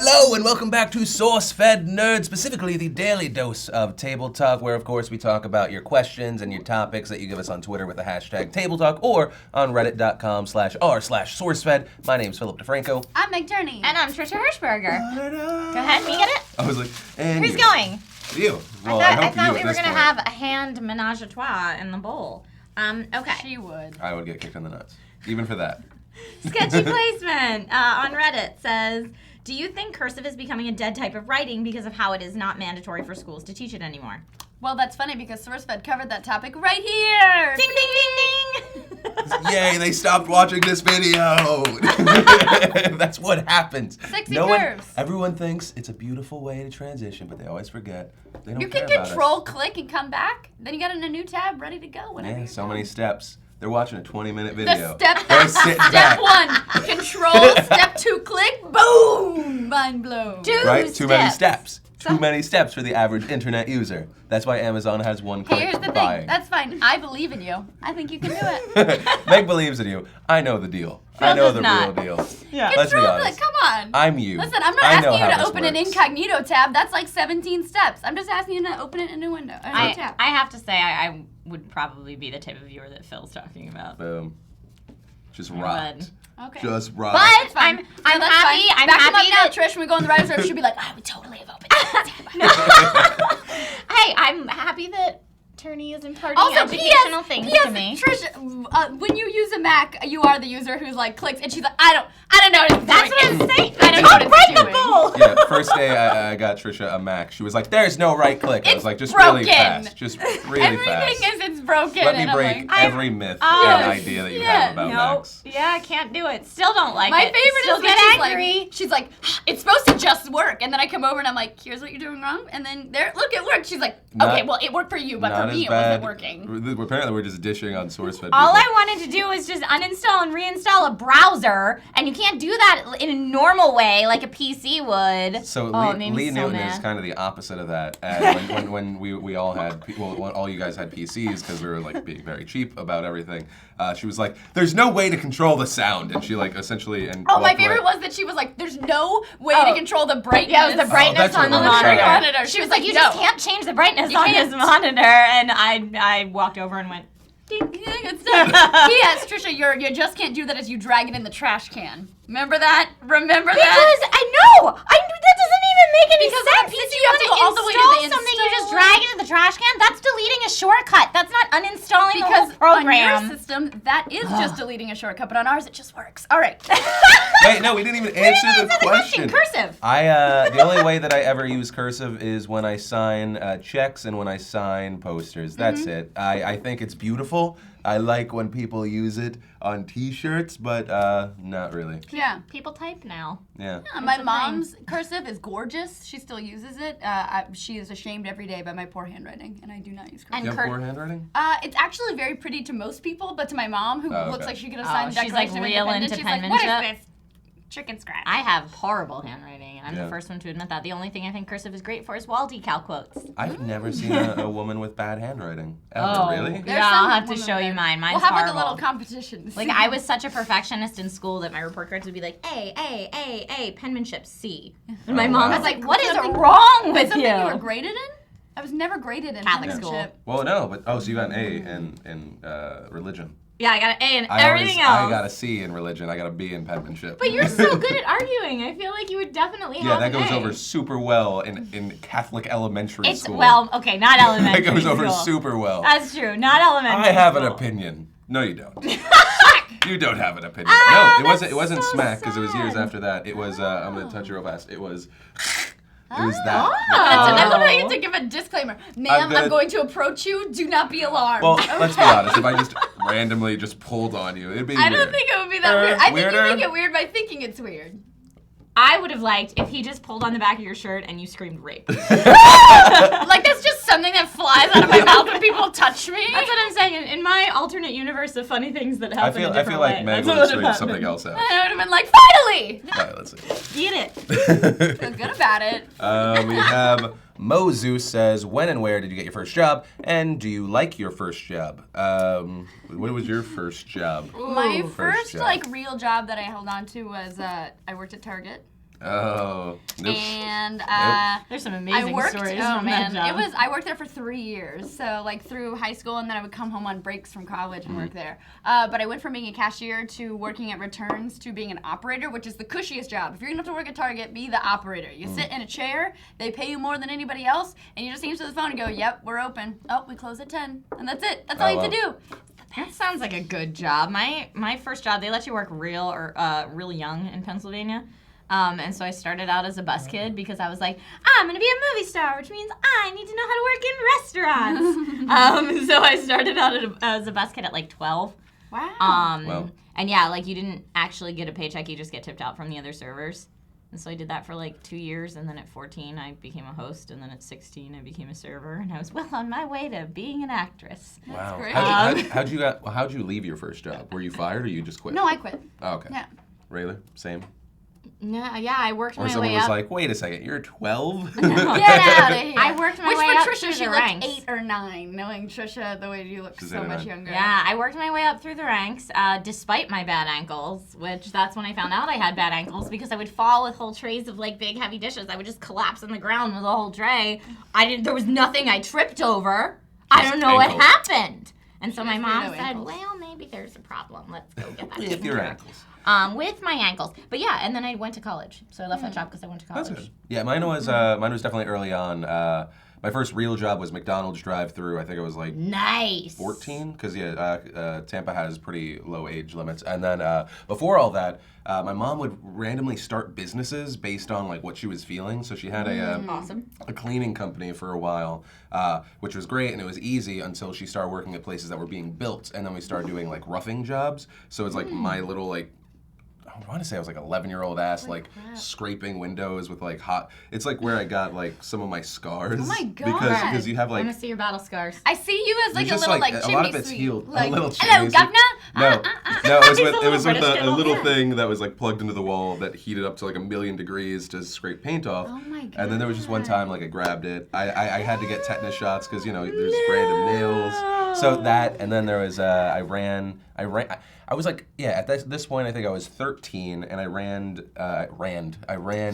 Hello and welcome back to Sourcefed Nerd, specifically the daily dose of Table Talk, where of course we talk about your questions and your topics that you give us on Twitter with the hashtag Table Talk or on reddit.com/r/Sourcefed. My name's Philip DeFranco. I'm Meg Turney. And I'm Trisha Hirschberger. Go ahead, me get it? I was like, and who's going? You. Well, I hope thought you we at were this going to point. have a hand menage a trois in the bowl. Okay. She would. I would get kicked in the nuts, even for that. Sketchy placement on Reddit says, do you think cursive is becoming a dead type of writing because of how it is not mandatory for schools to teach it anymore? Well, that's funny because Sourcefed covered that topic right here. Ding, ding, ding, ding. Yay, they stopped watching this video. That's what happens. Sexy curves. Everyone thinks it's a beautiful way to transition, but they always forget. They don't You care can about us. Control click and come back. Then you got it in a new tab ready to go. Whenever Yeah, so many steps. They're watching a 20-minute The video. step, They're sitting step back. 1, control, step 2, click, boom, mind blown. Right? Too many steps. So- Too many steps for the average internet user. That's why Amazon has one click Here's the buying. thing. That's fine. I believe in you. I think you can do it. Meg believes in you. I know the deal. Phil I know does the not. real deal. Yeah. Let's be Control honest. click, come on. I'm you. Listen, I'm not I know asking you how to this open an works. incognito tab. That's like 17 steps. I'm just asking you to open it in a new window. A new tab. I have to say, I would probably be the type of viewer that Phil's talking about. Boom. Just I rocked. would. Okay. Just rocked. But That's fine. I'm No, that's happy. fine. I'm Back happy him up that. now, Trish. When we go on the writer's room, she'll be like, I would totally have opened that tab. Hey, I'm happy that Turney is imparting Also, educational things to me. Trish, when you use a Mac, you are the user who's like clicks, and she's like, I don't know what it's That's doing. what I'm saying. I don't know what Don't it's break the doing. bowl. Yeah, first day I got Trisha a Mac. She was like, there's no right click. I was It's like, just really broken. fast. Just really Everything fast. it's broken. Let me and I'm break like, every myth Yes. and idea that you Yeah. have about No. Macs. Yeah, I can't do it. Still don't like my it. favorite Still is get when angry. she's like, it's supposed to just work. And then I come over and I'm like, here's what you're doing wrong. And then there, look, it worked. She's like, Not- okay, well, it worked for you, but for Not me, as it wasn't bad. working. Apparently we're just dishing on SourceFed. All people. I wanted to do was just uninstall and reinstall a browser, and you can't do that in a normal way like a PC would. So Oh, it Lee, made me Lee so Newton mad. is kind of the opposite of that. And when we all had, when all you guys had PCs because we were like being very cheap about everything, she was like, "There's no way to control the sound," and she like essentially and. Oh, my walked away. favorite was that she was like, there's no way to control the brightness. Yeah, it was the brightness that's what on the it was. monitor. Monitor. She was like, you just can't change the brightness You on can't. this monitor, and I walked over and went, ding. Yes, Trisha, you just can't do that as you drag it in the trash can. Remember that? Remember that? Because I know! that doesn't even make any Because sense. on PC If you have to wanna go all the way to install the something, you just install. drag it in the trash can. That's deleting a shortcut. That's not uninstalling the whole Because program. on your system, that is just deleting a shortcut, but on ours, it just works. All right. Wait, no, we didn't even answer the question. Cursive. The only way that I ever use cursive is when I sign checks and when I sign posters. That's it. I think it's beautiful. I like when people use it on T-shirts, but not really. Yeah. People type now. Yeah. My a mom's cursive is gorgeous. She still uses it. She is ashamed every day by my poor handwriting, and I do not use cursive. And You have poor handwriting? It's actually very pretty to most people, but to my mom, who Oh, looks okay. like she could have signed the she's, like, Declaration of real Independence, into she's like, what penmanship. is this? Chicken scratch. I have horrible handwriting, and I'm Yeah. the first one to admit that. The only thing I think cursive is great for is wall decal quotes. I've never seen a woman with bad handwriting. Ever, really? There's Yeah, I'll some have to women show you that- mine. Mine's We'll have horrible. like a little competition. Like, I was such a perfectionist in school that my report cards would be like, A, penmanship, C. And my Oh, mom wow. was like, what is Something- wrong with something you were you? graded in? I was never graded in Catholic penmanship. school. Well, no, but so you got an A in religion. Yeah, I got an A in I everything else. I got a C in religion. I got a B in penmanship. But you're so good at arguing. I feel like you would definitely Yeah, have that an goes A. over super well in Catholic elementary It's, school. well, okay, not elementary That goes over school. super well. That's true, not elementary I have an school. opinion. No, you don't. Smack! You don't have an opinion. No, it wasn't. It that's wasn't so smack because it was years sad. after that. It was. I'm gonna touch you real fast. It was. It was Oh. that. I love Oh. how you have to give a disclaimer. Ma'am, I'm going to approach you. Do not be alarmed. Well, let's be honest. If I just randomly just pulled on you, it'd be I weird. don't think it would be that weird. I think Weirder? you make it weird by thinking it's weird. I would have liked if he just pulled on the back of your shirt and you screamed rape. Like, that's just something that flies out of my mouth when people touch me. That's what I'm saying. In my alternate universe of funny things that I happen feel. in I different feel like ways. Meg That's would what have would've screamed something happened. else out. I would have been like, finally! All right, let's see. Get it. Feel good about it. We have Mozu says, when and where did you get your first job? And do you like your first job? What was your first job? My First first job. like real job that I held on to was I worked at Target. Oh. Nope. And There's some I amazing worked. stories Oh from man, that job. I worked there for 3 years. So like through high school, and then I would come home on breaks from college and work there. But I went from being a cashier to working at returns to being an operator, which is the cushiest job. If you're gonna have to work at Target, be the operator. You sit in a chair. They pay you more than anybody else, and you just answer the phone and go, "Yep, we're open. Oh, we close at 10," and that's it. That's all you have to do. That sounds like a good job. My first job, they let you work real young in Pennsylvania. And so I started out as a bus kid because I was like, I'm going to be a movie star, which means I need to know how to work in restaurants. So I started out as a bus kid at like 12. Wow. Wow. And yeah, like you didn't actually get a paycheck, you just get tipped out from the other servers. And so I did that for like 2 years, and then at 14 I became a host, and then at 16 I became a server, and I was well on my way to being an actress. Wow. great. How'd you leave your first job? Were you fired or you just quit? No, I quit. Oh, okay. Yeah. Rayla, same. No, yeah, I worked Or my someone way was up. like, wait a second, you're 12? Get out of here. I worked my Which way for up Trisha, through she the looked ranks. 8 or 9. Knowing Trisha, the way you look She's so 8 or much 9. younger. Yeah, I worked my way up through the ranks, despite my bad ankles, which that's when I found out I had bad ankles because I would fall with whole trays of like big heavy dishes. I would just collapse on the ground with a whole tray. There was nothing I tripped over. I Just don't know what ankles. happened. And so my Just mom no said, ankles. well, maybe there's a problem. Let's go get that With taken your care of." ankles. With my ankles. But yeah, and then I went to college. So I left that job because I went to college. That's good. Yeah, mine was definitely early on. My first real job was McDonald's drive-through. I think it was like Nice. 14, because Tampa has pretty low age limits. And then before all that, my mom would randomly start businesses based on like what she was feeling. So she had Awesome. a cleaning company for a while, which was great and it was easy until she started working at places that were being built, and then we started doing like roughing jobs. So it's like my little like. I want to say I was like 11-year-old ass, like scraping windows with like hot. It's like where I got like some of my scars. Oh my God. Because you have I like. want to see your battle scars. I see you as like a just, little like, like a chimney lot of it's sweep. healed. A Like, little hello, chimney sweep. governor. No, it was He's with a it was with little British a kid little over thing that was like plugged into the wall that heated up to like 1,000,000 degrees to scrape paint off. Oh my God. And then there was just one time like I grabbed it. I had to get tetanus shots because there's random nails. So that, and then there was I was like, yeah, at this point I think I was 13, and I ran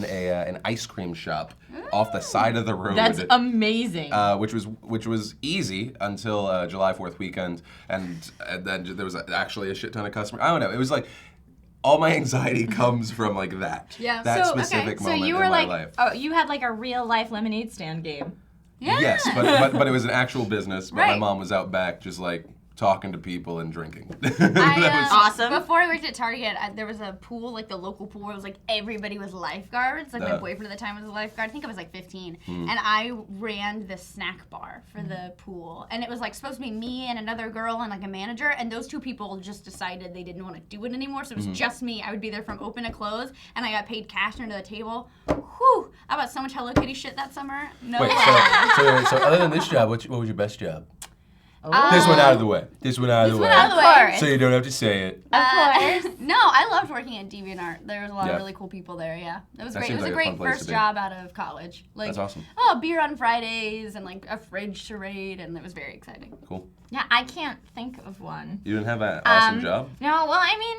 an ice cream shop off the side of the road. That's amazing. Which was easy until July 4th weekend, and then there was actually a shit ton of customers. I don't know. It was like all my anxiety comes from like that. Yeah. That so, specific so moment you were in my like, life. oh, you had like a real life lemonade stand game. Yeah. Yes, but it was an actual business. But my Right. mom was out back just like talking to people and drinking. I, That was- Awesome. Before I worked at Target, there was a pool, like the local pool, where it was like everybody was lifeguards. Like my boyfriend at the time was a lifeguard. I think I was like 15. And I ran the snack bar for the pool. And it was like supposed to be me and another girl and like a manager. And those two people just decided they didn't want to do it anymore. So it was just me. I would be there from open to close. And I got paid cash under the table. Whew. I bought so much Hello Kitty shit that summer. No Wait, way. so other than this job, what was your best job? Oh. This one out of the way. This one out of the way. out of the way. So you don't have to say it. Of course. No, I loved working at DeviantArt. There was a lot Yeah. of really cool people there. Yeah, it was That great. It seems was like a a fun great place to first be. job out of college. Like, That's awesome. Oh, beer on Fridays and like a fridge charade, and it was very exciting. Cool. Yeah, I can't think of one. You didn't have an awesome job? No, well, I mean,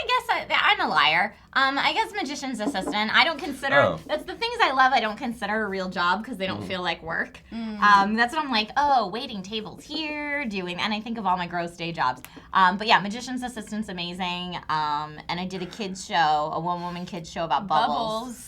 I guess I'm a liar. I guess magician's assistant. I don't consider that's the things I love. I don't consider a real job because they don't feel like work. That's what I'm like. Oh, waiting tables here, doing, and I think of all my gross day jobs. But yeah, magician's assistant's amazing. And I did a kids show, a one-woman kids show about bubbles.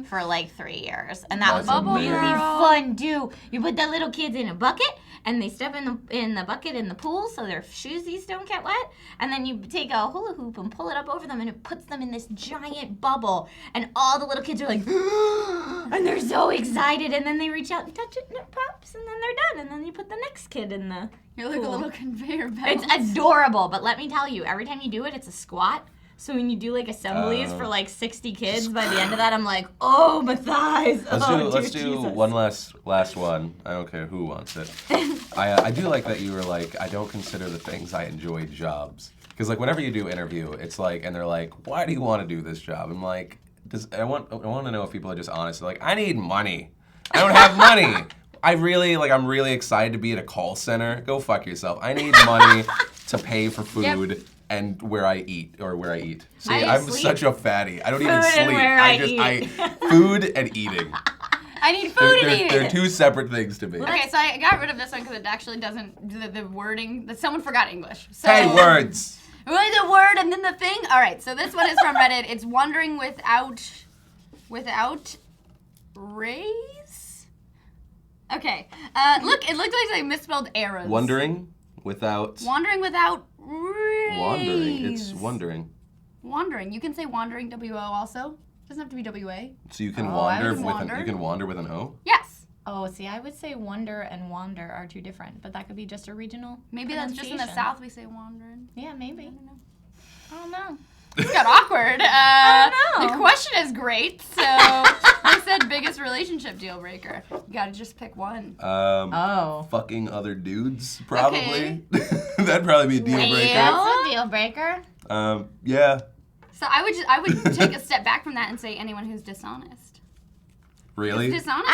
For like 3 years, and that That's was Bubble really amazing. fun too. You put the little kids in a bucket, and they step in the bucket in the pool, so their shoesies don't get wet. And then you take a hula hoop and pull it up over them, and it puts them in this giant bubble. And all the little kids are like, and they're so excited. And then they reach out and touch it, and it pops, and then they're done. And then you put the next kid in the. You're like pool. a little conveyor belt. It's adorable, but let me tell you, every time you do it, it's a squat. So when you do like assemblies for like 60 kids, by the end of that, I'm like, oh, my thighs. Let's do Jesus. one last one. I don't care who wants it. I do like that you were like, I don't consider the things I enjoy jobs. Because like whenever you do interview, it's like, and they're like, why do you want to do this job? I'm like, I want to know if people are just honest. They're like, I need money. I don't have money. I'm really excited to be at a call center. Go fuck yourself. I need money to pay for food. and where I eat. See, I I'm sleep. such a fatty. I don't even Food and sleep. where I eat. Food and eating. I need food and eating. They're two separate things to me. Okay, so I got rid of this one because it actually doesn't, the wording, that someone forgot English. So, Hey, words. The word and then the thing. All right, so this one is from Reddit. It's wandering without rays? Okay. Look, it looked like they misspelled arrows. Wondering without. Wandering without rays. Wandering. It's wondering. Wandering. You can say wandering, W-O also. Doesn't have to be W-A. So you can Oh, wander I with would wander. you can wander with an O. Yes. Oh, see, I would say wonder and wander are two different, but that could be just a regional. Maybe that's just in the pronunciation. South we say wandering. Yeah, maybe. I don't know. It's got awkward. I don't know. The question is great. So I said biggest relationship deal breaker. You gotta just pick one. Oh. Fucking other dudes, probably. Okay. That'd probably be a deal Well. breaker. That's a deal breaker. Yeah. So I would take a step back from that and say anyone who's dishonest. Really? Dishonest?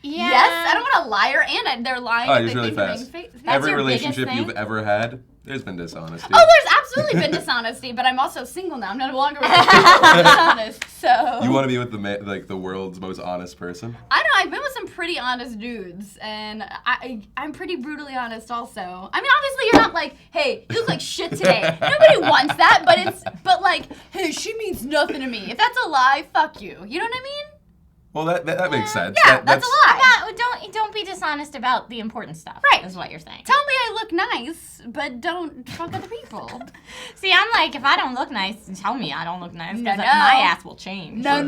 Yeah. Yes, I don't want a liar and they're lying. Oh, if it's they really think they're fast. being fake. That's Every your biggest relationship thing? you've ever had, there's been dishonesty. Oh, there's absolutely been dishonesty, but I'm also single now. I'm no longer with people dishonest. So You want to be with the world's most honest person? I don't know. I've been with some pretty honest dudes, and I'm pretty brutally honest also. I mean, obviously you're not like, hey, you look like shit today. Nobody wants that, but like, hey, she means nothing to me. If that's a lie, fuck you. You know what I mean? Well, that makes sense. Yeah, that's a lie. Don't be dishonest about the important stuff. Right. Is what you're saying. Tell me I look nice, but don't fuck other people. See, I'm like, if I don't look nice, tell me I don't look nice, because No. my ass will change. No,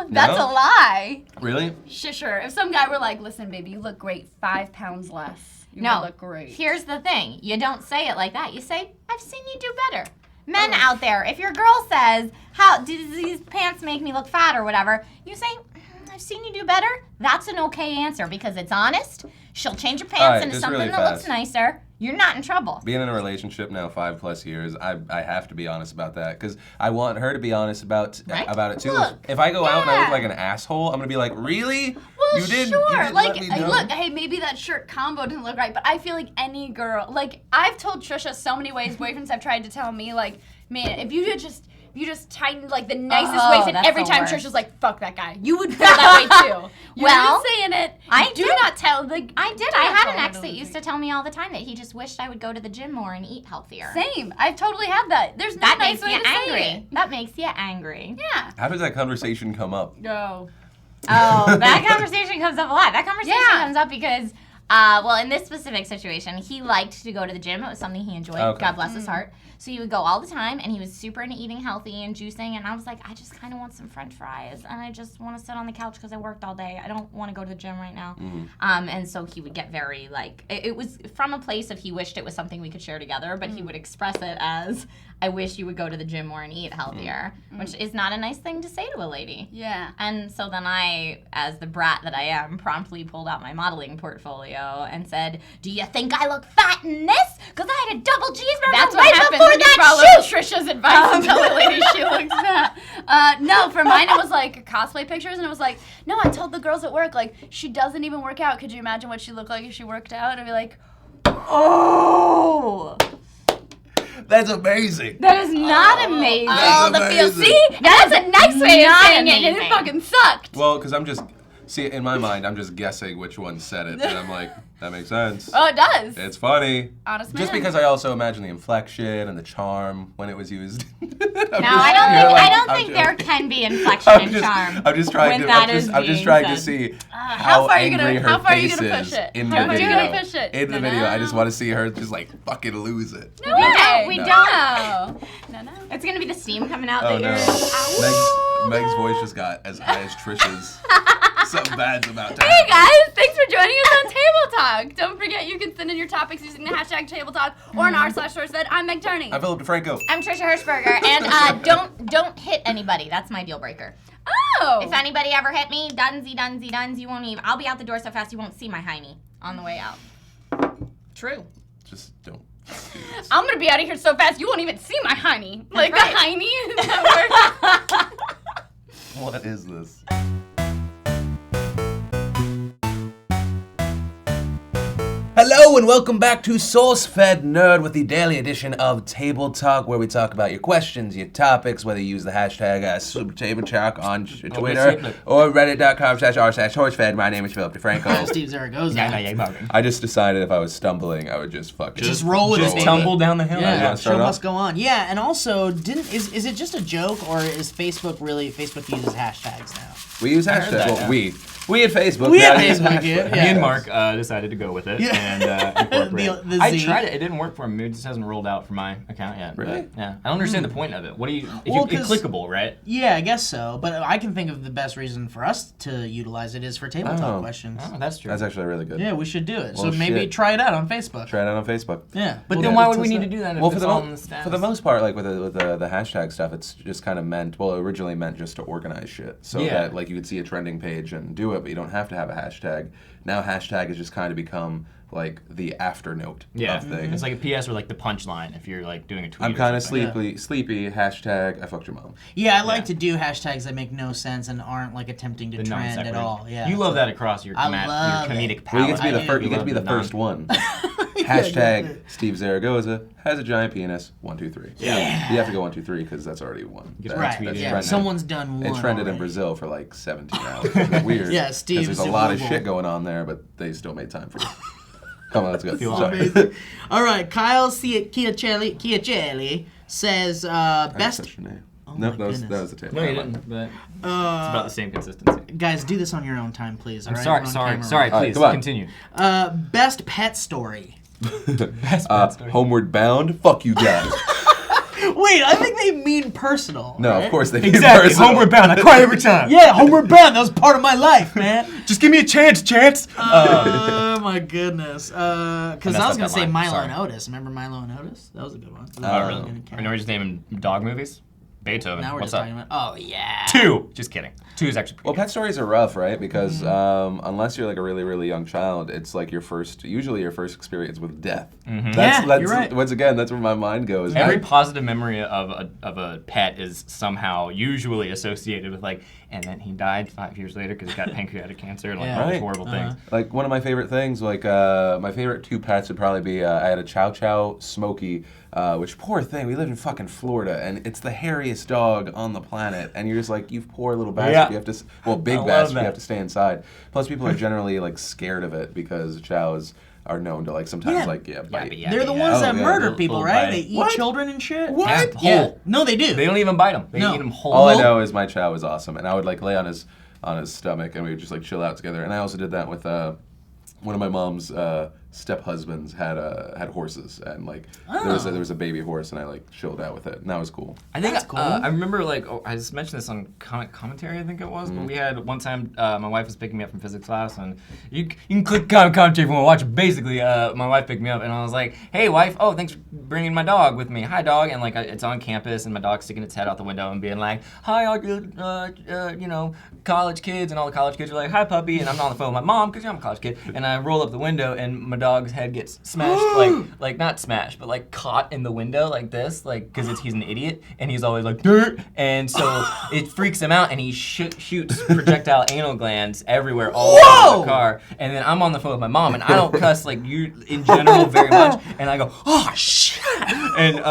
that's No? a lie. Really? Sure. If some guy were like, listen, baby, you look great, 5 pounds less. You No. would look great. Here's the thing. You don't say it like that. You say, I've seen you do better. Men out there, if your girl says, how do these pants make me look fat or whatever, you say, I've seen you do better. That's an okay answer because it's honest. She'll change your pants All right, into just something really that looks fast. nicer. You're not in trouble. Being in a relationship now 5+ years, I have to be honest about that because I want her to be honest about Right? it too. Look, if I go out and I yeah. look like an asshole, I'm gonna be like, really? Well, you didn't sure. let me know? Look, hey, maybe that shirt combo didn't look right, but I feel like any girl, like, I've told Trisha so many ways, boyfriends have tried to tell me, like, man, if you just tightened like the nicest Oh, waist, and that's every the time worst. Trisha's like, fuck that guy, you would feel that way too. Well, You're saying it. I do did. not tell. Like, I did. do I not had tell an her ex to that lose used weight. to tell me all the time that he just wished I would go to the gym more and eat healthier. Same. I've totally had that. There's no That nice makes way you to say angry. it. That makes you angry. Yeah. How does that conversation come up? No. Oh, that conversation comes up a lot. That conversation Yeah. comes up because, well, in this specific situation, he liked to go to the gym. It was something he enjoyed. Okay. God bless his heart. So he would go all the time, and he was super into eating healthy and juicing. And I was like, I just kind of want some French fries, and I just want to sit on the couch because I worked all day. I don't want to go to the gym right now. And so he would get very like, it was from a place of he wished it was something we could share together, but he would express it as, I wish you would go to the gym more and eat healthier, which is not a nice thing to say to a lady. Yeah. And so then I, as the brat that I am, promptly pulled out my modeling portfolio and said, do you think I look fat in this? Because I had a double cheeseburger That's right what happens before when you that follow shoot. Trisha's advice and tell a lady she looks fat. No, for mine it was like cosplay pictures, and it was like, no, I told the girls at work, like, she doesn't even work out. Could you imagine what she looked like if she worked out? And I'd be like, Oh, That's amazing. that is not amazing. oh, the feel. amazing. See? That's a nice way of Not saying it, and it amazing. fucking sucked. Well, because in my mind, I'm just guessing which one said it, and I'm like, that makes sense. Oh, it does. It's funny. Honest Just man. because I also imagine the inflection and the charm when it was used. No, I don't think there can be inflection and charm. I'm just trying when to. that I'm is just being trying to said. see how far are you angry gonna- her how far are you face gonna is push it? in How the far are you video. gonna push it? In the video, I just want to see her just like fucking lose it. No We way. don't- we no. don't. No. It's going to be the steam coming out Oh that no. you're... Meg's voice just got as high as Trisha's. Something bad's about to Hey happen. guys, thanks for joining us on Table Talk. Don't forget you can send in your topics using the hashtag Table Talk or on r/Sourcefed. I'm Meg Turney. I'm Philip DeFranco. I'm Trisha Hirschberger, and don't hit anybody. That's my deal breaker. Oh. If anybody ever hit me, duns, you won't even. I'll be out the door so fast you won't see my hiney on the way out. True. Just don't do this. I'm gonna be out of here so fast you won't even see my hiney. Like right. the hiney. Does that work? What is this? Hello and welcome back to Sourcefed Nerd with the daily edition of Table Talk, where we talk about your questions, your topics, whether you use the hashtag #SuperTableTalk on Twitter or reddit.com/r/Sourcefed. My name is Philip DeFranco. Steve Zaragoza. I just decided if I was stumbling, I would just fucking Just roll with it, Just baby. tumble down the hill. Yeah, start show off? must go on. Yeah, and also, is it just a joke, or is Facebook uses hashtags now? We use heard hashtags. that, Well, yeah. we at Facebook. We now at use Facebook, hashtags. yeah. Me and Mark decided to go with it and incorporate. The I Z. tried it. It didn't work for me. It just hasn't rolled out for my account yet. Really? But, yeah. I don't understand the point of it. What do you? Well, It's 'cause- clickable, right? Yeah, I guess so. But I can think of the best reason for us to utilize it is for table talk Oh. questions. Oh, that's true. That's actually really good. Yeah, we should do it. Well, so maybe shit. try it out on Facebook. Try it out on Facebook. Yeah. but We'll then do why it would we to need that. to do that if Well, it's all in the stats? for the most part, like with the hashtag stuff, it's just kind of meant. Well, originally meant just to organize shit, so Yeah. that like you could see a trending page and do it, but you don't have to have a hashtag. Now hashtag has just kind of become like the afternote Yeah, of things. it's like a PS or like the punchline if you're like doing a tweet. I'm or kind of something. sleepy. Hashtag I fucked your mom. Yeah, I like Yeah. to do hashtags that make no sense and aren't like attempting to The trend at non-sequiturs. all. Yeah. You love that across your, I your love comedic it. Well, palette. you get to be the I first. do. You get to be the first one. Hashtag Steve Zaragoza has a giant penis. 1, 2, 3. Yeah. You have to go 1, 2, 3 because that's already one. Just Right. retweet it. Yeah. trended. Someone's done one. It trended in already. Brazil for like 17 hours. It's weird. Yeah, Steve Because there's a lot of Zaragoza. shit going on there, but they still made time for you. Come on, let's go. Feel Sorry. Amazing. All right, Kyle Chiacelli says That's best. such a name. Oh No, my that was goodness. the tape. No, you didn't. But it's about the same consistency. Guys, do this on your own time, please. I'm all right? sorry, We're on sorry, camera sorry. right All right, Please come on. continue. now. Best pet story. Best bad story. Homeward Bound. Fuck you guys. Wait, I think they mean personal. No, right? of course they Exactly. personal. Homeward Bound. I cry every time. Yeah, Homeward Bound. That was part of my life, man. Just give me a chance. Oh my goodness. Because messed I was up gonna that say line. Milo Sorry. and Otis. Remember Milo and Otis? That was a good one. Oh, really? I know we're just naming dog movies. Beethoven. Now we're What's just up? talking about. Oh yeah. 2. Just kidding. 2 is actually Well, pretty pet stories are rough, right? Because unless you're like a really, really young child, it's like usually your first experience with death. Mm-hmm. Yeah, you're right. Once again, that's where my mind goes. Every I- positive memory of a pet is somehow usually associated with like, and then he died 5 years later because he got pancreatic cancer and like Yeah. all these Right. horrible things. Like one of my favorite things, like my favorite 2 pets would probably be I had a Chow Chow Smokey, which poor thing. We live in fucking Florida, and it's the hairiest dog on the planet. And you're just like, you poor little bastard. Yeah. You have to, big I love bastard. You that. have to stay inside. Plus, people are generally like scared of it because chows are known to like sometimes Yeah. bite. Yeah, They're the yeah. ones Oh, that yeah, murder little- people, little right? bite. They eat What? children and shit. What? Yeah, Yeah. whole. No, they do. They don't even bite them. They No. eat them whole. All I Well- know is my chow is awesome, and I would like lay on his stomach, and we would just like chill out together. And I also did that with one of my mom's step husbands had horses, and like there was a baby horse, and I like chilled out with it, and that was cool. I think That's cool. I remember like I just mentioned this on commentary. I think it was, but we had one time my wife was picking me up from physics class, and you can click commentary if you want to watch it. Basically, my wife picked me up, and I was like, "Hey, wife! Oh, thanks for bringing my dog with me. Hi, dog!" And like it's on campus, and my dog's sticking its head out the window and being like, "Hi, all good, college kids," and all the college kids are like, "Hi, puppy," and I'm on the phone with my mom because I'm a college kid, and I roll up the window, and my dog's head gets smashed, like not smashed, but like caught in the window like this, like because he's an idiot, and he's always like dirt, and so it freaks him out, and he shoots projectile anal glands everywhere all over the car, and then I'm on the phone with my mom, and I don't cuss like you in general very much, and I go, "Oh shit," and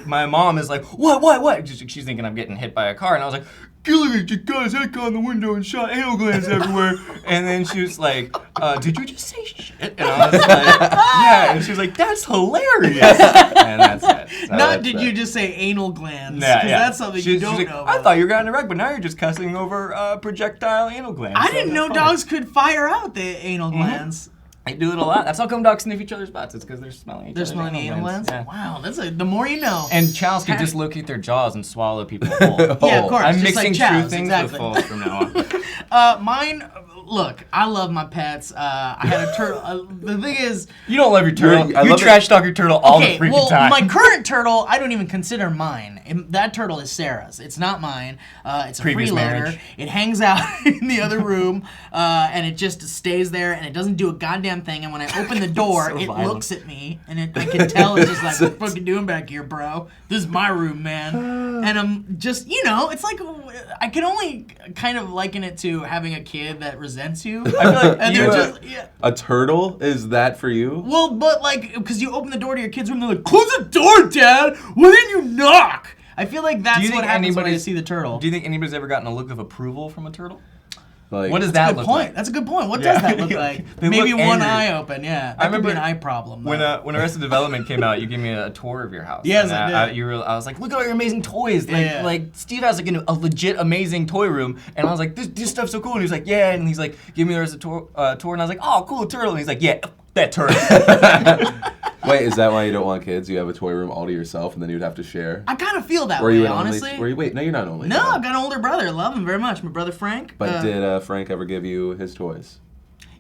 my mom is like, what? She's thinking I'm getting hit by a car, and I was like, "Gilligan just got his head caught in the window and shot anal glands everywhere." And then she was like, "Did you just say shit?" And I was like, "Yeah." And she was like, "That's hilarious." And that's it. So Not did you just say anal glands? Yeah, 'Cause yeah. that's something you She's don't like, know I about. thought you were getting erect, but now you're just cussing over projectile anal glands. I So didn't know that's fine. dogs could fire out the anal Mm-hmm. glands. They do it a lot. That's how come dogs sniff each other's butts. It's because they're smelling each They're other's smelling the anal glands? Yeah. Wow, the more you know. And chows can dislocate their jaws and swallow people whole. Yeah, of course. I'm just mixing like true chows, things exactly. with false from now on. Mine, look, I love my pets. I had a turtle. The thing is, You don't love your turtle. I You love trash talk your turtle all okay, the freaking well, time. my current turtle, I don't even consider mine. That turtle is Sarah's. It's not mine. It's a Previous freeloader. marriage. It hangs out in the other room, and it just stays there, and it doesn't do a goddamn thing. And when I open the door, So it violent. looks at me, and I can tell it's just like, what the fuck you doing back here, bro? This is my room, man. And I'm just, it's like, I can only kind of liken it to having a kid that represents you. I feel like And you, they're just, yeah. A turtle? Is that for you? Well, but like, because you open the door to your kid's room, they're like, close the door, Dad! Why didn't you knock? I feel like that's Do you what think happens when I anybody's- see the turtle. do you think anybody's ever gotten a look of approval from a turtle? Like, What does That's that a good look point. like? That's a good point. What Yeah. does that look like? They Maybe look one angry. eye open, yeah. That I could be remember an eye problem. When though. Arrested Development came out, you gave me a tour of your house. Yes, And I did. I was like, look at all your amazing toys. Like, Yeah. like Steve has like a legit amazing toy room, and I was like, this stuff's so cool. And he was like, yeah. And he's like, give me the rest of the tour, and I was like, oh, cool, turtle. And he's like, yeah, that turtle. Wait, is that why you don't want kids? You have a toy room all to yourself, and then you'd have to share? I kind of feel that Were way, you an honestly. wait, no, you're not only. No, I've got an older brother. Love him very much. My brother Frank. But did Frank ever give you his toys?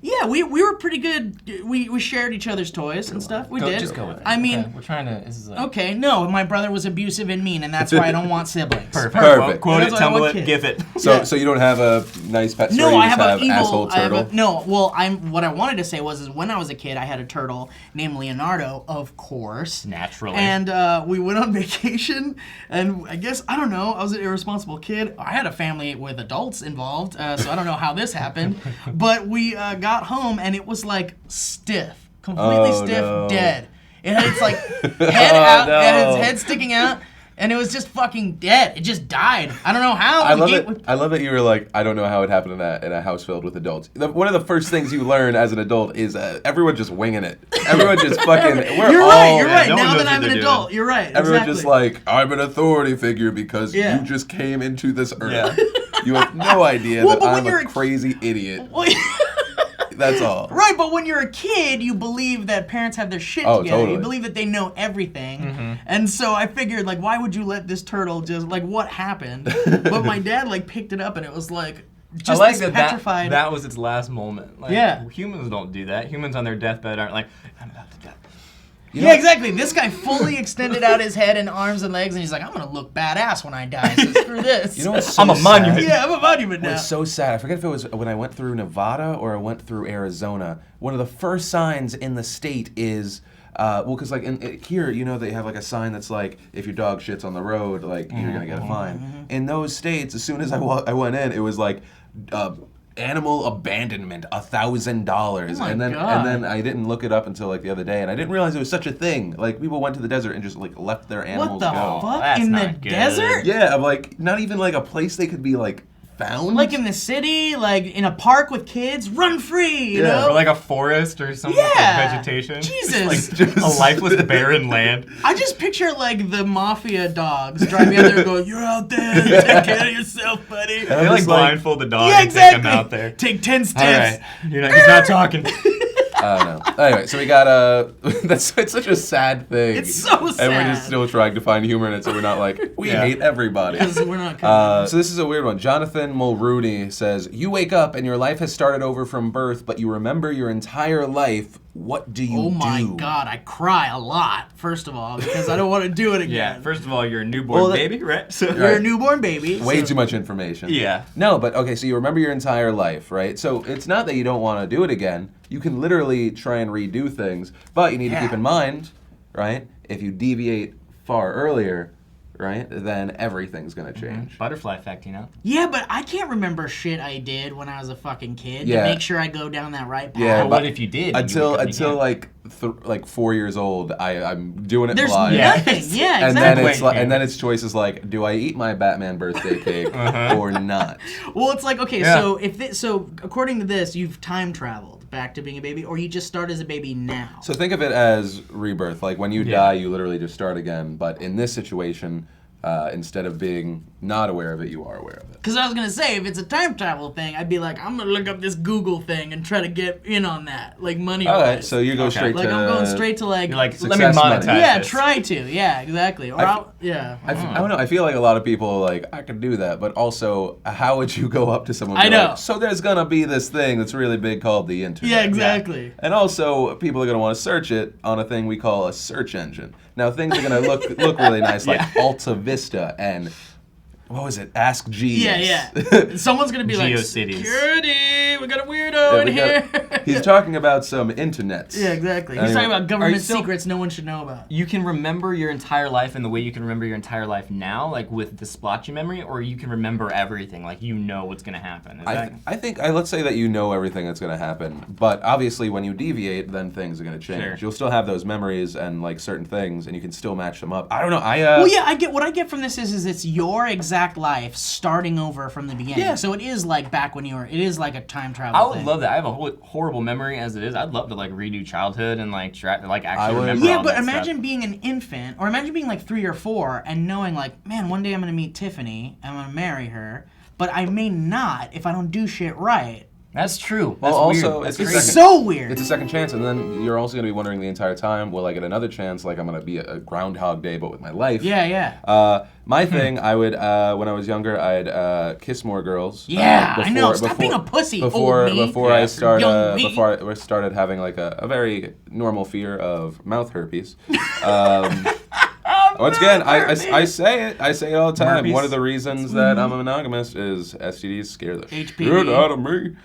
Yeah, we were pretty good. We shared each other's toys and stuff. We did. Just go with it. I mean, Okay, we're trying to. This is okay, no, my brother was abusive and mean, and that's why I don't want siblings. Perfect. Perfect. Quote it, That's what I tumble want it, kids. gif it. So, Yeah. so you don't have a nice pet story. No, you I just have an asshole evil. I have turtle. what I wanted to say was when I was a kid, I had a turtle named Leonardo, of course. Naturally. And we went on vacation, and I guess I don't know. I was an irresponsible kid. I had a family with adults involved, so I don't know how this happened. But we got home, and it was like stiff, completely Oh, stiff, no. dead. It had its like head out, no. it had its head sticking out. And it was just fucking dead. It just died. I don't know how. I The love gate it. would- I love that you were like, I don't know how it happened in a house filled with adults. One of the first things you learn as an adult is everyone just winging it. Everyone just fucking. You're right. You're right. no one Now knows that I'm what an they're adult, doing. you're right. Everyone exactly. just like, I'm an authority figure because Yeah. you just came into this earth. Yeah. You have no idea Well, that but when I'm you're a a- crazy idiot. Well, That's all. right, but when you're a kid, you believe that parents have their shit Oh, together. totally. You believe that they know everything. Mm-hmm. And so I figured, like, why would you let this turtle just, like, what happened? But my dad, like, picked it up and it was, like, just I like this that, petrified. that was its last moment. Like, Yeah. Humans don't do that. Humans on their deathbed aren't like, I'm about to die. Yeah, exactly. This guy fully extended out his head and arms and legs, and he's like, I'm going to look badass when I die, so screw this. You know what's so I'm a monument. sad? Yeah, I'm a monument now. It's so sad. I forget if it was when I went through Nevada or I went through Arizona. One of the first signs in the state is, well, because like here, you know, they have like a sign that's like, if your dog shits on the road, like you're gonna get a fine. In those states, as soon as I went in, it was like, animal abandonment, $1,000, Oh my and then God. I didn't look it up until like the other day, and I didn't realize it was such a thing. Like people went to the desert and just like left their What animals the go. fuck? That's In the not good. desert? Yeah, I'm like not even like a place they could be like found. Like in the city, like in a park with kids, run free, you Yeah. know? Or like a forest or something with Yeah. like vegetation. Jesus. Like a lifeless barren land. I just picture like the mafia dogs driving out there and go, "You're out there, take care of yourself, buddy." And They I'm like just like, blindfold the dog Yeah, and exactly. take him out there. Take 10 All steps. right. He's not talking. I don't know. Anyway, so we got it's such a sad thing. It's so sad. And we're just still trying to find humor in it, so we're not like, we Yeah. hate everybody. Because we're not coming. So this is a weird one. Jonathan Mulrooney says, you wake up and your life has started over from birth, but you remember your entire life. What do you do? Oh my God, I cry a lot, first of all, because I don't want to do it again. Yeah. First of all, you're a newborn Well, that- baby, right? So, You're Right. a newborn baby. Way so- too much information. Yeah. No, but okay, so you remember your entire life, right? So it's not that you don't want to do it again. You can literally try and redo things, but you need to Yeah. keep in mind, right? If you deviate far earlier, right, then everything's going to change. Butterfly effect, you know? Yeah, but I can't remember shit I did when I was a fucking kid Yeah. to make sure I go down that right path. Yeah, But what if you did? and you Until wake up until again? like 4 years old, I'm doing it There's blind. Yeah. nothing. Yeah, And then exactly. it's like, and then it's choices like, do I eat my Batman birthday cake or not? Well, it's like, okay, Yeah. so so according to this, you've time traveled back to being a baby, or you just start as a baby now. So think of it as rebirth. Like when you Yeah. die, you literally just start again. But in this situation, instead of being not aware of it, you are aware of it. Because I was going to say, if it's a time travel thing, I'd be like, I'm going to look up this Google thing and try to get in on that, like money. All right, so you go Okay. straight like to. I'm going straight to like, You're like, let me Success money. monetize yeah, this. try to, yeah, exactly. Or yeah. I don't know. I feel like a lot of people are like, I could do that, but also, how would you go up to someone? And I be know. Like, so there's gonna be this thing that's really big called the internet. Yeah, exactly. And also, people are gonna want to search it on a thing we call a search engine. Now, things are gonna look really nice, like Yeah. Alta Vista and what was it? Ask Jeeves. Yeah. Someone's gonna be like, GeoCities. security, we got a weirdo in here. He's talking about some internets. Yeah, exactly. Anyway. He's talking about government so- secrets no one should know about. You can remember your entire life in the way you can remember your entire life now, like with the splotchy memory, or you can remember everything, like you know what's gonna happen. Is that... I think let's say that you know everything that's going to happen, but obviously when you deviate, then things are going to change. Sure. You'll still have those memories and like certain things, and you can still match them up. I don't know. Well, yeah, I get what I get from this is it's your exact life starting over from the beginning. Yeah. So it is like back when you were. It is like a time travel. I would thing. love that. I have a horrible memory as it is. I'd love to like redo childhood and like I actually would. remember. Yeah, all but that imagine stuff. being an infant, or imagine being like 3 or 4 and knowing like, man, one day I'm gonna meet Tiffany, I'm gonna marry her, but I may not if I don't do shit right. That's true. Well, That's also, weird. That's it's crazy. So weird. It's a second chance, and then you're also going to be wondering the entire time, will I get another chance? Like I'm going to be a Groundhog Day, but with my life. Yeah. My thing, I would when I was younger, I'd kiss more girls. Yeah, I know. Stop being a pussy, Before old me. before Yeah. I start Young me. before I started having like a very normal fear of mouth herpes. Once again, I say it all the time. Herpes. One of the reasons that I'm a monogamist is STDs scare the HPV. shit out of me.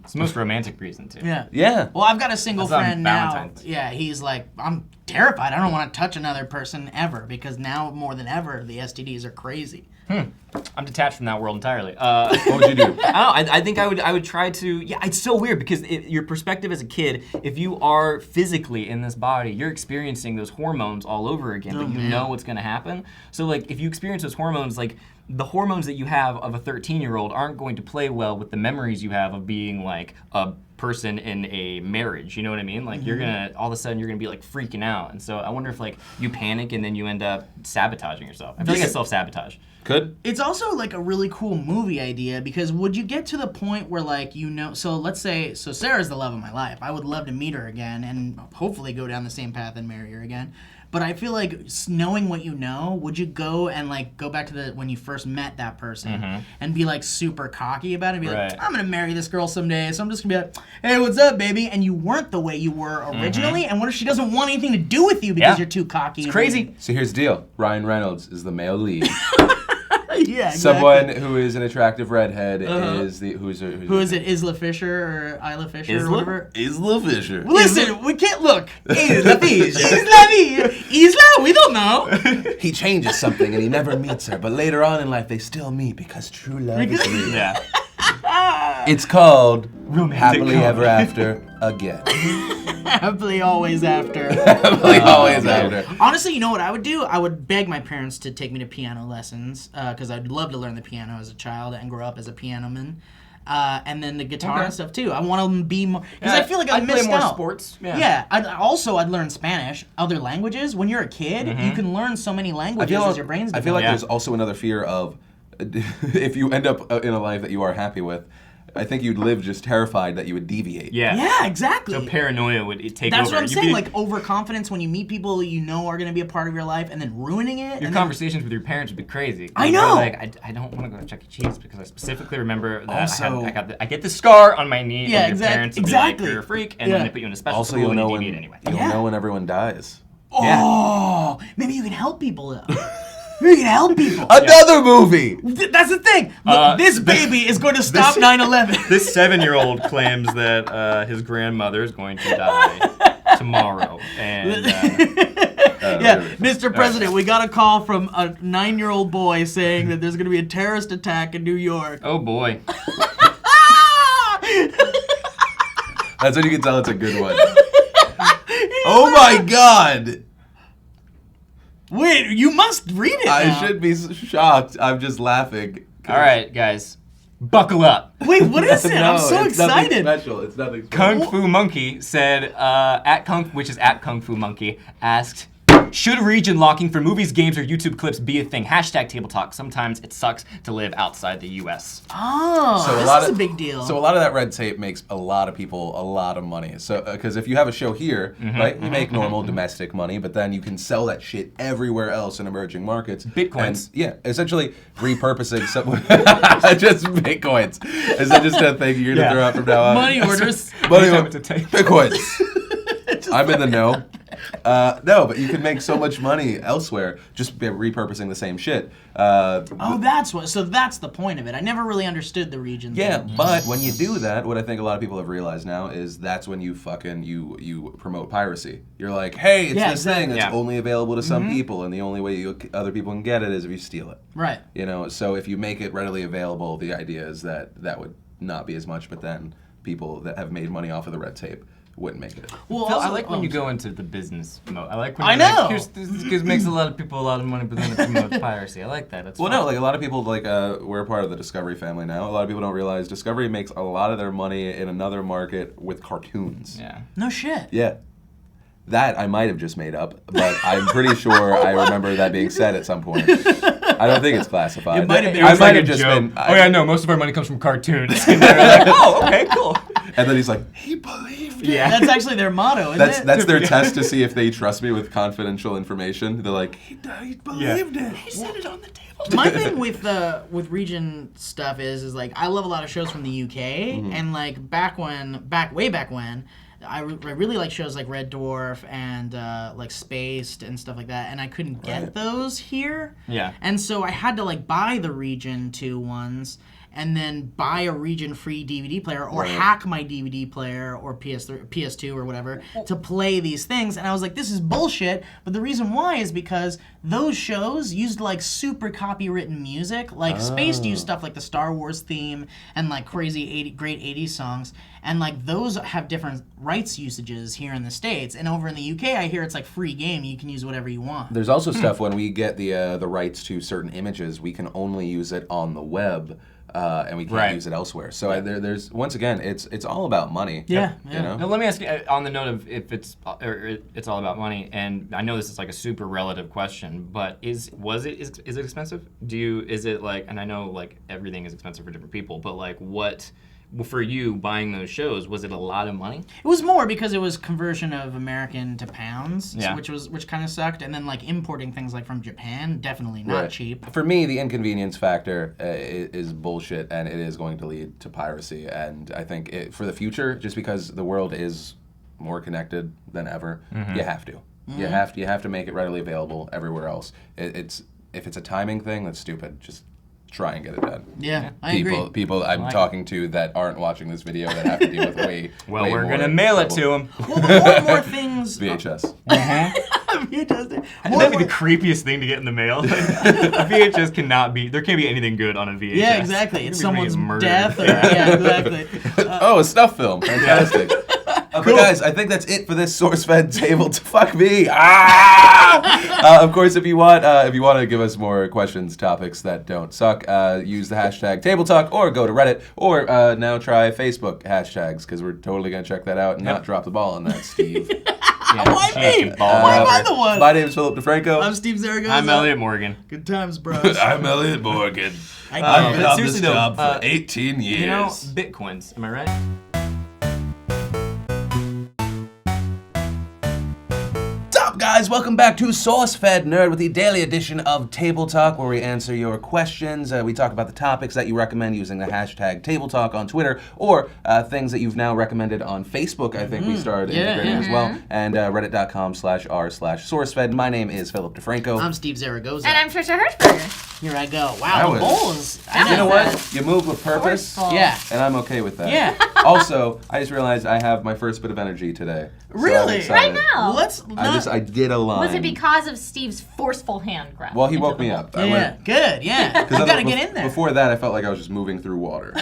It's the most romantic reason too. Yeah. Yeah. Well, I've got a single That's on friend now. Valentine's. Yeah, he's like, I'm terrified. I don't want to touch another person ever because now more than ever the STDs are crazy. I'm detached from that world entirely. What would you do? I don't know. I think I would try to. Yeah, it's so weird because your perspective as a kid, if you are physically in this body, you're experiencing those hormones all over again, but you know what's going to happen. So like, if you experience those hormones, like the hormones that you have of a 13-year-old aren't going to play well with the memories you have of being like a person in a marriage. You know what I mean? Like you're gonna all of a sudden you're gonna be like freaking out, and so I wonder if like you panic and then you end up sabotaging yourself. I feel like it's self-sabotage. Could? It's also like a really cool movie idea because would you get to the point where like so let's say Sarah's the love of my life. I would love to meet her again and hopefully go down the same path and marry her again. But I feel like knowing what you know, would you go and like go back to when you first met that person and be like super cocky about it and be like, I'm gonna marry this girl someday, so I'm just gonna be like, hey, what's up, baby? And you weren't the way you were originally, and what if she doesn't want anything to do with you because you're too cocky? It's crazy. So here's the deal. Ryan Reynolds is the male lead. Yeah, exactly. Someone who is an attractive redhead is the Who is it? Isla Fisher or Isla Fisher or Isla? whatever? Isla Fisher. Listen, we can't look. Isla Fisher. Isla, we don't know. He changes something and he never meets her, but later on in life they still meet because true love is real. Yeah. It's called Romantic Happily comedy. Ever After Again. Happily always after. Happily always after. Honestly, you know what I would do? I would beg my parents to take me to piano lessons because I'd love to learn the piano as a child and grow up as a piano man. And then the guitar and stuff too. I want to be more because I feel like I I'd play missed more out. sports. Yeah. I'd learn Spanish, other languages. When you're a kid, you can learn so many languages as your brain's I feel like Yeah. there's also another fear of if you end up in a life that you are happy with, I think you'd live just terrified that you would deviate. Yeah. Yeah, exactly. So paranoia would take That's over. what I'm You'd saying. be- Like overconfidence when you meet people you know are going to be a part of your life and then ruining it. Your and conversations with your parents would be crazy. I You'd be know. Like, I don't want to go to Chuck E. Cheese because I specifically remember that Also- I get the scar on my knee. Yeah, and your parents would be exactly. like, you're a freak, and Yeah. then they put you in a special Also, school you'll and know you when deviate anyway. you'll Yeah. know when everyone dies. Oh, maybe you can help people though. Maybe you can help people. Another movie. That's the thing. Look, this baby is going to stop 9/11. This 7-year-old claims that his grandmother is going to die tomorrow, and Yeah, Mr. President, we got a call from a 9-year-old boy saying that there's going to be a terrorist attack in New York. oh boy, That's when you can tell it's a good one. Oh my God. Wait, you must read it I now. should be shocked. I'm just laughing. all right, guys, buckle up. Wait, what is it? I'm No, so it's nothing excited. special. It's nothing Kung special. Fu Monkey said, at Kung Fu Monkey asked, should region locking for movies, games, or YouTube clips be a thing? Hashtag Table Talk. Sometimes it sucks to live outside the U.S. Oh, So this is a big deal. So a lot of that red tape makes a lot of people a lot of money. So because if you have a show here, right, you make normal domestic money, but then you can sell that shit everywhere else in emerging markets. Bitcoins. And, yeah, essentially repurposing some just bitcoins. Is that just a thing you're gonna throw out from now on? Money orders. Money Anytime or it's a tape. bitcoins. I'm in the know. No, but you can make so much money elsewhere just by repurposing the same shit. Oh, that's what. So that's the point of it. I never really understood the region. Yeah, thing. but when you do that, what I think a lot of people have realized now is that's when you you promote piracy. You're like, hey, it's Yeah, this thing that's Yeah. only available to some people, and the only way other people can get it is if you steal it. Right. You know, so if you make it readily available, the idea is that that would not be as much, but then people that have made money off of the red tape wouldn't make it. Well, Phil, I also- like when oh, you go into the business mode. I like when I you're like, know. Here's this makes a lot of people a lot of money, but then it promotes piracy. I like that. It's Well, fun. no, like a lot of people, like we're a part of the Discovery family now. A lot of people don't realize Discovery makes a lot of their money in another market with cartoons. Yeah. No shit. Yeah. That I might have just made up, but I'm pretty sure I remember that being said at some point. I don't think it's classified. It might have been- It was I like might a have just joke. been. Oh yeah, no, most of our money comes from cartoons. And they're like, oh, okay, cool. And then he's like, he believed it. Yeah. That's actually their motto, isn't it? That's their test to see if they trust me with confidential information. They're like, he believed it. He said it on the table. My thing with region stuff is like I love a lot of shows from the UK, and like way back when, I really like shows like Red Dwarf and like Spaced and stuff like that, and I couldn't get those here. Yeah. And so I had to like buy the Region 2 ones and then buy a Region free DVD player or hack my DVD player or PS2 or whatever to play these things. And I was like, this is bullshit. But the reason why is because those shows used like super copywritten music. Like Spaced used stuff like the Star Wars theme and like crazy great 80s songs. And like those have different rights usages here in the States. And over in the UK, I hear it's like free game. You can use whatever you want. There's also stuff when we get the rights to certain images, we can only use it on the web. And we can't use it elsewhere. So there's once again, it's all about money. Yeah, You know? Now, let me ask you on the note of if it's all about money, and I know this is like a super relative question, but is it expensive? Is it like, and I know like everything is expensive for different people, but like what for you buying those shows, was it a lot of money? It was more because it was conversion of American to pounds, Yeah. which kind of sucked, and then like importing things like from Japan, definitely not Right. cheap. For me, the inconvenience factor is bullshit, and it is going to lead to piracy. And I think for the future, just because the world is more connected than ever, you have to. You have to make it readily available everywhere else. If it's a timing thing, that's stupid. Just try and get it done. Yeah, I agree. People I'm talking to that aren't watching this video that have to deal with way. Well, way we're more gonna mail it trouble. to them. Well, but more and more things. VHS. VHS. That'd be the creepiest thing to get in the mail. A VHS cannot be. There can't be anything good on a VHS. Yeah, exactly. It's Somebody someone's gets murdered. death. Or, yeah, exactly. Oh, a snuff film. Fantastic. But guys, I think that's it for this SourceFed table. Fuck me. Of course, if you want to give us more questions, topics that don't suck, use the hashtag TableTalk or go to Reddit or now try Facebook hashtags because we're totally gonna check that out and not drop the ball on that, Steve. Why me? Ball Why am I rubber. the one? My name is Philip DeFranco. I'm Steve Zaragoza. I'm Elliot Morgan. Good times, bros. I'm Elliot Morgan. I I've get been it. on seriously this though, job for 18 years. You know, bitcoins. Am I right? What's up, guys? Welcome back to Sourcefed Nerd with the daily edition of Table Talk, where we answer your questions. We talk about the topics that you recommend using the hashtag Table Talk on Twitter, or things that you've now recommended on Facebook. I think we started integrating as well, and reddit.com/r/SourceFed. My name is Philip DeFranco. I'm Steve Zaragoza. And I'm Trisha Hirschberger. Here I go. That Wow, the was- bowl is. You know what? You move with purpose, Forceful. Yeah. and I'm okay with that. Yeah. Also, I just realized I have my first bit of energy today. So I'm Really? excited. Right now. Well, let's not. I did a line. Was it because of Steve's forceful hand grab? Well, he into woke the me bowl? up. Yeah, good. Yeah, you gotta get in there. Before that, I felt like I was just moving through water.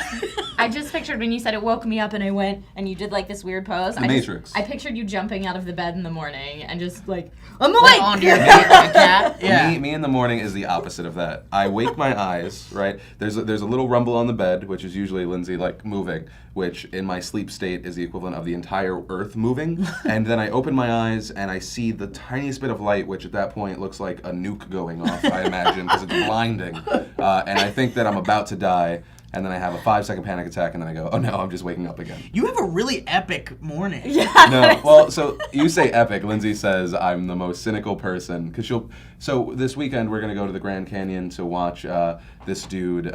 I just pictured when you said it woke me up and I went and you did like this weird pose. The Matrix. I pictured you jumping out of the bed in the morning and just like, I'm Like awake! onto your cat. Yeah. Me in the morning is the opposite of that. I wake my eyes, right? There's a little rumble on the bed, which is usually Lindsay like moving, which in my sleep state is the equivalent of the entire earth moving. And then I open my eyes and I see the tiniest bit of light, which at that point looks like a nuke going off, I imagine, because it's blinding. And I think that I'm about to die. And then I have a 5-second panic attack, and then I go, oh no, I'm just waking up again. You have a really epic morning. No, well, so you say epic. Lindsay says I'm the most cynical person because So this weekend we're gonna go to the Grand Canyon to watch this dude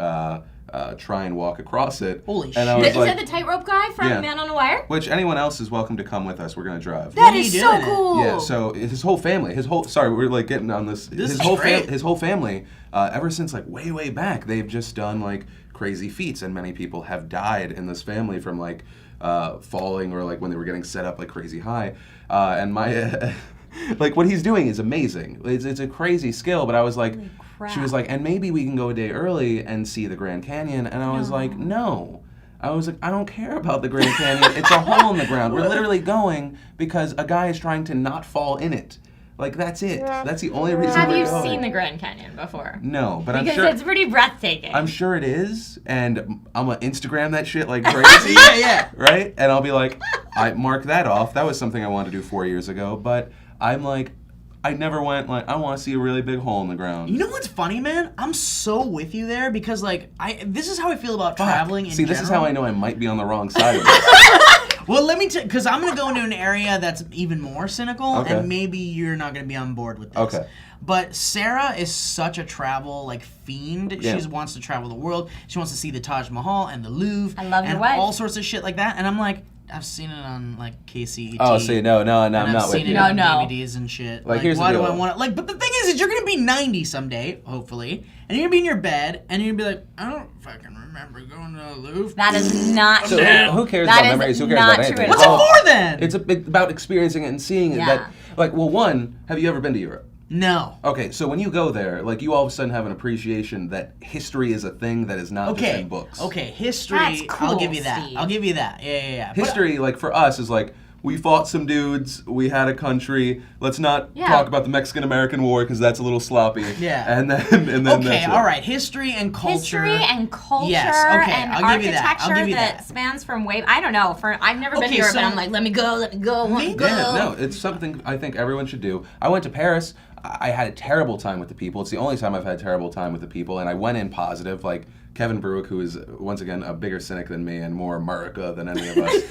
try and walk across it. Holy and I shit. was Is like, that the tightrope guy from Yeah. Man on a Wire? which anyone else is welcome to come with us. We're gonna drive. That are is you so doing it? cool. Yeah, so his whole family, sorry, we're like getting on this. This his is whole great. his whole family, ever since like way back, they've just done like crazy feats, and many people have died in this family from like falling or like when they were getting set up like crazy high. And my like what he's doing is amazing. It's a crazy skill, but I was like, she was like, and maybe we can go a day early and see the Grand Canyon, and I was like, no. I was like, I don't care about the Grand Canyon. It's a hole in the ground. We're literally going because a guy is trying to not fall in it. Like, that's it. That's the only reason Have we're you going. seen the Grand Canyon before? No, but I'm Because sure it's pretty breathtaking. I'm sure it is, and I'm gonna Instagram that shit like crazy. Yeah. Right? And I'll be like, I mark that off. That was something I wanted to do 4 years ago, but I'm like, I never went like, I want to see a really big hole in the ground. You know what's funny, man? I'm so with you there because, like, this is how I feel about traveling in See, this is general. how I know I might be on the wrong side of this. Well, let me because I'm going to go into an area that's even more cynical, Okay. and maybe you're not going to be on board with this. Okay. But Sarah is such a travel like fiend. Yeah. She wants to travel the world. She wants to see the Taj Mahal and the Louvre. I love your and wife. all sorts of shit like that. And I'm like, I've seen it on like KCET. Oh, see, no, I'm and not I've with seen you. it on No. DVDs and shit. Like, here's the why do deal. I want to like? But the thing is you're gonna be 90 someday, hopefully, and you're gonna be in your bed, and you're gonna be like, I don't fucking remember going to the Louvre. That is not So true. who cares That about is memories? Who cares not about anything? true at What's all. it for then? It's about experiencing it and seeing it. Yeah. That, like, well, one, have you ever been to Europe? No. Okay, so when you go there, like, you all of a sudden have an appreciation that history is a thing that is not just Okay. in books. Okay. History. That's I'll cool, give you that. Steve. I'll give you that. Yeah. But- History, like, for us, is like, we fought some dudes, we had a country, let's not Yeah. talk about the Mexican-American War, because that's a little sloppy. Yeah. And then okay. that's it. All right. History and culture. History and culture Yes, okay, and I'll give you that. I'll architecture give you that that. spans from way. I don't know. I've never been Okay, to Europe, so- and I'm like, let me go, I want to Maybe- go. Yeah, no, it's something I think everyone should do. I went to Paris. I had a terrible time with the people. It's the only time I've had a terrible time with the people, and I went in positive. Like Kevin Bruick, who is once again a bigger cynic than me and more America than any of us,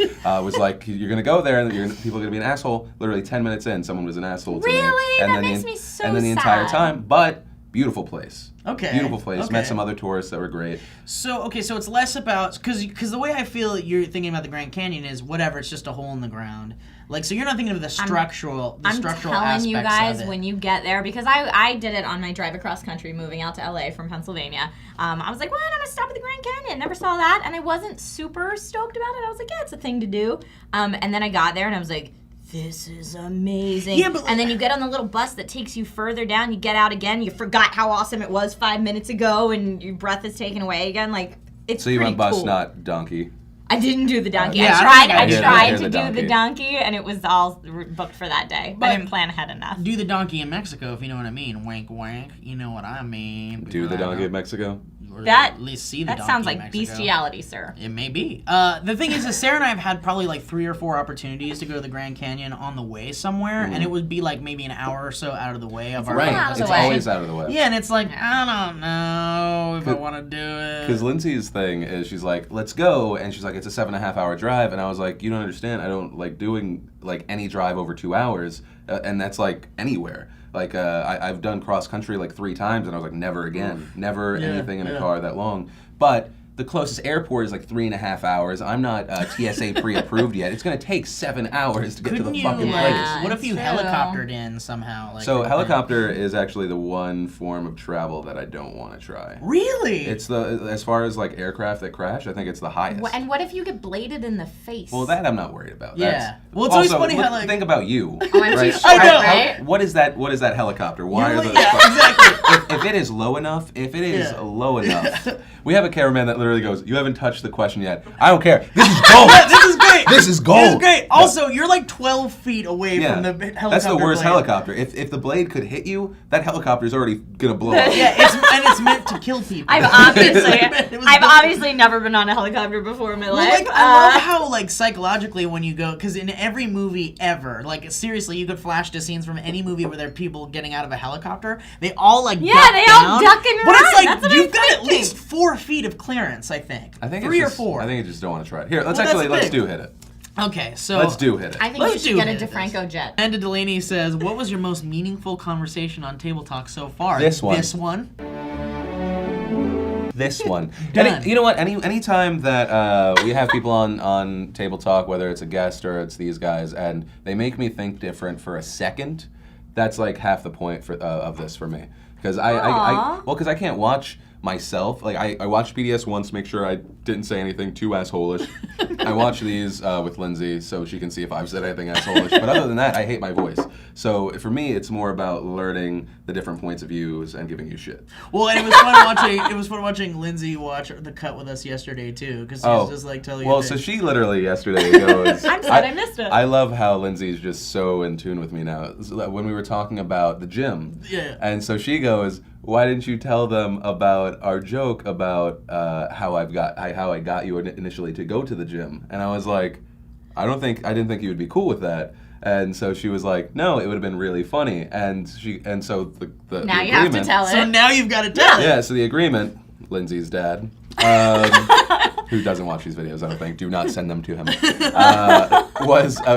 was like, "You're gonna go there, and people are gonna be an asshole." Literally 10 minutes in, someone was an asshole to me. Really? And That then makes the, me so And then the entire sad. time, but beautiful place. Okay. Beautiful place. Okay. Met some other tourists that were great. So it's less about because the way I feel you're thinking about the Grand Canyon is whatever. It's just a hole in the ground. Like, so you're not thinking of the structural. I'm structural telling aspects you guys, of it. when you get there, because I did it on my drive across country moving out to LA from Pennsylvania. I was like, well, I'm gonna stop at the Grand Canyon. Never saw that, and I wasn't super stoked about it. I was like, yeah, it's a thing to do. And then I got there and I was like, this is amazing. Yeah, but and then you get on the little bus that takes you further down. You get out again. You forgot how awesome it was 5 minutes ago, and your breath is taken away again. Like, it's So you pretty went bus, cool. not donkey. I didn't do the donkey. Yeah, I I hear tried the to do donkey. the donkey, and it was all booked for that day. But- I didn't plan ahead enough. do the donkey in Mexico, if you know what I mean. Wink, wink. You know what I mean. Do the donkey in Mexico? Or That- at least see the That donkey sounds in like Mexico. bestiality, sir. It may be. The thing is, Sarah and I have had probably like 3 or 4 opportunities to go to the Grand Canyon on the way somewhere, and it would be like maybe an hour or so out of the way of our Right. out of It's the way. always out of the way. Yeah, and it's like I don't know if I want to do it. Because Lindsay's thing is she's like, let's go. And she's like, it's a 7.5 hour drive. And I was like, you don't understand. I don't like doing like any drive over 2 hours. And that's like anywhere. Like I've done cross country like 3 times. And I was like, never again. Never Yeah, anything in a yeah. car that long. But the closest airport is like 3.5 hours. I'm not TSA pre-approved yet. It's going to take 7 hours to get to Couldn't the you fucking like? place. What if it's you true. helicoptered in somehow? Like, So helicopter is actually the one form of travel that I don't want to try. Really? It's the as far as like aircraft that crash, I think it's the highest. And what if you get bladed in the face? Well, that I'm not worried about. Yeah. That's, Well, it's always also, funny how, look- like- think about you. Oh, I'm too right? short, I know. right? What is that? What is that helicopter? Why You're are like- those? yeah, exactly. If it is low enough, Yeah. low enough, we have a cameraman that literally goes, "You haven't touched the question yet. I don't care. This is gold. This is great. This is gold. This is great. Also, you're like 12 feet away Yeah, from the helicopter. that's the worst blade. helicopter. If the blade could hit you, that helicopter's already gonna blow up. Yeah, it's meant to kill people. I've obviously, It was I've built- obviously never been on a helicopter before in my Well, life. like, I love how, like, psychologically when you go, because in every movie ever, like, seriously, you could flash to scenes from any movie where there are people getting out of a helicopter. They all, like, Yeah, duck they all down. duck and But run. it's like, That's what you've I'm got at thinking. least 4 feet of clearance, I think. I think 3 it's or just, 4. I think I just don't want to try it. Here, let's Well, actually that's let's big. do hit it. Okay, so. Let's do hit it. I think Let's you should do get a it. DeFranco jet. Amanda Delaney says, what was your most meaningful conversation on Table Talk so far? This one. This one? this one. Done. You know what? Anytime that we have people on Table Talk, whether it's a guest or it's these guys, and they make me think different for a second, that's like half the point of this for me. Because because I can't watch myself. Like I watched PDS once, make sure I didn't say anything too asshole-ish. I watch these with Lindsay so she can see if I've said anything asshole-ish. But other than that, I hate my voice. So for me, it's more about learning the different points of views and giving you shit. Well, and it was fun watching Lindsay watch the cut with us yesterday too, because she was just like telling you. Well, so she literally yesterday goes. I'm sad I missed it. I love how Lindsay's just so in tune with me now. When we were talking about the gym, and so she goes, "Why didn't you tell them about our joke about how I got you initially to go to the gym?" And I was like, I didn't think you would be cool with that. And so she was like, "No, it would have been really funny." And so the now the you have to agreement- tell it. So now you've got to tell it. Yeah, so the agreement, Lindsay's dad, who doesn't watch these videos, I don't think, do not send them to him,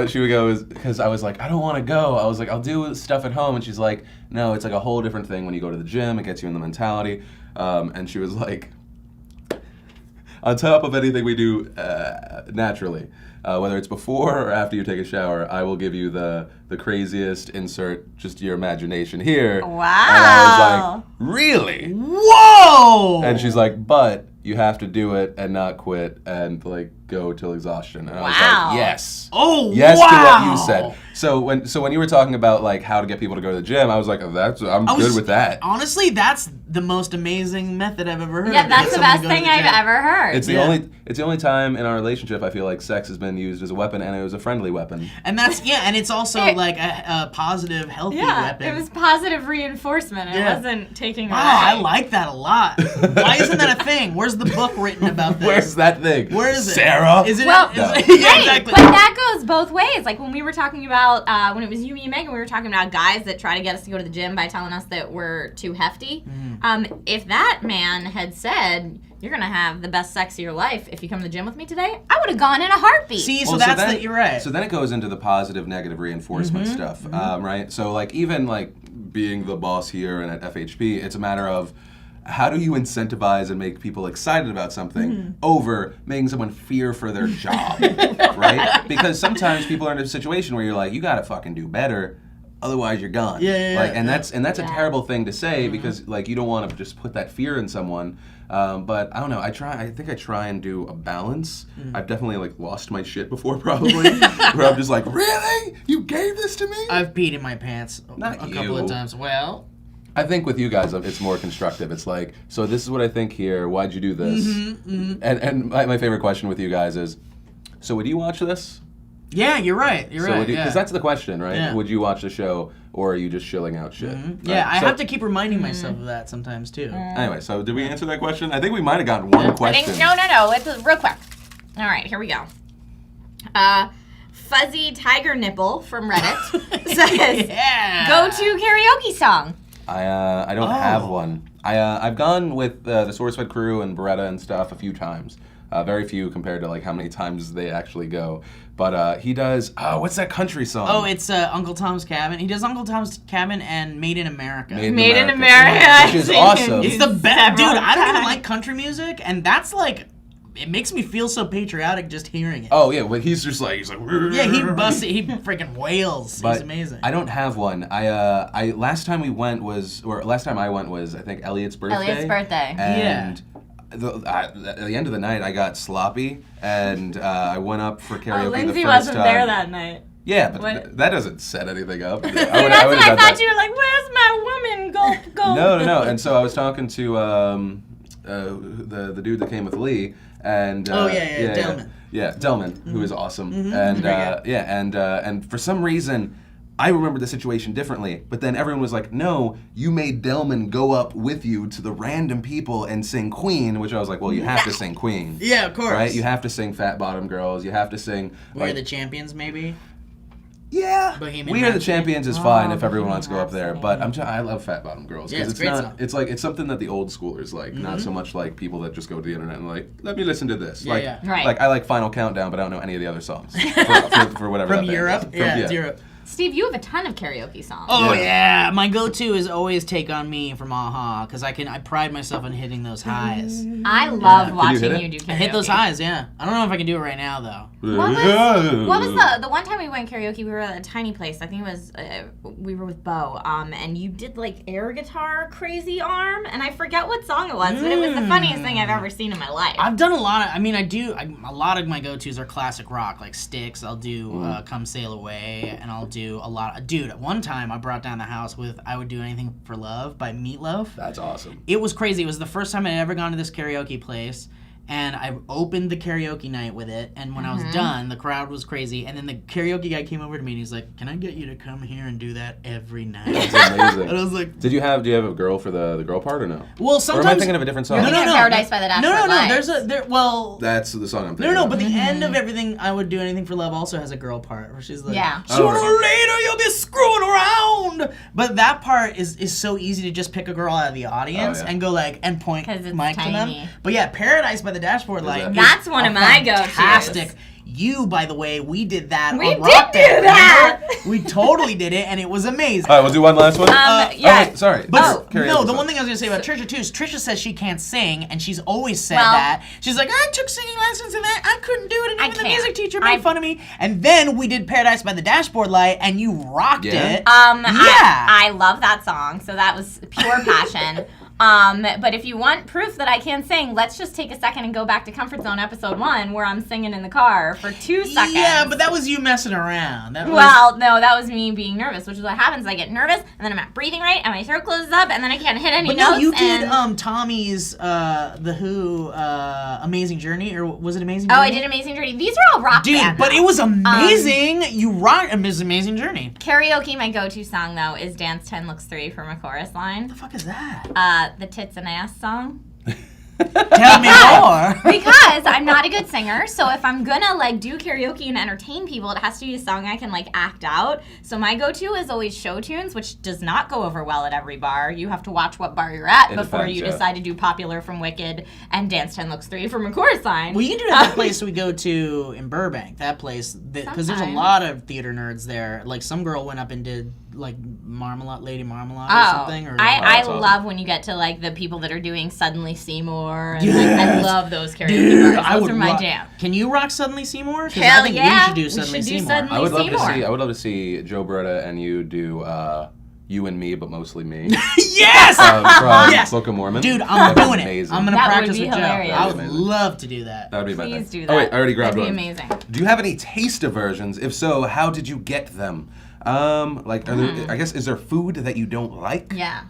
she would go, because I was like, I don't want to go. I was like, I'll do stuff at home. And she's like, no, it's like a whole different thing when you go to the gym. It gets you in the mentality. And she was like, on top of anything we do naturally, whether it's before or after you take a shower, I will give you the craziest insert, just your imagination here. Wow. And I was like, really? Whoa! And she's like, but you have to do it and not quit and like go till exhaustion. And I was Wow. like, yes. Oh, Yes wow. to what you said. So when you were talking about like how to get people to go to the gym, I was like, I'm good with that. Honestly, that's the most amazing method I've ever heard. Yeah, to that's get the someone best to go to thing the I've gym. ever heard. It's the Yeah. only time in our relationship I feel like sex has been used as a weapon, and it was a friendly weapon. And that's and it's also like a positive, healthy weapon. it was positive reinforcement. It Yeah. wasn't taking Wow, away. I like that a lot. Why isn't that a thing? Where's the book written about this? Where's that thing? Where is it? Sarah? Is it? Well, No. yeah, Right, exactly. but that goes both ways. Like when we were talking about, when it was you, me, and Megan, we were talking about guys that try to get us to go to the gym by telling us that we're too hefty. If that man had said, you're going to have the best sex of your life if you come to the gym with me today, I would have gone in a heartbeat. See, so Well, that's you're right. So then it goes into the positive, negative reinforcement stuff, right? So like even like being the boss here and at FHP, it's a matter of how do you incentivize and make people excited about something over making someone fear for their job, right? Because sometimes people are in a situation where you're like, you gotta fucking do better, otherwise you're gone. Like, and that's a terrible thing to say because like you don't want to just put that fear in someone. But I don't know. I think I try and do a balance. I've definitely like lost my shit before, probably, where I'm just like, really? You gave this to me? I've peed in my pants a couple you. of times. Well, I think with you guys, it's more constructive. It's like, so this is what I think here. Why'd you do this? And my favorite question with you guys is, so would you watch this? yeah, you're right. You're right. Because that's the question, right? Yeah. Would you watch the show, or are you just shilling out shit? Yeah, Right? I So- have to keep reminding myself of that sometimes too. Anyway, so did we answer that question? I think we might have gotten one I question. think, no. It's real quick. All right, here we go. Fuzzy Tiger Nipple from Reddit says, Yeah. go to karaoke song. I don't have one. I've gone with the Sourcefed crew and Beretta and stuff a few times. Very few compared to like how many times they actually go. But he does. What's that country song? Oh, it's Uncle Tom's Cabin. He does Uncle Tom's Cabin and Made in America. Made in America. Which is awesome. It's the best, dude. Several I don't even times. like country music, and that's like, it makes me feel so patriotic just hearing it. Oh yeah, but he's like. Yeah, he busts it. He freaking wails. But He's amazing. I don't have one. Last time I went was I think Elliot's birthday. Elliot's birthday. And at the end of the night, I got sloppy, and I went up for karaoke the Lindsay first wasn't time. there that night. Yeah, but What? that doesn't set anything up. That's what I thought. You were like, "Where's my woman? Go." No. And so I was talking to the dude that came with Lee, and Delman. Yeah, Delman, who is awesome, Mm-hmm. and and for some reason. I remember the situation differently, but then everyone was like, no, you made Delman go up with you to the random people and sing Queen, which I was like, well, you have to sing Queen. Yeah, of course. Right? You have to sing Fat Bottom Girls. You have to sing... We're the Champions, maybe? Yeah. Bohemian We Are the Rhapsody. Champions is fine if everyone Bohemian wants to go up there, Rhapsody. but I love Fat Bottom Girls Yeah, because it's a great not. song. It's like it's something that the old schoolers like, not so much like people that just go to the internet and like, let me listen to this. Yeah, like, yeah. Right. like I like Final Countdown, but I don't know any of the other songs for whatever. From that band Europe? is. Yeah, it's Europe. Steve, you have a ton of karaoke songs. Oh yeah, my go-to is always "Take on Me" from a-ha, because I pride myself on hitting those highs. I love Can you watching hit you it? do karaoke. I hit those highs, yeah. I don't know if I can do it right now though. What was the one time we went karaoke? We were at a tiny place. I think it was we were with Bo. And you did like air guitar, Crazy Arm, and I forget what song it was, but it was the funniest thing I've ever seen in my life. I've done a lot of. A lot of my go-tos are classic rock, like Styx. I'll do "Come Sail Away," and I'll do a lot. Dude, at one time I brought down the house with "I Would Do Anything for Love" by Meatloaf. That's awesome. It was crazy. It was the first time I'd ever gone to this karaoke place. And I opened the karaoke night with it, and when I was done, the crowd was crazy. And then the karaoke guy came over to me, and he's like, "Can I get you to come here and do that every night?" That's amazing. And I was like, do you have a girl for the girl part or no? "Well, Or sometimes." am I thinking of a different song? You're thinking of Paradise by the Dashboard Lights. That's the song I'm thinking No, of. but the end of everything, "I Would Do Anything for Love" also has a girl part where she's like, Yeah. "Sooner Oh, or later you'll be screwing around." But that part is so easy to just pick a girl out of the audience and go like and point 'Cause it's mic to them. tiny. But yeah, "Paradise by the Dashboard Light." That's one of my go-tos. Fantastic. You, by the way, we did that. We on did Rock do Band, that! remember? We totally did it, and it was amazing. All right, we'll do one last one. Yeah. Oh, wait, sorry. But Karaoke no, the song. one thing I was gonna say about Trisha too is Trisha says she can't sing, and she's always said Well- that. She's like, I took singing lessons and that I couldn't do it, and I even the can't. music teacher made fun of me. And then we did "Paradise by the Dashboard Light," and you rocked it. Yeah? I love that song, so that was pure passion. But if you want proof that I can sing, let's just take a second and go back to Comfort Zone episode 1 where I'm singing in the car for 2 seconds. Yeah, but that was you messing around. That was, Well, no, that was me being nervous, which is what happens. I get nervous, and then I'm not breathing right, and my throat closes up, and then I can't hit any but notes. no, you did and... Tommy's The Who "Amazing Journey," or was it "Amazing Journey"? Oh, I did "Amazing Journey." These are all rock Dude, band, but though. it was amazing. You rocked "Amazing Journey." Karaoke, my go-to song, though, is Dance 10 Looks 3 from a chorus line. What the fuck is that? The Tits and Ass song. Tell me more. Because I'm not a good singer, so if I'm gonna like do karaoke and entertain people, it has to be a song I can like act out. So my go-to is always show tunes, which does not go over well at every bar. You have to watch what bar you're at before you decide to do Popular from Wicked and Dance 10 Looks 3 from a chorus line. Well, you can do it at that place we go to in Burbank. That place, because there's a Sometimes. lot of theater nerds there. Like some girl went up and did like Lady Marmalade or something. Or I that's awesome. love when you get to like the people that are doing Suddenly Seymour. And, like, I love those karaoke Dude, bars. Those are my jam. Can you rock Suddenly Seymour? 'Cause Hell I think yeah. we should do We Suddenly should do Seymour. Suddenly I would love to Seymour. see. I would love to see Joe Berta and you do "You and Me," but mostly me. Yes! From Yes! Book of Mormon. Dude, I'm That'd be doing it. amazing. I'm gonna That would practice be with Joe. hilarious. I would That'd be amazing. love to do that. That would be my Please thing. do that. Oh wait, I already grabbed That'd one. be amazing. Do you have any taster versions? If so, how did you get them? Like, are there? I guess is there food that you don't like? Yeah.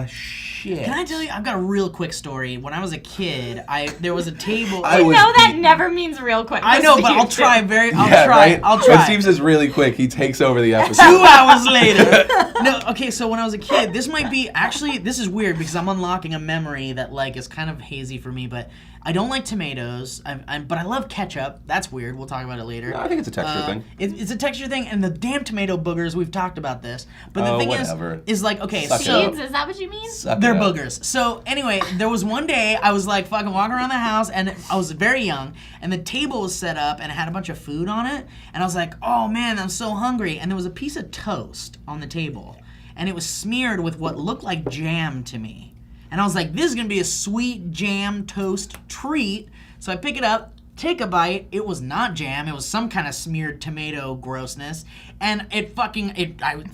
Shit. Can I tell you? I've got a real quick story. When I was a kid, there was a table. I You was know that beaten. never means real quick. I know, but I'll try. I'll try. I'll try. When Steve says really quick, he takes over the episode. 2 hours later. No, okay, so when I was a kid, this might be, actually, this is weird because I'm unlocking a memory that, like, is kind of hazy for me, but I don't like tomatoes, but I love ketchup. That's weird. We'll talk about it later. No, I think it's a texture thing. It's a texture thing, and the damn tomato boogers, we've talked about this. But the Oh, thing whatever. is like, okay, Suck it so... up. Seeds, is that what you mean? Suck it They're up. boogers. So anyway, there was one day I was like fucking walking around the house and I was very young and the table was set up and it had a bunch of food on it and I was like, oh man, I'm so hungry. And there was a piece of toast on the table and it was smeared with what looked like jam to me. And I was like, this is gonna be a sweet jam toast treat. So I pick it up, take a bite. It was not jam. It was some kind of smeared tomato grossness. And I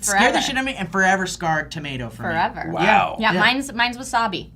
scared the shit out of me and forever scarred tomato for me. Forever. Wow. Yeah, Yeah. mine's wasabi.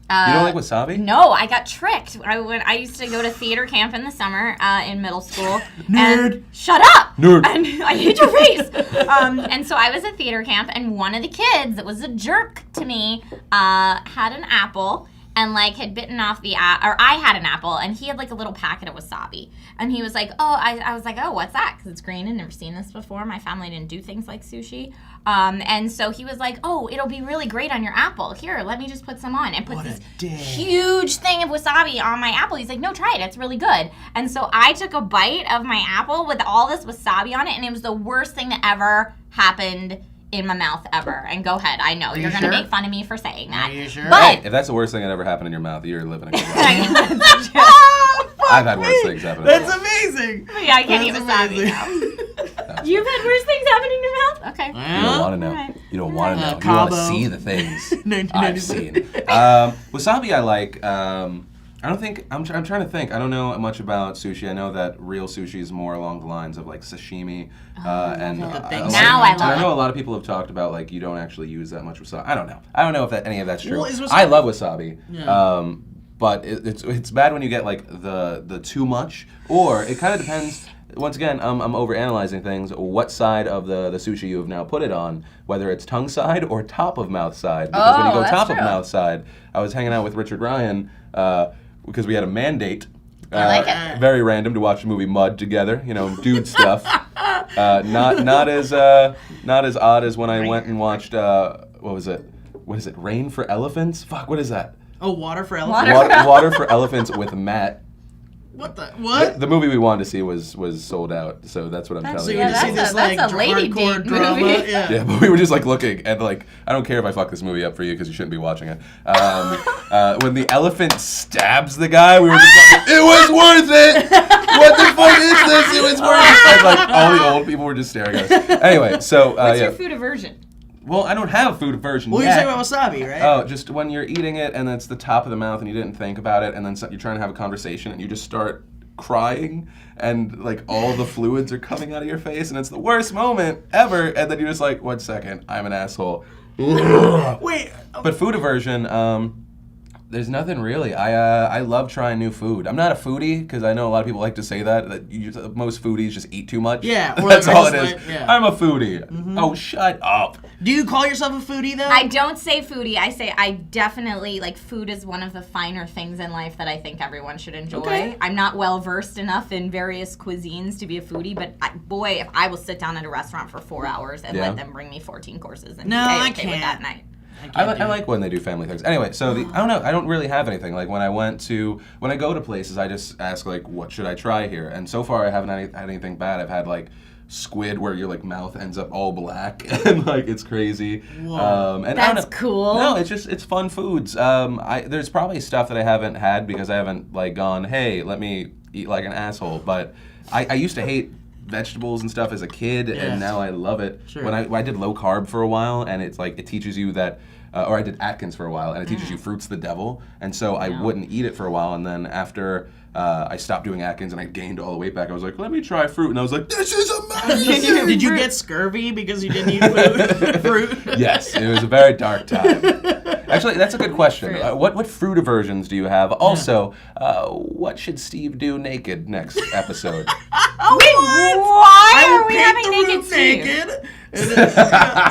You don't like wasabi? No, I got tricked. I used to go to theater camp in the summer in middle school. Nerd. And, shut up! Nerd. And I hate your face. And so I was at theater camp, and one of the kids that was a jerk to me had an apple. And like had bitten off or I had an apple, and he had like a little packet of wasabi, and he was like, "Oh," I was like, "Oh, what's that?" Because it's green and never seen this before. My family didn't do things like sushi, and so he was like, "Oh, it'll be really great on your apple. Here, let me just put some on," and put What a this dick. huge thing of wasabi on my apple. He's like, "No, try it. It's really good." And so I took a bite of my apple with all this wasabi on it, and it was the worst thing that ever happened in my mouth ever. And go ahead, I know you're you gonna sure? make fun of me for saying that. Are you sure? But If that's the worst thing that ever happened in your mouth, you're living a good life. Oh, fuck I've had worse me. things happen. That's amazing. yeah, I can't eat That's wasabi amazing. now. last You've one. had worse things happen in your mouth? Okay. You don't want to know. Alright. You don't want to know. You want Cabo. to see the things I've 1996. seen. Wasabi I like. I don't think I'm trying to think. I don't know much about sushi. I know that real sushi is more along the lines of like sashimi, and things. Now I love and I know it. a lot of people have talked about like you don't actually use that much wasabi. I don't know. I don't know if any of that's true. Well, is wasabi- I love wasabi. Yeah. But it's bad when you get like the too much, or it kind of depends. Once again, I'm overanalyzing things. What side of the sushi you have now put it on, whether it's tongue side or top of mouth side. Because when you Oh, go that's top of true. mouth side, I was hanging out with Richard Ryan because we had a mandate. I like it. Very random to watch the movie Mud together. You know, dude stuff. Not as odd as when I went and watched what was it? What is it? Rain for Elephants? Fuck, what is that? Oh, Water for Elephants. Water for Elephants with Matt. What the? What? The movie we wanted to see was sold out, so that's what I'm So telling you you. were to see that's this like a lady hardcore date drama? movie. Yeah, but we were just like looking and like I don't care if I fuck this movie up for you because you shouldn't be watching it. When the elephant stabs the guy, we were just like, it was worth it. What the fuck is this? It was worth it. And like all the old people were just staring at us. Anyway, so What's yeah. your food aversion? Well, I don't have a food aversion Well, you're yet. talking about wasabi, right? Oh, just when you're eating it and it's the top of the mouth and you didn't think about it, and then you're trying to have a conversation and you just start crying and like all the fluids are coming out of your face and it's the worst moment ever, and then you're just like, 1 second, I'm an asshole. Wait. But food aversion, there's nothing really. I love trying new food. I'm not a foodie because I know a lot of people like to say that most foodies just eat too much. Yeah, or That's like, all it just is. like- yeah. I'm a foodie. Oh, shut up. Do you call yourself a foodie though? I don't say foodie. I say I definitely like food is one of the finer things in life that I think everyone should enjoy. Okay. I'm not well versed enough in various cuisines to be a foodie, but boy, if I will sit down at a restaurant for 4 hours and Yeah. let them bring me 14 courses and No, be I okay with can't. that night. I like when they do family things. Anyway, so I don't know. I don't really have anything. Like when I go to places, I just ask like, what should I try here? And so far, I haven't had anything bad. I've had like squid where your like mouth ends up all black and like it's crazy. Whoa. And I don't That's know. cool. No, it's fun foods. There's probably stuff that I haven't had because I haven't like gone, hey, let me eat like an asshole. But I used to hate vegetables and stuff as a kid, Yes. and now I love it. Sure. When I did low carb for a while, and it's like it teaches you that, or I did Atkins for a while, and it teaches you fruit's the devil, and so I wouldn't eat it for a while, and then after I stopped doing Atkins and I gained all the weight back, I was like, let me try fruit, and I was like, this is amazing. Did you get scurvy because you didn't eat fruit? Yes, it was a very dark time. Actually, that's a good question. What fruit aversions do you have? Also, what should Steve do naked next episode? Why I are will we paint having the naked room Steve? naked.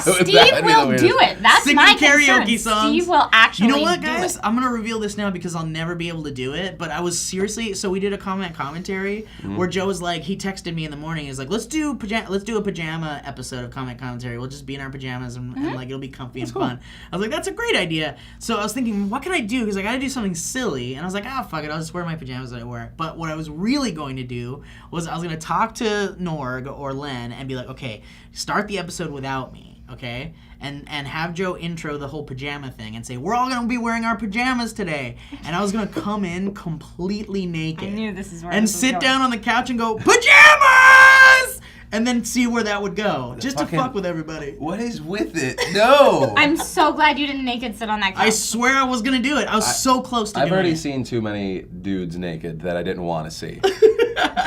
Steve will do it. That's Singing my karaoke concern. songs. Steve will actually You know what, do guys? it. I'm gonna reveal this now because I'll never be able to do it. But I was seriously. So we did a commentary where Joe was like, he texted me in the morning. He's like, let's do a pajama episode of commentary. We'll just be in our pajamas and like it'll be comfy and fun. I was like, that's a great idea. So I was thinking, what can I do? Because I gotta do something silly. And I was like, fuck it, I'll just wear my pajamas that I wear. But what I was really going to do was I was gonna talk to Norg or Len and be like, okay, start the episode without me. Okay, and have Joe intro the whole pajama thing and say we're all gonna be wearing our pajamas today, and I was gonna come in completely naked. I knew this is where and this was sit going. down on the couch and go pajamas, and then see where that would go, just to fucking- fuck with everybody. What is with it? No. I'm so glad you didn't naked sit on that couch. I swear I was gonna do it. I was so close to I've doing already it. seen too many dudes naked that I didn't want to see.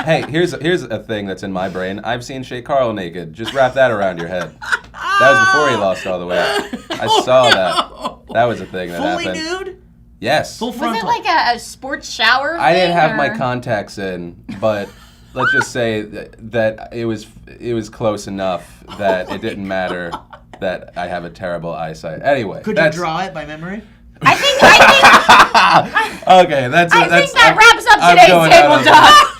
Hey, here's a thing that's in my brain. I've seen Shay Carl naked. Just wrap that around your head. That was before he lost all the weight. I saw that. That was a thing that Fully happened. nude, Yes. full was frontal. it like a sports shower I didn't thing, have my or- contacts in, but let's just say that it was close enough that it didn't matter that I have a terrible eyesight. Anyway, Could you draw it by memory? I think Okay, that's I that's. think that wraps up I'm today's going table out of talk.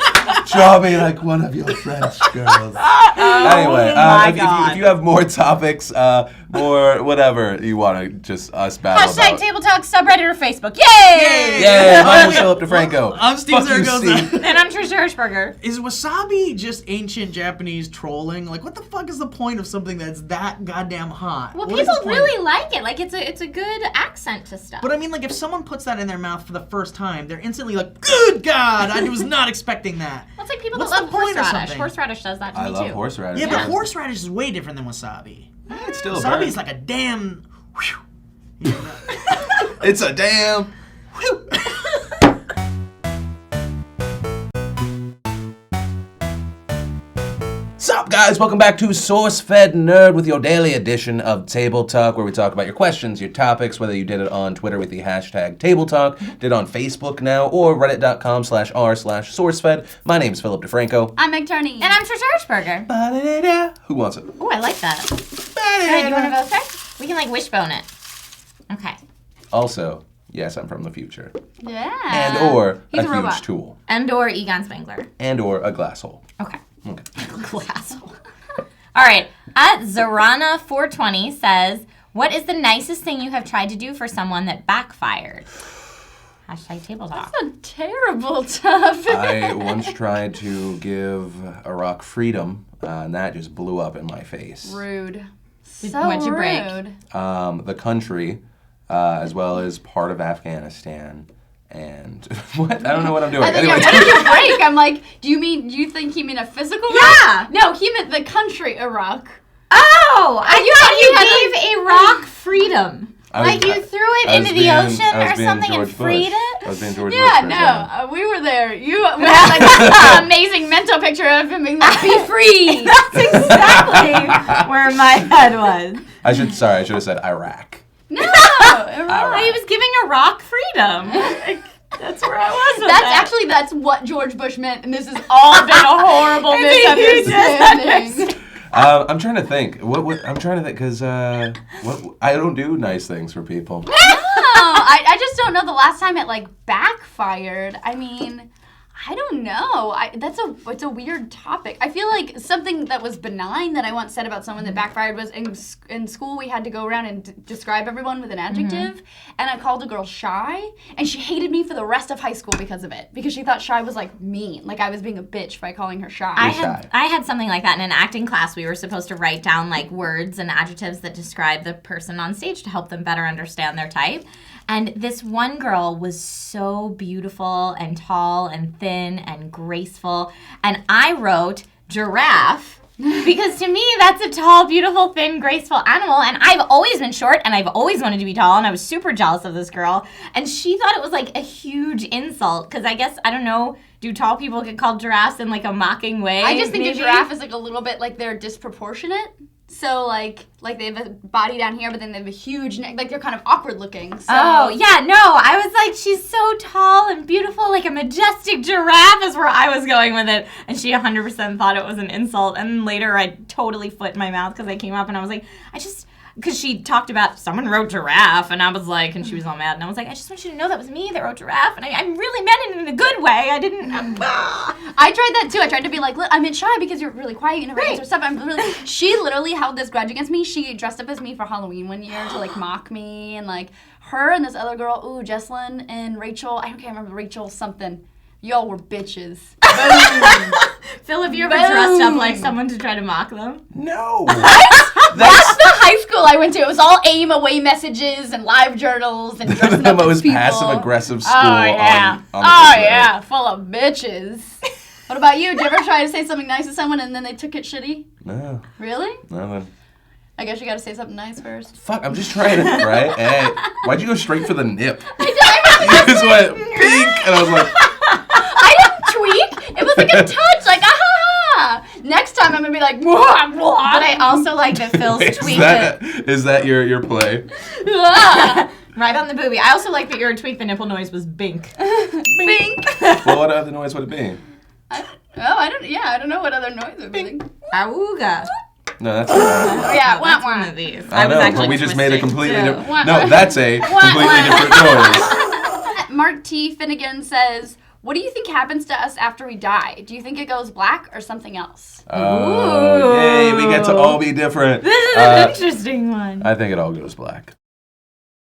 Draw me like one of your French girls. Anyway, my if God. you have more topics, more whatever you want to just us battle Hashtag about. Table Talk subreddit or Facebook. Yay! Yeah, I'm Philip DeFranco. I'm Steve Fuck you, Zaragoza. Steve. And I'm Trisha Hirschberger. Is wasabi just ancient Japanese trolling? Like, what the fuck is the point of something that's that goddamn hot? Well, What is people the point? really like it. Like it's a good accent to stuff. But I mean, like, if someone puts that in their mouth for the first time, they're instantly like, "Good God, I was not expecting that." Well, it's like like people What's that the love point of horseradish. something? Horseradish does that to I me love too. horseradish. Yeah, but horseradish is way different than wasabi. It's still a Wasabi burn. is like a damn. It's a damn. Sup, guys? Welcome back to Sourcefed Nerd with your daily edition of Table Talk, where we talk about your questions, your topics, whether you did it on Twitter with the hashtag Table Talk, did it on Facebook now, or reddit.com/r/Sourcefed. My name's Philip DeFranco. I'm McTurney. And I'm Trish Archberger. Who wants it? Oh, I like that. Go ahead, you want to go first? We can like wishbone it. Okay. Also, yes, I'm from the future. Yeah. And or He's a a robot. huge tool. And or Egon Spengler. And or a glass hole. Okay. Okay. Glass hole. All right. At Zarana420 says, what is the nicest thing you have tried to do for someone that backfired? Hashtag table talk. That's a terrible topic. I once tried to give Iraq freedom, and that just blew up in my face. Rude. Did- So what'd you break? rude. The country, as well as part of Afghanistan, and what? I don't know what I'm doing. I think Anyway, what did you break? I'm like, do you think he meant a physical Yeah. rock? No, he meant the country Iraq. Oh, I thought you had you gave a rock freedom. I was- Like you threw it I was into the being- ocean I was or being something and George freed Bush. it? I was being George Bush Yeah, for a no, second. we were there. We had like this amazing mental picture of him being like, be free. That's exactly where my head was. I should have said Iraq. No, Oh, he was giving a rock freedom. That's where I was with that. That's what George Bush meant, and this has all been a horrible misunderstanding. I'm trying to think. I'm trying to think because I don't do nice things for people. No, I just don't know the last time it like backfired. I mean, I don't know. It's a weird topic. I feel like something that was benign that I once said about someone that backfired was in school we had to go around and describe everyone with an adjective, and I called a girl shy, and she hated me for the rest of high school because of it, because she thought shy was like mean, like I was being a bitch by calling her shy. I had something like that in an acting class. We were supposed to write down like words and adjectives that describe the person on stage to help them better understand their type. And this one girl was so beautiful and tall and thin and graceful. And I wrote giraffe because to me that's a tall, beautiful, thin, graceful animal. And I've always been short and I've always wanted to be tall. And I was super jealous of this girl. And she thought it was like a huge insult because I guess, I don't know, do tall people get called giraffes in like a mocking way? I just think maybe? a giraffe is like a little bit like they're disproportionate. So like they have a body down here, but then they have a huge neck. Like they're kind of awkward looking. So. Oh, yeah, no. I was like, she's so tall and beautiful, like a majestic giraffe is where I was going with it. And she 100% thought it was an insult. And later I totally foot in my mouth because I came up and I was like, because she talked about someone wrote giraffe, and I was like, and she was all mad, and I was like, I just want you to know that was me that wrote giraffe, and I really meant it in a good way. I didn't. I tried that too. I tried to be like, look, I meant shy because you're really quiet, you never answer stuff. She literally held this grudge against me. She dressed up as me for Halloween one year to like mock me, and like her and this other girl, Jesslyn and Rachel. I can't remember Rachel something. Y'all were bitches. Boom. Phil, have you ever dressed up like someone to try to mock them? No. That's the high school I went to. It was all aim away messages and live journals and dressing The up as most people. passive-aggressive school Oh yeah. on the Oh planet. yeah, full of bitches. What about you? Did you ever try to say something nice to someone and then they took it shitty? No. Really? No. I guess you gotta say something nice first. Fuck, I'm just trying to, right? Hey, why'd you go straight for the nip? I did. You just went pink, and I was like, I didn't tweak. It was like a touch, like ah. Next time I'm gonna be like, blah, blah. But I also like that Phil's tweaked it. is that your play? Ah. Right on the boobie. I also like that your tweak the nipple noise was bink. Bink. Well, what other noise would it be? I don't know what other noise would be. Awooga. No, that's Yeah, That's wah, one wah. of these. I know, actually but we just made a twisting, completely too. different. No, that's a completely different noise. Mark T. Finnegan says, what do you think happens to us after we die? Do you think it goes black or something else? Yay, we get to all be different. This is an interesting one. I think it all goes black.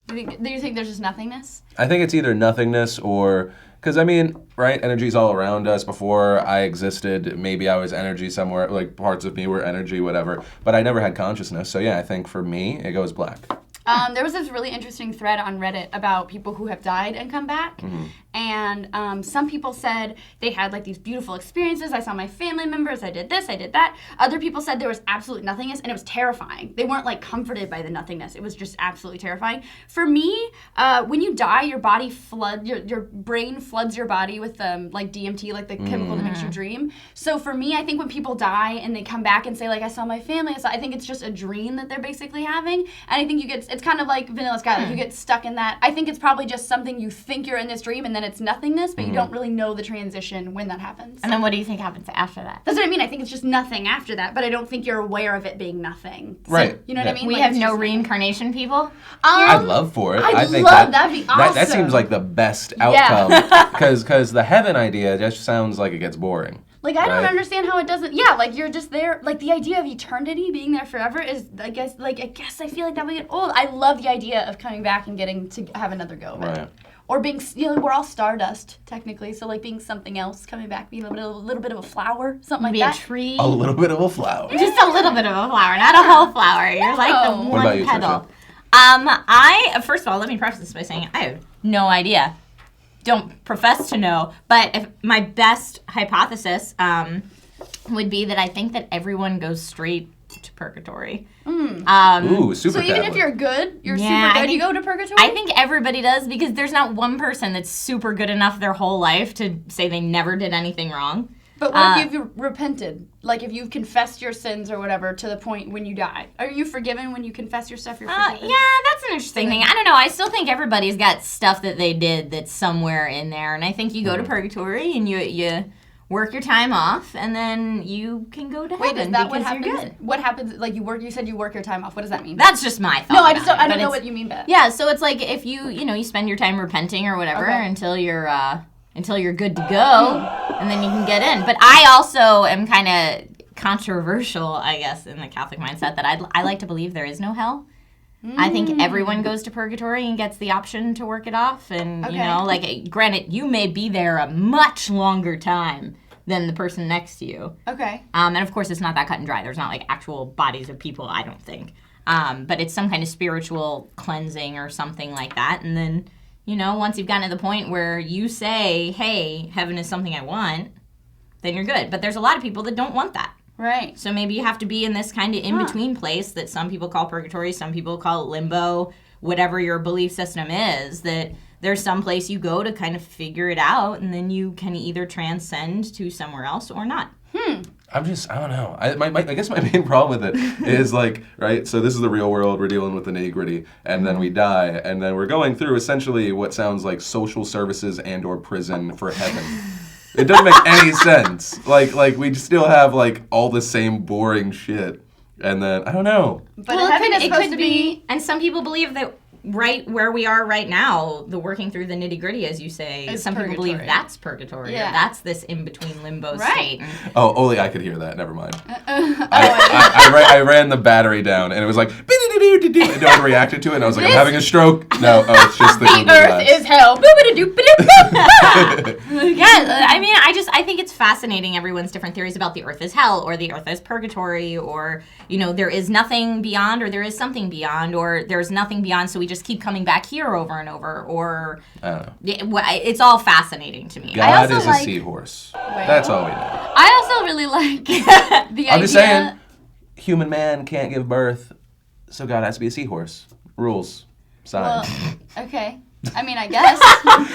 Do you think there's just nothingness? I think it's either nothingness or, because I mean, right, energy's all around us. Before I existed, maybe I was energy somewhere, like parts of me were energy, whatever, but I never had consciousness. So yeah, I think for me, it goes black. There was this really interesting thread on Reddit about people who have died and come back. And some people said they had like these beautiful experiences. I saw my family members. I did this. I did that. Other people said there was absolute nothingness, and it was terrifying. They weren't like comforted by the nothingness. It was just absolutely terrifying. For me, when you die, your body your brain floods your body with like DMT, like the chemical that makes you dream. So for me, I think when people die and they come back and say like I saw my family, I think it's just a dream that they're basically having. And I think it's kind of like Vanilla Sky. Like you get stuck in that. I think it's probably just something you think you're in this dream, and then it's nothingness, but you don't really know the transition when that happens. And then what do you think happens after that? That's what I mean. I think it's just nothing after that, but I don't think you're aware of it being nothing. So, Right. You know what I mean? We Like, have it's no just reincarnation, people? I'd love for it. I think that'd be awesome. That seems like the best outcome. Because the heaven idea just sounds like it gets boring. Like, I don't Right. understand how it doesn't. Yeah, like, you're just there. Like, the idea of eternity, being there forever is, I guess I feel like that would get old. I love the idea of coming back and getting to have another go at it. Right. Or being, we're all stardust, technically. So, like, being something else, coming back, being a little bit of a flower, something like Be that. a tree. A little bit of a flower. Just a little bit of a flower, not a whole flower. You're like the Oh. one What about you, petal. Trisha? First of all, let me preface this by saying I have no idea. Don't profess to know, but if my best hypothesis would be that I think that everyone goes straight to purgatory. Ooh, super So even if Catholic. you're good, you're Yeah, super I good, you think- go to purgatory? I think everybody does because there's not one person that's super good enough their whole life to say they never did anything wrong. But what if you've repented? Like, if you've confessed your sins or whatever to the point when you die? Are you forgiven when you confess your stuff? You're forgiven? Yeah, that's an interesting thing. I don't know. I still think everybody's got stuff that they did that's somewhere in there. And I think you go to purgatory and you work your time off, and then you can go to Wait, is heaven that what because happens? you're good. What happens, like, you said you work your time off. What does that mean? That's just my thought. No, I just about don't, it, I don't but know it's- what you mean by that. Yeah, so it's like if you spend your time repenting or whatever Okay. until you're good to go, and then you can get in. But I also am kind of controversial, I guess, in the Catholic mindset that I like to believe there is no hell. I think everyone goes to purgatory and gets the option to work it off, and Okay. like granted, you may be there a much longer time than the person next to you. Okay. And of course, it's not that cut and dry. There's not like actual bodies of people, I don't think. But it's some kind of spiritual cleansing or something like that. And then, once you've gotten to the point where you say, hey, heaven is something I want, then you're good. But there's a lot of people that don't want that. Right. So maybe you have to be in this kind of in-between place that some people call purgatory, some people call it limbo, whatever your belief system is, that there's some place you go to kind of figure it out, and then you can either transcend to somewhere else or not. I don't know. I guess my main problem with it is like, right, so this is the real world, we're dealing with the nitty gritty, and then we die, and then we're going through essentially what sounds like social services and or prison for heaven. It doesn't make any sense. Like we still have like all the same boring shit, and then, I don't know. But heaven is supposed to be... And some people believe that right where we are right now, the working through the nitty-gritty, as you say, Is some people purgatory. believe that's purgatory. Yeah. Or that's this in-between limbo Right. state. Oh, only I could hear that. Never mind. I ran the battery down, and it was like, and no one reacted to it, and I was like, I'm having a stroke. No, it's just the Google Earth Glass. is hell. Yeah, I mean, I think it's fascinating, everyone's different theories about the earth is hell, or the earth is purgatory, or, there is nothing beyond, or there is something beyond, or there's nothing beyond, so we just keep coming back here over and over, or... I don't know. It's all fascinating to me. God also is a like- seahorse. That's all we know. I also really like the idea... I'm just saying, human man can't give birth, so God has to be a seahorse. Rules. Well, Signs. okay. I mean, I guess.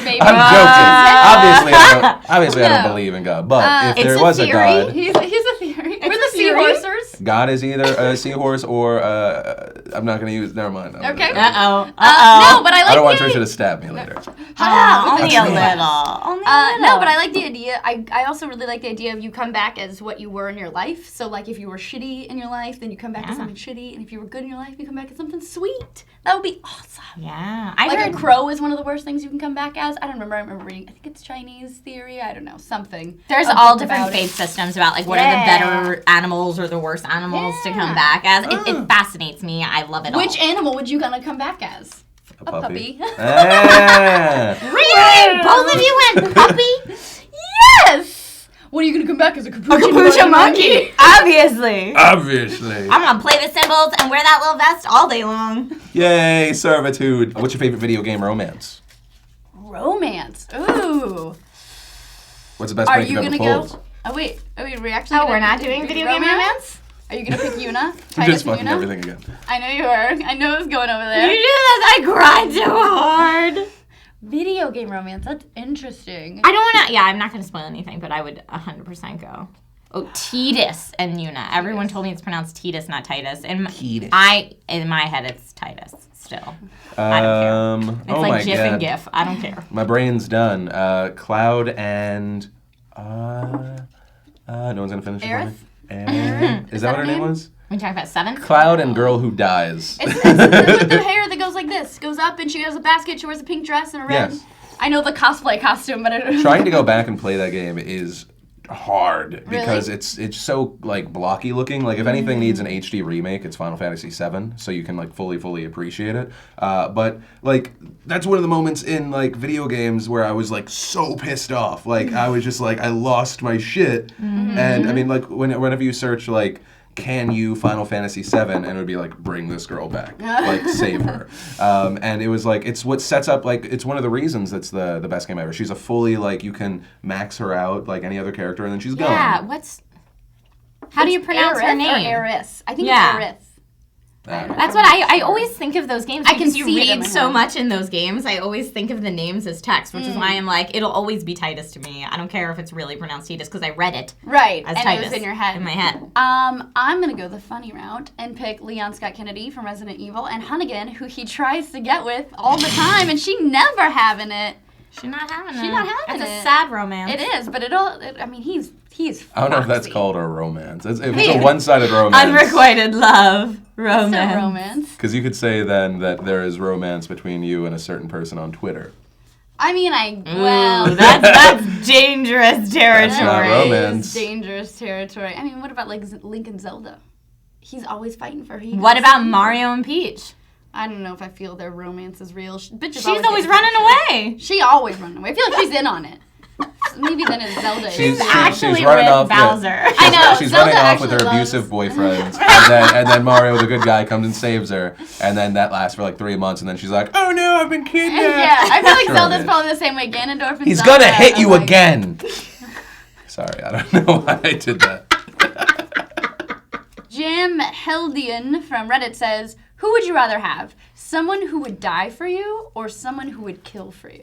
Maybe. I'm joking. Obviously, I No. don't believe in God. But if it's there a was a theory. God, He's a theory. We're the a theory. seahorsers. God is either a seahorse or I'm not going to use. Never mind. Okay. Uh-oh. No, but I like I don't want the Trisha to stab me later. Only a That's me. little. Only a little. No, but I like the idea. I also really like the idea of you come back as what you were in your life. So, like, if you were shitty in your life, then you come back as something shitty. And if you were good in your life, you come back as something sweet. That would be awesome. Yeah. I Like heard a crow is one of the worst things you can come back as. I don't remember. I remember reading, I think it's Chinese theory. I don't know. Something. there's A all book different about it. faith systems about, like, what are Yeah. the better animals or the worst animals to come back as. It fascinates me. I love it all. Which animal would you gonna come back as? A puppy. Ah. Really? Both of you went puppy? Yes! What are you gonna come back as a A capuchin capuchin monkey. Obviously. Obviously. I'm gonna play the cymbals and wear that little vest all day long. Yay, servitude. What's your favorite video game romance? Romance. Ooh. What's the best Are prank you you've ever gonna pulled? go? Oh wait, we're actually. Oh, gonna we're not do doing video game romance? Are you gonna pick Yuna? I'm Titus just and fucking Yuna? everything again. I know you are. I know it was going over there. You do that. I cried so hard. Video game romance. That's interesting. I don't wanna. Yeah, I'm not gonna spoil anything, but I would 100% go. Oh, Titus and Yuna. Everyone told me it's pronounced Titus, not Titus. Titus. In my head, it's Titus. Still, I don't care. It's Oh like my GIF God. and GIF. I don't care. My brain's done. Cloud and no one's gonna finish it for me. Aerith? Is that what her name was? We talking about 7? Cloud and girl who dies. It's the one with the hair that goes like this. Goes up and she has a basket. She wears a pink dress and a red. Yes. I know the cosplay costume, but I don't know. Trying to go back and play that game is hard because it's so like blocky looking. Like if anything needs an HD remake, it's Final Fantasy VII, so you can like fully appreciate it. But like that's one of the moments in like video games where I was like so pissed off. Like I was just like I lost my shit. And I mean like whenever you search like can you Final Fantasy VII, and it would be like, bring this girl back, like save her. And it was like, it's what sets up, like, it's one of the reasons that's the best game ever. She's a fully, like, you can max her out like any other character, and then she's gone. Yeah, how do you pronounce her name? Or Eris. I think Yeah. it's Eris. That's what I always think of those games. I can because you see it in read my so head. much in those games. I always think of the names as text, which is why I'm like, it'll always be Titus to me. I don't care if it's really pronounced Titus because I read it Right, as and Titus it was in your head. In my head. I'm gonna go the funny route and pick Leon Scott Kennedy from Resident Evil and Hunnigan, who he tries to get with all the time, and she never having it. She's not having it. She's not having It's it. a sad romance. It is, but I mean, he's. I don't know if that's foxy. called a romance. If it's a one-sided romance. Unrequited love. Romance. It's a romance. Because you could say then that there is romance between you and a certain person on Twitter. I mean, Ooh, that's dangerous territory. That's not romance. It's dangerous territory. I mean, what about like Link and Zelda? He's always fighting for her. What about Mario and Peach? I don't know if I feel their romance is real. Bitches She's get always attention. running away. She always running away. I feel like she's in on it. Maybe then it's Zelda. She's actually running with off. Bowser. I know. She's Zelda running off with her actually abusive loves- boyfriend, and then Mario, the good guy, comes and saves her, and then that lasts for like 3 months, and then she's like, "Oh no, I've been kidnapped." Yeah, I feel like Sure, Zelda's bitch. probably the same way. Ganondorf and He's Zelda. gonna hit you I'm like- again. Sorry, I don't know why I did that. Jim Heldian from Reddit says, "Who would you rather have? Someone who would die for you, or someone who would kill for you?"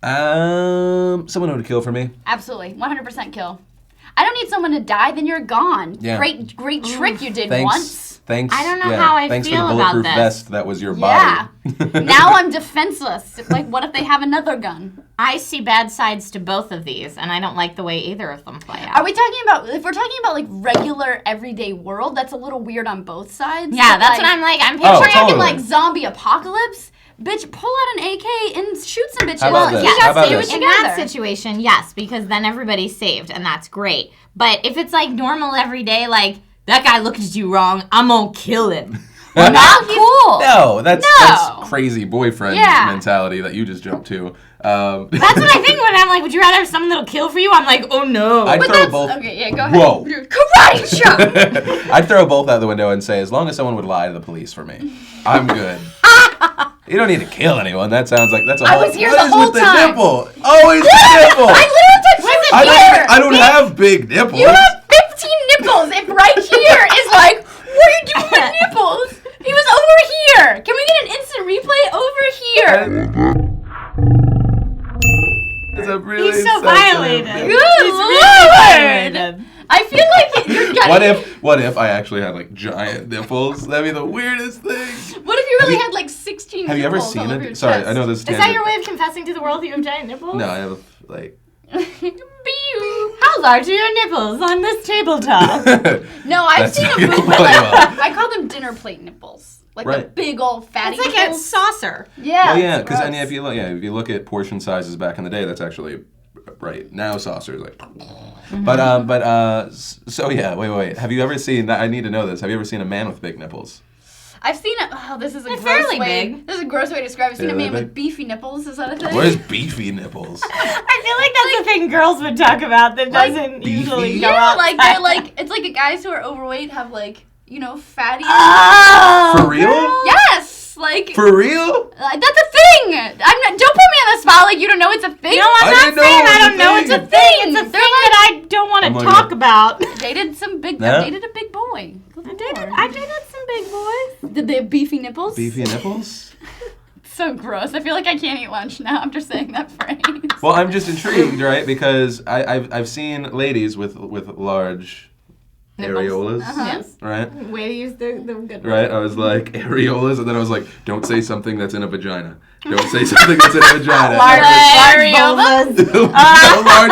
Someone who would kill for me. Absolutely, 100% kill. I don't need someone to die. Then you're gone. Yeah. Great trick you did Thanks. once. Thanks. I don't know how I Thanks feel for the about bulletproof this. vest that was your Yeah. body. Now I'm defenseless. Like, what if they have another gun? I see bad sides to both of these, and I don't like the way either of them play out. Are we talking about, if we're talking about like regular everyday world, that's a little weird on both sides. Yeah, But, that's like, what I'm like. I'm Oh, picturing Talking totally. like zombie apocalypse, bitch, pull out an AK and shoot some bitches. How about this? You How got about to do this? it in that together. situation, yes, because then everybody's saved, and that's great. But if it's like normal everyday, like that guy looked at you wrong, I'm gonna kill him. Not cool. No, that's No. crazy boyfriend Yeah. mentality that you just jumped to. That's what I think when I'm like, would you rather have someone that'll kill for you? I'm like, oh no. I'd throw both. Okay, yeah, go ahead. Whoa. Karate chop! I'd throw both out the window and say, as long as someone would lie to the police for me, I'm good. You don't need to kill anyone. That sounds like that's a I whole. was here What the is whole with the time. nipple? Always the nipple. I literally touched his ear! I don't have big nipples. You have 15 nipples if right here is like, what are you doing with nipples? He was over here! Can we get an instant replay over here? It's a really He's so sensitive violated. thing. Good Lord! I feel like you're getting... What if I actually had like giant nipples? That'd be the weirdest thing. What if you really Have you- had like 16 Have you ever nipples seen all over it? your Sorry, chest? I know this is Is that tangent. your way of confessing to the world that you have giant nipples? No, I have like. Pew. How large are your nipples on this tabletop? No, I've That's seen not a gonna movie play well. I call them dinner plate nipples. Like the Right. big old fatty It's like a nipples. saucer. Yeah. Well, yeah, it's because gross. if you look at portion sizes back in the day, that's actually right now saucers like. So yeah, wait. Have you ever seen? I need to know this. Have you ever seen a man with big nipples? I've seen it. Oh, this is a They're gross fairly way. big. This is a gross way to describe it. I've seen a Fairly man big? with beefy nipples. Is that a thing? Where's beefy nipples? I feel like that's a thing girls would talk about that doesn't usually go Yeah, outside. like they're like it's like guys who are overweight have like fatty. Oh, For real? Yes, like For real? that's a thing. I'm not. Don't put me on the spot like you don't know it's a thing. No, I'm I not didn't know saying it was I a don't know thing. it's a thing. It's a thing that I don't want I'm to looking talk at- about. Dated some big. Yeah. Dated a big boy. I dated some big boys. Did they have beefy nipples? Beefy nipples? So gross. I feel like I can't eat lunch now. I'm just saying that phrase. Well, I'm just intrigued, right? Because I've seen ladies with large Nipples. areolas, Yes. right? Way to use the good Right? I was like, areolas, and then I was like, don't say something that's in a vagina. Don't say something that's in a vagina. Large Areola? vulvas. No large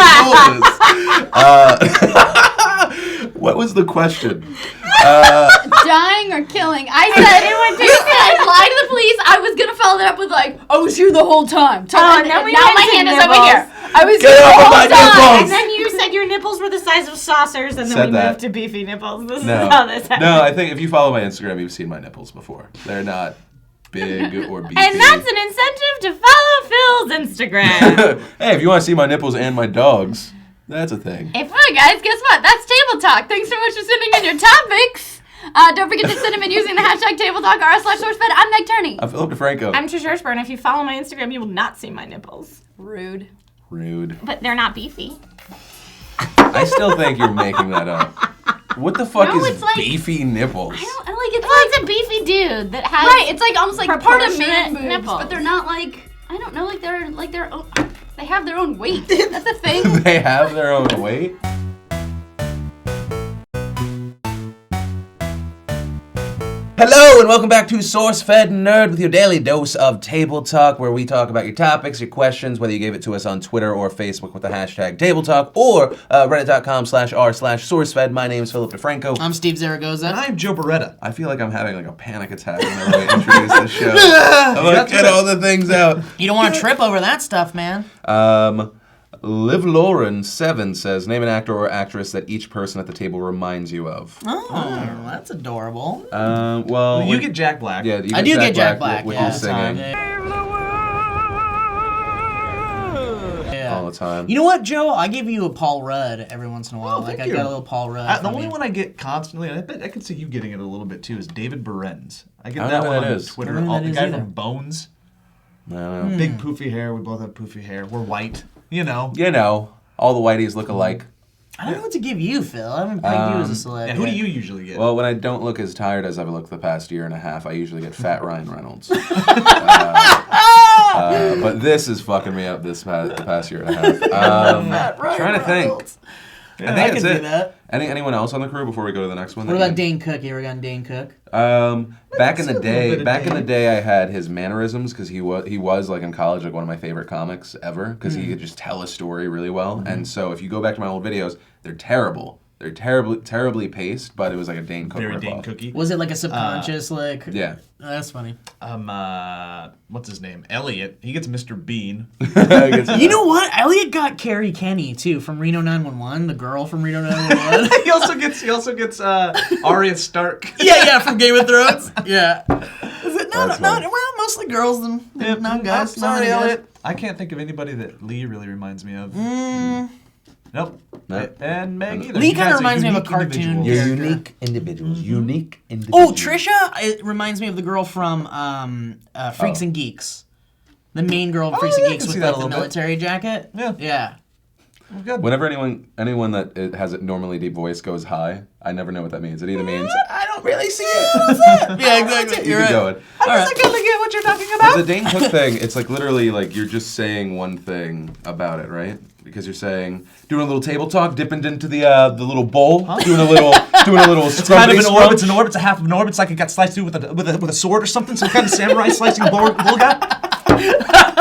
vulvas. What was the question? Dying or killing? I said you said lie to the police. I was gonna follow that up with like, I was here the whole time. Oh, and then we now went my to hand is nipples. over here. I was Get here the off of whole my time. And then you said your nipples were the size of saucers, and then Said we that. moved to beefy nipples. This No. is how this happened. No, I think if you follow my Instagram, you've seen my nipples before. They're not big or beefy. And that's an incentive to follow Phil's Instagram. Hey, if you want to see my nipples and my dogs, that's a thing. Hey, fun guys, guess what? That's Table Talk. Thanks so much for sending in your topics. Don't forget to send them in using the hashtag #TableTalkR/SourceFed. I'm Meg Turney. I'm Philip DeFranco. I'm Trish Hirschberg, and if you follow my Instagram, you will not see my nipples. Rude. Rude. But they're not beefy. I still think you're making that up. What the fuck No, is it's like- beefy nipples? I like it's Well, like it's a beefy dude that has right. It's like almost like part of man proportionate boobs, nipples. but they're not like I don't know. Like they're like their own. They have their own weight. That's a thing. They have their own weight? Hello and welcome back to Sourcefed Nerd with your daily dose of table talk, where we talk about your topics, your questions, whether you gave it to us on Twitter or Facebook with the hashtag table talk or reddit.com/r/sourcefed. My name is Philip DeFranco. I'm Steve Zaragoza. And I'm Joe Beretta. I feel like I'm having like a panic attack whenever I introduce the show. I'm like, get all the things out. You don't want to trip over that stuff, man. Liv Lauren 7 says, name an actor or actress that each person at the table reminds you of. Oh, that's adorable. Well, You get Jack Black. yeah, you I do get Jack Black. with yeah. you singing Yeah. all the time. You know what, Joe? I give you a Paul Rudd every once in a while. Oh, thank I you. got a little Paul Rudd. The from only you. one I get constantly, and I bet I can see you getting it a little bit too, is David Berens. I get I don't that know one who that on is. Twitter. I don't know All who the that guy is from either. Bones. I don't know. Big poofy hair. We both have poofy hair. We're white. You know. You know, all the whiteys look alike. I don't know what to give you, Phil. I haven't pegged you as a celeb. Yeah, who do yet. you usually get? Well, when I don't look as tired as I've looked the past year and a half, I usually get fat Ryan Reynolds. But this is fucking me up this past year and a half. Trying to think. I think I that's can see it. that. Anyone else on the crew before we go to the next one? What about Dane Cook? You ever gotten Dane Cook? Back in the a little bit of day, Dane. I had his mannerisms because he was like in college like one of my favorite comics ever because he could just tell a story really well. And so if you go back to my old videos, they're terrible. They're terribly paced, but it was like a Dane Cook Very ripoff. Dane Cookie. Was it like a subconscious, like... Yeah. Oh, that's funny. What's his name? Elliot. He gets Mr. Bean. You know what? Elliot got Carrie Kenny, too, from Reno 911, the girl from Reno 911. He also gets Arya Stark. yeah, from Game of Thrones. Yeah. Is it? No, That's no, funny. well, mostly girls than not I'm guys. sorry, not many guys. Elliot. I can't think of anybody that Lee really reminds me of. Nope. Nope. And Meg either. Lee You kinda guys are reminds me of a unique cartoon individuals. You're character. unique individuals. Unique individuals. Oh, Trisha! It reminds me of the girl from Freaks and Geeks. The main girl of Freaks yeah, I and Geeks can with see that like, a the little bit. military jacket. Yeah. Yeah. Good. Whenever anyone that has a normally deep voice goes high, I never know what that means. It either means I don't really see it. Yeah, exactly. You keep going. All right. I totally get what you're talking But the Dane Cook thing, it's like literally like you're just saying one thing about it, right? Because you're saying doing a little table talk, dipping into the little bowl, doing a little It's kind of an orb. It's scrunch. an orb. It's a half of an orb. It's like it got sliced through with a sword or something. Some kind of samurai slicing bull guy.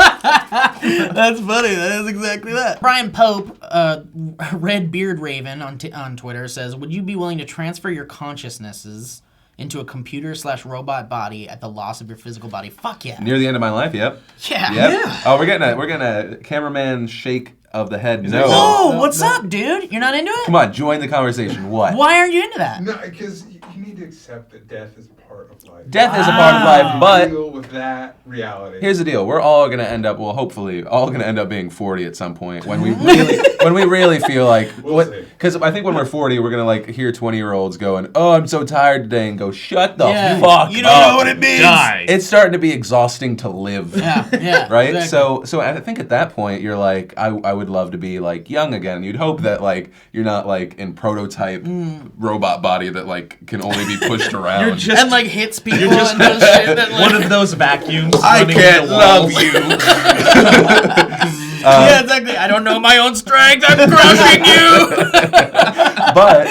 That's funny. That is exactly that. Brian Pope, Red Beard Raven on Twitter says, "Would you be willing to transfer your consciousnesses into a computer/robot body at the loss of your physical body?" Fuck yeah. Near the end of my life, yep. Yeah. Yep. Oh, we're getting a cameraman shake of the head. No. Whoa, what's up, dude? You're not into it? Come on, join the conversation. What? Why aren't you into that? No, because you need to accept that death is part part of life. Death is a part of life, but deal with that reality. here's the deal: we're all gonna end up, well, hopefully, all gonna end up being 40 at some point when we really feel like We'll see. Because I think when we're 40, we're gonna like hear 20-year-olds going, "Oh, I'm so tired today," and go, "Shut the fuck You don't up." know what it means. Die. It's starting to be exhausting to live. Yeah. Right? Exactly. So I think at that point you're like, I would love to be like young again. You'd hope that like you're not like in prototype robot body that like can only be pushed around. You're just And like hits people and does shit that like. one of those vacuums. I running can't into love walls. you. Yeah, exactly. I don't know my own strength. I'm crushing you. But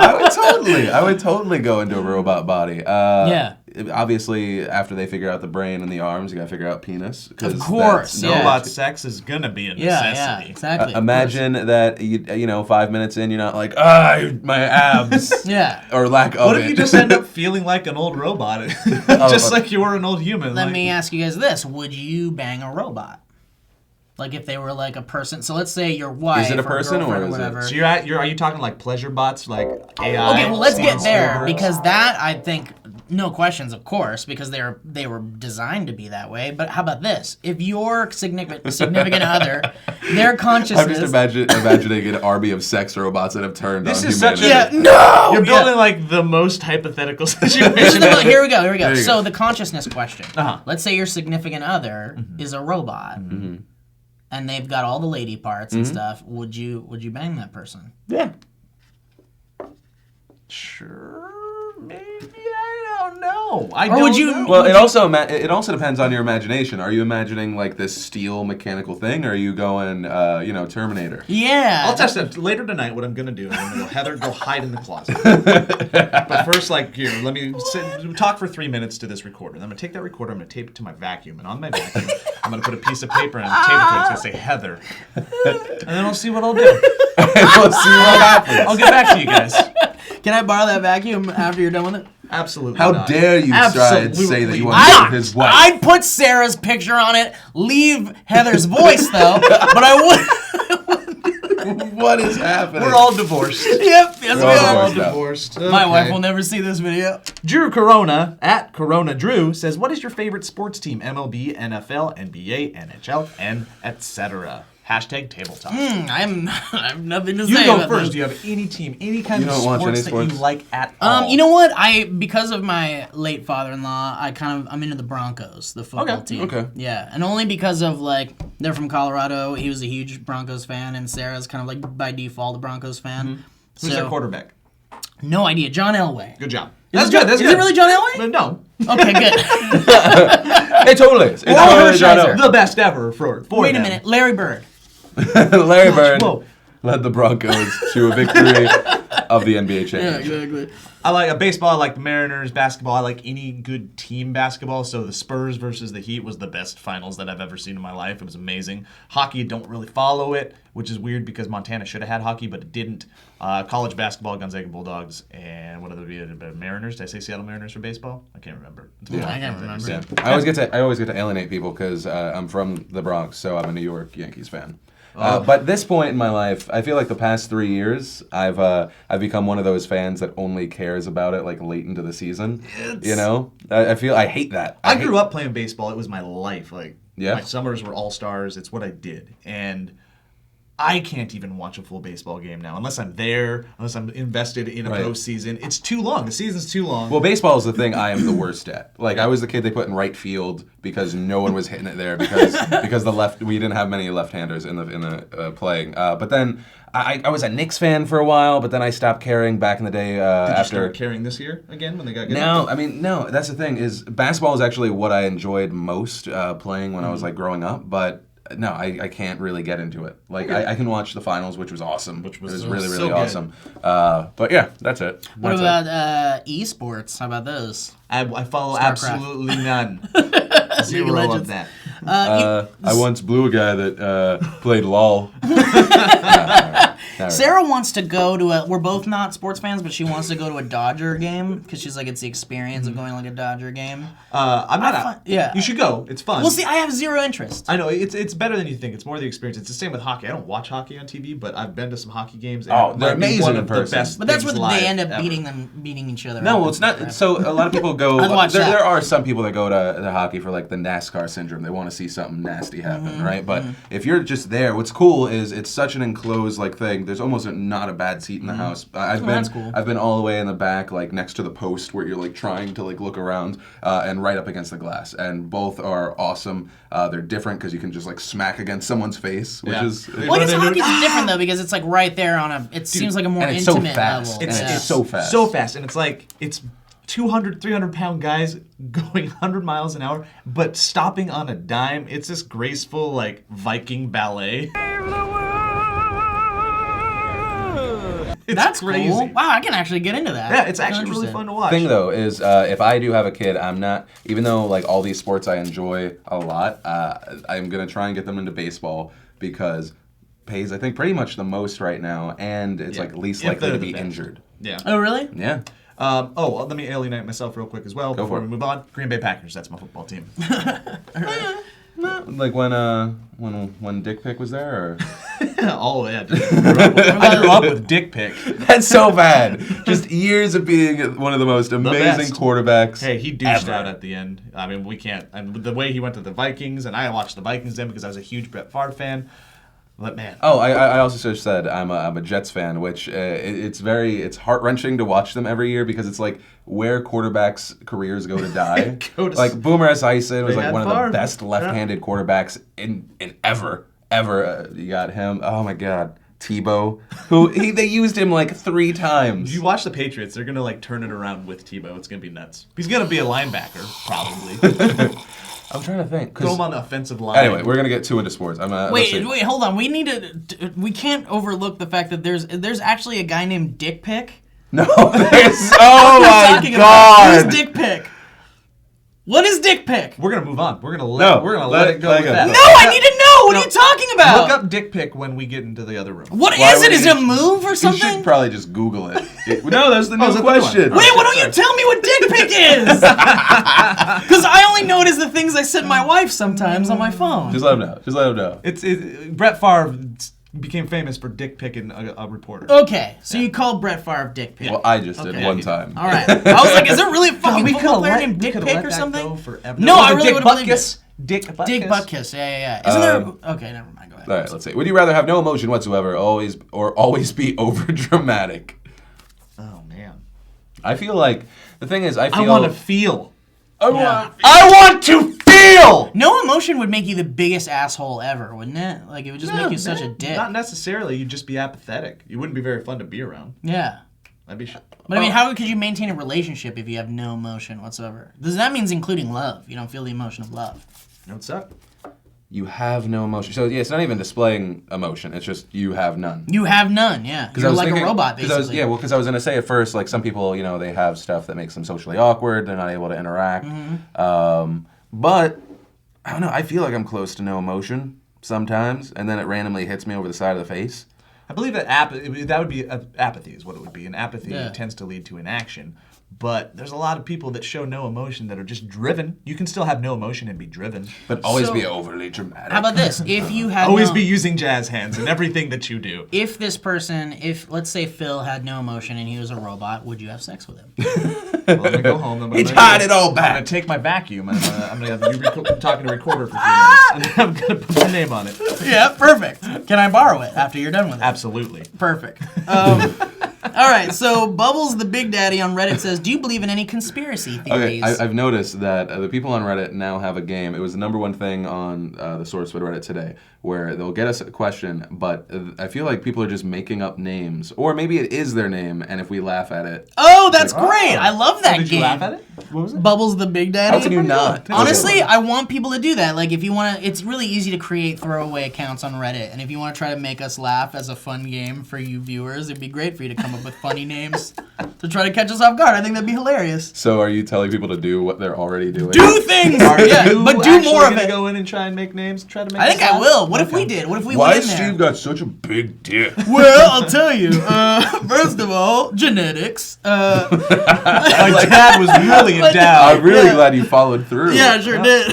I would totally go into a robot body. Yeah. Obviously, after they figure out the brain and the arms, you gotta figure out penis. 'Cause Of course, that's- yeah. Robot sex is gonna be a Yeah, necessity. exactly. Imagine that you know 5 minutes in, you're not like my abs Yeah. or lack of What it. if you just end up feeling like an old robot, just like you were an old human? Let like, me ask you guys this: would you bang a robot? Like if they were like a person. So let's say your wife. Is it a person or girlfriend is it- whatever. So are you talking like pleasure bots, like AI? Okay, well let's get Steven there Spielberg? because that I think no questions, of course, because they were designed to be that way. But how about this? If your significant other, their consciousness. I'm just imagining an army of sex robots that have turned This on is such humanity. a- no. You're building like the most hypothetical situation. Here we go. There you So go. the consciousness question. Uh-huh. Let's say your significant other is a robot, and they've got all the lady parts and stuff. Would you bang that person? Yeah. Sure, maybe, I don't know. I Or don't would you- know. Well, it also depends on your imagination. Are you imagining like this steel mechanical thing, or are you going, Terminator? Yeah. I'll test it later tonight. What I'm gonna do is I'm gonna go, Heather, go hide in the closet. But first, like, here, let me talk for 3 minutes to this recorder. Then I'm gonna take that recorder, I'm gonna tape it to my vacuum, and on my vacuum, I'm gonna put a piece of paper and tape it to it. It's gonna say Heather, and then I'll see what I'll do. We'll see what happens. I'll get back to you guys. Can I borrow that vacuum after you're done with it? Absolutely. How not. dare you try and Absolutely say that you want not. to be his wife? I'd put Sarah's picture on it, leave Heather's voice though, but I would. What is happening? We're all divorced. Yep, yes We're we all are. divorced. divorced. My wife will never see this video. Drew Corona at Corona Drew says, "What is your favorite sports team? MLB, NFL, NBA, NHL, and etc." Hashtag tabletop. I have nothing to You say go about first. this. Do you have any team, any kind You of don't watch any sports that you sports? like at all? You know what? Because of my late father-in-law, I'm into the Broncos, the football Okay, team. okay. Yeah, and only because of like they're from Colorado. He was a huge Broncos fan, and Sarah's kind of like by default a Broncos fan. Who's their quarterback? No idea. John Elway. Good job. Is That's it good. John- That's is good. it really John Elway? No. Okay, good. It totally is. It's Or totally John Hershiser. Elway. The best ever for Wait a them. minute, Larry Bird. Larry Bird Whoa. led the Broncos to a victory of the NBA championship. exactly. I like baseball. I like the Mariners. Basketball. I like any good team basketball. So the Spurs versus the Heat was the best finals that I've ever seen in my life. It was amazing. Hockey, I don't really follow it, which is weird because Montana should have had hockey, but it didn't. College basketball, Gonzaga Bulldogs, and what other Mariners? Did I say Seattle Mariners for baseball? I can't remember. It's been a I long can't time remember. since. Yeah. I always get to alienate people because I'm from the Bronx, so I'm a New York Yankees fan. But at this point in my life, I feel like the past 3 years, I've become one of those fans that only cares about it like late into the season. You know, I hate that. I grew up playing baseball. It was my life. Like, Yeah. my summers were all stars. It's what I did. And I can't even watch a full baseball game now unless I'm there, unless I'm invested in a Right. postseason. It's too long. The season's too long. Well, baseball is the thing I am the worst at. Like I was the kid they put in right field because no one was hitting it there because we didn't have many left-handers in the playing. But then I was a Knicks fan for a while, but then I stopped caring back in the day Did you after. start carrying this year again when they got good? No. That's the thing is basketball is actually what I enjoyed most playing when I was like growing up, but. No, I can't really get into it. Like I can watch the finals, which was awesome. It was really so really good. awesome. But yeah, that's it. What That's about esports? How about those? I follow StarCraft. absolutely none. League of Zero of Legends. that. I once blew a guy that played LOL. Sarah wants to go to we're both not sports fans, but she wants to go to a Dodger game because she's like, it's the experience of going to like a Dodger game. I'm not. Yeah. You should go. It's fun. Well, see, I have zero interest. I know it's better than you think. It's more the experience. It's the same with hockey. I don't watch hockey on TV, but I've been to some hockey games. And Oh, it they're might be amazing one in of the person. best But that's things where they live end up ever. beating each other. No, up. well, it's not. So a lot of people go. I'd watch that. There are some people that go to the hockey for like the NASCAR syndrome. They want to see something nasty happen, right? But if you're just there, what's cool is it's such an enclosed like thing. There's almost not a bad seat in the house. that's cool. I've been all the way in the back, like next to the post where you're like trying to like look around, and right up against the glass. And both are awesome. They're different because you can just like smack against someone's face, which Yeah. is. Well, I guess hockey's different though because it's like right there on a. It seems like a more and it's so intimate fast. level. It's so fast. So fast, and it's like it's 200, 300-pound guys going 100 miles an hour, but stopping on a dime. It's this graceful like Viking ballet. It's That's crazy. cool. Wow, I can actually get into that. Yeah, it's I'm actually really interested. fun to watch. Thing though is if I do have a kid, I'm not, even though like all these sports I enjoy a lot, I'm gonna try and get them into baseball because pays I think pretty much the most right now, and it's like least If likely they're to the be best. injured. Yeah. Oh, really? Yeah. Well, let me alienate myself real quick as well before for we it. move on. Green Bay Packers. That's my football team. Like when Dick Pick was there, or Oh yeah, dude. I grew up with Dick Pick. that's so bad. Just years of being one of the most amazing best. quarterbacks. Hey, he douched ever. out at the end. I mean, we can't. And the way he went to the Vikings, and I watched the Vikings then because I was a huge Brett Favre fan. But man, Oh, I also just said I'm a Jets fan, which it's heart wrenching to watch them every year because it's like where quarterbacks' careers go to die. Like Boomer Esiason was They like had one of Favre. the best left-handed quarterbacks in ever. You got him. Oh my God, Tebow, who they used him like 3 times. if you watch the Patriots, they're gonna like turn it around with Tebow. It's gonna be nuts. He's gonna be a linebacker probably. I'm trying to think. 'Cause- Throw him on the offensive line. Anyway, we're gonna get too into sports. Let's see. Wait, hold on. We need to. We can't overlook the fact that there's actually a guy named Dick Pick. No, there's. Oh my Talking about. God. Who's Dick Pick? What is Dick Pick? We're gonna move on. We're gonna No, let it go with that. No, I need to know. What are you talking about? Look up Dick Pick when we get into the other room. What Why is would it? Is you- it a move or You something? should probably just Google it. No, that's the new is that the new one? question. Oh, Wait, why don't you tell me what Dick Pick is? Because I only know it as the things I send my wife sometimes on my phone. Just let him know. Just let him know. It's Brett Favre became famous for Dick picking a reporter. Okay, so you call Brett Favre Dick Pick. Well, I just did Okay. one time. All right. I was like, is there really a fucking we football could've player let- named we Dick could've Pick let or that something? go forever. No, Was I it really Dick would have believed Butkus? it. Dick Butkus. Dick Butkus. Yeah. Isn't there? Okay, never mind. Go ahead. All right, let's see. Would you rather have no emotion whatsoever, always be over dramatic? Oh man. I feel like the thing is, I I want to feel. Yeah. I want to feel. No emotion would make you the biggest asshole ever, wouldn't it? Like it would just make you such a dick. Not necessarily. You'd just be apathetic. You wouldn't be very fun to be around. Yeah. I'd be. But I mean, how could you maintain a relationship if you have no emotion whatsoever? That means including love. You don't feel the emotion of love. Don't suck. You have no emotion. So yeah, it's not even displaying emotion. It's just you have none. You have none. Yeah. You're like a robot, basically. Because I was gonna say at first, like some people, they have stuff that makes them socially awkward. They're not able to interact. But I don't know. I feel like I'm close to no emotion sometimes, and then it randomly hits me over the side of the face. I believe that that would be apathy is what it would be. And apathy tends to lead to inaction. But there's a lot of people that show no emotion that are just driven. You can still have no emotion and be driven. But always So- be overly dramatic. How about this? If you had Always no, be using jazz hands in everything that you do. If this person, let's say Phil had no emotion and he was a robot, would you have sex with him? Well, I'm gonna go home. He tied it all I'm back. gonna take my vacuum. And I'm gonna have you talking to a recorder for 3 minutes, and then I'm gonna put my name on it. Yeah, perfect. Can I borrow it after you're done with it? Absolutely. Perfect. All right, so Bubbles the Big Daddy on Reddit says, do you believe in any conspiracy Okay, theories? I've noticed that the people on Reddit now have a game. It was the #1 thing on the Sourcefed Reddit today, where they'll get us a question, but I feel like people are just making up names, or maybe it is their name, and if we laugh at it, Oh, that's great. I love that Did game. you laugh at it? What was it? Bubbles the Big Daddy. how can you not? Honestly, I want people to do that. Like, if you want to, it's really easy to create throwaway accounts on Reddit. And if you want to try to make us laugh as a fun game for you viewers, it'd be great for you to come come up with funny names to try to catch us off guard. I think that'd be hilarious. So are you telling people to do what they're already doing? Do things! You but do actually more of gonna it. go in and try and make names? Try to make I think this I happen? will. What if Okay. we did? What if we Why went has in there? Steve got such a big dick? Well, I'll tell you. First of all, genetics. My dad was really endowed. I'm really glad you followed through. Yeah, I sure did.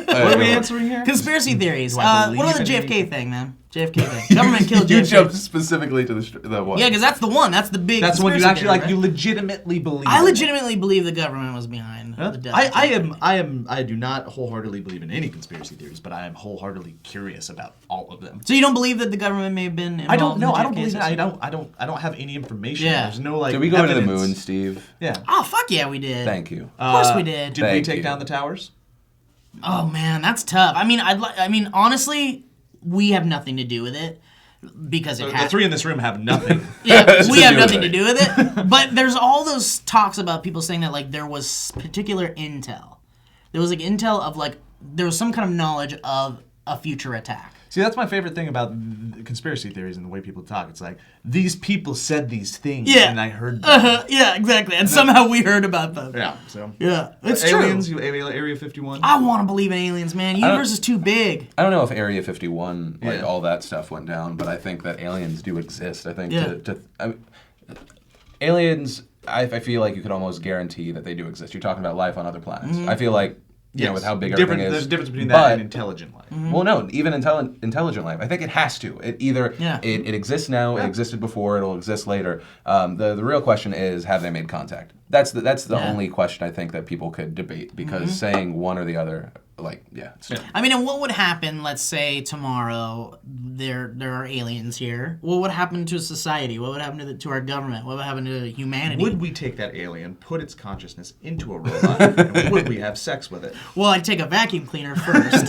What are we answering here? Conspiracy theories. Do I What about the believe in JFK thing, man? JFK thing. Government killed You JFK. jumped specifically to the one. Yeah, because that's the one. That's the big. That's when you conspiracy actually theory, like right? you legitimately believe. I in it. legitimately believe the government was behind Huh? the death. I do not wholeheartedly believe in any conspiracy theories, but I am wholeheartedly curious about all of them. So you don't believe that the government may have been involved I don't know. in the I don't JFK believe it. assassination? I don't have any information. Yeah. There's no like. Did we go to the evidence. moon, Steve? Yeah. Oh, fuck yeah, we did. Thank you. Of course we did. Did we Thank take you. down the towers? Oh man, that's tough. I mean, honestly, we have nothing to do with it because it The happened. three in this room have nothing. Yeah, we to have do nothing with to do with it. But there's all those talks about people saying that like there was particular intel. There was like intel of like there was some kind of knowledge of a future attack. See, that's my favorite thing about conspiracy theories and the way people talk. It's like, these people said these things, Yeah. and I heard them. Yeah, exactly. And somehow we heard about them. Yeah, so. Yeah, it's Aliens, true. Area 51. I want to believe in aliens, man. Universe is too big. I don't know if Area 51, like Yeah. all that stuff went down, but I think that aliens do exist. I think Yeah. aliens, I feel like you could almost guarantee that they do exist. You're talking about life on other planets. I feel like, you know, with how big everything is. There's a difference between but, that and intelligent life. Well, no, even intelligent life. I think it has to. It either Yeah. it exists now, it existed before, it'll exist later. The real question is, have they made contact? That's the Yeah. only question I think that people could debate because saying one or the other, like, yeah. It's, I mean, and what would happen? Let's say tomorrow there are aliens here. What would happen to society? What would happen to our government? What would happen to humanity? Would we take that alien, put its consciousness into a robot, and would we have sex with it? Well, I'd take a vacuum cleaner first,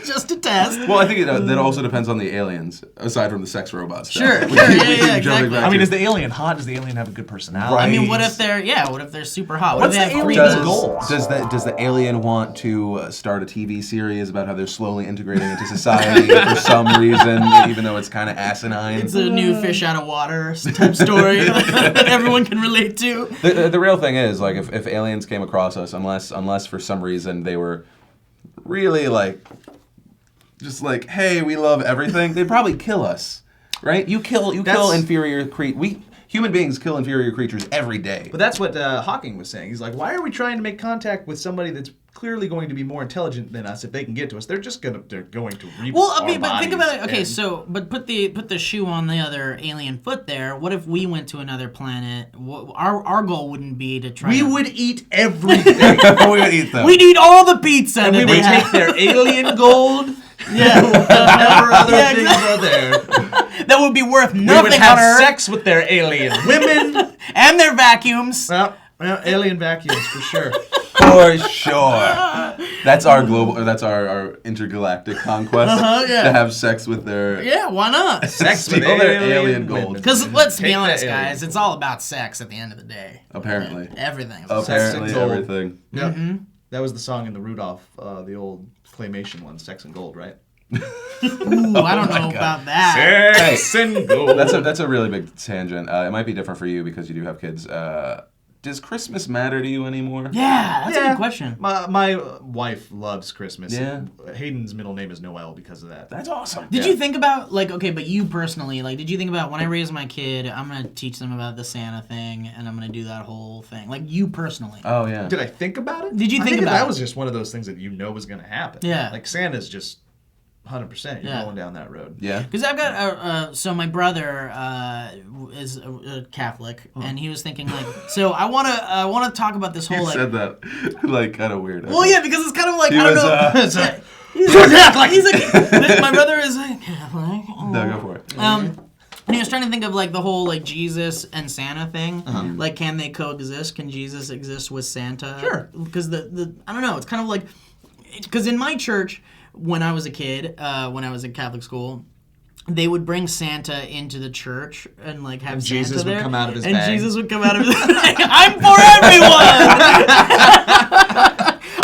just to test. Well, I think that also depends on the aliens, aside from the sex robots. Sure, yeah, exactly. I mean, is the alien hot? Does the alien have a good personality? Right. I mean, what if they're super hot? What What's if they the have three alien's goals? goal? Does the alien want to start a TV series about how they're slowly integrating into society for some reason, even though it's kind of asinine? It's a new fish out of water type story that everyone can relate to. The real thing is, like, if aliens came across us, unless for some reason they were really like, just like, hey, we love everything, they'd probably kill us, right? You kill inferior human beings kill inferior creatures every day. But that's what Hawking was saying. He's like, why are we trying to make contact with somebody that's clearly going to be more intelligent than us? If they can get to us, they're going to reap Well, our I mean, but think about it. bodies Okay, and- so but put the shoe on the other alien foot there. What if we went to another planet? Our goal wouldn't be to try. we to, would eat everything. We would eat them. We'd eat all the pizza. and that we they would have. take their alien gold. Yeah, Whatever other Yeah, things are there. that would be worth We nothing would have on Earth. sex with their alien women. And their vacuums. Well, alien vacuums for sure. For sure. That's our our intergalactic conquest. Yeah. To have sex with their Yeah, why not? Sex with steal their alien alien women. gold. Because let's be Take that honest, alien. guys, it's all about sex at the end of the day. Apparently. Everything. Apparently and gold. everything. Yep. That was the song in the Rudolph, the old claymation one, "Sex and Gold," right? Ooh, I don't know about that. Sex and gold. That's a really big tangent. It might be different for you because you do have kids. Does Christmas matter to you anymore? Yeah, that's a good question. My wife loves Christmas. Yeah. Hayden's middle name is Noel because of that. That's awesome. Did you think about, like, okay, but you personally, like, did you think about when I raise my kid, I'm going to teach them about the Santa thing, and I'm going to do that whole thing? Like, you personally. Oh yeah. Did I think about it? Did you I think about that it? was just one of those things that you know was going to happen. Yeah. Like Santa's just 100%. You're Yeah. going down that road. Yeah. Because I've got, so my brother is a Catholic, and he was thinking, like, so I want to talk about this whole, You like, said that like kind of weird. well, yeah, because it's kind of like, He I don't was, know. He's a Catholic. He's a, my brother is a Catholic. No, go for it. And he was trying to think of, like, the whole, like, Jesus and Santa thing. Like, can they coexist? Can Jesus exist with Santa? Sure. Because the I don't know. It's kind of like, because in my church, when I was a kid, when I was in Catholic school, they would bring Santa into the church and, like, have And Santa Jesus would there. come out of his and bag. Jesus would come out of his bag. I'm for everyone!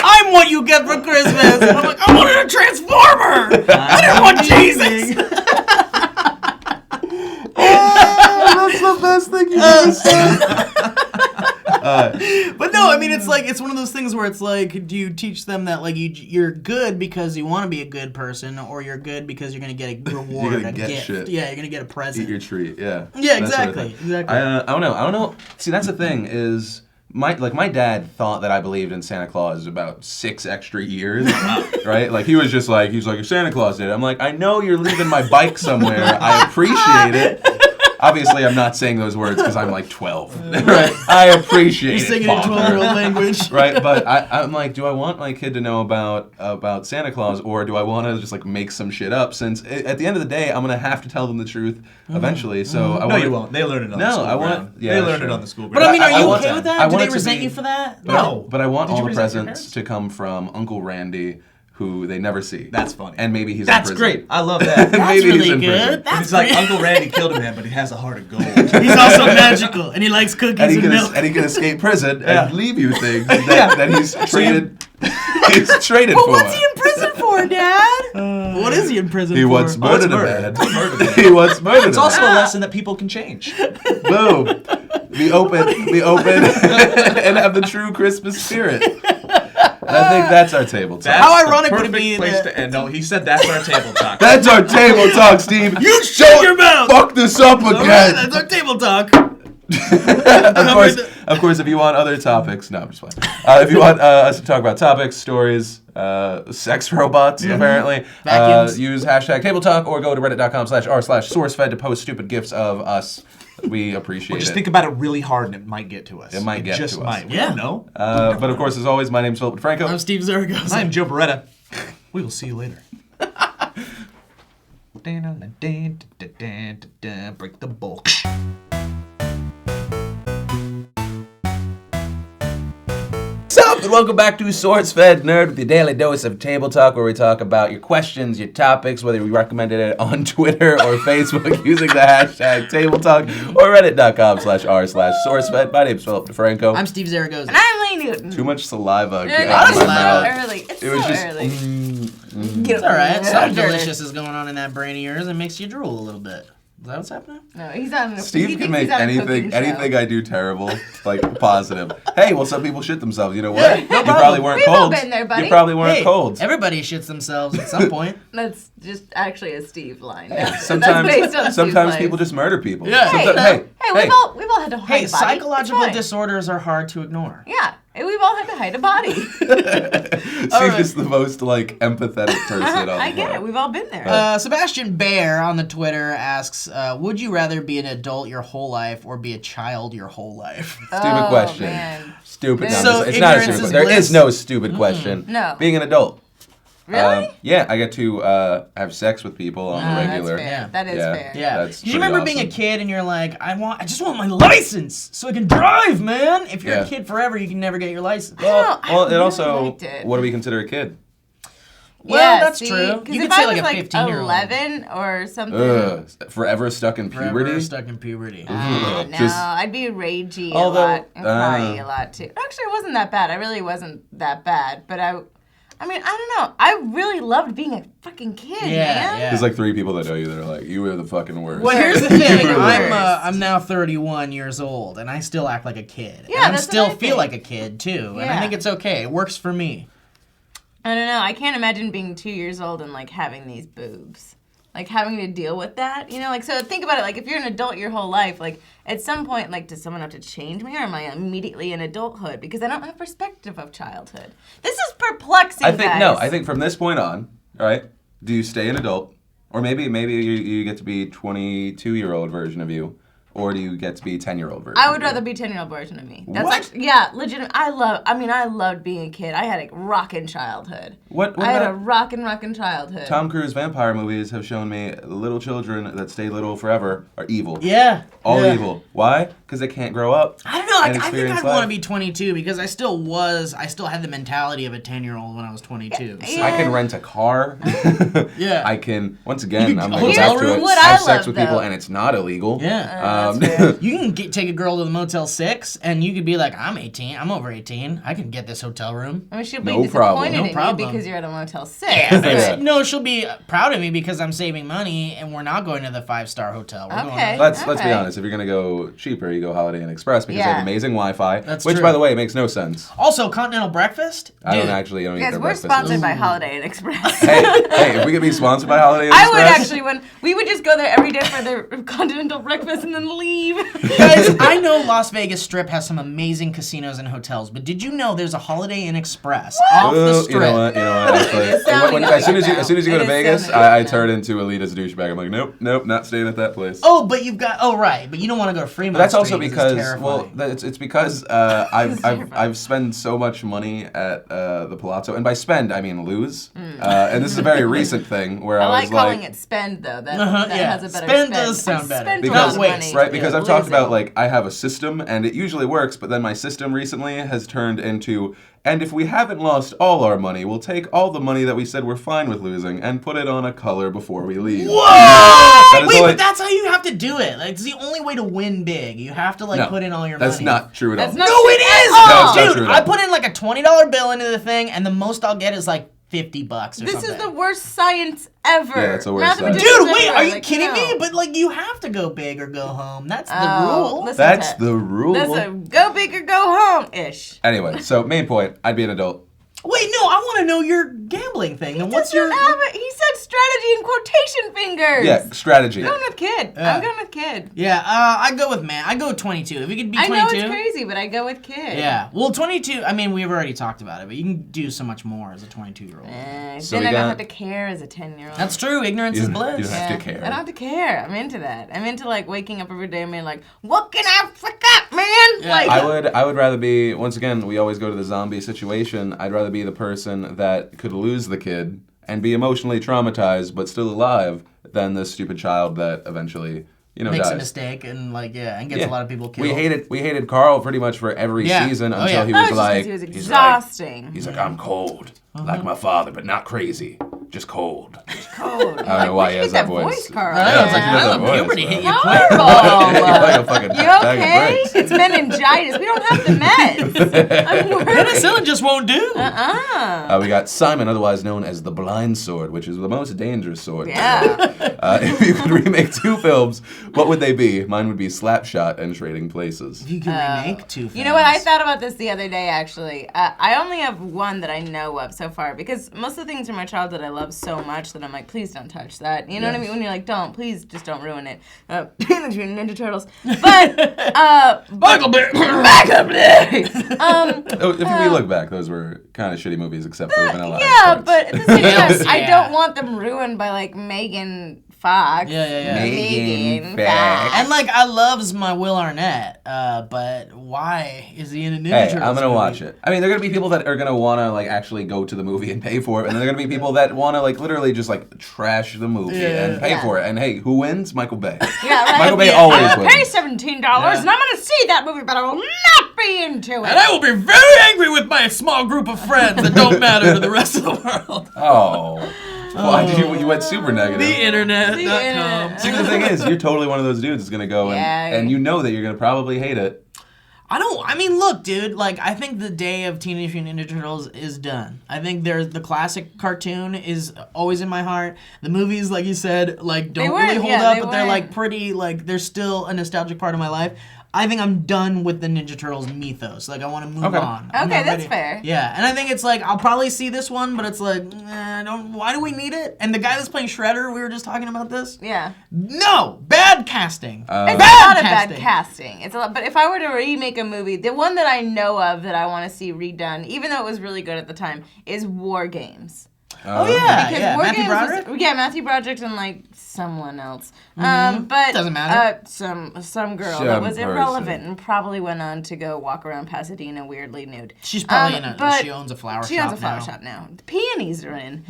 I'm what you get for Christmas! And I'm like, I wanted a Transformer! I didn't want Jesus! That's the best thing you ever said. But no, I mean, it's like, it's one of those things where it's like, do you teach them that like you're good because you want to be a good person, or you're good because you're gonna get a reward, You're gonna a get gift? shit. Yeah, you're gonna get a present. Eat your treat, yeah. Yeah, That sort of exactly, thing. exactly. I don't know. See, that's the thing is, my dad thought that I believed in Santa Claus about 6 extra years, right? Like he was like Santa Claus did it. I'm like, I know you're leaving my bike somewhere. I appreciate it. Obviously, I'm not saying those words because I'm like 12, right? I appreciate You're it. singing in Father. 12-year-old language. Right, but I'm like, do I want my kid to know about Santa Claus, or do I want to just like make some shit up? Since at the end of the day, I'm gonna have to tell them the truth eventually. So No, you won't. They learn it on the school ground. Yeah, they learn sure. it on the school ground. But I mean, are you want okay to- with I that? Do want they it to resent be- you for that? No. But I want Did all you the resent your presents parents? to come from Uncle Randy, who they never see. That's funny. And maybe he's That's in prison. great. I love that. That's Maybe he's really in prison. good. That's It's like great. Uncle Randy killed a man, but he has a heart of gold. He's also magical, and he likes cookies And and, milk. he can escape prison Yeah. and leave you things that he's traded. He's traded But for. what's he in prison for, Dad? What is he in prison He for? once murdered a murder. man. He once murdered It's a also a man. lesson that people can change. Boom. Be open, and have the true Christmas spirit. And I think that's our table talk. That's How the ironic would it perfect be place that- to end. No, he said that's our table talk. That's our table talk, Steve. You shut your mouth! Fuck this up All right, again. that's our table talk. Of course, if you want other topics, no, I'm just playing. If you want us to talk about topics, stories, sex robots, apparently, Vacuums. use hashtag table talk or go to reddit.com/r/sourcefed to post stupid gifs of us. We appreciate Well, just it. think about it really hard, and it might get to us. It might get just to us. might. We Yeah. don't know. But of course, as always, my name's Philip DeFranco. I'm Steve Zaragoza. I'm Joe Beretta. We will see you later. Break the bulk. What's up, and welcome back to Sourcefed Nerd with your daily dose of table talk, where we talk about your questions, your topics, whether we recommended it on Twitter or Facebook using the hashtag table talk or reddit.com/r/sourcefed. My name's Philip DeFranco. I'm Steve Zaragoza. And I'm Lee Newton. Too much saliva. It's getting out of so my mouth. early. It's It was so just. early. It's all right. Something Dirty. delicious is going on in that brain of yours and makes you drool a little bit. Is that what's happening? No, he's on. he Steve thinks can make he's on a anything cooking show. I do terrible, like positive. Hey, well, some people shit themselves. You know what? Yeah, you no probably weren't We've all colds. been there, buddy. You probably weren't Hey, colds. everybody shits themselves at some point. That's just actually a Steve line. That's Sometimes, based on Steve's sometimes line. people just murder people. Yeah. Hey, Sometimes- we've all had to hide Hey, a body. psychological It's fine. disorders are hard to ignore. Yeah, and we've all had to hide a body. Steve is the most like empathetic person on the I get planet. it. We've all been there. Sebastian Bear on the Twitter asks, would you rather be an adult your whole life or be a child your whole life? Stupid Oh, question. man. Stupid. So No, it's not a ignorance stupid. is There bliss? is no stupid question. No. Being an adult. Really? Yeah, I get to have sex with people on the regular. That's fair. Yeah. That is Yeah. fair. Yeah. That's You pretty remember being a awesome. kid and you're like, I just want my license so I can drive, man. If you're Yeah. a kid forever, you can never get your license. Well, I well, it really also. liked it. What do we consider a kid? Well, that's see, true. 'cause You if could say I like was a like 15-year-old. 11 or something. Forever stuck in Forever puberty. stuck in puberty. No, Just- I'd be ragey Although, a lot and cry uh, a lot too. Actually, it wasn't that bad. I really wasn't that bad, but I mean, I don't know. I really loved being a fucking kid, man. Yeah. There's like 3 people that know you that are like, you were the fucking worst. Well, here's the thing. You're the worst. I'm now 31 years old, and I still act like a kid. Yeah, and I that's still what I feel think. like a kid too, and I Yeah. think it's okay. It works for me. I don't know. I can't imagine being 2 years old and like having these boobs. Like having to deal with that, you know? Like, so think about it. Like, if you're an adult your whole life, like, at some point, like, does someone have to change me or am I immediately in adulthood? Because I don't have perspective of childhood. This is perplexing, I think guys. no. I think from this point on, all right, do you stay an adult, or maybe you get to be 22-year-old version of you, or do you get to be 10-year-old version? I would of you? rather be 10-year-old version of me. That's What? actually, yeah, legitimate. I loved being a kid. I had a rockin' childhood. What I had a about rockin' childhood. Tom Cruise vampire movies have shown me little children that stay little forever are evil. Yeah. All yeah. evil. Why? Because they can't grow up. I don't know. I think experience I'd want to life. be 22 because I still had the mentality of a 10-year-old when I was 22. So. I can rent a car. Yeah. I can, once again, I'm going to go Hotel back to room? it, What have I sex love, with people, though- and it's not illegal. Yeah. You can take a girl to the Motel 6, and you could be like, I'm 18, I'm over 18, I can get this hotel room. I mean, she'll No be problem. disappointed No in problem. you because you're at a Motel 6. Yeah. No, she'll be proud of me because I'm saving money, and we're not going to the 5-star hotel. We're Okay. Going Let's be Okay. honest. If you're gonna go cheaper, you go Holiday Inn Express because they Yeah. have amazing Wi-Fi. That's which, true. by the way, makes no sense. Also, continental breakfast. I don't Dude, eat Guys, their we're breakfast. sponsored by Holiday Inn Express. Hey, if we could be sponsored by Holiday Inn I Express. would actually, when we would just go there every day for their continental breakfast and then leave. Guys, I know Las Vegas Strip has some amazing casinos and hotels, but did you know there's a Holiday Inn Express off the Ooh, Strip? you know what? Actually, It is sounding as soon as you like as soon as you go that. to It is Vegas, sounding like I that. turn into elitist douchebag. I'm like, nope, not staying at that place. Oh, but you've got. Oh, right, but you don't want to go to Fremont. But that's also Street because, it's well, terrifying. it's because I've spent so much money at the Palazzo, and by spend I mean lose. And this is a very recent thing where I, I like was calling like, it spend, though. That yeah. has a better Spend spend. does sound better. Spent because a lot of money. right because Yeah. I've talked Losing. about like I have a system and it usually works, but then my system recently has turned into. And if we haven't lost all our money, we'll take all the money that we said we're fine with losing and put it on a color before we leave. Whoa! That is Wait, all but that's how you have to do it. Like, it's the only way to win big. You have to No, put in all your money. That's not true at all. That's not No, true it at is! all. No, it's not Dude, true at I all. put in like a $20 bill into the thing, and the most I'll get is like $50 or This something. is the worst science ever. Yeah, it's the worst Not that we science. did Dude, this wait, ever, are you like, kidding no. me? But like, you have to go big or go home. That's the Oh, rule. listen That's to- the rule. That's a go big or go home ish. Anyway, so main point, I'd be an adult. Wait, no, I want to know your gambling thing. And what's your? He said strategy and quotation fingers. Yeah, strategy. I'm going with kid. Yeah. I'm going with kid. Yeah, I go with man. I go 22. If you could be 22. I know it's crazy, but I go with kid. Yeah. Well, 22. I mean, we've already talked about it, but you can do so much more as a 22-year-old. So Then we I got- don't have to care as a 10-year-old. That's true. Ignorance is You bliss. don't have to care. I don't have to care. I'm into that. I'm into like waking up every day and being like, what can I fuck up, man? Yeah. Like, I would rather be, once again, we always go to the zombie situation. I'd rather be the person that could lose the kid and be emotionally traumatized but still alive than the stupid child that eventually, Makes dies. a mistake and and gets a lot of people killed. We hated Carl pretty much for every Yeah. season Oh, until yeah. he that was was just 'cause like he was he's exhausting. He's like, I'm cold, like my father, but not crazy, just cold. Cold. I don't know why he has that voice. Carl. Yeah, it's like he does I that love voice, puberty bro. hit you Horrible. You're like a fucking You bag of okay? bricks. It's meningitis. We don't have the meds. I'm worried. Penicillin just won't do. We got Simon, otherwise known as the Blind Sword, which is the most dangerous sword. Yeah. If you could remake two films, what would they be? Mine would be Slapshot and Trading Places. If you could remake two films. You know what? I thought about this the other day, actually. I only have one that I know of so far because most of the things from my childhood I love so much that I'm like, please don't touch that. You know what I mean? When you're like, please just don't ruin it. Teenage Mutant Ninja Turtles. But, Michael Bay. If we look back, those were kind of shitty movies except for the Vanilla Ice yeah, parts. but at the same Yes, time, I yeah. don't want them ruined by like Megan Fox. Yeah. Megan Fox. Fox. And like, I loves my Will Arnett, but why is he in a Ninja Hey, Turtles I'm gonna movie? watch it. I mean, there are gonna be people that are gonna wanna like actually go to the movie and pay for it, and then there are gonna be people that wanna like literally just like trash the movie and pay Yeah. for it. And hey, who wins? Michael Bay. Yeah, right. Michael Bay Yeah. always I'm gonna pay wins. $17 and I'm gonna see that movie, but I will not be into it. And I will be very angry with my small group of friends that don't matter to the rest of the world. Oh, why did you went super negative? Theinternet.com. See, the thing is, you're totally one of those dudes that's gonna go Yeah. and you know that you're gonna probably hate it. I mean, look, dude, like, I think the day of Teenage Mutant Ninja Turtles is done. I think there's the classic cartoon is always in my heart. The movies, like you said, like, don't weren't, really hold yeah, up, they but they're, like, weren't. pretty, like, they're still a nostalgic part of my life. I think I'm done with the Ninja Turtles mythos. Like, I want to move Okay. on. I'm Okay, not that's ready. fair. Yeah, and I think it's like, I'll probably see this one, but it's like, why do we need it? And the guy that's playing Shredder, we were just talking about this. Yeah. No! Bad casting. It's Bad a lot of casting. bad casting. It's a lot, but if I were to remake a movie, the one that I know of that I want to see redone, even though it was really good at the time, is War Games. Oh yeah, Because yeah. War Matthew Games Broderick. was, yeah, Matthew Broderick and like someone else. But Doesn't matter. Some girl Some that was person. irrelevant and probably went on to go walk around Pasadena weirdly nude. She's probably but she owns a flower shop. She owns a flower now. shop now. The peonies are in.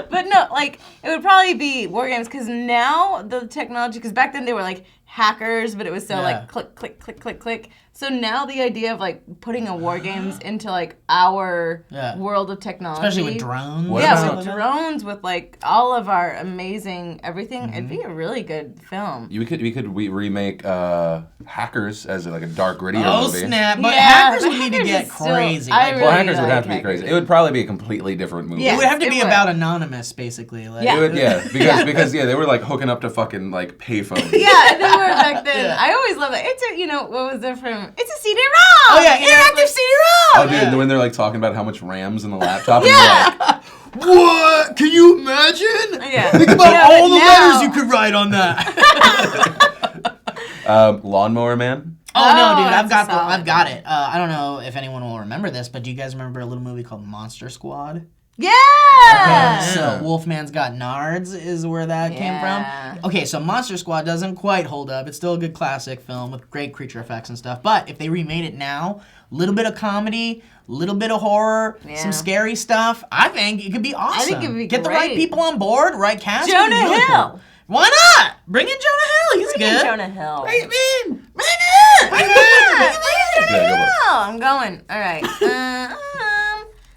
But no, like it would probably be War Games because now the technology. Because back then they were like hackers, but it was so like click, click, click, click, click. So now the idea of like putting a War Games into like our world of technology, Especially with drones. What yeah, about- with drones, with like all of our amazing everything, it'd be a really good film. We could remake Hackers as like a dark, grittier Oh movie. snap! But Yeah, hackers but would need to Hackers get is still- crazy. I Like, really Well, Hackers would have to be Hackers. crazy. It would probably be a completely different movie. Yeah. it would have to it be would. about Anonymous, basically. Like, Yeah. It would, because they were like hooking up to fucking like payphones. Yeah, they were back then. Yeah. I always love that. It's a, what was it from? It's a CD-ROM. Oh yeah, You know, interactive like- CD-ROM. Oh, dude, when they're like talking about how much RAM's in the laptop. Yeah. And you're like, What? Can you imagine? Yeah. Think about Yeah, all but the now- letters you could write on that. Lawnmower Man. Oh no, dude! that's a solid I've got it. I don't know if anyone will remember this, but do you guys remember a little movie called Monster Squad? Yeah. So Wolfman's Got Nards is where that came Yeah. from. Okay, so Monster Squad doesn't quite hold up. It's still a good classic film with great creature effects and stuff. But if they remade it now, a little bit of comedy, a little bit of horror, Yeah. some scary stuff, I think it could be awesome. think it'd be Get the right great. people on board, right cast. it'd Jonah be really Hill. cool. Why not? Bring in Jonah Hill. He's Bring in good. Jonah Hill. Bring him in. Bring him in. Bring him in. Yeah, go for it. Oh, I'm going. All right.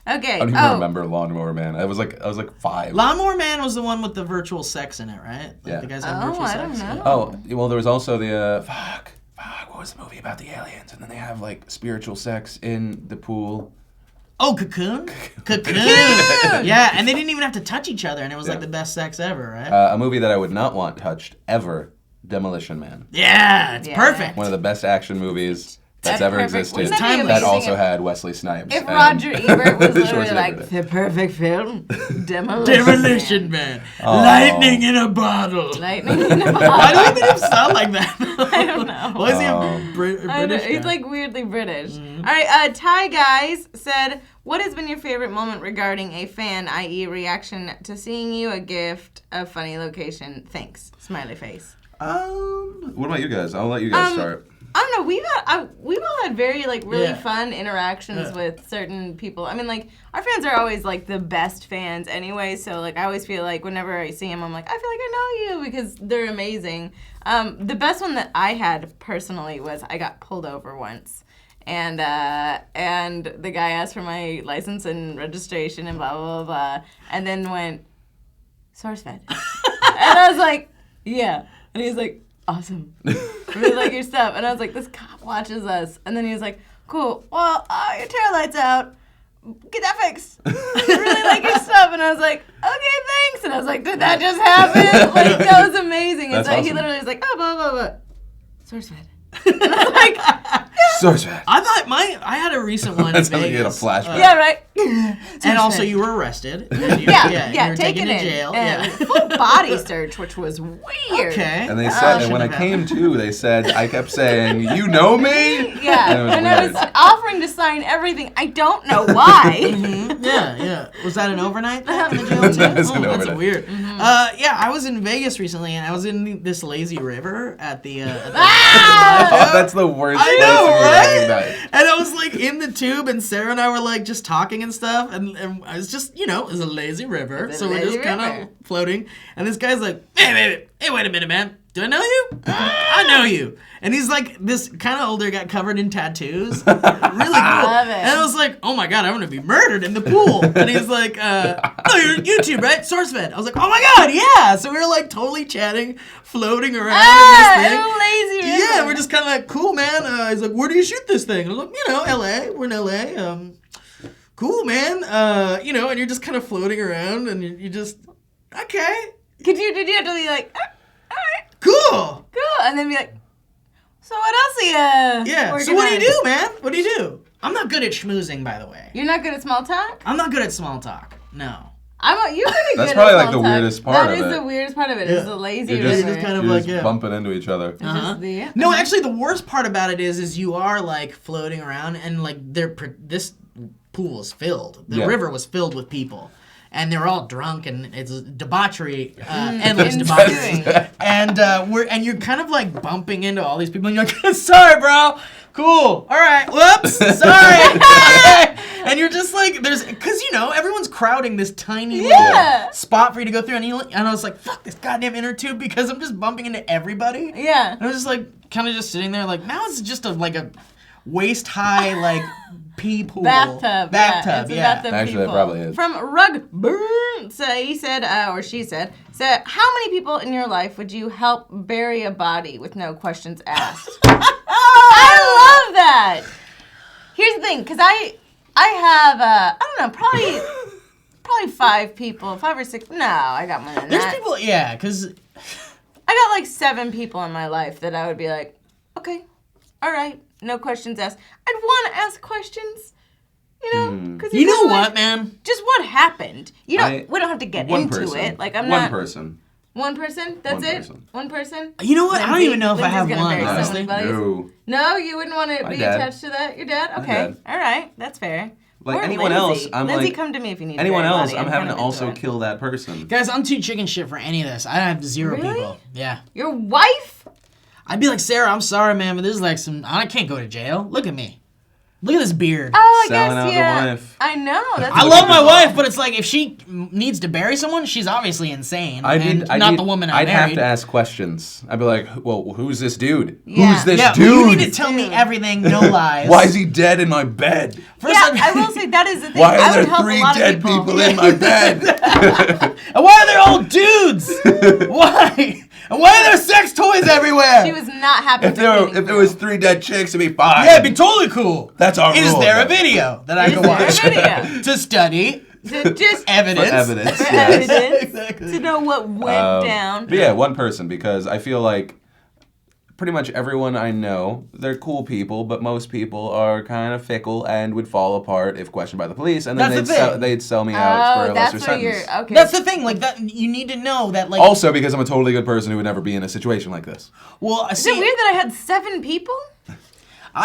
Okay. I don't even remember Lawnmower Man. I was like 5. Lawnmower Man was the one with the virtual sex in it, right? Like Yeah. the guys had Oh, virtual I sex. don't know. Oh, well, there was also the what was the movie about the aliens? And then they have like spiritual sex in the pool. Oh, Cocoon? Cocoon! Yeah, and they didn't even have to touch each other, and it was like Yeah. the best sex ever, right? A movie that I would not want touched ever. Demolition Man. Yeah, it's Yeah. perfect. One of the best action movies that's That's ever perfect. existed. Wouldn't that be That amazing also if- had Wesley Snipes. If and Roger Ebert was literally Schwarzenegger like in it. the perfect film, Demolition. Demolition Man. Oh. Lightning in a bottle. Lightning in a Why do bottle. we make him sound like that? I don't know. Why is he Oh. a British I know, guy? he's like weirdly British. All right, Ty Guys said, "What has been your favorite moment regarding a fan, i.e., reaction to seeing you, a gift, a funny location? Thanks." Smiley face. What about you guys? I'll let you guys start. I don't know. We've all had very like really Yeah. fun interactions Yeah. with certain people. I mean, like our fans are always like the best fans anyway. So like I always feel like whenever I see them, I'm like I feel like I know you because they're amazing. The best one that I had personally was I got pulled over once. And the guy asked for my license and registration and blah blah blah, blah and then went Sourcefed, and I was like, yeah, and he's like, awesome, I really like your stuff, and I was like, this cop watches us, and then he was like, cool, well, your tail light's out, get that fixed. I really like your stuff, and I was like, okay, thanks, and I was like, did that just happen? Like that was amazing. And That's so he awesome. literally was like, oh blah blah blah, Sourcefed. And I was like, Sourcefed. I thought I had a recent one in That sounds like you had a Vegas. flashback. yeah, right. And also you were arrested. And you, Yeah, you were taken taken to in. jail. And Yeah. full body search, which was weird. Okay. And they said, and when I shouldn't have came to, they said, I kept saying, "You know me." Yeah, And it was and I weird. was offering to sign everything. I don't know why. Yeah. Was that an overnight thing in the jail too? That was an That's overnight. weird. Yeah, I was in Vegas recently, and I was in this lazy river at the. Oh, that's the worst. I place know, to be right? recognized. And I was like in the tube, and Sarah and I were like just talking and stuff, and I was just, it was a lazy river, It's a so we're lazy just kind river. of floating. And this guy's like, hey, wait a minute, man. Do I know you? I know you. And he's like this kind of older guy covered in tattoos. Really cool. Love it. And I was like, oh my God, I'm going to be murdered in the pool. And he's like, oh, you're on YouTube, right? Sourcefed. I was like, oh my God, yeah. So we were like totally chatting, floating around in this thing. lazy river. Yeah, we're just kind of like, cool, man. He's like, where do you shoot this thing? And I was like, LA. We're in LA. Cool, man. And you're just kind of floating around, and you just, okay, Did you have to be like, all right, cool. cool, and then be like, so what else are you? Yeah. working So what do you on? do, man? What do you do? I'm not good at schmoozing, by the way. You're not good at small talk. I'm not good at small talk. No. You're pretty That's good probably at like small the talk. weirdest part That of is it. the weirdest part of it. Yeah. Is the lazy You're river. just, kind of you're like, just bumping into each other. Uh-huh. the- No, actually, the worst part about it is you are like floating around, and like this pool was filled. The Yeah. river was filled with people. And they were all drunk, and it's debauchery, endless debauchery. And you're kind of like bumping into all these people, and you're like, sorry, bro. Cool. All right. Whoops. Sorry. And you're just like, because everyone's crowding this tiny little spot for you to go through, and I was like, fuck this goddamn inner tube, because I'm just bumping into everybody. Yeah. And I was just like, kind of just sitting there, like, now it's just a waist high, like, pee pool. Bathtub. Yeah. It's a bathtub Actually, it people. probably is. From Rug Burn, so he said, or she said, how many people in your life would you help bury a body with no questions asked? I love that. Here's the thing, because I have, I don't know, probably 5 people, 5 or 6. No, I got more than There's that. people, yeah, because I got like 7 people in my life that I would be like, okay, all right, no questions asked. I'd want to ask questions, because you know what, man? Just what happened. We don't have to get One into person. it. Like I'm One not person. one person. That's One it. person. One person. You know what? I don't even know if I have Lindsay's gonna one, bury honestly. somebody's bodies. No. No, you wouldn't want to My be dad. attached to that. Your dad? My Okay. dad. All right. That's fair. Like Or anyone Lindsay. else, I'm Lindsay, like, come to me if you need anyone to bury a else, body. I'm having to kind of also into it. kill that person. Guys, I'm too chicken shit for any of this. I have 0 Really? people. Yeah. Your wife? I'd be like, Sarah, I'm sorry, man, but this is like I can't go to jail. Look at me. Look at this beard. Oh, I Selling guess, out the yeah. wife. I know. That's I love my wife, but it's like if she needs to bury someone, she's obviously insane. Not the woman I I'd have married. to ask questions. I'd be like, well, who's this dude? Yeah. Who's this Yeah, dude? you need to tell me everything, no lies. Why is he dead in my bed? First Yeah, I will say that is the thing. Why I are would there help 3 a lot dead of people. in my bed? And why are there all dudes? Why? And why are there sex toys everywhere? She was not happy. If there was 3 dead chicks, it'd be fine. Yeah, it'd be totally cool. That's our Is rule. there a then. video that I Is can there a watch video? to study Just evidence? For evidence. for yes. evidence Exactly. to know what went down. But yeah, one person, because I feel like pretty much everyone I know, they're cool people, but most people are kind of fickle and would fall apart if questioned by the police, and then That's the thing. they'd sell me out for a that's lesser where sentence. you're okay. That's the thing. Like that, you need to know that. Like, Also, because I'm a totally good person who would never be in a situation like this. well, Is see, it weird that I had 7 people?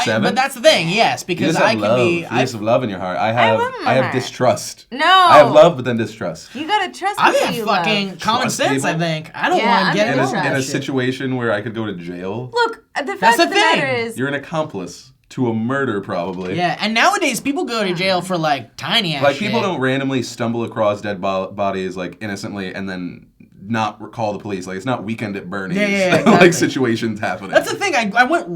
7? But that's the thing. Yes, You because just I have can love. be. You just have love in your heart. I have love in my heart. distrust. No. I have love, but then distrust. You gotta trust I people have you fucking love. common Trust sense. I people. think I don't Yeah, want I'm to get in In into a, that in a shit. situation where I could go to jail, Look, the fact That's the of the matter thing. is, you're an accomplice to a murder, probably. Yeah, and nowadays people go to jail for like tiny ass Like, shit. people don't randomly stumble across dead bodies, like, innocently, and then not call the police. Like, it's not Weekend at Bernie's. Yeah, exactly. Like, situations happening. That's the thing. I went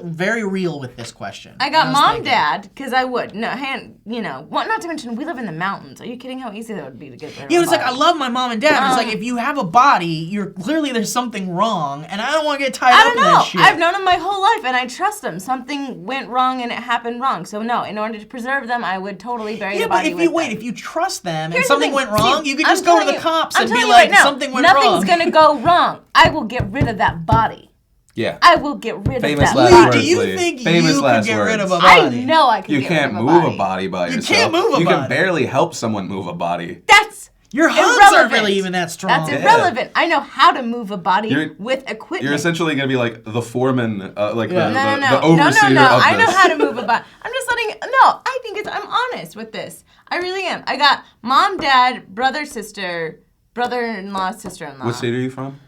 very real with this question. I got was mom, thinking, dad, because I would. No, not to mention, we live in the mountains. Are you kidding how easy that would be to get rid of Yeah, a it's like I body? love my mom and dad. But it's like if you have a body, clearly there's something wrong, and I don't want to get tied I up don't in know. that shit. I've known them my whole life, and I trust them. Something went wrong, and it happened wrong. So no, in order to preserve them, I would totally bury Yeah, the but body if you with them. if you trust them and Here's the something thing. went wrong, See, you could I'm just go to telling the you- cops I'm and be telling you like, right now, something went nothing's wrong. gonna go wrong. I will get rid of that body. Yeah. I will get rid Famous of that last Lee, body. words. do you Lee. think Famous you could last get rid of a words. body? I know I can You get can't rid of move a a body by yourself. can't move a You body. can barely help someone move a body. That's Your hugs irrelevant. aren't really even that strong. That's irrelevant. I know how to move a body You're- with equipment. You're essentially going to be like the foreman, like Yeah. the No. overseer No. of I know this. how to move a body. I'm just letting. No, I think I'm honest with this. I really am. I got mom, dad, brother, sister, brother-in-law, sister-in-law. What state are you from?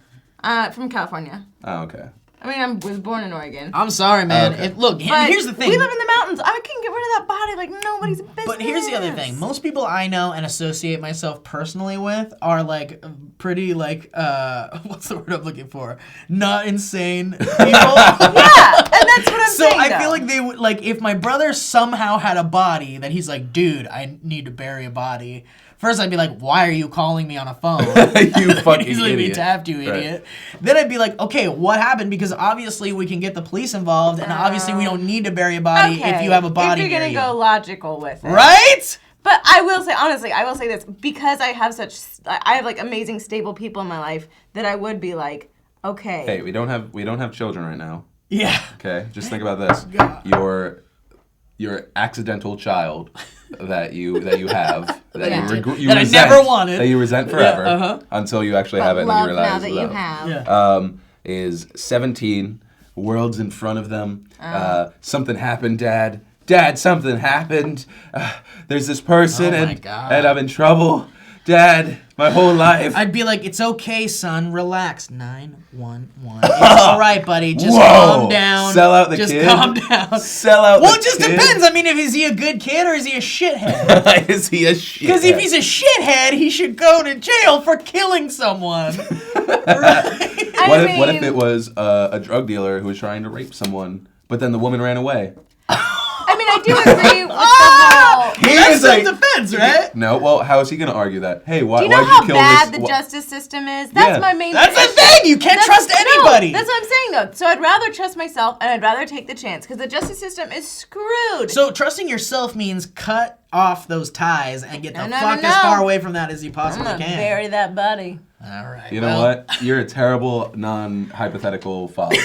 From California. Oh, okay. I mean, I was born in Oregon. I'm sorry, man. Okay. Look, But here's the thing. we live in the mountains. I can get rid of that body like nobody's business. But here's the other thing. Most people I know and associate myself personally with are like pretty like what's the word I'm looking for? Not insane people. Yeah, and that's what I'm So saying. I though. feel like they would like if my brother somehow had a body that he's like, dude, I need to bury a body. First, I'd be like, why are you calling me on a phone? You fucking Easily be idiot. tapped, you Right. idiot. Then I'd be like, okay, what happened? Because obviously we can get the police involved, and obviously we don't need to bury a body if you have a body If you're near gonna you. go logical with it, Right? But I will say, honestly, I will say this because I have like amazing stable people in my life that I would be like, okay. Hey, we don't have children right now. Yeah. Okay, just think about this. Your accidental child that you have that Yeah. you That I resent, never wanted. that you resent forever uh-huh. until you actually But have it and then love you realize now that it's you love. have. Yeah. Is 17, world's in front of them. Something happened, Dad. Dad, something happened. There's this person, Oh my and God. I'm in trouble. Dad, my whole life. I'd be like, it's okay, son. Relax. 911. It's all right, buddy. Just Whoa. calm down. Sell out the Just kid? calm down. Sell out Well, the it just kid? depends. I mean, is he a good kid or is he a shithead? Is he a shit? Because if he's a shithead, he should go to jail for killing someone. Right? What if it was a drug dealer who was trying to rape someone, but then the woman ran away? I mean, I do agree with the whole. He That's is like- self-defense, right? No, well, how is he going to argue that? Hey, why? Do you know why'd how you kill bad this? the justice system is? That's Yeah. my main. That's the issue. thing. You can't trust anybody. No, that's what I'm saying though. So I'd rather trust myself and I'd rather take the chance because the justice system is screwed. So trusting yourself means cut off those ties and get the No, fuck no. as far away from that as you I'm possibly gonna can. bury that body. All right. You know well, what? You're a terrible non-hypothetical father.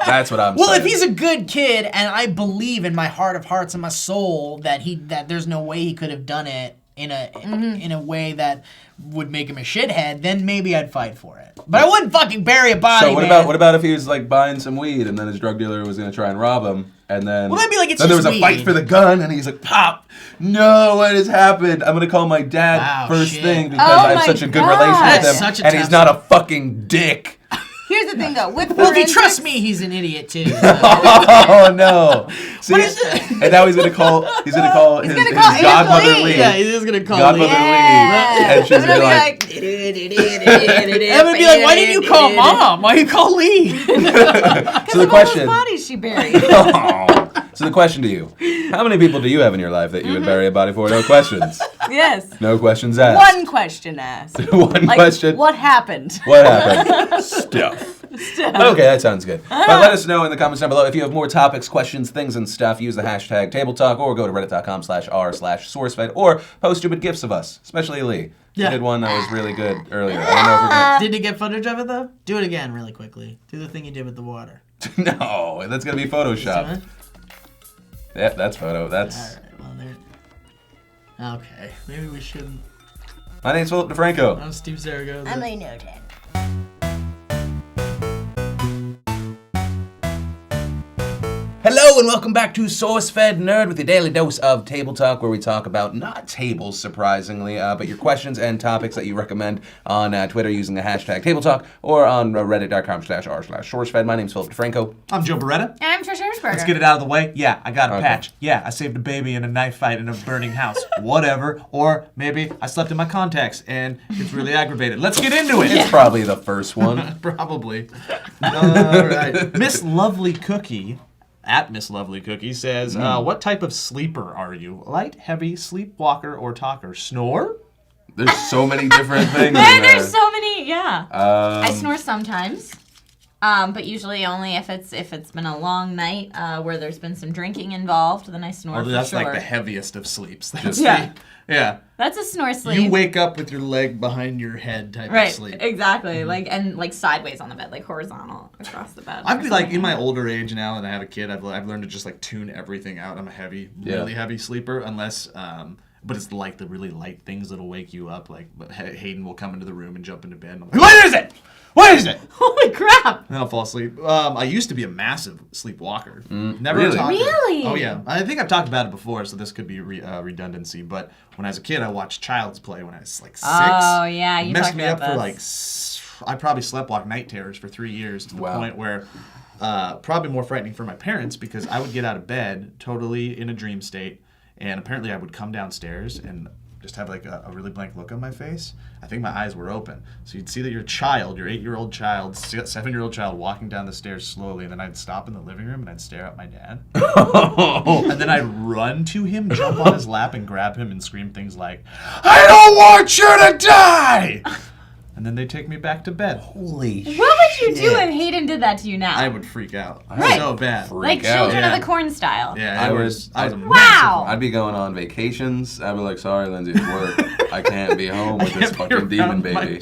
That's what I'm Well, saying. if he's a good kid, and I believe in my heart of hearts and my soul that there's no way he could have done it in a way that would make him a shithead, then maybe I'd fight for it. But I wouldn't fucking bury a body. So what man. about if he was like buying some weed and then his drug dealer was gonna try and rob him and then Well, that'd be like, it's then there was just a fight weed. for the gun and he's like, Pop, no, what has happened? I'm gonna call my dad Wow, first shit. thing because Oh I have my such a good God. relationship with That's him such a and he's tough- not a fucking dick. Here's the thing though, with Well, if he forensics- trusts me, he's an idiot too. Oh no! See, What is it? and now he's gonna call his gonna call his Aunt godmother Lee. Lee. Yeah, he is gonna call Godmother me. Yeah. Lee, and she's I'm gonna be gonna like, I'm gonna be like, why didn't you call mom? Why you call Lee? so the Of all those question. bodies she buried. So the question to you: how many people do you have in your life that you would bury a body for? No questions. Yes. No questions asked. One question asked. One Like, question. what happened? What happened? Stuff. Okay, that sounds good. But let us know in the comments down below if you have more topics, questions, things, and stuff. Use the hashtag tabletalk or go to reddit.com/r/sourcefed or post stupid gifs of us, especially Lee. She Yeah. did one that was really good earlier. I don't know if we're gonna... Did you get footage of it though? Do it again really quickly. Do the thing you did with the water. No, that's gonna be Photoshop. Yeah, that's photo. That's. All right. Well, there. Okay. Maybe we shouldn't. My name's Philip DeFranco. I'm Steve Zaragoza. I'm a noted. Hello and welcome back to Sourcefed Nerd with your daily dose of table talk, where we talk about not tables, surprisingly, but your questions and topics that you recommend on Twitter using the hashtag tabletalk or on reddit.com/r/sourcefed. My name's Philip DeFranco. I'm Joe Beretta. And I'm Trisha Hirschberger. Let's get it out of the way. Yeah, I got a Okay. patch. Yeah, I saved a baby in a knife fight in a burning house. Whatever. Or maybe I slept in my contacts and it's really aggravated. Let's get into it. It's probably the first one. Probably. All right. Miss Lovely Cookie, at Miss Lovely Cookie, says, what type of sleeper are you? Light, heavy, sleepwalker, or talker? Snore? There's so many different things in Man, there. there's so many. Yeah. I Um, snore sometimes, but usually only if it's been a long night where there's been some drinking involved. Then I snore for That's sure. like the heaviest of sleeps. That's Yeah. Yeah. That's a snore sleep. You wake up with your leg behind your head type right, of sleep. exactly. Like sideways on the bed, like horizontal across the bed. I've or been like something. in my older age now that I have a kid, I've learned to just like tune everything out. I'm a heavy, really heavy sleeper, unless but it's like the really light things that'll wake you up. Like Hayden will come into the room and jump into bed. And I'm like, what is it? What is it? Holy crap! And then I'll fall asleep. I used to be a massive sleepwalker. Never really? a talker. Really? Oh yeah. I think I've talked about it before, so this could be redundancy. But when I was a kid, I watched Child's Play when I was like 6. Oh yeah, It you messed talked me about up for this. like I probably sleptwalked night terrors for 3 years to the Wow. point where probably more frightening for my parents because I would get out of bed totally in a dream state, and apparently I would come downstairs and just have like a really blank look on my face. I think my eyes were open. So you'd see that your 8-year-old child, 7-year-old child walking down the stairs slowly, and then I'd stop in the living room and I'd stare at my dad. And then I'd run to him, jump on his lap, and grab him and scream things like, I don't want you to die! And then they'd take me back to bed. Holy shit. What would you do if Hayden did that to you now? I would freak out. Right. So bad. like freak out. Children Yeah. of the Corn style. Yeah, I I was- was a Wow. massive I'd be going on vacations. I'd be like, sorry, Lindsay, it's work. I can't be home with this fucking demon baby.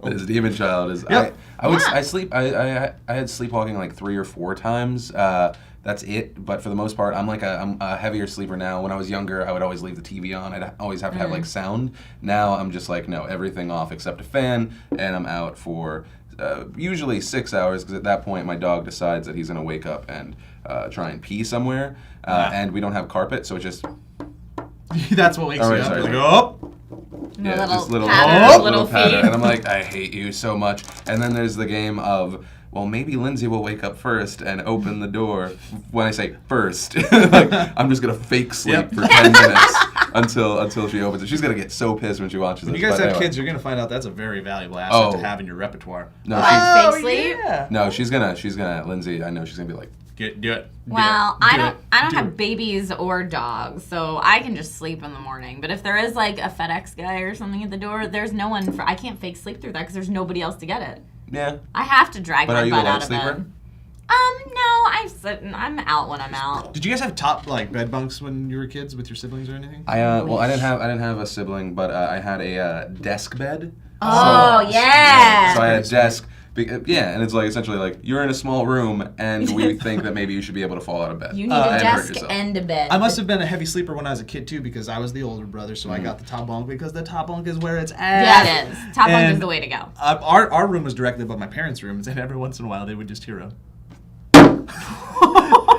This demon child is. Yep. I had sleepwalking like 3 or 4 times. That's it. But for the most part, I'm a heavier sleeper now. When I was younger, I would always leave the TV on. I'd always have to have like sound. Now I'm just like, no, everything off except a fan, and I'm out for usually 6 hours, because at that point my dog decides that he's going to wake up and try and pee somewhere, and we don't have carpet, so it just... That's what wakes All you right, up. sorry, You're like, sorry. oh. Yeah, little just little patter, little little patter. feet. And I'm like, I hate you so much. And then there's the game of, well, maybe Lindsay will wake up first and open the door. When I say first, like, I'm just gonna fake sleep Yep. for 10 minutes until she opens it. She's gonna get so pissed when she watches When this. you guys but have anyway. kids, you're gonna find out that's a very valuable asset to Oh. have in your repertoire. No, Fake sleep? Yeah. no, she's gonna Lindsay. I know she's gonna be like, Do it. Well, Do I it. don't Do have it. babies or dogs, so I can just sleep in the morning. But if there is like a FedEx guy or something at the door, there's no one for. I can't fake sleep through that because there's nobody else to get it. yeah. I have to drag But my are you a butt light out of sleeper? bed. No, I'm out when I'm out. Did you guys have top like bed bunks when you were kids with your siblings or anything? I didn't have a sibling, but I had a desk bed. Oh, yeah. So I had a desk. Yeah, and it's like essentially like you're in a small room, and we think that maybe you should be able to fall out of bed. You need and a hurt desk yourself. and a bed. I must have been a heavy sleeper when I was a kid too, because I was the older brother, so I got the top bunk because the top bunk is where it's at. Yeah, it is. Top bunk is And, the way to go. Our room was directly above my parents' rooms, and every once in a while they would just hear a.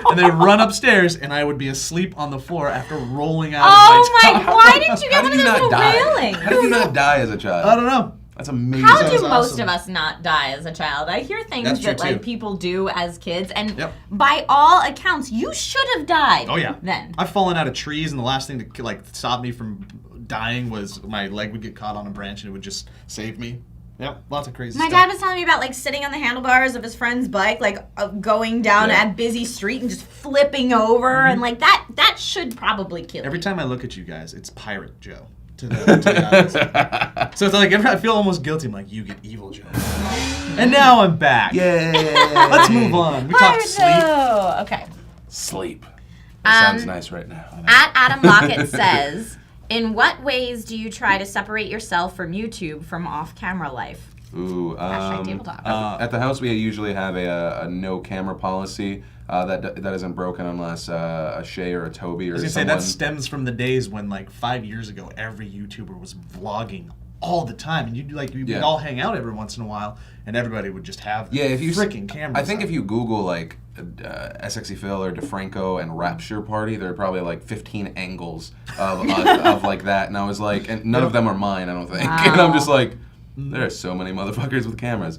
And they'd run upstairs, and I would be asleep on the floor after rolling out Oh of my my! top. Why didn't you get How one did of you those not little die? railings? How did you not die as a child? I don't know. That's amazing. How That do was most awesome. of us not die as a child? I hear things That's true, that like too. people do as kids, and Yep. by all accounts, you should have died. Oh yeah. Then. I've fallen out of trees, and the last thing to like stop me from dying was my leg would get caught on a branch, and it would just save me. Yep, lots of crazy My stuff. dad was telling me about like sitting on the handlebars of his friend's bike, like going down Yeah. a busy street and just flipping over, and like that should probably kill Every you. time I look at you guys, it's Pirate Joe. To the audience. So it's like I feel almost guilty. I'm like, you get evil Joe. And now I'm back. Yay! Let's move on. We talked sleep. Oh, okay. Sleep. That sounds Um, nice right now. At Adam Lockett says, in what ways do you try to separate yourself from YouTube from off-camera life? Ooh, Hashtag table talk. at the house we usually have a no camera policy that isn't broken unless a Shay or a Toby or I was gonna say someone. that stems from the days when like 5 years ago every YouTuber was vlogging all the time, and we'd Yeah. all hang out every once in a while, and everybody would just have Yeah, if you freaking cameras. I think out. if you Google like SXE Phil or DeFranco and Rapture Party, there are probably like 15 angles of like that, and I was like, and none of them are mine, I don't think. And I'm just like, there are so many motherfuckers with cameras.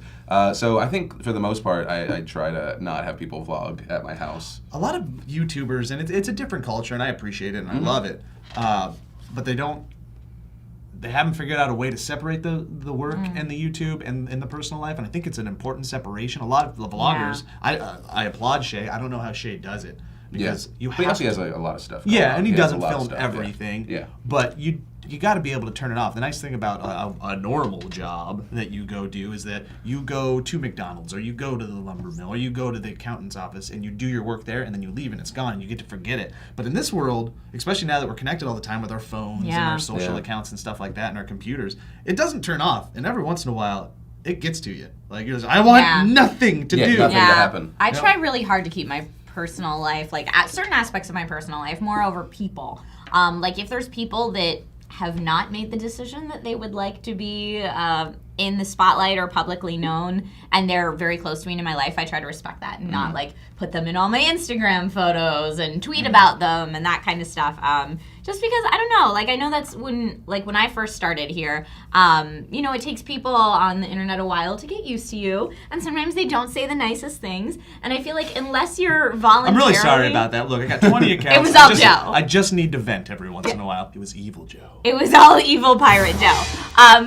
So I think for the most part, I try to not have people vlog at my house. a lot of YouTubers, and it's a different culture, and I appreciate it, and I love it, but they haven't figured out a way to separate the work and the YouTube and the personal life, and I think it's an important separation. A lot of the vloggers, I applaud Shay. I don't know how Shay does it, because you But he have also to. has a lot of stuff. going Yeah, on. and he has a doesn't lot of film stuff, yeah. everything. Yeah. But you got to be able to turn it off. The nice thing about a normal job that you go do is that you go to McDonald's, or you go to the lumber mill, or you go to the accountant's office, and you do your work there, and then you leave and it's gone, and you get to forget it. But in this world, especially now that we're connected all the time with our phones and Yeah. our social Yeah. accounts and stuff like that, and our computers, it doesn't turn off. And every once in a while, it gets to you. Like, you're just, I want Yeah. nothing to Yeah, do. nothing. to happen. I Yep. try really hard to keep my personal life, like at certain aspects of my personal life, more over people. Like if there's people that have not made the decision that they would like to be in the spotlight or publicly known, and they're very close to me in my life, I try to respect that and not like put them in all my Instagram photos and tweet about them and that kind of stuff. Just because I don't know, like I know that's when I first started here, it takes people on the internet a while to get used to you, and sometimes they don't say the nicest things, and I feel like unless you're voluntarily, I'm really sorry about that. Look, I got 20 accounts. It was all I just, Joe. I just need to vent every once in a while. It was evil Joe. It was all evil Pirate Joe.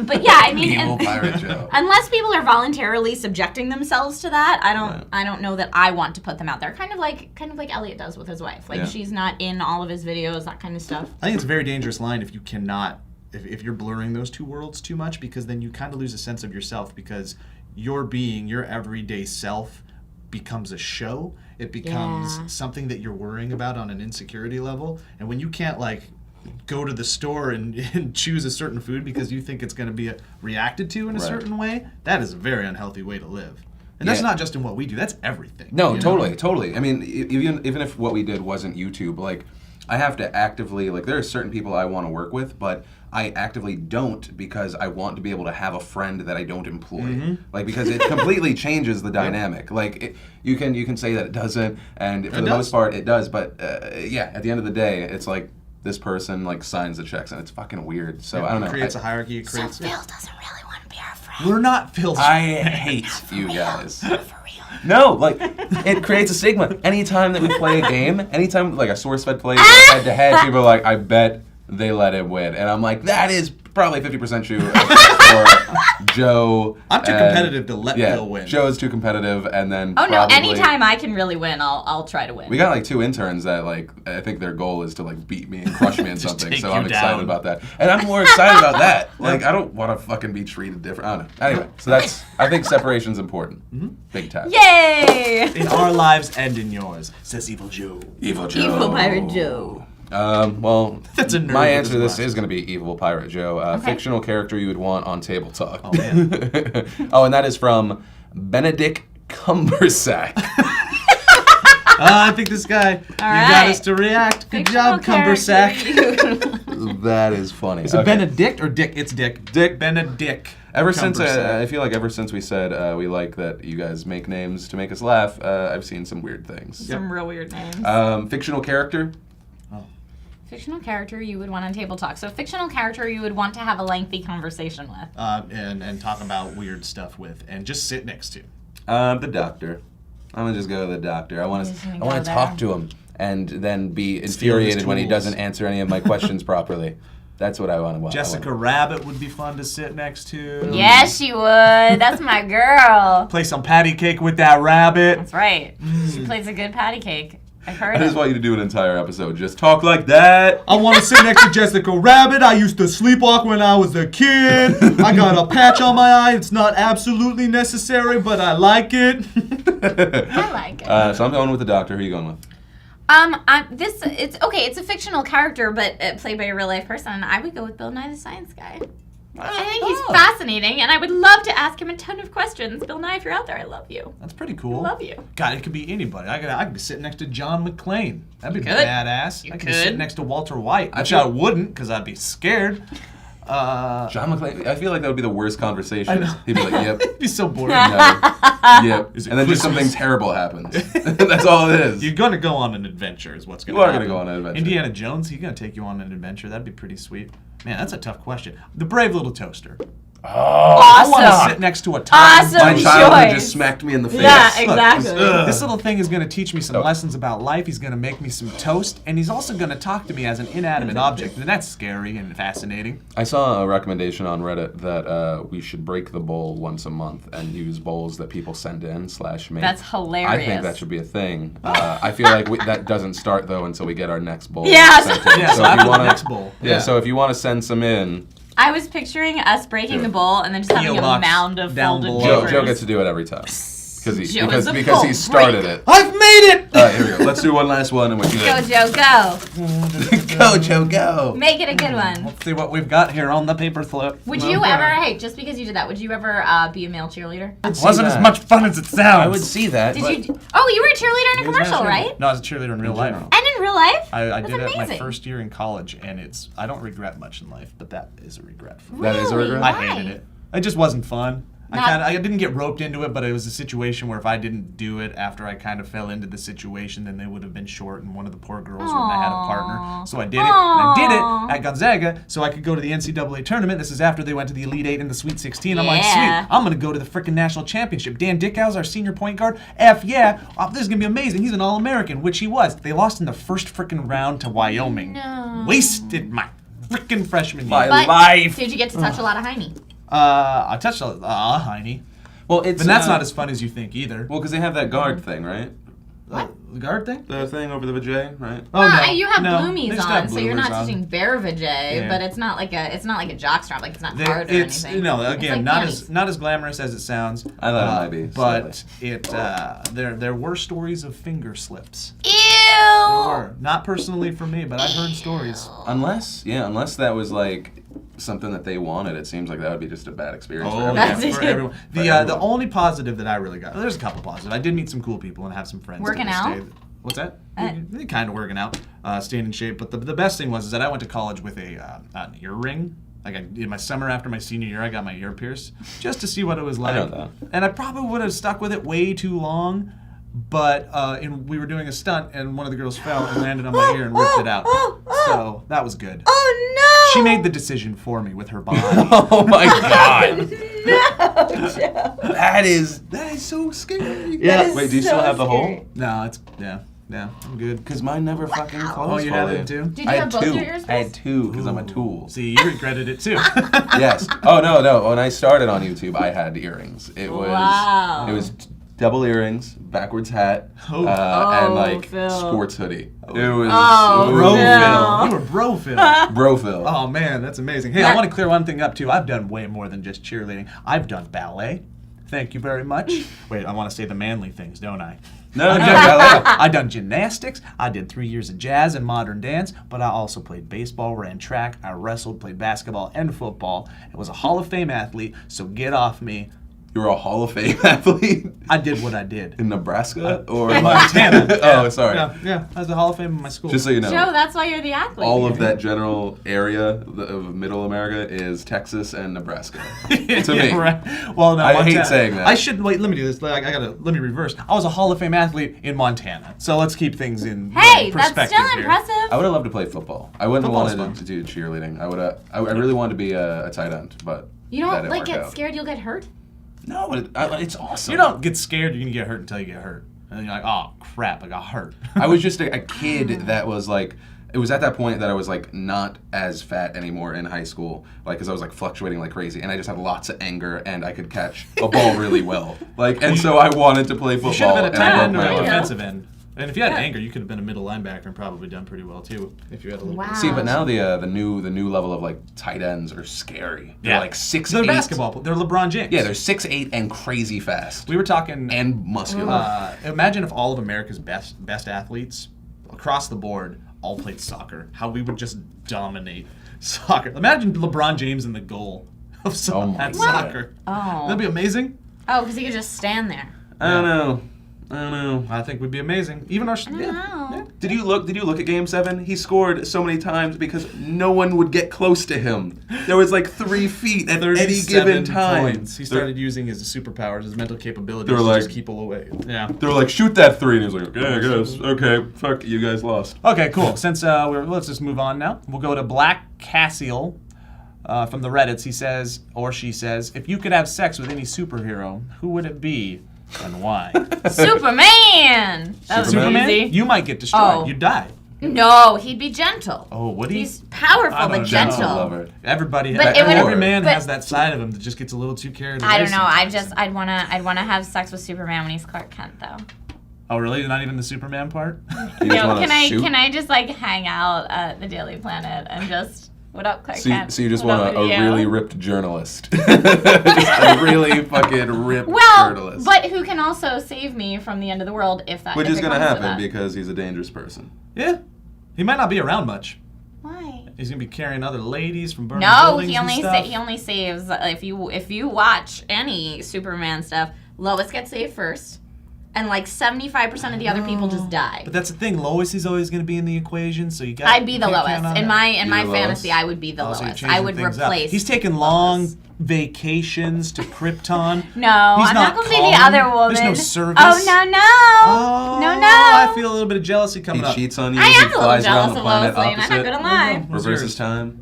But yeah, I mean, Evil Pirate Joe. unless people are voluntarily subjecting themselves to that, I don't know that I want to put them out there. Kind of like Elliot does with his wife. Like Yeah. she's not in all of his videos, that kind of stuff. I think it's a very dangerous line if you cannot, if you're blurring those two worlds too much, because then you kind of lose a sense of yourself, because your everyday self becomes a show. It becomes Yeah. something that you're worrying about on an insecurity level. And when you can't go to the store and choose a certain food because you think it's going to be reacted to in a Right. certain way, that is a very unhealthy way to live. And that's Yeah. not just in what we do, that's everything. No, you know? totally. I mean, even if what we did wasn't YouTube, like I have to actively, like, there are certain people I want to work with, but I actively don't because I want to be able to have a friend that I don't employ. Like, because it completely changes the dynamic. Like, you can say that it doesn't, and for the most part, it does. But yeah, at the end of the day, it's like this person like signs the checks, and it's fucking weird. So I don't know. It creates a hierarchy. It creates. Phil doesn't really want to be our friend. We're not Phil's. I hate you guys. For real. No, like, it creates a stigma. Anytime that we play a game, anytime, like, a Sourcefed plays head-to-head, people are like, I bet they let him win. And I'm like, that is probably 50% true for Joe. I'm too competitive to let Phil win. Joe is too competitive, and then Oh, no, probably, anytime I can really win, I'll try to win. we got, like, 2 interns that, like, I think their goal is to, like, beat me and crush me in something, take so you I'm excited down. about that. And I'm more excited about that. Like, I don't want to fucking be treated different. I don't know. Anyway, so that's, I think separation's important. Big time. Yay! In our lives and in yours, says Evil Joe. Evil Joe. Evil Pirate Joe. Well, That's a nerd my with answer to his this glasses. is going to be Evil Pirate Joe. Fictional character you would want on Table Talk. Oh, man. Oh, and that is from Benedict Cumbersack. I think this guy, you got right. us to react. Good Fictional job, Cumbersack. character. That is funny. Is it Benedict or Dick? It's Dick. Benedict. Ever since Cumbersack. I feel like ever since we said we like that you guys make names to make us laugh, I've seen some weird things. Some real weird names. Fictional character. Fictional character you would want on Table Talk. So fictional character you would want to have a lengthy conversation with. And talk about weird stuff with, and just sit next to. The doctor. I'm gonna just go to the doctor. I want Just gonna to go talk there. to him and then be infuriated when he tools. doesn't answer any of my questions properly. That's what I want to watch. Jessica Rabbit would be fun to sit next to. Yes, she would. That's my girl. Play some patty cake with that rabbit. That's right. She plays a good patty cake. I've heard I just it. want you to do an entire episode. Just talk like that. I want to sit next to Jessica Rabbit. I used to sleepwalk when I was a kid. I got a patch on my eye. It's not absolutely necessary, but I like it. I like it. So I'm going with the doctor. Who are you going with? It's a fictional character, but played by a real life person. I would go with Bill Nye the Science Guy. I think he's fascinating, and I would love to ask him a ton of questions. Bill Nye, if you're out there, I love you. That's pretty cool. I love you. God, it could be anybody. I could be sitting next to John McClane. That'd be could. badass. I could be sitting next to Walter White, which I wouldn't, because I'd be scared. John McClane. I feel like that would be the worst conversation. I know. He'd be like, "Yep, It'd be so boring. no, yep," Is it and then just something Christmas? terrible happens. That's all it is. You're gonna go on an adventure, is what's gonna You are happen. gonna go on an adventure. Indiana Jones, he's gonna take you on an adventure. That'd be pretty sweet. Man, that's a tough question. The Brave Little Toaster. I want to Awesome. sit next to a talking Awesome. My bunny. childhood choice. just smacked me in the face. Yeah, Look, exactly. This little thing is going to teach me some lessons about life. He's going to make me some toast, and he's also going to talk to me as an inanimate object, and that's scary and fascinating. I saw a recommendation on Reddit that we should break the bowl once a month and use bowls that people send in /make. That's hilarious. I think that should be a thing. I feel like that doesn't start though until we get our next bowl. Yeah, sent in. Yeah, so if after you the wanna, next bowl. Yeah, so if you want to send some in, I was picturing us breaking the bowl and then just having P.O. a box mound of down folded below. papers. Joe gets to do it every time Joe is a because he bowl started breaker. it. I've made it! All right, here we go. Let's do one last one and we're Go, good. Joe, go. Go, Joe, go. Make it a good one. Let's see what we've got here on the paper clip. Would you ever, hey, just because you did that, would you ever be a male cheerleader? It wasn't as much fun as it sounds. I would see that. Did but you? Oh, you were a cheerleader in a commercial, right? No, I was a cheerleader in real life. And in real life? I That's did it my amazing. first year in college, and I don't regret much in life, but that is a regret for me. That is a Really? regret? I Why? hated it. It just wasn't fun. Not- I didn't get roped into it, but it was a situation where if I didn't do it after I kind of fell into the situation, then they would have been short, and one of the poor girls wouldn't have had a partner. So I did it, and I did it at Gonzaga so I could go to the NCAA tournament. This is after they went to the Elite Eight and the Sweet 16. I'm like, Yeah. sweet, I'm going to go to the freaking national championship. Dan Dickhouse, our senior point guard, F yeah, this is going to be amazing. He's an All-American, which he was. They lost in the first freaking round to Wyoming. No. Wasted my freaking freshman year. My But life. did you get to touch a lot of Heine? I touched Heine. Well, it's But that's not as fun as you think either. well because they have that guard thing, right? The guard thing? The thing over the vajay, right? Oh, Well, no. you have No, they bloomies just on, have so you're not bloomers on. touching bare vajay, Yeah. but it's not like a jockstrap, like it's not They- hard or it's anything. no, It's again, like not panties. as glamorous as it sounds. I thought it might be, but there were stories of finger slips. Ew. There were not personally for me, but I heard stories. Unless that was like something that they wanted, it seems like that would be just a bad experience. for Oh, everyone. That's yeah, it. for everyone. For The everyone. only positive that I really got, there's a couple positive. I did meet some cool people and have some friends. Working that out? stayed. What's that? Kind of working out, staying in shape. But the best thing was that I went to college with an earring. Like in my summer after my senior year, I got my ear pierced just to see what it was like. I know that. And I probably would have stuck with it way too long. But we were doing a stunt, and one of the girls fell and landed on my ear and ripped it out. So that was good. Oh no! She made the decision for me with her body. Oh my god. No, Joe. That is so scary. Yeah. Wait, do you still have the hole? No, it's I'm good. Because mine never fucking closed. Oh, you had fully. it too? Did you I have had both two. your ears I had pierced? two because I'm a tool. See, you regretted it too. Yes. Oh no. When I started on YouTube, I had earrings. It was Wow. it was double earrings, backwards hat, Oh. and like Phil. sports hoodie. It was Oh, Bro no. Phil. You were Bro Phil. bro Phil. Oh man, that's amazing. Hey, I want to clear one thing up too. I've done way more than just cheerleading. I've done ballet. Thank you very much. Wait, I want to say the manly things, don't I? No, I've done gymnastics. I did 3 years of jazz and modern dance, but I also played baseball, ran track, I wrestled, played basketball and football. I was a Hall of Fame athlete, so get off me. You were a Hall of Fame athlete I did what I did. in Nebraska or Montana. Oh, sorry. Yeah, I was the Hall of Fame in my school. Just so you know. Joe, that's why you're the athlete. All of that general area of Middle America is Texas and Nebraska. To me. Yeah, right. Well, no, I hate Montana. saying that. I shouldn't. Wait, let me do this. Let me reverse. I was a Hall of Fame athlete in Montana. So let's keep things in Hey, that's perspective still here. impressive. I would have loved to play football. I wouldn't have Football's wanted fun. to do cheerleading. I really wanted to be a tight end, but You that don't didn't like work get out. scared you'll get hurt? No, it's awesome. You don't get scared you're going to get hurt until you get hurt. And you're like, oh, crap, I got hurt. I was just a kid that was like, it was at that point that I was like not as fat anymore in high school, like because I was like fluctuating like crazy, and I just had lots of anger, and I could catch a ball really well, like, and so I wanted to play football. You should have been a and tight I end or broke a my arm. defensive end. And if you had anger, you could have been a middle linebacker and probably done pretty well too. If you had a little. Wow. See, but now the new level of like tight ends are scary. They're like 6'8". They're basketball. They're LeBron James. Yeah, they're 6'8" and crazy fast We were talking. and muscular. Imagine if all of America's best athletes across the board all played soccer. How we would just dominate soccer. Imagine LeBron James in the goal of Oh my at God. soccer. Oh. That'd be amazing. Oh, because he could just stand there. I don't know. I think would be amazing. Even our. Wow. Did you look at Game 7? He scored so many times because no one would get close to him. There was like 3 feet at any given time. Points. He started using his superpowers, his mental capabilities They're to like- just keep people away. Yeah. They were like, shoot that 3, and he was like, yeah, I guess. Okay, fuck, you guys lost. Okay, cool. Since let's just move on now. We'll go to Black Cassiel from the Reddits. He says, or she says, if you could have sex with any superhero, who would it be and why? Superman! That was Superman? easy. You might get destroyed. Oh. You'd die. No, he'd be gentle. Oh, would he? He's powerful I but don't know. gentle. Lover. Everybody, But it would- every man but- has that side of him that just gets a little too carried away. I don't know. sometimes. I'd wanna have sex with Superman when he's Clark Kent though. Oh, really? Not even the Superman part? You just wanna shoot? Can I just like hang out at the Daily Planet and just what up, Clark So Kent? you just What want up a with you? really ripped journalist. Just a really fucking ripped well, journalist. but who can also save me from the end of the world if that Which if is it going to comes to happen that. because he's a dangerous person. Yeah. He might not be around much. Why? He's gonna be carrying other ladies from burning No, buildings he and only stuff. he only saves if you watch any Superman stuff. Lois gets saved first, and like 75% of the other people just die. But that's the thing. Lois is always going to be in the equation, so you got. I'd be the Lois in my You're the fantasy. Lois? I would be the Oh, so you're Lois. changing I would things up. replace. He's taking long vacations to Krypton. No, He's I'm not not gonna be calm. the other woman. There's no service. Oh no. Oh, No. I feel a little bit of jealousy coming He up. cheats on you. I he am a little flies around jealous the of planet Lois Lane. I'm opposite. not gonna lie. What's Reverses yours? time.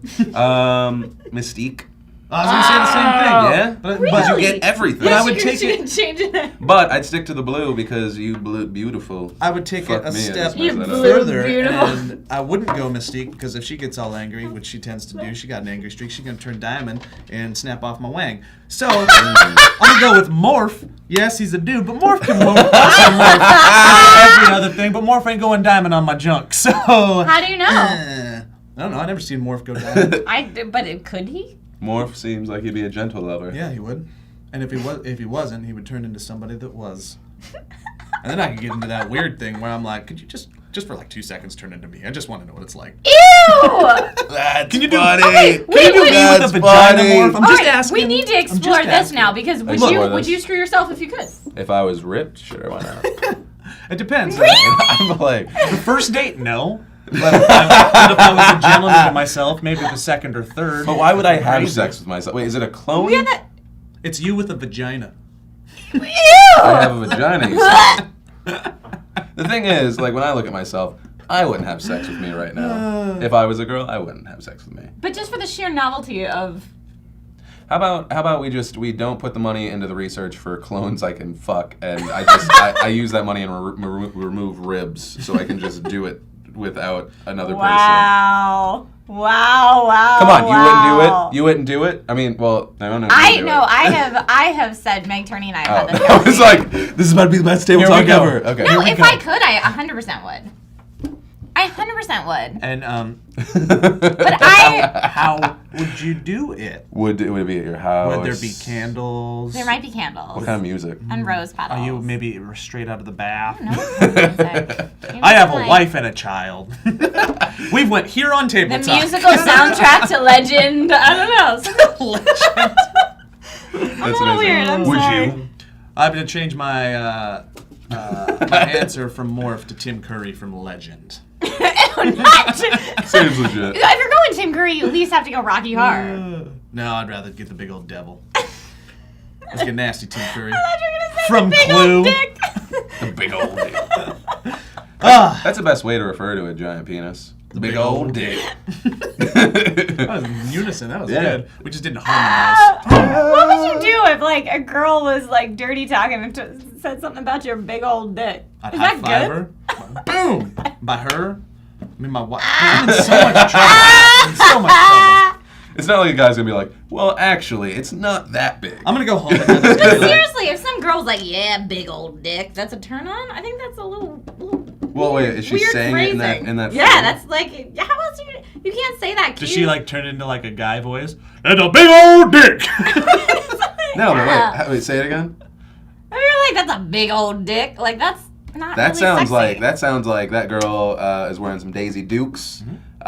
Mystique. I was going to say the same thing. Yeah? But, But but you get everything. But I would take You're it. changing it. But I'd stick to the blue because you beautiful. I would take Fuck it a me, I step just messed that up. further, Beautiful. and I wouldn't go Mystique because if she gets all angry, which she tends to do, she got an angry streak. She's gonna turn Diamond and snap off my wang. So I'm gonna go with Morph. Yes, he's a dude, but Morph can morph. Also morph every other thing, but Morph ain't going Diamond on my junk. So How do you know? I don't know. I never seen Morph go Diamond. Could he? Morph seems like he'd be a gentle lover. Yeah, he would. And if he wasn't, he would turn into somebody that was. And then I could get into that weird thing where I'm like, could you just for like 2 seconds turn into me? I just want to know what it's like. Ew! That's Can you do- funny. Okay, Can you do me That's with a vagina funny. morph? I'm All just right, asking. we need to I'm explore just this asking. now because would Explore you this. screw yourself if you could? If I was ripped, sure, why not? It depends. I'm like, The first date, no. But if I was a gentleman to myself, maybe the second or third. but why would I have Crazy. sex with myself? Wait, is it a clone? Yeah, that. It's you with a vagina. I have a vagina. You said. The thing is, like when I look at myself, I wouldn't have sex with me right now. If I was a girl, I wouldn't have sex with me. But just for the sheer novelty of. How about we don't put the money into the research for clones I can fuck, and I use that money and remove ribs so I can just do it without another person. Wow. Come on, you wouldn't do it? You wouldn't do it? I mean, well, I don't know. If you do it. I have said Meg Turney and I have had this I conversation. was like, this is about to be the best table Here we talk go. ever. Okay. No, if I could, I 100% would. I 100% would. And But I. how would you do it? Would it be at your house? Would there be candles? There might be candles. What kind of music? And rose petals. Are you maybe straight out of the bath? No, what kind of music? Maybe I have a like wife and a child. We went here on The Table Talk. musical soundtrack to Legend. I don't know. That's I'm a little weird. I'm Would sorry. you? I'm gonna change my my answer from Morph to Tim Curry from Legend. Not. Seems legit. If you're going Tim Curry, you at least have to go Rocky Horror. No, I'd rather get the big old devil. Let's get nasty, Tim Curry. I thought you were gonna say From the big Clue. old dick. The big old dick. Ah, That's the best way to refer to a giant penis. The big old dick. that was in unison. That was Yeah. good. We just didn't harmonize. What would you do if like a girl was like dirty talking and said something about your big old dick? I'd Is high that five good? her. Boom! By her. I mean, my wife. I'm in so much trouble. I'm in so much trouble. It's not like a guy's gonna be like, well, actually, it's not that big. I'm gonna go home and then it's gonna be like, Seriously, if some girl's like, yeah, big old dick, that's a turn on. I think that's a little Well, wait, is she weird saying phrasing. it in that? Yeah, form? that's like, how else you can't say that. does cute. she like turn into like a guy voice? And a big old dick! No, but Yeah. wait, say it again. I mean, like that's a big old dick. Like that's not. That really sounds sexy. like that girl is wearing some Daisy Dukes.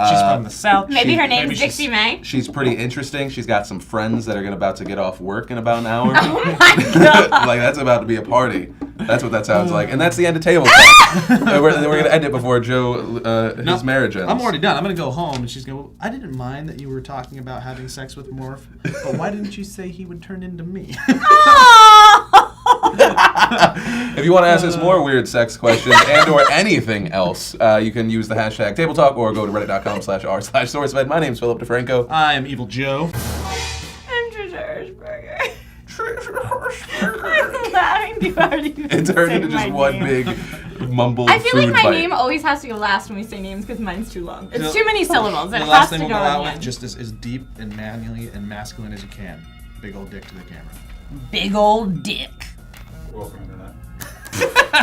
She's from the South. Maybe her name's she's- Dixie May. She's pretty interesting. She's got some friends that are about to get off work in about an hour. Oh my god. Like that's about to be a party. That's what that sounds like. And that's the end of table talk. we're gonna end it before Joe his marriage ends. I'm already done. I'm gonna go home, and she's going. Well, I didn't mind that you were talking about having sex with Morph, but why didn't you say he would turn into me? If you want to ask us more weird sex questions and or anything else, you can use the hashtag Table Talk or go to reddit.com/r/Sourcefed. My name's Philip DeFranco. I am Evil Joe. I'm Trisha Hirschberger. I'm laughing too hard to even It turned say into just my one name. big mumbled I feel like food my bite. name always has to go last when we say names because mine's too long. It's The- too many syllables. It The has last to thing go we'll go at out the with, end. just as deep and manually and masculine as you can. Big old dick to the camera. Big old dick. Welcome, Internet.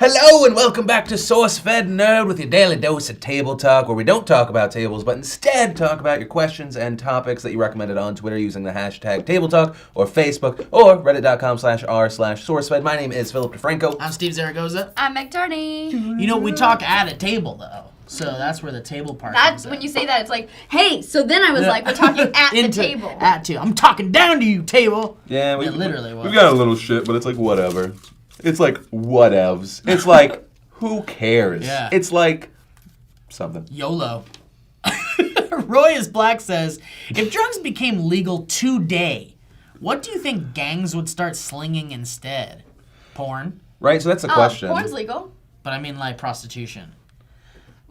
Hello and welcome back to Sourcefed Nerd with your daily dose of table talk, where we don't talk about tables, but instead talk about your questions and topics that you recommended on Twitter using the hashtag Table Talk or Facebook or reddit.com/r/Sourcefed. My name is Philip DeFranco. I'm Steve Zaragoza. I'm McTurney. You know, we talk at a table, though. So that's where the table part That's comes when in. you say that, it's like, hey, so then I was like, we're talking at the Into- table. At to. I'm talking down to you, table. Yeah, It literally was. We've got a little shit, but it's like whatever. It's like whatevs. It's like who cares? Yeah. It's like something. YOLO. Roy is Black says, if drugs became legal today, what do you think gangs would start slinging instead? Porn? Right. So that's the question. Porn's legal. But I mean like prostitution.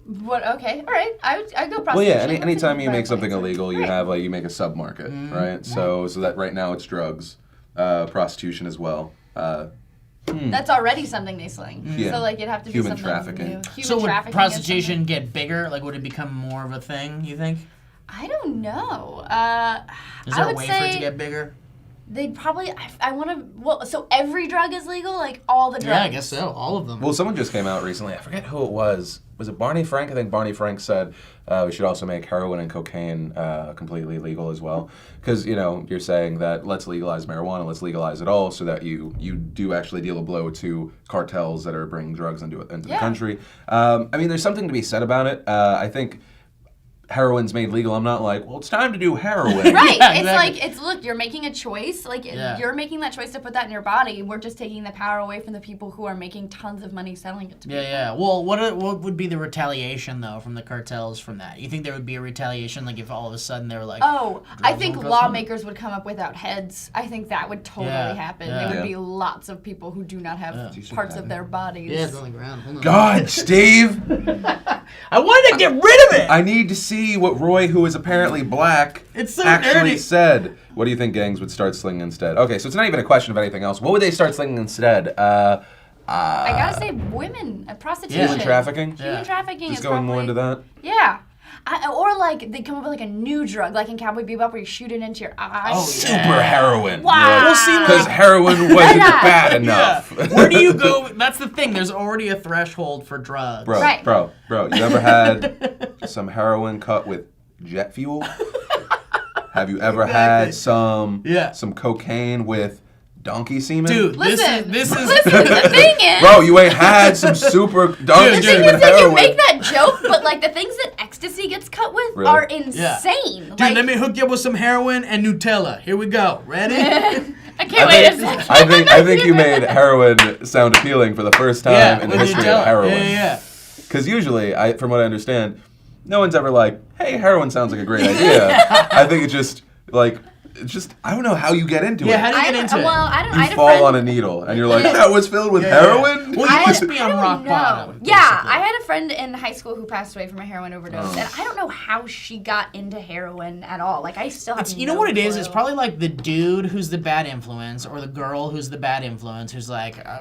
What? Okay, all right. I'd go prostitution. Well, yeah. That's a Anytime you better make something answer. illegal, you Right. have like you make a submarket, right? So that right now it's drugs, prostitution as well. That's already something they sling. Yeah. So like it'd have to Human be something trafficking. new. Human So would trafficking is prostitution something- get bigger? Like, would it become more of a thing, you think? I don't know. Is I there a would way say for it to get bigger? they'd probably. I want to. Well, so every drug is legal, like all the drugs. Yeah, I guess so. All of them. Well, someone just came out recently. I forget who it was. Was it Barney Frank? I think Barney Frank said we should also make heroin and cocaine completely legal as well. Because, you know, you're saying that let's legalize marijuana, let's legalize it all so that you do actually deal a blow to cartels that are bringing drugs into the Yeah. country. I mean, there's something to be said about it. I think heroin's made legal, I'm not like, well, it's time to do heroin. Right. Yeah, It's exactly. like, look, you're making a choice. Like, Yeah. you're making that choice to put that in your body. We're just taking the power away from the people who are making tons of money selling it to people. Yeah. Well, what would be the retaliation though from the cartels from that? You think there would be a retaliation, like if all of a sudden they were like, Oh, I drugs think don't cost lawmakers would come up without heads. I think that would totally Yeah. happen. Yeah. There would Yeah. be lots of people who do not have parts of their bodies. yeah, it's on the ground. Hold on. God, Steve, I wanted to get rid of it. I need to see what Roy, who is apparently black, It's so actually dirty. said. What do you think gangs would start slinging instead? Okay, so it's not even a question of anything else. What would they start slinging instead? I gotta say, women, prostitution. Human trafficking? Human trafficking Just is going more into probably- that? Yeah. Or like they come up with like a new drug, like in Cowboy Bebop, where you shoot it into your eye. Oh, Super heroin. Wow. We'll see, Because heroin wasn't Yeah. bad Yeah. enough. Where do you go? That's the thing. There's already a threshold for drugs. Bro, Right. bro, you ever had some heroin cut with jet fuel? Have you ever had some cocaine with donkey semen? Dude, Listen, this is the thing is, Bro, you ain't had some super donkey the thing semen is that you heroin. make that joke, but like the things that ecstasy gets cut with Really? are insane. Dude, Like, let me hook you up with some heroin and Nutella. Here we go. Ready? I can't wait a second. I think you made heroin sound appealing for the first time in the with history of Nutella. heroin. Yeah. Because usually, from what I understand, no one's ever like, hey, heroin sounds like a great idea. I think it's just, I don't know how you get into Yeah, it. how do you get into it? Well, I don't. I You had a fall friend, on a needle, and you're like, that was filled with Yeah. heroin? Well, you must be on I rock don't know. bottom. Yeah, basically. I had a friend in high school who passed away from a heroin overdose, Oh. and I don't know how she got into heroin at all. Like, I still have It's, you know no what it is? clue. It's probably like the dude who's the bad influence or the girl who's the bad influence who's like, I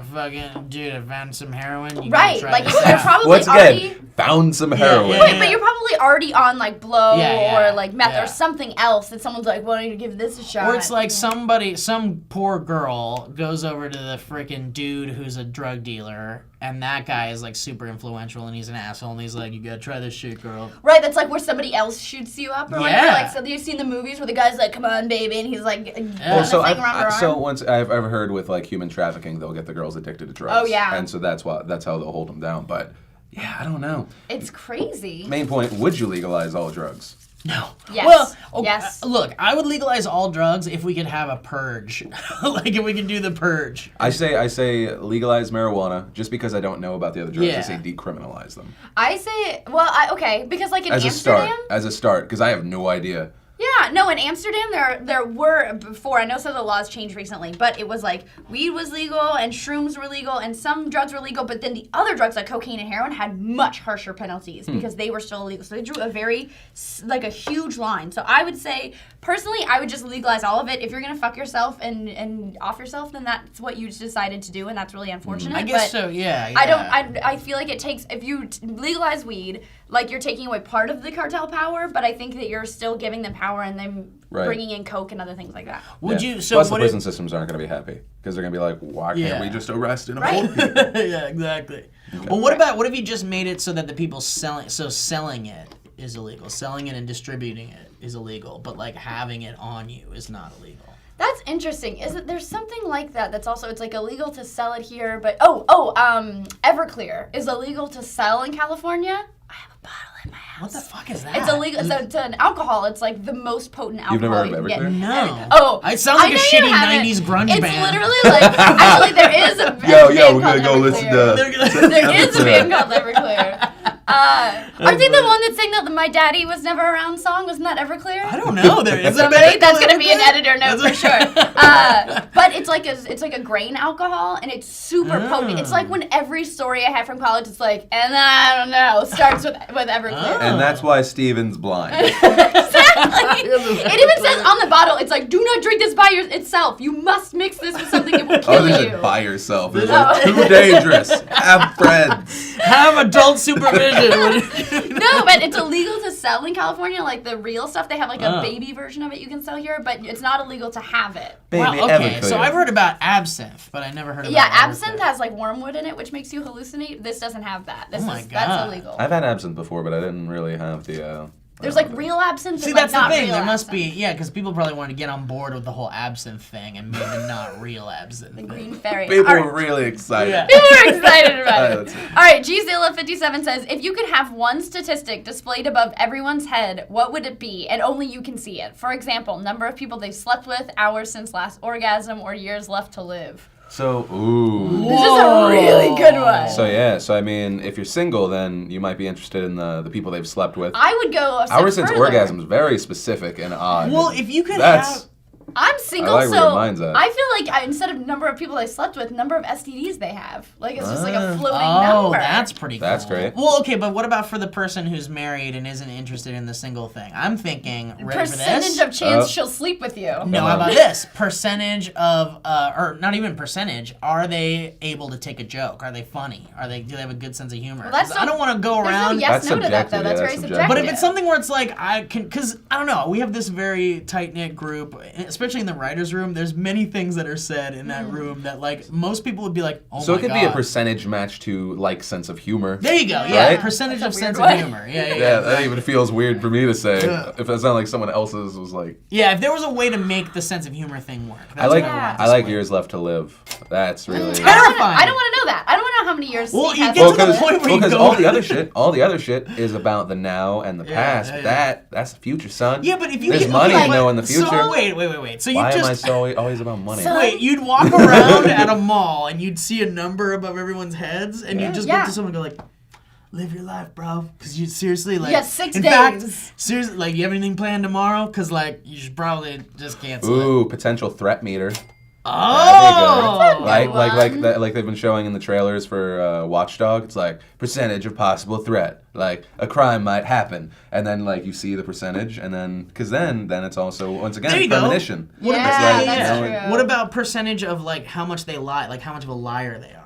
found some heroin. You gotta right. try Like, this you're out." probably Once already. again, found some heroin. yeah. Right, but you're probably already on like blow Yeah, or like meth yeah. or something else that someone's like, well, I need to give this a shot. Or it's like some poor girl goes over to the freaking dude who's a drug dealer, and that guy is like super influential, and he's an asshole, and he's like, you gotta try this shit, girl. Right, that's like where somebody else shoots you up or whatever. Yeah. Like, so you've seen the movies where the guy's like, come on, baby, and he's like, Well, so thing around her arm. once I've ever heard with like human trafficking, they'll get the girls addicted to drugs. Oh, yeah. And so that's how they'll hold them down. But yeah, I don't know. It's crazy. Main point: would you legalize all drugs? No. Yes. Well, Yes. Look, I would legalize all drugs if we could have a purge. Like if we could do the purge. I say legalize marijuana just because I don't know about the other drugs. Yeah. I say decriminalize them I say, well, okay, because like in as Amsterdam. a start because I have no idea. Yeah, no, in Amsterdam there were before, I know some of the laws changed recently, but it was like weed was legal and shrooms were legal and some drugs were legal, but then the other drugs like cocaine and heroin had much harsher penalties because they were still illegal. So they drew a huge line. So I would say, personally, I would just legalize all of it. If you're going to fuck yourself and off yourself, then that's what you decided to do, and that's really unfortunate. I guess but so, yeah. I feel like it takes, if you legalize weed, like you're taking away part of the cartel power, but I think that you're still giving them power and them Right. bringing in coke and other things like that. Would Yeah. you? So Plus, the what prison if, systems aren't going to be happy because they're going to be like, why can't Yeah. we just arrest and Right. hold people? yeah, exactly. Well, what if you just made it so that the people selling it is illegal, selling it and distributing it is illegal, but like having it on you is not illegal. That's interesting. There's something like that that's also, it's like illegal to sell it here, but Everclear is illegal to sell in California. I have a bottle in my house. What the fuck is that? It's illegal. So it's an alcohol. It's like the most potent alcohol You've never heard you of can get. Everclear? No. Oh, It sounds like I a know you shitty haven't. 90s grunge It's band. literally like, actually there is a We're band going to go called listen Everclear. to... There is a band called Everclear. Are they the one that sang that My Daddy Was Never Around song? Wasn't that Everclear? I don't know. There is a Somebody, band that's called gonna be an Everclear? editor note for sure. But it's like a grain alcohol, and it's super potent. It's like when every story I have from college, it's like, and I don't know, starts with Everclear. And that's why Steven's blind. Exactly. It even says on the bottle, it's like, do not drink this by itself. You must mix this with something. It will Oh, kill they you. said by yourself. It's Oh. like too dangerous. Have friends. Have adult supervision. No, but it's illegal to sell in California. Like the real stuff, they have like a Oh. baby version of it you can sell here, but it's not illegal to have it. Baby, Well, okay, Everclear. so I've heard about absinthe, but I never heard about Yeah, Everclear. absinthe has like wormwood in it, which makes you hallucinate. This doesn't have that. This Oh my that's God. illegal. I've had absinthe before, but I didn't really have the There's like real absinthe. See, and, like, that's the not thing. real There must absinthe. be, because people probably wanted to get on board with the whole absinthe thing and maybe not real absinthe. The Green Fairy. People All right. were really excited. Yeah. We're excited about it. That's it. All right, Gzilla57 says, if you could have one statistic displayed above everyone's head, what would it be? And only you can see it. For example, number of people they've slept with, hours since last orgasm, or years left to live. So, ooh. This is a really good one. So I mean, if you're single, then you might be interested in the people they've slept with. I would go a step Hours since further. orgasm is very specific and odd. Well, if you could That's I'm single, I like where so your mind's at. I feel like instead of number of people they slept with, number of STDs they have. Like, it's just like a floating Oh, number. that's pretty cool. That's great. Well, okay, but what about for the person who's married and isn't interested in the single thing? I'm thinking, ready for Percentage this? of chance she'll sleep with you. No, how about this? Percentage of, or not even percentage. Are they able to take a joke? Are they funny? Do they have a good sense of humor? Well, that's 'Cause I don't want to go There's around. no yes, That's no to that, subjective, though. yeah, That's that's very subjective. subjective. But if it's something where it's like, because I don't know, we have this very tight knit group, especially in the writer's room. There's many things that are said in that room that like most people would be like, oh So my it could God. be a percentage match to like sense of humor. There you go. Yeah, Right? percentage That's of a weird sense one. of humor. Yeah. Yeah, that even feels weird for me to say. Yeah. If it's not like someone else's was like. Yeah, if there was a way to make the sense of humor thing work, that's I like what I want I like this years left to live. That's really. Terrifying. I don't want to know that. I don't want to know how many years Well, Steve you has get left to the live. point where you because go- all the other shit is about the now and the past. yeah, But yeah. that's the future, son. Yeah, but if you There's get money okay, to know in the future. So wait. So you Why am I just so always about money? So- wait. You'd walk around at a mall and you'd see a number above everyone's heads, and you'd just go Yeah. up to someone and go like, "Live your life, bro." Because you seriously like. Yeah, 6 in days. fact, seriously, like, you have anything planned tomorrow? Because like, you should probably just cancel it. Ooh, potential threat meter. Oh, That'd be good. one. Like they've been showing in the trailers for Watchdog. It's like percentage of possible threat. Like a crime might happen, and then like you see the percentage, and then because then it's also once again There you go. premonition. Yeah, It's like, that's you know, true. What about percentage of like how much they lie, like how much of a liar they are?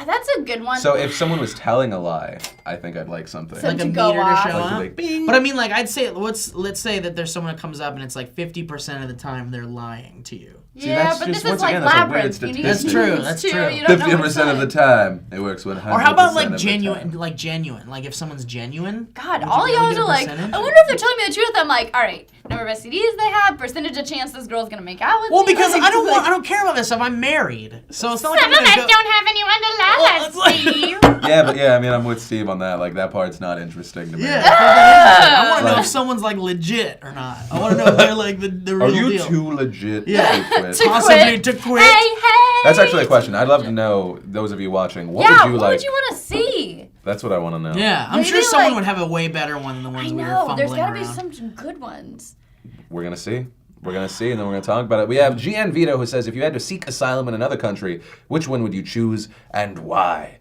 That's a good one. So if someone was telling a lie, I think I'd like something. So Like to a go meter to off. show Like to up. like, bing. But I mean, like, I'd say, let's say that there's someone that comes up and it's like 50% of the time they're lying to you. yeah, that's but just- this is once like again, that's a weird labyrinth. You need statistic. to That's true, choose that's two. true. You don't know 50% of the time, it works 100%. Or how about like of the genuine, time. like genuine, like if someone's genuine? God, would you all be able y'all to get are a like, percentage? I wonder if they're telling me the truth. I'm like, all right, number of STDs they have, percentage of chance this girl's gonna make out with Well, me. because Like, I don't care about this stuff. I'm married, so it's not like Some I'm of gonna us go. don't have anyone to love Well, us, it's like- Steve. Yeah, I mean, I'm with Steve on that. Like, that part's not interesting to me. Yeah, I want to know if someone's like legit or not. I want to know if they're like the real Are you deal. too legit Yeah. to quit? To Possibly quit. to quit. Hey, hey. That's actually a question. I'd love to know, those of you watching, what Yeah, would you what like? would you want to see? That's what I want to know. Yeah, I'm Maybe, sure someone like- would have a way better one than the I ones we were know. fumbling There's gotta around. be some good ones. We're going to see. We're going to see, and then we're going to talk about it. We have GN Vito who says, if you had to seek asylum in another country, which one would you choose and why?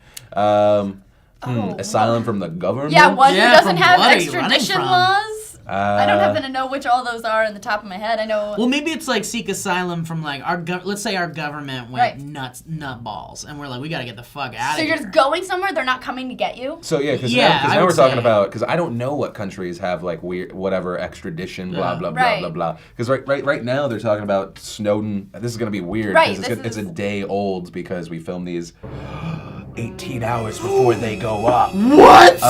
Asylum from the government? Yeah, one Yeah, who doesn't from have what are you running extradition from? laws. I don't happen to Uh, know which all those are in the top of my head. I know. Well, maybe it's like seek asylum from like let's say our government went Right. nutballs, and we're like, we gotta get the fuck out So of you're here. just going somewhere, they're not coming to get you? So yeah, because Yeah, I now would we're talking say. about, because I don't know what countries have like weird whatever extradition, blah Yeah. blah blah Right. blah blah. Because right now they're talking about Snowden. This is gonna be weird Right, because this it's a is- day old because we filmed these 18 hours before they go up. What?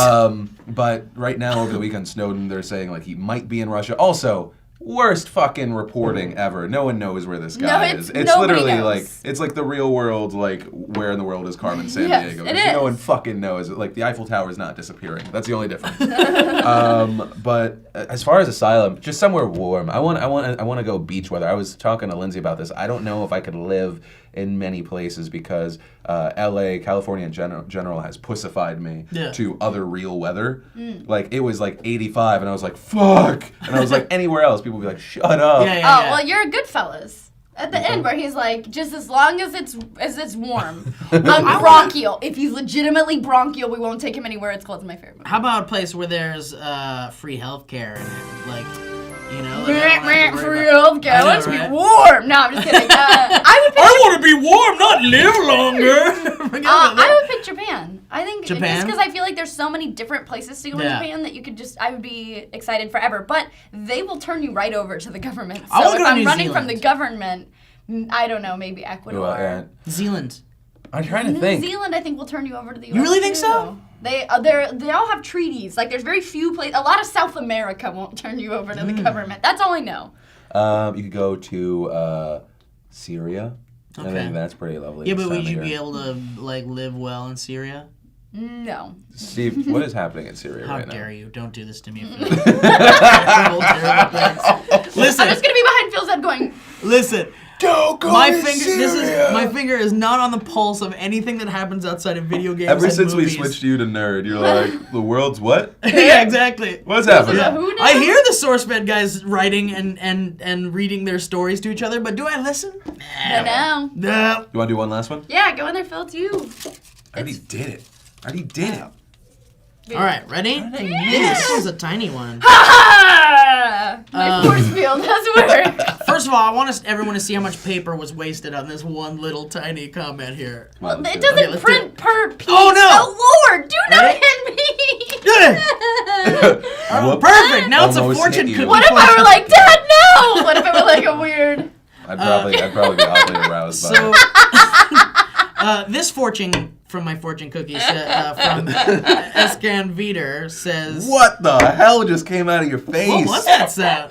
But right now over the weekend, Snowden, they're saying like he might be in Russia. Also, worst fucking reporting ever. No one knows where this guy No, is. it's- It's nobody literally knows. like it's like the real world. Like where in the world is Carmen Sandiego? Yes, it Because no is. one fucking knows. Like the Eiffel Tower is not disappearing. That's the only difference. But as far as asylum, just somewhere warm. I want to go beach weather. I was talking to Lindsay about this. I don't know if I could live in many places because LA, California in general has pussified me Yeah. to other real weather. Like it was like 85 and I was like, fuck. And I was like, anywhere else, people would be like, shut up. Yeah, Oh, yeah. well, you're a Goodfellas. At the end, where he's like, just as long as it's warm. I'm bronchial. If he's legitimately bronchial, we won't take him anywhere. It's close to my favorite movie. How about a place where there's free healthcare and like, you know, like, I don't have to For worry real, about- go. I know, Let's right? be warm. No, I'm just kidding. I would pick. I want to be warm, not live longer. Forget about I that. would pick Japan. I think Japan? just because I feel like there's so many different places to go Yeah. in Japan that you could just, I would be excited forever. But they will turn you right over to the government. I So wanna if go to I'm New running from Zealand. the government, I don't know, maybe Ecuador. Well, Zealand. I'm trying to New think. Zealand, I think, will turn you over to the US. You really think too, so? though. They all have treaties. Like there's very few places. A lot of South America won't turn you over to the government. That's all I know. You could go to Syria. Okay. I think that's pretty lovely. Yeah, this but time would of you be year. able to like live well in Syria? No. Steve, what is happening in Syria How right now? dare you? Don't do this to me. Terrible, terrible things. Listen, I'm just gonna be behind Phil's head going. listen. Don't go My to finger. Syria! My finger is not on the pulse of anything that happens outside of video games. Ever and since movies. we switched you to nerd, you're like, the world's what? Yeah, exactly. What's happening? Yeah. Who now? I hear the Sourcefed guys writing and reading their stories to each other, but do I listen? No. No. You want to do one last one? Yeah, go in there, Phil, too. I already did it. All right, ready? This one's a tiny one. My force field has worked. First of all, I want everyone to see how much paper was wasted on this one little tiny comment here. Come on, let's It do doesn't let's print per piece. Oh, no. Oh, Lord, do not Ready? hit me. Whoops. Perfect. Now it's a Almost fortune hit you. cookie. What if I were like, Dad, no? What if it were like a weird... I'd probably be oddly aroused by So, it. this fortune from my fortune cookies from Escan Veter says, What the hell just came out of your face? What was that sound?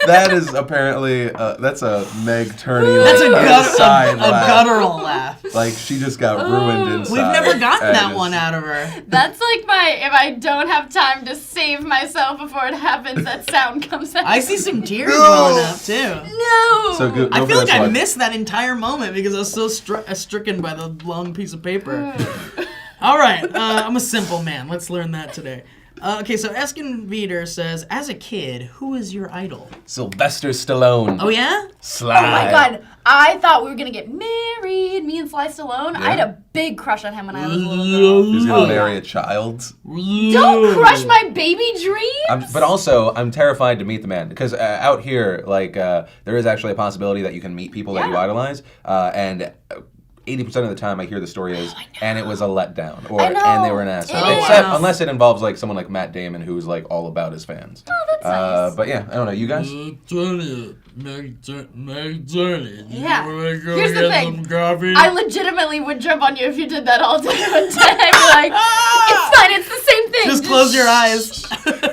That is apparently that's a Meg Turney That's a, inside a laugh. guttural laugh. Like she just got ruined inside. We've never gotten And that it's- one out of her. That's like if I don't have time to save myself before it happens, that sound comes out. I see some tears welling up too. No. So go I for feel like this I one. missed that entire moment because I was so stricken by the long piece of paper. All right, I'm a simple man. Let's learn that today. Okay, so Eskin Veter says, as a kid, who is your idol? Sylvester Stallone. Oh yeah? Slide. Oh my God! I thought we were gonna get married, me and Sly Stallone. I had a big crush on him when I was a little girl. He's gonna marry a child. Don't crush my baby dreams. But also, I'm terrified to meet the man because out here, like, there is actually a possibility that you can meet people that you Yeah. idolize, and 80% of the time I hear the story is, and it was a letdown, or I know. and they were an asshole. It is. Except unless it involves like someone like Matt Damon, who's like all about his fans. Oh, that's nice. But yeah, I don't know. You guys? Yeah. Here's the thing. I legitimately would jump on you if you did that all day. I'd be like, it's fine. It's the same thing. Just close your eyes.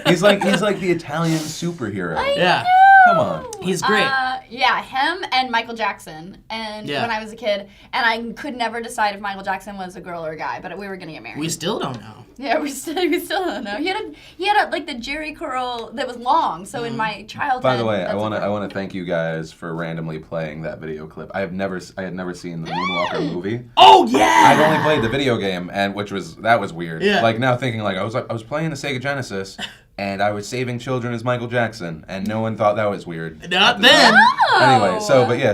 He's like the Italian superhero. Yeah. Come on. He's great. Yeah, him and Michael Jackson. And Yeah. when I was a kid, and I could never decide if Michael Jackson was a girl or a guy, but we were gonna get married. We still don't know. Yeah, we still don't know. He had a like the Jerry curl that was long. So in my childhood. By the way, that's I want what- to thank you guys for randomly playing that video clip. I had never seen the Moonwalker movie. Oh yeah! I'd only played the video game, and that was weird. Yeah. Like now thinking like I was playing the Sega Genesis, and I was saving children as Michael Jackson, and no one thought that was weird. Not at the then. time. Anyway,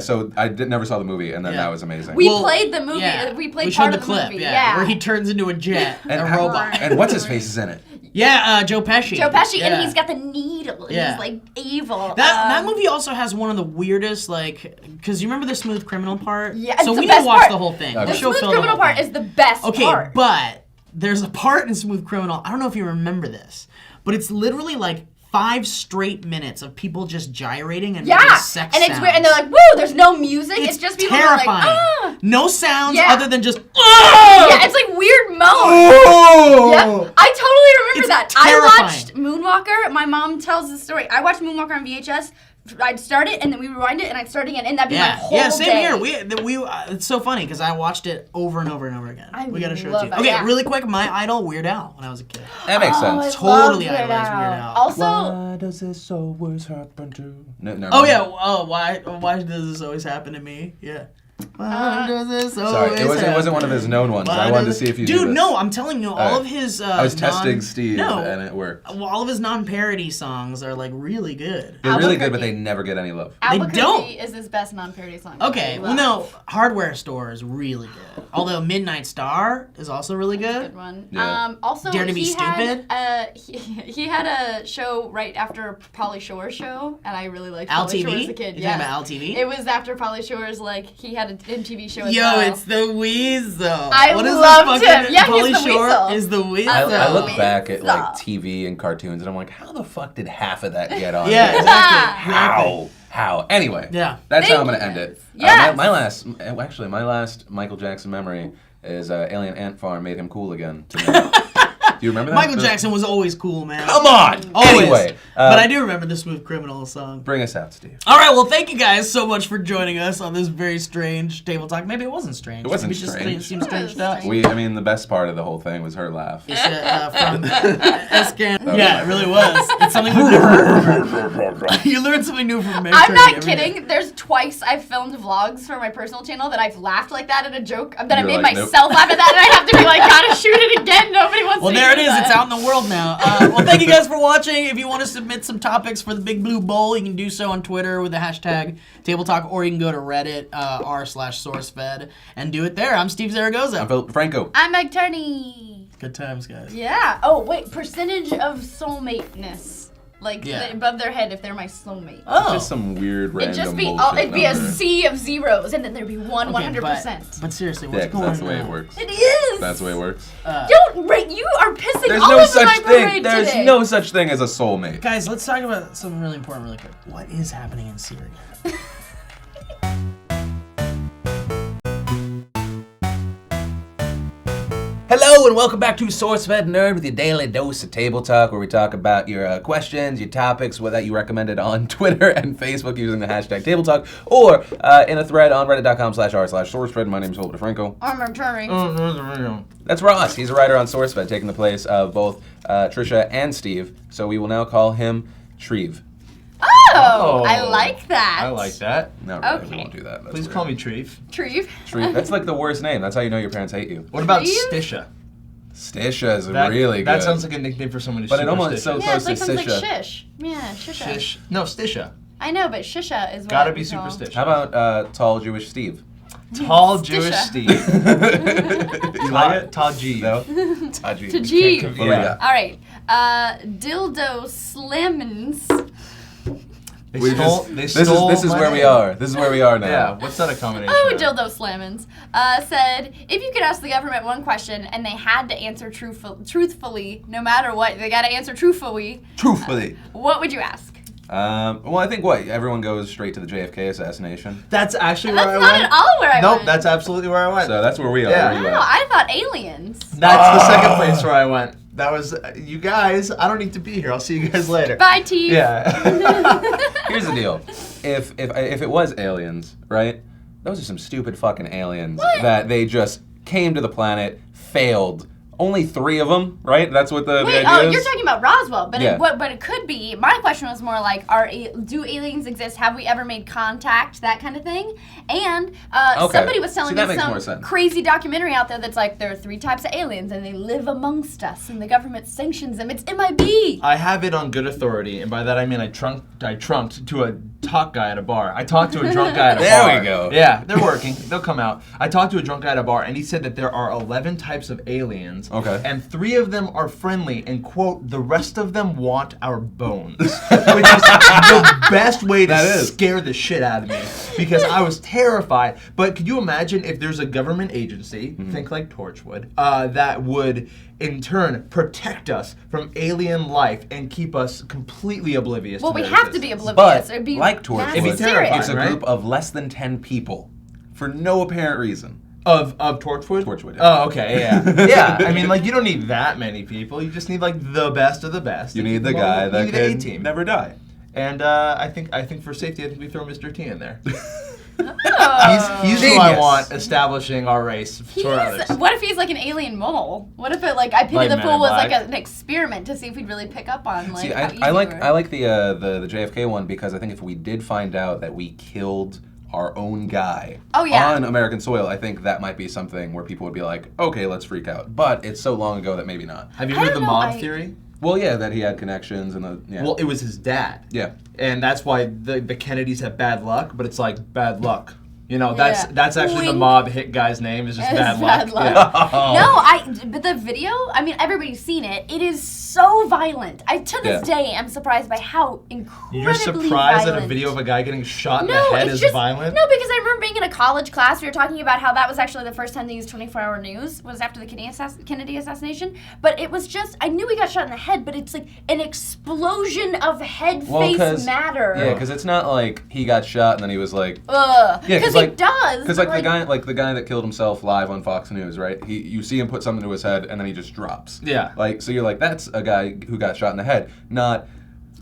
so I never saw the movie, and then Yeah. that was amazing. We Well, played the movie. Yeah. We played We part showed the of clip, movie. yeah, where he turns into a jet, and a robot. And what's his face is in it? Yeah, Joe Pesci. Joe Pesci, Yeah. and he's got the needle. And Yeah. he's like evil. That movie also has one of the weirdest, like, because you remember the Smooth Criminal part? Yeah, So it's we the need to best watch part. the whole thing. Okay. The We'll show Smooth Phil the Criminal whole part thing. is the best Okay, part. but there's a part in Smooth Criminal, I don't know if you remember this, but it's literally like 5 straight minutes of people just gyrating and making Yeah, sex and it's sounds. weird, and they're like, "Woo!" There's no music. It's just people going like, terrifying. "Ah." No sounds Yeah. other than just, "Ah!" Yeah, it's like weird moans. Oh! Yep, I totally remember It's that. terrifying. I watched Moonwalker. My mom tells the story. I watched Moonwalker on VHS. I'd start it and then we rewind it and I'd start again, and that'd be my Yeah, whole yeah, same day. here. It's so funny because I watched it over and over and over again. I We gotta show it love to you. that, Okay, yeah. really quick, my idol, Weird Al, when I was a kid. That makes Oh, I sense. Totally love Weird idolize Weird Al. Also, Why does this always happen to? No, Oh yeah. Oh, why does this always happen to me? Yeah. Why does this always Sorry, it wasn't happen? one of his known ones. Why I wanted to does see if you. Dude, knew this. no, I'm telling you, all Alright. of his. I was testing Steve, No, and it worked. well, all of his non-parody songs are like really good. They're really good, but Albuquerque. they never get any love. Albuquerque don't. is his best non-parody song. Okay, I well love. no, Hardware Store is really good. Although Midnight Star is also really good. Good one. Yeah. Also, Dare to Be he Stupid? Had, he had a show right after Pauly Shore's show, and I really liked Al Pauly Shore TV? as a kid. You're Yes. talking about Al TV? It was after Pauly Shore's, like, he had an MTV show as Yo, well. it's the Weasel. I what is loved this him. fucking Yeah, he's Pauly the Shore Weasel. is the Weasel. I look Weasel. back at like TV and cartoons, and I'm like, how the fuck did half of that get on? Yeah, here? exactly. How? Anyway, Yeah. that's how I'm Thank gonna you. end it. Yes. My last Michael Jackson memory His alien ant farm made him cool again. To me. Do you remember that? Michael Jackson was always cool, man. Come on! Always. Anyway. But I do remember the Smooth Criminal song. Bring us out, Steve. All right, well, thank you guys so much for joining us on this very strange table talk. Maybe it wasn't strange. It wasn't Maybe it strange. just seemed strange to us. I mean, the best part of the whole thing was her laugh. From S-Can. Yeah, it really was. It's something we've never You learned something new from Meg I'm Turkey not every day. kidding. There's twice I've filmed vlogs for my personal channel that I've laughed like that at a joke. That I You're made like, nope. myself laugh at that, and I have to be like, gotta shoot it again. Nobody wants Well, to there it hear is. that. It's out in the world now. Well, thank you guys for watching. If you want to submit some topics for the Big Blue Bowl, you can do so on Twitter with the hashtag Table Talk, or you can go to Reddit r/Sourcefed and do it there. I'm Steve Zaragoza. I'm Philip Franco. I'm Meg Turney. Good times, guys. Yeah. Oh, wait. Percentage of soulmate-ness. Like, Yeah. above their head if they're my soulmate. Oh, Just some weird random It'd just be, bullshit it'd be a number. sea of zeros, and then there'd be one okay, 100%. But seriously, what's Yeah, 'cause going that's the way on? it works. It is. That's the way it works. Don't rate. You are pissing There's all no over such my thing. parade There's today. no such thing as a soulmate. Guys, let's talk about something really important really quick. What is happening in Syria? Hello and welcome back to Sourcefed Nerd with your daily dose of table talk, where we talk about your questions, your topics that you recommended on Twitter and Facebook using the hashtag Table Talk, or in a thread on reddit.com/r/Sourcefed. My name is Philip DeFranco. I'm attorney. That's Ross. He's a writer on Sourcefed, taking the place of both Trisha and Steve. So we will now call him Treve. Oh, I like that. I like that. No, really, Okay. we won't do that. That's Please weird. call me Treve. Treve. Treve. That's like the worst name. That's how you know your parents hate you. What about Treve? Stisha? Stisha is That, really good. That sounds like a nickname for someone who's But it almost is so superstitious. Yeah, it's like close to sounds like Sisha. shish. Yeah, shisha. Shish. No, Stisha. I know, but shisha is what Gotta we be call- superstitious. How about tall Jewish Steve? Tall Stisha. Jewish Steve. You like it? Tall G. No? Taji. To G. What do we got? All right. Dildo slammins. They We stole. just- They this stole is my where we name. are. This is where we are now. Yeah. What's that a combination? Oh, of? dildo slammins. Said, if you could ask the government one question and they had to answer truthfully, no matter what, they got to answer truthfully, Truthfully. what would you ask? Well, I think everyone goes straight to the JFK assassination. That's actually That's where I not went. at all where I Nope, went. that's absolutely where I went. So that's where we are. Yeah. Where are you No, at? I thought aliens. That's the second place where I went. That was you guys. I don't need to be here. I'll see you guys later. Bye, T. Yeah. Here's the deal. If it was aliens, right? Those are some stupid fucking aliens What? that they just came to the planet, failed. Only 3 of them, right? That's what the Wait, idea oh, is. you're talking about Roswell, but Yeah. but it could be. My question was more like, do aliens exist? Have we ever made contact? That kind of thing. And Okay. somebody was telling See, that me makes more some sense. crazy documentary out there that's like there are 3 types of aliens and they live amongst us and the government sanctions them. It's MIB. I have it on good authority, and by that I mean I trunked to a talk guy at a bar. I talked to a drunk guy at a There bar. we go. Yeah, they're working. They'll come out. I talked to a drunk guy at a bar, and he said that there are 11 types of aliens. Okay. And 3 of them are friendly, and quote, the rest of them want our bones. Which is the best way to That is. scare the shit out of me. Because I was terrified. But could you imagine if there's a government agency, think like Torchwood, that would in turn protect us from alien life and keep us completely oblivious Well, to we their have to be existence. oblivious. But It'd be like Torchwood, massive. It'd be terrifying, it's a right? group of less than 10 people for no apparent reason. Of Torchwood? Torchwood, yeah. Oh, okay, yeah. Yeah, I mean, like, you don't need that many people. You just need, like, the best of the best. You need the Well, guy you that need the can A-team. never die. And I think for safety, I think we throw Mr. T in there. Oh. He's who I Genius. want establishing our race for others. What if he's like an alien mole? What if it I Like pitted the Men fool in was like Black. an experiment to see if we'd really pick up on like See, how easy I like we were. I like the JFK one because I think if we did find out that we killed our own guy Oh, yeah. on American soil, I think that might be something where people would be like, okay, let's freak out. But it's so long ago that maybe not. Have you I heard don't the know, mob I- theory? Well, yeah, that he had connections and yeah. Well, it was his dad. Yeah. And that's why the Kennedys have bad luck, but it's like bad luck. You know, that's Yeah. that's actually the Wink. mob hit guy's name is just It's bad bad luck. luck. Yeah. No, but the video, I mean, everybody's seen it. It is so violent. To this day, I'm surprised by how incredibly You're surprised violent. that a video of a guy getting shot in No, the head it's is just violent? No, because I remember being in a college class. We were talking about how that was actually the first time they used 24-hour news was after the Kennedy assassination. But it was just I knew he got shot in the head, but it's like an explosion of head face matter. Yeah, because it's not like he got shot and then he was like, Ugh. Yeah, Because 'cause, like does. Because like the guy that killed himself live on Fox News, right? You see him put something to his head and then he just drops. Yeah. Like so you're like that's a guy who got shot in the head, not.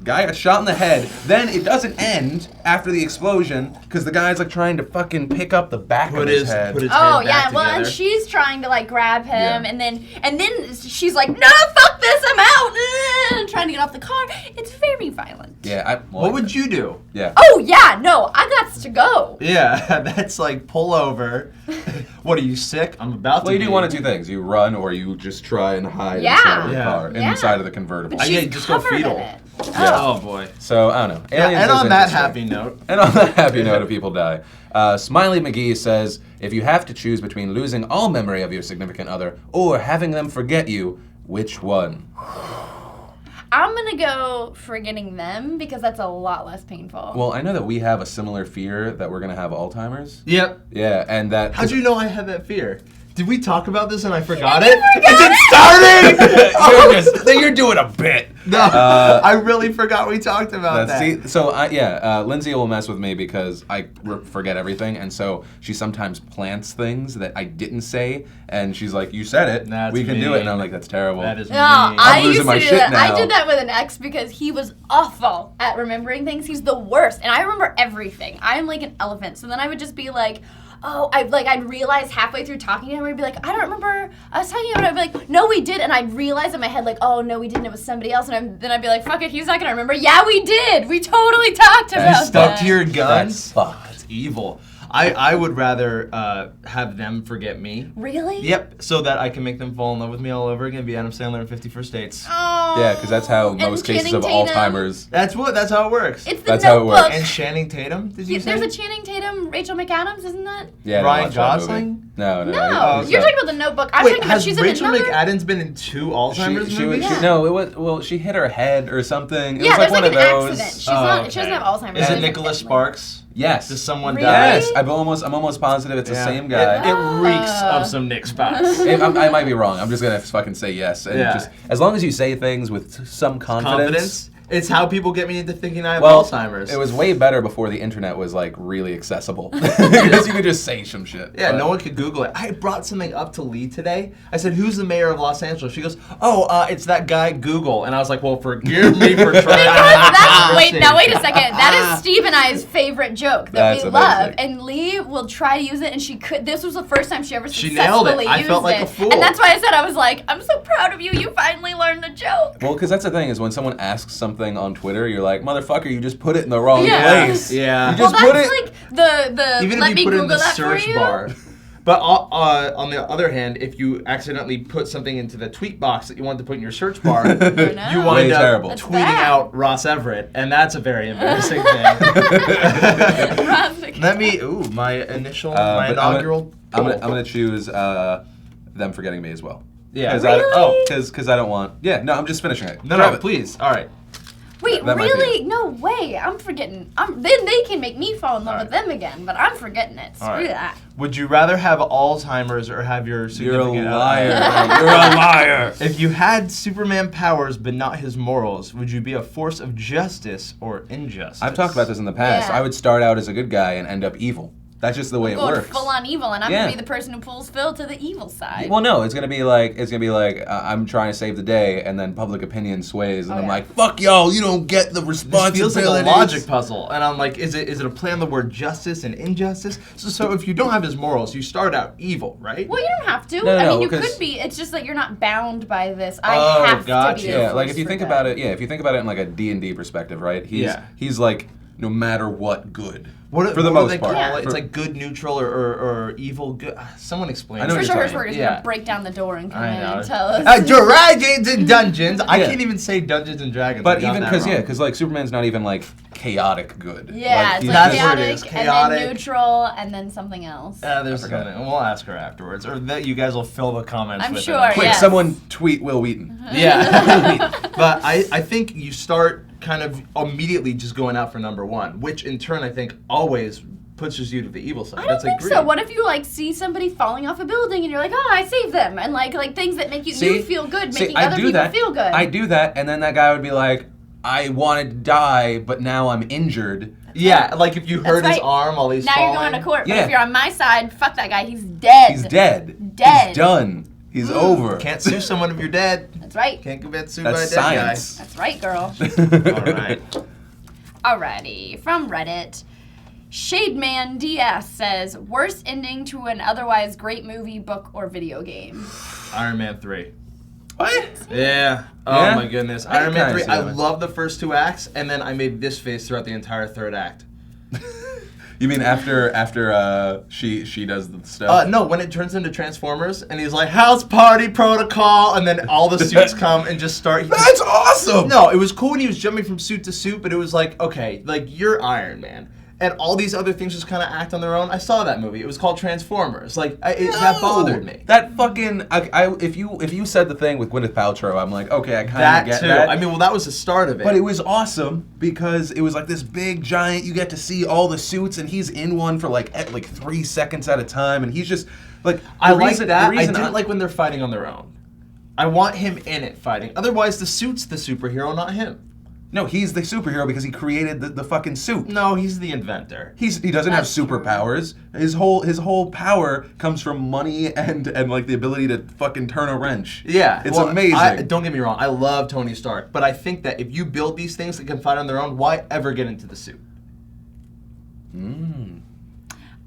Guy got shot in the head. Then it doesn't end after the explosion because the guy's like trying to fucking pick up the back of his head. Put his Oh head yeah, back well, and together. she's trying to like grab him, Yeah. and then she's like, "No, fuck this, I'm out!" And trying to get off the car. It's very violent. Yeah. What would you do? Yeah. Oh yeah, no, I got to go. Yeah, that's like pull over. What are you sick? I'm about to. Well, you do be. one of two things: you run, or you just try and hide Yeah. inside of the Yeah. car, Yeah. inside of the convertible. But yeah, she's just go covered in fetal. it. Oh boy. So I don't know. Yeah, Aliens and is on that interesting. happy note, And on that happy note of people die, Smiley McGee says, if you have to choose between losing all memory of your significant other or having them forget you, which one? I'm gonna go forgetting them because that's a lot less painful. Well, I know that we have a similar fear that we're going to have Alzheimer's. yep. Yeah, and that... How'd you know I had that fear? Did we talk about this and I forgot You it? forgot It started. you're doing a bit. No, I really forgot we talked about that. See, so Lindsay will mess with me because I forget everything, and so she sometimes plants things that I didn't say, and she's like, "You said it, That's we can do it," and I'm mean. like, "That's terrible." That is No, mean. I losing used my to do shit that. I now. did that with an ex because he was awful at remembering things. He's the worst, and I remember everything. I'm like an elephant. So then I would just be like, "Oh," I'd realize halfway through talking to him, I'd be like, "I don't remember I was talking about it." I'd be like, "No, we did," and I'd realize in my head like, "Oh no, we didn't. It was somebody else." And then I'd be like, "Fuck it, he's not gonna remember." Yeah, we did. We totally talked You about stuck that. to your guns. That's fucked. That's evil. I would rather have them forget me. Really? Yep, so that I can make them fall in love with me all over again. Be Adam Sandler in 50 First Dates. Oh. Yeah, because that's how And most cases Channing of Tatum. Alzheimer's. That's how it works. It's the That's how it Notebook. works. And Channing Tatum, did you Yeah, say? there's a Channing Tatum, Rachel McAdams, isn't that? Yeah, I Ryan watched that movie. Gosling? No. No, he's you're not- talking about the Notebook. I'm Wait, talking about has she's Rachel in another. McAdams been in 2 Alzheimer's she movies? was, no, it was, well, she hit her head or something. It Yeah, was there's like like one an of those. accident. She doesn't have Alzheimer's. Is She's it Nicholas Sparks? Yes. Does someone Really? die? Yes, I'm almost positive it's the same guy. It reeks of some Nick Sparks. I might be wrong. I'm just gonna fucking say yes, and Yeah. just as long as you say things with some confidence. It's how people get me into thinking I have Well, Alzheimer's. it was way better before the internet was like really accessible because you could just say some shit. Yeah, but- no one could Google it. I brought something up to Lee today. I said, "Who's the mayor of Los Angeles?" She goes, "Oh, it's that guy Google." And I was like, "Well, forgive me for trying." Wait a second. That is Steve and I's favorite joke that That's we amazing. love, and Lee will try to use it, and she could. This was the first time she ever She successfully nailed it. I used felt like it, a fool. and that's why I said I was like, I'm so proud of you. You finally learned the joke. Well, because that's the thing is when someone asks something on Twitter, you're like, "Motherfucker, you just put it in the wrong Yeah. place." Yeah. You Well, just that's put it. like the Even let if me you put it in Google the that search for you. bar. But on the other hand, if you accidentally put something into the tweet box that you want to put in your search bar, you know. wind Way up terrible. That's tweeting bad. out Ross Everett, and that's a very embarrassing thing. Let me. Ooh, my initial, my But I'm inaugural. gonna choose them forgetting me as well. Yeah. Because I don't want. Yeah, no, I'm just finishing it. No, Drive no, it. please. All right. Wait, That might be really? No way. I'm forgetting. Then they can make me fall in love with them again, but I'm forgetting it. Screw All right. that. Would you rather have Alzheimer's or have your You're a significant other- liar. You're a liar. If you had Superman powers but not his morals, would you be a force of justice or injustice? I've talked about this in the past. Yeah. I would start out as a good guy and end up evil. That's just the way it Going works. full on evil, and I'm Yeah. gonna be the person who pulls Phil to the evil side. Well, no, it's gonna be like I'm trying to save the day, and then public opinion sways, and Oh, I'm yeah. like, fuck y'all, you don't get the This responsibility. feels like a logic puzzle, and I'm like, is it a play on the word justice and injustice? So if you don't have his morals, you start out evil, right? Well, you don't have to. No, I no, mean, you because- could be. It's just that you're not bound by this. I Oh, have gotcha. to be. a Yeah, like force if you for think good. about it, if you think about it in like a D&D perspective, right? He's like no matter what good. What, for the what most do they part. call Yeah. it? It's like good, neutral, or evil, good. Someone explain. I know it. what Trisha you're Hirschberg talking is Yeah. gonna break down the door and come I in know. and tell us. Dragons and Dungeons. I Yeah. can't even say Dungeons and Dragons. But I got even that because wrong. because like Superman's not even like chaotic good. Yeah, like, it's he's like That's just- what it chaotic, is, and chaotic. then neutral, and then something else. There's I forgot. something. We'll ask her afterwards, or that you guys will fill the comments I'm with sure, it. Quick, yes. someone tweet Will Wheaton. Yeah. But I think you start kind of immediately just going out for number one, which in turn I think always pushes you to the evil side. I don't That's think agreed. so. What if you like see somebody falling off a building and you're like, oh, I saved them, and like things that make you feel good, making I other do people that. feel good. I do that, and then that guy would be like, I wanted to die, but now I'm injured. Yeah, like if you hurt That's his right. arm while he's Now falling. you're going to court. But Yeah. if you're on my side, fuck that guy. He's dead. He's dead. Dead. He's done. He's over. Can't sue someone if you're dead. That's right. Can't get sued by a That's dead science. That's right, girl. guy. All right. Alrighty, from Reddit. Shademan DS says, worst ending to an otherwise great movie, book, or video game. Iron Man 3. What? Yeah. Oh Yeah? my goodness. I Iron Man kinda 3. see I that. love the first 2 acts, and then I made this face throughout the entire 3rd act. You mean after she does the stuff? No, when it turns into Transformers, and he's like, "House party protocol," and then all the suits come and just start. That's awesome. No, it was cool when he was jumping from suit to suit, but it was like, okay, like you're Iron Man, and all these other things just kind of act on their own. I saw that movie. It was called Transformers. Like that bothered me. That fucking if you said the thing with Gwyneth Paltrow, I'm like, okay, I kind That of get too. that. I mean, well, that was the start of it. But it was awesome because it was like this big giant. You get to see all the suits, and he's in one for like 3 seconds at a time, and he's just like. I the like reason- that. the I reason didn't like when they're fighting on their own. I want him in it fighting. Otherwise, the suit's the superhero, not him. No, he's the superhero because he created the fucking suit. No, he's the inventor. He doesn't have That's true. superpowers. His whole power comes from money and like the ability to fucking turn a wrench. Yeah, it's well, amazing. Don't get me wrong. I love Tony Stark, but I think that if you build these things that can fight on their own, why ever get into the suit?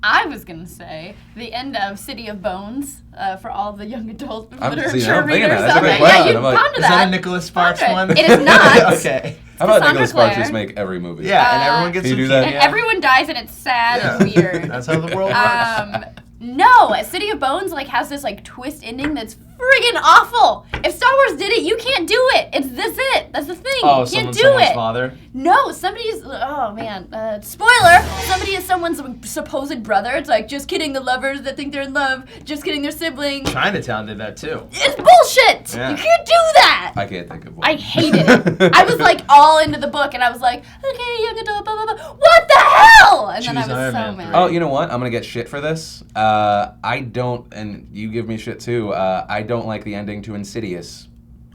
I was gonna say the end of City of Bones for all the young adult I'm literature thinking about readers that. That's a out great there. question. Yeah, you I'm like, ponder Is that a that. Nicholas Sparks Ponder one? it. It is not. Okay. How about Cassandra Nicholas Sparks Clare. just make every movie? Yeah, and Uh, everyone gets Can you some do that? candy. And everyone dies, and it's sad and weird. That's how the world works. No, City of Bones like has this like twist ending that's friggin' awful. If Star Wars did it, you can't do it. That's it. That's the thing. Oh, you can't someone's do someone's it. father. No, somebody's. Oh man. Spoiler. Somebody is someone's supposed brother. It's like just kidding. The lovers that think they're in love. Just kidding. Their sibling. Chinatown did that too. It's bullshit. Yeah. You can't do that. I can't think of one. I hated it. I was like all into the book, and I was like, okay, young adult, blah blah blah. What the hell? And then I Choose was Iron so Man mad. 3. Oh, you know what? I'm gonna get shit for this. I don't, and you give me shit too. I don't like the ending to Insidious.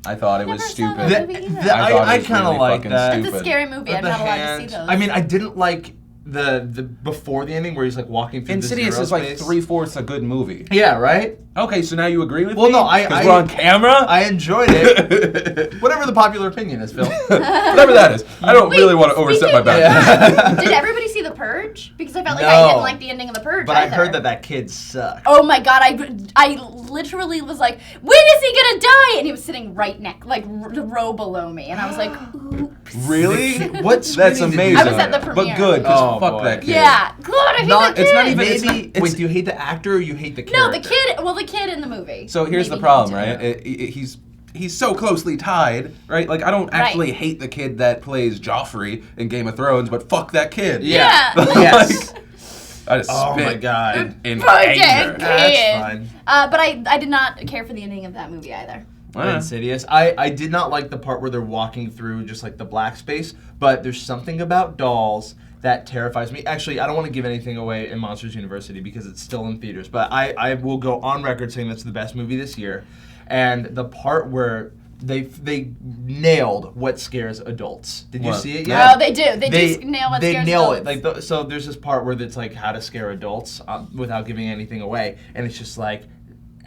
I thought it was Never saw stupid. that movie either. I thought it I was kind of really like fucking that. stupid. It's a scary movie. I'm The not allowed to hand. see those. I mean, I didn't like the before the ending where he's like walking through Insidious the is like space. 3/4 a good movie. Yeah, right. Okay, so now you agree with Well, me? no, I- because we're on camera. I enjoyed it. Whatever the popular opinion is, Phil. Whatever that is. I don't Wait, really want to overstep my speaking- boundaries. Did everybody see The Purge? Because I felt like I No. didn't like the ending of The Purge But I either. heard that kid sucked. Oh my god, I literally was like, when is he gonna die? And he was sitting right the row below me. And I was like, oops. Really? What That's screening did you amazing. I was at the But premiere. good, because Oh, fuck boy. that kid. Yeah. God, I hate that kid. It's not even. Maybe. It's not, it's, Wait, do you hate the actor or you hate the No, character? the kid, well, the kid in the movie. So here's Maybe the problem, he right? did. He's so closely tied, right? Like I don't actually hate the kid that plays Joffrey in Game of Thrones, but fuck that kid. Yeah. Yeah. Yes. I just Oh spit my god. in Fuck anger. that That's kid. fine. But I did not care for the ending of that movie either. Insidious. I did not like the part where they're walking through just like the black space, but there's something about dolls that terrifies me. Actually, I don't want to give anything away in Monsters University because it's still in theaters, but I will go on record saying that's the best movie this year. And the part where they nailed what scares adults. Did you What? see it yet? Oh, they do. They do nail what They scares nail adults. it. Like so, there's this part where it's like how to scare adults without giving anything away, and it's just like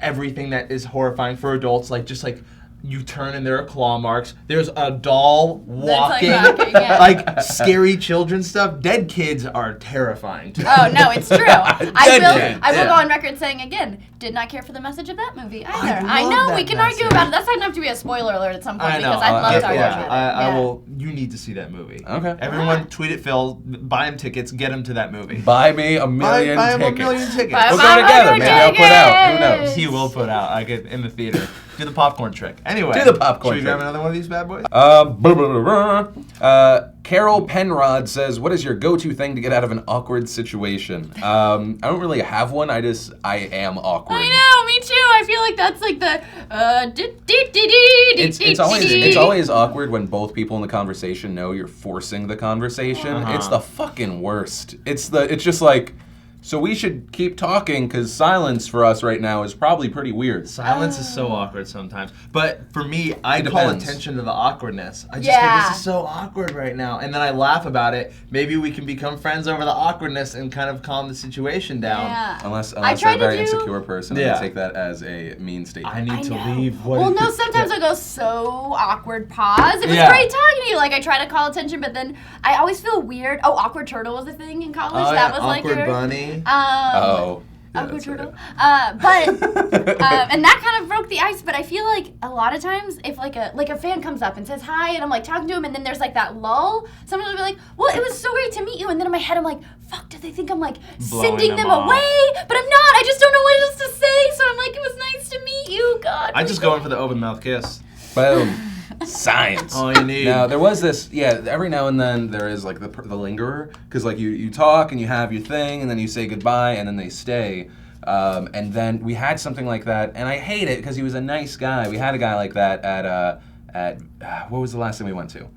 everything that is horrifying for adults, like just like you turn and there are claw marks. There's a doll walking, That's, like, rocking, yeah. like scary children stuff. Dead kids are terrifying. Too. Oh no, it's true. I Dead will kid, go on record saying again, did not care for the message of that movie either. I love know that we can message. argue about it. That's not enough to be a spoiler alert at some point I know. because I'd love to argue about it. I Yeah. will. You need to see that movie. Okay. Everyone, tweet at Phil. Buy him tickets. Get him to that movie. Buy me a million buy him tickets. a million tickets. Buy We'll him go a together. million Maybe I'll put out. Who knows? tickets. He will put out. I get in the theater. Do the popcorn trick. Anyway. Do the popcorn Should we grab trick. another one of these bad boys? Blah, blah, blah, blah. Carol Penrod says, "What is your go-to thing to get out of an awkward situation?" I don't really have one. I am awkward. I know, me too. I feel like that's like the It's always awkward when both people in the conversation know you're forcing the conversation. Uh-huh. It's the fucking worst. It's just like So we should keep talking because silence for us right now is probably pretty weird. Silence is so awkward sometimes. But for me, I It call depends. attention to the awkwardness. I just Yeah. think this is so awkward right now. And then I laugh about it. Maybe we can become friends over the awkwardness and kind of calm the situation down. Yeah. Unless I they're try a to very do- insecure person and Yeah. they take that as a mean statement. I need to know. leave. Well, no, sometimes I go so awkward pause. It was Yeah. great talking to you. Like, I try to call attention, but then I always feel weird. Oh, awkward turtle was a thing in college. Oh, That yeah, was like awkward your... bunny. Oh. Yeah, Awkward that's right. turtle. And that kind of broke the ice. But I feel like a lot of times, if like a fan comes up and says hi, and I'm like talking to him, and then there's like that lull, someone will be like, "Well, it was so great to meet you," and then in my head I'm like, "Fuck, do they think I'm like Blowing sending them them off. away?" But I'm not. I just don't know what else to say. So I'm like, "It was nice to meet you." God. I just go in for the open mouth kiss. Boom. Science. All you need. Now there was this, every now and then there is like the lingerer, because like you talk and you have your thing and then you say goodbye and then they stay. And then we had something like that, and I hate it because he was a nice guy. We had a guy like that at what was the last thing we went to?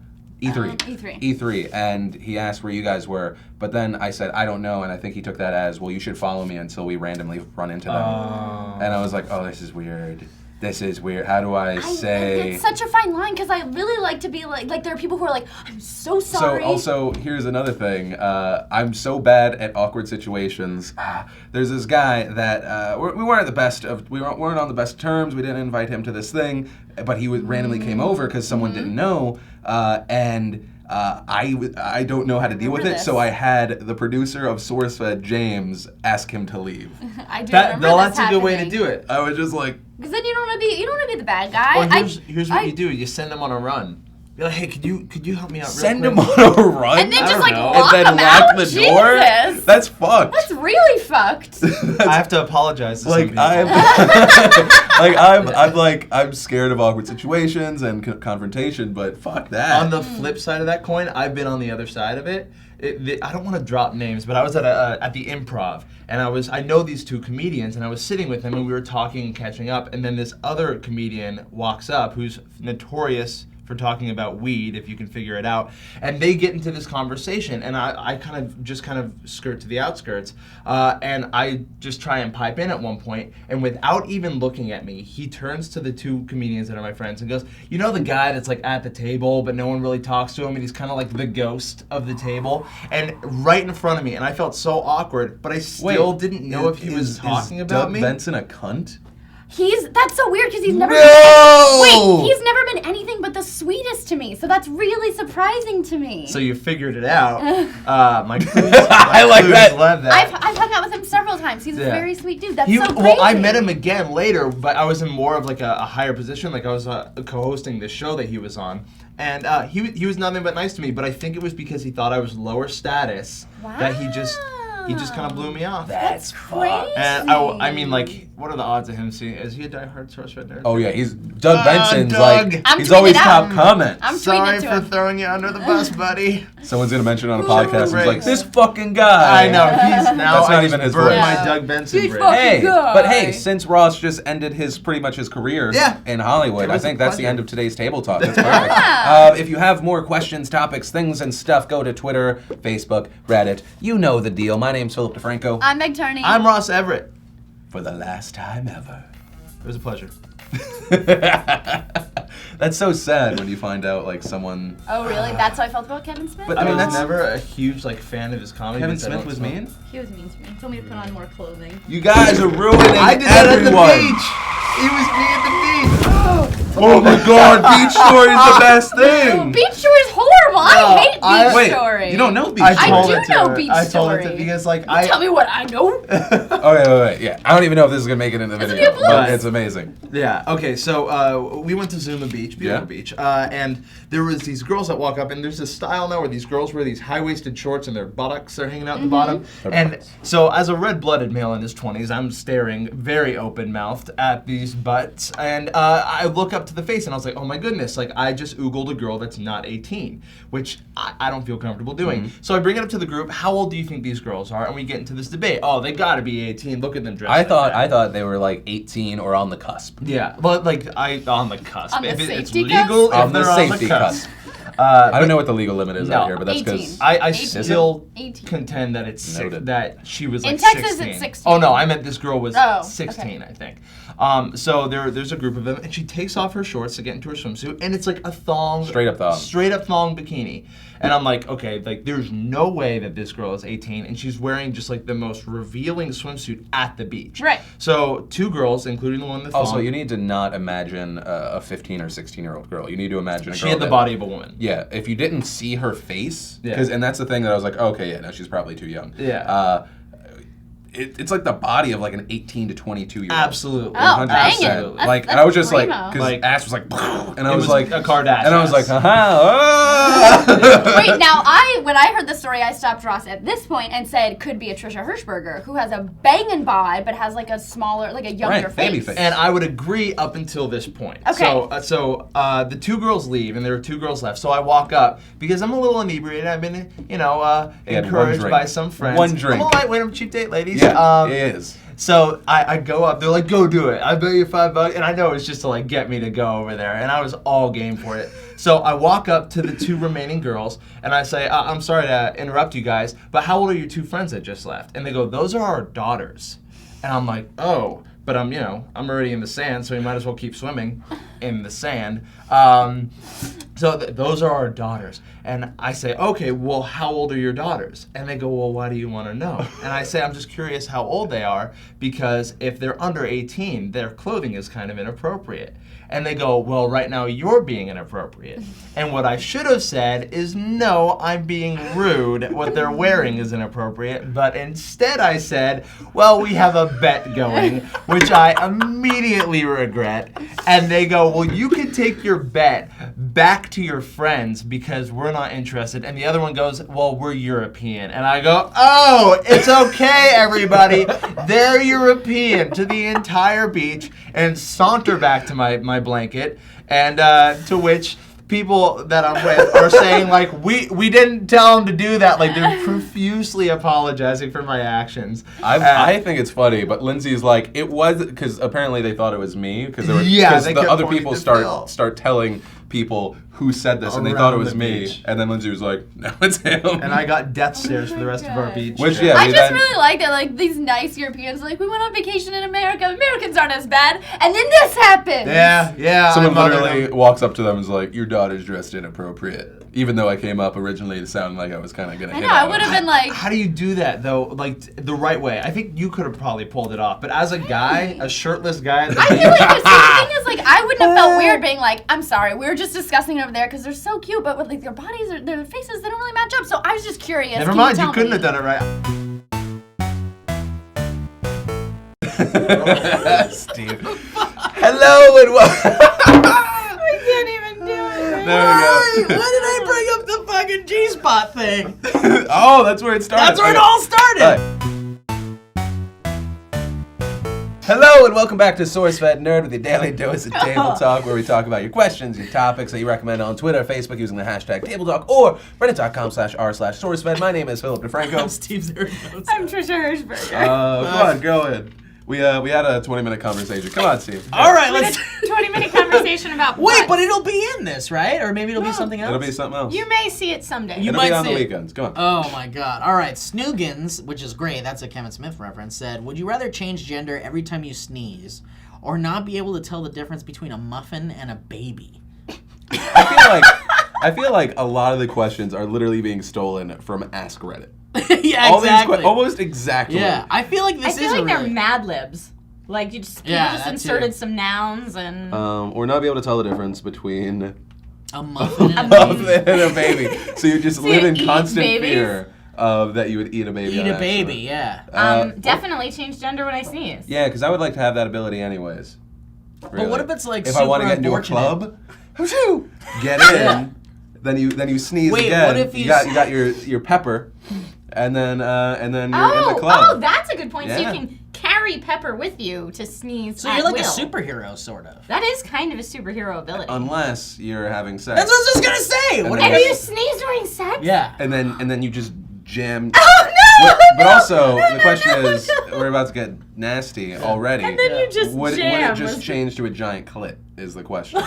E3. E3. E3, and he asked where you guys were, but then I said I don't know, and I think he took that as, well, you should follow me until we randomly run into them. And I was like, oh, this is weird. This is weird. How do I say? It's such a fine line because I really like to be like there are people who are like, "I'm so sorry." So also, here's another thing. I'm so bad at awkward situations. There's this guy that we weren't weren't on the best terms. We didn't invite him to this thing, but he randomly came over because someone didn't know, and I don't know how to deal with it. Remember So I had the producer of Sourcefed, James, ask him to leave. I do remember That's this a good way to happening. do it. I was just like, Because then you don't want to be the bad guy. Or here's what you do: you send them on a run. Be like, hey, could you help me out? Real send quick? him on a run, And then I just don't like know. lock and then them lock out. the door. Jesus. That's fucked. That's really fucked. I have to apologize to some Like people. I'm scared of awkward situations and confrontation, but fuck that. On the flip side of that coin, I've been on the other side of it. I don't want to drop names, but I was at the Improv, and I know these two comedians, and I was sitting with them, and we were talking and catching up, and then this other comedian walks up who's notorious for talking about weed, if you can figure it out, and they get into this conversation, and I kind of skirt to the outskirts, and I just try and pipe in at one point, and without even looking at me, he turns to the two comedians that are my friends and goes, "You know the guy that's like at the table, but no one really talks to him, and he's kind of like the ghost of the table," and right in front of me, and I felt so awkward, but I still didn't know if he was talking about Doug me. Benson a cunt? That's so weird because he's never No! he's never been anything but the sweetest to me. So that's really surprising to me. So you figured it out. My clues, I like that. Led that. I've hung out with him several times. He's a Yeah. very sweet dude. That's so crazy. Well, I met him again later, but I was in more of like a higher position. Like I was co-hosting the show that he was on, and he was nothing but nice to me. But I think it was because he thought I was lower status that he just kind of blew me off. That's crazy. And I mean, like, what are the odds of him seeing? Is he a diehard Sourcefed nerd? Oh yeah, he's Doug Benson's Doug. like I'm he's tweeting always it out. top comment. I'm Sorry tweeting it to for him. throwing you under the bus, buddy. Someone's gonna mention it on a Who's podcast. He's like, race? this fucking guy. I know he's now. That's not I even just his burned voice. my Yeah. Doug Benson He's bridge. fucking Hey, guy. but hey, since Ross just ended pretty much his career Yeah. in Hollywood, It I was a think that's the pleasure. end of today's table talk. That's perfect. If you have more questions, topics, things, and stuff, go to Twitter, Facebook, Reddit. You know the deal. My name's Philip DeFranco. I'm Meg Turney. I'm Ross Everett. For the last time ever. It was a pleasure. That's so sad when you find out like someone. Oh really? That's how I felt about Kevin Smith. But, I mean, that's- never a huge fan of his comedy. Kevin because I Smith don't was smoke. mean. he was mean to me. He told me to put on more clothing. You guys are ruining I did that at the everyone. beach. He was me at the beach. Oh my God, Beach Story is the best thing. Beach Story is horrible. I hate Beach Wait, Story. you don't know Beach I Story? told do it to know her. Beach I told it Story. to because Tell me what I know. Wait, yeah. I don't even know if this is gonna make it in the It's video, a good but one. it's amazing. Yeah. Okay. So we went to Zuma Beach, beautiful Yeah. beach, and there was these girls that walk up, and there's this style now where these girls wear these high-waisted shorts and their buttocks are hanging out the bottom. Their And buttocks. so, as a red-blooded male in his 20s, I'm staring very open-mouthed at these butts, and I look up to the face, and I was like, oh my goodness, like I just oogled a girl that's not 18, which I don't feel comfortable doing. So I bring it up to the group. How old do you think these girls are? And we get into this debate. Oh, they got to be 18. Look at them dressed. I like thought that. they were like 18 or on the cusp. Yeah, well, like on the cusp. On the If it's safety legal, cusp? if they're on the cusp. I don't know what the legal limit is out No. here, but that's 18. because I 18. still 18. contend that it's Noted. that she was like In Texas, 16. it's 16. Oh no, I meant this girl was Oh, 16, I think. So there's a group of them, and she takes off her shorts to get into her swimsuit, and it's like a thong, Straight up thong bikini. And I'm like, okay, like there's no way that this girl is 18, and she's wearing just like the most revealing swimsuit at the beach. Right. So 2 girls, including the one in the thong. also you need to not imagine a 15 or 16-year-old girl. You need to imagine a girl she had the that- body of a woman. Yeah, if you didn't see her face, Yeah. and that's the thing that I was like, okay, yeah, no, she's probably too young. Yeah. It's like the body of like an 18 to 22-year-old. Absolutely. Oh, banging. 100%. That's- Like, that's and I was just like, primo. because Like- ass was like, and I It was like, a Kardashian. and I was like, ass. haha. Wait, now when I heard the story, I stopped Ross at this point and said could be a Trisha Hirschberger who has a banging bod but has like a smaller, like a younger Right, baby face. And I would agree up until this point. Okay. So the 2 girls leave, and there are 2 girls left. So I walk up because I'm a little inebriated. I've been, He had one encouraged drink. by some friends. One drink. I'm a lightweight. I'm a cheap date, ladies. Yeah, it is. So I go up. They're like, "Go do it. I bet you $5." And I know it's just to like get me to go over there. And I was all game for it. So I walk up to the 2 remaining girls, and I say, "I'm sorry to interrupt you guys, but how old are your 2 friends that just left?" And they go, "Those are our daughters." And I'm like, "Oh." But I'm already in the sand, so we might as well keep swimming in the sand. So those are our daughters. And I say, okay, well, how old are your daughters? And they go, well, why do you want to know? And I say, I'm just curious how old they are, because if they're under 18, their clothing is kind of inappropriate. And they go, well, right now you're being inappropriate. And what I should have said is, no, I'm being rude. What they're wearing is inappropriate. But instead I said, well, we have a bet going, which I immediately regret. And they go, well, you can take your bet back to your friends because we're not interested. And the other one goes, well, we're European. And I go, oh, it's okay, everybody. They're European, to the entire beach, and saunter back to my blanket. And to which people that I'm with are saying, like, we didn't tell them to do that. Like, they're profusely apologizing for my actions. I think it's funny, but Lindsay's like, it was, because apparently they thought it was me, because Yeah, they the kept other pointing people to Phil. start telling people who said this, and they thought it Around was the me, beach. and then Lindsay was like, no, it's him. And I got death stares for the rest of our God. beach. Which, trip. yeah, I we just then- really like that, like these nice Europeans, like we went on vacation in America. Americans aren't as bad, and then this happened. Yeah. Someone I mothered literally them. walks up to them and is like, your daughter's dressed inappropriate. Even though I came up originally to sound like I was kind of going to I hit know. I on would him. have been like, How do you do that though? Like the right way? I think you could have probably pulled it off. But as a guy, a shirtless guy, at the I feel beach- like the thing is, like, I wouldn't have felt weird being like, I'm sorry, we were just discussing it over there because they're so cute, but with like their bodies, their faces, they don't really match up. So I was just curious. never Can mind. You, You tell couldn't me? have done it right. Steve. Hello and welcome. We can't even do it. There we go. Why did I bring up the fucking G-spot thing? Oh, that's where it started. That's where it Okay. all started. All right. Hello and welcome back to Sourcefed Nerd with your daily dose of table talk, where we talk about your questions, your topics that you recommend on Twitter, Facebook using the hashtag Table Talk, or reddit.com/r/Sourcefed. My name is Philip DeFranco. I'm Steve Zernos. I'm Trisha Hirschberger. Come on, go ahead. We had a 20-minute conversation. Come on, Steve. All right, We had let's. a 20-minute conversation about Wait, butts. but it'll be in this, right? Or maybe it'll be something else. It'll be something else. You may see it someday. You It'll might be on see the it. weekends. Come on. Oh my god. All right, Snoogans, which is great, that's a Kevin Smith reference, said, would you rather change gender every time you sneeze or not be able to tell the difference between a muffin and a baby? I feel like a lot of the questions are literally being stolen from Ask Reddit. Yeah, All these exactly. almost exactly. Yeah, I feel like I this feel is like a they're really... Mad Libs. Like, you just, people Yeah, just that too. inserted some nouns and... Or not be able to tell the difference between a muffin and a muffin baby. and a baby. So you just So live you in eat constant babies? fear of that you would eat a baby. Eat on a accident. baby, yeah. definitely change gender when I sneeze. Yeah, because I would like to have that ability anyways. But what if it's like if I want to super get into a unfortunate? club, get in, then you sneeze Wait, again. what if you you got your pepper, and then you're in the club. Oh, that's a good point. So Yeah. you can carry pepper with you to sneeze So at you're like will. a superhero, sort of. That is kind of a superhero ability. Unless you're having sex. That's what I was just gonna say! What then- and if you sneeze during sex? Yeah. and then you just jam. Oh, no! But also, no, the question no, is, no. we're about to get nasty already. And then you just would jam. it just change to a giant clit? Is the question.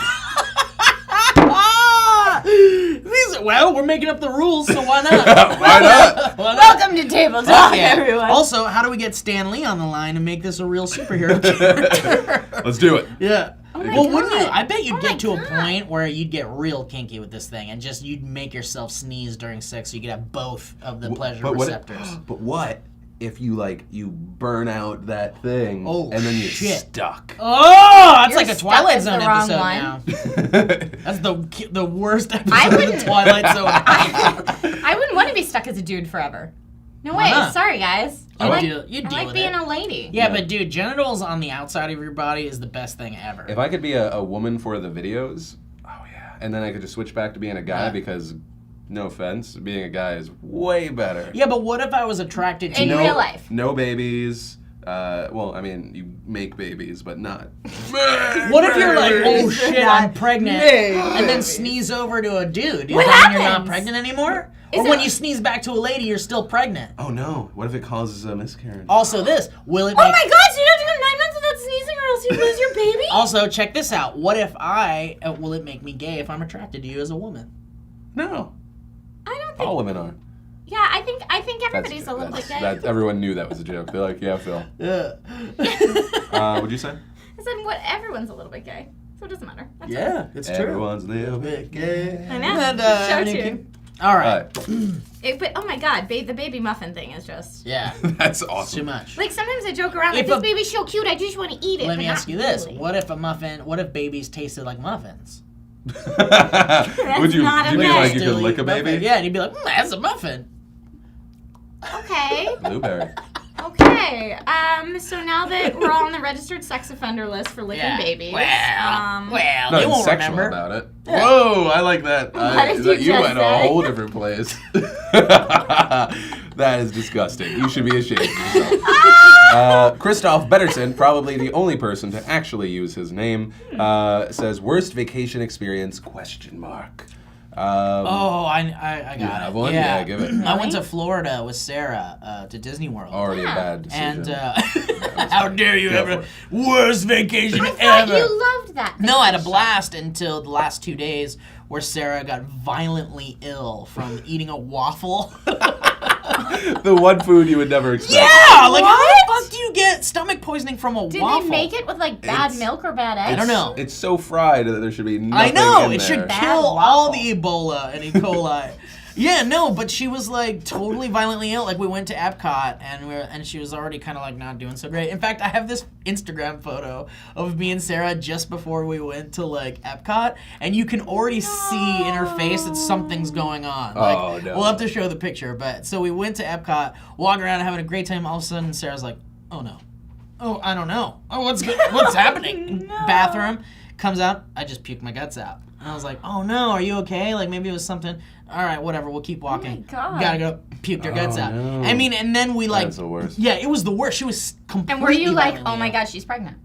Ah! See, Well, we're making up the rules, so why not? Why not? Why not? Welcome to Table Talk, Yeah. everyone. Also, how do we get Stan Lee on the line and make this a real superhero character? Let's do it. Yeah. my Well, wouldn't you? God. I bet you'd Oh get my to a God. point where you'd get real kinky with this thing, and just you'd make yourself sneeze during sex, so you could have both of the pleasure But receptors. But what if you you burn out that thing Oh, and then you're shit. stuck? Oh, that's You're like a stuck Twilight as the Zone wrong episode one. now. That's the worst I episode of the wouldn't- Twilight Zone. I wouldn't want to be stuck as a dude forever. No Why way. not? Sorry, guys. I I like- like, You'd I deal like with being it. a lady. Yeah, but dude, genitals on the outside of your body is the best thing ever. If I could be a woman for the videos, oh yeah, and then I could just switch back to being a guy Yeah. because, no offense, being a guy is way better. Yeah, but what if I was attracted to In you? real life. No babies. Well, I mean, you make babies, but not. What if you're like, oh shit, I'm Not pregnant, me. and then sneeze over to a dude? Does What that mean you're not happens? pregnant anymore? Is Or when it- you sneeze back to a lady, you're still pregnant? Oh no! What if it causes a miscarriage? Also, this will it Oh make? my god, so you have to go 9 months without sneezing or else you lose your baby? Also, check this out. What if will it make me gay if I'm attracted to you as a woman? No. I don't think. All women are. Yeah, I think everybody's a little bit gay. Everyone knew that was a joke. They're like, yeah, Phil. Yeah. What'd you say? I said what? Everyone's a little bit gay, so it doesn't matter. That's Yeah, it's true. Everyone's a little bit gay. I know. And, Show and you too. can- all right. But oh my god, the baby muffin thing is just Yeah. That's Too awesome. much. like sometimes I joke around like If this a- baby's so cute, I just want to eat it. Let me but ask not you this: really. what if babies tasted like muffins? Would you? not Do you okay. mean like you Still could lick eat a muffin? baby? Yeah, and you'd be like, that's a muffin. Okay. Blueberry. Okay. So now that we're all on the registered sex offender list for licking Yeah. babies, Well, they Nothing won't sexual remember. about it. Whoa, I like that. did you just went a say? whole different place. That is disgusting. You should be ashamed of yourself. Christoph Betterson, probably the only person to actually use his name, says worst vacation experience ? Oh, I got You it. have one? Yeah, give it. I went to Florida with Sarah to Disney World. Already a bad And decision. how dare you Go ever for worst vacation I thought ever? you loved that. No, I had a vacation. blast until the last 2 days where Sarah got violently ill from eating a waffle. The one food you would never expect. Yeah, like how the What? fuck do you get stomach poisoning from a Did waffle? they make it with like bad It's- milk or bad eggs? I don't know. It's so fried that there should be nothing I know, in it there. should Bad kill all waffle. the Ebola and E. coli. Yeah, no, but she was like totally violently ill. Like we went to Epcot and she was already kind of like not doing so great. In fact, I have this Instagram photo of me and Sarah just before we went to like Epcot, and you can already see in her face that something's going on. Like Oh, no. we'll have to show the picture, but so we went to Epcot, walking around having a great time. All of a sudden, Sarah's like, "Oh no, oh I don't know, oh what's happening?" Bathroom comes out. I just puked my guts out. And I was like, "Oh no, are you okay? Like maybe it was something." All right, whatever. We'll keep walking. God. Gotta go. Puked her guts Oh, out. no. I mean, and then we like. That's the worst. Yeah, it was the worst. She was completely. And were you like, violently oh my ill. god, she's pregnant?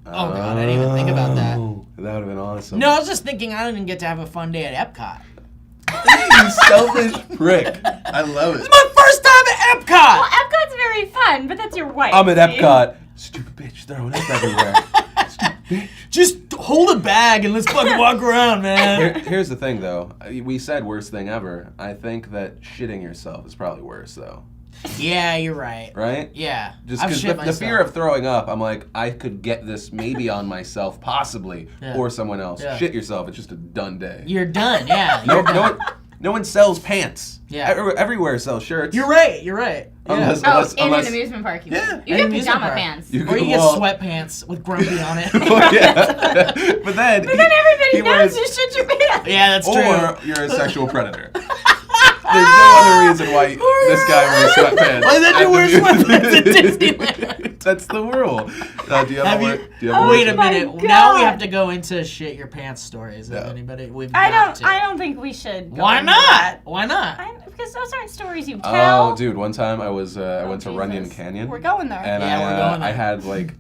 Oh god, I didn't even think about that. Oh, that would have been awesome. No, I was just thinking I didn't get to have a fun day at Epcot. You selfish prick. I love it. It's my first time at Epcot. Well, Epcot's very fun, but that's your wife. I'm at see? Epcot. Stupid bitch throwing up everywhere. Stupid bitch. Just hold a bag and let's fucking walk around, man. Here's the thing, though. We said worst thing ever. I think that shitting yourself is probably worse, though. Yeah, you're right. Right? Yeah, Just I've because shit the myself. fear of throwing up, I'm like, I could get this maybe on myself, possibly, Yeah. or someone else. Yeah. Shit yourself, it's just a done day. You're done. Yeah, No, you're done. no one sells pants. Yeah. Everywhere sells shirts. You're right. You're right. Yeah. Unless- Oh, in unless- an amusement park. You Yeah. mean. You An get amusement pajama park. pants. You Or you could get well- sweatpants with grumpy on it. Oh, yeah. But then, But then everybody he knows wears- you shit your pants. Yeah, that's true. or you're a sexual predator. There's no other reason why this guy wears sweatpants. Why did you at wear the sweatpants at mus- Disneyland? That's the rule. Do you Have ever you- wear? Do you ever Wait wear a my minute. God. Now we have to go into shit your pants stories. No. If anybody, we've I got to. I don't think we should. Go Why into not? that. Why not? Because those aren't stories you tell. Oh, dude! One time I was I went to Jesus. Runyon Canyon. We're going there. And Yeah, we're going I there. had like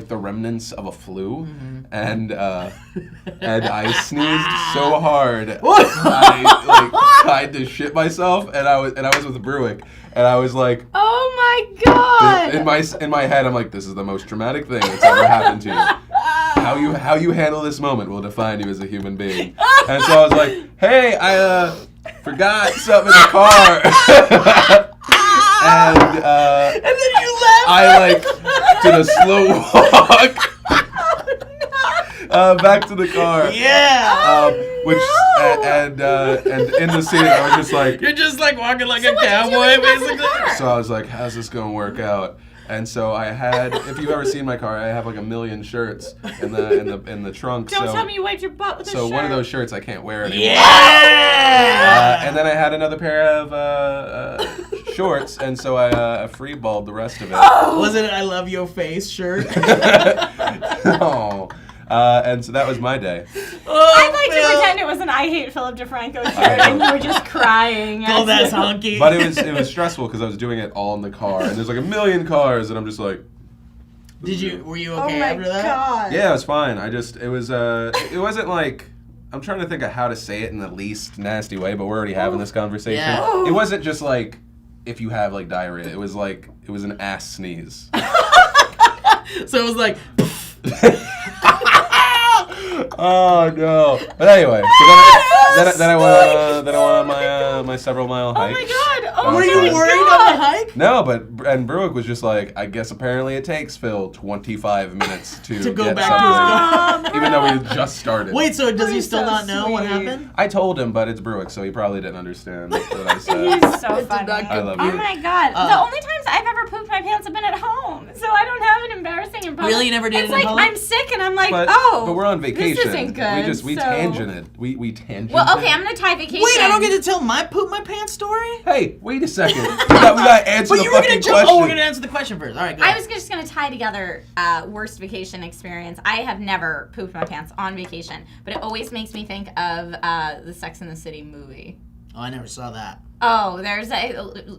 the remnants of a flu, Mm-hmm. and I sneezed so hard I like tried to shit myself, and I was with Bruick, and I was like, Oh my god! in my head, I'm like, this is the most traumatic thing that's ever happened to you. how you handle this moment will define you as a human being. And so I was like, hey, I forgot something in the car. And then you left. I like did a slow walk back to the car. Yeah. Which and in the scene I was just like, You're just like walking like a what did you do cowboy, when you got to the basically. car? so I was like, how's this gonna work out? And so I had, if you've ever seen my car, I have like 1 million shirts in the trunk. Don't so, tell me you wiped your butt with a so shirt. one of those shirts I can't wear anymore. Yeah. And then I had another pair of shorts, and so I freeballed the rest of it. Was it an I love your face shirt? Oh. And so that was my day. I'd like to pretend it was an I Hate Philip DeFranco shirt and you were just crying. Oh, that's honky. But it was stressful because I was doing it all in the car, and there's like 1 million cars, and I'm just like. Were you Oh okay my after that? god. Yeah, it was fine. It wasn't like, I'm trying to think of how to say it in the least nasty way, but we're already having this conversation. Yeah. It wasn't just like if you have like diarrhea. It was like it was an ass sneeze. So it was like, Oh no! But anyway, so then I went on my several mile hike. Oh my god. Oh That were was you fun. worried on the hike? No, but Bruick was just like, I guess apparently it takes Phil 25 minutes to go get back to something, even though we had just started. Wait, so does he He's still so not know what sweet. happened? I told him, but it's Bruick, so he probably didn't understand what I said. He's so funny. not I love Oh you. my god. The only times I've ever pooped my pants have been at home. So I don't have an embarrassing in public. Really? You never did It's it in like public? I'm sick and I'm like, But, oh. but we're on vacation. This isn't good. We so- tangented. We tangented. Well, okay, I'm gonna tie vacation. Wait, I don't get to tell my poop my pants story? Hey, wait a second. We got to answer But the you were fucking gonna jump. question. Oh, we're gonna answer the question first. All right, go I ahead. was just gonna tie together worst vacation experience. I have never pooped my pants on vacation, but it always makes me think of the Sex and the City movie. Oh, I never saw that. Oh, there's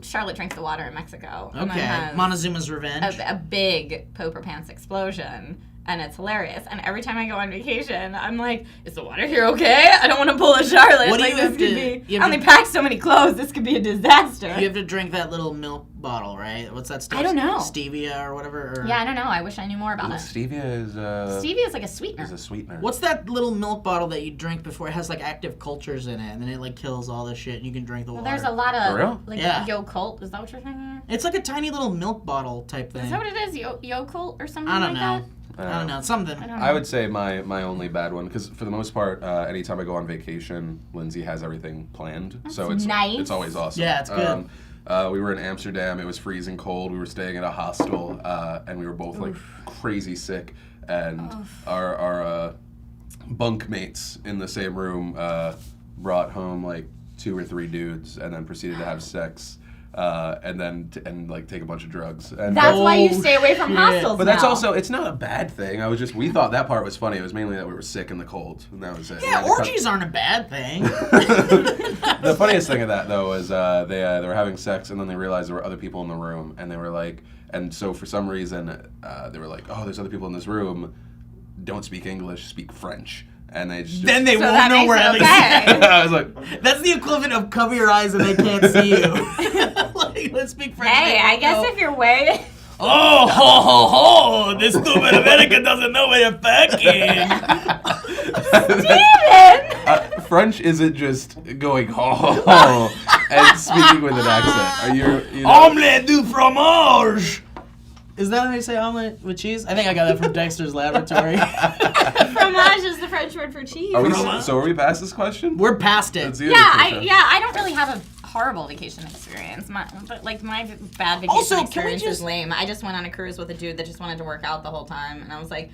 Charlotte drinks the water in Mexico. And then Okay, has Montezuma's Revenge. a big poop her pants explosion. And it's hilarious. And every time I go on vacation, I'm like, is the water here okay? I don't want to pull a Charlotte. What do like, you this have could to- be. you I have only to- packed so many clothes. This could be a disaster. You have to drink that little milk bottle, right? What's that stuff? I don't know. Stevia or whatever? Or... Yeah, I don't know. I wish I knew more about it. Stevia is Stevia is like a sweetener. is a sweetener. What's that little milk bottle that you drink before it has like active cultures in it, and then it like kills all this shit, and you can drink the Well, water? there's a lot of For real? like Yeah. Yakult. Is that what you're thinking? It's like a tiny little milk bottle type thing. Is that what it is? Yakult or something I don't like know. that? I don't know. Something. I don't know. I would say my only bad one, because for the most part, anytime I go on vacation, Lindsay has everything planned, so it's nice. it's always awesome. Yeah, it's good. We were in Amsterdam. It was freezing cold. We were staying at a hostel, and we were both like crazy sick. And our bunk mates in the same room brought home like 2 or 3 dudes, and then proceeded to have sex. And then like take a bunch of drugs. And That's why you Oh, stay away from shit. hostels. but that's now. also, it's not a bad thing. We thought that part was funny. It was mainly that we were sick in the cold, and that was it. Yeah, We had to orgies aren't a bad thing. The funniest thing of that though is they were having sex, and then they realized there were other people in the room, and they were like, and so for some reason they were like, oh, there's other people in this room. Don't speak English, speak French. And they just Then they So won't that know makes where it at least. okay. I was like, That's the equivalent of cover your eyes and they can't see you. Like, let's speak French. Hey, they I won't guess know. if you're way. Oh, ho, ho, ho! This stupid American doesn't know where you're fucking. Steven! French isn't just going oh and speaking with an accent. Are you know, Omelette du fromage. Is that how you say omelet with cheese? I think I got that from Dexter's Laboratory. Fromage is the French word for cheese. are we past this question? We're past it. Let's do it, Yeah, Trisha. I don't really have a horrible vacation experience. My bad vacation Also, can we experience just- is lame. I just went on a cruise with a dude that just wanted to work out the whole time, and I was like,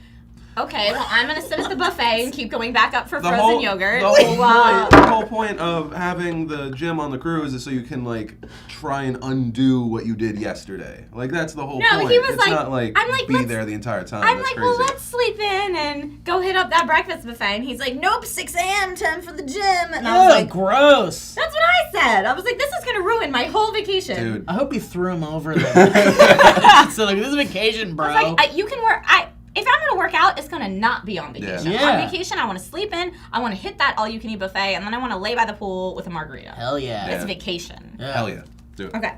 okay, well, I'm gonna sit at the buffet and keep going back up for frozen yogurt. The whole point of having the gym on the cruise is so you can like try and undo what you did yesterday. Like that's the whole No, point. he was it's like- not like, I'm like, be let's- there the entire time. I'm That's like, crazy. well, let's sleep in and go hit up that breakfast buffet. And he's like, nope, 6 a.m. time for the gym. And I was like, gross. that's what I said. I was like, this is going to ruin my whole vacation. Dude. I hope he threw him over there. So like, this is vacation, bro. I was like, you can work. If I'm gonna work out, it's gonna not be on vacation. Yeah. On vacation, I want to sleep in. I want to hit that all-you-can-eat buffet, and then I want to lay by the pool with a margarita. Hell yeah. It's vacation. Hell yeah. Do it. Okay.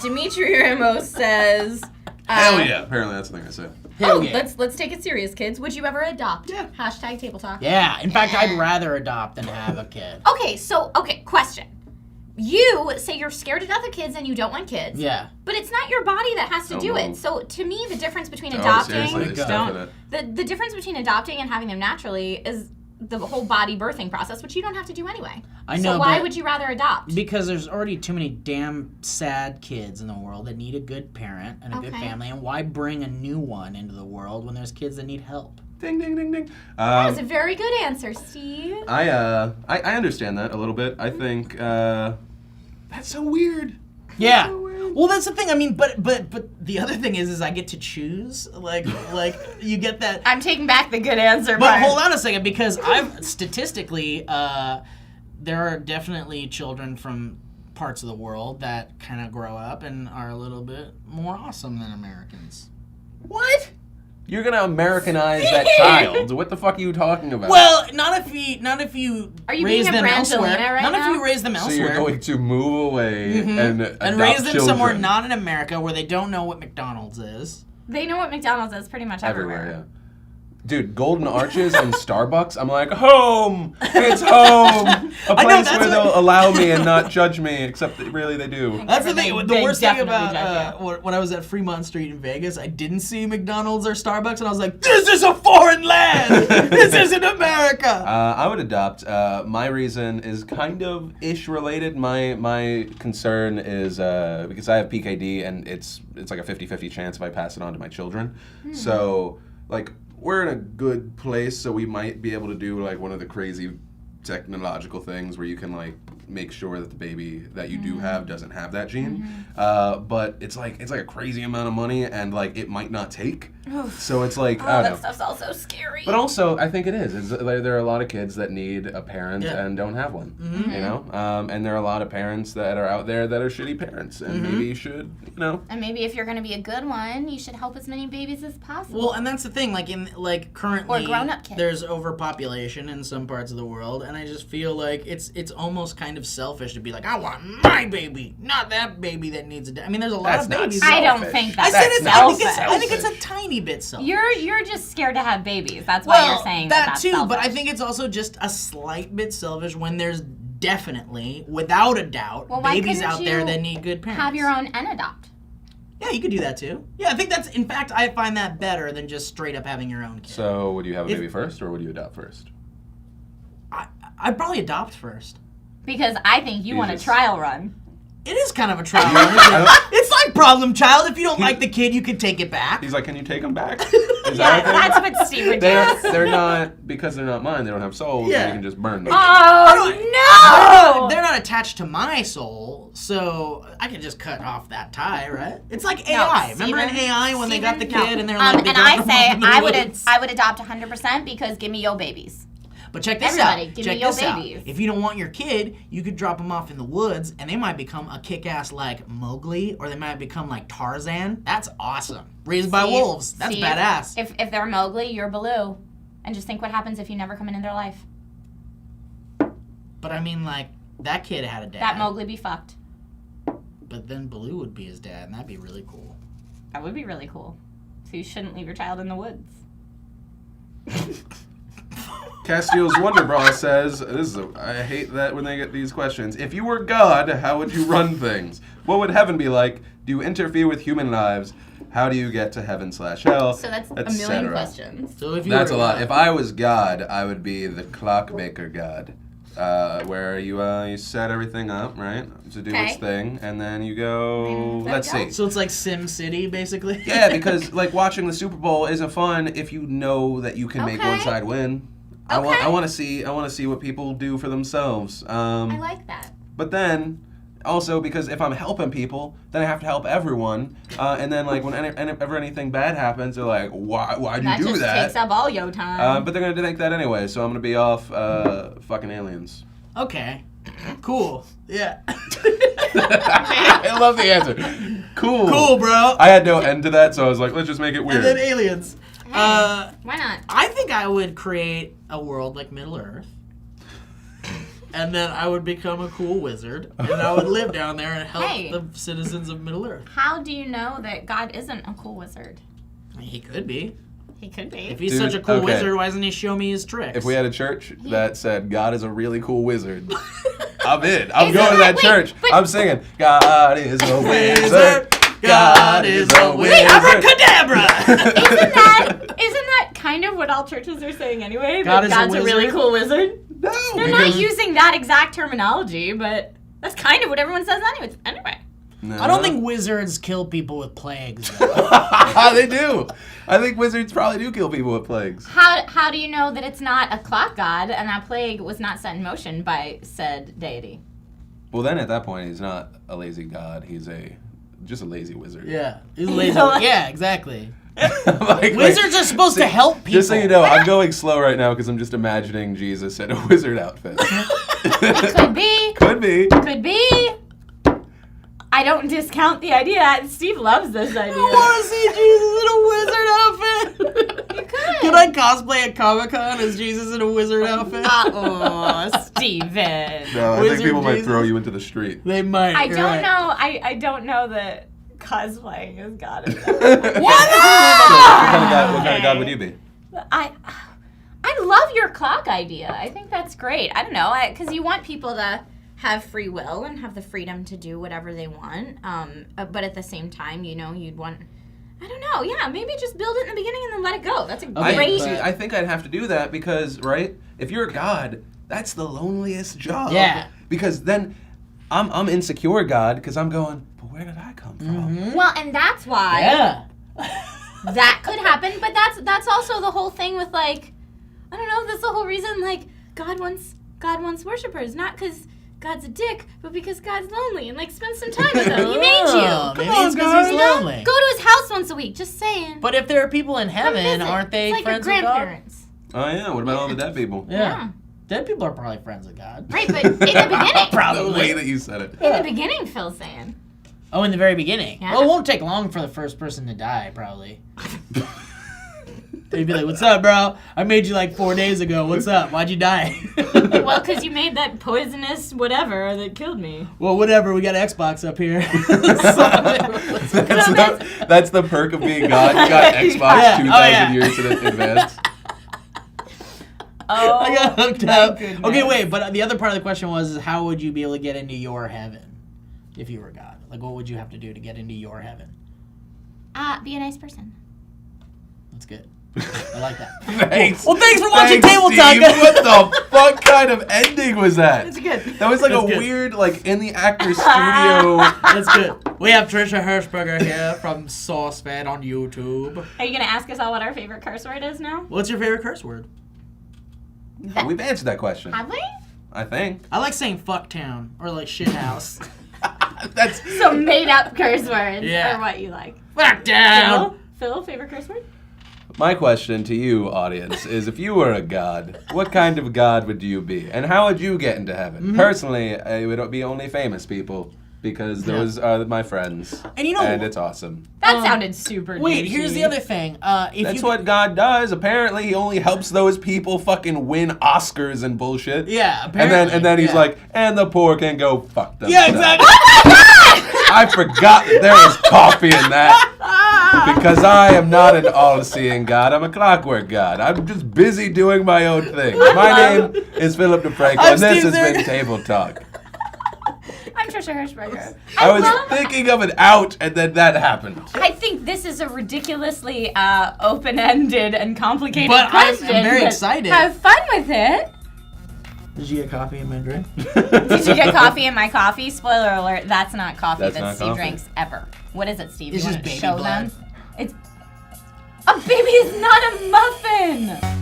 Dimitri Ramos says, Hell yeah. Apparently that's the thing I say. Hell yeah. Let's take it serious, kids. Would you ever adopt? Yeah. Hashtag table talk. Yeah. In fact, I'd rather adopt than have a kid. Okay, question. You say you're scared to death of kids and you don't want kids. Yeah. But it's not your body that has to Oh, do no. it. So to me, the difference between Oh, adopting seriously, they stuff in it. the difference between adopting and having them naturally is the whole body birthing process, which you don't have to do anyway. I know, So why but- would you rather adopt? Because there's already too many damn sad kids in the world that need a good parent and a good Okay. family. And why bring a new one into the world when there's kids that need help? Ding, ding, ding, ding. That was a very good answer, Steve. I understand that a little bit. I think that's so weird. Yeah. Well, that's the thing. I mean, but the other thing is I get to choose. Like you get that. I'm taking back the good answer. But hold on a second, because I've statistically, there are definitely children from parts of the world that kind of grow up and are a little bit more awesome than Americans. What? You're gonna Americanize that child. What the fuck are you talking about? Well, not if you Are you raise being a them Brangelina elsewhere. right not now? if you raise them so elsewhere. you're going to move away and adopt raise them children. somewhere not in America where they don't know what McDonald's is. They know what McDonald's is pretty much everywhere. Everywhere, yeah. Dude, Golden Arches and Starbucks, I'm like, home! It's home! A I know, place that's where what- they'll allow me and not judge me, except that really they do. That's the thing. The They worst thing definitely about judge when I was at Fremont Street in Vegas, I didn't see McDonald's or Starbucks, and I was like, "This is a foreign land. This isn't America." I would adopt. My reason is kind of ish related. My concern is because I have PKD and it's like a 50-50 chance if I pass it on to my children. So like we're in a good place, so we might be able to do like one of the crazy technological things where you can like make sure that the baby that you do have doesn't have that gene. But it's like a crazy amount of money and like it might not take. So it's like I don't know. That stuff's also scary. But also, I think it is. There are a lot of kids that need a parent Yeah. and don't have one. You know, and there are a lot of parents that are out there that are shitty parents, and maybe you should, And maybe if you're going to be a good one, you should help as many babies as possible. Well, and that's the thing. Like currently, Or grown-up kids. there's overpopulation in some parts of the world, and I just feel like it's almost kind of selfish to be like, I want my baby, not that baby that needs a. I mean, there's a lot That's of not babies. I don't selfish. think I that's said it's. selfish. I think it's a tiny bit selfish. You're just scared to have babies. That's why you're saying that that's too. selfish. But I think it's also just a slight bit selfish when there's definitely, without a doubt, Well, why babies couldn't out there you that need good parents. have your own and adopt. Yeah, you could do that too. Yeah, I think that's. In fact, I find that better than just straight up having your own kid. So, would you have a If- baby first, or would you adopt first? I'd probably adopt first. Because I think you want a Jesus. trial run. It is kind of a trial. Isn't it? It's like Problem Child. If you don't like the kid, you can take it back. He's like, can you take them back? Is Yeah, that a thing? that's what Steve would do. They're not, because they're not mine. They don't have souls. Yeah. You can just burn them. Oh, no! They're not attached to my soul, so I can just cut off that tie, right? It's like AI. Remember in AI when they got the kid and they're like, they and dropped I him say off in the woods? I would adopt 100% because give me your babies. But check this Everybody, out. give Check me your this out. babies. If you don't want your kid, you could drop them off in the woods, and they might become a kick-ass like Mowgli, or they might become like Tarzan. That's awesome. Raised by Steve, wolves. That's Steve, badass. If they're Mowgli, you're Baloo. And just think what happens if you never come into their life. But I mean, like, that kid had a dad. That Mowgli be fucked. But then Baloo would be his dad, and that'd be really cool. That would be really cool. So you shouldn't leave your child in the woods. Castiel's Wonder Bra says, I hate that when they get these questions. If you were God, how would you run things? What would heaven be like? Do you interfere with human lives? How do you get to heaven/hell? So that's a et million cetera? questions. So if you That's were a lot. If I was God, I would be the clockmaker God, where you set everything up, right, to do its Okay. thing, and then you go, Then let's go. see. So it's like Sim City, basically. Yeah, because like watching the Super Bowl isn't fun if you know that you can make one Okay. side win. I want to see what people do for themselves. I like that. But then, also because if I'm helping people, then I have to help everyone. And then like when ever anything bad happens, they're like, why'd you That do just that? takes up all your time. But they're gonna think that anyway, so I'm gonna be off fucking aliens. Okay. Cool. Yeah. I love the answer. Cool. Cool, bro. I had no end to that, so I was like, let's just make it And weird. then aliens. Why not? I think I would create a world like Middle Earth. and then I would become a cool wizard, and I would live down there and help Hey. the citizens of Middle Earth. How do you know that God isn't a cool wizard? He could be. He could be. If he's Dude, such a cool okay. wizard, why doesn't he show me his tricks? If we had a church that said God is a really cool wizard, I'm in. I'm Isn't going to that wait, church. but- I'm singing, God is a wizard. God is a wizard. wizard. Abracadabra! Isn't that kind of what all churches are saying anyway? God That is a God's a really wizard? cool wizard? No, They're not using that exact terminology, but that's kind of what everyone says anyway. No. I don't think wizards kill people with plagues, though. They do. I think wizards probably do kill people with plagues. How do you know that it's not a clock god and that plague was not set in motion by said deity? Well, then at that point, he's not a lazy god. He's just a lazy wizard. Yeah, he's lazy. Yeah, exactly. Like, Wizards are supposed to help people. Just so you know, I'm going slow right now because I'm just imagining Jesus in a wizard outfit. Could be. Could be. Could be. I don't discount the idea. Steve loves this idea. I want to see Jesus in a wizard outfit. You could. Can I cosplay at Comic-Con as Jesus in a wizard outfit? Oh, Steven. No, I Wizard think people might Jesus? throw you into the street. They might. I you're don't right. know. I don't know that cosplaying is God. What kind of god would you be? I love your clock idea. I think that's great. I don't know, because you want people to have free will and have the freedom to do whatever they want. But at the same time, you'd want. I don't know. Yeah, maybe just build it in the beginning and then let it go. That's a great. I think I'd have to do that because, right? If you're a god, that's the loneliest job. Yeah. Because then I'm insecure God because I'm going, but where did I come from? Well, and that's why Yeah. that could happen. But that's also the whole thing with I don't know. That's the whole reason God wants worshipers, not because God's a dick, but because God's lonely and spend some time with him. He made you. Oh, Come maybe on, it's 'cause God. he's lonely. Go to his house once a week. Just saying. But if there are people in Come heaven, visit. aren't they It's like friends your with God? grandparents. Oh yeah, what about all the dead people? Yeah. Dead people are probably friends with God. Right, but in the beginning. The way that you said it. In the beginning, Phil's saying. Oh, in the very beginning. Yeah. Well, it won't take long for the first person to die, probably. They'd be like, "What's up, bro? I made you 4 days ago. What's up? Why'd you die?" Well, because you made that poisonous whatever that killed me. Well, whatever. We got Xbox up here. That's the perk of being God. You got Xbox Yeah. 2,000 Oh, yeah. years in advance. Oh, I got hooked up. goodness. Okay, wait. But the other part of the question was, how would you be able to get into your heaven if you were God? What would you have to do to get into your heaven? be a nice person. That's good. I like that. Thanks. Well, thanks for watching Thanks, Table Talk. Steve. What the fuck kind of ending was that? It's good. That was like That's a good. weird, in the actor's studio. That's good. We have Trisha Hirschberger here from Sourcefed on YouTube. Are you going to ask us all what our favorite curse word is now? What's your favorite curse word? We've answered that question. Have we? I think. I like saying fucktown or shithouse. That's So made up curse words Yeah. are what you like. Fucktown. Phil, favorite curse word? my question to you, audience, is if you were a god, what kind of god would you be? And how would you get into heaven? Personally, it would be only famous people because those are my friends. And you know and it's awesome. That sounded super Wait, douchey. here's the other thing. If That's you, what God does. Apparently, he only helps those people fucking win Oscars and bullshit. Yeah, And apparently. then he's yeah. like, and the poor can go fuck themselves. Yeah, exactly. I forgot that there was coffee in that. Because I am not an all-seeing God. I'm a clockwork God. I'm just busy doing my own thing. My name is Philip DeFranco, I'm and this Steve has been Zerg. Table Talk. I'm Trisha Hirschberger. I was thinking of an out, and then that happened. I think this is a ridiculously open-ended and complicated But I'm question. very but excited. Have fun with it. Did you get coffee in my drink? Did you get coffee in my coffee? Spoiler alert, that's not coffee That's that not Steve coffee. drinks ever. What is it, Steve? It's You just want to baby show blood. them? It's a baby is not a muffin.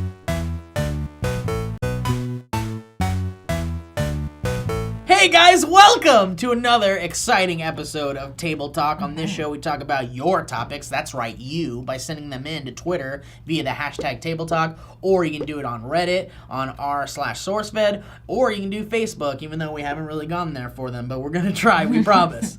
Hey guys, welcome to another exciting episode of Table Talk. On this show, we talk about your topics. That's right, you, by sending them in to Twitter via the hashtag Table Talk, or you can do it on Reddit, on r/Sourcefed, or you can do Facebook, even though we haven't really gone there for them, but we're going to try, we promise.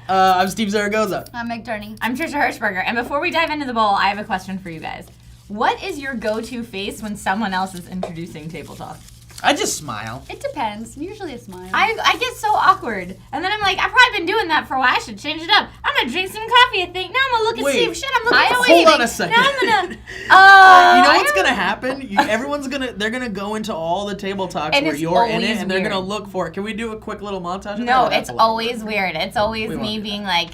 I'm Steve Zaragoza. I'm McDurney. I'm Trisha Hirschberger, and before we dive into the bowl, I have a question for you guys. What is your go-to face when someone else is introducing Table Talk? I just smile. It depends. Usually a smile. I get so awkward. And then I'm like, I've probably been doing that for a while. I should change it up. I'm going to drink some coffee, I think. Now I'm going to look and see Wait. if shit I'm looking at. Hold on a second. Now I'm going to... You know what's gonna happen? They're gonna go into all the table talks And where it's you're in it, always and they're weird. gonna look for it. Can we do a quick little montage? of No, that? it's always weird. It's always We won't me do being like...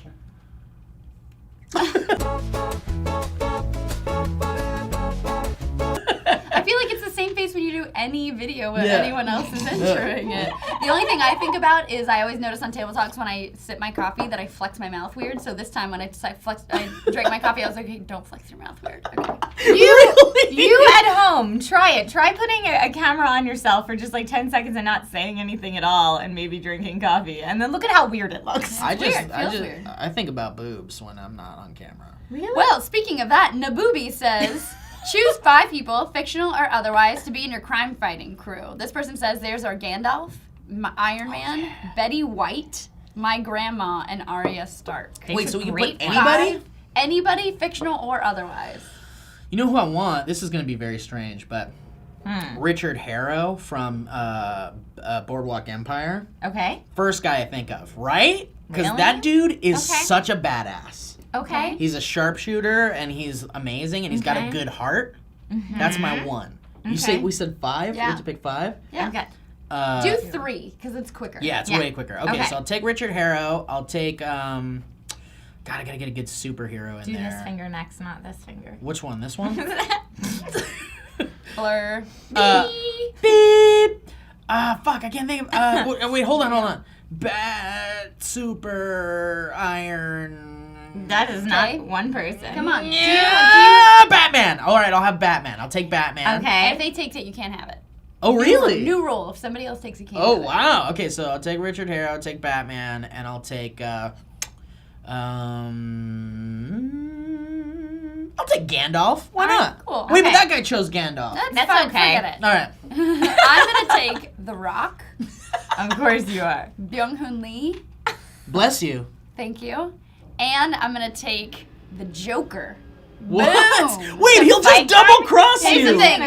I feel like it's the same face when you do any video when Yeah. anyone else is entering it. The only thing I think about is I always notice on table talks when I sip my coffee that I flex my mouth weird. So this time when I drank my coffee, I was like, hey, don't flex your mouth weird. Okay. You at home, try it. Try putting a camera on yourself for just like 10 seconds and not saying anything at all and maybe drinking coffee. And then look at how weird it looks. I think about boobs when I'm not on camera. Really? Well, speaking of that, Nabooby says, choose 5 people, fictional or otherwise, to be in your crime-fighting crew. This person says theirs are Gandalf, Iron Man, Betty White, my grandma, and Arya Stark. Wait, so we can great put one. anybody? Anybody, fictional or otherwise. You know who I want? This is gonna be very strange, but Richard Harrow from Boardwalk Empire. Okay. First guy I think of, right? Because Really? that dude is Okay. such a badass. Okay. He's a sharpshooter and he's amazing and he's got a Okay. good heart. That's my one. You Okay. we said 5? Yeah. We had to pick 5? Yeah. Okay. Do 3, because it's quicker. Yeah, it's Yeah. way quicker. Okay, Okay. so I'll take Richard Harrow. I'll take God, I gotta get a good superhero in Do there. this finger next, not this finger. Which one? This one? Blur. Beep. Fuck, I can't think of. Wait, hold on. Bat, super, iron. That is Okay. not one person. Come on. Batman. All right, I'll have Batman. I'll take Batman. Okay. If they take it, you can't have it. Oh, really? New rule. If somebody else takes it, you can't Oh, have it. wow. Okay, so I'll take Richard Harrow, I'll take Batman, and I'll take I'll take Gandalf. Why All right, not? cool. Wait, but Okay. that guy chose Gandalf. That's fine, okay. Forget it. All right. I'm gonna take The Rock, Of course you are. Byung-Hun Lee. Bless you. Thank you. And I'm gonna take the Joker. What? Boom. Wait, he'll just fight double cross Here's you. the thing.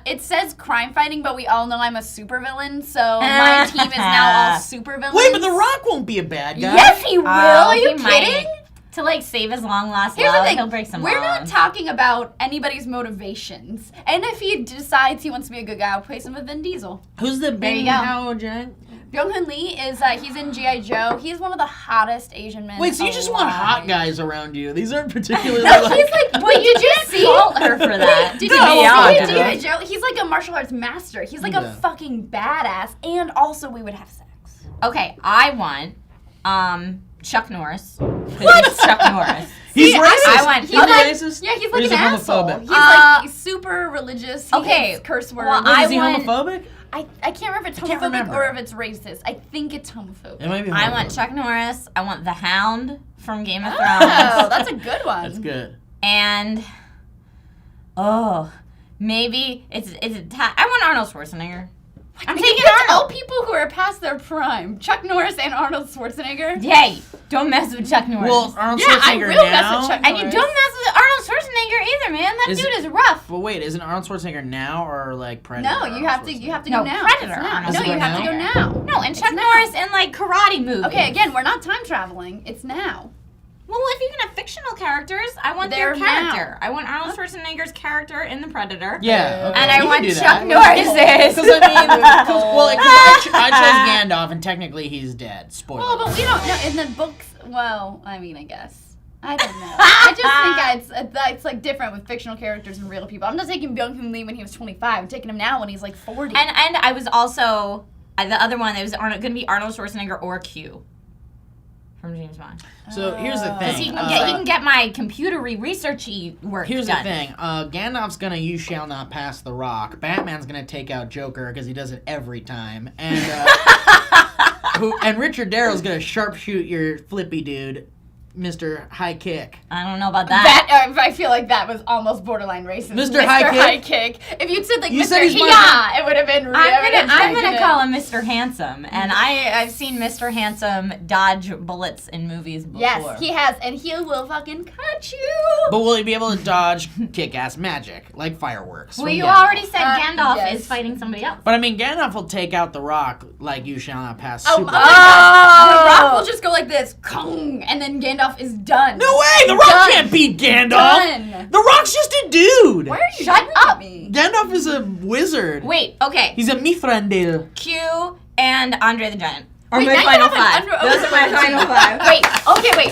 It says crime fighting, but we all know I'm a supervillain, so my team is now all supervillains. Wait, but The Rock won't be a bad guy. Yes, he will. Are you he might. kidding? To like save his long lost Here's love, the thing. he'll break some We're not bones. talking about anybody's motivations. And if he decides he wants to be a good guy, I'll place him with Vin Diesel. Who's the There you big go. Hao Jack? Byung-Hun Lee is he's in G.I. Joe. He's one of the hottest Asian men. Wait, so you just want hot alive. guys around you? These aren't particularly No, like. he's like. Well, you just see? fault her for that. Did To you be see honest. G.I. Joe? He's like a martial arts master. He's like Yeah. a fucking badass, and also we would have sex. Okay, I want Chuck Norris. What? Chuck Norris. He's See, racist. I want- He's he's like- racist. Yeah, he's Or like is an he asshole. homophobic? He's like he's super religious. He Okay, hates curse words. well, Wait, is he want- homophobic? I can't remember if it's I can't homophobic remember. or if it's racist. I think it's homophobic. It might be. I homophobic. want Chuck Norris. I want the Hound from Game of Oh, Thrones. that's a good one. That's good. And maybe I want Arnold Schwarzenegger. I'm He taking puts all Arnold. people who are past their prime. Chuck Norris and Arnold Schwarzenegger. Hey, don't mess with Chuck Norris. Well, Arnold Yeah, I Schwarzenegger will mess now. with Chuck and you Norris. don't mess with Arnold Schwarzenegger either, man. That Is dude it- is rough. But wait, isn't Arnold Schwarzenegger now or like Predator? No, you have to No, go now. Predator, It's now. Arnold No, you have to go Schwarzenegger. now. No, and Chuck now. Norris in like karate movies. Okay, again, we're not time traveling. It's now. Well, if you can have fictional characters, I want They're their character. I want Arnold Schwarzenegger's character in The Predator. Yeah. Okay. And I you want can do Chuck that. Norris's. Because I chose Gandalf, and technically he's dead. Spoiler. Well, but we don't know in the books. Well, I mean, I guess I don't know. I just think it's like different with fictional characters and real people. I'm not taking Byung-Hun Lee when he was 25. I'm taking him now when he's like 40. And I was also the other one. It was going to be Arnold Schwarzenegger or Q from James Bond. So here's the thing. He can get my computery researchy work Here's done. the thing. Gandalf's gonna "You shall not pass the rock." Batman's gonna take out Joker because he does it every time, and and Richard Darrow's gonna sharpshoot your flippy dude. Mr. High Kick. I don't know about that. I feel like that was almost borderline racist. Mr. High Kick. If you'd said like You Mr. said he's my Hiya, it would have been. I'm gonna call him Mr. Handsome, and I've seen Mr. Handsome dodge bullets in movies before. Yes, he has, and he will fucking cut you. But will he be able to dodge kick-ass magic, like fireworks? Well, from you Gandalf? already said Gandalf yes. is fighting somebody else. But I mean, Gandalf will take out the Rock like you shall not pass. Oh, super my God. The Rock will just go like this, Kong, and then Gandalf is done. No way! The Rock Done. can't beat Gandalf! Done. The Rock's just a dude! Why are you Shut yelling up. at me? Gandalf is a wizard. Wait, okay. He's a Mithrandil. Q and Andre the Giant. Or Wait, my now you final have an five. under- Those are my final five. Wait.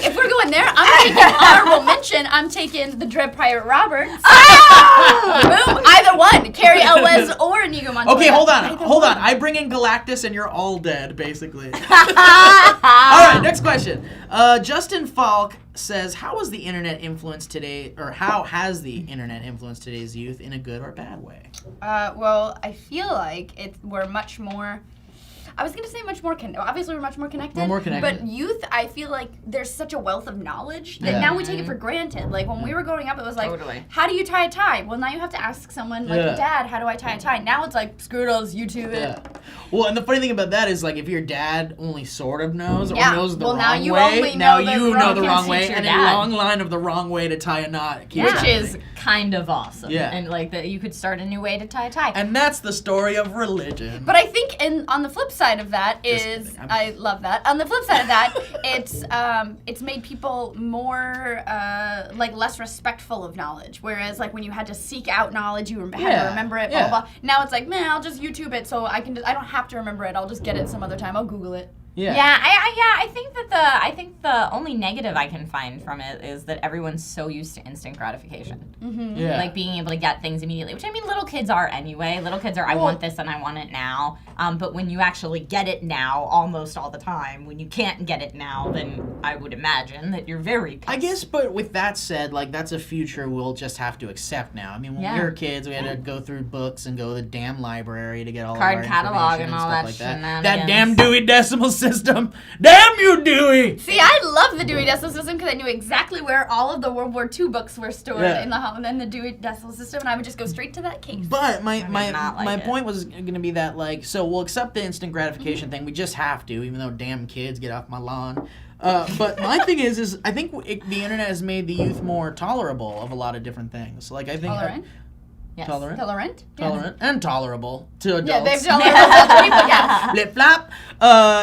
If we're going there, I'm taking honorable mention. I'm taking the Dread Pirate Roberts. Boom. Either one. Carrie Elwes or Inigo Montoya. Okay, hold on. Either Hold one. on. I bring in Galactus and you're all dead, basically. All right, next question. Justin Falk says, how has the internet influenced today, or how has the internet influenced today's youth in a good or bad way? Well, I feel like we're much more. I was gonna say much more. Obviously, we're much more connected. We're more connected. But youth, I feel like there's such a wealth of knowledge that Yeah. now we take it for granted. Like when we were growing up, it was like, Totally. how do you tie a tie? Well, now you have to ask someone like, Yeah. Dad, how do I tie a tie? Now it's like, screw it, I'll just YouTube it. Yeah. Well, and the funny thing about that is, like, if your dad only sort of knows or Yeah. knows the Well, now wrong you way, only now know the you wrong- know the you wrong can way, teach your and dad. a long line of the wrong way to tie a knot keeps Which happening. is kind of awesome. Yeah. And like that you could start a new way to tie a tie. And that's the story of religion. But I think, on the flip side of that Just is, kidding. I love that. On the flip side of that, it's made people more like less respectful of knowledge. Whereas like when you had to seek out knowledge, you had to Yeah, remember it. yeah. Blah blah. Now it's like, man, I'll just YouTube it, so I don't have to remember it. I'll just get it some other time. I'll Google it. yeah. I think the only negative I can find from it is that everyone's so used to instant gratification. Yeah. Like being able to get things immediately, which I mean little kids are anyway. Little kids are, I want this and I want it now. But when you actually get it now, almost all the time, when you can't get it now, then I would imagine that you're very pissed. I guess, but with that said, like, that's a future we'll just have to accept now. I mean, when we were kids, we had to go through books and go to the damn library to get all Card of our catalog information and all stuff that like that. shenanigans. That damn Dewey Decimal System. Damn you, Dewey! See, I love the Dewey Decimal System because I knew exactly where all of the World War II books were stored Yeah. in the Dewey Decimal System, and I would just go straight to that case. But my not like it. point was going to be that, like, so we'll accept the instant gratification thing. We just have to, even though damn kids get off my lawn. But my thing is I think the internet has made the youth more tolerable of a lot of different things. Like, I think Tolerant? Yes. tolerant, Tolerant? tolerant, and tolerable to adults. Yeah, they've tolerant to people, yeah. Flip flop.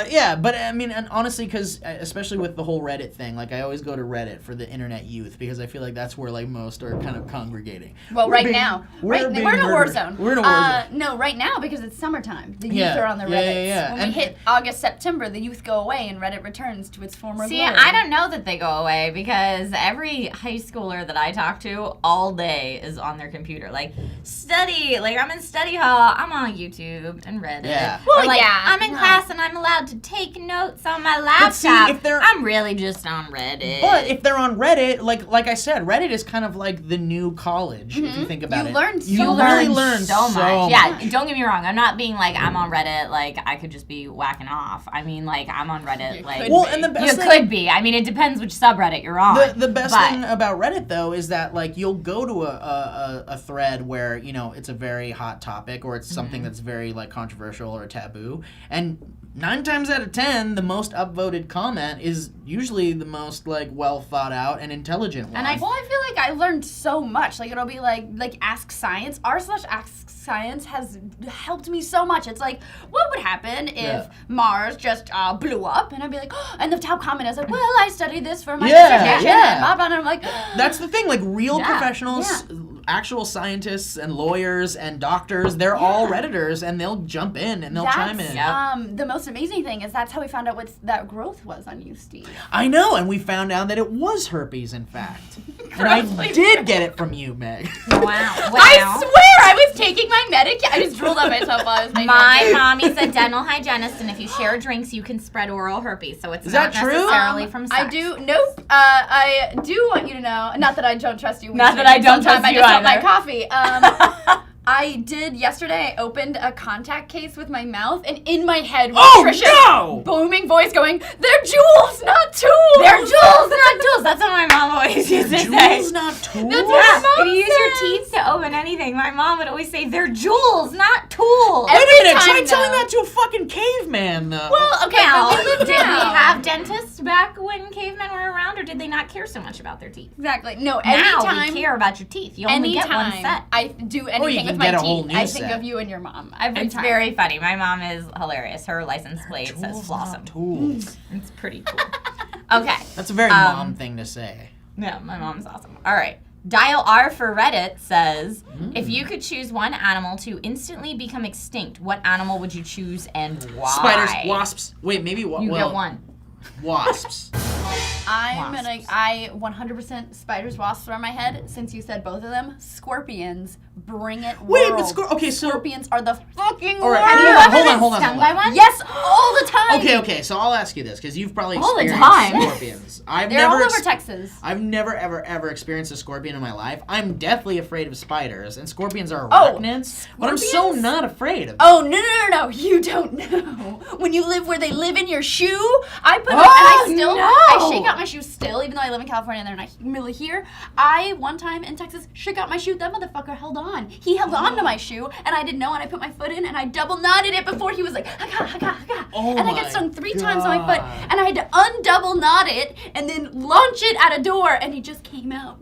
Yeah, but I mean, and honestly, because especially with the whole Reddit thing, like I always go to Reddit for the internet youth because I feel like that's where like most are kind of congregating. Well, We're in a war zone. We're in a war zone. No, right now because it's summertime. The youth Yeah, are on the yeah, Reddits. yeah. When And- we hit August, September, the youth go away and Reddit returns to its former See, glory. I don't know that they go away because every high schooler that I talk to all day is on their computer. Like, study. Like, I'm in study hall. I'm on YouTube and Reddit. Yeah. Or Well, like, yeah, I'm in no. class and I'm allowed to take notes on my laptop. see, if they're- I'm really just on Reddit. But if they're on Reddit, like I said, Reddit is kind of like the new college if you think about You it. learn so you much. really learn learn so much. so Yeah, much. don't get me wrong. I'm not being like, I'm on Reddit, like, I could just be whacking off. I mean, like, I'm on Reddit, like... could Well, be. and the You best thing, could be. I mean, it depends which subreddit you're on. the best but- thing about Reddit though is that like you'll go to a thread where you know it's a very hot topic or it's something that's very like controversial or taboo, and 9 times out of 10 the most upvoted comment is usually the most like well thought out and intelligent one. And I feel like I learned so much. Like it'll be like Ask Science. r/Ask Science has helped me so much. It's like, what would happen if Yeah. Mars just blew up? And I'd be like, oh, and the top comment is like, well, I studied this for my Yeah, dissertation. yeah. And blah, blah, and I'm like, That's the thing, like real Yeah, professionals, actual scientists and lawyers and doctors, they're all Redditors and they'll jump in and they'll chime in. The most amazing thing is that's how we found out what that growth was on you, Steve. I know, and we found out that it was herpes, in fact. And I did get it from you, Meg. Wow. I swear I was taking my medication. I just drooled on myself while I was making My mommy's a dental hygienist, and if you share drinks, you can spread oral herpes. So it's Is not that true? necessarily from sex. I do. Nope. I do want you to know. Not that I don't trust you. Not that I don't trust I you just want my either. coffee. I did yesterday. I opened a contact case with my mouth, and in my head was Trisha's booming voice going, "They're jewels, not tools. They're jewels, not tools." That's what my mom always used to say. Jewels, not tools? That's what my mom If you use your says. teeth to open anything, my mom would always say, "They're jewels, not tools." Wait a minute, time, try telling though. that to a fucking caveman, though. Well, okay, Now, but we live did we now. have dentists back when cavemen were around, or did they not care so much about their teeth? Exactly. No, Now anytime. we care about your teeth. You only get one Anytime set. I do you anything can with my get a whole teeth, new I think set. of you and your mom. Every It's time. very funny. My mom is hilarious. Her license plate says Jewels, Flossom. not tools. It's pretty cool. Okay. That's a very mom thing to say. Yeah, my mom's awesome. All right. Dial R for Reddit says, if you could choose one animal to instantly become extinct, what animal would you choose and why? Spiders, wasps. Wait, maybe You get one. Wasps. I'm Wasps. gonna. I 100% spiders, wasps are in my head. Since you said both of them, scorpions. Bring it. Wait, world. but okay, so scorpions are the fucking all right, worst. Have you hold ever on, hold been on, stung hold by on. one? Yes, all the time. Okay, so I'll ask you this because you've probably All the experienced time. scorpions. I've They're never all over ex- Texas. I've never ever experienced a scorpion in my life. I'm deathly afraid of spiders, and scorpions are Oh, arachnids. But I'm so scorpions? not afraid of them. Oh no! You don't know. When you live where they live in your shoe, I put Oh, and I still no. I shake out my shoe still, even though I live in California and they're not really here. I one time in Texas shook out my shoe. That motherfucker held on. He held on to my shoe, and I didn't know. And I put my foot in, and I double knotted it before he was like, "Haka." Oh and I my got stung 3 times on my foot, God. and I had to undouble knot it and then launch it at a door, and he just came out.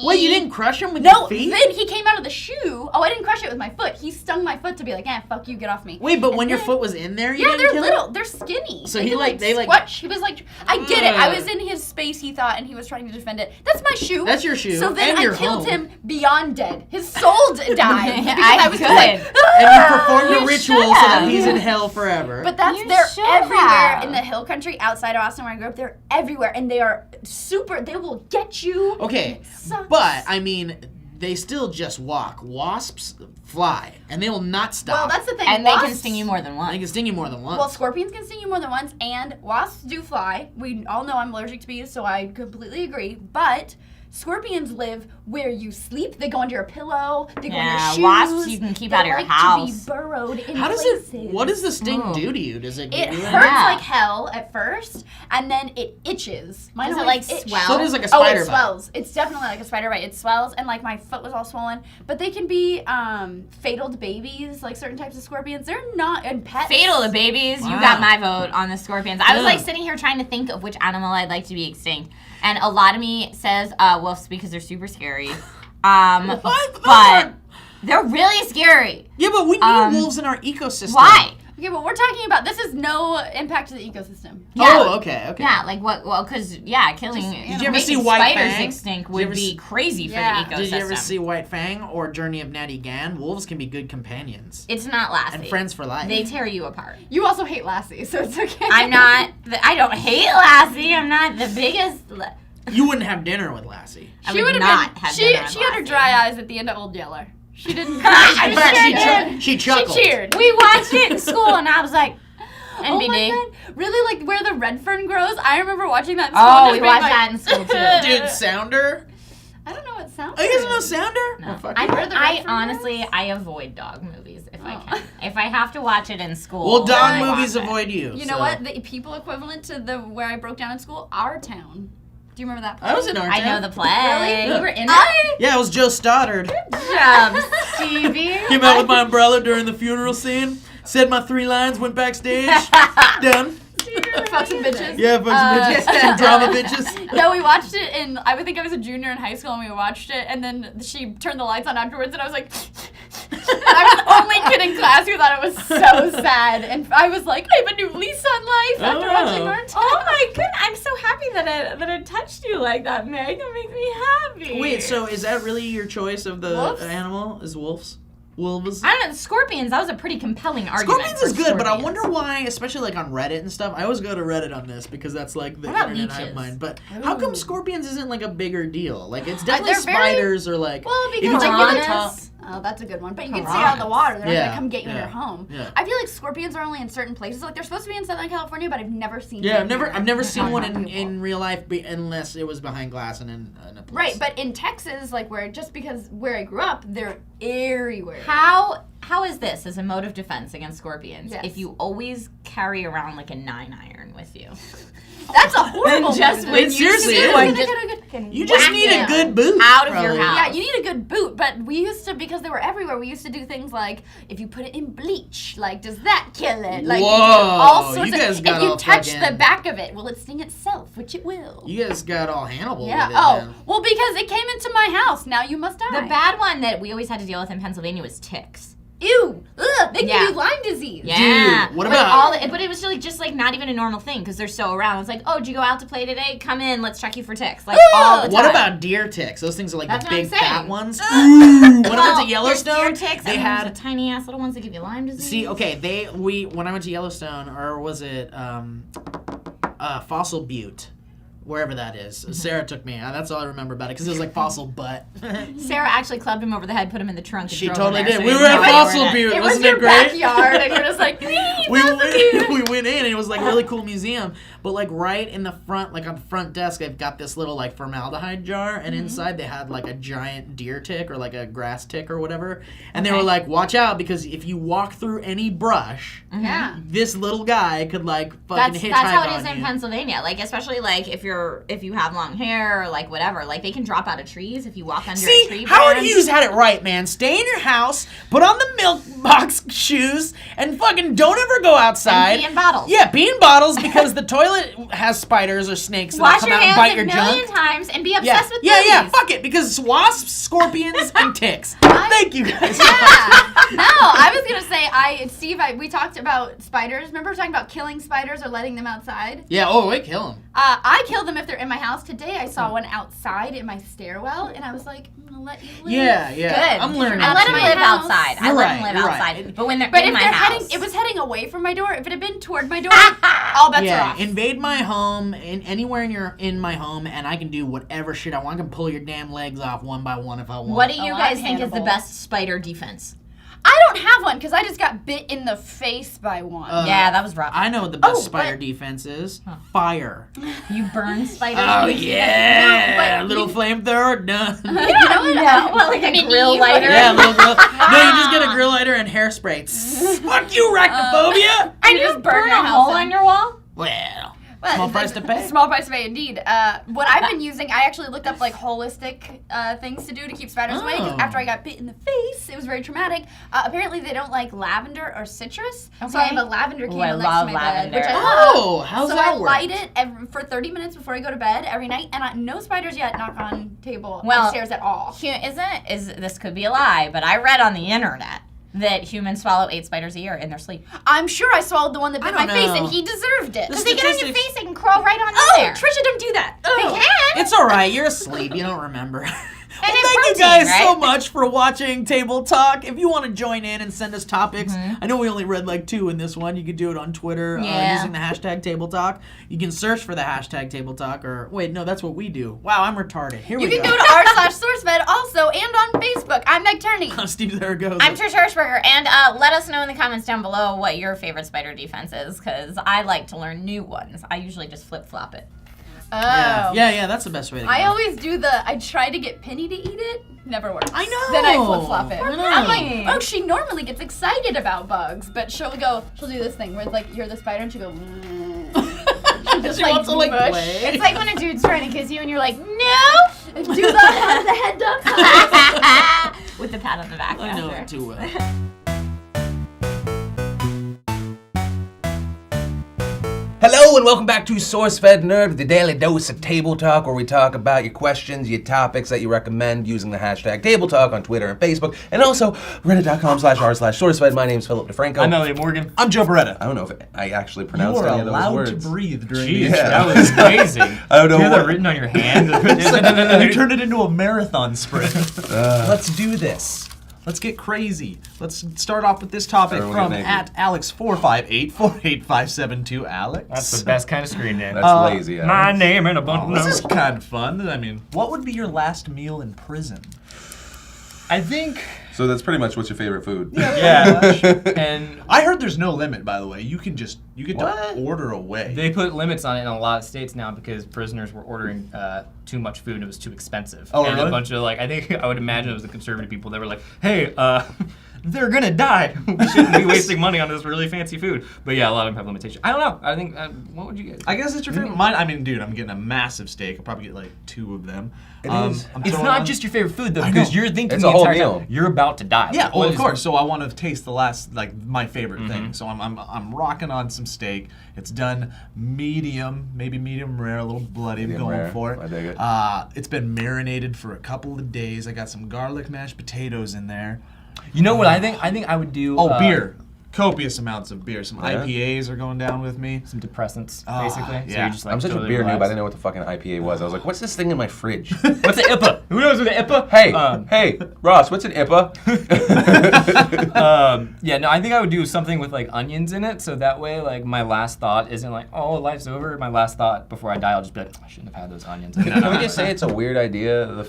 Wait, you didn't crush him with No, your feet? then he came out of the shoe. Oh, I didn't crush it with my foot. He stung my foot to be like, fuck you, get off me. Wait, but when And your then- foot was in there, you Yeah, didn't they're kill little. it? They're skinny. So They he can, like- they, like- squash. He was like, I get it. I Ugh. was in his space, he thought, and he was trying to defend it. That's my shoe. That's your shoe, So then and I your killed home. him beyond dead. His soul died. Because I was just could. like, And you performed a You ritual so should that have. he's in hell forever. But that's You they're should everywhere have. in the hill country outside of Austin where I grew up. They're everywhere, and they are super. They will get you. okay, It sucks. but I mean, they still just walk. Wasps fly, and they will not stop. Well, that's the thing. And they can Wasps- sting you more than They once. can sting you more than once. Well, scorpions can sting you more than once, and wasps do fly. We all know I'm allergic to bees, so I completely agree. But scorpions live where you sleep. They go under your pillow. They go in your Yeah, shoes. wasps you can keep out of your like house. To be burrowed in How does places. it? What does the sting Oh. do to you? Does it? Give It you hurts Yeah. like hell at first, and then it itches. Mine Does it, always like, itch. swell? So it is like a Oh, spider it bite. swells. It's definitely like a spider bite. It swells, and like my foot was all swollen. But they can be fatal to babies, like certain types of scorpions. They're not, and pets. Fatal to babies. You Wow. got my vote on the scorpions. I was Yeah. like sitting here trying to think of which animal I'd like to be extinct. And a lot of me says wolves because they're super scary. What? But they're really scary. Yeah, but we need wolves in our ecosystem. Why? Okay, but we're talking about this is no impact to the ecosystem. Oh, okay. Yeah, like what? Well, because killing. Did you ever see making White spiders Fang? extinct Did you would ever be see- crazy for Yeah. the ecosystem. Did you ever see White Fang or Journey of Natty Gann? Wolves can be good companions It's not Lassie. and friends for life. They tear you apart. You also hate Lassie, so it's okay. I'm not. I don't hate Lassie. I'm not the biggest. You wouldn't have dinner with Lassie. I She would would not have have been. dinner with She had her Lassie. dry eyes at the end of Old Yeller. She didn't. I bet did. she chuckled. She cheered. We watched it in school, and I was like, Oh my NBD. god! Really, like where the red fern grows? I remember watching that in school. Oh, and we just being watched like, that in school too. Dude, Sounder? I don't know what sound. Oh, you guys don't know Sounder? No. Well, fuck I, you. Where the red I fern honestly, grows? I avoid dog movies if I Oh. can. If I have to watch it in school. Well, dog I movies watch it. avoid you. You so. know what? The people equivalent to the where I broke down in school, Our Town. Do you remember that? I was in our I town. know the play. Really? You were in it. I Yeah, it was Joe Stoddard. Job, Stevie. Came out with my umbrella during the funeral scene. Said my 3 lines, went backstage. Done. fuck some bitches. Yeah, bunch of bitches. Some drama bitches. No, we watched it, and I would think I was a junior in high school, and we watched it, and then she turned the lights on afterwards, and I was like, and I was the only kid in class who thought it was so sad, and I was like, I have a new lease on life after Oh. watching Our Town. Oh my goodness! I'm so happy that it touched you like that, Meg. That makes me happy. Wait, so is that really your choice of the Wolves? animal? Is wolves? Wolves? I don't know. Scorpions. That was a pretty compelling argument. Scorpions for is good, but I scorpions. wonder why, especially like on Reddit and stuff. I always go to Reddit on this because that's like the What about internet I leeches? mind. But how come sscorpions isn't like a bigger deal? Like it's definitely they're very- spiders or like Well, if you because take like the piranhas. top. Oh, that's a good one. But you can stay out of the water. They're not going to come get you in your home. Yeah. I feel like scorpions are only in certain places. Like, they're supposed to be in Southern California, but I've never seen Yeah, them. I've never seen one People. in real life unless it was behind glass and in a place. Right, but in Texas, like, where I grew up, they're everywhere. How is this as a mode of defense against scorpions? Yes. If you always carry around like a 9-iron with you. That's a horrible Just move. when It's you seriously, see it one, would just You just need a good boot. Out of your probably. house. Yeah, you need a good boot, but we used to, because they were everywhere, we used to do things like, if you put it in bleach, like, does that kill it? Like, Whoa, all sorts you guys of, got if you all touch fucking- the back of it, will it sting itself? Which it will. You guys got all Hannibal Yeah. with it, Oh, man. well, because it came into my house. Now you must die. The bad one that we always had to deal with in Pennsylvania was ticks. Ew. Ugh. They give Yeah. you Lyme disease. Yeah. Dude, what Like, about- but it was really just like not even a normal thing because they're so around. It's like, oh, did you go out to play today? Come in, let's check you for ticks. Like all the time. What about deer ticks? Those things are like That's the what I'm big saying. fat ones. Ooh. When I went Well, to Yellowstone, there's deer ticks, they and had there's the tiny ass little ones that give you Lyme disease. See, okay, when I went to Yellowstone, or was it Fossil Butte, wherever that is. Sarah took me. That's all I remember about it because it was like fossil butt. Sarah actually clubbed him over the head, put him in the trunk. And She drove totally him there, did. so We he were didn't at know where you Fossil were at. Butte. It was Wasn't your it great? backyard, and you're just like, we went in and it was like a really cool museum, but like right in the front, like on the front desk, they've got this little like formaldehyde jar, and inside they had like a giant deer tick or like a grass tick or whatever, and they were like, watch out because if you walk through any brush, yeah. this little guy could like fucking hitchhike That's how it on is in you. Pennsylvania. Like especially like if you have long hair or like whatever, like they can drop out of trees if you walk under a tree. See, Howard branch. Hughes had it right, man. Stay in your house, put on the milk box shoes, and fucking don't ever go outside. And pee in bottles. Yeah, pee in bottles because the toilet has spiders or snakes that Wash come your out and hands bite a your million junk. times and be Yeah, obsessed with yeah, movies. fuck it, because wasps, scorpions, and ticks. Thank you guys. Yeah. No, I was gonna say, Steve, we talked about spiders. Remember talking about killing spiders or letting them outside? Yeah, oh, we kill them. I kill them if they're in my house. Today I saw one outside in my stairwell, and I was like, I'm gonna let you live. Yeah. Good. I'm learning. I let too. them live house. outside. I You're let right, them live you're outside. right. But when they're But in if my they're house, heading, it was heading away from my door. If it had been toward my door, all bets are Yeah, off. invade my home, anywhere in my home, and I can do whatever shit I want. I can pull your damn legs off one by one if I want. what do you Oh, guys I'm think is the Hannibal. best spider defense? I don't have one because I just got bit in the face by one. Yeah, that was rough. I know what the best Oh, spider but- defense is. Fire. You burn spiders. Oh with- yeah, but little flamethrower done. You know what? No, well, like a grill lighter. Yeah, little grill. No, you just get a grill lighter and hairspray. Fuck you, arachnophobia. And you just just burn burn your a house hole in. on your wall? Well, But small price to pay. Small price to pay, indeed. What I've been using, I actually looked up like holistic things to do to keep spiders away. 'Cause Oh. after I got bit in the face, it was very traumatic. Apparently, they don't like lavender or citrus, so I Okay. have a lavender Ooh, candle I next love to my lavender. bed, which I Oh, love. how's so that I work? light it for 30 minutes before I go to bed every night, and no spiders yet knock on table Well, upstairs at all. This could be a lie, but I read on the internet that humans swallow 8 spiders a year in their sleep. I'm sure I swallowed the one that bit I my don't face, know. and he deserved it. This If they get on your Statistics- face, they can crawl right on Oh, there. Trisha, don't do that. They Ugh. can. It's all right. You're asleep. You don't remember. Well, it's thank you protein, guys so right? much for watching Table Talk. If you want to join in and send us topics, I know we only read like 2 in this one. You could do it on Twitter Yeah. using the hashtag Table Talk. You can search for the hashtag Table Talk, or wait, no, that's what we do. Wow, I'm retarded. Here You we can go. go to r/Sourcefed also, and on Facebook. I'm Meg Turney. Steve, there it goes. I'm Trish Hirschberger, and let us know in the comments down below what your favorite spider defense is, because I like to learn new ones. I usually just flip-flop it. Oh. Yeah, that's the best way to go. I always do I try to get Penny to eat it. Never works. I know. Then I flip flop it. I know. I'm like, oh, she normally gets excited about bugs, but she'll do this thing where it's like, you're the spider, and she'll go, she'll just She wants to, like, mush. play. It's like when a dude's trying to kiss you, and you're like, no! Do the head duck. With the pat on the back. I know after. it too well. Hello and welcome back to Sourcefed Nerd with the daily dose of Table Talk, where we talk about your questions, your topics that you recommend using the hashtag Table Talk on Twitter and Facebook, and also reddit.com/r/Sourcefed. My name's Philip DeFranco. I'm Elliot Morgan. I'm Joe Beretta. I don't know if I actually You pronounced are any of those allowed words. to breathe during Jeez, these. that was amazing. I don't know You have what- that written on your hand? You turned it into a marathon sprint. Let's do this. Let's get crazy. Let's start off with this topic Everyone from get naked. @Alex458488572. Alex. That's the best kind of screen name. That's lazy. Alex. My name and a Oh, bundle. this is kind of fun. I mean, what would be your last meal in prison? I think So that's pretty much what's your favorite food. Yeah. And I heard there's no limit, by the way. You get What? to order away. they put limits on it in a lot of states now because prisoners were ordering too much food and it was too expensive. Oh, and really? a bunch of I think I would imagine it was the conservative people that were like, hey, they're gonna die. We shouldn't be wasting money on this really fancy food. But yeah, a lot of them have limitations. I don't know. I think, what would you get? I guess it's your favorite. Mine, I mean, dude, I'm getting a massive steak. I'll probably get like 2 of them. It is. I'm It's throwing not on- just your favorite food though, I because know. you're thinking It's the a whole entire meal. time, you're about to die. Yeah, Like, well, what of is- course. So I want to taste the last, like my favorite thing. So I'm rocking on some steak. It's done medium, maybe medium rare, a little bloody. I'm Medium going rare. for it. I dig it. It's been marinated for a couple of days. I got some garlic mashed potatoes in there. You know what I think? I think I would do. Oh, beer. Copious amounts of beer. Some Yeah. IPAs are going down with me. Some depressants, Ah, basically. So yeah. you're just, like, I'm such a totally beer noob. I relaxed. didn't know what the fucking IPA was. I was like, what's this thing in my fridge? What's an IPA? Who knows what an IPA? Hey, hey, Ross, what's an IPA? Yeah, no, I think I would do something with like onions in it, so that way, like, my last thought isn't like, oh, life's over. My last thought before I die, I'll just be like, I shouldn't have had those onions. Can we just say it's a weird idea,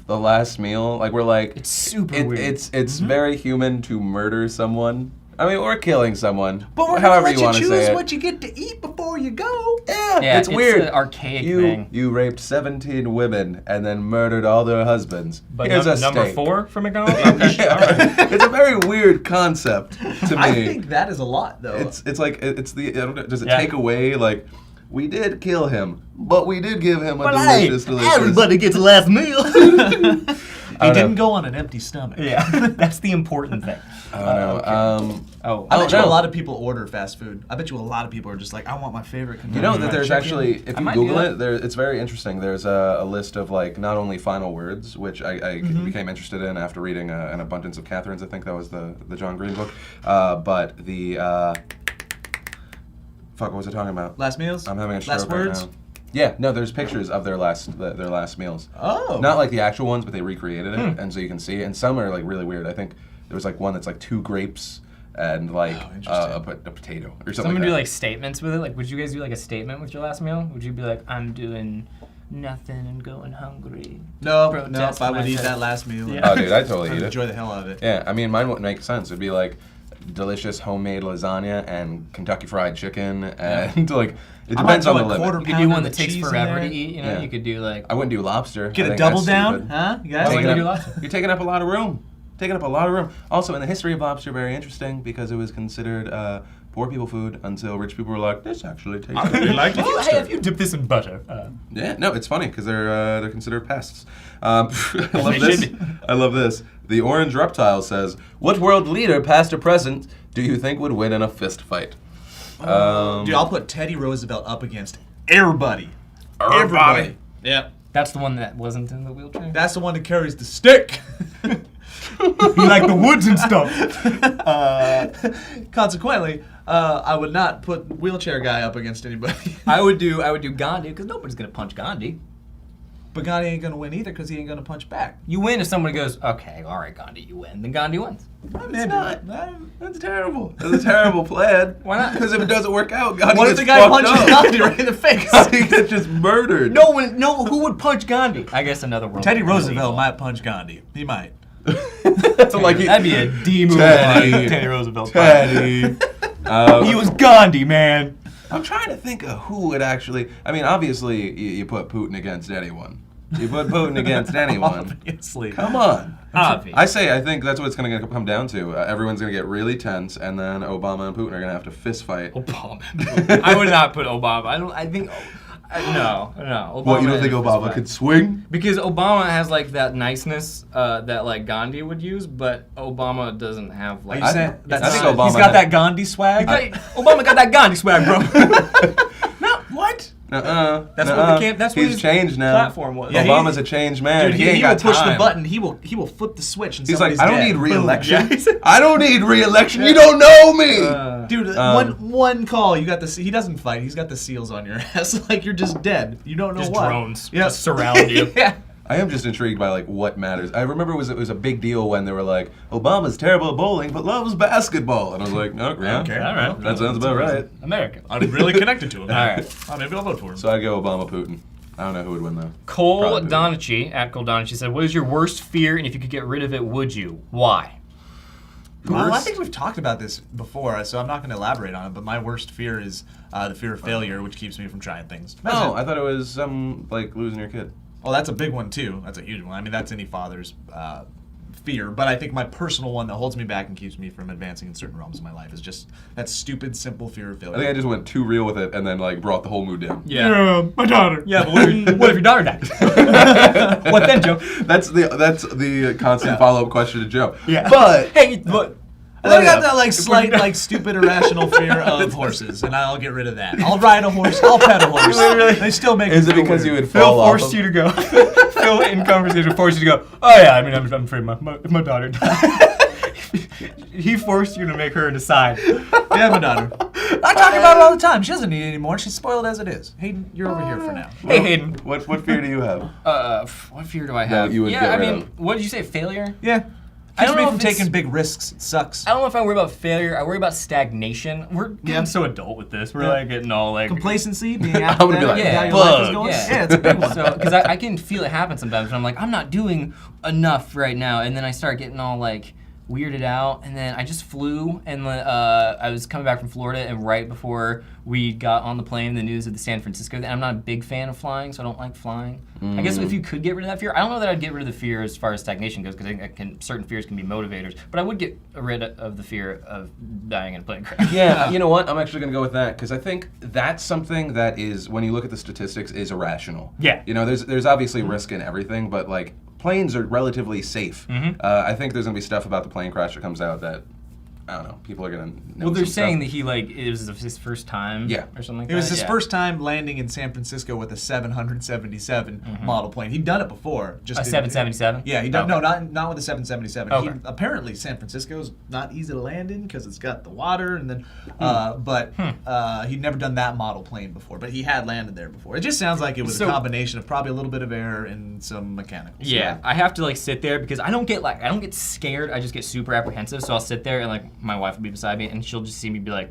the last meal? Like, we're like, It's super weird. It's very human to murder someone. I mean, or killing someone. But we're however gonna you let want you to say choose it. what you get to eat before you go. Yeah, Yeah, it's weird. an archaic you thing. you raped 17 women and then murdered all their husbands. But Here's a number steak. 4 for McDonald's? Okay, Yeah. all right. It's a very weird concept to me. I think that is a lot, though. It's like it's the I don't know, does it Yeah. take away like we did kill him, but we did give him a hey, delicious. gets a last meal. I He don't didn't know. go on an empty stomach. Yeah, that's the important thing. I don't know. Oh, I bet you no. a lot of people order fast food. I bet you a lot of people are just like, I want my favorite. You know that Kentucky there's Fried actually, Chicken. if I you might do Google that. it, there it's very interesting. There's a list of like not only final words, which I became interested in after reading An Abundance of Catherines. I think that was the John Green book. But the fuck, what was I talking about? Last meals. I'm having a stroke Last right words. now. Yeah, no, there's pictures of their last meals. Oh. Not like the actual ones, but they recreated it, and so you can see it. And some are like really weird. I think there was like one that's like 2 grapes and like interesting. a potato or something. Someone like do that. like statements with it. Like, would you guys do like a statement with your last meal? Would you be like, I'm doing nothing and going hungry? No, Protest I would eat myself. that last meal. Yeah. Oh, dude, I totally I'd eat it. enjoy the hell out of it. Yeah, I mean, mine wouldn't make sense. It'd be like delicious homemade lasagna and Kentucky Fried Chicken, and like it I might depends on throw the a limit. quarter You could do pounder one that with takes cheese in forever there. to eat. You know, Yeah. you could do like. I wouldn't do lobster. Get I a think double that's down, stupid. huh? You guys? Why Taking wouldn't you up- do lobster? You're taking up a lot of room. Taking up a lot of room. Also, in the history of lobster, very interesting because it was considered poor people food until rich people were like, this actually tastes good. If you dip this in butter. Yeah, no, it's funny because they're considered pests. I love this. I love this. The Orange Reptile says, "What world leader, past or present, do you think would win in a fist fight?" Dude, I'll put Teddy Roosevelt up against everybody. Everybody. Yeah. That's the one that wasn't in the wheelchair. That's the one that carries the stick. like the woods and stuff. Consequently, I would not put wheelchair guy up against anybody. I would do Gandhi because nobody's gonna punch Gandhi. But Gandhi ain't gonna win either because he ain't gonna punch back. You win if somebody goes, okay, all right, Gandhi, you win. Then Gandhi wins. It's not. That's terrible. That's a terrible plan. Why not? Because if it doesn't work out, Gandhi What if gets the guy fucked punches up. Gandhi right in the face? Gandhi gets just murdered. No one, who would punch Gandhi? I guess another world. Teddy Roosevelt might punch Gandhi. He might. So like That'd be a D move. Teddy. on Teddy Roosevelt. Teddy. He was Gandhi, man. I'm trying to think of who would actually. I mean, obviously, you put Putin against anyone. You put Putin against anyone. Obviously. Come on. Obvious. I think that's what it's going to come down to. Everyone's going to get really tense, and then Obama and Putin are going to have to fist fight. Obama. I would not put Obama. I think. No. Obama What, you don't think is Obama fine. could swing? Because Obama has like that niceness that like Gandhi would use, but Obama doesn't have like. Are you saying I that's think he's Obama got had- that Gandhi swag? Obama got that Gandhi swag, bro. No, what? That's what the camp. That's what He's his changed now. platform was. Yeah, Obama's a changed man. Dude, he ain't he will got push time. the button. He will flip the switch and He's like, somebody's I don't dead. need Boom. re-election. Yeah. I don't need re-election. You don't know me. Dude, one call, you got the. He doesn't fight. He's got the seals on your ass. Like you're just dead. You don't know Just what. drones Yep. just surround you. Yeah. I am just intrigued by like what matters. I remember it was a big deal when they were like, Obama's terrible at bowling but loves basketball, and I was like, oh, yeah, Okay. All right. that sounds about right. American. I'm really connected to him. All right. Oh, maybe I'll vote for him. So I'd go Obama Putin. I don't know who would win though. Cole Probably. Donachi, at Cole Donachi, said, what is your worst fear, and if you could get rid of it, would you? Why? Well, I Worst? think we've talked about this before, so I'm not going to elaborate on it. But my worst fear is the fear of failure, which keeps me from trying things. That's Oh, it. I thought it was like losing your kid. Well, that's a big one too. That's a huge one. I mean, that's any father's fear. But I think my personal one that holds me back and keeps me from advancing in certain realms of my life is just that stupid, simple fear of failure. I think I just went too real with it and then like brought the whole mood down. My daughter. Yeah, but what if your daughter died? What then, Joe? That's the constant follow-up question to Joe. Yeah. But Hey, but And then I got that like slight, like stupid, irrational fear of horses, and I'll get rid of that. I'll ride a horse. I'll pet a horse. They still make. is me it feel because weird. you would Phil fall off? forced you to go. Phil, in conversation, forced you to go, oh yeah, I mean, I'm afraid if my daughter died. He forced you to make her decide. Yeah, my daughter. I talk about it all the time. She doesn't need it anymore. She's spoiled as it is. Hayden, you're over here for now. Hey, Hayden. What fear do you have? What fear do I have? That you would yeah, get I rid mean, of. what did you say, failure? Yeah. I Keeps don't me know from if it's- taking big risks. It sucks. I don't know if I worry about failure. I worry about stagnation. We're getting Yeah. so adult with this. We're Yeah. like getting all like Complacency, being I'm gonna be apathetic, like, yeah, yeah, your life is bug. going. Yeah. Yeah, it's a big one. So, because I can feel it happen sometimes, and I'm like, I'm not doing enough right now, and then I start getting all like weirded out, and then I just flew, and I was coming back from Florida, and right before we got on the plane, the news of the San Francisco, and I'm not a big fan of flying, so I don't like flying. I guess if you could get rid of that fear, I don't know that I'd get rid of the fear as far as stagnation goes, because certain fears can be motivators, but I would get rid of the fear of dying in a plane crash. Yeah, you know what? I'm actually going to go with that because I think that's something that is, when you look at the statistics, is irrational. Yeah. You know, there's obviously risk in everything, but like planes are relatively safe. I think there's going to be stuff about the plane crash that comes out that, I don't know, people are going to know. Well, they're some saying stuff. that he like it was his first time, Yeah. or something like that. It was his Yeah. first time landing in San Francisco with a 777 model plane. He'd done it before. Just A 777? Yeah, he done. Okay. No, not with a 777. Okay. Apparently, San Francisco's not easy to land in because it's got the water, and then, he'd never done that model plane before. But he had landed there before. It just sounds like it was So- a combination of probably a little bit of air and some mechanicals. Yeah, I have to like sit there because I don't get scared. I just get super apprehensive. So I'll sit there and like my wife will be beside me and she'll just see me be like,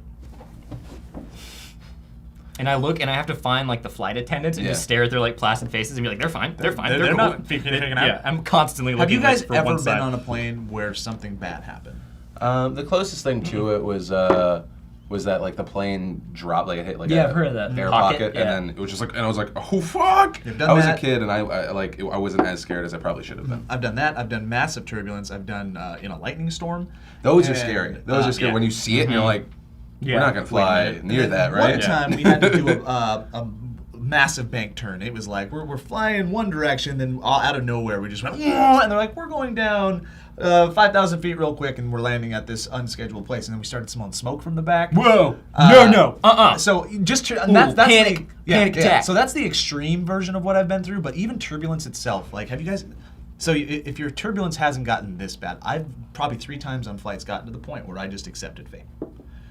and I look and I have to find like the flight attendants and just stare at their like placid faces and be like, they're fine, they're fine, they're cool. not freaking out. Yeah, I'm constantly Have looking. you guys like, for ever one been side. on a plane where something bad happened? The closest thing to it was that like the plane dropped, like it hit like Yeah, a I've heard of that. air Pocket, pocket, yeah. and then it was just like, and I was like, oh fuck! You've done I was that? a kid, and I wasn't as scared as I probably should have been. I've done that. I've done massive turbulence. I've done in a lightning storm. Those are And, scary. Those are scary yeah. when you see it and you're like, Yeah. we're not gonna fly Wait a near minute. that, right? One time we had to do a massive bank turn. It was like we're flying in one direction, then out of nowhere we just went, "Whoa," and they're like, we're going down 5,000 feet real quick, and we're landing at this unscheduled place. And then we started smelling smoke from the back. Whoa! Uh, No! So just Ooh, that's panic the, attack. So that's the extreme version of what I've been through. But even turbulence itself, like, have you guys? So if your turbulence hasn't gotten this bad, I've probably 3 times on flights gotten to the point where I just accepted fate,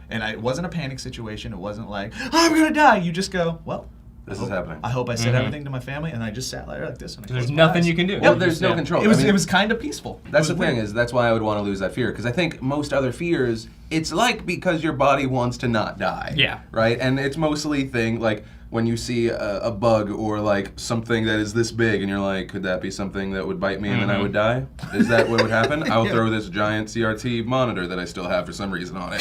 and it wasn't a panic situation. It wasn't like I'm gonna die. You just go, well, This is happening. I hope I said everything to my family, and I just sat there like this. And I There's closed my nothing eyes. you can do. Well, there's no Yeah. control. It was I mean, kind of peaceful. That's It the was thing weird. is that's why I would want to lose that fear because I think most other fears it's like because your body wants to not die. Yeah. Right. And it's mostly like when you see a bug or like something that is this big and you're like, could that be something that would bite me and then I would die? Is that what would happen? I'll throw this giant CRT monitor that I still have for some reason on it.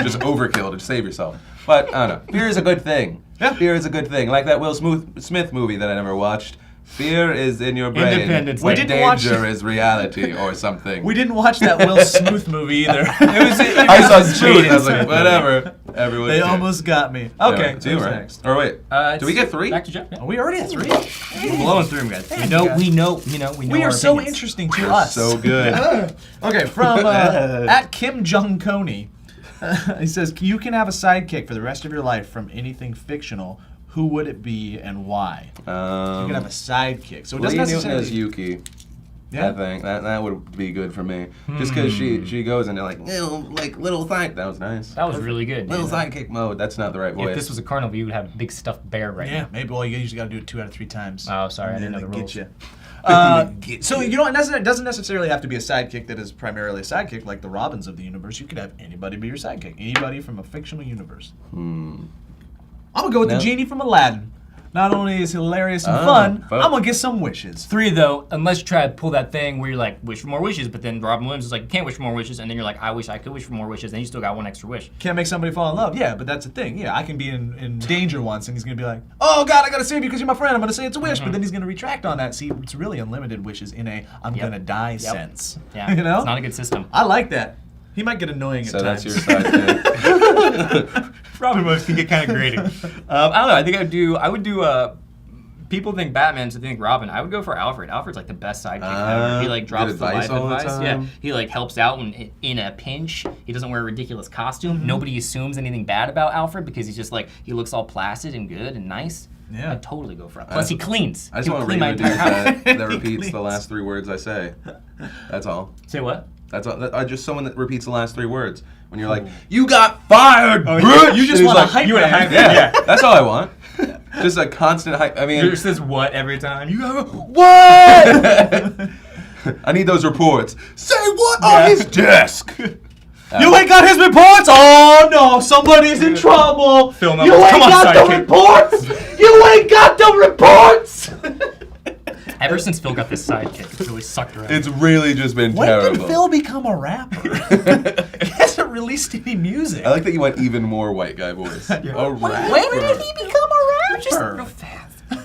Just overkill to save yourself. But I don't know. Fear is a good thing. Yeah. Fear is a good thing. Like that Will Smith movie that I never watched. Fear is in your brain. Independence When Day. We didn't watch danger it. is reality or something. We didn't watch that Will Smith movie either. I saw Smooth and I was like, whatever. Everyone. They did. almost got me. Yeah, Okay, it's you, who's right? next? Or wait, It's do we get 3? Back to Jeff. Yeah. Are we already at 3? We're blowing through them, guys. We know. We our are so opinions. interesting to You're us. so good. Okay, from at Kim Jong Coney. He says, you can have a sidekick for the rest of your life from anything fictional. Who would it be and why? You can have a sidekick. So it doesn't Lee Newton necessarily... as Yuki. Yeah. I think that would be good for me. Just because she goes into like little sidekick. That was nice. That was really good. Little dude. sidekick mode. That's not the right voice. If this was a carnival, you would have a big stuffed bear right Yeah, now. maybe. Well, you usually got to do it 2 out of 3 times. Oh, sorry, I And didn't know then the they rules. get you. So you know, it doesn't necessarily have to be a sidekick that is primarily a sidekick like the Robins of the universe. You could have anybody be your sidekick. Anybody from a fictional universe. I'm gonna go with the No. genie from Aladdin. not only is hilarious and Oh, fun, but- I'm gonna get some wishes. 3 though, unless you try to pull that thing where you're like, wish for more wishes, but then Robin Williams is like, you can't wish for more wishes, and then you're like, I wish I could wish for more wishes, and you still got 1 extra wish. Can't make somebody fall in love. Yeah, but that's the thing. Yeah, I can be in danger once, and he's gonna be like, "Oh God, I gotta save you because you're my friend." I'm gonna say it's a wish, but then he's gonna retract on that. See, it's really unlimited wishes in a "I'm gonna die" sense. Yeah, you know, it's not a good system. I like that. He might get annoying So at that's times. your sidekick. Robin Williams can get kind of grating. I don't know. I think I would do. People think Batman, so they think Robin. I would go for Alfred. Alfred's like the best sidekick ever. He like drops good the advice life all the advice. time. Yeah, he like helps out when in a pinch. He doesn't wear a ridiculous costume. Nobody assumes anything bad about Alfred because he's just like he looks all placid and good and nice. Yeah. I'd totally go for it. Plus he cleans. I just He'll want to clean read my a dude entire house. that repeats the last 3 words I say. That's all. Say what? That's all. Just someone that repeats the last 3 words. When you're like, "You got fired, Oh, bitch!" You just And he's want a like, hype you want a man. hype Yeah, that's all I want. Just a constant hype. I mean, He just says what every time. You have what? I need those reports. Say what on his desk? You ain't got his reports? Oh no, somebody's in trouble. Film You numbers. ain't Come on, got the sidekick. reports? You ain't got the reports? Ever since Phil got this sidekick, it's really sucked around. It's really just been When terrible. did Phil become a rapper? He hasn't released any music. I like that you went even more white guy voice. A rapper. When did he become a rapper?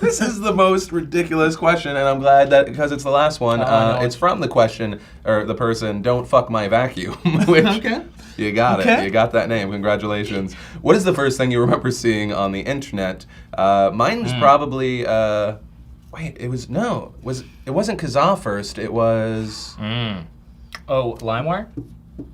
This is the most ridiculous question, and I'm glad that because it's the last one. no. It's from the question or the person. Don't fuck my vacuum. Which Okay. you got it. Okay. You got that name. Congratulations. What is the first thing you remember seeing on the internet? Mine was probably. Wait, it wasn't Kazaa first. It was. Oh, LimeWire?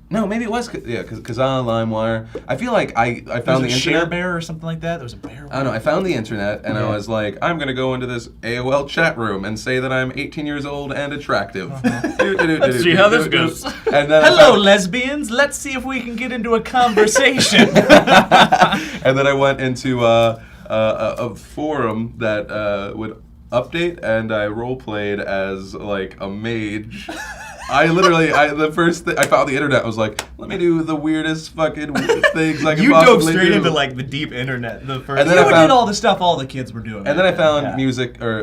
No, maybe it was. Kazaa, LimeWire. I feel like I found the There's a Share internet. Bear or something like that. There was a bear. I don't know. I found the internet and I was like, I'm gonna go into this AOL chat room and say that I'm 18 years old and attractive. Let's see how this goes. And then Hello, lesbians. Let's see if we can get into a conversation. and then I went into a forum that would update, and I role played as like a mage. I found the internet. I was like, let me do the weirdest fucking things I can You possibly dove straight do. into like the deep internet. The first. And then you I found- did all the stuff all the kids were doing. And then I found Yeah. music or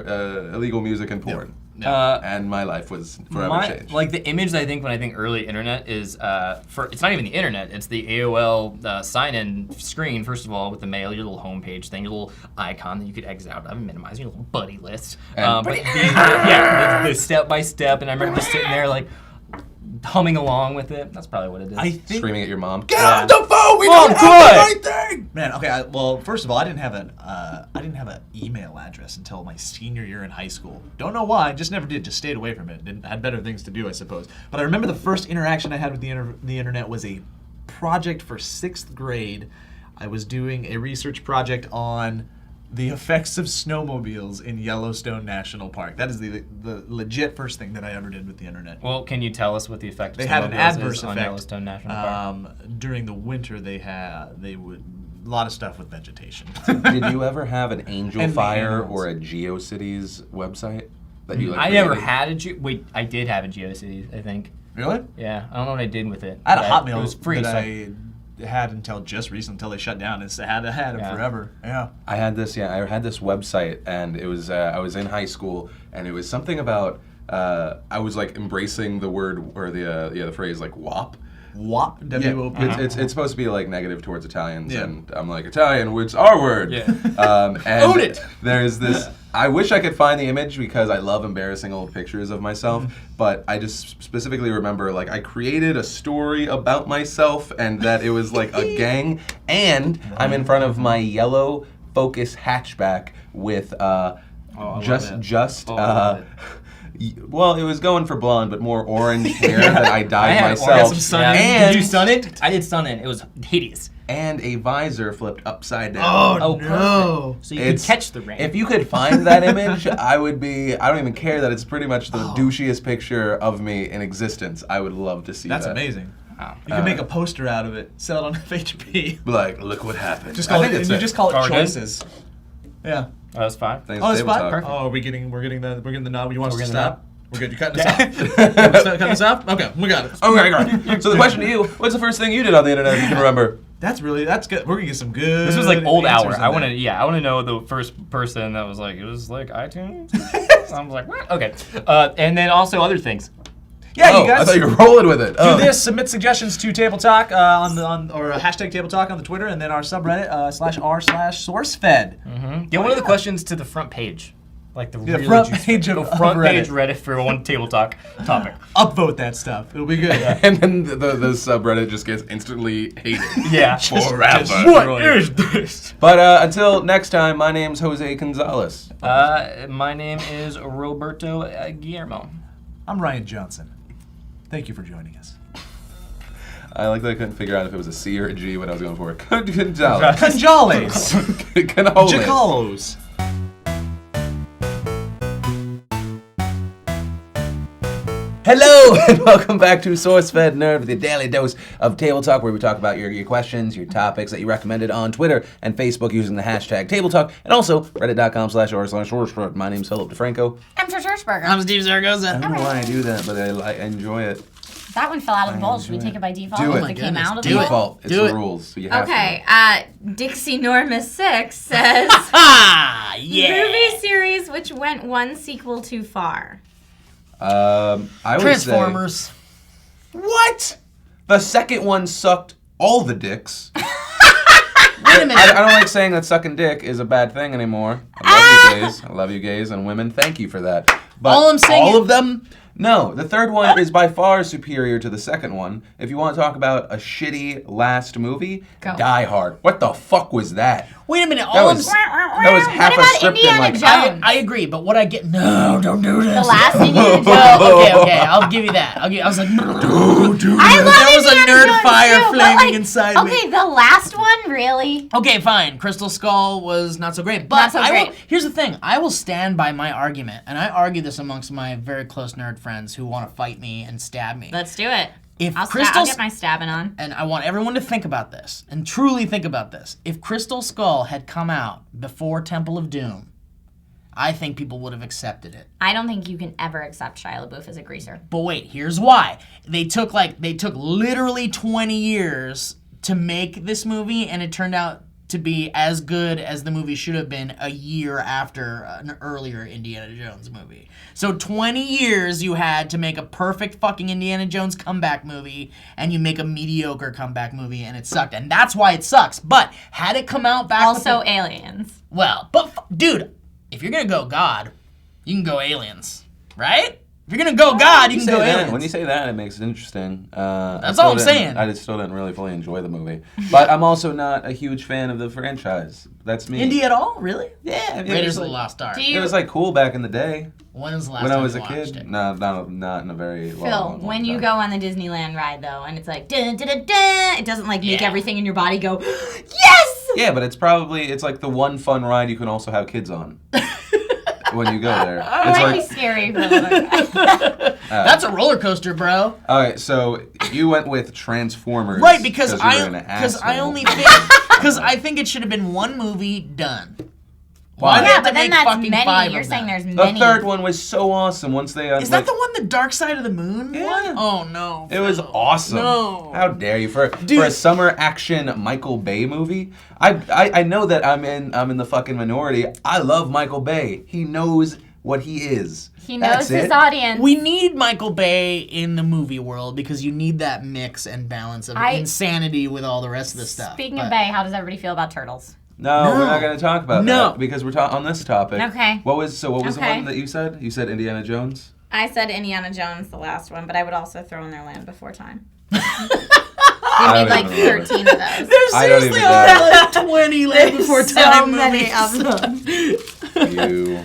illegal music and porn. And my life was forever changed. Like the image that I think when I think early internet is it's not even the internet, it's the AOL sign-in screen, first of all, with the mail, your little homepage thing, your little icon that you could exit out of and minimize, your little buddy list. And- But the step-by-step, and I remember just sitting there like humming along with it. That's probably what it is. I think. Screaming at your mom. Get Yeah. off the phone! We Mom, don't have the good! right thing. Man, okay. Well, first of all, I didn't have an email address until my senior year in high school. Don't know why. Just never did. Just stayed away from it. Had better things to do, I suppose. But I remember the first interaction I had with the internet was a project for 6th grade. I was doing a research project on the effects of snowmobiles in Yellowstone National Park. That is the legit first thing that I ever did with the internet. Well, can you tell us what the effect of They had an snowmobiles adverse is on effect. Yellowstone National Park? During the winter, they would a lot of stuff with vegetation. Did you ever have an Angel And the Fire animals. or a GeoCities website that you? Like, I never created? had a wait. I did have a GeoCities, I think. Really? Yeah, I don't know what I did with it. I had a but Hotmail It was free. that so I had until just recently, until they shut down. I had it Yeah. forever. Yeah. I had this website, and it was I was in high school, and it was something about I was like embracing the word or the phrase like WOP. WOP. Yeah, W-O-P. it's supposed to be like negative towards Italians, Yeah. and I'm like, Italian, it's our word. Yeah. And Own it. There's this. I wish I could find the image because I love embarrassing old pictures of myself, but I just specifically remember like I created a story about myself and that it was like a gang, and I'm in front of my yellow Focus hatchback with I love it. well, it was going for blonde, but more orange hair that I dyed I myself. had some sun in. And, Did you sun it? I did sun in. It was hideous. and a visor flipped upside down. Oh, perfect. no. So you It's- could catch the rain. If you could find that image, I don't even care that it's pretty much the douchiest picture of me in existence. I would love to see That's that. amazing. Wow. You can make a poster out of it, sell it on FHP. Like, look what happened. Just I call think it, it's you it. just call it Are we good? choices. Yeah. Oh, that's 5. Thanks, Oh, it's table fine. talk. Perfect. Oh, we're getting the nod. You want us We're to getting stop? We're good. You're cutting us off. Cutting us off? Okay, we got it. Okay, great. So the question to you: what's the first thing you did on the internet if you can remember? That's good. We're gonna get some good. This was like old answers hour. in I want there. to, I want to know the first person that was like, it was like iTunes. I was like, what? Okay. And then also other things. Yeah, Oh, you guys. I thought you were rolling with it. Do this. Submit suggestions to Table Talk or hashtag Table Talk on the Twitter, and then our subreddit /r/Sourcefed. Get one of the questions to the front page, like the Yeah, really front juicy- page of front Reddit. page Reddit for one Table Talk topic. Upvote that stuff. It'll be good. And then the subreddit just gets instantly hated. Yeah. Forever. What is this? But until next time, my name's Jose Gonzalez. My name is Roberto Guillermo. I'm Ryan Johnson. Thank you for joining us. I like that I couldn't figure out if it was a C or a G what I was going for. Gonzalez. Conjales. Canoles. Jacalos. Hello and welcome back to Sourcefed Nerd with your daily dose of Table Talk, where we talk about your questions, your topics that you recommended on Twitter and Facebook using the hashtag Table Talk, and also reddit.com/r/Sourcefed. My name's Philip DeFranco. I'm George Hirschberger. I'm Steve Zaragoza. I don't know why I do that, but I enjoy it. That one fell out of the bowl. Should we take it by default? Do if it. it came out of Do the it. bowl? Default. It's Do the it. rules. So you have Okay, Dixie Norma 6 says Ah, yeah. movie series which went one sequel too far. to. I would Transformers. say. What? The second one sucked all the dicks. Wait a minute. I don't like saying that sucking dick is a bad thing anymore. I love you gays. I love you gays and women. Thank you for that. But All I'm saying all is- of them? No. The third one is by far superior to the second one. If you want to talk about a shitty last movie, Go. Die Hard. What the fuck was that? Wait a minute. That All I'm was saying. half a about script Indiana in like Jones? I agree, but what I get. No, don't do this. The last Indiana Jones. Well, okay, I'll give you that. I was like, I love There was a Indiana nerd Jones fire too, but, flaming like, inside me. Okay, the last one, really? Okay, fine. Crystal Skull was not so great. But Not so great. Here's the thing. I will stand by my argument, and I argue this amongst my very close nerd friends who want to fight me and stab me. Let's do it. If I'll Crystal get my stabbing on. and I want everyone to think about this, and truly think about this. If Crystal Skull had come out before Temple of Doom, I think people would have accepted it. I don't think you can ever accept Shia LaBeouf as a greaser. But wait, here's why. They took literally 20 years to make this movie, and it turned out to be as good as the movie should have been a year after an earlier Indiana Jones movie. So 20 years you had to make a perfect fucking Indiana Jones comeback movie, and you make a mediocre comeback movie, and it sucked. And that's why it sucks. But had it come out back Also, before- aliens. well, but dude, if you're gonna go God, you can go aliens, right? If you're gonna go God, you can go aliens. When you say that, it makes it interesting. That's all I'm saying. I just still didn't really fully enjoy the movie. But I'm also not a huge fan of the franchise. That's me. Indy at all, really? Yeah. I mean, Raiders it of the was Lost Ark. Do It you, was like cool back in the day When was the last when time I was you a watched kid. it? No, not in a very long, Phil, long when you time. go on the Disneyland ride, though, and it's like, dun, dun, dun, dun, it doesn't like make Yeah. everything in your body go, yes! Yeah, but it's like the one fun ride you can also have kids on. When you go there. It It's might be like, scary for a little bit. That's a roller coaster, bro. all right, so you went with Transformers. Right, because you were an asshole. because I think it should have been one movie done. Why? Why Yeah, have to but then make that's fucking many. 5 You're of saying them? there's The many. third one was so awesome. Once they Is that the one, the Dark Side of the Moon Yeah. one? Oh no. It was awesome. No. How dare you for a summer action Michael Bay movie? I know that I'm in the fucking minority. I love Michael Bay. He knows what he is. He knows That's his it. audience. We need Michael Bay in the movie world because you need that mix and balance of I- insanity with all the rest of the stuff. Speaking But- of Bay, how does everybody feel about turtles? No, we're No. not going to talk about No. that because we're on this topic. Okay. What was the Okay. one that you said? You said Indiana Jones? I said Indiana Jones, the last one, but I would also throw in their Land Before Time. I They don't made like even remember. 13 of those. There I don't seriously even are know. like 20 Land Before so Time many movies. of them. You.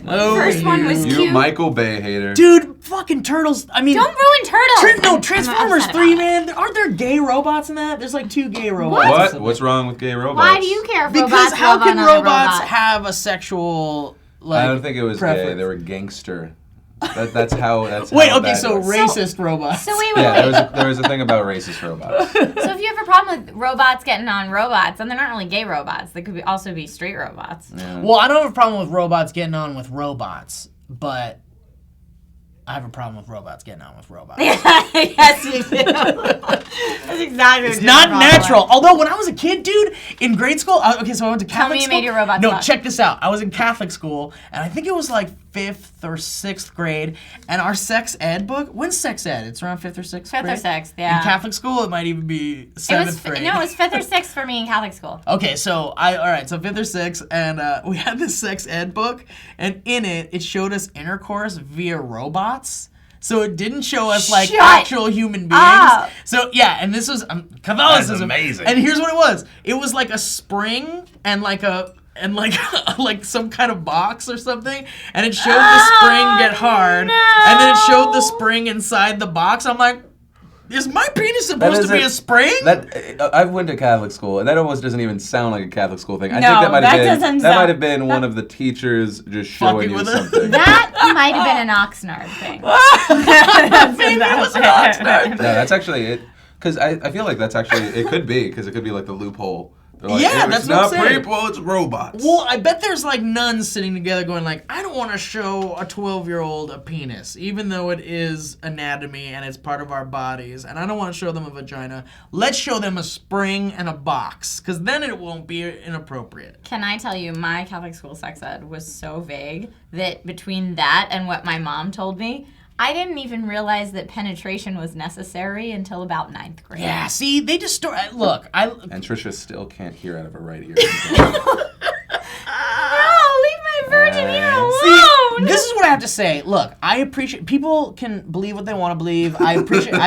Oh, First one was You cute. Michael Bay hater. dude, fucking turtles. I mean, Don't ruin turtles. Transformers I'm upset 3, about it. man. Aren't there gay robots in that? There's like 2 gay robots. What? What's wrong with gay robots? Why do you care if Because robots how love can another robots robot? have a sexual like I don't think it was gay. preference? They were gangster. That's how. Wait, how okay, bad so it was. racist robots. So wait, Yeah, there was a thing about racist robots. So if you have a problem with robots getting on robots, then they're not really gay robots. They could also be straight robots. Yeah. Well, I don't have a problem with robots getting on with robots, but I have a problem with robots getting on with robots. Yes, you do. That's exactly. It's not natural. Although when I was a kid, dude, in grade school, so I went to Catholic Tell me you school. made your robots No, talk. check this out. I was in Catholic school, and I think it was like 5th or 6th grade, and our sex ed book. When's sex ed? It's around 5th or 6th grade. 5th or 6th, yeah. In Catholic school, it might even be 7th grade. No, it was 5th or 6th for me in Catholic school. Okay, so all right, so 5th or 6th, and we had this sex ed book, and in it showed us intercourse via robots. So it didn't show us like Shut actual human beings. up. So yeah, and this was Catholicism. That's amazing. And here's what it was. It was like a spring and like like some kind of box or something, and it showed the spring get hard, and then it showed the spring inside the box. I'm like, is my penis supposed to be a spring? I went to Catholic school, and that almost doesn't even sound like a Catholic school thing. I No, think that might that have been doesn't that might sound- have been one of the teachers just showing Fucking you with us. something. That might have been an Oxnard thing. Maybe it was an Oxnard. No, that's actually it. Because I feel like that's actually, it could be, because it could be like the loophole. They're like, Yeah, it's that's what not I'm saying. people, it's robots. Well, I bet there's like nuns sitting together going like, I don't want to show a 12-year-old a penis, even though it is anatomy and it's part of our bodies, and I don't want to show them a vagina. Let's show them a spring and a box, because then it won't be inappropriate. Can I tell you, my Catholic school sex ed was so vague that between that and what my mom told me, I didn't even realize that penetration was necessary until about 9th grade. Yeah, see, they just look, And Trisha still can't hear out of her right ear. No, leave my virgin ear See, alone. this is what I have to say. Look, I appreciate people can believe what they want to believe. I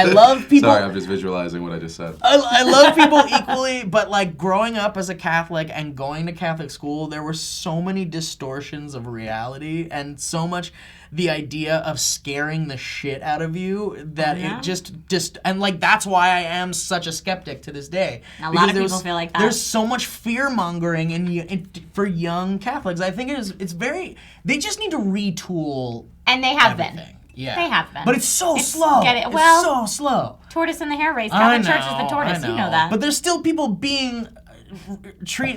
love people. Sorry, I'm just visualizing what I just said. I love people equally, but like growing up as a Catholic and going to Catholic school, there were so many distortions of reality and so much the idea of scaring the shit out of you that it just and like that's why I am such a skeptic to this day. A lot Because of people feel like that. There's so much fear mongering for young Catholics. I think it's very. They just need to retool. And they have everything. been. Yeah. They have been. But it's so slow. Well, it's so slow. Tortoise in the hare race. I Catholic Church is the tortoise. You know that. But there's still people being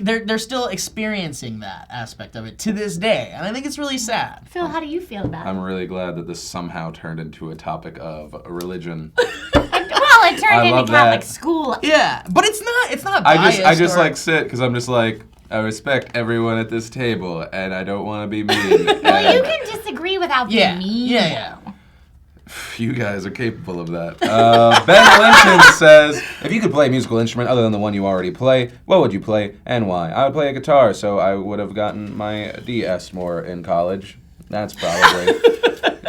they're still experiencing that aspect of it to this day, and I think it's really sad. Phil, how do you feel about it? I'm really glad that this somehow turned into a topic of religion. Well, it turned love into Catholic that. school. Yeah, but it's not I biased just or- like sit because I'm just like, I respect everyone at this table, and I don't want to be mean. Well, you and can disagree without being mean. Yeah. you guys are capable of that. Ben Lynton says, if you could play a musical instrument other than the one you already play, what would you play and why? I would play a guitar, so I would have gotten my DS more in college. That's probably.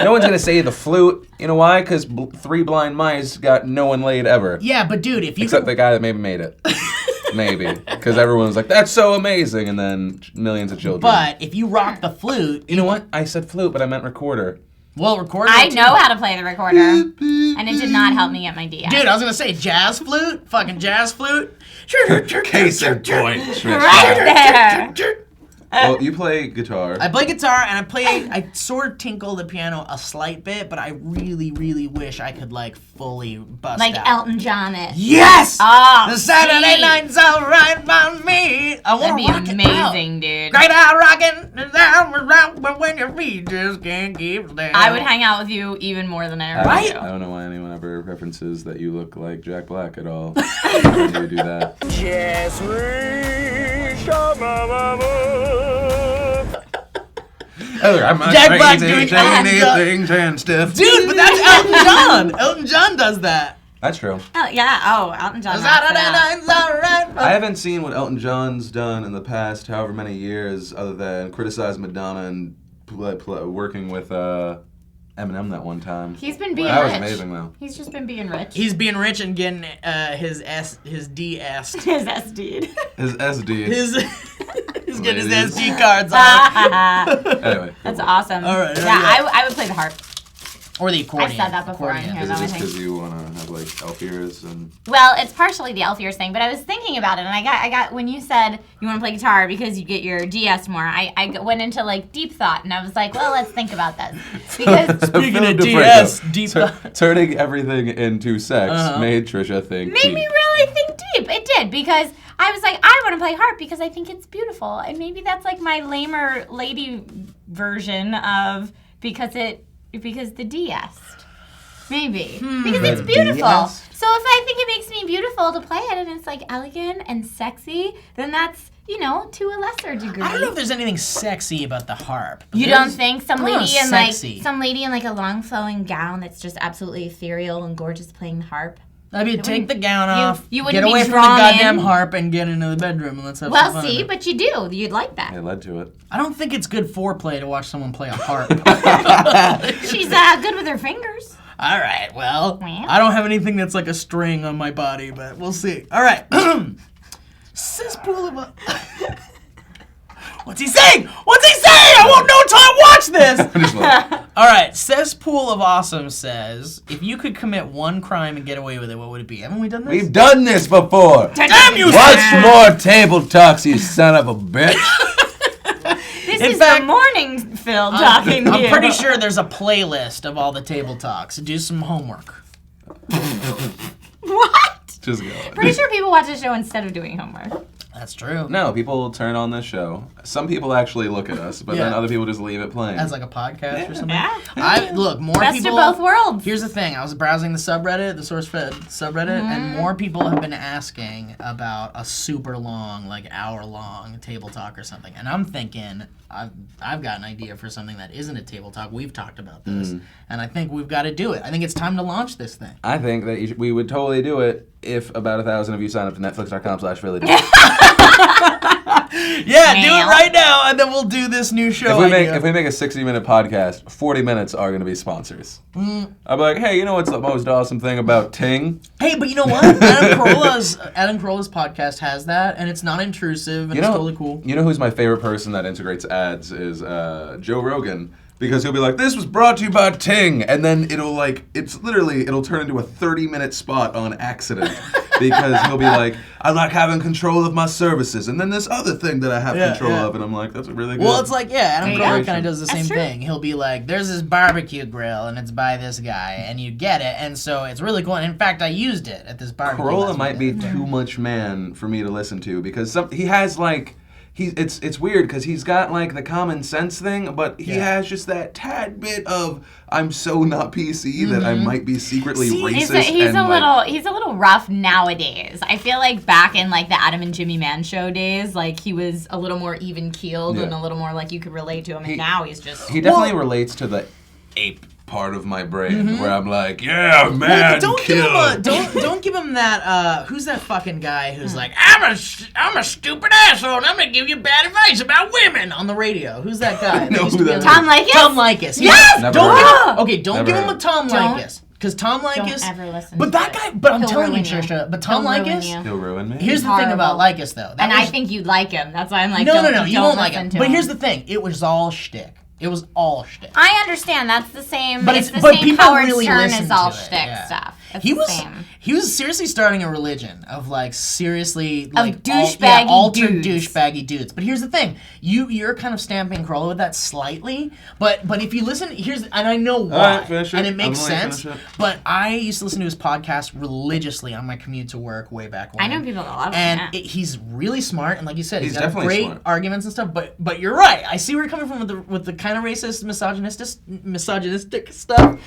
No one's going to say the flute. You know why? Because 3 Blind Mice got no one laid ever. Yeah, but dude, if you Except the guy that maybe made it. Maybe. Because everyone was like, that's so amazing. And then millions of children. But if you rock the flute, You know what? I said flute, but I meant recorder. well, record. I know how to play the recorder, and it did not help me get my DS. Dude, I was gonna say jazz flute, fucking jazz flute. Case in point. Right there. Well, you play guitar. I play guitar and I sort of tinkle the piano a slight bit, but I really, really wish I could like fully bust Like out. Elton John it. Yes! Oh, The Saturday sweet. night's alright by me. I That'd want be to rock amazing, it dude. out. Great out rocking, but when your feet just can't keep staying. I would hang out with you even more than I ever Right? do. I don't know why anyone ever references that you look like Jack Black at all. Why do you do that? Jack Black doing anything and stiff. Dude, but that's Elton John. Elton John does that. That's true. Oh, yeah. Oh, Elton John. Saturday that. night's alright. I haven't seen what Elton John's done in the past however many years other than criticize Madonna and working with Eminem that one time. He's been being That rich. was amazing though. He's just been being rich. He's being rich and getting his DS. his SD. His SD. He's getting his Ladies. SD cards on. Anyway. That's awesome. All right, Yeah, yeah. I would play the harp. Or the accordion. I've said that before on Accordion. here. Is though, it I just think. because you want to have like elf ears and... Well, it's partially the elf ears thing, but I was thinking about it, and I got when you said you want to play guitar because you get your DS more. I went into like deep thought, and I was like, well, let's think about this because Speaking Philip of DeFranco, DS, deep turning everything into sex Uh-huh. made Trisha think made deep. me really think deep. It did because I was like, I want to play harp because I think it's beautiful, and maybe that's like my lamer lady version of because it because the de-essed. Maybe. Because it's beautiful. de-essed? So if I think it makes me beautiful to play it and it's like elegant and sexy, then that's, to a lesser degree. I don't know if there's anything sexy about the harp. You don't think some I don't know, lady sexy. in like a long flowing gown that's just absolutely ethereal and gorgeous playing the harp? I mean, take the gown off, you get wouldn't be away from the drawn goddamn in. harp, and get into the bedroom, and let's have some Well, fun. see, but you do. You'd like that. It led to it. I don't think it's good foreplay to watch someone play a harp. She's good with her fingers. All right, well, Well. I don't have anything that's like a string on my body, but we'll see. All right. Cesspool of What's he saying? What's he saying? I won't know until I watch this. Just look. All right, Cesspool of Awesome says, if you could commit one crime and get away with it, what would it be? Haven't we done this? We've done this before. Damn you, Watch more table talks, you son of a bitch. This In is fact, the morning Phil talking to I'm you. pretty sure there's a playlist of all the table talks. Do some homework. What? Just go. Pretty sure people watch the show instead of doing homework. That's true. No, people turn on this show. Some people actually look at us, but then Yeah. other people just leave it playing. As like a podcast or something. Yeah. Look, more Best people. of both worlds. Here's the thing. I was browsing the subreddit, the Sourcefed subreddit, and more people have been asking about a super long, like hour-long table talk or something. And I'm thinking, I've got an idea for something that isn't a table talk. We've talked about this, and I think we've got to do it. I think it's time to launch this thing. I think that we would totally do it if about 1,000 of you sign up to netflix.com/village. Yeah, do it right now, and then we'll do this new show. If we make a 60-minute podcast, 40 minutes are going to be sponsors. I'll be like, hey, you know what's the most awesome thing about Ting? Hey, but you know what? Adam Carolla's podcast has that, and it's not intrusive, and it's totally cool. You know who's my favorite person that integrates ads is Joe Rogan. Because he'll be like, this was brought to you by Ting, and then it'll turn into a 30-minute spot on accident. Because he'll be like, I like having control of my services, and then this other thing that I have control of, and I'm like, that's a really good. Well, it's like, Adam There you Carolla go. kind of does the same thing. He'll be like, there's this barbecue grill, and it's by this guy, and you get it, and so it's really cool. And in fact, I used it at this barbecue. Corolla last might be weekend. too much man for me to listen to because he has like it's weird because he's got like the common sense thing, but he has just that tad bit of I'm so not PC that I might be secretly racist. He's a little rough nowadays. I feel like back in like the Adam and Jimmy Man show days, like he was a little more even keeled and a little more like you could relate to him, and now he's just He definitely relates to the ape part of my brain where I'm like, yeah, man, Don't kill. don't give him that. Who's that fucking guy who's like, I'm a stupid asshole, and I'm gonna give you bad advice about women on the radio? Who's that guy? know who that is. Tom Likas. Tom Likas. Yes! Never Don't heard give him, don't Never give him heard a Tom Don't- Likas, because Tom Likas. don't ever listen But to that it. guy. But I'm He'll telling you, ruin you. Trisha. But Tom He'll ruin Likas. you. He'll ruin me. Here's the thing Horrible. about Likas though. And I think you'd like him. That's why I'm like, No, don't, you don't won't like listen him. to But him. here's the thing. It was all shtick. It was all shtick. I understand. That's the same. But it's the but same people Howard really Stern listen is all to it, shtick yeah. stuff. It's He the was same. seriously starting a religion of like seriously like douchebaggy altered dudes. douchebaggy dudes. But here's the thing, you're kind of stamping Carolla with that slightly. But if you listen, and I know why, right, finish it. and it makes I'm gonna sense. finish it. But I used to listen to his podcast religiously on my commute to work way back when. I know people that love him. And yeah. he's really smart, and like you said, he's got definitely great smart. arguments and stuff. But you're right. I see where you're coming from with the kind of racist, misogynistic stuff.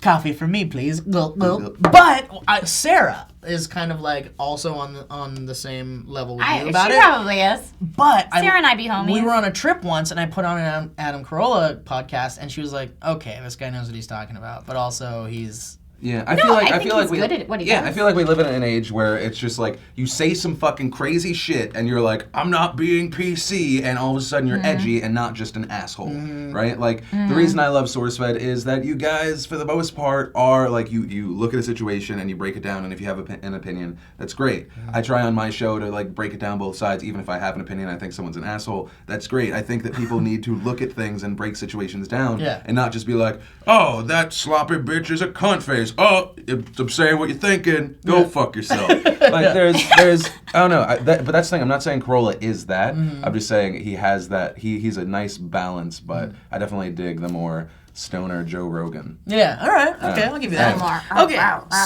Coffee for me, please. But Sarah is kind of like also on the same level with you about she it. probably is. But Sarah and I be homies. We were on a trip once, and I put on an Adam Carolla podcast, and she was like, "Okay, this guy knows what he's talking about, but also he's." Yeah, I No, feel like I I think feel like he's we good at what he yeah, does. I feel like we live in an age where it's just like you say some fucking crazy shit and you're like, I'm not being PC, and all of a sudden you're edgy and not just an asshole, right? Like the reason I love Sourcefed is that you guys, for the most part, are like you look at a situation and you break it down, and if you have an opinion, that's great. I try on my show to like break it down both sides, even if I have an opinion, I think someone's an asshole. That's great. I think that people need to look at things and break situations down, and not just be like, oh, that sloppy bitch is a cunt face. Oh, I'm saying what you're thinking. Go fuck yourself. Like there's I don't know. But that's the thing. I'm not saying Carolla is that. I'm just saying he has that. He's a nice balance. But I definitely dig the more stoner Joe Rogan. Yeah, all right. Okay, I'll give you that. More. Okay,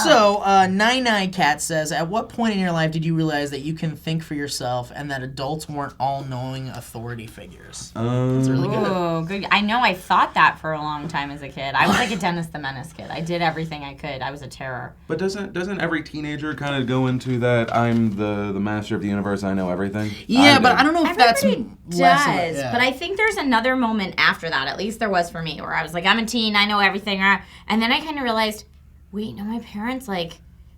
so Nine Cat says, at what point in your life did you realize that you can think for yourself and that adults weren't all-knowing authority figures? That's really good. Oh, good. I know I thought that for a long time as a kid. I was like a Dennis the Menace kid. I did everything I could. I was a terror. But doesn't every teenager kind of go into that I'm the master of the universe, I know everything? Yeah, but I don't know if that's Everybody less of does, it, yeah. but I think there's another moment after that. At least there was for me, where I was like, I'm a teen, I know everything, and then I kind of realized, wait, no, my parents, like,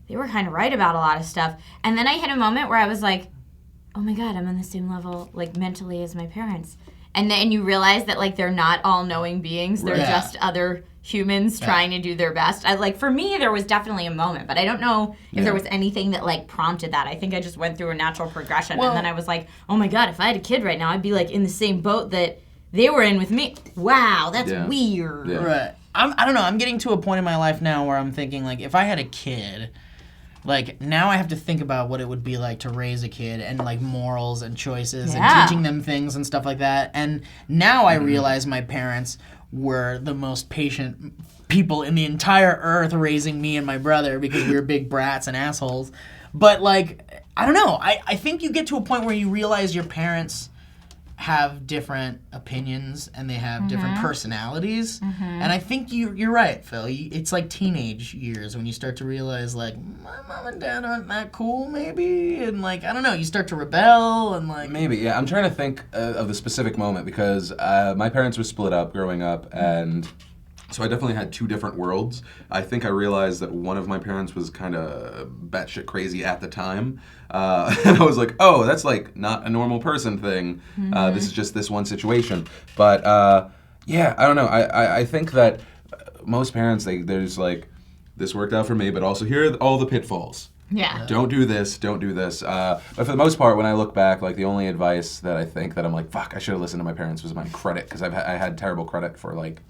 they were kind of right about a lot of stuff. And then I hit a moment where I was like, oh my god, I'm on the same level, like, mentally as my parents. And then you realize that, like, they're not all knowing beings, they're Right. just other humans trying to do their best. For me, there was definitely a moment, but I don't know if there was anything that, like, prompted that. I think I just went through a natural progression, Well- and then I was like, oh my god, if I had a kid right now, I'd be, like, in the same boat that they were in with me. Wow, that's Yeah. weird. Yeah. Right. I don't know. I'm getting to a point in my life now where I'm thinking, like, if I had a kid, like, now I have to think about what it would be like to raise a kid and, like, morals and choices Yeah. and teaching them things and stuff like that. And now I realize my parents were the most patient people in the entire earth raising me and my brother because we were big brats and assholes. But, like, I don't know. I think you get to a point where you realize your parents have different opinions and they have different personalities, and I think you're right, Phil. It's like teenage years when you start to realize, like, my mom and dad aren't that cool, maybe, and, like, I don't know, you start to rebel and, like, Maybe, yeah. I'm trying to think of the specific moment because my parents were split up growing up, and so I definitely had two different worlds. I think I realized that one of my parents was kind of batshit crazy at the time. And I was like, oh, that's like not a normal person thing. This is just this one situation. But yeah, I don't know. I think that most parents, there's like, this worked out for me, but also here are all the pitfalls. Yeah. Don't do this, don't do this. But for the most part, when I look back, like the only advice that I think that I'm like, fuck, I should have listened to my parents was my credit, because I had terrible credit for like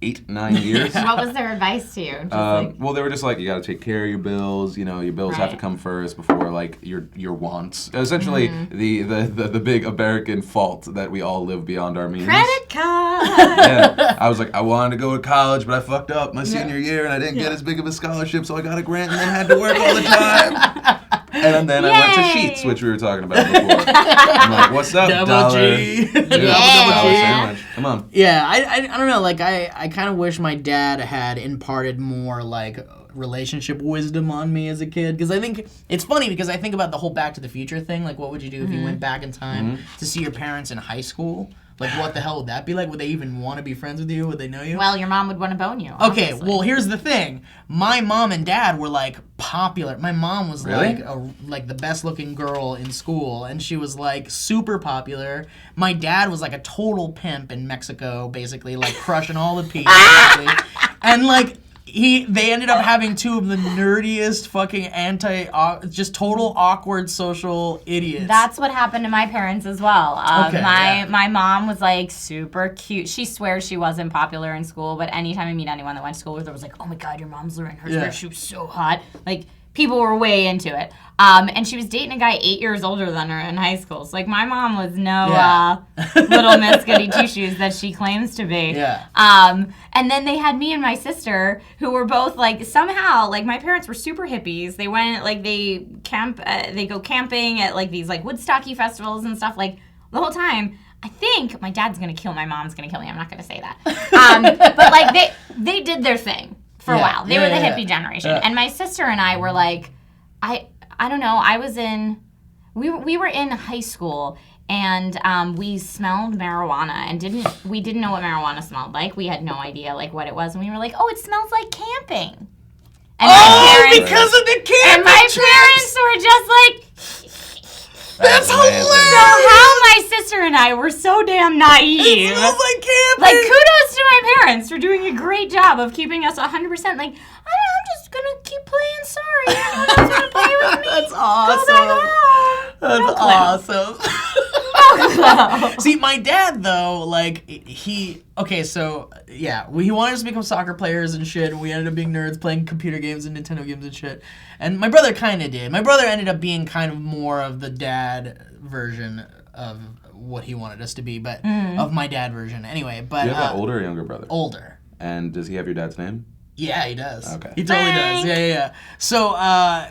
8-9 years. What was their advice to you? Just Well, they were just like, you got to take care of your bills. You know, your bills have to Right. come first before like your wants. Essentially, the big American fault that we all live beyond our means. credit card. Yeah, I was like, I wanted to go to college, but I fucked up my senior year, and I didn't get as big of a scholarship, so I got a grant and then had to work all the time. And then I went to Yay. Sheets, which we were talking about before. I'm like, what's up, Double dollar? G. Yeah, dollar sandwich. Come on. Yeah, I don't know. Like, I kind of wish my dad had imparted more, like, relationship wisdom on me as a kid. Because I think it's funny because I think about the whole Back to the Future thing. Like, what would you do if you went back in time to see your parents in high school? Like, what the hell would that be like? Would they even want to be friends with you? Would they know you? Well, your mom would want to bone you. Okay, obviously. well, here's the thing. My mom and dad were, like, popular. My mom was, Really? like the best-looking girl in school, and she was, like, super popular. My dad was, like, a total pimp in Mexico, basically, like, crushing all the peas. basically. And, like, they ended up having two of the nerdiest fucking just total awkward social idiots. That's what happened to my parents as well. Okay, my mom was like super cute. She swears she wasn't popular in school, but anytime I meet anyone that went to school with her, was like, oh my god, your mom's Lorraine Herzberg. She was so hot. Like, people were way into it. And she was dating a guy 8 years older than her in high school. So, like, my mom was no little Miss Goody Two-Shoes that she claims to be. Yeah. And then they had me and my sister, who were both, like, somehow, like, my parents were super hippies. They went, like, they go camping at, like, these, like, Woodstocky festivals and stuff, like, the whole time. I think my dad's gonna kill my mom's gonna kill me. I'm not gonna say that. But, like, they did their thing for a while. They were the hippie generation. And my sister and I were, like, I don't know. We were in high school, and we smelled marijuana, and we didn't know what marijuana smelled like. We had no idea like what it was, and we were like, "Oh, it smells like camping." And because of the camping and my trips! parents were just like. That's hilarious. So how my sister and I were so damn naive. It smells like camping! Like, kudos to my parents for doing a great job of keeping us 100%. Like, I'm just gonna keep playing sorry. You don't have to play with me. That's Go back awesome. home. That's awesome. See, my dad, though, like, he wanted us to become soccer players and shit, and we ended up being nerds playing computer games and Nintendo games and shit. And my brother kind of did. My brother ended up being kind of more of the dad version of what he wanted us to be, but of my dad version anyway. But Do you have an older or younger brother? older. And does he have your dad's name? Yeah, he does. Okay. He totally does. Yeah. So, I'm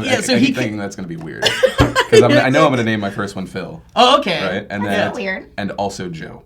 he thinking that's going to be weird. Because I know I'm going to name my first one Phil. Oh, okay. Right? And That's then weird. And also Joe.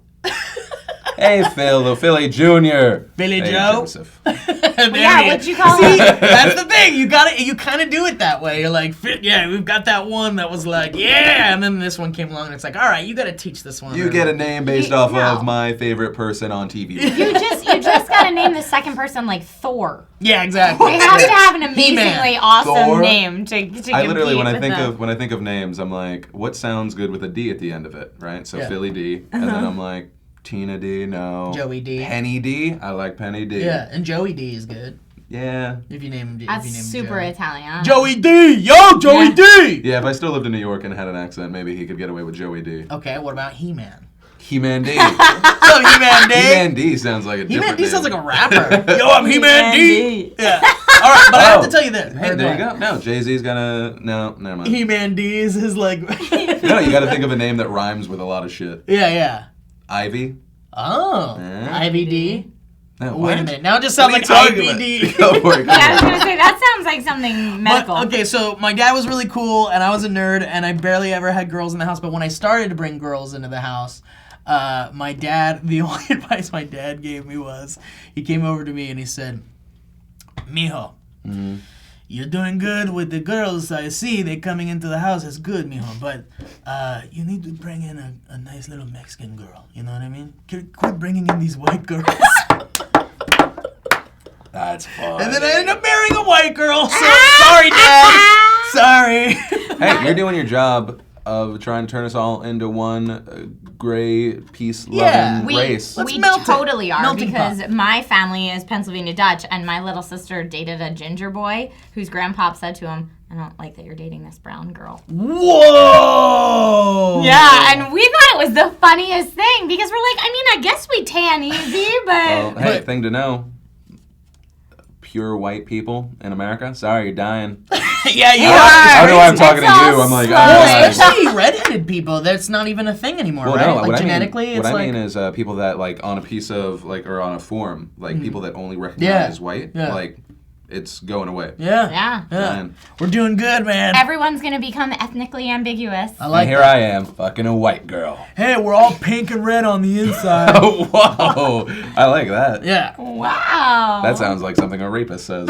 Hey, Phil, the Philly Jr. Billy Hey, Joe. Joseph. Yeah, what'd you call See, him? that's the thing. You kind of do it that way. You're like, yeah, we've got that one that was like, yeah, and then this one came along and it's like, all right, you got to teach this one. You get a name based You- off no. of my favorite person on TV. You just gotta name the second person like Thor. Yeah, exactly. They have to have an He-Man. amazingly awesome Thor. name to I literally, when I compete think with of names, I'm like, what sounds good with a D at the end of it, right? So Yeah. Philly D, and then I'm like, Tina D, no. Joey D. Penny D, I like Penny D. Yeah, and Joey D is good Yeah. if you name him. That's if you name him super Joey. Italian. Joey D, yo, Joey Yeah. D. Yeah, if I still lived in New York and had an accent, maybe he could get away with Joey D. Okay, what about He-Man? He-Man D. What's up, He-Man D? He-Man D sounds like a different He-Man D name. sounds like a rapper. Yo, I'm He-Man D. Yeah. All right, but I have to tell you this. Hey, there you go. No, Jay-Z's gonna... No, never mind. He-Man D is his like. No, you gotta think of a name that rhymes with a lot of shit. Yeah. Ivy? Oh, IVD. No, Wait a what? minute. Now it just sounds What like are you talking IVD. about? Go for it, go Yeah, I was for it. gonna say that sounds like something medical. But, okay, so my dad was really cool, and I was a nerd, and I barely ever had girls in the house. But when I started to bring girls into the house, my dad, the only advice my dad gave me was, he came over to me and he said, "Mijo, you're doing good with the girls. I see they coming into the house. It's good, mijo. But you need to bring in a nice little Mexican girl. You know what I mean? Quit bringing in these white girls." That's fun. And then I ended up marrying a white girl. So sorry, Dad. Sorry. Hey, you're doing your job of trying to turn us all into one gray, peace-loving Yeah. race. Let's we melt it. totally are Melting because pot. my family is Pennsylvania Dutch, and my little sister dated a ginger boy whose grandpop said to him, "I don't like that you're dating this brown girl." Whoa. Yeah, and we thought it was the funniest thing because we're like, I mean, I guess we tan easy, Well, but hey, thing to know. Pure white people in America. Sorry, you're dying. Yeah, you are. I know I'm talking to It's all you. I'm like, slow. I'm Well, dying. especially redheaded people. That's not even a thing anymore, Well, right? no, Like what genetically, I it's mean is people that like on a piece of like or on a form, like people that only recognize Yeah. as white, Yeah. like it's going away. yeah. Man. We're doing good, man. Everyone's gonna become ethnically ambiguous. I like And here that. I am, fucking a white girl. Hey, we're all pink and red on the inside. Oh, whoa! I like that. Yeah. Wow. That sounds like something a rapist says.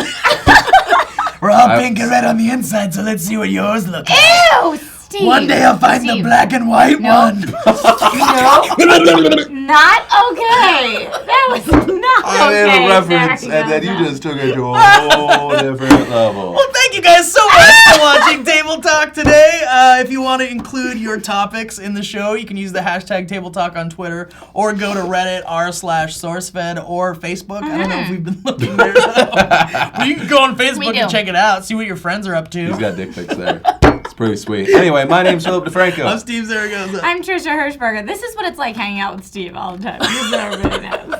We're all I- pink and red on the inside, so let's see what yours look like. Ew, Steve. One day I'll find the Steve. black and white one. Not okay. That was not I okay. made a reference, Sorry and then you about just took it to a whole different level. Well, thank you guys so much for watching Table Talk today. If you want to include your topics in the show, you can use the hashtag Table Talk on Twitter, or go to Reddit r/Sourcefed or Facebook. I don't know if we've been looking there. But you can go on Facebook do. and check it out, see what your friends are up to. He's got dick pics there. It's pretty sweet. Anyway, my name's Philip DeFranco. I'm Steve Zaragoza. I'm Trisha Hirschberger. This is what it's like hanging out with Steve all the time. This is what everybody knows.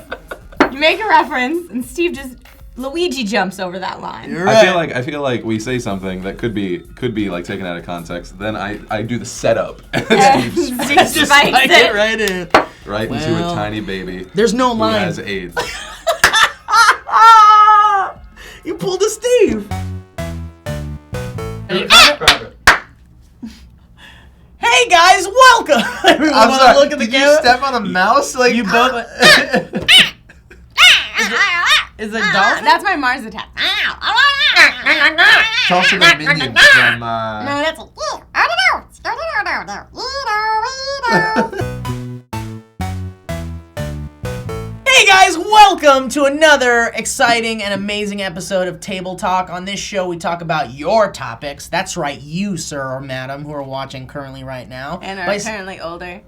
You make a reference, and Steve just Luigi jumps over that line. You're right. I feel like we say something that could be like taken out of context. Then I do the setup. Steve Steve Just spikes spike it. it right in. right into Well, a tiny baby There's no who line. has AIDS. You pulled a Steve. Private. Hey guys, welcome. Everyone I'm wanna sorry. look at the Did you camera? step on a mouse? Like You both. Is it dolphin? That's my Mars attack. It's also the minions from. No, that's Hey guys, welcome to another exciting and amazing episode of Table Talk. On this show, we talk about your topics. That's right, you, sir or madam, who are watching currently right now. And are By- apparently older.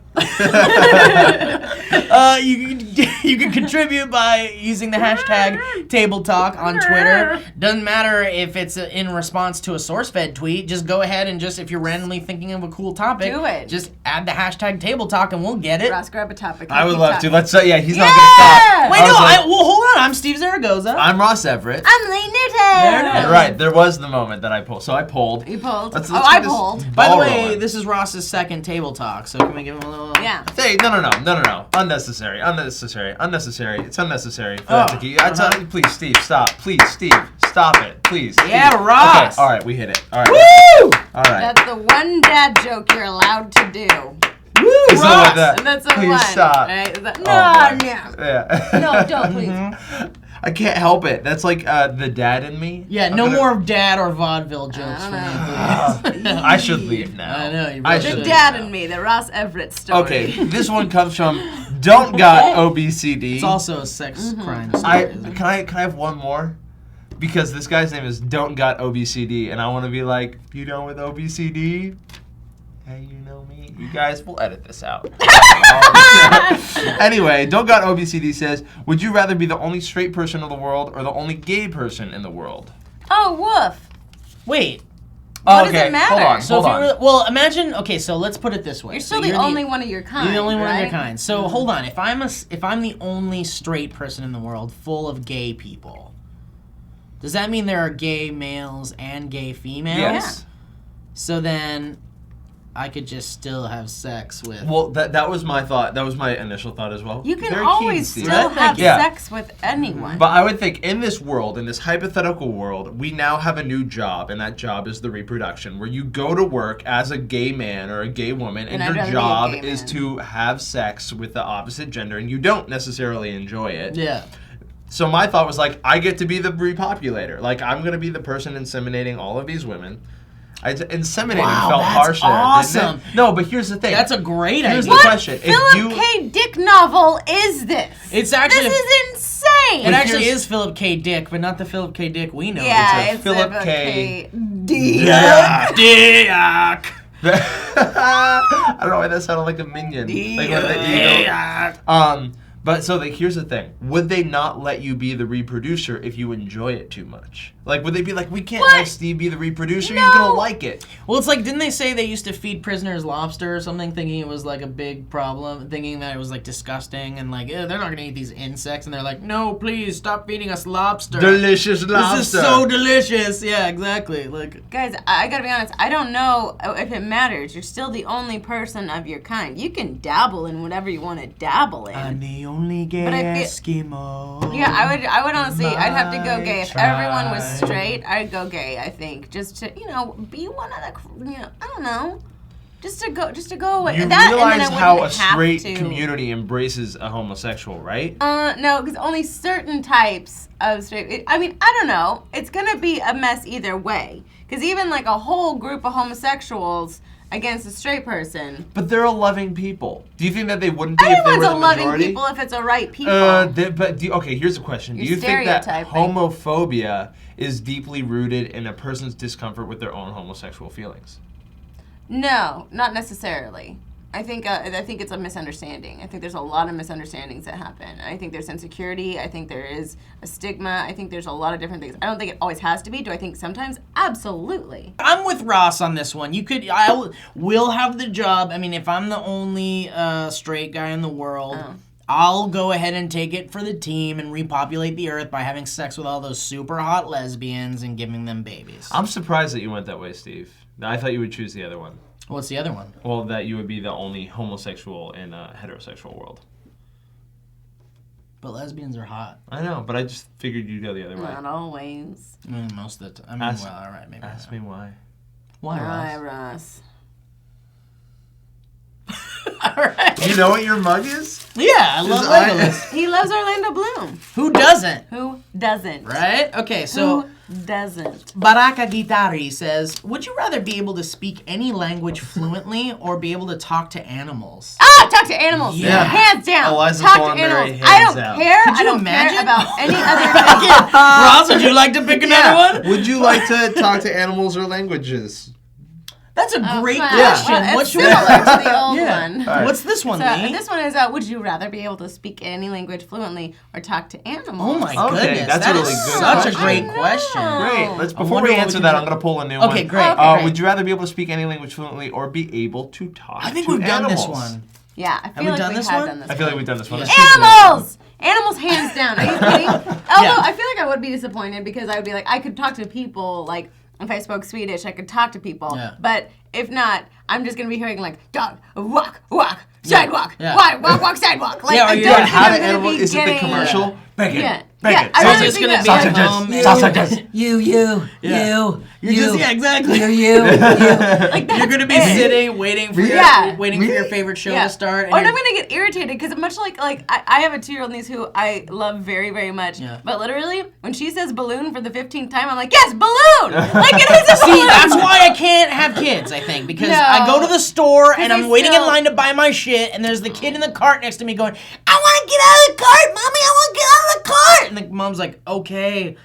You can contribute by using the hashtag Table Talk on Twitter. Doesn't matter if it's in response to a Sourcefed tweet. Just go ahead and if you're randomly thinking of a cool topic, Do it. Just add the hashtag Table Talk and we'll get it. Ross, grab a topic. I would Keep love talking. to. Let's say, yeah, he's not gonna stop. Wait, All well, hold on. I'm Steve Zaragoza. I'm Ross Everett. I'm Lee Newton. There it is. Right, there was the moment that I pulled. So I pulled. You pulled. Let's I get this pulled. By the ball way, rolling. this is Ross's second table talk, so can we give him a little? Yeah. Hey, no. Unnecessary. It's unnecessary for that to keep. Please, Steve, stop. Please, Steve, stop it. Please. Yeah, Steve. Ross. Okay, all right, we hit it. All right. Woo! All right. That's the one dad joke you're allowed to do. Woo, Is that Ross. like that? And that's a Please one. stop. Right? Is that, Oh, no, boy. no. Yeah. No, don't, please. I can't help it. That's like the dad in me. Yeah, I'm no gonna- more dad or vaudeville jokes for me, please. I should leave now. I know, you I really should The leave dad now. and me, the Ross Everett story. Okay, this one comes from Don't Got OBCD. It's also a sex crime story. Can I have one more? Because this guy's name is Don't Got OBCD, and I want to be like, you done with OBCD? Hey, you know me. You guys, we'll edit this out. Anyway, Don't Got OBCD says, would you rather be the only straight person in the world or the only gay person in the world? Oh, woof. Wait. What does it matter? Hold on. So if you were, well, imagine. Okay, so let's put it this way. You're still So the only one of your kind. You're the only one of your right? kind. So hold on. If I'm the only straight person in the world full of gay people, does that mean there are gay males and gay females? Yes. So then, I could just still have sex with. Well, that was my thought. That was my initial thought as well. You can Very always keen, Steve. still have Yeah. sex with anyone. But I would think in this world, in this hypothetical world, we now have a new job, and that job is the reproduction, where you go to work as a gay man or a gay woman, and And I'd your rather be a job gay is man. to have sex with the opposite gender, and you don't necessarily enjoy it. Yeah. So my thought was like, I get to be the repopulator. Like, I'm going to be the person inseminating all of these women. Inseminating Wow, felt that's harsh there, awesome. didn't it? No, but here's the thing. That's a great Here's idea. the question. Philip K. Dick novel is this? It's actually. This is insane. It actually here's- is Philip K. Dick, but not the Philip K. Dick we know. Yeah, It's a it's Philip Philip K. Dick. Dick. I don't know why that sounded like a minion. Like, but so here's the thing: would they not let you be the reproducer if you enjoy it too much? Like, would they be like, we can't What? have Steve be the reproducer? He's No. gonna like it. Well, it's like, didn't they say they used to feed prisoners lobster or something, thinking it was like a big problem, thinking that it was like disgusting and like, they're not gonna eat these insects, and they're like, no, please stop feeding us lobster. Delicious lobster. This is so delicious. Yeah, exactly. Like, Guys, I gotta be honest. I don't know if it matters. You're still the only person of your kind. You can dabble in whatever you want to dabble in. I'm the only gay But I Eskimo. Yeah, I would honestly, I'd have to go My gay. If everyone was straight, I'd go gay, I think. Just to, be one of the, I don't know. Just to go away. You That, and then I realize how a wouldn't have straight to. community embraces a homosexual, right? No, because only certain types of straight. I don't know. It's gonna be a mess either way. Because even like a whole group of homosexuals against a straight person. But they're a loving people. Do you think that they wouldn't be if they Everyone's were a the loving majority? people if it's a right people. Okay, here's a question. Do You're you think that stereotyping. homophobia is deeply rooted in a person's discomfort with their own homosexual feelings? No, not necessarily. I think it's a misunderstanding. I think there's a lot of misunderstandings that happen. I think there's insecurity. I think there is a stigma. I think there's a lot of different things. I don't think it always has to be. Do I think sometimes? Absolutely. I'm with Ross on this one. Will have the job. I mean, if I'm the only straight guy in the world, I'll go ahead and take it for the team and repopulate the earth by having sex with all those super hot lesbians and giving them babies. I'm surprised that you went that way, Steve. I thought you would choose the other one. What's the other one? Well, that you would be the only homosexual in a heterosexual world. But lesbians are hot. I know, but I just figured you'd go the other way. Not always. Most of the time. Ask- well, all right, maybe. Ask me why. Why, Hi, Ross? Ross. All right. You know what your mug is? Yeah, I love Legolas. He loves Orlando Bloom. Who doesn't? Who doesn't? Right? Okay, so Who doesn't? Baraka Gitari says, would you rather be able to speak any language fluently or be able to talk to animals? Talk to animals. Yeah. Hands down. Eliza Talk to Thornberry, animals. I hands don't out. care. Could I you don't imagine? care about any other thing. Ross, would you like to pick another one? Would you like to talk to animals or languages? That's a great Well, question. well, What's it's your similar to the old Yeah. one. All right. What's this one, So, Lee? this one is, would you rather be able to speak any language fluently or talk to animals? Oh my Okay, goodness, that's that a is really good such question. a great I know. question. Great. Let's I before wonder we what answer we that, can I'm do. gonna pull a new one. Okay, great. Okay, great. Would you rather be able to speak any language fluently or be able to talk I think to we've done animals? this one. Yeah, I feel we like done we this had one? done this I feel like we've done this one. Animals! Animals hands down. Are you kidding? Although I feel like I would be disappointed because I would be like, I could talk to people, like, if I spoke Swedish, I could talk to people. Yeah. But if not, I'm just going to be hearing, like, dog, walk, sidewalk, Yeah. walk, sidewalk. Like, Yeah, or I you don't gotta think Have I'm an gonna animal. be Is it the getting- commercial? Bacon. Yeah. Bacon. Yeah, I really It's think gonna that- be at Sausages. home. and- Sausages. You, You're just, yeah, exactly. you. Like, You're gonna be that's it. sitting, waiting for Yeah. your favorite show to start. And I'm you're- gonna get irritated because much like I have a 2-year-old niece who I love very, very much. Yeah. But literally, when she says balloon for the 15th time, I'm like, yes, balloon! Like it is a balloon! See, that's why I can't have kids, I think, because No. I go to the store and I I'm waiting in still- line to buy my shit, and there's the kid in the cart next to me going, I want to get out of the cart, Mommy, I want to get out of the cart! And the mom's like, okay,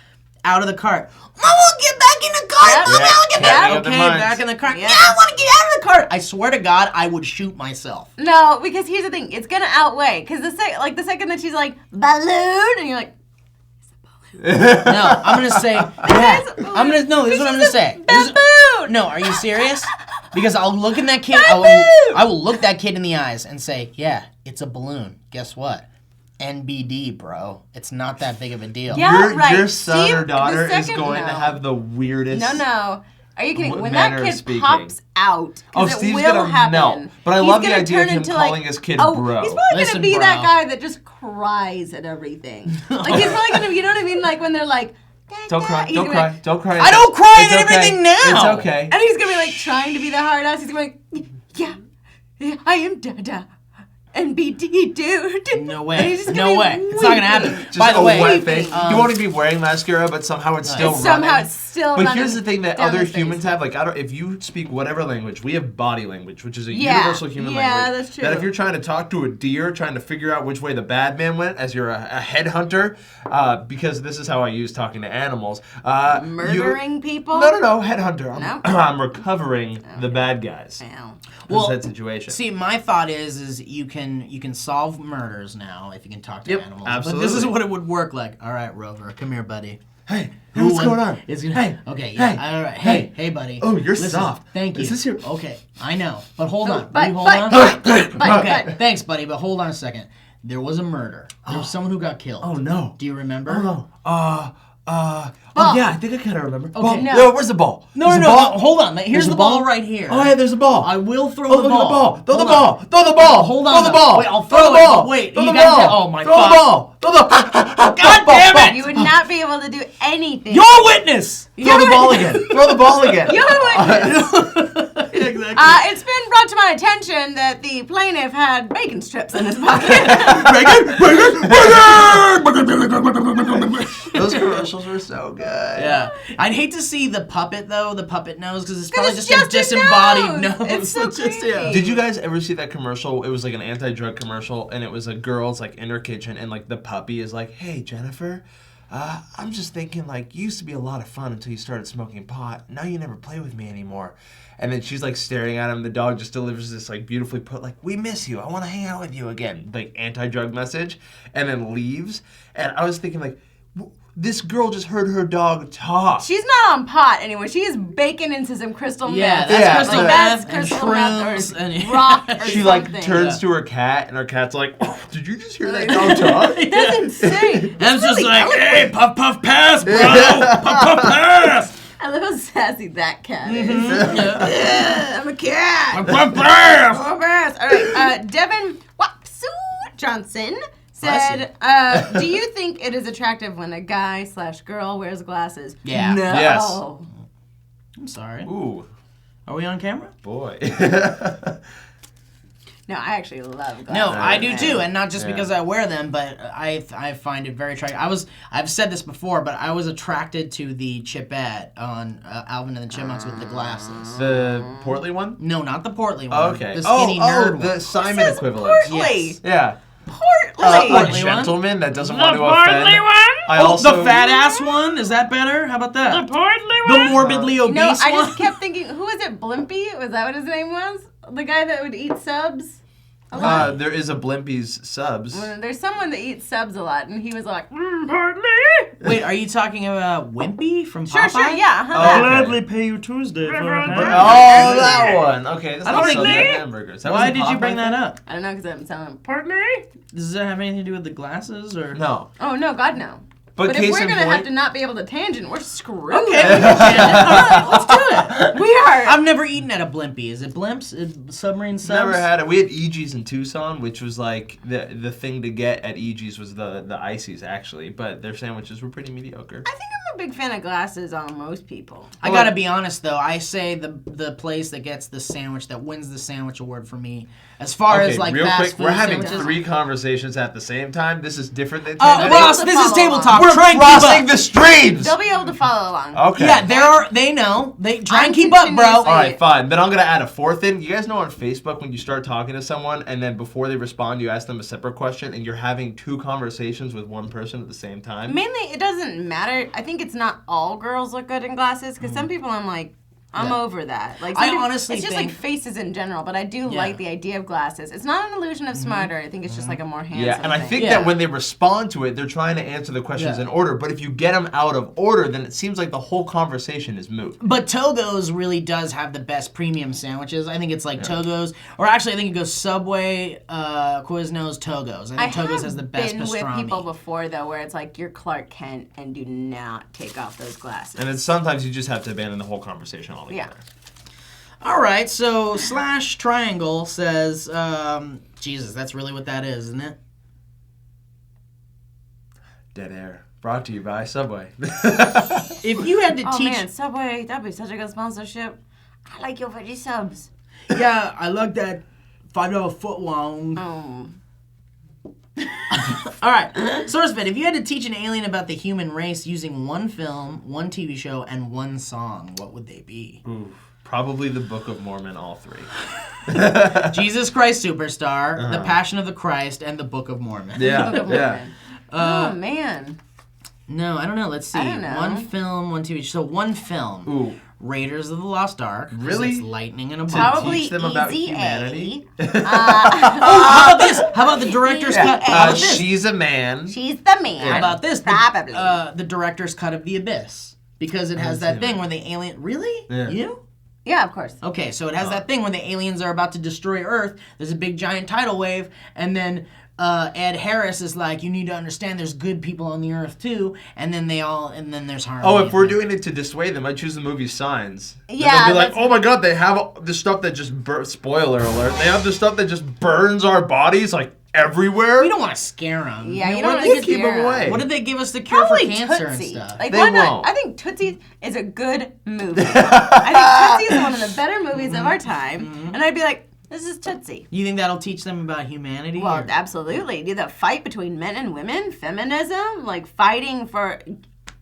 out of the cart. I want to get back in the cart, Mommy, I want to get back. Yeah, other Okay, minds. back in the cart. Yeah. Yeah, I want to get out of the cart. I swear to God, I would shoot myself. No, because here's the thing, it's gonna outweigh. Because the second that she's like, balloon, and you're like, No, I'm gonna say, yeah. I'm gonna, no, this is what I'm gonna say. baboon! No, are you serious? Because I'll look in that kid, I will look that kid in the eyes and say, yeah, it's a balloon. Guess what? NBD, bro. It's not that big of a deal. Yeah, right. Your son See, or the daughter is second- going to no. have the weirdest. No. Are you kidding? When manner that of kid speaking. pops out, Oh, 'cause it Steve's will gonna happen. melt. But I he's love the gonna idea of turn him into, calling like, his kid oh, bro. He's probably Listen, gonna be that bro. guy that just cries at everything. Like he's probably gonna, you know what I mean? Like when they're like, Don't cry. he's Don't gonna be cry. like- Don't cry. I don't cry It's at okay. everything now. It's okay. and he's gonna be like trying to be the hard ass. He's gonna be like, yeah, I am Dada. NBD, dude. No And way. he's just No gonna way. be It's not gonna weeping. happen. Just By the a way, wet face. He won't even be wearing mascara, but somehow it's still running. Somehow it's still But running here's the thing that down other his face. humans have, like if you speak whatever language, we have body language, which is a Yeah. universal human Yeah, language. that's true. That if you're trying to talk to a deer, trying to figure out which way the bad man went, as you're a headhunter, because this is how I use talking to animals. Murdering people? No, headhunter. No? I'm recovering the bad guys. Ow. Well, That's that situation. See, my thought is you can solve murders now if you can talk to Yep, animals. absolutely. But this is what it would work like. All right, Rover, come here, buddy. Hey, what's going on? It's gonna, Hey, okay, yeah, hey, all right. hey. Hey, buddy. Oh, you're Listen, soft. Thank you. Is this your- Okay, I know, but hold on. but- Will you hold but- on? but- Okay, thanks, buddy, but hold on a second. There was a murder. There was someone who got killed. Oh no. Do you remember? Oh no. Ball. Oh yeah, I think I kind of remember. Okay. Ball. No. Where's the ball? No, There's no, a no, ball? no. Hold on. Here's There's the a ball ball? right here. Oh yeah, there's a ball. I will throw Oh, the look ball. at the ball. Throw the Hold ball. on. Throw the ball. Hold on, Throw the though. ball. Wait, I'll Throw throw the it, ball. but wait, Throw you the gotta- ball. oh, my Throw the fuck. ball. Throw the God damn it! You would not be able to do anything. You're witness. Throw the ball again. Throw the ball again. You're witness. Exactly. It's been brought to my attention that the plaintiff had bacon strips in his pocket. Those commercials were so good. Yeah, I'd hate to see the puppet though, the puppet nose, because it's probably it's just a just a disembodied nose. nose. It's so just, creepy. Did you guys ever see that commercial? It was like an anti-drug commercial, and it was a girl's like in her kitchen, and like the puppy is like, "Hey Jennifer, I'm just thinking like you used to be a lot of fun until you started smoking pot. Now you never play with me anymore." And then she's like staring at him. The dog just delivers this like beautifully put like, "We miss you. I want to hang out with you again." Like anti-drug message, and then leaves. And I was thinking like, this girl just heard her dog talk. She's not on pot anymore. She is baking into some crystal Yeah, meth. that's Yeah. crystal Like, meth that's and crystal meth shrooms or and rock or She like something. turns to her cat, and her cat's like, "Oh, did you just hear that dog talk?" That's insane. That's just really like, eloquent. hey, puff puff pass, bro, puff puff pass. I love how sassy that cat is. Mm-hmm. Yeah, I'm a cat. Puff pass. Oh, yes. All right. Devin Wapsu Johnson said, do you think it is attractive when a guy/girl wears glasses? Yeah. No. Yes. I'm sorry. Ooh, Are we on camera? boy. No, I actually love glasses. No, I do too, and not just Yeah. because I wear them, but I find it very attractive. I've said this before, but I was attracted to the Chipette on Alvin and the Chipmunks with the glasses. The portly one? No, not the portly one. Oh, okay. The skinny nerd the one. Simon Says equivalent. portly. Yes. Yeah. Portly. A portly one? gentleman that doesn't want to offend. I Oh, also the fat ass one? Is that better? How about that? The portly The morbidly obese No, I one? just kept thinking, who was it? Blimpy? Was that what his name was? The guy that would eat subs? There is a Blimpies subs. Well, there's someone that eats subs a lot, and he was like, Wait, are you talking about Wimpy from Popeye? sure, sure, yeah. Oh, Gladly pay you Tuesday for a Oh, that one. Okay, that's I not don't subs think- and hamburgers. That Why was a did you Popeye bring that thing? up? I don't know, because I'm telling Does that have anything to do with the glasses or? No. Oh, no, God, no. But But if case we're in going to have point- to not be able to tangent, we're screwed. Okay, we can change it. All right, let's do it. We are. I've never eaten at a Blimpie. Is it Blimps? Submarine subs? Never had it. We had EG's in Tucson, which was like the thing to get at EG's was the ices actually, but their sandwiches were pretty mediocre. I think I'm a big fan of glasses on most people. I gotta be honest though. I say the place that gets the sandwich that wins the sandwich award for me, as far as like real fast quick, food we're having sandwiches. 3 conversations at the same time. This is different than Ross, able to this is follow table along. talk. We're Try and keep crossing up. the streams. They'll be able to follow along. Okay. Yeah, they know. They try and I'm keep up, bro. continuously- All right, fine. Then I'm gonna add a 4th in. You guys know on Facebook when you start talking to someone and then before they respond, you ask them a separate question, and you're having 2 conversations with one person at the same time. Mainly, it doesn't matter. I think it's not all girls look good in glasses, because some people I'm like, I'm over that. Like, some I people- honestly it's just think- like faces in general, but I do Yeah. like the idea of glasses. It's not an illusion of smarter. I think it's just like a more handsome Yeah, and I thing. think Yeah. that when they respond to it, they're trying to answer the questions Yeah. in order. But if you get them out of order, then it seems like the whole conversation is moot. But Togo's really does have the best premium sandwiches. I think it's like Togo's, or actually I think it goes Subway, Quiznos, Togo's. I think Togo's has the best been pastrami. with people before though, where it's like you're Clark Kent and do not take off those glasses. And then sometimes you just have to abandon the whole conversation altogether. Yeah. All right, so Slash Triangle says, Jesus, that's really what that is, isn't it? Dead air. Brought to you by Subway. If you had to Oh teach, man, Subway, that'd be such a good sponsorship. I like your veggie subs. yeah, I like that $5 foot long. All right, Sourcefed, if you had to teach an alien about the human race using one film, one TV show, and one song, what would they be? Ooh, probably the Book of Mormon, all 3. Jesus Christ Superstar, The Passion of the Christ, and the Book of Mormon. Yeah, Book of yeah. Mormon. Oh man. No, I don't know. Let's see. I don't know. One film, one TV show. So one film. Ooh. Raiders of the Lost Ark. 'cause Really? It's lightning in a To bottle. Probably teach them about Easy humanity. How about this? How about the director's cut? How about this? She's a man. She's the man. How about this? Probably. The director's cut of The Abyss. Because it has that thing where the alien... Really? Yeah. You? Yeah, of course. Okay, so it has that thing where the aliens are about to destroy Earth. There's a big giant tidal wave, and then Ed Harris is like, "You need to understand, there's good people on the Earth too." And then there's harmony. Oh, if we're doing it to dissuade them, I'd choose the movie Signs. Then Yeah, they'll be like, that's- oh my god, they have the stuff that just spoiler alert. They have the stuff that just burns our bodies like everywhere. we don't want to scare them. Yeah, you what don't do want they to keep them away? What did they give us the cure Probably for cancer Tootsie. and stuff? Like, They why not? won't. I think Tootsie is a good movie. I think Tootsie is one of the better movies of our time. And I'd be like, this is Tootsie. You think that'll teach them about humanity? Well, or- absolutely. Do the fight between men and women, feminism, like fighting for.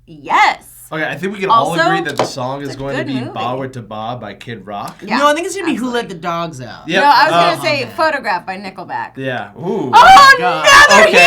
Yes. Okay, I think we can all Also, agree that the song is it's a going to good be movie. Ba With Da Ba by Kid Rock. Yeah, no, I think it's gonna be Who absolutely. Let the Dogs Out. Yep. No, I was going to Oh, say man. Photograph by Nickelback. Yeah. Ooh. Oh, God. no, they're Okay.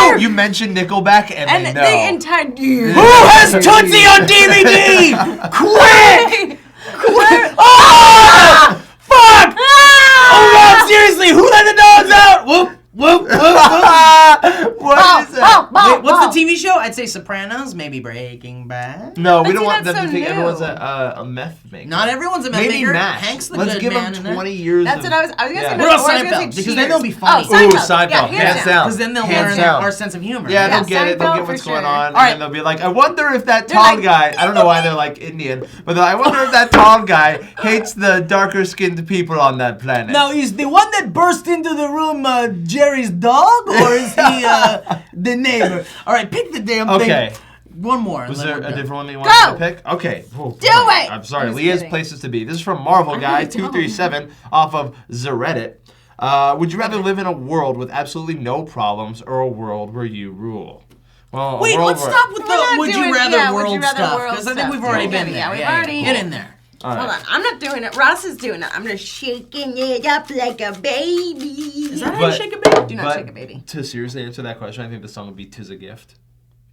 here! You mentioned Nickelback and And they know. the entire. Who has Tootsie on DVD? Quick! Quick! Oh! Fuck! Oh, Rob, seriously, Who Let the Dogs Out? Whoop, whoop, whoop, whoop. What is that? Wait, what's the TV show? I'd say Sopranos, maybe Breaking Bad. No, we But don't see, want them that's to so think new. everyone's a meth maker. Not everyone's a meth Maybe maker. MASH. Hank's the Let's good give man them in 20 it. years That's of... what I was going to Yeah. say. What or I about was gonna say Seinfeld? Because then they'll be Cheers. funny. Oh, Ooh, Seinfeld. Seinfeld. Yeah, Hands down. Because then they'll Hands learn down. our sense of humor. Yeah, they'll Yeah, get it. They'll Seinfeld get for what's going sure. on, All right. and they'll be like, "I wonder if that They're tall like, guy." I don't know why they're like Indian, but I wonder if that tall guy hates the darker-skinned people on that planet. Now, is the one that burst into the room Jerry's dog, or is he the neighbor? All right, pick the damn thing. Okay. One more. Was and then there we're a done. different one that you wanted Go! to pick? Okay. Oh, Do it! I'm sorry. I'm just Leah's kidding. places to be. This is from Marvel Guy 237 off of Zereddit. Would you rather live in a world with absolutely no problems or a world where you rule? Well, a Wait, world let's where... stop with We're not the would you doing- rather yeah, would you world rather stuff, world because I think stuff. we've already Yeah, been yeah, there. we've already- Get in there. All right. Hold on, I'm not doing it. Ross is doing it. I'm just shaking it up like a baby. Is that how But- you shake a baby? Do not But shake a baby. to seriously answer that question, I think the song would be "'Tis a Gift."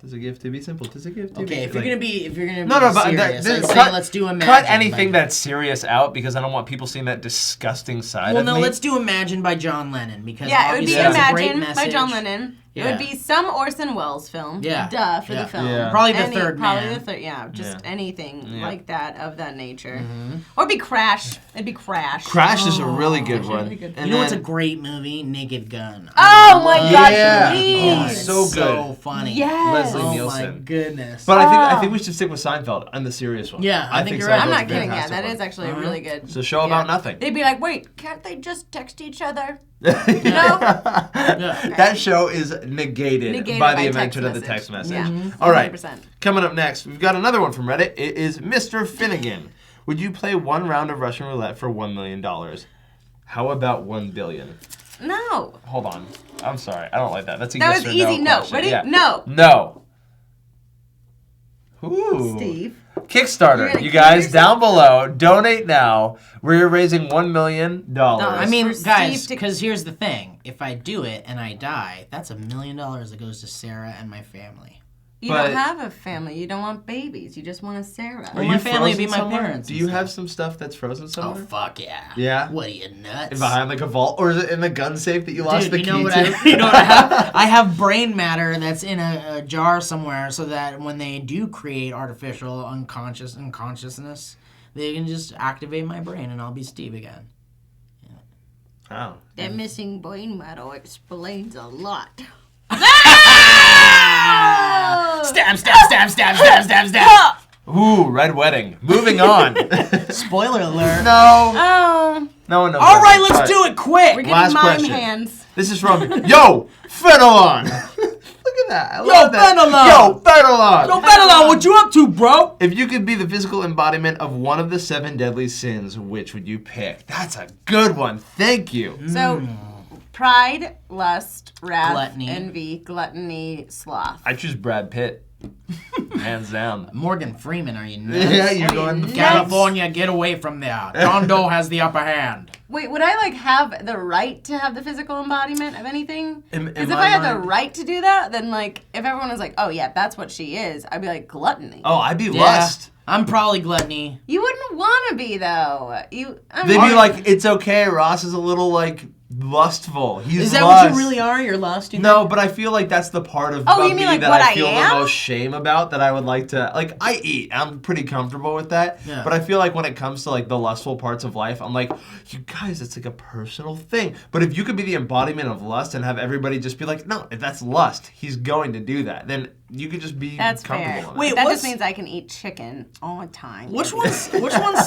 'Tis a gift to be simple. 'Tis a gift to be. Okay, if you're gonna be No, but serious, I'd say cut, let's do Imagine. cut anything by, that's serious out because I don't want people seeing that disgusting side Well, of no, me. let's do Imagine by John Lennon because Yeah, it would be obviously it's a great Imagine by John message. Lennon. It Yeah. would be some Orson Welles film. Yeah. Duh, for Yeah. the film. Yeah. Probably the third Probably man. the third, yeah. Just anything Yeah. like that of that nature. Or it'd be Crash. It'd be Crash. Crash is a really good Crash one. would be good. And You know what's a then- great movie? Naked Gun. Oh my gosh, Yeah. please. Oh, so So good. funny. Yes. Leslie Oh my Nielsen. goodness. But I think we should stick with Seinfeld and the serious one. Yeah, I think you're right. I'm Seinfeld's not a kidding. Yeah, fantastic that one. is actually really good. It's a show about nothing. They'd be like, wait, can't they just text each other? That show is negated by the text invention of the message. text message. Yeah. All right. 100%. Coming up next, we've got another one from Reddit. It is Mr. Finnegan. Would you play one round of Russian roulette for $1 million? How about $1 billion? No. Hold on. I'm sorry. I don't like that. That's a That yes was or easy. No. question. Ready? Yeah. No. No. Ooh. Steve. Kickstarter. You're You gonna guys kill down below, donate now. We're raising $1 million. I mean, For guys, Steve to- because here's the thing: if I do it and I die, that's $1 million that goes to Sarah and my family. You But- don't have a family. You don't want babies. You just want a Sarah. Well, my family would be frozen my somewhere? parents. Do and you stuff. have some stuff that's frozen Oh somewhere? fuck yeah! Yeah? What are you nuts? Behind like a vault, or is it in the gun safe that you lost the Dude, key you know what to? you know what I have? I have brain matter that's in a jar somewhere, so that when they do create artificial unconsciousness, they can just activate my brain and I'll be Steve again. Oh. That missing brain matter explains a lot. Stab, stab, stab, stab, stab, stab, stab. Ooh, red wedding. Moving on. Spoiler alert. No. Oh, No one knows. All that. right, let's But do it quick. we're getting Last mime question. hands. This is from Yo Fenelon. Look at that. I Yo, love that. Fenelon. Yo Fenelon. Yo, Fenelon, what you up to, bro? If you could be the physical embodiment of one of the 7 deadly sins, which would you pick? That's a good one. Thank you. So, pride, lust, wrath, Gluttony. envy, gluttony, sloth. I choose Brad Pitt. Hands down. Morgan Freeman, are you nuts? Yeah, you're going. California, get away from there. John Doe has the upper hand. Wait, would I like have the right to have the physical embodiment of anything? In Because if my I had the mind- right to do that, then like if everyone was like, "Oh yeah, that's what she is," I'd be like gluttony. Oh, I'd be Yeah, lust. I'm probably gluttony. You wouldn't want to be though. I They'd mean, be like, it's okay. Ross is a little like lustful. He's Is that lust. what you really are? You're lust? You No, but I feel like that's the part of, Oh, of you mean me like that what I I feel am? the most shame about. That I would like to like. I eat. I'm pretty comfortable with that. Yeah. But I feel like when it comes to like the lustful parts of life, I'm like, you guys, it's like a personal thing. But if you could be the embodiment of lust and have everybody just be like, no, if that's lust, he's going to do that. Then you could just be that's comfortable. fair. in it. Wait, that what's- just means I can eat chicken all the time. Which one's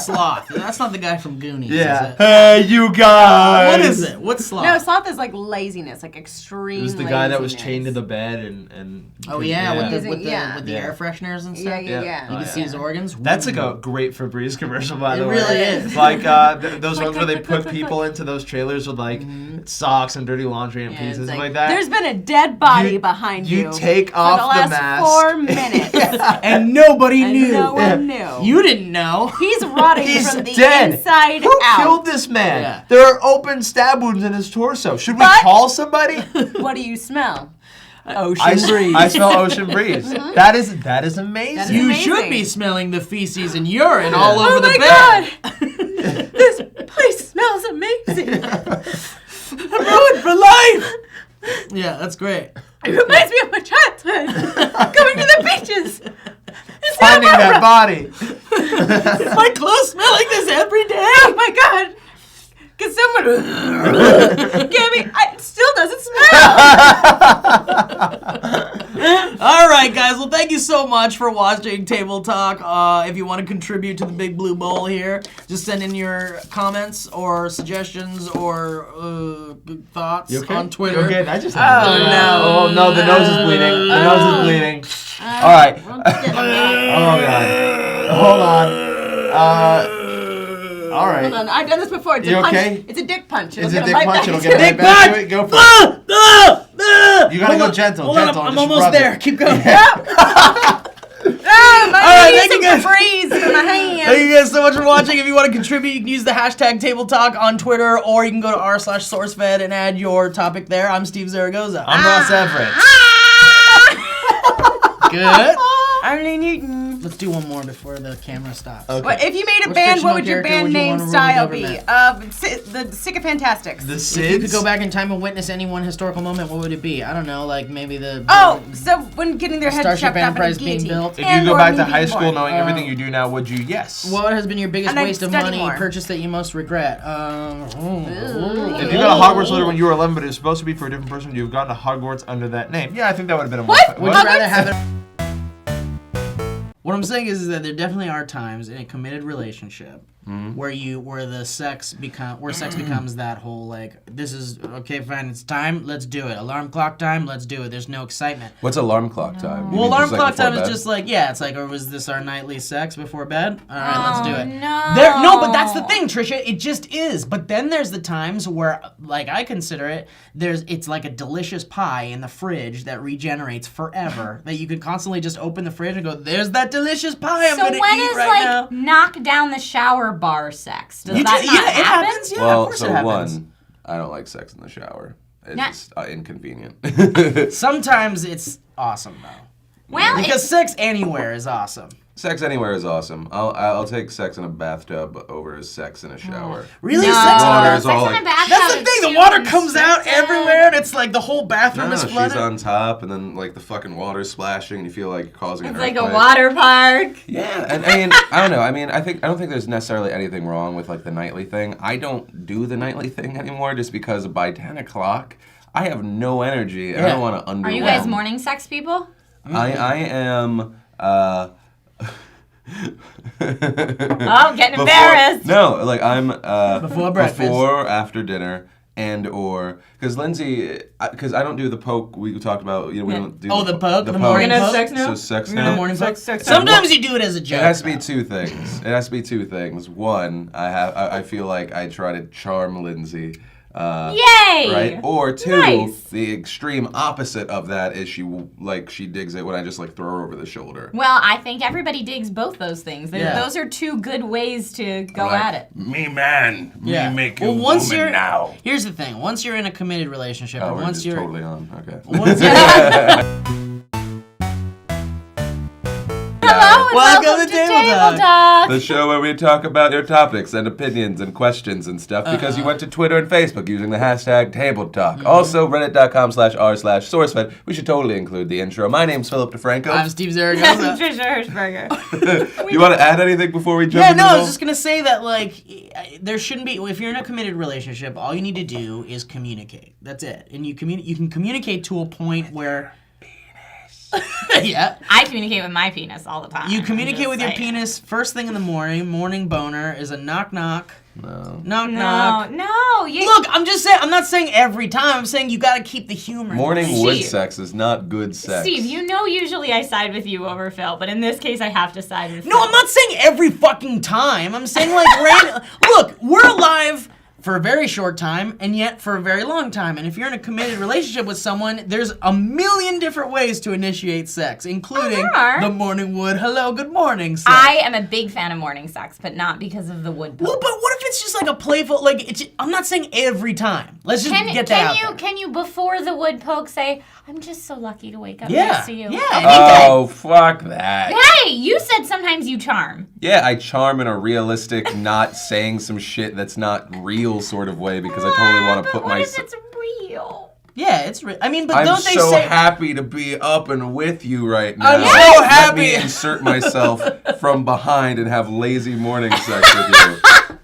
sloth? That's not the guy from Goonies. Yeah. Is it? Hey, you guys. What is it? What's sloth? No, sloth is like laziness, like extreme. It was the guy that was laziness. chained to the bed and. Oh yeah, with the Yeah. air fresheners and stuff. Yeah, yeah, yeah. You can see his organs. That's like a great Febreze commercial, by It the way. really is. Like those ones where they put people into those trailers with like socks and dirty laundry and Yeah, pieces it's and like that. There's been a dead body You- behind you. you take for off the the last mask. 4 minutes. and nobody and knew. no one knew. You didn't know. He's rotting He's from the dead. inside Who out. killed this man? Yeah. There are open stab wounds in his torso. Should we But- call somebody? What do you smell? Ocean breeze. I smell ocean breeze. That is amazing. That's You amazing. should be smelling the feces and urine all over Oh the my bed. god! This place smells amazing. I'm ruined for life. Yeah, that's great. It reminds me of my childhood. Going to the beaches. It's Finding Santa that Barbara. body. My clothes smell like this every day. Oh my god! Can someone give me? It still doesn't smell. All right, guys. Well, thank you so much for watching Table Talk. If you want to contribute to the Big Blue Bowl here, just send in your comments or suggestions or thoughts You okay? on Twitter. You okay? I just Oh, no. Oh no, the nose is bleeding. The nose is bleeding. All right. Oh god. Hold on. All right. Hold on, I've done this before. It's You a punch. okay? It's a dick punch. It's It'll a get dick right punch. back It'll into get right it. back to it. Go for it. You gotta go gentle, Hold on, gentle. I'm Just almost rub there. it. Keep going. I thank need you some guys. Febreze for my hand. Thank you guys so much for watching. If you want to contribute, you can use the hashtag Table Talk on Twitter, or you can go to r/Sourcefed and add your topic there. I'm Steve Zaragoza. I'm Ross Everett. Good. Arlie Newton. Let's do one more before the camera stops. Okay. Well, if you made a Which band, what fictional would your character band would you name wanna rule the style be? government? The Sycophantastics. The If you could Sids. go back in time and witness any one historical moment, what would it be? I don't know, like maybe the Oh, so when getting their head Starship shoved up in a Enterprise being guillotine. built. If And you go or back me to being high school born. knowing everything you do now, would you? Yes. What has been your biggest And I'd waste of study money more. purchase that you most regret? If you got a Hogwarts letter when you were 11, but it was supposed to be for a different person, you've gone to Hogwarts under that name. Yeah, I think that would have been a What? Would you rather have it? What I'm saying is that there definitely are times in a committed relationship where sex becomes that whole like, this is okay, fine, it's time, let's do it. Alarm clock time, let's do it. There's no excitement. What's alarm clock time? You Well, mean alarm just, like, clock before time is bed? just like, yeah, it's like, or was this our nightly sex before bed? All right, let's do it. No. No, but that's the thing, Trisha. It just is. But then there's the times where, like I consider it, it's like a delicious pie in the fridge that regenerates forever. That you could constantly just open the fridge and go, "There's that delicious pie I'm So gonna when eat is right like now." knock down the shower bar sex? Does that not yeah, it happen? happens. Yeah, of Well, course so it happens. one, I don't like sex in the shower. It's Nah. just inconvenient. Sometimes it's awesome though, Well, because sex anywhere is awesome. Sex anywhere is awesome. I'll take sex in a bathtub over sex in a shower. Really, no, sex. Water is sex all in a like- bathtub That's the is thing. The too water comes out expensive. everywhere, and it's like the whole bathroom No, is she's flooded. on top, and then like the fucking water's splashing, and you feel like you're causing an It's like a earthquake. water park. Yeah, and I mean, I don't know. I mean, I don't think there's necessarily anything wrong with like the nightly thing. I don't do the nightly thing anymore, just because by 10 o'clock, I have no energy, and I don't want to underwhelm. Are you guys morning sex people? I am. Oh, getting embarrassed. No, like I'm Before breakfast. before, after dinner, and or because Lindsay, because I don't do the poke we talked about. You know, we don't do. Oh, the poke? The poke. morning We're gonna poke? have sex now? So sex In now. the morning Sex, poke? sex, Sometimes you do it as a joke. It has to be though. two things. It has to be two things. One, I feel like I try to charm Lindsay. Yay! Right? Or two, Nice. the extreme opposite of that is she digs it when I just like throw her over the shoulder. Well, I think everybody digs both those things. Yeah. Those are two good ways to go Like, at it. Me man, Yeah. me make Well, you once woman you're now. Here's the thing. Once you're in a committed relationship, Oh, or we're once just you're totally on. Okay. once Hello and Welcome welcome to to Table Table Talk. Talk. The show where we talk about your topics and opinions and questions and stuff because you went to Twitter and Facebook using the hashtag Table Talk. Also, reddit.com/r/Sourcefed. We should totally include the intro. My name's Philip DeFranco. I'm Steve Zaragoza. Trisha Hirschberger. You want to add anything before we jump Yeah, into no, the I whole- was just gonna say that like there shouldn't be. If you're in a committed relationship, all you need to do is communicate. That's it, and you can communicate to a point where. Yeah. I communicate with my penis all the time. You I'm communicate just with your saying. penis first thing in the morning. Morning boner is a knock knock. No. Knock knock. No. Look, I'm just saying. I'm not saying every time. I'm saying you gotta keep the humor. Morning wood Steve. sex is not good sex. Steve, you know usually I side with you over Phil, but in this case I have to side with No, Phil. I'm not saying every fucking time. I'm saying like random. Look, we're alive for a very short time and yet for a very long time. And if you're in a committed relationship with someone, there's a million different ways to initiate sex, including there are. the morning wood, hello, good morning sex. I am a big fan of morning sex, but not because of the wood Well, poke. but what if it's just like a playful, like, I'm not saying every time. Let's just get that out there. Can you before the wood poke say, I'm just so lucky to wake up Yeah, next to you? yeah. anytime. Oh, fuck that. Hey, you said sometimes you charm. Yeah, I charm in a realistic, not saying some shit that's not real sort of way because I totally want to But put what if myself. it's real? Yeah, it's. I mean, but I'm don't they so say? happy to be up and with you right now. I'm so Let happy. me insert myself from behind and have lazy morning sex with you.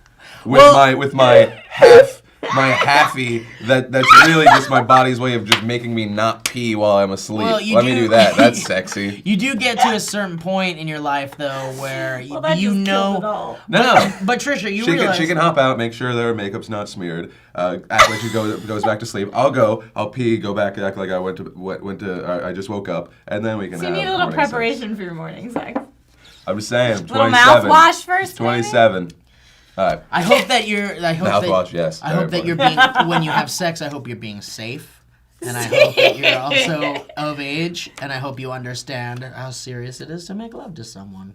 With my halfy that's really just my body's way of just making me not pee while I'm asleep. Well, you Let me do- do that. That's sexy. You do get to a certain point in your life, though, where Well, that you just killed it know. all. No. But Trisha, you She realize can hop out, make sure their makeup's not smeared, act like she goes back to sleep. I'll pee, go back, act like I just woke up, and then we can So have you need a little morning sex. preparation for your morning sex. I'm just saying, Little 27. mouthwash first, maybe? 27. All right. I hope that you're. I hope Mouthwash, that, yes. I hope that you're being when you have sex. I hope you're being safe, and I hope that you're also of age, and I hope you understand how serious it is to make love to someone.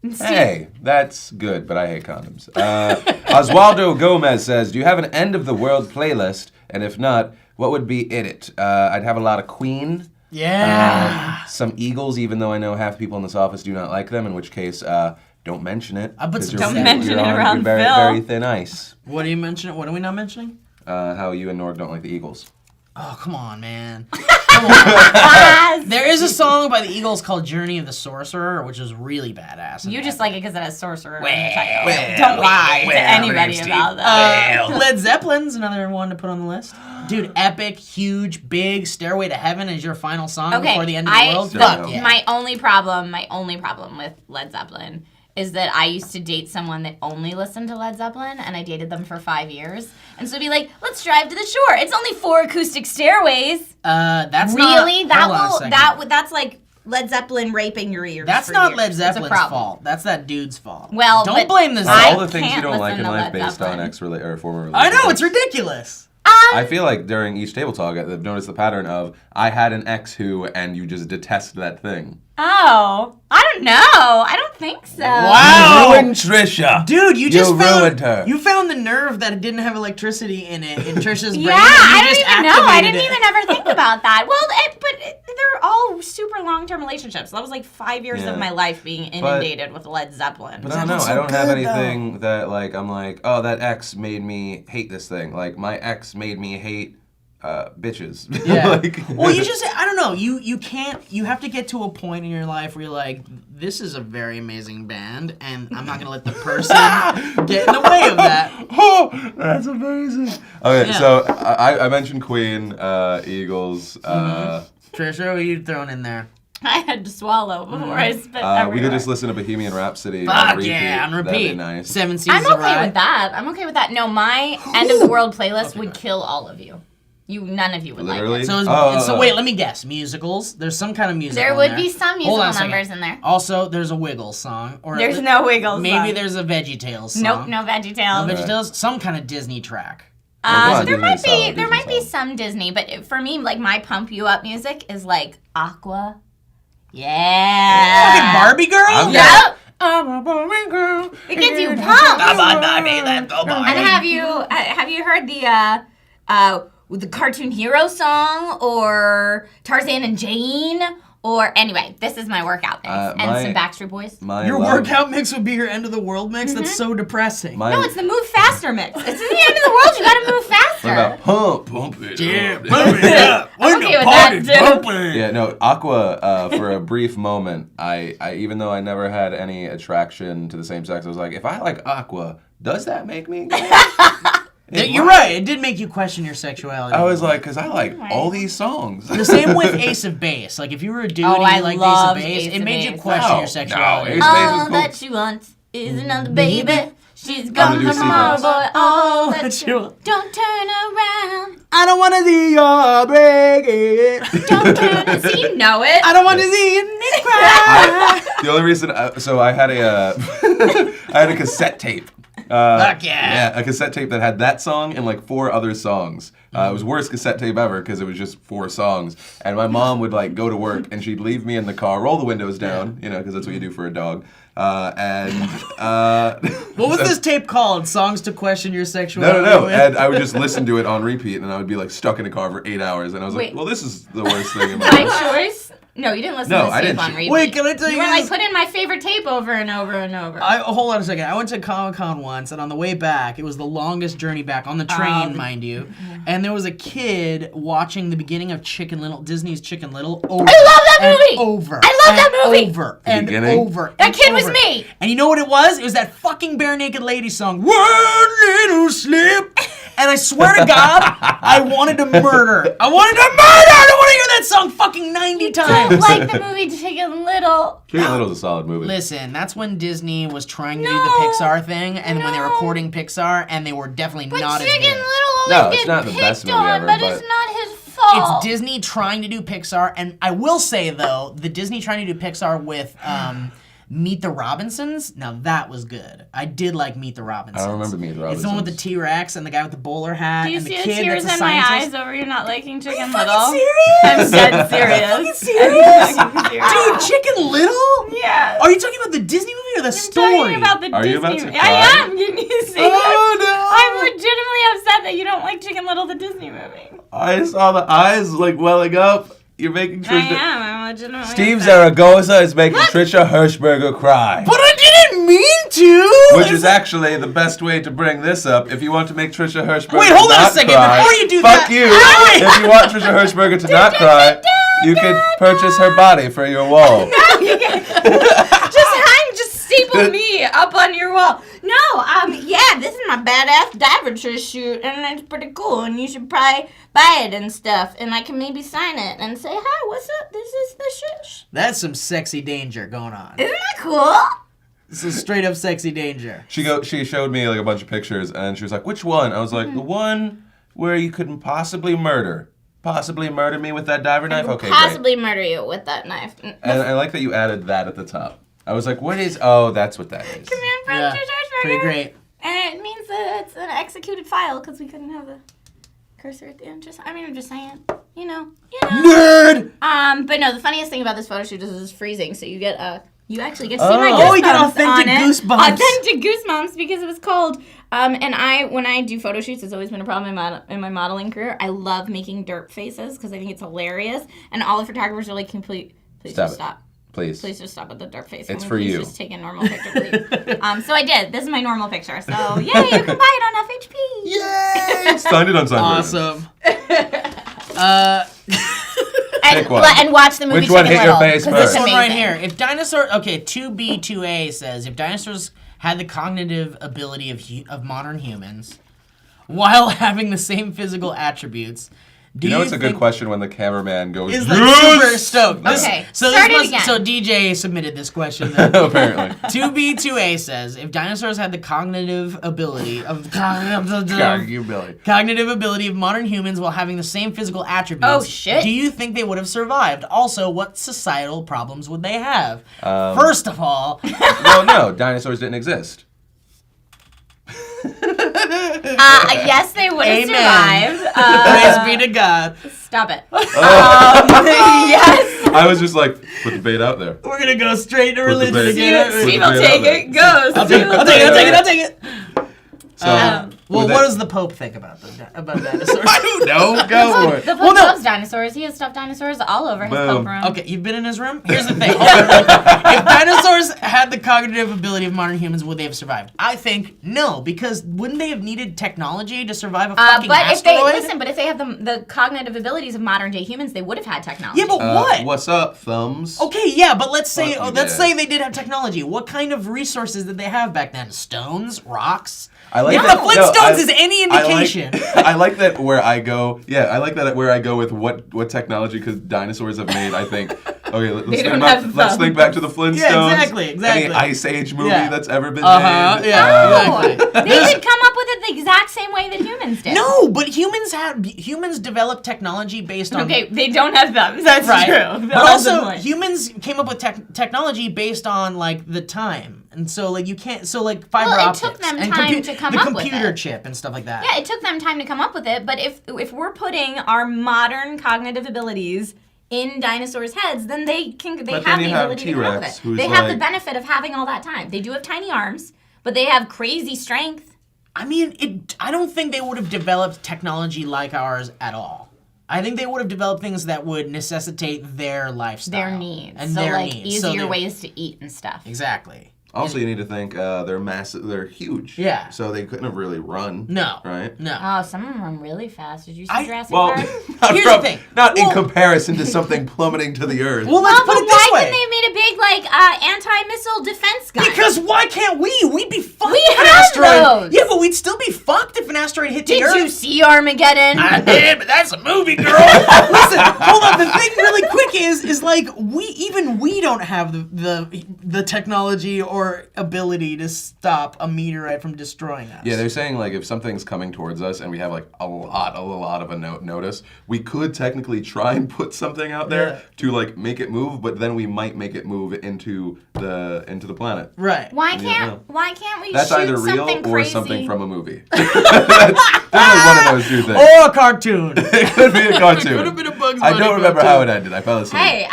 Hey, that's good, but I hate condoms. Oswaldo Gomez says, do you have an end of the world playlist? And if not, what would be in it? I'd have a lot of Queen. Yeah. Some Eagles, even though I know half people in this office do not like them, in which case, don't mention it. I put 'cause some you're- Don't mention you're it on around very, Phil. very thin ice. What are you mentioning? What are we not mentioning? How you and Norg don't like the Eagles. Oh, come on, man. Come on. There is a song by the Eagles called Journey of the Sorcerer, which is really badass. You just like it because it has sorcerer in the Well, title. well, Don't lie to well, anybody Steve. about that. Led Zeppelin's another one to put on the list. Dude, epic, huge, big. Stairway to Heaven is your final song before the end of the world. Fuck yeah. My only problem with Led Zeppelin is that I used to date someone that only listened to Led Zeppelin, and I dated them for 5 years. And so it'd be like, let's drive to the shore. It's only 4 acoustic stairways. That's really not, that's like Led Zeppelin raping your ears. That's for not years. Led It's a Zeppelin's problem. fault. That's that dude's fault. Well, don't but blame this. I All the things you can't don't like in listen to life Led based on Zeppelin. or former I know, relationships. it's ridiculous. I feel like during each table talk, I've noticed the pattern of I had an ex who, and you just detest that thing. Oh, I don't know. I don't think so. Wow. You ruined Trisha. Dude, you just ruined found her. You found the nerve that it didn't have electricity in it in Trisha's brain. Yeah, and you I don't just even know. I activated didn't it. even ever think about that. Well, they're all super long-term relationships. That was like 5 years Yeah. of my life being inundated with Led Zeppelin. But I don't know. I don't have anything that like I'm like, oh, that ex made me hate this thing. Like my ex made me hate bitches. Yeah. Like, Well, you just, I don't know. You can't, you have to get to a point in your life where you're like, this is a very amazing band, and I'm not going to let the person get in the way of that. Oh, that's amazing. Okay, Yeah. so I mentioned Queen, Eagles. Trisha, what are you throwing in there? I had to swallow before I spit We everywhere. could just listen to Bohemian Rhapsody on Fuck repeat. yeah, on That'd repeat. be nice. 7 Seasons I'm of okay Ride. with that. I'm okay with that. No, my end of the world playlist would kill all of you. None of you would Literally? like it. So wait, let me guess. Musicals. There's some kind of musical. There in would there. be some Hold on musical a second. numbers in there. Also, there's a Wiggles song. Or There's no Wiggles Maybe song. there's a VeggieTales song. Nope, no VeggieTales. No VeggieTales. Some kind of Disney track. on, there Disney might solid, be Disney solid. some Disney, but for me, like my pump you up music is like Aqua. Yeah. Fucking Barbie girl. Yep. I'm a Barbie girl. It gets you pumped. Come on, Barbie, let's go, Barbie. And have you heard the Cartoon Hero song or Tarzan and Jane? Or anyway, this is my workout mix and some Backstreet Boys. Your workout mix would be your end of the world mix? That's so depressing. No, it's the move faster mix. It's in the end of the world. You gotta move faster. What about pump it? Yeah, pump it up. I'm okay with that too. Yeah, no, Aqua, for a brief moment, I even though I never had any attraction to the same sex, I was like, if I like Aqua, does that make me gay? You're right. It did make you question your sexuality. I was like, because I like all these songs. The same with Ace of Base. Like, if you were a dude and I you liked Ace loved of Base, Ace it of made you Base. question your sexuality. Ace of Base is All cool. that she wants is another baby. She's I'm gone gonna do from our sequence. boy. All that that she she wants. Don't turn around. I don't want to see your break it. Don't turn. See, you know it. I don't want to see you cry. The only reason, so I had a, I had a cassette tape. Fuck yeah. Yeah, a cassette tape that had that song and like 4 other songs. It was the worst cassette tape ever because it was just 4 songs. And my mom would like go to work and she'd leave me in the car, roll the windows down, you know, because that's what you do for a dog. What was this tape called? Songs to question your sexuality? No. And I would just listen to it on repeat and I would be like stuck in a car for 8 hours. And I was like, Wait. well, this is the worst thing in my My life. choice. No, you didn't listen No, to I this tape didn't. on repeat. Wait, can I tell you You were this? like, put in my favorite tape over and over and over. Hold on a second. I went to Comic-Con once, and on the way back, it was the longest journey back, on the train, mind you. And there was a kid watching the beginning of Chicken Little, Disney's Chicken Little, over I love that and movie! over. I love that and movie! Over The and beginning? over. That and kid was over. me! And you know what it was? It was that fucking Bare Naked Lady song, One Little Slip. And I swear to God, I wanted to murder. I wanted to murder! I don't want to hear that song fucking 90 Don't times. like the movie Chicken Little. Chicken Little's a solid movie. Listen, that's when Disney was trying to do No. the Pixar thing, and when they were No. courting Pixar, and they were definitely But not as Chicken good. Little No, always it's get not the best picked movie on, ever, but but- it's not his fault. It's Disney trying to do Pixar, and I will say though, the Disney trying to do Pixar with Meet the Robinsons. Now that was good. I did like Meet the Robinsons. I don't remember Meet the It's the one with the Robinsons. T-Rex and the guy with the bowler hat Do you and the see the kid tears that's a in my scientist. eyes over you not liking Chicken Fucking Little? serious? I'm dead serious. Fucking serious? I'm serious. Dude, Chicken Little? Yeah. Are you talking about the Disney movie or the I'm story? talking about the Are you Disney about to movie. cry? I am. Can you see Oh, this? no. I'm legitimately upset that you don't like Chicken Little, the Disney movie. I saw the eyes like welling up. You're making I Trisha. am. I'm legitimately Steve upset. Zaragoza is making Trisha Hirschberger cry. But I didn't mean to! Which is actually the best way to bring this up. If you want to make Trisha Hirschberger Wait, hold on a not second. cry, Before you do fuck that- you. If you want Trisha Hirschberger to not cry, you could purchase her body for your wall. Just staple me up on your wall. No, yeah, this is my badass diver suit, and it's pretty cool, and you should probably buy it and stuff, and I can maybe sign it and say, hi, what's up? This is the shish. That's some sexy danger going on. Isn't that cool? This is straight up sexy danger. She showed me like a bunch of pictures, and she was like, "Which one?" I was like, "The one where you couldn't possibly murder me with that diver knife." Okay, great. Possibly murder you with that knife. And I like that you added that at the top. I was like, "What is?" Oh, that's what that is. Command from Yeah, Trisha pretty Hirschberger. great. And it means that it's an executed file because we couldn't have the cursor at the end. I'm just saying, you know. Nerd! But no, the funniest thing about this photo shoot is it's freezing, so you get you actually get to see my Oh, goosebumps you get authentic on it. goosebumps. Authentic goosebumps because it was cold. And when I do photo shoots, it's always been a problem in my modeling career. I love making derp faces because I think it's hilarious, and all the photographers are like, please Stop just it. stop. Please. Please just stop with the derp face. It's Can for we please you. Just take a normal picture, please. So I did. This is my normal picture. So yeah, you can buy it on FHP. Yay! Signed it on Sunday. Awesome. Pick one. And watch the movie. Which one Chicken hit your Little, face 'cause first? it's This one right amazing. here. If dinosaurs, okay, 2B2A says, if dinosaurs had the cognitive ability of modern humans, while having the same physical attributes, do You know, it's a good think- question when the cameraman goes, Is like super stoked. Okay, so start it must- again. So DJ submitted this question. Then. Apparently. 2B2A says, if dinosaurs had the cognitive ability of Billy. cognitive ability of modern humans while having the same physical attributes, Oh, shit. do you think they would have survived? Also, what societal problems would they have? First of all, Well, no, dinosaurs didn't exist. Yes, they would have Amen. survived. praise be to God. Stop it. Oh. Yes. I was just like, put the bait out there. We're gonna go straight to Put the religion bait- again. Put Steve the will bait take out there. it. Go. I'll take it. I'll take it. I'll take it. I'll take it. So, Well, with what that- does the Pope think about dinosaurs? I don't know. Go for it. The Pope Well, no. loves dinosaurs. He has stuffed dinosaurs all over his Boom. Pope room. Okay, you've been in his room? Here's the thing. If dinosaurs had the cognitive ability of modern humans, would they have survived? I think no, because wouldn't they have needed technology to survive a fucking But if they asteroid? but if they have the cognitive abilities of modern day humans, they would have had technology. Yeah, but what? What's up, thumbs? Okay, yeah, but let's say Fuck you, let's Dad. say they did have technology. What kind of resources did they have back then? Stones, rocks? I like If that. the Flintstones is any indication. I like that where I go. Yeah, I like that where I go with what technology because dinosaurs have made. I think. Okay, let's think back to the Flintstones. Yeah, exactly. Any Ice Age movie Yeah. that's ever been Uh-huh, made. yeah. No, Exactly. they could come up with it the exact same way that humans did. No, but humans developed technology based on Okay, they don't have them. That's right. true. But also, humans came up with technology based on like the time, and so like you can't. So like fiber Well, it optics took them and time to come the up with computer it. chip and stuff like that. Yeah, it took them time to come up with it, but if we're putting our modern cognitive abilities in dinosaurs' heads, then they But have then the you have ability to come up with T-Rex, it. who's They have the like- benefit of having all that time. They do have tiny arms, but they have crazy strength. I mean, I don't think they would have developed technology like ours at all. I think they would have developed things that would necessitate their lifestyle, Their needs. and so their like needs. So easier they're- ways to eat and stuff. Exactly. Also, you need to think they're massive. They're huge. Yeah. So they couldn't have really run. No. Right. No. Oh, some of them run really fast. Did you see I- Jurassic Well, Park? not, Here's the thing. not in Well- comparison to something plummeting to the earth. Well, let's Oh, put but it this why way. couldn't they have made a big like anti-missile defense gun? Because why can't we? We'd be fucked We if an have asteroid. those. Yeah, but we'd still be fucked if an asteroid hit the Did Earth. you see Armageddon? I did, but that's a movie, girl. Listen, hold on. The thing really quick is like we don't have the technology or ability to stop a meteorite from destroying us. Yeah, they're saying like if something's coming towards us and we have like a lot of a notice, we could technically try and put something out there Yeah. to like make it move, but then we might make it move into the planet. Right. Why Yeah. can't we That's shoot either real something or crazy? something from a movie. That's definitely one of those two things. Or a cartoon. It could be a cartoon. Could have been a Bugs I Bunny don't remember cartoon. how it ended. I fell asleep. Hey,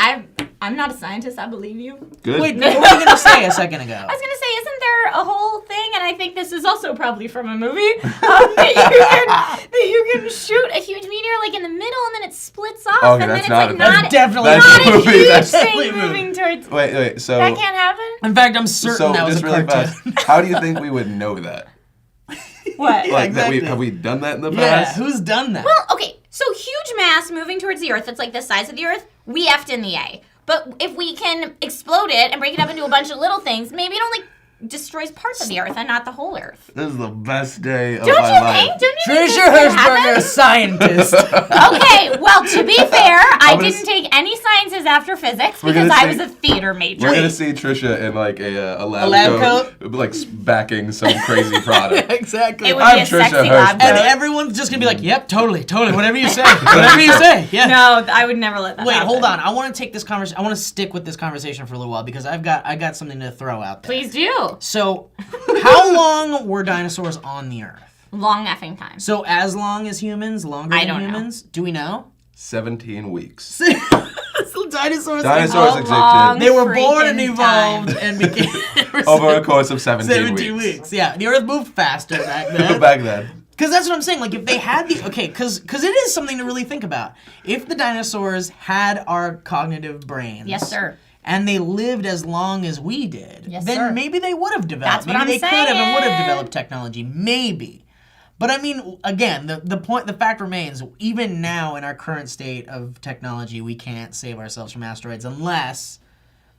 I'm not a scientist. I believe you. Good. Wait, what were you gonna say a second ago? I was gonna say, isn't there a whole thing? And I think this is also probably from a movie that you can shoot a huge meteor like in the middle, and then it splits off, Okay, and then that's it's not like a- not, That's definitely That's not a a movie, huge that's definitely thing a movie. moving towards. Wait, so That can't happen. In fact, I'm certain so that was just a really cartoon. fast. How do you think we would know that? What? Yeah, Like that exactly. have we done that in the Yeah, past? who's done that? Well, okay, so huge mass moving towards the Earth that's like the size of the Earth, we effed in the A. But if we can explode it and break it up into a bunch of little things, maybe it only destroys parts of the Earth and not the whole Earth. This is the best day of Don't my you life. think? Don't you think Tricia this could Hirschberger, a happen? scientist. Okay, well, to be fair, I gonna didn't take any sciences after physics We're because gonna I was say- a theater major. We're gonna see Trisha in like a lab, lab like backing some crazy product. Exactly. It would I'm be a Trisha sexy lab Hirschberg. And coat. everyone's just gonna be like, "Yep, totally, whatever you say, whatever you say." Yeah. No, I would never let that Wait, happen. hold on. I want to take this conversation. I want to stick with this conversation for a little while because I got something to throw out there. Please do. So, how long were dinosaurs on the Earth? Long effing time. So, as long as humans, longer I than don't know. humans? Do we know? 17 weeks. So dinosaurs. Dinosaurs A existed long They were born and freaking evolved time. and became over a course of 17, 17 weeks. Yeah, the Earth moved faster back then. Back then. Because that's what I'm saying. Like, if they had the because it is something to really think about. If the dinosaurs had our cognitive brains, Yes, sir. and they lived as long as we did, Yes, then sir. maybe they would have developed. That's what maybe I'm they could have and would have saying. developed technology. Maybe. But I mean, again, the fact remains, even now in our current state of technology, we can't save ourselves from asteroids unless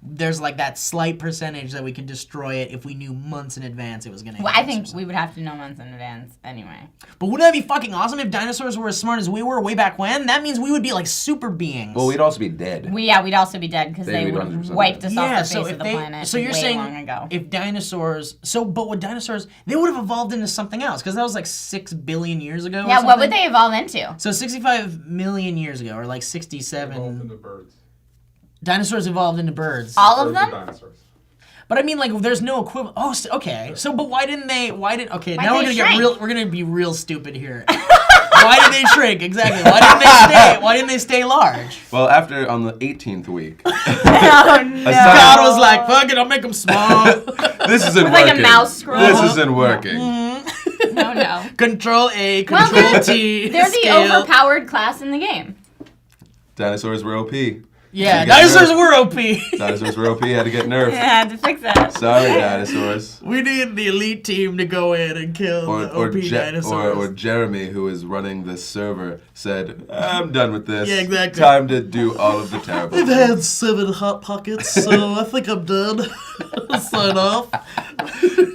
there's like that slight percentage that we could destroy it if we knew months in advance it was going to Well, happen. I think we would have to know months in advance anyway. But wouldn't that be fucking awesome if dinosaurs were as smart as we were way back when? That means we would be like super beings. Well, we'd also be dead. We'd also be dead because they They'd be would 100% have wiped dead. us off the face of the planet so you're way saying long ago. if dinosaurs, but with dinosaurs, they would have evolved into something else because that was like 6 billion years ago. or Yeah, what would something? they evolve into? So 65 million years ago, or like Evolved 67, into birds. dinosaurs evolved into birds. All of Birds are them? dinosaurs. But I mean, like, there's no equivalent. Oh, okay. So, but why didn't they? Okay, Why'd now we're they gonna get shrink? real. We're gonna be real stupid here. Why did they shrink? Exactly. Why didn't they stay? Why didn't they stay large? Well, after on the 18th week, Oh, no. God was like, "Fuck it, I'll make them small." this isn't With like a working. mouse scroll. This isn't working. No, no. Control A, Well, Control T. They're the scale. overpowered class in the game. Dinosaurs were OP. Yeah, You got dinosaurs nerfed. were OP. Dinosaurs were OP. Had to get nerfed. I had to fix that. Sorry, dinosaurs. We need the elite team to go in and kill the OP dinosaurs. Or Jeremy, who is running this server, said, "I'm done with this. Yeah, exactly. Time to do all of the terrible." I've things." had 7 hot pockets, so I think I'm done. Sign off.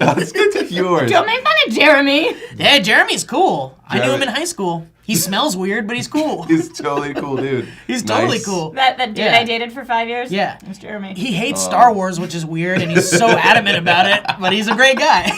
Let's get to yours. Don't make fun of Jeremy. Yeah, Jeremy's cool. I knew him Jeremy- in high school. He smells weird, but he's cool. He's totally a cool dude. He's totally Nice. cool. That dude Yeah. I dated for 5 years? Yeah. It was Jeremy. He hates Star Wars, which is weird, and he's so adamant about it, but he's a great guy.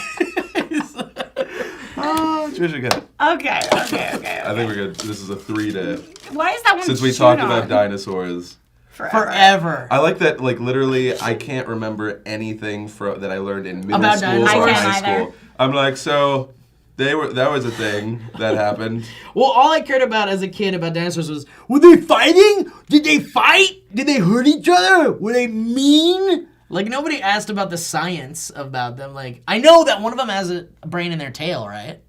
Trisha, got it. Okay. I think we're good. This is a 3 to. Why is that one Since we chewed talked on? about dinosaurs. Forever. I like that, like, literally, I can't remember anything that I learned in middle About school dinosaurs? or I can't high either. school. I'm like, so that was a thing that happened. Well, all I cared about as a kid about dinosaurs was, were they fighting? Did they fight? Did they hurt each other? Were they mean? Like, nobody asked about the science about them. Like, I know that one of them has a brain in their tail, right?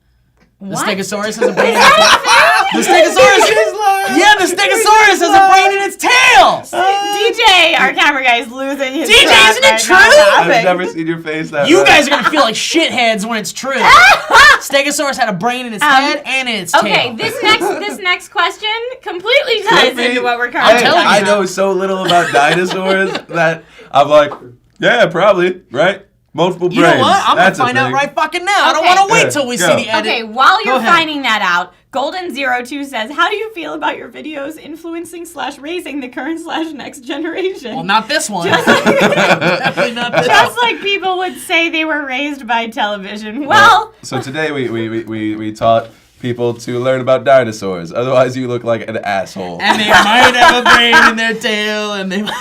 The What? Stegosaurus has a brain in its tail. The Stegosaurus Yeah, the Stegosaurus has a brain in its tail! DJ, our camera guy, is losing his DJ, track isn't it right true? now. I've never seen your face that You red. guys are gonna feel like shitheads when it's true. Stegosaurus had a brain in its head and in its tail. Okay, this next question completely ties Could be. into what we're currently I, talking I about. know so little about dinosaurs that I'm like, yeah, probably, right? Multiple brains. You know what? I'm That's a gonna find out thing. right fucking now. I don't Okay. want to wait Yeah, till we go. see the edit. Okay, while you're Go ahead. finding that out, Golden02 says, how do you feel about your videos influencing / raising the current / next generation? Well, not this one. Definitely not this Just one. like people would say they were raised by television. Well, So today we taught people to learn about dinosaurs. Otherwise, you look like an asshole. And they might have a brain in their tail, and they might.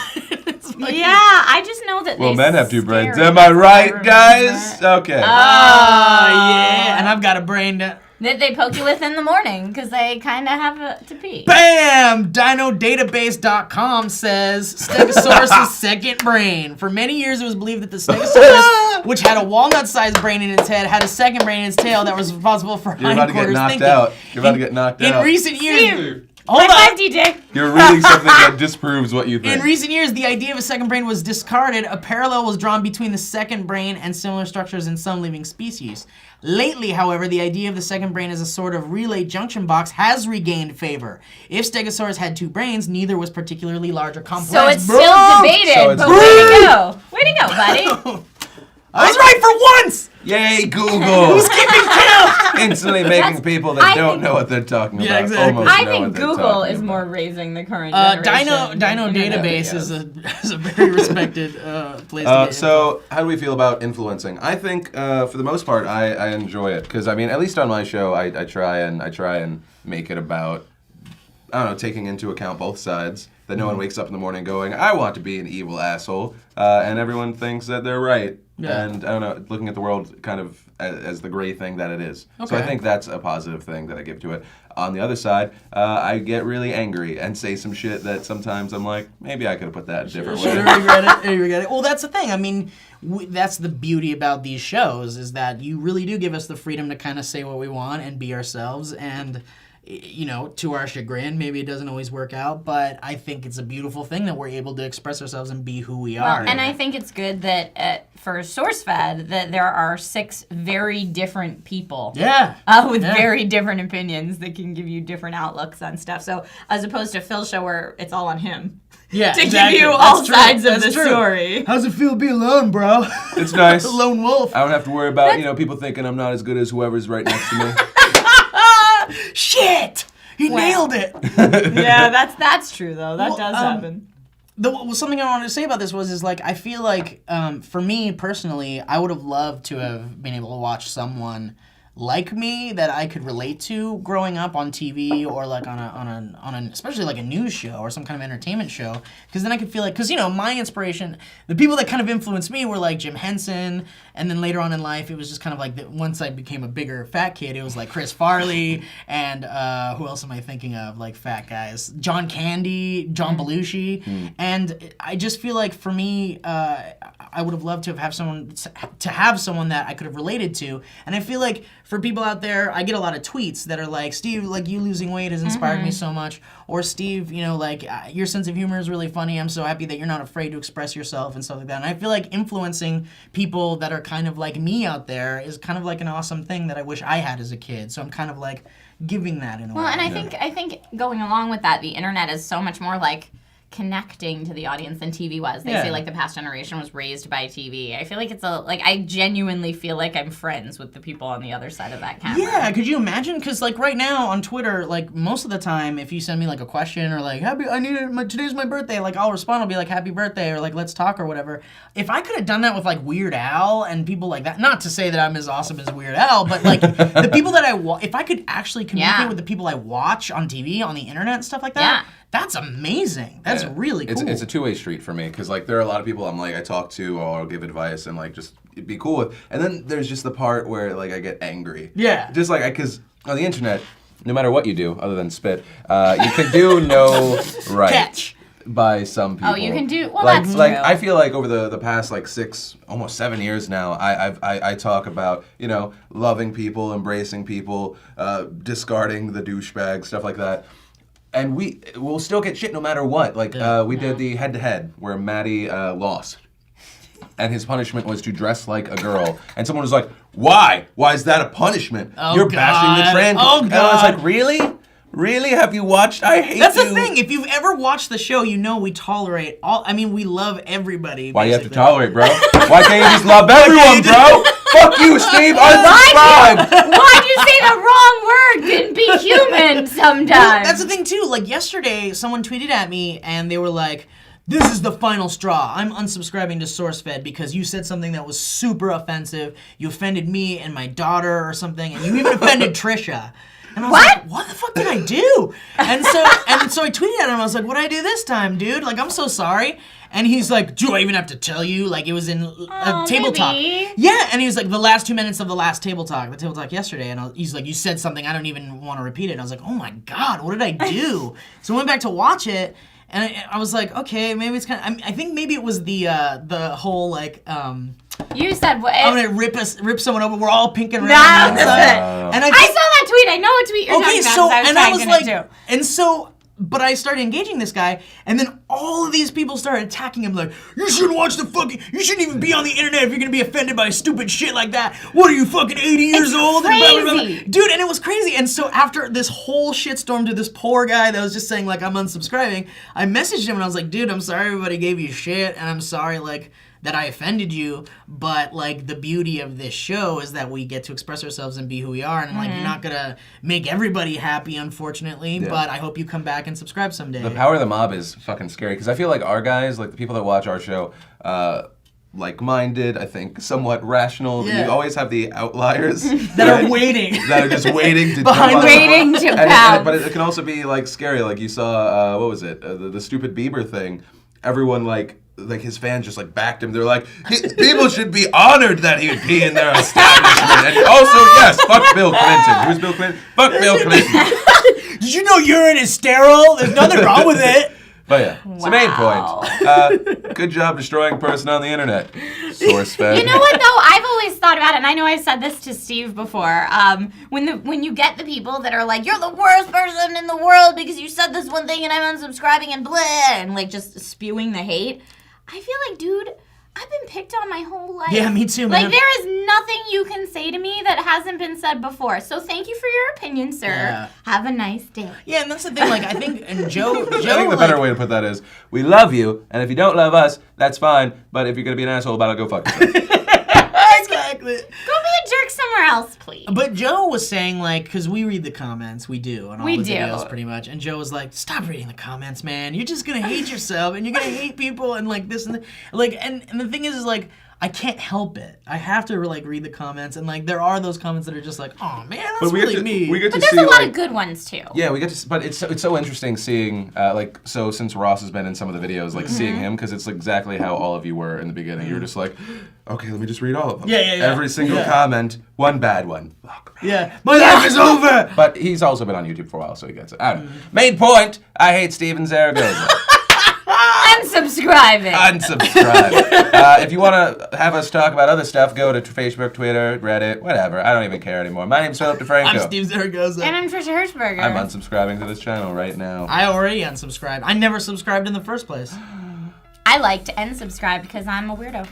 It's fucking- yeah, I just know that Well, they men have 2 brains. scary. Am I I right, remember guys? that. Okay. Oh, yeah. And I've got a brain down. that they poke you with in the morning because they kind of have to pee. Bam! DinoDatabase.com says Stegosaurus' second brain. For many years, it was believed that the Stegosaurus, which had a walnut-sized brain in its head, had a second brain in its tail that was responsible for You're about to get hindquarters knocked thinking. out. You're about to get knocked out. In recent years... Steve, Hold high on. five, DJ. You're reading something that disproves what you think. In recent years, the idea of a second brain was discarded. A parallel was drawn between the second brain and similar structures in some living species. Lately, however, the idea of the second brain as a sort of relay junction box has regained favor. If Stegosaurus had two brains, neither was particularly large or complex. So it's Bro! still debated, So it's but way to go. Way to go, buddy. I was right for once! Yay, Google! Who's keeping count? Instantly making people that I don't think- know what they're talking Yeah, about exactly. almost I know think what they're Google talking is about. more raising the current Dino generation. Database is a very respected place to get So, how do we feel about influencing? I think, for the most part, I enjoy it because I mean, at least on my show, I try and make it about, I don't know, taking into account both sides. That no one wakes up in the morning going, I want to be an evil asshole, and everyone thinks that they're right. Yeah. And I don't know, looking at the world kind of as the gray thing that it is. So I Okay. think that's a positive thing that I give to it. On the other side, I get really angry and say some shit that sometimes I'm like, maybe I could have put that a different way. Should have regret it. Well, that's the thing. I mean, that's the beauty about these shows is that you really do give us the freedom to kind of say what we want and be ourselves. And, you know, to our chagrin, maybe it doesn't always work out, but I think it's a beautiful thing that we're able to express ourselves and be who we are. Well, and I think it's good that for Sourcefed that there are 6 very different people. Yeah. With Yeah. very different opinions that can give you different outlooks on stuff. So as opposed to Phil's show where it's all on him. Yeah, To exactly. give you That's all true. sides of That's the true. story. How's it feel to be alone, bro? It's nice. Lone wolf. I don't have to worry about, people thinking I'm not as good as whoever's right next to me. Shit! He nailed it. Yeah, that's true though. That Well, does happen. Something I wanted to say about this is like I feel like for me personally, I would have loved to have been able to watch someone like me that I could relate to growing up on TV or like on a especially like a news show or some kind of entertainment show, because then I could feel like, because my inspiration, the people that kind of influenced me were like Jim Henson, and then later on in life it was just kind of like once I became a bigger fat kid, it was like Chris Farley and who else am I thinking of, like fat guys, John Candy, John Belushi, and I just feel like for me I would have loved to have someone that I could have related to. And I feel like for people out there, I get a lot of tweets that are like, Steve, like you losing weight has inspired me so much. Or Steve, like your sense of humor is really funny. I'm so happy that you're not afraid to express yourself and stuff like that. And I feel like influencing people that are kind of like me out there is kind of like an awesome thing that I wish I had as a kid. So I'm kind of like giving that in a way. Well, and I think going along with that, the internet is so much more like connecting to the audience than TV was. They say like the past generation was raised by TV. I feel like it's I genuinely feel like I'm friends with the people on the other side of that camera. Yeah, could you imagine? Because like right now on Twitter, like most of the time, if you send me like a question or like today's my birthday, like I'll respond. I'll be like happy birthday or like let's talk or whatever. If I could have done that with like Weird Al and people like that, not to say that I'm as awesome as Weird Al, but like the people that if I could actually communicate with the people I watch on TV, on the internet and stuff like that. Yeah. That's amazing. That's really cool. It's a two-way street for me because like there are a lot of people I'm like I talk to or I'll give advice and like just be cool with, and then there's just the part where like I get angry. Yeah. Just like because on the internet, no matter what you do other than spit, you can do no right Catch. by some people. Oh, you can do well. Like, That's like true. I feel like over the past like 6, almost 7 years now, I talk about loving people, embracing people, discarding the douchebag stuff like that. And we'll still get shit no matter what. Like, we did the head-to-head where Maddie lost. And his punishment was to dress like a girl. And someone was like, why? Why is that a punishment? Oh, You're bashing the trend. Oh, And I was God. like, really? Really? Have you watched? I hate That's you. the thing. If you've ever watched the show, you know we tolerate all. I mean, we love everybody. Why you have to basically. tolerate, bro? Why can't you just love everyone, bro? Fuck you, Steve. Unsubscribe. Why'd you say the wrong word? Can be human sometimes. That's the thing too. Like yesterday, someone tweeted at me and they were like, "This is the final straw. I'm unsubscribing to Sourcefed because you said something that was super offensive. You offended me and my daughter or something, and you even offended Trisha." And I was like, what the fuck did I do? And so I tweeted at him. I was like, what did I do this time, dude? Like, I'm so sorry. And he's like, do I even have to tell you? Like, it was in Table Talk. Yeah, and he was like, the last 2 minutes of the last Table Talk yesterday. And he's like, you said something, I don't even want to repeat it. And I was like, oh my God, what did I do? So I went back to watch it, and I was like, okay, maybe it's kind of, I think maybe it was the whole, like, you said what? I'm gonna rip someone over. We're all pink and red. No, that's it. And I saw that tweet. I know what tweet you're talking about. I was like, but I started engaging this guy, and then all of these people started attacking him like, you shouldn't watch you shouldn't even be on the internet if you're gonna be offended by stupid shit like that. What are you, fucking 80 years old? Crazy. And blah, blah, blah. Dude, and it was crazy. And so after this whole shitstorm to this poor guy that was just saying, like, I'm unsubscribing, I messaged him and I was like, dude, I'm sorry everybody gave you shit, and I'm sorry, like, that I offended you, but, like, the beauty of this show is that we get to express ourselves and be who we are, and, like, you're not gonna make everybody happy, unfortunately, but I hope you come back and subscribe someday. The power of the mob is fucking scary, because I feel like our guys, like the people that watch our show, like-minded, I think, somewhat rational. Yeah. You always have the outliers that are waiting. That are just waiting to waiting to pounce. But it can also be, like, scary. Like, you saw, what was it? The stupid Bieber thing. Everyone, like his fans just, like, backed him. They're like, people should be honored that he would be in their establishment. And also, yes, fuck Bill Clinton. Who's Bill Clinton? Fuck Bill Clinton. Did you know urine is sterile? There's nothing wrong with it. But yeah, it's the main point. Good job destroying a person on the internet. Sourcefed. You know what though? I've always thought about it, and I know I've said this to Steve before. When you get the people that are like, you're the worst person in the world because you said this one thing and I'm unsubscribing and blah, and like just spewing the hate. I feel like, dude, I've been picked on my whole life. Yeah, me too, man. Like, there is nothing you can say to me that hasn't been said before. So thank you for your opinion, sir. Yeah. Have a nice day. Yeah, and that's the thing. Like, I think, and Joe, I think the better way to put that is, we love you, and if you don't love us, that's fine. But if you're gonna be an asshole about it, go fuck yourself. Exactly. Go be a jerk somewhere else, please. But Joe was saying, like, because we read the comments, we do, on all the videos pretty much, and Joe was like, stop reading the comments, man. You're just gonna hate yourself, and you're gonna hate people, and like this and that. Like, and the thing is like, I can't help it. I have to, like, read the comments, and like, there are those comments that are just like, oh man, that's really me. But there's a lot of good ones too. Yeah, we get to, but it's so interesting seeing, since Ross has been in some of the videos, like, seeing him, because it's exactly how all of you were in the beginning. You were just like, okay, let me just read all of them. Yeah. Every single comment, one bad one. Fuck, man. Yeah, my life is over! But he's also been on YouTube for a while, so he gets it. I don't know. Main point, I hate Steven Zaragoza. Unsubscribing. Unsubscribe. If you want to have us talk about other stuff, go to Facebook, Twitter, Reddit, whatever. I don't even care anymore. My name's Philip DeFranco. I'm Steve Zaragoza. And I'm Trisha Hirschberger. I'm unsubscribing to this channel right now. I already unsubscribed. I never subscribed in the first place. I like to unsubscribe because I'm a weirdo.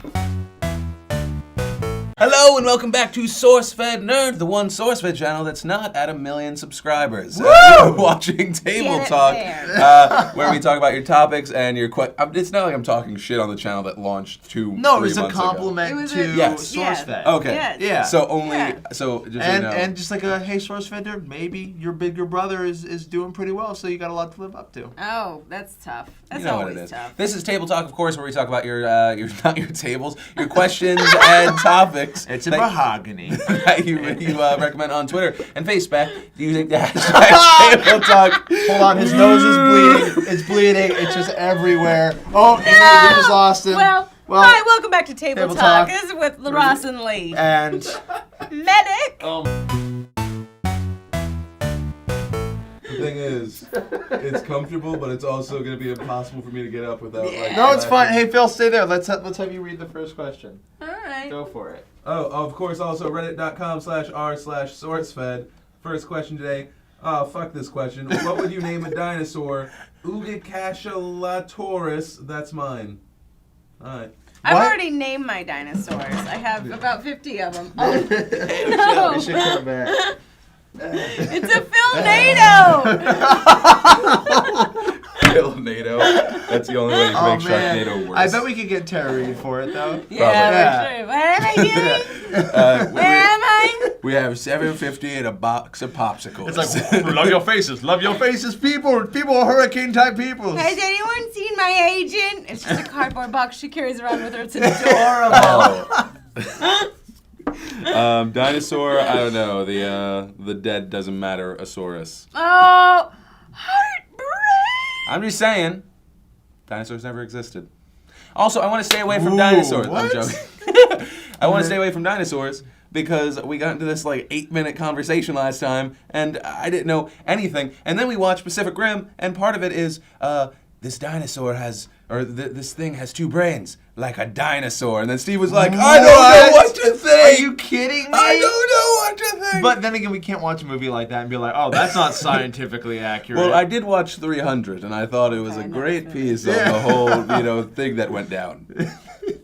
Hello and welcome back to Sourcefed Nerd, the one Sourcefed channel that's not at 1 million subscribers. You're watching Table Talk, where we talk about your topics and your it's not like I'm talking shit on the channel that launched 3 months ago. No, it was a compliment to Sourcefed. Okay. Yeah. So just so you know. And just like hey, Sourcefed, maybe your bigger brother is doing pretty well, so you got a lot to live up to. Oh, that's tough. That's you know always what it is. tough. This is Table Talk, of course, where we talk about your not your tables, your questions and topics. It's a mahogany. That you recommend on Twitter and Facebook using the hashtag Table Talk. Hold on, his nose is bleeding. It's bleeding. It's just everywhere. Oh, we just lost him. Well, hi, welcome back to Table Talk. This is with Ross and Lee. And Medic. The thing is, it's comfortable, but it's also going to be impossible for me to get up without. Like, no, it's fine. Hey, Phil, stay there. Let's have you read the first question. All right. Go for it. Oh, of course, also reddit.com/r/sourcefed. First question today. Oh, fuck this question. What would you name a dinosaur? Ugicashalatorus. That's mine. All right. I've already named my dinosaurs. I have about 50 of them. Oh, no. We should come back. It's a Phil-nado! Phil-nado. That's the only way you can make Sharknado worse. I bet we could get Tara Reid for it, though. Yeah, for sure. What am I doing? Where am I? We have $7.50 and a box of popsicles. It's like, love your faces, people. People are hurricane-type people. Has anyone seen my agent? It's just a cardboard box she carries around with her. It's adorable. Dinosaur, I don't know. The dead doesn't matter. Asaurus. Oh, heartbreak. I'm just saying, dinosaurs never existed. Also, I want to stay away from dinosaurs. what? I'm joking. I want to stay away from dinosaurs because we got into this like 8-minute conversation last time, and I didn't know anything. And then we watched Pacific Rim, and part of it is this dinosaur has, or this thing has 2 brains, like a dinosaur. And then Steve was like, I don't know what to think. Are you kidding me? I don't know what to think. But then again, we can't watch a movie like that and be like, oh, that's not scientifically accurate. Well, I did watch 300, and I thought it was a great piece of the whole, thing that went down.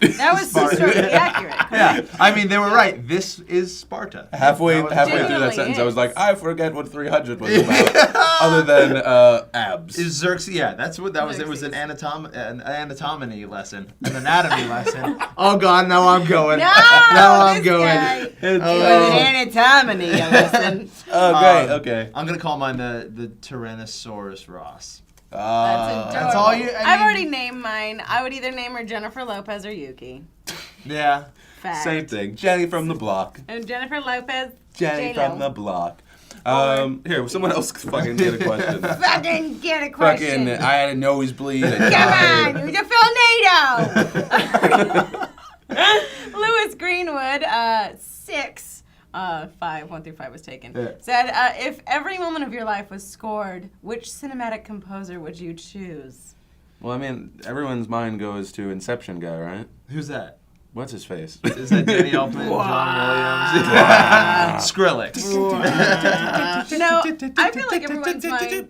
That was historically accurate. Yeah, I mean, they were right. This is Sparta. Halfway through that genuinely sentence, I was is. like, I forget what 300 was about, other than abs. Is Xerxes? Yeah, that's what that was. It was an anatomy lesson, an anatomy lesson. Oh God, now I'm going. No, now I'm this going. guy. It's, Anatomy lesson. Okay, okay. I'm gonna call mine the Tyrannosaurus Ross. That's That's all you. I've already named mine. I would either name her Jennifer Lopez or Yuki. Yeah. Fact. Same thing. Jenny from the block. And Jennifer Lopez. Jenny J-Lo. from the block. Here, someone else fucking get a question. Fucking get a question. Fucking, I had a nosebleed. Come on, you're the Philnado. Lewis Greenwood, 6. 5, 1 through 5 was taken. Yeah. Said, if every moment of your life was scored, which cinematic composer would you choose? Well, I mean, everyone's mind goes to Inception guy, right? Who's that? What's his face? Is that Danny Elfman, John Williams, Skrillex? No, I feel like everyone's mind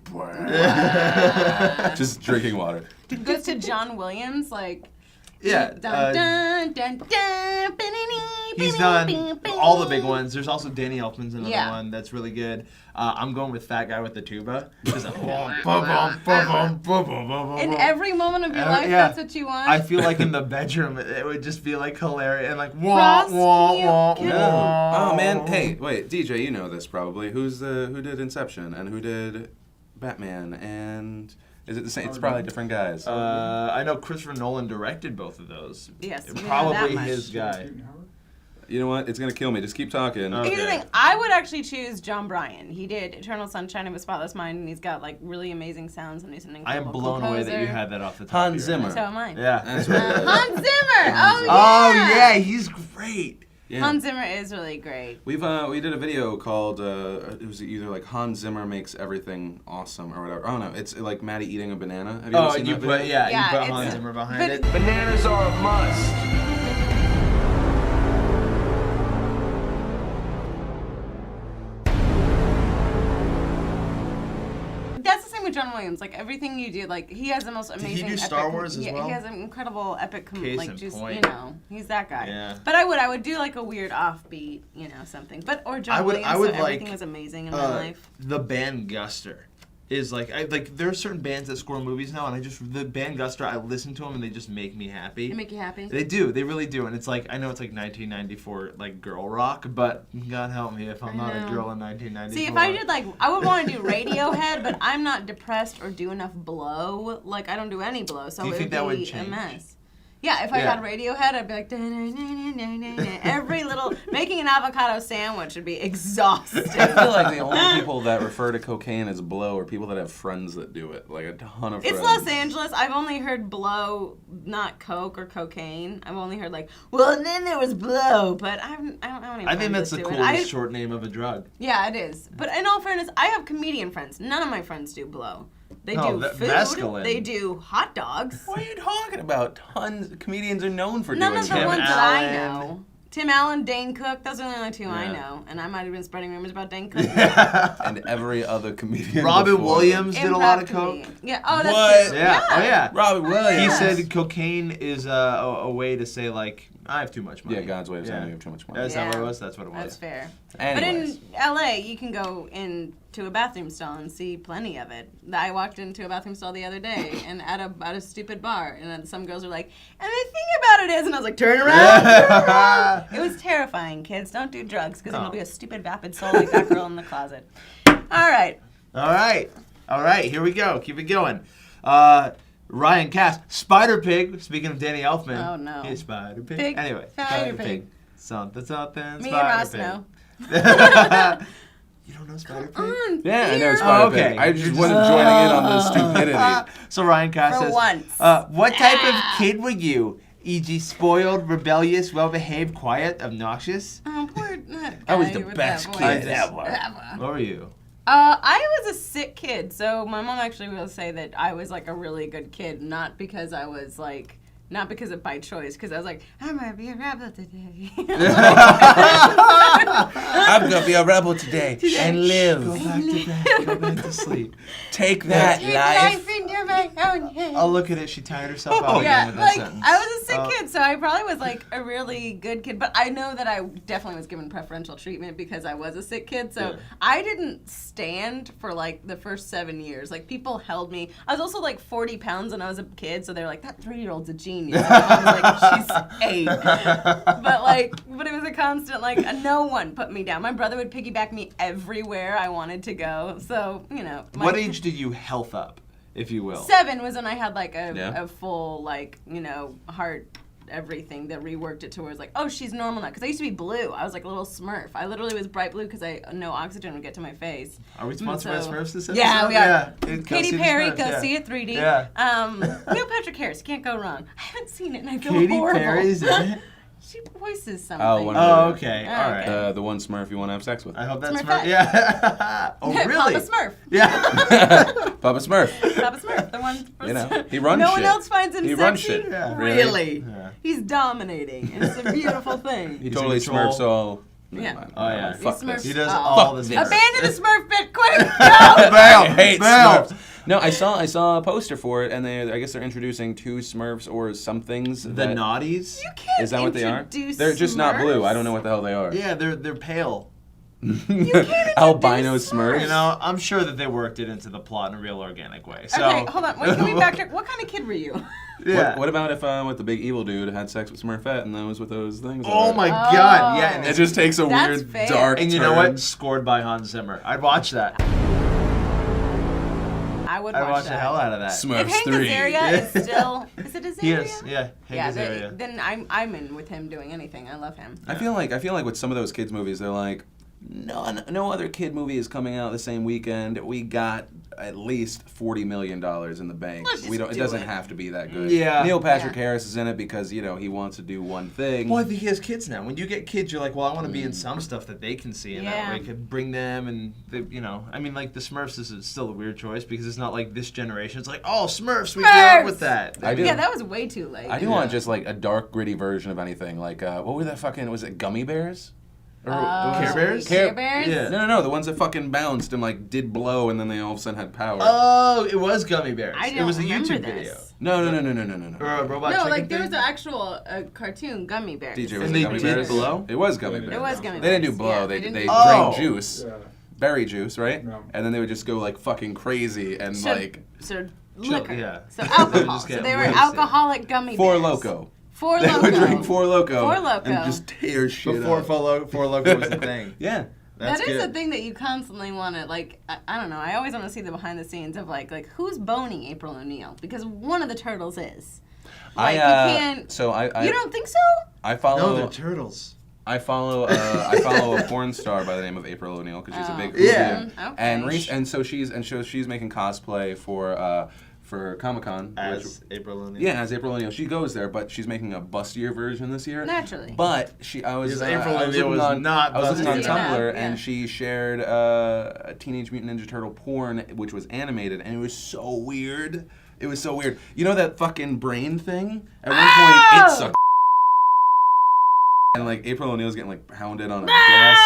Just drinking water. goes to John Williams, like. Yeah. Dun, dun, dun, dun, He's done all the big ones. There's also Danny Elfman's another Yeah. one that's really good. I'm going with Fat Guy with the Tuba. Just a In every moment of your life, yeah. that's what you want? I feel like in the bedroom it would just be like hilarious and like Ross, can you- Oh man, hey, wait, DJ, you know this probably. Who did Inception and who did Batman and is it the same? It's probably different guys. I know Christopher Nolan directed both of those. Yes, we know that Probably much. his guy. You know what? It's gonna kill me. Just keep talking. Here's the thing. I would actually choose John Bryan. He did Eternal Sunshine of a Spotless Mind, and he's got like really amazing sounds, and he's an I incredible am blown away that you composer. had that off the top. Hans of your Zimmer. head. So am I. Yeah. That's what it is. Hans Zimmer. Oh yeah. Oh yeah, he's great. Yeah. Hans Zimmer is really great. We did a video called it was either like Hans Zimmer makes everything awesome or whatever. Oh no, it's like Maddie eating a banana. Have you ever Oh, seen and you that put video? Yeah, you put it's- Hans Zimmer behind but- it. Bananas are a must. That's the same with John Williams. Like everything you do, like he has the most he amazing. do Star epic- Wars as yeah, well? He has an incredible epic, Case like in just point. you know, he's that guy. Yeah. But I would do like a weird offbeat, you know, something. But or John I would Williams. like, so everything was amazing in my life. The band Guster is like there are certain bands that score movies now, and the band Guster, I listen to them and they just make me happy. They make you happy. They do. They really do. And it's like, I know it's like 1994, like girl rock, but God help me if I'm not a know. girl in 1994. See, if I did like, I would want to do Radiohead, but I'm not depressed or do enough blow. Like I don't do any blow, so Do you it think would that would be a change? mess. Yeah, if I Yeah. had Radiohead, I'd be like, "Da-na-na-na-na-na-na." Every little, making an avocado sandwich would be exhausting. I feel like the only people that refer to cocaine as blow are people that have friends that do it. Like a ton of It's friends. Los Angeles. I've only heard blow, not coke or cocaine. I've only heard like, well, and then there was blow, but I don't know any I think friends that's the that do it. coolest short name of a drug. Yeah, it is. But in all fairness, I have comedian friends. None of my friends do blow. They No, do that- food. mescaline. They do hot dogs. What are you talking about? Tons comedians are known for None doing of the stuff. ones that I Allen. know. Tim Allen, Dane Cook, those are the only two I Yeah. know. And I might have been spreading rumors about Dane Cook. And every other comedian. Robin before. Williams did a lot of Improv coke. comedian. Yeah, oh, that's What? true. Yeah. Oh yeah. Robin Williams. He said cocaine is a way to say like I have too much money. Yeah, God's way of saying Yeah. you have too much money. That's not what it Yeah. was. That's what it was. That's fair. Anyways. But in LA, you can go into a bathroom stall and see plenty of it. I walked into a bathroom stall the other day and at a stupid bar, and then some girls were like, and the thing about it is, and I was like, turn around, turn around. It was terrifying. Kids, don't do drugs because then you'll be a stupid vapid soul like that girl in the closet. All right. All right. Here we go. Keep it going. Ryan Cass, Spider Pig. Speaking of Danny Elfman. Oh, no. Hey, Spider Pig. Pig. Anyway, Spider Pig. Something. Me and Ross know. You don't know Spider Pig? Yeah, I know it's Spider Pig. okay. I just wasn't joining in on the stupidity. So Ryan Cass For says, once. what type of kid were you? E.g. spoiled, rebellious, well-behaved, quiet, obnoxious? Oh, poor that I was guy the with best that kid voice. ever. What were you? I was a sick kid, so my mom actually will say that I was like a really good kid, not because I was like, not because of by choice, because I was like, I'm gonna be a rebel today. I'm gonna be a rebel today and live. Go back to bed. Go back to sleep. Take that, life. into my own hands. I'll look at it. She tired herself out Yeah, again with that like sentence. I was a sick kid, so I probably was like a really good kid. But I know that I definitely was given preferential treatment because I was a sick kid. So Yeah. I didn't stand for like the first 7 years. Like people held me. I was also like 40 pounds when I was a kid, so they're like, that 3-year-old's a genius. And I was like, she's 8. But it was a constant like no one put me down. My brother would piggyback me everywhere I wanted to go. So What age did you health up, if you will? 7 was when I had like Yeah. a full like heart everything that reworked it to where it's like, oh, she's normal now. Because I used to be blue. I was like a little Smurf. I literally was bright blue because no oxygen would get to my face. Are we sponsored by So- Smurfs this episode? Yeah, we are. Yeah. Go see Katy the Perry, Smurfs, go yeah. see it 3D. Yeah. Neil Patrick Harris, can't go wrong. I haven't seen it and I feel Katy horrible. Perry's in it? She voices something. Oh, one Oh, of okay. Oh, All right. okay. the one Smurf you want to have sex with. I hope that's Smurfette. Smurf. Yeah. Oh, really? Papa Smurf. Yeah. Papa Smurf. Papa Smurf, the one. You know, he runs No shit. one else finds him He sexy. runs shit. Yeah. Really? Yeah. He's dominating. And it's a beautiful thing. He He's totally in control. Smurfs all. Never Yeah. mind. Oh, yeah. Fuck He this. Smurfs He does Oh. all this. Abandon the Smurf bit, quick! Go! I hate Bam. Smurfs. No, I saw a poster for it, and I guess they're introducing 2 Smurfs or somethings. The that, naughties? You can't Is that what they are? introduce They're just not blue. Smurfs. I don't know what the hell they are. Yeah, they're pale. Albino introduce Smurfs. You know, I'm sure that they worked it into the plot in a real organic way. So. Okay, hold on. Wait, can we backtrack? What kind of kid were you? Yeah. What about if with the big evil dude had sex with Smurfette and that was what those things Oh are? my God! Yeah, and It just takes a That's weird, fair. dark and you know turn. what? Scored by Hans Zimmer. I'd watch that. I would I'd watch watch that. the hell out of that. If Smurfs Hank 3. Azaria is still... Is it Azaria? He is. Yeah, Hank Yeah, Azaria. then I'm in with him doing anything. I love him. I feel like with some of those kids movies, they're like, no other kid movie is coming out the same weekend. We got at least $40 million in the bank. Let's just It do doesn't it. have to be that good. Yeah. Neil Patrick Yeah. Harris is in it because he wants to do one thing. Well, I think he has kids now. When you get kids, you're like, well, I want to be in some stuff that they can see, and Yeah. that way could bring them, and I mean, like the Smurfs is still a weird choice because it's not like this generation. It's like, oh, Smurfs, we grew up with that. I do. Yeah, that was way too late. I do want just like a dark, gritty version of anything. Like what were that fucking? Was it Gummy Bears? Or, Care Bears? Care Bears? Yeah. No, the ones that fucking bounced and like did blow and then they all of a sudden had power. Oh, it was Gummy Bears. I It don't was a remember YouTube this. video. No. Or a robot No, chicken like there thing? was an actual cartoon Gummy Bears. DJ was And it they Gummy did Bears? blow? It was Gummy Bears. It was Gummy They didn't do Bears, blow. yeah, they they they didn't drained do- juice, Yeah. berry juice, right? No. And then they would just go like fucking crazy and So, like so liquor. yeah. So alcohol. Just So get they were wasted. alcoholic Gummy Four Bears. Loco. Four They Loco. would drink Four Loco. Four Loko. and just tear shit Before up. Four Loko was the thing. Yeah. That's That is good. the thing that you constantly want to, like, I don't know, I always want to see the behind the scenes of, like who's boning April O'Neil? Because one of the turtles is. Like, you can't... So I you don't think so? I No, follow they're turtles. I follow a porn star by the name of April O'Neil because she's a big Yeah. hooligan. Okay. And so she's making cosplay for Comic-Con. As April O'Neil. Yeah, as April O'Neil. She goes there, but she's making a bustier version this year. Naturally. But I was Because April I was O'Neil looking was on, not I was looking on busty enough, Tumblr, yeah. and she shared a Teenage Mutant Ninja Turtle porn, which was animated, and it was so weird. It was so weird. You know that fucking brain thing? At one point, it sucked. And like April O'Neil's getting like pounded on a desk,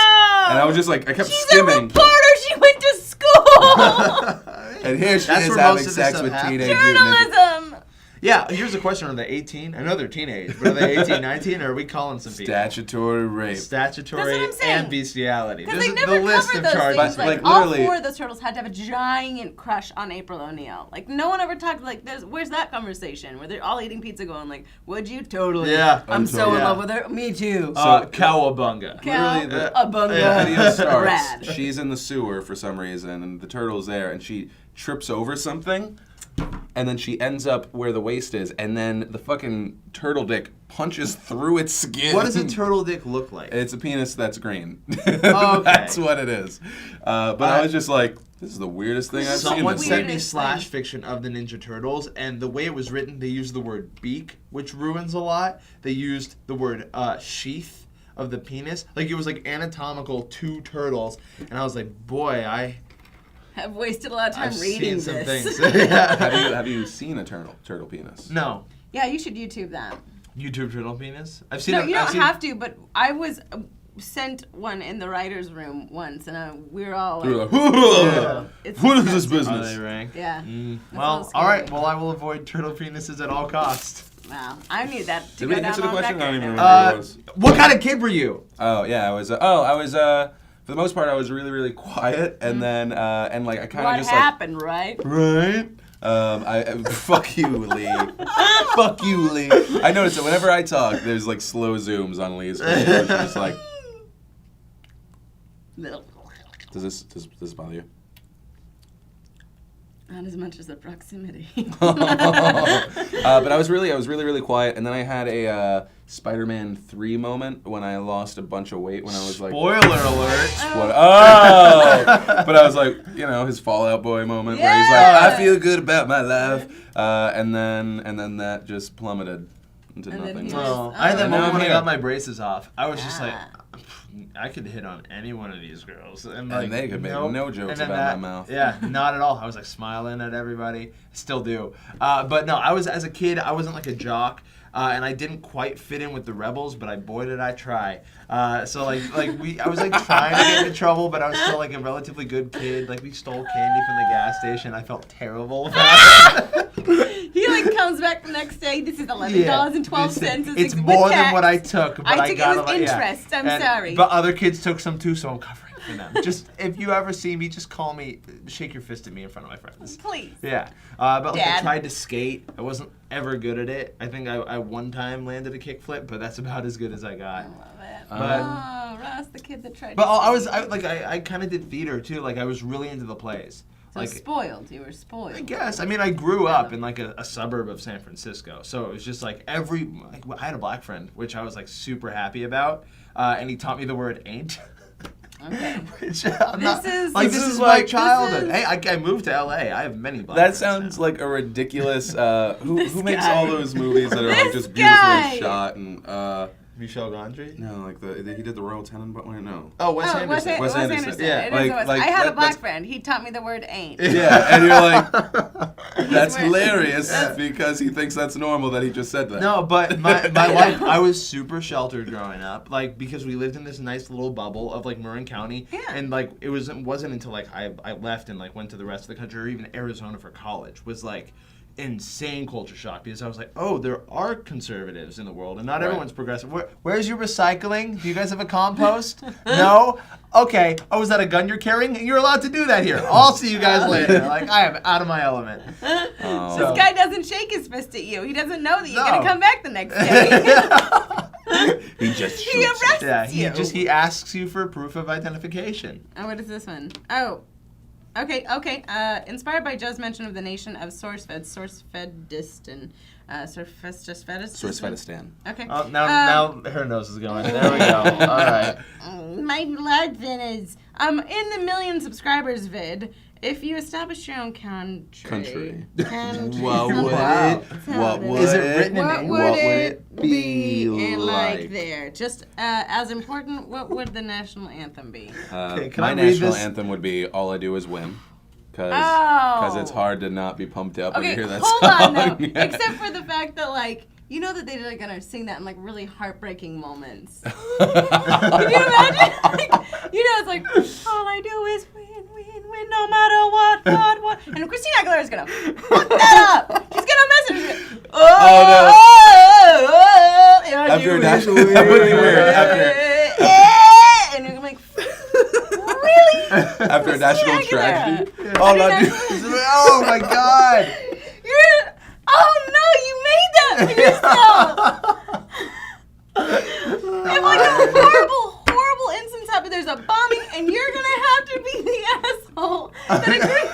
and I was just like, I kept She's skimming. a reporter! She went to school! And here she That's is where having most of this sex stuff with happens. Teenage Mutant Ninja. Journalism! Yeah, here's a question. Are they 18? I know they're teenage, but are they 18, 19, or are we calling some people? Statutory rape. Statutory That's what I'm saying. and bestiality. Because This they is never the list covered of those charges. things. But, Like, like, all literally- 4 of those turtles had to have a giant crush on April O'Neil. Like, no one ever talked, like, where's that conversation? Where they're all eating pizza going, like, would you? Totally. Yeah. I'm so in Yeah. love with her. Me too. Cowabunga. Literally, the Cowabunga. video starts. Rad. She's in the sewer for some reason, and the turtle's there, and she trips over something, and then she ends up where the waist is, and then the fucking turtle dick punches through its skin. What does a turtle dick look like? It's a penis that's green. Okay. That's what it is. But I was just like, this is the weirdest thing I've seen. Someone this sent week. me slash fiction of the Ninja Turtles, and the way it was written, they used the word beak, which ruins a lot. They used the word sheath of the penis. Like, it was like anatomical two turtles, and I was like, boy, I've wasted a lot of time I've reading seen some this. things. Yeah. Have you seen a turtle penis? No. Yeah, you should YouTube that. YouTube turtle penis? I've seen No, it. you I've don't seen- have to, but I was sent one in the writer's room once, and we were all You're like, like, it's what is this disgusting. Are business? they ranked? Yeah. Well, a little all right. scary. Well, I will avoid turtle penises at all costs. Wow. I need that to Did go we down answer the on question? I don't record. even remember what it was. What kind of kid were you? Oh yeah, I was. For the most part, I was really, really quiet, and then and like I kind of What just happened, right? right. Fuck you, Lee. Fuck you, Lee. I noticed that whenever I talk, there's like slow zooms on Lee's face. She's just like, does this bother you? Not as much as the proximity. But I was really, really quiet, and then I had a Spider-Man 3 moment when I lost a bunch of weight when I was like. Spoiler alert. What? Oh! But I was like, his Fallout Boy moment where he's like, I feel good about my life, and then that just plummeted into And then nothing. he Well, Oh. I had that And now moment when I I'm got here. my braces off. I was just like, Ah. I could hit on any one of these girls, and they could make no jokes And then about my mouth. Yeah, not at all. I was like smiling at everybody. Still do. But no, I was as a kid. I wasn't like a jock. And I didn't quite fit in with the rebels, but boy did I try. So I was like trying to get into trouble, but I was still like a relatively good kid. Like we stole candy from the gas station. I felt terrible about it. He like comes back the next day. This is $11.12. It's with more than tax. what I took. But I took it got with a lot- yeah. interest. I'm And- sorry. But other kids took some too, so I'm covering for them. Just if you ever see me, just call me, shake your fist at me in front of my friends. Please. Yeah, but like I Dad. tried to skate. I wasn't ever good at it. I think I one time landed a kickflip, but that's about as good as I got. I love it. But- Oh, Ross, the kid that tried But to I kind of did theater too. Like I was really into the plays. So Like spoiled. You were spoiled. I guess. I mean, I grew up in like a suburb of San Francisco, so it was just like I had a black friend, which I was like super happy about, and he taught me the word "ain't." Okay. Which I'm not, is- like this this is is like- my childhood. this Hey, I moved to LA. I have many black That friends sounds now. like a ridiculous. Who makes guy. all those movies that are like This just beautifully guy. shot and Michel Gondry. no, like he did the Royal Tenenbaums. Wait, no. Oh, Wes Oh, Anderson. Wes Anderson. Yeah, It is like- Wes- like I have that- a black that's- friend. He taught me the word ain't. Yeah, and you're like, that's Where- hilarious because he thinks that's normal that he just said that. No, but my life, I was super sheltered growing up, like because we lived in this nice little bubble of like Marin County, Yeah. and like it wasn't until like I left and like went to the rest of the country or even Arizona for college was like insane culture shock because I was like, oh, there are conservatives in the world and not Right. everyone's progressive. Where's your recycling? Do you guys have a compost? No? Okay. Oh, is that a gun you're carrying? You're allowed to do that here. I'll see you guys later. Like I am out of my element. Oh. So- This guy doesn't shake his fist at you. He doesn't know that you're No. gonna come back the next day. He just He shoots. arrests Yeah, you. he asks you for proof of identification. Oh, what is this one? Oh. Okay. Inspired by Joe's mention of the nation of Sourcefedistan. Sourcefedistan. Okay. Oh, now her nose is going. There we go. All right. My blood thinners. In the million subscribers vid, if you establish your own country. What would Wow. it? What would Is it written in What English? would What would it it be be like like? there? Just as important, what would the national anthem be? Okay, can my I read national this? anthem would be "All I Do Is Win," because Oh. it's hard to not be pumped up when you Okay, hear that hold song. on though. Except for the fact that like you know that they're gonna sing that in like really heartbreaking moments. Can you imagine? Like, it's like all I do is win, no matter what. And Christina Aguilera's gonna fuck that up. She's gonna message me. After a dash, that would be weird. And I'm like, really? After a national Christina Aguilera. tragedy, all I do is Oh my God! Oh no, you made that for yourself! If like a horrible instance happened, there's a bombing, and you're gonna have to be the asshole that agrees.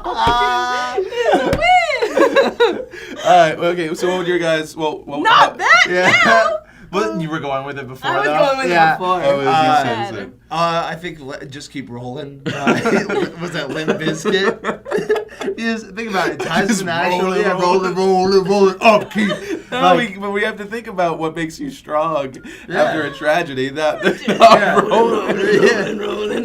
All I do is win. right. Okay. So what would your guys? Well, Not that now. But you were going with it before, I was though? going with it before. Oh, it was you said. I think just keep rolling. Was that Limp Bizkit? Because think about it. Tyson National, rolling, up, keep. No, but we have to think about what makes you strong after a tragedy. Not rolling.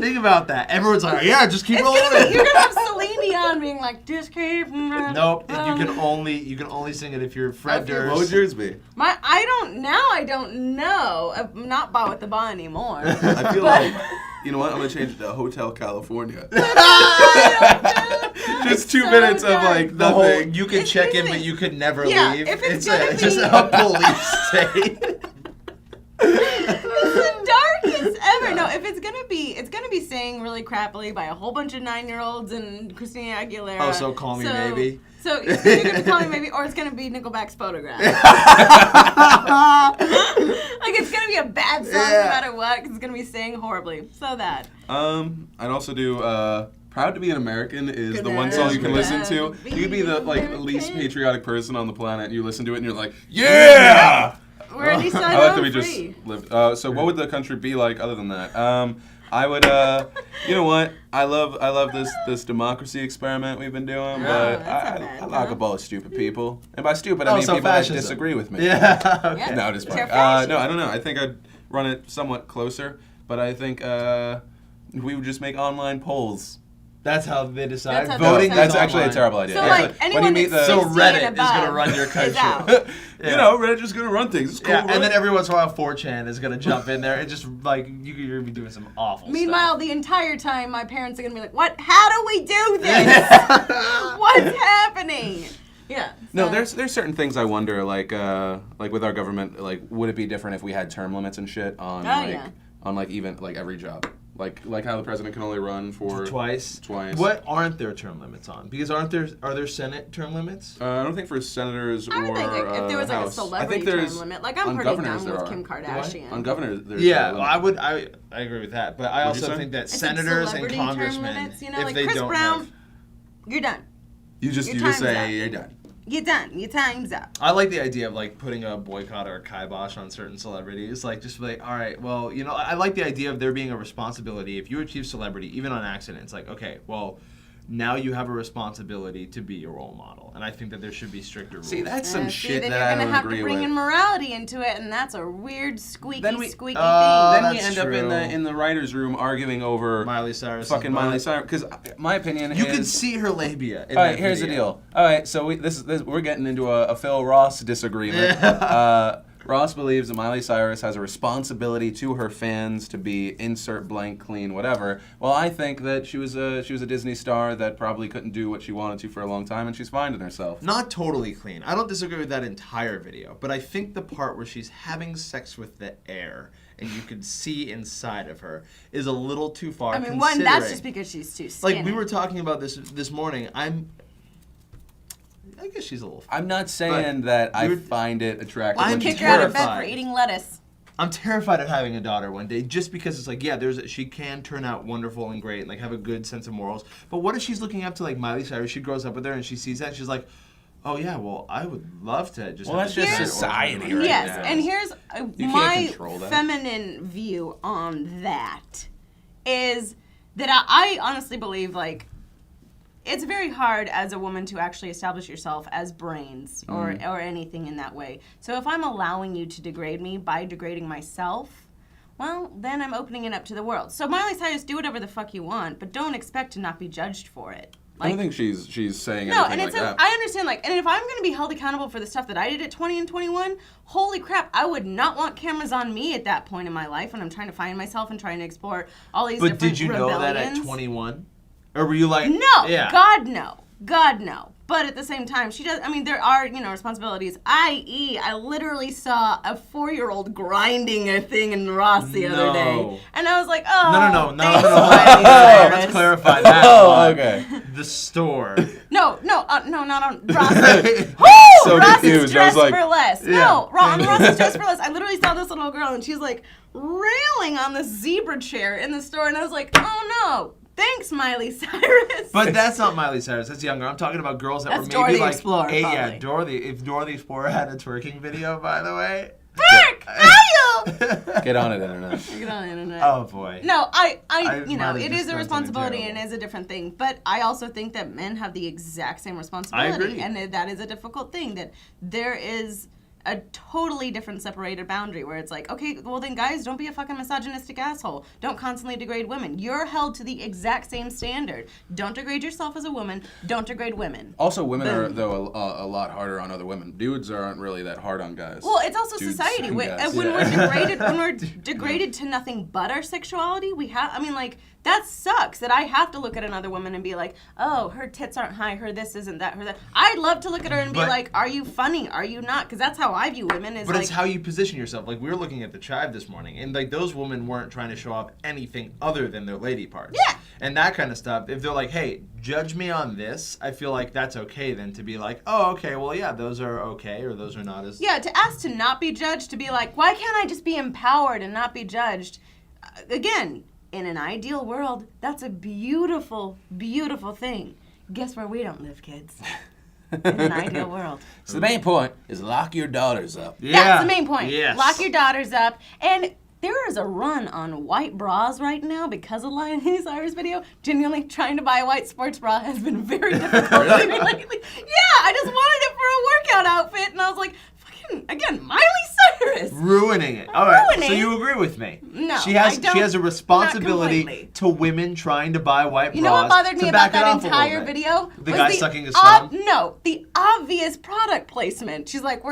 Think about that. Everyone's like, yeah, just keep rolling. You're gonna have Celine Dion being like, just keep. Nope. You can only sing it if you're Fred Durst. What would yours be? I don't know. I'm not Ba with the Ba anymore. I feel like, you know what? I'm gonna change it to Hotel California. Just 2 minutes of like The whole nothing. you could check in, but you could never Yeah, leave. if it's It's gonna just be- a police state. It's the darkest ever. No, if it's gonna be sang really crappily by a whole bunch of 9-year-olds and Christina Aguilera. Oh, so Call Me Maybe. So it's either gonna Call Me Maybe or it's gonna be Nickelback's Photograph. Like it's gonna be a bad song no matter what, 'cause it's gonna be sang horribly. So that. I'd also do Proud to be an American is Good the one night. song you can listen to. Proud to You could be the be like American. least patriotic person on the planet and you listen to it and you're like, yeah! We're at least I like that we free. just lived. So what would the country be like other than that? I would, you know what? I love this democracy experiment we've been doing, but that's not bad, I like huh? a ball of stupid people. And by stupid, I mean so people that fascism. disagree with me. Yeah. Okay. Yeah. No, just They're playing. fascist. No, I don't know. I think I'd run it somewhat closer, but I think we would just make online polls. That's how they decide. That's how they Voting. decide. That's actually a terrible idea. So Actually, like anyone when you meet that's the, 60 So Reddit and is gonna above run your is country. out. you know, Reddit's just gonna run things. It's cool. Yeah, right? and then every once in a while, 4chan is gonna jump in there and just like you're gonna be doing some awful Meanwhile, stuff. the entire time, my parents are gonna be like, "What? How do we do this? What's happening?" Yeah. No, so- there's certain things I wonder, like with our government, like would it be different if we had term limits and shit on on like even like every job, like how the president can only run for Twice. What? What aren't there term limits on? Because are there Senate term limits? I don't think for senators I or would think like, if there was like a House. I celebrity think there's term limit, like I'm on pretty governors down there with are. Kim Kardashian. On governors, there's Yeah, a well, limit. I agree with that, but I What'd you also say? think that I said senators and celebrity term congressmen, limits, you know, if like they Chris don't Brown, have, you're done. You just Your time's say up. you're done. You're done. Your time's up. I like the idea of like putting a boycott or a kibosh on certain celebrities. Like just like, all right, well, you know, I like the idea of there being a responsibility. If you achieve celebrity, even on accident, it's like, okay, well, now you have a responsibility to be a role model, and I think that there should be stricter rules. See, that's some See, shit then that you're I gonna don't have agree to bring with. in morality into it, and that's a weird squeaky Then thing. Then we that's end up true. in the writers' room arguing over Miley Cyrus. fucking Miley Cyrus. Because my opinion You is can see her labia. In All right, that here's the video. deal. All right, so we're getting into a Phil Ross disagreement. Ross believes that Miley Cyrus has a responsibility to her fans to be insert blank clean whatever. Well, I think that she was a Disney star that probably couldn't do what she wanted to for a long time, and she's finding herself. Not totally clean. I don't disagree with that entire video, but I think the part where she's having sex with the air and you can see inside of her is a little too far. I mean, one, that's considering- just because she's too skinny. like we were talking about this morning. I guess she's a little. I'm not saying that I find it attractive. I'm when Kick she's her out of bed terrified. for eating lettuce. I'm terrified of having a daughter one day, just because it's like, yeah, she can turn out wonderful and great, and like have a good sense of morals. But what if she's looking up to like Miley Cyrus? She grows up with her and she sees that, and she's like, oh yeah, well, I would love to just. Well, have that's a just kid or society something right like Yes, that. and here's can't my control that. feminine view on that is that I honestly believe like it's very hard as a woman to actually establish yourself as brains or anything in that way. So if I'm allowing you to degrade me by degrading myself, well, then I'm opening it up to the world. So Miley Cyrus, do whatever the fuck you want, but don't expect to not be judged for it. I don't think she's saying No, anything and like it's that. I understand, like, and if I'm going to be held accountable for the stuff that I did at 20 and 21, holy crap, I would not want cameras on me at that point in my life when I'm trying to find myself and trying to explore all these But different did you know that at rebellions. 21, or were you like, No, yeah, God no. But at the same time, she does. I mean, there are responsibilities. I.e., I literally saw a 4-year-old grinding a thing in Ross the other day, and I was like, oh, No, thanks, no. Miley Let's Cyrus. clarify that. Oh, one. okay. The store. No, not on Ross. So Ross confused. I is was dressed like, for less. yeah. No, on Ross is dressed for less. I literally saw this little girl, and she's like railing on the zebra chair in the store, and I was like, oh no. Thanks, Miley Cyrus. But that's not Miley Cyrus. That's younger. I'm talking about girls that That's were Dora maybe the like Explorer, 8. Yeah, probably. Dora the Explorer had a twerking video, by the way. Twerk! Ayo! Get on it, internet. Get on the internet. Oh boy. No, I I you know, might have it just is a done something responsibility and terrible. it is a different thing. But I also think that men have the exact same responsibility. agree. And that is a difficult thing, that there is a totally different separated boundary where it's like, okay, well then guys, don't be a fucking misogynistic asshole. Don't constantly degrade women. You're held to the exact same standard. Don't degrade yourself as a woman. Don't degrade women. Also, women are Boom. though a lot harder on other women. Dudes aren't really that hard on guys. Well, it's also Dudes society. and When, guys. when we're degraded, when we're degraded to nothing but our sexuality, we have. I mean, like that sucks. That I have to look at another woman and be like, oh, her tits aren't high, her this isn't that, her that. I'd love to look at her and be But- like, are you funny? Are you not? Because that's how I view women. Is But like, it's how you position yourself. Like we were looking at the Chive this morning, and like those women weren't trying to show off anything other than their lady parts. Yeah. And that kind of stuff. If they're like, "Hey, judge me on this," I feel like that's okay then to be like, "Oh, okay. Well, yeah, those are okay, or those are not as." yeah, to ask to not be judged, to be like, why can't I just be empowered and not be judged? Again, in an ideal world, that's a beautiful, beautiful thing. Guess where we don't live, kids? In an ideal world. So the main point is lock your daughters up. Yeah. That's the main point. Yes. Lock your daughters up. And there is a run on white bras right now because of Miley Cyrus video. Genuinely trying to buy a white sports bra has been very difficult for me lately. Yeah, I just wanted it for a workout outfit, and I was like, fucking, again, Miley Cyrus. Ruining it. All right. So Ruining? you agree with me? No, She has I don't- she has a responsibility not completely. to women trying to buy white You bras. know what bothered me to about back it that off a little entire bit. video? The was guy sucking his thumb? No, the obvious product placement. She's like,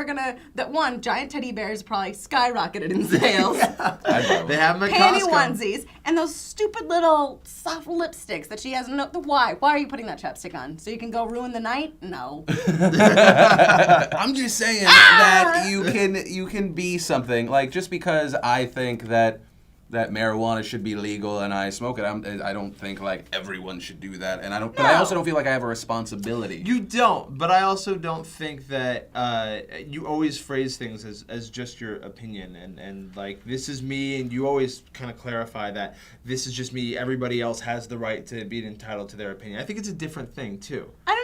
that one, giant teddy bears probably skyrocketed in sales. They have them at Panty Costco. onesies, and those stupid little soft lipsticks that she has no. Why? Why are you putting that chapstick on? So you can go ruin the night? No. I'm just saying that you can be something, like, just because I think that marijuana should be legal and I smoke it, I don't think like everyone should do that, and but I also don't feel like I have a responsibility. You don't, but I also don't think that you always phrase things as just your opinion and like, this is me, and you always kind of clarify that this is just me, everybody else has the right to be entitled to their opinion. I think it's a different thing too. I don't know.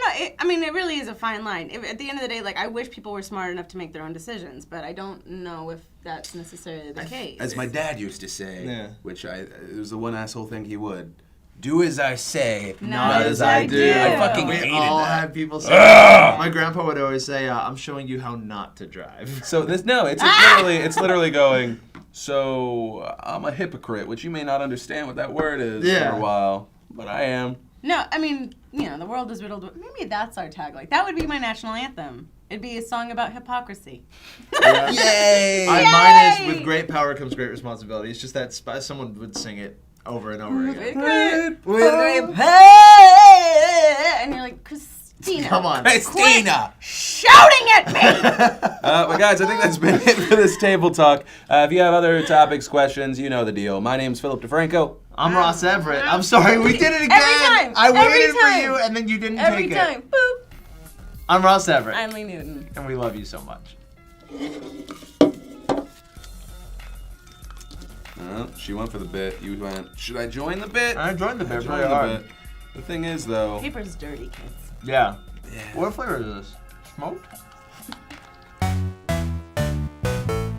It really is a fine line. At the end of the day, like, I wish people were smart enough to make their own decisions, but I don't know if that's necessarily the case. As my dad used to say, Yeah. which it was the one asshole thing he would. Do as I say, Not as I do. I fucking We hated all that. had people say my grandpa would always say, I'm showing you how not to drive. So it's literally going, so I'm a hypocrite, which you may not understand what that word is Yeah. for a while, but I am. No, I mean, the world is riddled with. Maybe that's our tag. Like, that would be my national anthem. It'd be a song about hypocrisy. Yay! Mine is, with great power comes great responsibility. It's just that someone would sing it over and over again. And you're like, Christina. Come on. Christina! Shouting at me! But guys, I think that's been it for this table talk. If you have other topics, questions, you know the deal. My name's Philip DeFranco. I'm Ross Everett. I'm sorry, we did it again. time. I Every waited for time. you, and then you didn't Every take time. it. Boop. I'm Ross Everett, I'm Lee Newton. and we love you so much. She went for the bit. You went, should I join the bit? I joined the I bit joined very the hard. bit. The thing is, though, Paper's dirty, kids. Yeah. What flavor is this? Smoked?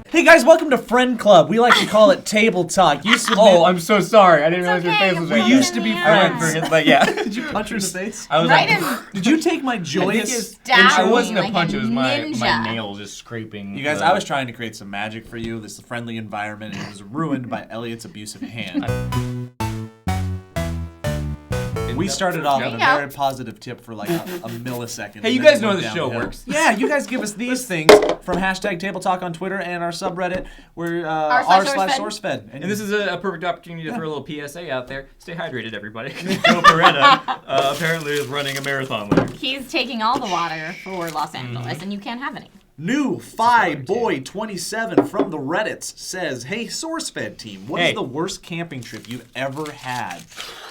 Hey guys, welcome to Friend Club. We like to call it Table Talk. You submit. Oh, I'm so sorry. I didn't realize your okay, face was you're right welcome. there. to be I went for it, but yeah. Did you punch her in the face? I was Right like, in. Did you take my I think joyous? Stab it wasn't me a like punch. a It was my ninja. nail just scraping. You guys, the- I was trying to create some magic for you. This is a friendly environment, and it was ruined by Elliot's abusive hand. We started off There on a you go. very positive tip for like a millisecond. Hey, you and then guys know went the show downhill. works. Yeah, you guys give us these things from hashtag Table Talk on Twitter and our subreddit. We're r/Sourcefed. And this is a perfect opportunity for a little PSA out there. Stay hydrated, everybody. Joe Peretta apparently is running a marathon later. He's taking all the water for Los Angeles, and you can't have any. New Phi Boy 27 from the Reddits says, "Hey, Sourcefed team, what is Hey. the worst camping trip you've ever had,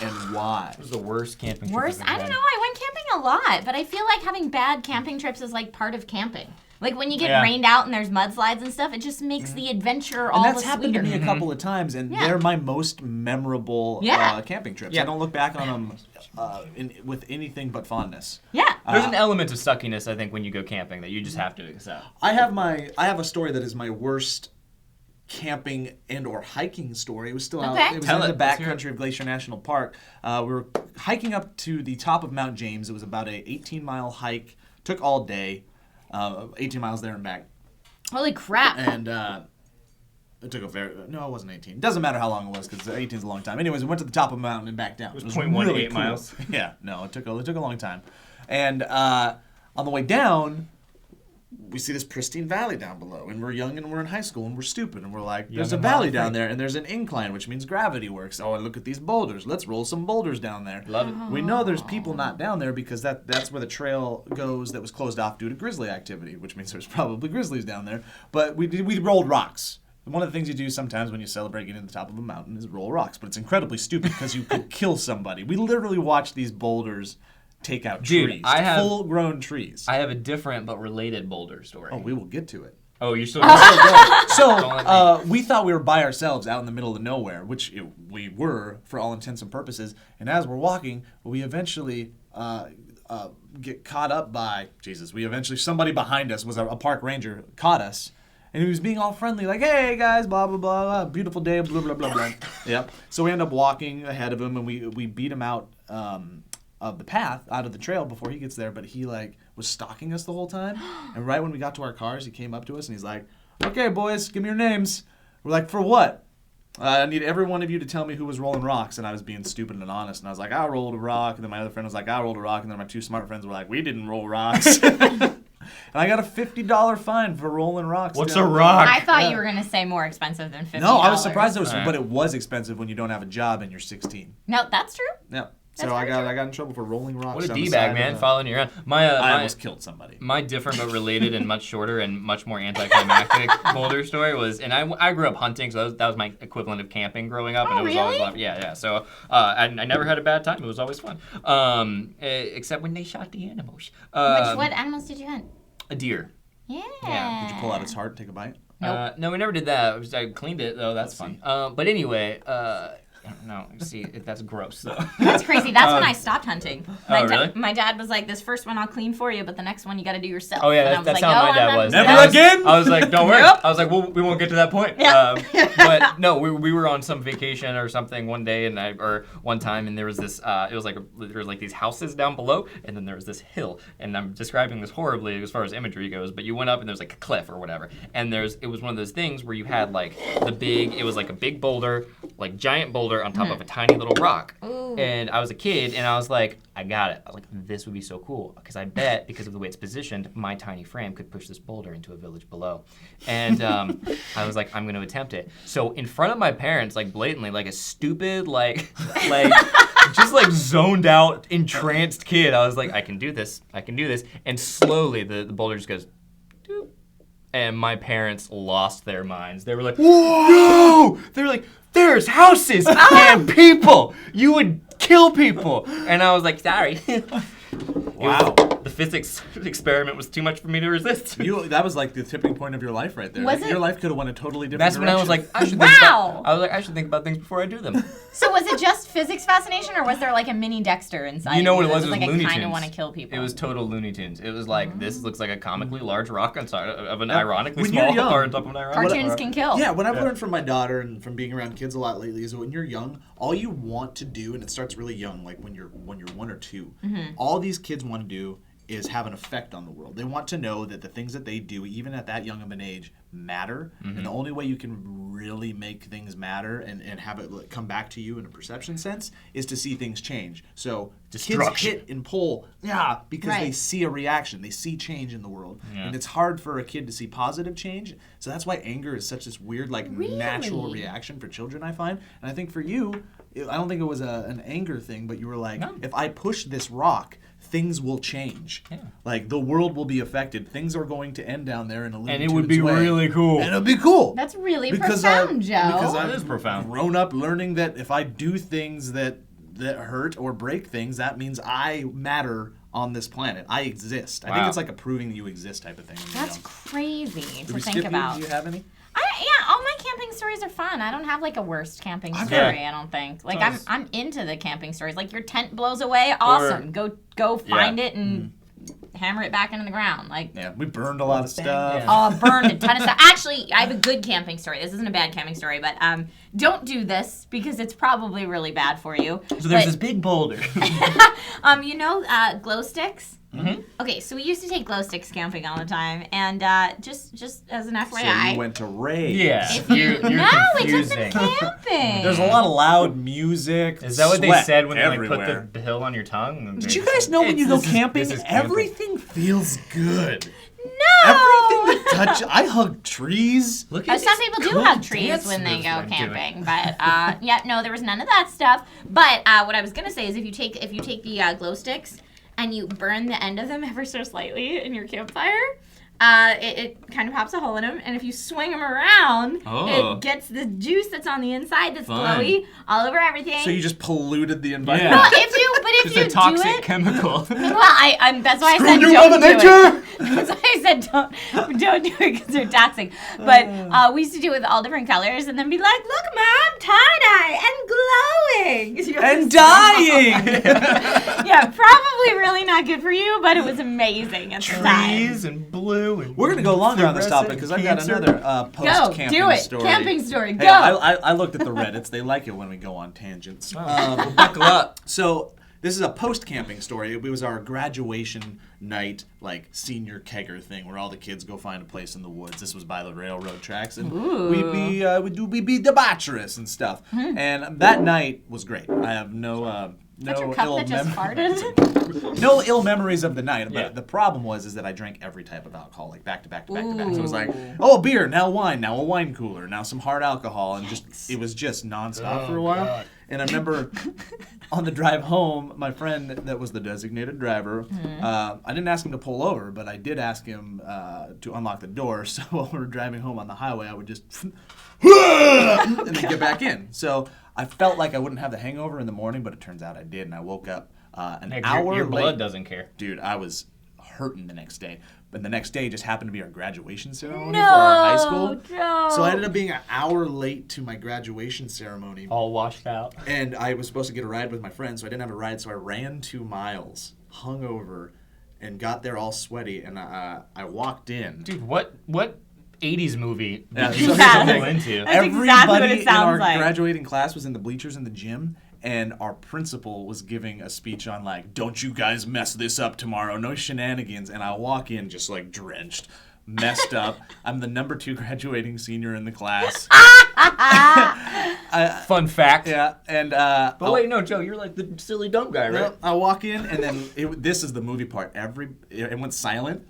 and why?" What was the worst camping trip Worse? you've I ever don't had? know. I went camping a lot, but I feel like having bad camping trips is like part of camping. Like when you get rained out and there's mudslides and stuff, it just makes the adventure all And the that's happened to sweeter. me a couple of times, and they're my most memorable camping trips. I don't look back on them with anything but fondness. Yeah. There's an element of suckiness, I think, when you go camping that you just have to accept. I have a story that is my worst camping and or hiking story. It was still out. It was in the backcountry of Glacier National Park. We were hiking up to the top of Mount James. It was about a 18-mile hike. Took all day. 18 miles there and back. Holy crap. And it took no, it wasn't 18. It doesn't matter how long it was because 18 is a long time. Anyways, we went to the top of the mountain and back down. It was 0.18 miles. Yeah, no, it took a long time. And on the way down, we see this pristine valley down below, and we're young and we're in high school and we're stupid and we're like, there's a valley down there and there's an incline, which means gravity works. Oh, and look at these boulders. Let's roll some boulders down there. Love it. We know there's people not down there because that's where the trail goes that was closed off due to grizzly activity, which means there's probably grizzlies down there. But we rolled rocks. One of the things you do sometimes when you celebrate getting to the top of a mountain is roll rocks, but it's incredibly stupid because you could kill somebody. We literally watched these boulders take out trees, full-grown trees. I have a different but related boulder story. Oh, we will get to it. Oh, you're still So we thought we were by ourselves out in the middle of nowhere, which we were for all intents and purposes. And as we're walking, we eventually get caught up by somebody behind us was a park ranger caught us. And he was being all friendly, like, hey, guys, blah, blah, blah, blah, beautiful day, blah, blah, blah, blah. Yep. So we end up walking ahead of him, and we beat him out of the path, out of the trail before he gets there. But he, was stalking us the whole time. And right when we got to our cars, he came up to us, and he's like, okay, boys, give me your names. We're like, for what? I need every one of you to tell me who was rolling rocks. And I was being stupid and honest. And I was like, I rolled a rock. And then my other friend was like, I rolled a rock. And then my two smart friends were like, we didn't roll rocks. And I got a $50 fine for rolling rocks. What's a rock? I thought you were going to say more expensive than $50. No, I was surprised but it was expensive when you don't have a job and you're 16. No, that's true. Yeah. So I got in trouble for rolling rocks. What a D-bag, man, following you around. I almost killed somebody. My different but related and much shorter and much more anticlimactic boulder story was, and I grew up hunting, so that was my equivalent of camping growing up. Oh, and it was really? always yeah. So I never had a bad time. It was always fun. Except when they shot the animals. What animals did you hunt? A deer. Yeah. Did you pull out its heart, take a bite? Nope. No, we never did that. I cleaned it, though. That's fun. But anyway, no, see, that's gross, though. That's crazy. That's when I stopped hunting. Really? My dad was like, this first one I'll clean for you, but the next one you got to do yourself. Oh, yeah, and I was that's like, how no, my dad I'm was. not- Never again? I was like, don't worry. Nope. I was like, well, we won't get to that point. Yeah. But no, we were on some vacation or something one day, or one time, and there was this, there was like these houses down below, and then there was this hill, and I'm describing this horribly as far as imagery goes, but you went up and there's like a cliff or whatever, and it was one of those things where you had like it was like a big boulder, like giant boulder on top of a tiny little rock. Ooh. And I was a kid, and I was like, I got it. I was like, this would be so cool, because I bet, because of the way it's positioned, my tiny frame could push this boulder into a village below. And I was like, I'm going to attempt it. So in front of my parents, like blatantly, like a stupid, just like zoned out, entranced kid, I was like, I can do this. And slowly the boulder just goes, doop. And my parents lost their minds. They were like, whoa! They were like, there's houses and people. You would kill people. And I was like, sorry. Wow. The physics experiment was too much for me to resist. That was like the tipping point of your life right there. Was it? Your life could have went a totally different That's direction. when I was like, I should Wow. I should think about things before I do them. So was it just physics fascination, or was there like a mini Dexter inside? You know of what it that was? It was like Looney I kind of Tunes. want to kill people. It was total Looney Tunes. It was like, this looks like a comically large rock inside of an Yeah. ironically When you're small young, or on top of an ironic. Cartoons can kill. Yeah, what I've learned from my daughter and from being around kids a lot lately is that when you're young, all you want to do, and it starts really young, like when you're 1 or 2, all these kids want to do is have an effect on the world. They want to know that the things that they do, even at that young of an age, matter. And the only way you can really make things matter and have it come back to you in a perception sense is to see things change. So kids hit and pull, because they see a reaction. They see change in the world. Yeah. And it's hard for a kid to see positive change. So that's why anger is such this weird, natural reaction for children, I find. And I think for you, I don't think it was an anger thing, but you were like, if I push this rock, things will change. Yeah. Like the world will be affected. Things are going to end down there in a Looney And it Tunes would be way. really cool. And it would be cool. That's really profound, Joe. Because That I've is profound. grown up learning that if I do things that hurt or break things, that means I matter on this planet. I exist. I think it's like a proving that you exist type of thing. That's crazy to Did we think skip about. you? Do you have any? Yeah, all my camping stories are fun. I don't have like a worst camping story. I don't think. Like I'm into the camping stories. Like your tent blows away, awesome. Go find it and hammer it back into the ground. Like we burned a lot of stuff. Oh, burned a ton of stuff. Actually, I have a good camping story. This isn't a bad camping story, but don't do this because it's probably really bad for you. So there's this big boulder. Glow sticks. Mm-hmm. Okay, so we used to take glow sticks camping all the time, and just as an FYI. So you went to rave. Yeah. You're it isn't camping. There's a lot of loud music. Is that what they said when everywhere. they like put the hill on your tongue? Did you guys know when you go camping, everything feels good? No. Everything you touch. I hug trees. Some people do hug trees when they go camping, but there was none of that stuff. But what I was gonna say is if you take the glow sticks and you burn the end of them ever so slightly in your campfire, it kind of pops a hole in them, and if you swing them around, it gets the juice that's on the inside that's glowy all over everything. So you just polluted the environment. No, if you a toxic do it, chemical. Well, that's why I said you, don't Mother do Nature! it. That's why I said don't do it because they're toxic. But we used to do it with all different colors, and then be like, "Look, Mom, tie-dye and glowing and dying." Yeah, probably really not good for you, but it was amazing at the time. Trees and blue. And we're gonna go longer on this topic because I've got another post-camping story. Camping story. Go. Hey, I looked at the Reddits. They like it when we go on tangents. Buckle up. So this is a post-camping story. It was our graduation night, like senior kegger thing, where all the kids go find a place in the woods. This was by the railroad tracks, and we'd be debaucherous and stuff. And that night was great. I have no no ill memories of the night. But the problem was that I drank every type of alcohol, like back to back to back to back. So it was like, a beer, now wine, now a wine cooler, now some hard alcohol, and it was just nonstop for a while. God. And I remember on the drive home, my friend that was the designated driver, I didn't ask him to pull over, but I did ask him to unlock the door. So while we were driving home on the highway, I would just and then get back in. So I felt like I wouldn't have the hangover in the morning, but it turns out I did, and I woke up an hour your late. blood doesn't care. Dude, I was hurting the next day. But the next day just happened to be our graduation ceremony for our high school. No. So I ended up being an hour late to my graduation ceremony. All washed out. And I was supposed to get a ride with my friend, so I didn't have a ride, so I ran 2 miles, hungover, and got there all sweaty, and I walked in. Dude, what 80s movie did you you stumble into? That's exactly what it sounds in our like. graduating class was in the bleachers in the gym, and our principal was giving a speech on, like, don't you guys mess this up tomorrow, no shenanigans. And I walk in just, like, drenched, messed up. I'm the number 2 graduating senior in the class. Fun fact. Yeah, and but wait, no, Joe, you're like the silly dumb guy, right? I walk in, and then this is the movie part. It went silent.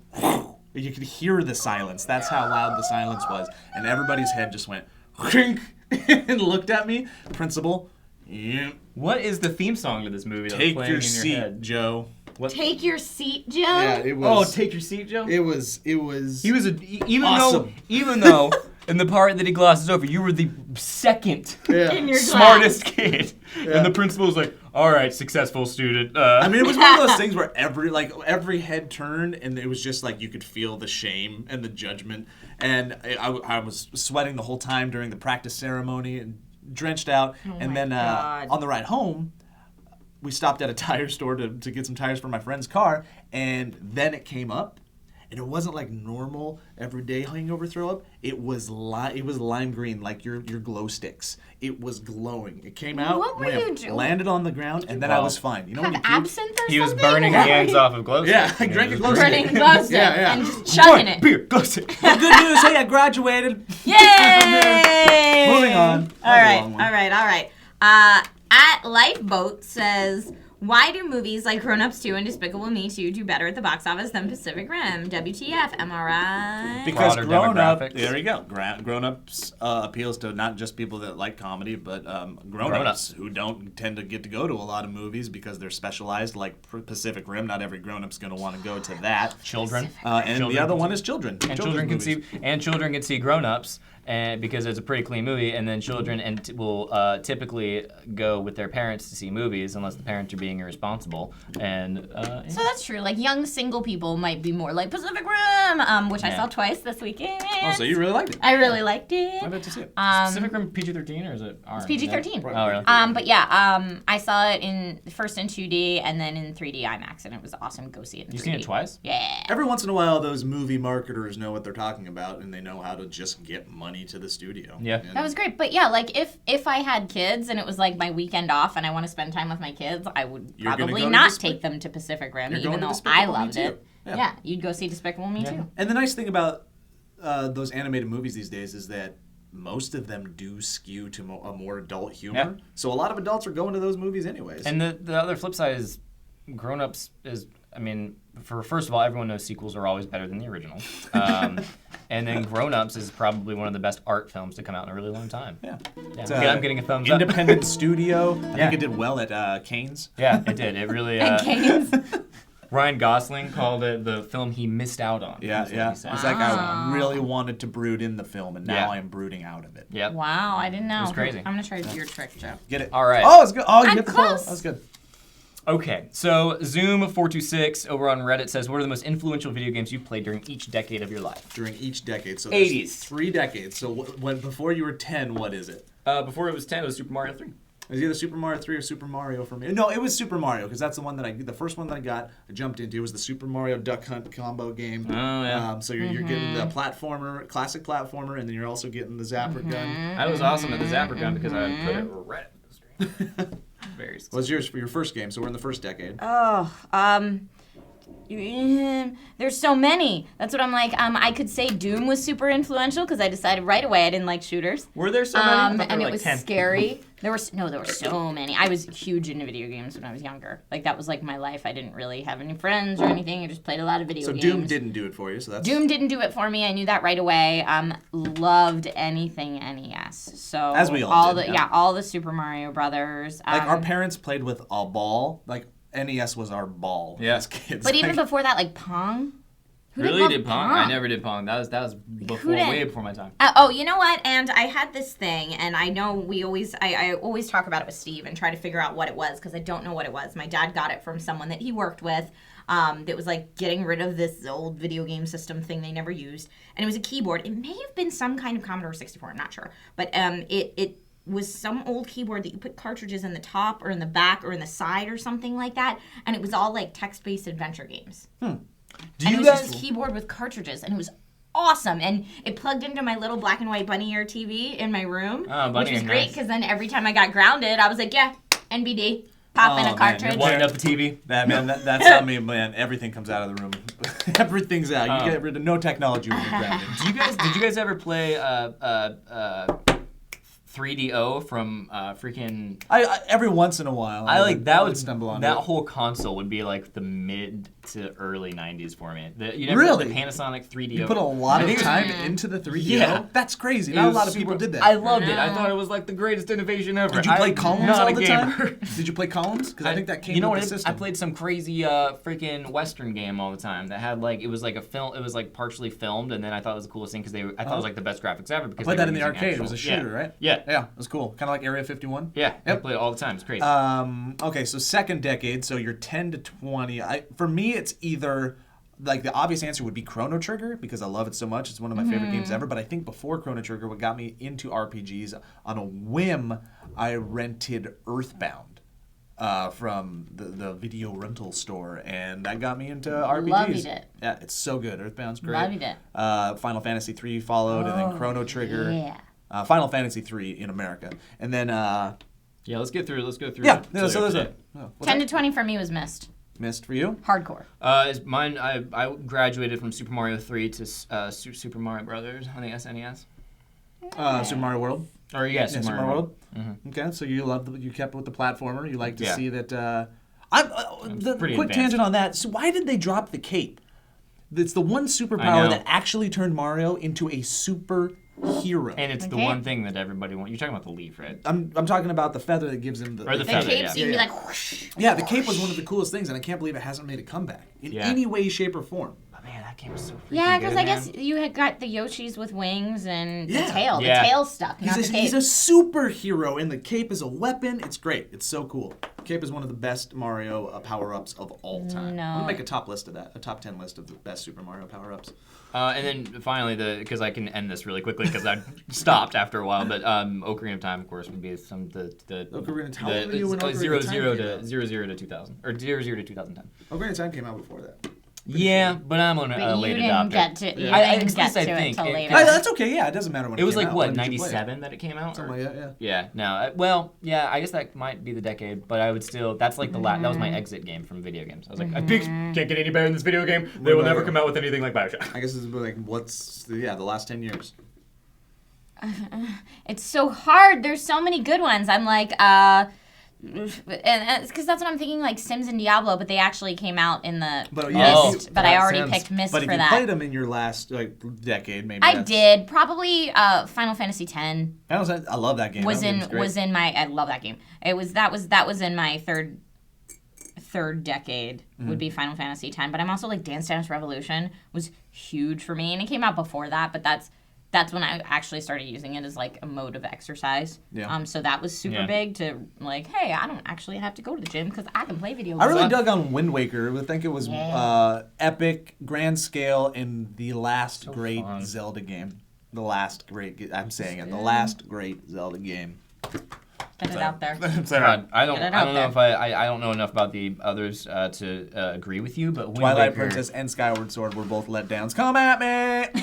You could hear the silence. That's how loud the silence was. And everybody's head just went, and looked at me. Principal, what is the theme song to this movie? Take playing your in seat, your head? Joe. What? Take your seat, Joe? Yeah, it was. Oh, take your seat, Joe? It was. He was awesome. even though in the part that he glosses over, you were the second in your smartest kid. Yeah. And the principal was like, all right, successful student. I mean, it was one of those things where every head turned, and it was just like you could feel the shame and the judgment. And I was sweating the whole time during the practice ceremony and drenched out. And then on the ride home, we stopped at a tire store to get some tires for my friend's car, and then it came up. And it wasn't like normal everyday hangover throw up. It was lime green, like your glow sticks. It was glowing. It came out, what were you doing? landed on the ground, and then I was fine. You know when you absinthe or he was something? burning the ends off of glow sticks. Yeah, I drank a glow stick. Burning glow stick and just chugging it. Beer, glow stick. Well, good news, hey, I graduated. Yay! Moving on. All right. At Lifeboat says, why do movies like Grown Ups 2 and Despicable Me 2 do better at the box office than Pacific Rim? WTF, am I right? Because Broader Grown Up, demographics. there you go. Grown Ups appeals to not just people that like comedy, but grown-ups who don't tend to get to go to a lot of movies because they're specialized, like Pacific Rim. Not every grown-up's going to want to go to that. Children. And Children the other can one see- is children. And children can see Grown Ups, and because it's a pretty clean movie, and then children will typically go with their parents to see movies unless the parents are being being irresponsible. And So that's true. Like young single people might be more like Pacific Rim, which I Yeah. saw twice this weekend. Oh, so you really liked it? I really liked it. I bet to see it. Pacific Rim PG-13 or is it R? It's PG-13. Oh, really? But yeah, I saw it first in 2D and then in 3D IMAX, and it was awesome. Go see it in 3D. You've seen it twice? Yeah. Every once in a while, those movie marketers know what they're talking about, and they know how to just get money to the studio. Yeah. That was great. But yeah, like if I had kids and it was like my weekend off and I want to spend time with my kids, I would You're gonna probably go to not Despic- take them to Pacific Rim, You're even going to though Despicable I Me loved too. it. Yeah. Yeah, you'd go see Despicable Me too. And the nice thing about those animated movies these days is that most of them do skew to a more adult humor. Yeah. So a lot of adults are going to those movies anyways. And the other flip side is Grown Ups is, I mean, first of all, everyone knows sequels are always better than the original. And then Grown Ups is probably one of the best art films to come out in a really long time. Yeah. I'm getting a thumbs up. Independent studio. I Yeah. think it did well at Cannes. Yeah, it did. It really. Games. Ryan Gosling called it the film he missed out on. Yeah, is what yeah. he said. It's like I really wanted to brood in the film, and now Yeah. I'm brooding out of it. Yep. Wow, I didn't know. It was crazy. I'm gonna try your trick, Joe. Get it? All right. Oh, it's good. Oh, you I'm get the follow. close. That was good. Okay, so Zoom426 over on Reddit says, what are the most influential video games you've played during each decade of your life? During each decade. So 80s. there's 3 decades. So when before you were 10, what is it? Before it was 10, it was Super Mario 3. It was either Super Mario 3 or Super Mario for me. No, it was Super Mario because that's the one that the first one that I jumped into was the Super Mario Duck Hunt combo game. Oh, yeah. So you're getting the platformer, classic platformer, and then you're also getting the zapper gun. I was awesome at the Zapper gun because I put it right up the stream. Very What was yours for your first game? So we're in the first decade. There's so many. That's what I'm like. I could say Doom was super influential because I decided right away I didn't like shooters. Were there so many? I thought there And were it like was 10. scary. There were so many. I was huge into video games when I was younger. Like that was like my life. I didn't really have any friends or anything. I just played a lot of video So games. Doom didn't do it for you. So that's Doom didn't do it for me. I knew that right away. Loved anything NES. So As we all did, the yeah. all the Super Mario Brothers. like our parents played with a ball. Like NES was our ball Yeah. as kids. But even Like, before that, like Pong. Who Really love did Pong? I never did Pong. That was before, didn't? way before my time. Oh, you know what? And I had this thing, and I know I always talk about it with Steve and try to figure out what it was because I don't know what it was. My dad got it from someone that he worked with. That was like getting rid of this old video game system thing they never used, and it was a keyboard. It may have been some kind of Commodore 64. I'm not sure, but it was some old keyboard that you put cartridges in the top or in the back or in the side or something like that, and it was all like text-based adventure games. Do And you it was guys? just this keyboard with cartridges, and it was awesome. And it plugged into my little black and white bunny ear TV in my room, Oh, bunny which was ear, great nice. because then every time I got grounded, I was like, yeah, NBD, pop in Oh, a man, cartridge. Wind up the TV. that's not me, man. Everything comes out of the room. Everything's out. You Oh. get rid of no technology when you're grounded. Did you guys ever play 3DO from freaking? I every once in a while. I like that would would stumble on that it. whole console would be like the mid to early '90s for me. You never Really? the Panasonic 3DO. You put a lot I of think it was- time into the 3D. Yeah. That's crazy. It Not a was lot of super- people did that. I loved it. I thought it was like the greatest innovation ever. Did you play I'm columns not all a the gamer. time? Did you play columns? Because I think that came you know with what? the I system. played some crazy freaking Western game all the time that had like it was like a film. It was like partially filmed, and then I thought it was the coolest thing because I thought it was like the best graphics ever because Played they that were in the using arcade. It was a actual- shooter, right? Yeah. Yeah, it was cool. Kind of like Area 51. Yeah. I Yep. played it all the time. It's crazy. Okay, so second decade, so you're 10 to 20. For me, it's either, like, the obvious answer would be Chrono Trigger, because I love it so much. It's one of my favorite games ever. But I think before Chrono Trigger, what got me into RPGs, on a whim, I rented Earthbound from the video rental store, and that got me into RPGs. Loved it. Yeah, it's so good. Earthbound's great. Loved it. Final Fantasy 3 followed, and then Chrono Trigger. Yeah. Final Fantasy 3 in America. And then, yeah, let's go through. yeah, So so there's yeah. it. Oh, what's 10 that? to 20 for me was missed. Missed for you? Hardcore. Is mine. I graduated from Super Mario 3 to Super Mario Brothers on the SNES. Super Mario World. Or yeah, Super Mario World. Okay, so you kept with the platformer. You like to Yeah. see that. The pretty quick advanced. tangent on that. So why did they drop the cape? It's the one superpower know. that actually turned Mario into a superhero. And it's the Okay. one thing that everybody wants. You're talking about the leaf, right? I'm talking about the feather that gives him the. Or the The feather, cape, yeah. so you can be like, whoosh. Yeah, the cape was one of the coolest things, and I can't believe it hasn't made a comeback in Yeah. any way, shape, or form. But man, that game was so freaking Yeah, good, because I man. guess you had got the Yoshis with wings and Yeah. the tail. Yeah. The tail stuck, not the cape. He's a superhero, and the cape is a weapon. It's great. It's so cool. Cape is one of the best Mario power-ups of all time. No. I'm gonna make a top list of that, a top 10 list of the best Super Mario power-ups. And then finally, because I can end this really quickly because I stopped after a while, but Ocarina of Time, of course, would be some the Ocarina of Time. How old were you when Ocarina of Time came out? 00 to 2000 or 00 to 2010. Ocarina of Time came out before that. Yeah, but I'm on a But late you didn't adopter. get to, you I didn't get to it till later. That's okay. Yeah, it doesn't matter when It was came like out. what, When did you play it? 97 that it came out? Something like that, yeah. Yeah, no. Well, yeah, I guess that might be the decade, but I would still. That's like the that was my exit game from video games. I was like, I can't get any better than this video game. They will never come out with anything like BioShock. I guess it's like the last 10 years. It's so hard. There's so many good ones. I'm like, and it's because that's what I'm thinking, like Sims and Diablo, but they actually came out in the Myst, but I already picked Myst but for if you that. played them in your last decade, maybe. I did probably Final Fantasy X. I love that game. Was That game's great. in my I love that game. That was in my third decade would be Final Fantasy X. But I'm also like Dance Dance Revolution was huge for me, and it came out before that. But that's when I actually started using it as like a mode of exercise. Yeah. So that was super big to like, hey, I don't actually have to go to the gym because I can play video games. I really dug on Wind Waker. I think it was epic, grand scale, in the last great Zelda game. The last great. I'm saying it. The last great Zelda game. Get it out there. God, I don't Get it out know if I don't know enough about the others to agree with you, but Wind Twilight Waker, Princess and Skyward Sword were both letdowns. Come at me!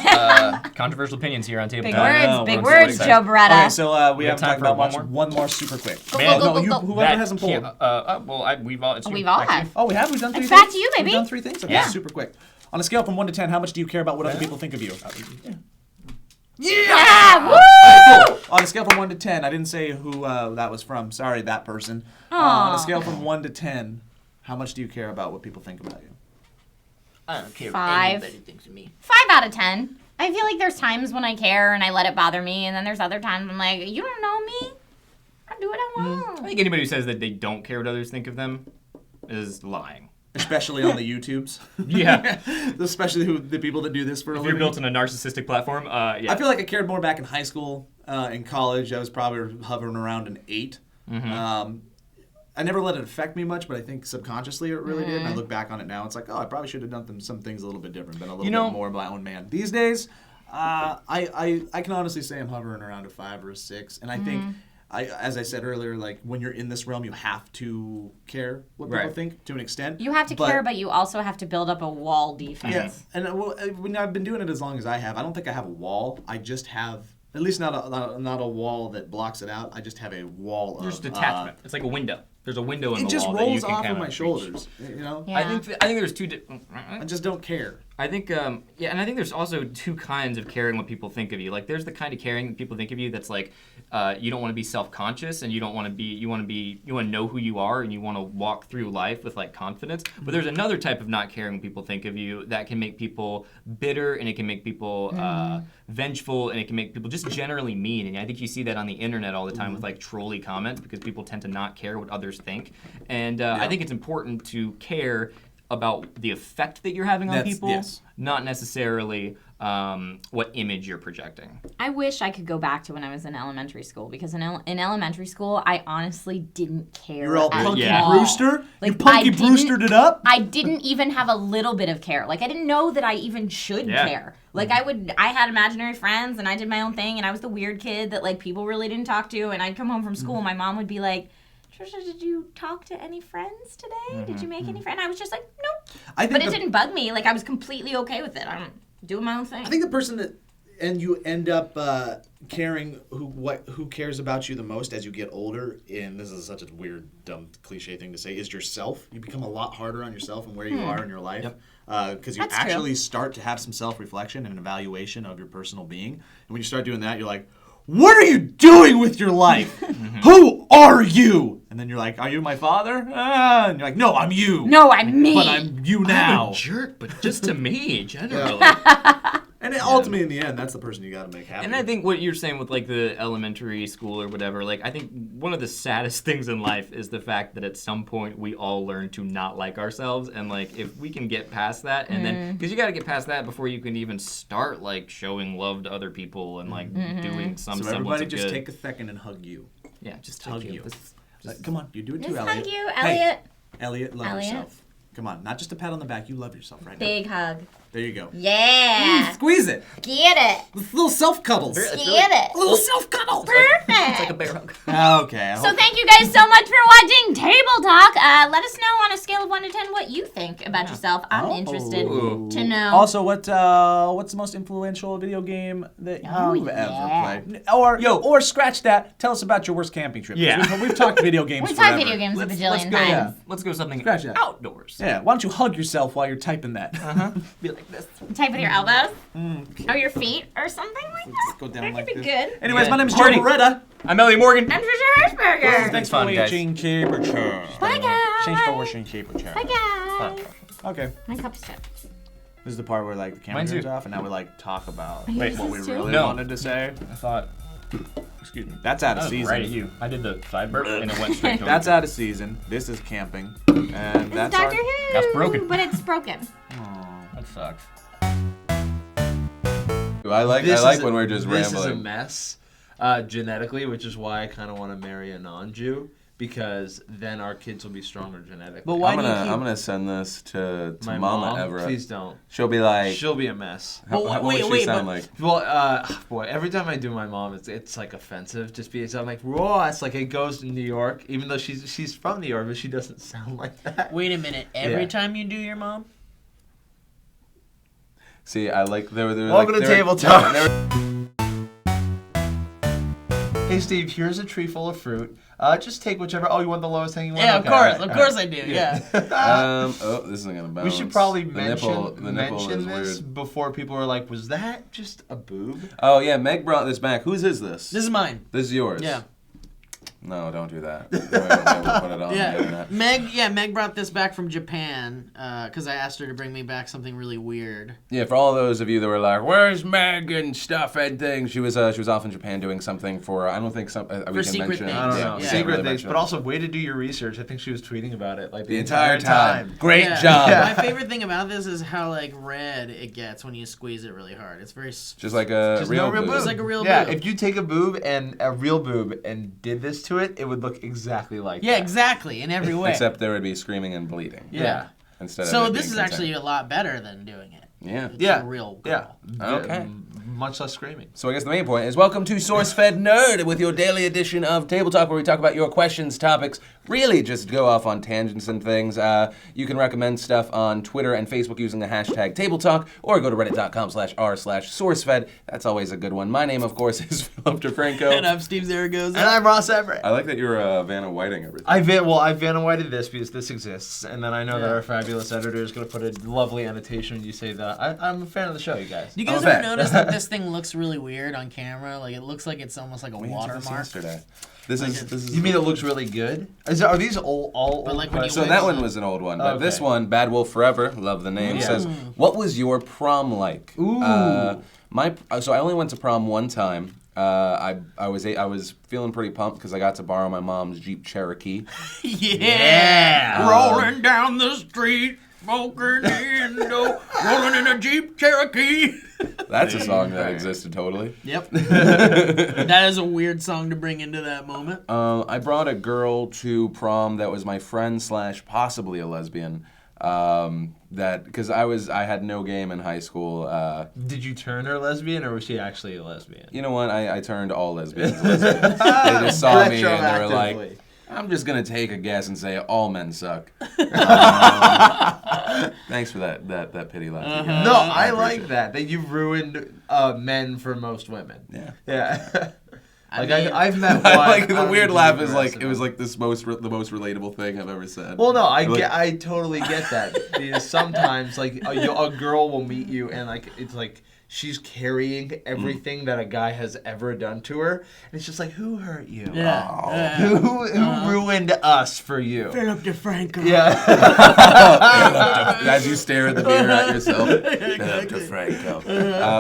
controversial opinions here on Table Big Talk. words, big I'm words, so Joe excited. Beretta. Okay, so we have haven't time talked for about much. one One more super quick. Man, go, go, you, go. whoever hasn't pulled. We've all. It's you. We've all Back to you. have. Oh, we have? We've done 3 It's things? back to you, baby. We've done 3 things? Okay, Yeah. super quick. On a scale from 1 to 10, how much do you care about what other people think of you? Yeah, woo! Cool. On a scale from 1 to 10, I didn't say who that was from. Sorry, that person. On a scale from 1 to 10, how much do you care about what people think about you? I don't care 5. what anybody thinks of me. 5 out of 10. I feel like there's times when I care and I let it bother me, and then there's other times I'm like, you don't know me. I do what I want. I think anybody who says that they don't care what others think of them is lying. Especially on the YouTubes. Yeah. Especially the people that do this for a If you're living. built on a narcissistic platform, yeah. I feel like I cared more back in high school. In college, I was probably hovering around an 8. I never let it affect me much, but I think subconsciously it really did. And I look back on it now, it's like, oh, I probably should have done some things a little bit different, been a little bit more of my own man. These days, I can honestly say I'm hovering around a 5 or a 6, and I think. As I said earlier, like when you're in this realm, you have to care what people think to an extent. You have to care, but you also have to build up a wall defense. Yeah, and when I've been doing it as long as I have, I don't think I have a wall. I just have, at least not a wall that blocks it out. I just have a wall of... There's detachment. It's like a window. There's a window in it the just wall that you rolls can off kind of my reach. shoulders, you know? Yeah. I think there's two... I just don't care. I think, and I think there's also 2 kinds of caring what people think of you. Like, there's the kind of caring that people think of you that's like, you don't want to be self-conscious and you want to know who you are and you want to walk through life with like confidence. But there's another type of not caring what people think of you that can make people bitter and it can make people vengeful and it can make people just generally mean. And I think you see that on the internet all the time with like trolly comments because people tend to not care what others think. And I think it's important to care about the effect that you're having on people, not necessarily what image you're projecting. I wish I could go back to when I was in elementary school because in elementary school, I honestly didn't care. You're all at Punky all. Brewster? Like, you Punky Brewstered it up? I didn't even have a little bit of care. Like I didn't know that I even should care. Like I had imaginary friends and I did my own thing and I was the weird kid that like people really didn't talk to and I'd come home from school and my mom would be like, Trisha, did you talk to any friends today? Did you make any friends? I was just like, nope. But it didn't bug me. Like I was completely okay with it. I'm doing my own thing. I think the person that you end up caring who cares about you the most as you get older, and this is such a weird, dumb, cliche thing to say, is yourself. You become a lot harder on yourself and where you are in your life. Because you actually start to have some self-reflection and an evaluation of your personal being. And when you start doing that, you're like, what are you doing with your life? Who are you? And then you're like, are you my father? And you're like, no, I'm you. No, I'm me. But I'm you now. I'm a jerk, but just to me, generally. And ultimately, in the end, that's the person you got to make happy. And I think what you're saying with like the elementary school or whatever, like I think one of the saddest things in life is the fact that at some point we all learn to not like ourselves, and like if we can get past that, and then because you got to get past that before you can even start like showing love to other people and like doing some so semblance everybody of just good. take a second and hug you. Yeah, just hug take you. Come on, you do it too, Just Elliot. hug you, Hey, Elliot. Elliot, love Elliot. yourself. Come on, not just a pat on the back. You love yourself right now. Big hug. There you go. Yeah. Squeeze it. Get it. Little self cuddles. Get it. Little self cuddles. Perfect. It's like a bear hug. Okay. So thank you guys so much for watching Table Talk. Let us know on a scale of 1 to 10 what you think about yourself. I'm interested to know. Also, what's the most influential video game that you've ever played? Or scratch that. Tell us about your worst camping trip. 'Cause Yeah. We've talked video games. we forever. talk video games a bajillion go, times. yeah. Let's go something Scratch that. outdoors. Yeah. Why don't you hug yourself while you're typing that? Be like this. Type with your elbows or your feet or something like that. Go down That like could be this. good. Anyways, my name is Joe Party. Beretta. I'm Ellie Morgan. And Trisha Hirschberger. Thanks fun, guys. Bye guys. Change for watching Caper Chair. Bye guys. Okay. My cup's tipped. This is the part where like the camera Mine turns too. off and now we like talk about Wait, what we this too? really No. wanted to say. I thought. Excuse me. That's out of That was season. right at you. I did the side burp and it went straight to That's out of season. This is camping. And It's that's Doctor our... Who. That's broken. But it's broken. That sucks. I like when we're just This is a rambling. mess genetically, which is why I kind of want to marry a non-Jew, because then our kids will be stronger genetically. But why I'm do you gonna keep... I'm gonna send this to My Mama mom, Everett. please don't. She'll be like, She'll be a mess. what would she sound like? Well, boy, every time I do my mom, it's like offensive. Just because I'm like Ross, like it goes to New York, even though she's from New York, but she doesn't sound like that. Wait a minute. Every Yeah. time you do your mom? See, I like there were Welcome to there were- Table Talk. there were- Hey Steve, here's a tree full of fruit. Just take whichever. Oh, you want the lowest hanging one? Yeah, Okay, of course. all right, Of all course right. I do. Yeah. oh, this isn't gonna bounce. We should probably the mention nipple is this weird. before people are like, was that just a boob? Oh yeah, Meg brought this back. Whose is this? This is mine. This is yours. Yeah. No, don't do that. We'll put it on the Yeah. internet. Meg brought this back from Japan because I asked her to bring me back something really weird. Yeah, for all those of you that were like, "Where's Meg and stuff and things?" She was off in Japan doing something for I don't think some we can Secret mention. Things. I don't Yeah, know. we can't Secret really things, mention but it. also way to do your research. I think she was tweeting about it like the entire time. Great Yeah. job. My favorite thing about this is how like red it gets when you squeeze it really hard. It's very Just like a Just real no real boob. boob. It's like a real Yeah, boob. if you take a boob and a real boob and did this to it, it would look exactly like yeah, that. exactly in every way. Except there would be screaming and bleeding. Yeah. Instead So of it this being is actually contained. a lot better than doing it. Yeah. It's Yeah. a real Yeah. girl. Okay. Much less screaming. So I guess the main point is welcome to Sourcefed Nerd with your daily edition of Table Talk, where we talk about your questions, topics, really just go off on tangents and things. You can recommend stuff on Twitter and Facebook using the hashtag Table Talk, or go to reddit.com/r/Sourcefed. That's always a good one. My name, of course, is Philip DeFranco. And I'm Steve Zaragoza. And I'm Ross Everett. I like that you're Vanna Whiting everything. I Vanna Whited this because this exists, and then I know that our fabulous editor is going to put a lovely annotation when you say that. I'm a fan of the show, you guys. Do you guys I'm a ever fan. notice that this thing looks really weird on camera? Like it looks like it's almost like a We answered this watermark. yesterday. This is. You mean it looks really good? Are these all But like when you So went- that one was an old one, but this Okay. one, Bad Wolf Forever, love the name, Yeah. says, "What was your prom like?" Ooh. So I only went to prom one time. I was feeling pretty pumped because I got to borrow my mom's Jeep Cherokee. Yeah. Rolling down the street, smoking Indo, rolling in a Jeep Cherokee. That's a song that existed totally. Yep. That is a weird song to bring into that moment. I brought a girl to prom that was my friend / possibly a lesbian. That because I had no game in high school. Did you turn her lesbian, or was she actually a lesbian? You know what? I turned all lesbians lesbians. They just saw me and they were like, Retroactively. I'm just gonna take a guess and say all men suck. Thanks for that pity laugh. you guys. No, I appreciate like it. that you've ruined men for most women. Yeah. Yeah. I Like mean- I've met one. I like the I'm weird really laugh is like aggressive. it was like the most relatable thing I've ever said. Well, no, Like- I totally get that because sometimes like a girl will meet you and like it's like she's carrying everything that a guy has ever done to her, and it's just like, who hurt you? Yeah. Who ruined us for you? Philip DeFranco. Yeah. As you stare at the mirror at yourself. DeFranco.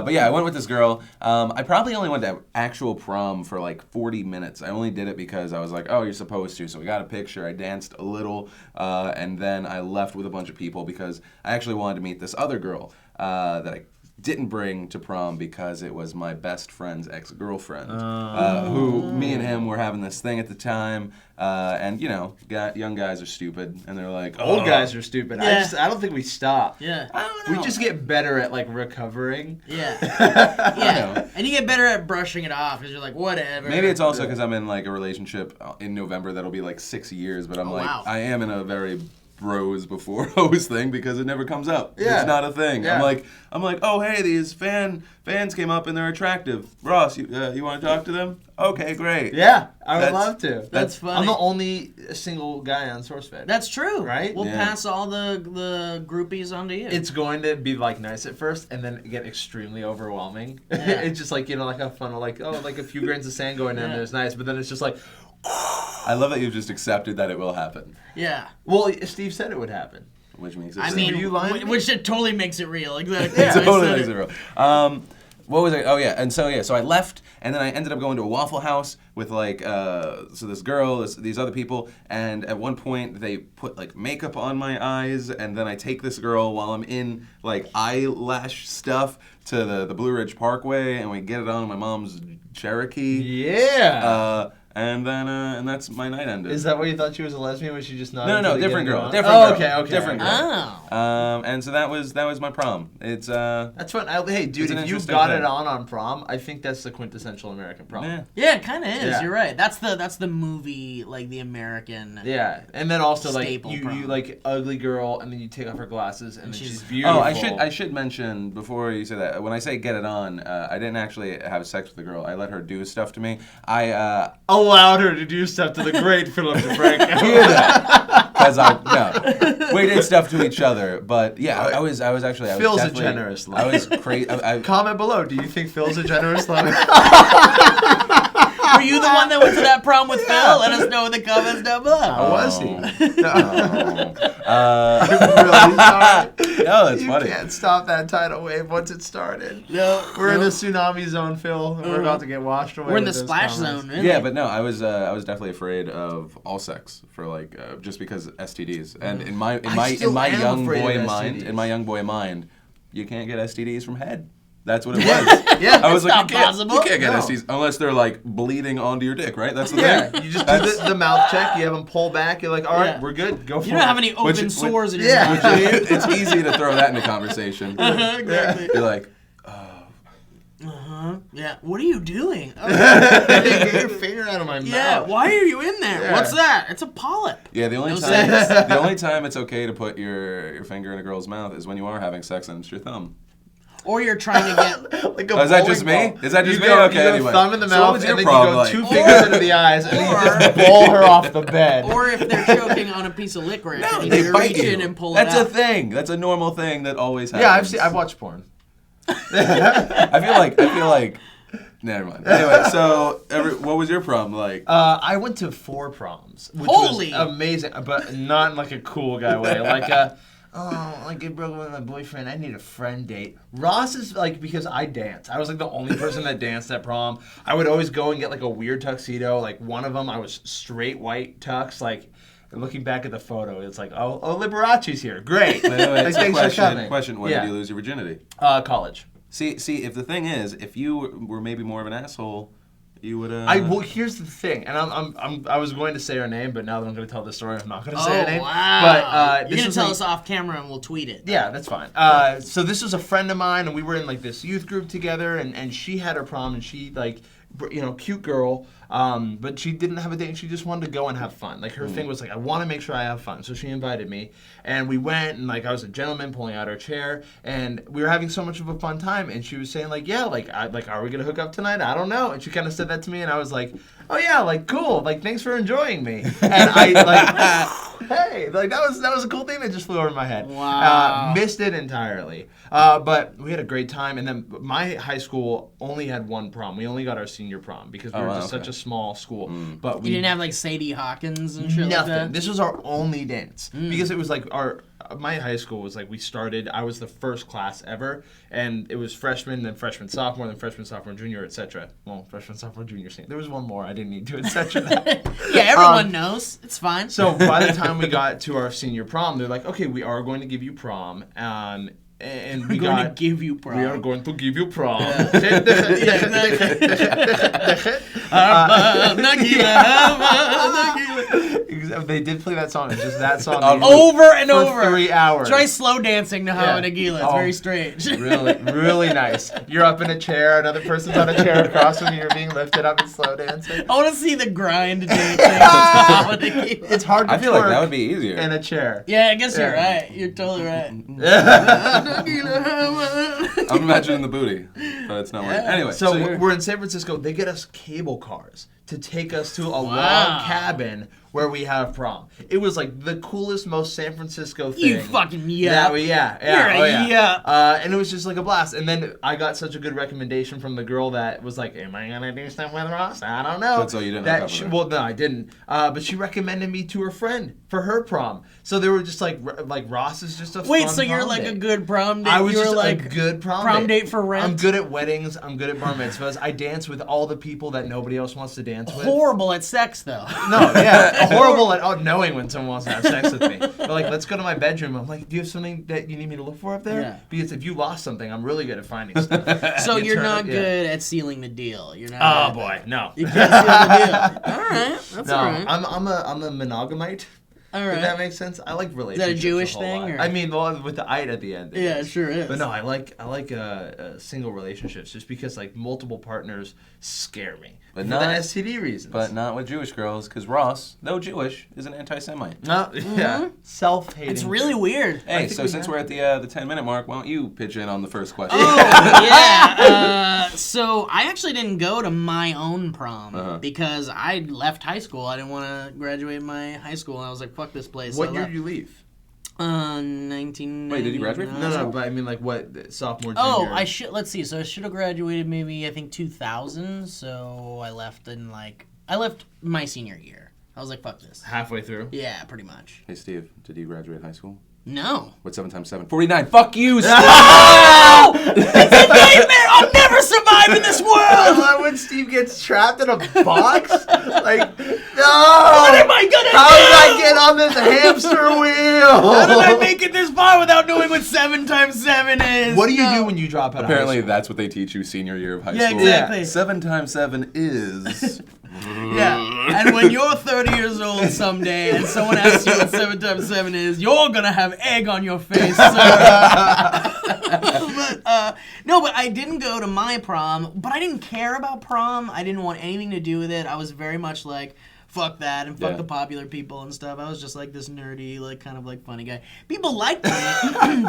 But yeah, I went with this girl. I probably only went to actual prom for like 40 minutes. I only did it because I was like, oh, you're supposed to. So we got a picture. I danced a little. And then I left with a bunch of people because I actually wanted to meet this other girl that I didn't bring to prom because it was my best friend's ex-girlfriend, who me and him were having this thing at the time, and young guys are stupid, and they're like, Old guys are stupid. Yeah. I don't think we stop. Yeah. I don't know. We just get better at like recovering. Yeah. Yeah. And you get better at brushing it off because you're like, whatever. Maybe it's also because I'm in like a relationship in November that'll be like 6 years, but I'm wow. I am in a very bros before hoes thing because it never comes up. Yeah. It's not a thing. Yeah. I'm like, oh hey, these fans came up and they're attractive. Ross, you want to talk to them? Okay, great. Yeah, I would That's- love to. that's funny. I'm the only single guy on Sourcefed. That's true. Right? We'll Yeah. pass all the groupies onto you. It's going to be like nice at first and then get extremely overwhelming. Yeah. It's just like, like a funnel, like a few grains of sand going in Yeah. there is nice, but then it's just like, I love that you've just accepted that it will happen, yeah. well, Steve said it would happen. which means I it's mean, Were you lying to me? which it totally makes it real. Exactly. it I totally said makes it real. What was it? Oh yeah, and so I left, and then I ended up going to a Waffle House with so this girl, these other people, and at one point they put like makeup on my eyes, and then I take this girl while I'm in like eyelash stuff to the Blue Ridge Parkway, and we get it on my mom's Cherokee, Yeah. and then and that's my night ended. Is that why you thought she was a lesbian? Was she just not? No, into the different getting girl. on? Different Oh, girl. okay. Different girl. Oh. And so that was my prom. It's That's fun. Hey, dude, It's an if you interesting got thing. it on prom, I think that's the quintessential American prom. yeah. Yeah, it kind of is. Yeah. You're right. That's the movie, like the American. Yeah, and then also like Staple you prom. like ugly girl, and then you take off her glasses, and then she's- she's beautiful. Oh, I should mention before you say that, when I say get it on, I didn't actually have sex with the girl. I let her do stuff to me. I allowed her to do stuff to the great Philip DeFranco. hear that because we did stuff to each other. But yeah, I was actually I was Phil's a definitely- generous I was crazy. Comment below. Do you think Phil's a generous lover? Were you the one that went to that prom with Phil? Let us know in the comments down below. How was he? I'm really sorry. No, that's You funny. can't stop that tidal wave once it started. No, We're in the tsunami zone, Phil. We're about to get washed away. We're in the with those splash comments. zone. Really. Yeah, but no, I was definitely afraid of all sex for just because STDs. And in my still am young afraid boy of mind, STDs. in my young boy mind, you can't get STDs from head. That's what it was. Yeah, I was it's like, not possible. you can't get No. STDs unless they're like bleeding onto your dick, right? That's the Yeah, thing. you just do the mouth check. You have them pull back. You're like, all right, Yeah. we're good. Go for You it. don't have any open Which- sores in your yeah. mouth. It's easy to throw that into conversation. Exactly. You're like, Yeah. What are you doing? Oh, Get your finger out of my yeah. mouth. Why are you in there? Yeah. What's that? It's a polyp. yeah. The only No time sex. the only time it's okay to put your finger in a girl's mouth is when you are having sex and it's your thumb. Or you're trying to get. Like a Oh, is that bowling just me? ball. Is that just you me? Go, Okay, you go anyway. thumb in the So what mouth, was and your then problem you go like? 2 fingers into the eyes, and then you Or- just bowl her off the bed. Or if they're choking on a piece of licorice, No, and they you bite reach you. in and pull That's it a out. thing. That's a normal thing that always happens. Yeah, I've watched porn. I feel like. Never mind. Anyway, so what was your prom like? I went to 4 proms, which Holy! was amazing, but not in like a cool guy way. Like I broke up with my boyfriend. I need a friend date. Ross is like, because I dance. I was like the only person that danced at prom. I would always go and get like a weird tuxedo. Like one of them, I was straight white tux. Like looking back at the photo, it's like, oh, Liberace's here. Great. Wait, Like, thanks for coming. question. When Yeah. did you lose your virginity? College. See. If the thing is, if you were maybe more of an asshole, you would. Well, here's the thing, and I was going to say her name, but now that I'm going to tell the story, I'm not going to say her Oh name. wow! But You're this gonna was tell like- us off camera and we'll tweet it. Yeah, that's fine. So this was a friend of mine, and we were in like this youth group together, and she had her prom, and she like, cute girl, but she didn't have a date, and she just wanted to go and have fun. Like her thing was like, I want to make sure I have fun, so she invited me, and we went, and like I was a gentleman pulling out her chair, and we were having so much of a fun time, and she was saying like, yeah, are we gonna hook up tonight? I don't know, and she kind of said that to me, and I was like, oh yeah, like cool, like thanks for enjoying me, and I like, hey, like that was a cool thing that just flew over my head. Wow. Missed it entirely. But we had a great time, and then my high school only had 1 prom. We only got our senior prom because we were just such a small school. But we You didn't have like Sadie Hawkins and shit like nothing. that. This was our only dance because it was like my high school was like I was the first class ever, and it was freshman, then freshman, sophomore, then freshman, sophomore, junior, etc. Well, freshman, sophomore, junior, senior. There was one more. I didn't need to etc. that. Yeah, everyone knows. It's fine. So by the time we got to our senior prom, they're like, okay, we are going to give you prom. and We're we going got. to give you prom. We are going to give you prom. They did play that song. It's just that song. Over and for over. 3 hours. Try slow dancing to Hava Yeah. Nagila. It's Oh. very strange. Really, really nice. You're up in a chair, another person's on a chair across from you, you're being lifted up and slow dancing. I want to see the grind dancing. to Hava Nagila. It's hard to I feel like that twerk would be easier. in a chair. Yeah, I guess you're Yeah. right. You're totally right. I'm imagining the booty, but it's not working. Anyway, So you're- we're in San Francisco. They get us cable cars to take us to a Wow. log cabin where we have prom. It was like the coolest, most San Francisco thing. You fucking Yeah, yeah. You're a yep. And it was just like a blast. And then I got such a good recommendation from the girl that was like, "Am I gonna do stuff with Ross? I don't know." That's all you didn't hook up with her. Well, no, I didn't. But she recommended me to her friend for her prom. So they were just like Ross is just a Wait, fun so you're prom like date. a good prom date? I was you were just like a good prom date for rent? I'm good at weddings. I'm good at bar mitzvahs. I dance with all the people that nobody else wants to dance with. horrible at sex though. No, yeah, horrible at knowing when someone wants to have sex with me. But like, let's go to my bedroom. I'm like, do you have something that you need me to look for up there? Yeah. Because if you lost something, I'm really good at finding stuff. So You you're turn not it- yeah. good at sealing the deal. You're not. Oh good boy, at no. You can't seal the deal. All right, that's No, all right. I'm a monogamite. All If that right. makes sense. I like relationships. Jewish whole thing, lot. or- I mean, well, with the "ite" at the end. Yeah, it sure is. But no, I like single relationships just because like multiple partners scare me. But for not- the STD reasons. but not with Jewish girls, because Ross, though Jewish, is an anti-Semite. no, yeah, self-hating. It's really weird. Hey, think so we since have we're at the 10-minute mark, why don't you pitch in on the first question? Oh yeah. So I actually didn't go to my own prom because I left high school. I didn't want to graduate my high school, and I was like, "Fuck this place." What So I year left. did you leave? 1999. Wait, did you graduate from No, but I mean like what sophomore? Oh, junior? I should. Let's see. So I should have graduated maybe I think 2000. So I left my senior year. I was like, "Fuck this." halfway through. Yeah, pretty much. Hey, Steve, did you graduate high school? No. What's 7 times 7? 49. Fuck you, Steve! No! It's a nightmare! I'll never survive in this I world! love when Steve gets trapped in a box. Like, no! What am I gonna How do? did I get on this hamster wheel? How did I make it this far without knowing what 7 times 7 is? What do you No. do when you drop out? Apparently, of high that's what they teach you senior year of high Yeah, school. exactly. 7 times 7 is... Yeah, and when you're 30 years old someday and someone asks you what 7 times 7 is, you're gonna have egg on your face, sir. But I didn't go to my prom, but I didn't care about prom. I didn't want anything to do with it. I was very much like, fuck that and fuck Yeah. the popular people and stuff. I was just like this nerdy, like kind of like funny guy. People liked me,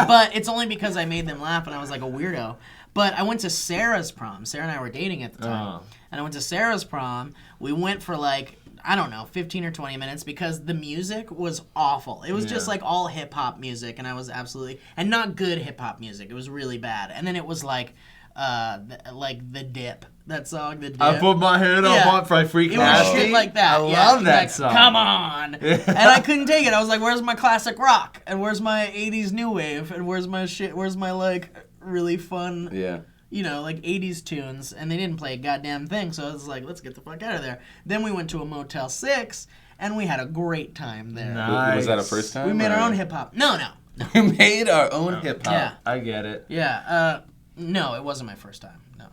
but it's only because I made them laugh and I was like a weirdo. But I went to Sarah's prom. Sarah and I were dating at the time. And I went to Sarah's prom. We went for like, I don't know, 15 or 20 minutes because the music was awful. It was just like all hip hop music, and I was absolutely, and not good hip hop music. It was really bad. And then it was like The Dip. That song, The Dip. I put my head Yeah. up for I freak It was nasty. shit like that. I yeah. love that Like, song. Come on. And I couldn't take it. I was like, where's my classic rock? And where's my 80s new wave? And where's my shit? Where's my like really fun, Yeah. like 80s tunes? And they didn't play a goddamn thing. So I was like, let's get the fuck out of there. Then we went to a Motel 6 and we had a great time there. Nice. Was that a first time? We made our or- own hip hop. No. We made our own hip hop. Yeah. I get it. Yeah. No, it wasn't my first time. No.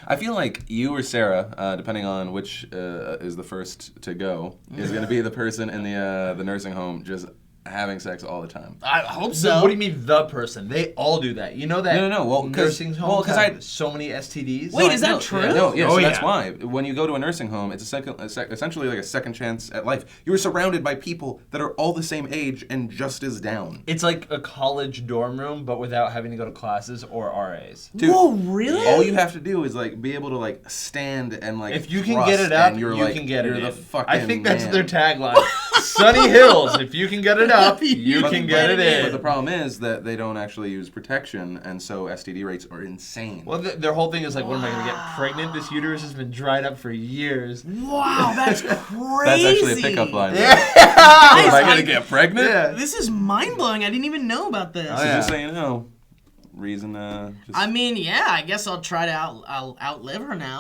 I feel like you or Sarah, depending on which is the first to go, is going to be the person in the nursing home just having sex all the time. I hope So, so. what do you mean the person? They all do that. You know that No. Well, 'cause- nursing homes well, 'cause have I- so many STDs. Wait, is that No, true? No, yeah, Oh, so that's yeah. why. When you go to a nursing home, it's essentially like a second chance at life. You're surrounded by people that are all the same age and just as down. It's like a college dorm room, but without having to go to classes or RAs. Dude, Whoa, really? all you have to do is like be able to like stand and like If you can thrust, get it up, and you're you like, can get you're it the in. fucking I think that's man. their tagline. Sunny Hills. If you can get it up, you But- can get it But in. the problem is that they don't actually use protection, and so STD rates are insane. Well, their whole thing is like, when am I going to get pregnant? This uterus has been dried up for years. Wow, that's crazy. That's actually a pickup line. Yeah. Am I gonna get pregnant? Yeah. This is mind blowing. I didn't even know about this. So yeah. just so you know, reason just. I mean, yeah, I guess I'll try to I'll outlive her now.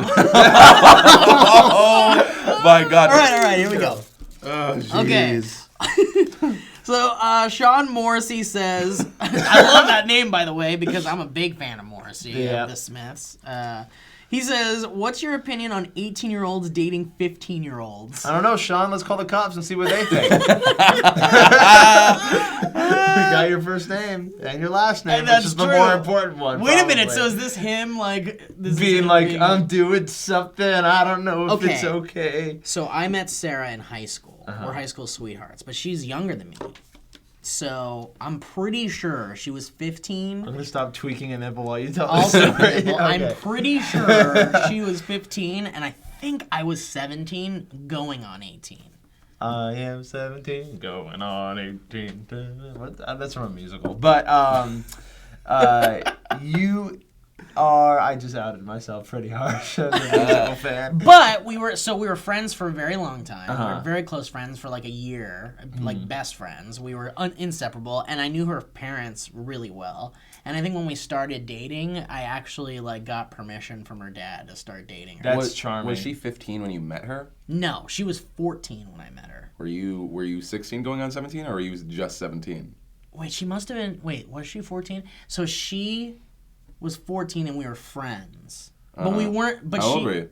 Oh my God! all right, here we go. Oh, Okay. jeez. Sean Morrissey says, I love that name, by the way, because I'm a big fan of Morrissey of the Smiths. He says, what's your opinion on 18-year-olds dating 15-year-olds? I don't know, Sean. Let's call the cops and see what they think. We got your first name and your last name, which is the more important one. Wait a minute. probably. So is this him, like... This Being is him like, being- I'm doing something. I don't know if it's okay. So I met Sarah in high school. We're high school sweethearts, but she's younger than me. So I'm pretty sure she was 15. I'm gonna stop tweaking a nipple while you tell me. Also, Okay. I'm pretty sure she was 15, and I think I was 17, going on 18. I am 17, going on 18. What? That's from a musical. But you are. I just outed myself pretty harsh as a musical fan. But we were friends for a very long time. We Uh-huh. were very close friends for like a year, like best friends. We were inseparable, and I knew her parents really well. And I think when we started dating, I actually like got permission from her dad to start dating her. That's charming. Was she 15 when you met her? No, she was 14 when I met her. Were you 16 going on 17, or were you just 17? Wait, she must have been. Wait, was she 14? So she was 14 and we were friends. But we weren't. But How she. old were you?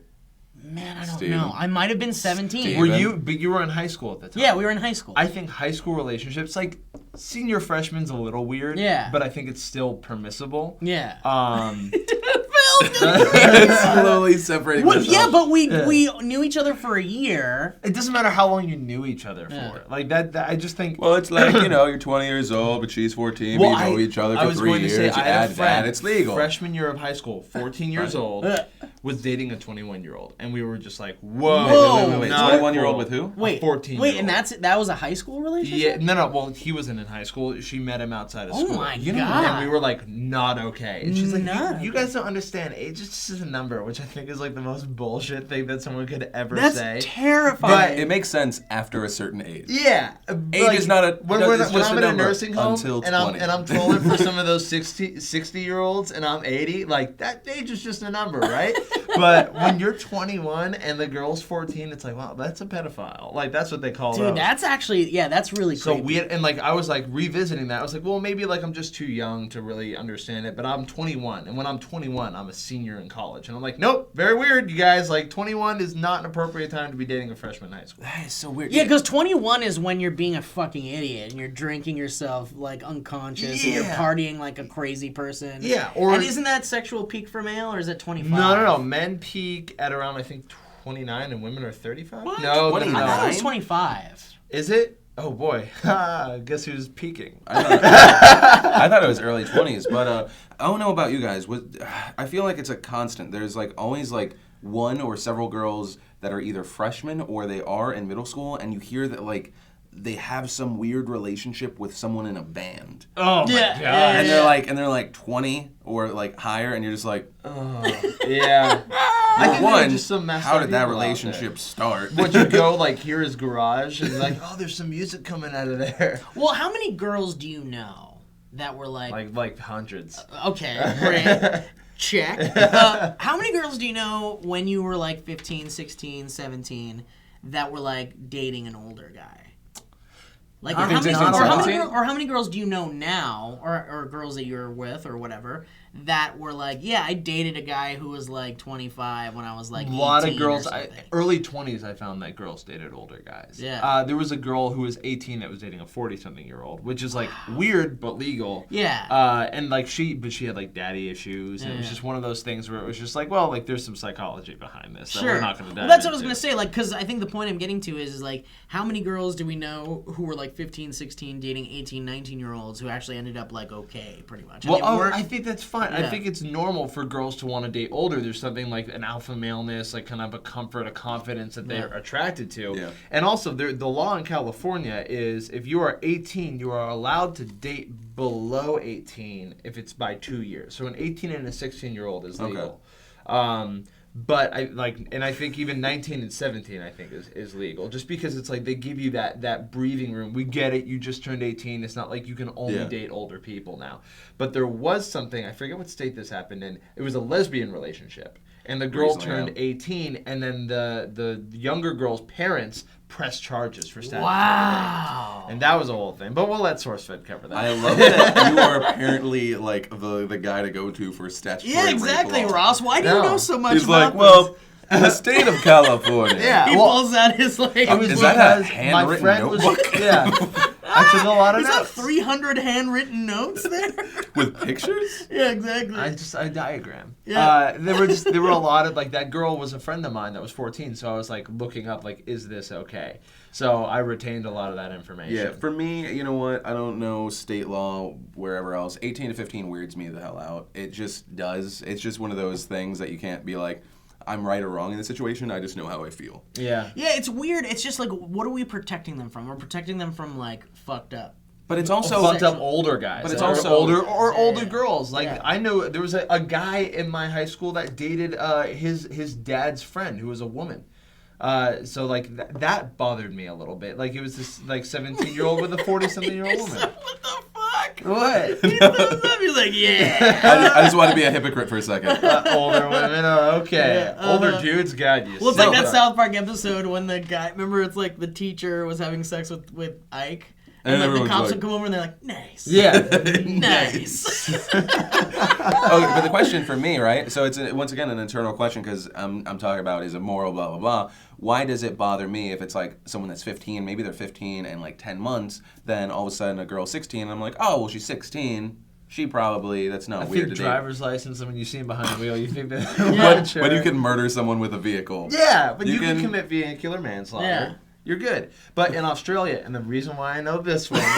Man, I don't Steven. know. I might have been 17. Steven. Were you? But you were in high school at the time. Yeah, we were in high school. I think high school relationships, like senior freshman's a little weird. Yeah. But I think it's still permissible. Yeah. Slowly separating Well, myself. yeah, but we knew each other for a year. It doesn't matter how long you knew each other for. Yeah. Like that I just think. Well, it's like, you're 20 years old, but she's 14, but you know each other for 3 years. You add that, it's legal. Freshman year of high school, 14 years old, was dating a 21-year-old, and we were just like, Whoa. Wait, not 21-year-old cool. with who? Wait, 14-year-old. Wait, and that was a high school relationship? Yeah, no. Well, he wasn't in high school. She met him outside of Oh school. my And God. we were like, not okay. And she's like, Not you guys don't understand. Age is just a number, which I think is like the most bullshit thing that someone could ever That's say. terrifying. It makes sense after a certain age. Yeah, Age is not a. when it's I'm just in a a number nursing home until and 20. I'm trolling for some of those 60-year-olds and I'm 80, like that age is just a number, right? But when you're 21 and the girl's 14, it's like, wow, that's a pedophile. Like that's what they call Dude, those. that's actually, that's really So creepy. weird, and like I was like revisiting that. I was like, well, maybe like I'm just too young to really understand it. But I'm 21, and when I'm 21, I'm a senior in college, and I'm like, nope, very weird, you guys. Like 21 is not an appropriate time to be dating a freshman in high school. That is so weird. Yeah, because 21 is when you're being a fucking idiot and you're drinking yourself like unconscious and you're Yeah. partying like a crazy person. Yeah, or and isn't that sexual peak for male or is it 25? no. Men peak at around I think 29, and women are 35. What? No, 29? I thought it was 9? 25. Is it? Oh boy, guess who's peaking? I thought it was early 20s, but I don't know about you guys. I feel like it's a constant. There's like always like one or several girls that are either freshmen or they are in middle school, and you hear that like they have some weird relationship with someone in a band. Oh my Yeah, god. yeah, And they're like 20 or like higher, and you're just like, Yeah. I think there are one, just some messed how up did that people out there. relationship start? Would you go like hear his garage and like, oh, there's some music coming out of there? Well, how many girls do you know that were Like hundreds. okay, great, check. How many girls do you know when you were like 15, 16, 17 that were like dating an older guy? Like, or how, many, 15, or, how many 17? or how many girls do you know now, or girls that you're with or whatever, that were like, yeah, I dated a guy who was like 25 when I was like 18 A lot of or girls, something. early 20s, I found that girls dated older guys. Yeah. There was a girl who was 18 that was dating a 40-something-year-old, which is like weird but legal. Yeah. And like she had like daddy issues, and it was Yeah. just one of those things where it was just like, well, like there's some psychology behind this that Sure. we're not going to dive Well, that's what I was into. going to say. Like, because I think the point I'm getting to is like, how many girls do we know who were like 15, 16, dating 18, 19-year-olds who actually ended up like okay, pretty much? And Well, they weren't- I think that's fine. I Yeah. think it's normal for girls to want to date older. There's something like an alpha maleness, like kind of a comfort, a confidence that they're attracted to. Yeah. And also, the law in California is if you are 18, you are allowed to date below 18 if it's by 2 years. So an 18 and a 16-year-old is legal. But I think even 19 and 17 I think is legal, just because it's like they give you that breathing room. We get it, you just turned 18. It's not like you can only date older people now. But there was something, I forget what state this happened in. It was a lesbian relationship. and the girl Recently, turned yeah. 18, and then the younger girl's parents pressed charges for statutory Wow. rape. And that was a whole thing. But we'll let Sourcefed cover that. I love that you are apparently like the guy to go to for statutory Yeah, rape exactly, law. Ross. Why do you No. know so much He's about like, well, the state of California. Yeah. He well, pulls out his like. it was Is that a because my handwritten friend notebook? was yeah. I took a lot of Is that notes. 300 handwritten notes there? With pictures? Yeah, exactly. I diagram. Yeah. There were a lot of like that girl was a friend of mine that was 14, so I was like looking up like is this okay? So I retained a lot of that information. Yeah, for me, you know what? I don't know state law wherever else. 18 to 15 weirds me the hell out. It just does. It's just one of those things that you can't be like, I'm right or wrong in the situation. I just know how I feel. Yeah. Yeah, it's weird. It's just like, what are we protecting them from? We're protecting them from like fucked up. But it's also Fucked up older guys. But it's Or also- older girls. Like Yeah. I know there was a guy in my high school that dated his dad's friend who was a woman. So like that bothered me a little bit. Like it was this like 17-year-old with a 40-something-year-old woman. What the fuck? What? He's like, yeah. I just want to be a hypocrite for a second. Older women, okay. Yeah, Older dudes, God, you Well, it's like suck. that South Park episode when the guy, remember, it's like the teacher was having sex with Ike, and And like the everyone's cops like- would come over and they're like, nice. Yeah. Nice. Okay, but the question for me, right? So it's once again an internal question because I'm talking about is it moral, blah blah blah. Why does it bother me if it's like someone that's 15, maybe they're 15 and like 10 months, then all of a sudden a girl's 16, and I'm like, oh well, she's 16. She probably that's not I weird think to driver's license, when you see him behind the wheel, you think that date. But you can murder someone with a vehicle. Yeah, but You you can can- commit vehicular manslaughter. Yeah. You're good. But in Australia, and the reason why I know this one is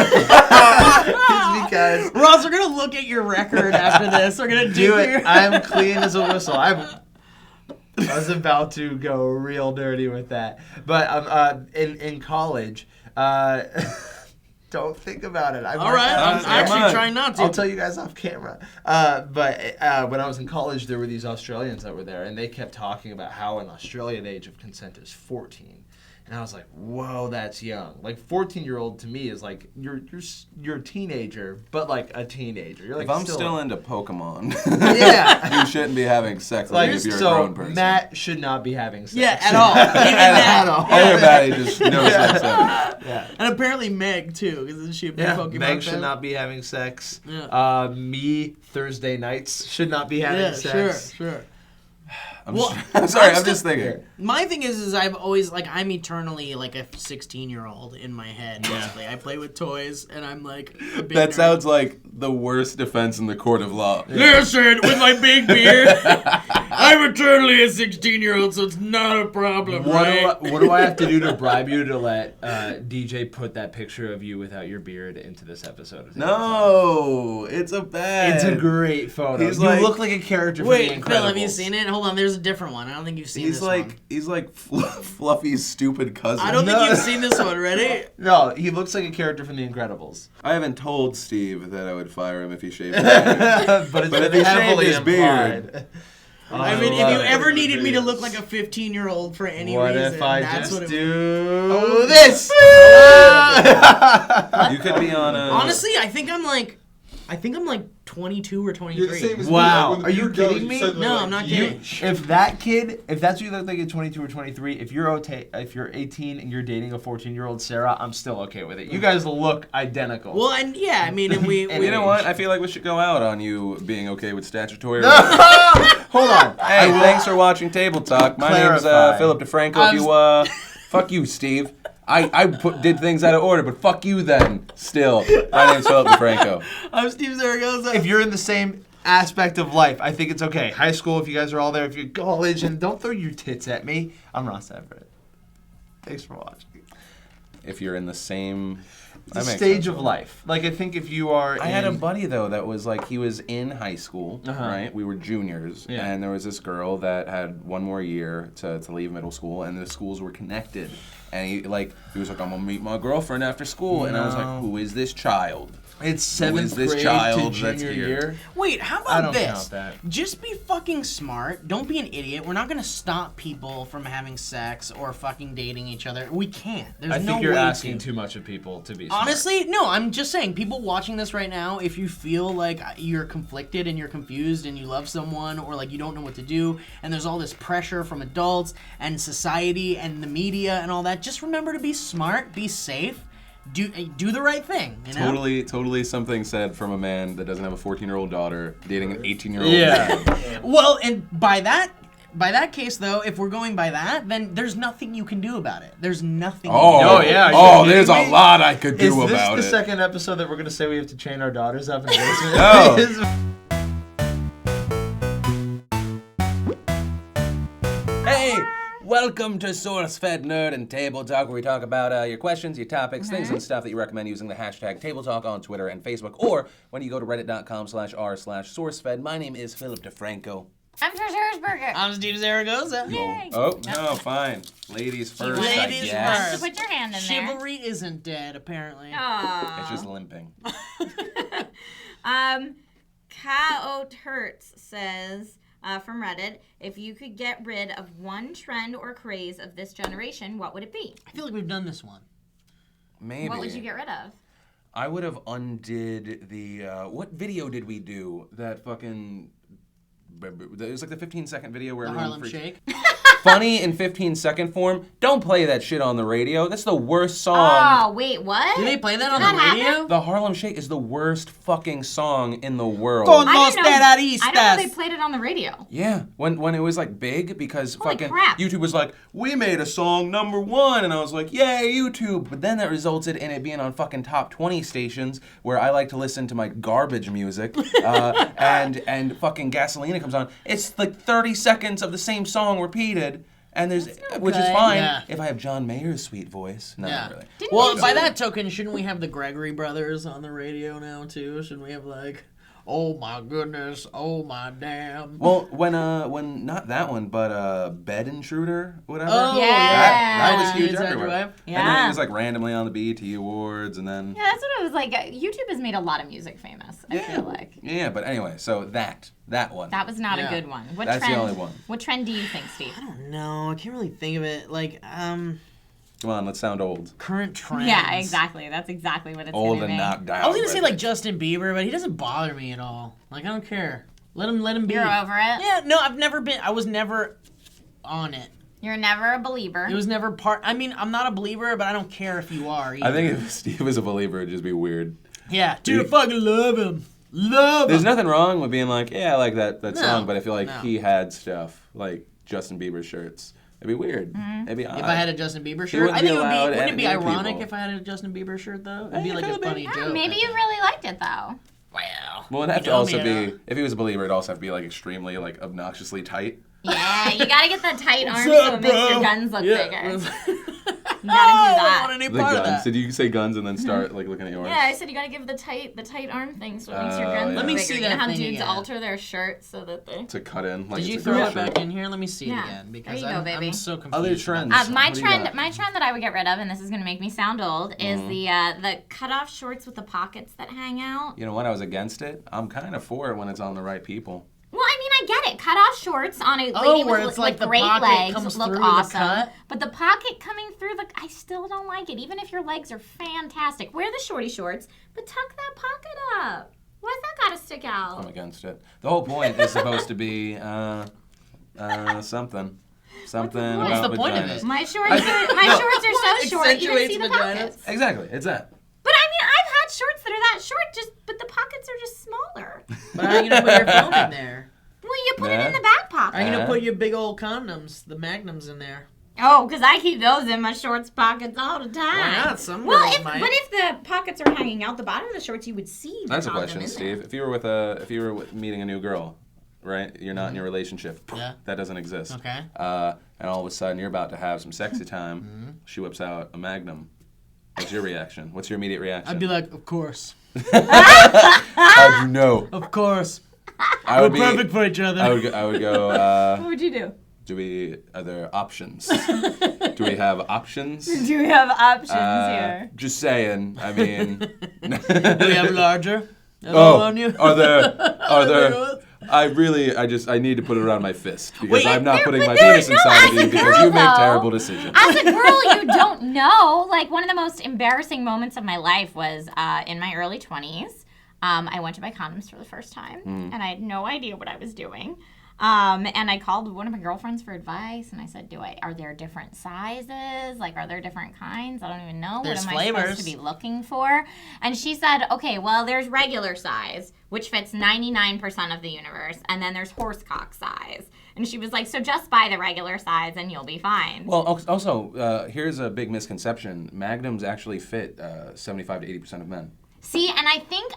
because Ross, we're gonna look at your record after this. We're gonna do your... it. I'm clean as a whistle. I was about to go real dirty with that. But in college, don't think about it. All right, I'm Come actually on. trying not to. I'll tell you guys off camera. But when I was in college, there were these Australians that were there, and they kept talking about how in Australia the age of consent is 14. And I was like, whoa, that's young. Like 14-year-old to me is like you're a teenager, but like a teenager. You're like If I'm still into Pokemon, Yeah. you shouldn't be having sex with like me if you're a so grown person. Matt should not be having sex. Yeah, at all. Even that. All your Matt just no sex ever. Yeah. And apparently Meg too, because isn't she a big Yeah, Pokemon Meg fan? should not be having sex. Yeah. Me Thursday nights should not be having Yeah, sex. sure. I'm, Well, I'm sorry, I'm still- just thinking. My thing is I've always like I'm eternally like a 16-year-old in my head. Basically, I play with toys, and I'm like a big That nerd. sounds like the worst defense in the court of law. Listen, with my big beard, I'm eternally a 16-year-old, so it's not a problem, right? What do I have to do to bribe you to let DJ put that picture of you without your beard into this episode? Of No, it's a bad. It's a great photo. He's You like- look like a character from The Wait, Incredibles. Phil, have you seen it? Hold on, there's a different one. I don't think you've seen He's this like one. he's like Fluffy's stupid cousin. I don't No. think you've seen this one. Ready? No, he looks like a character from The Incredibles. I haven't told Steve that I would fire him if he shaved his beard. But it's But if he heavily shaved his beard- implied. I mean, if love you it. ever needed me to look like a 15-year-old for any What reason, if I that's just what it do Oh, this? You could be on a. Honestly, I think I'm like 22 or 23. You're the same as me. Wow. Like, when the Are you beard goes, kidding me? suddenly, No, like, I'm not you- kidding. If that kid, if that's what you look like at 22 or 23, if you're 18 and you're dating a 14-year-old Sarah, I'm still okay with it. You guys look identical. Well, and yeah, I mean, and we You know what? I feel like we should go out on you being okay with statutory. Hold on. Hey, thanks for watching Table Talk. My name's clarify. Philip DeFranco. If you fuck you, Steve. I did things out of order, but fuck you then. Still, my name's Philip DeFranco. I'm Steve Zaragoza. If you're in the same aspect of life, I think it's okay. High school, if you guys are all there, if you're college, and don't throw your tits at me. I'm Ross Everett. Thanks for watching. If you're in the same The that makes stage sense. of life. Like, I think if you are I had a buddy though that was like he was in high school, Uh-huh. right? We were juniors, Yeah. and there was this girl that had one more year to leave middle school, and the schools were connected. And he was like, I'm gonna meet my girlfriend after school, and I was like, No. who is this child? It's Who is 7th this grade child to that's junior here? year. Wait, how I about don't this? count that. Just be fucking smart. Don't be an idiot. We're not gonna stop people from having sex or fucking dating each other. We can't. There's I no think you're way asking to. too much of people to be smart. Honestly, no, I'm just saying, people watching this right now, if you feel like you're conflicted and you're confused and you love someone or like you don't know what to do and there's all this pressure from adults and society and the media and all that, just remember to be smart, be safe, do the right thing, you know? Totally something said from a man that doesn't have a 14-year-old daughter dating an 18-year-old Yeah. man. Well, and by that case, though, if we're going by that, then there's nothing you can do about it. There's nothing. Oh, Oh, yeah, Oh, you're there's kidding a me? lot I could do Is this about the it. second episode that we're gonna say we have to chain our daughters up in the basement? No. Hey, welcome to Sourcefed Nerd and Table Talk, where we talk about your questions, your topics, things and stuff that you recommend using the hashtag Table Talk on Twitter and Facebook, or when you go to reddit.com/r/Sourcefed. My name is Philip DeFranco. I'm Trisha Hirschberger. I'm Steve Zaragoza. Yay. Oh, no, fine. Ladies first, Ladies I guess. first. So put your hand in there. Chivalry isn't dead, apparently. Aw. It's just limping. Chaot Hertz says from Reddit, if you could get rid of one trend or craze of this generation, what would it be? I feel like we've done this one. Maybe. What would you get rid of? I would have undid the, what video did we do? That fucking, it was like the 15-second video where The everyone Harlem freaked- Shake. Funny in 15-second form. Don't play that shit on the radio. That's the worst song. Oh, wait, what? Did they play that on Did the that radio? happen? The Harlem Shake is the worst fucking song in the world. Con I los didn't know they terroristas. played it on the radio. Yeah, when it was like big because Holy fucking crap. YouTube was like, we made a song #1, and I was like, yay, YouTube. But then that resulted in it being on fucking top 20 stations where I like to listen to my garbage music, and fucking Gasolina comes on. It's like 30 seconds of the same song repeated. And there's, which is good. fine Yeah. if I have John Mayer's sweet voice. No, Yeah. not really. Well, by that token, shouldn't we have the Gregory brothers on the radio now too? Shouldn't we have like, oh my goodness, oh my damn? Well, when not that one, but Bed Intruder, whatever. Oh, Yeah. That was huge Inside everywhere. Drive. And then Yeah. it was like randomly on the BET Awards, and then Yeah, that's what it was like. YouTube has made a lot of music famous, I feel like. yeah. But anyway, so that one. That was not Yeah. a good one. What That's the trend, only one. What trend do you think, Steve? I don't know. I can't really think of it. Like, Come on, let's sound old. current trends. Yeah, exactly. That's exactly what it's Old gonna and be. knocked out. I was gonna say like Justin Bieber, but he doesn't bother me at all. Like, I don't care. Let him be. You're over it? Yeah, no, I was never on it. You're never a believer. It was never part. I mean, I'm not a believer, but I don't care if you are. Either. I think if Steve was a believer, it'd just be weird. Yeah, dude, I fucking love him. Love There's him. nothing wrong with being like, yeah, I like that song, but I feel like no. he had stuff like Justin Bieber shirts. It'd be weird. It'd be odd. If I had a Justin Bieber shirt, wouldn't I be think it would be. allowed Wouldn't it be near ironic people. if I had a Justin Bieber shirt though? It'd be Yeah, like a could be. funny Yeah, joke. maybe I you think. really liked it though. Wow. Well, it'd have You to know also me, be, though. if he was a believer, it'd also have to be like extremely like obnoxiously tight. Yeah, you gotta get the tight arms What's so up, it makes your bro? guns look Yeah. bigger. You I gotta do don't that. want any The part of guns. that. Did you say guns and then start like looking at yours? Yeah, I said you gotta give the tight arm thing so it makes your Oh, guns yeah. look Let me bigger. see You that know how thing dudes again. alter their shirts so that they. To cut in. Like Did you it's a throw real it shirt. back in here? Let me see it Yeah. again because There you go, baby. I'm so confused. Other about trends. this. My What do you got? trend that I would get rid of, and this is gonna make me sound old, is the cutoff shorts with the pockets that hang out. You know what? I was against it. I'm kind of for it when it's on the right people. Well, I mean, I get it. Cut off shorts on a Oh, lady where with it's like the great pocket legs comes look through the awesome. cut? But the pocket coming through I still don't like it. Even if your legs are fantastic, wear the shorty shorts, but tuck that pocket up. Why's that gotta stick out? I'm against it. The whole point is supposed to be something. Something What's about the point of vaginas. it? My shorts are so short you can see the Accentuates pockets. Exactly. It's that. But I mean, I've had shorts that are that short, but the pockets are just smaller. But how are you gonna put your phone in there? Well, you put it Yeah. in the back Are pocket. you gonna put your big old condoms, the magnums, in there? Oh, because I keep those in my shorts pockets all the time. Why not? Some Well, girls might. but if the pockets are hanging out the bottom of the shorts, you would see. The That's a condom question, in Steve. there. If you were meeting a new girl, right? You're not in your relationship. Yeah. That doesn't exist. Okay. And all of a sudden you're about to have some sexy time. She whips out a Magnum. What's your reaction? What's your immediate reaction? I'd be like, of course, How'd you know? of course. I We're would be perfect for each other. I would go What would you do? Are there options? Do we have options? Do we have options here? Just saying. I mean. Do we have larger? On you? Are there? I need to put it around my fist because I'm not putting my penis inside of you because you make terrible decisions. As a girl, you don't know. Like, one of the most embarrassing moments of my life was in my early 20s. I went to buy condoms for the first time, and I had no idea what I was doing. And I called one of my girlfriends for advice, and I said, are there different sizes? Like, are there different kinds? I don't even know. There's what am I supposed to be looking for? And she said, okay, well, there's regular size, which fits 99% of the universe, and then there's horsecock size. And she was like, so just buy the regular size and you'll be fine. Well, also, here's a big misconception. Magnums actually fit 75 to 80% of men. See, and I think,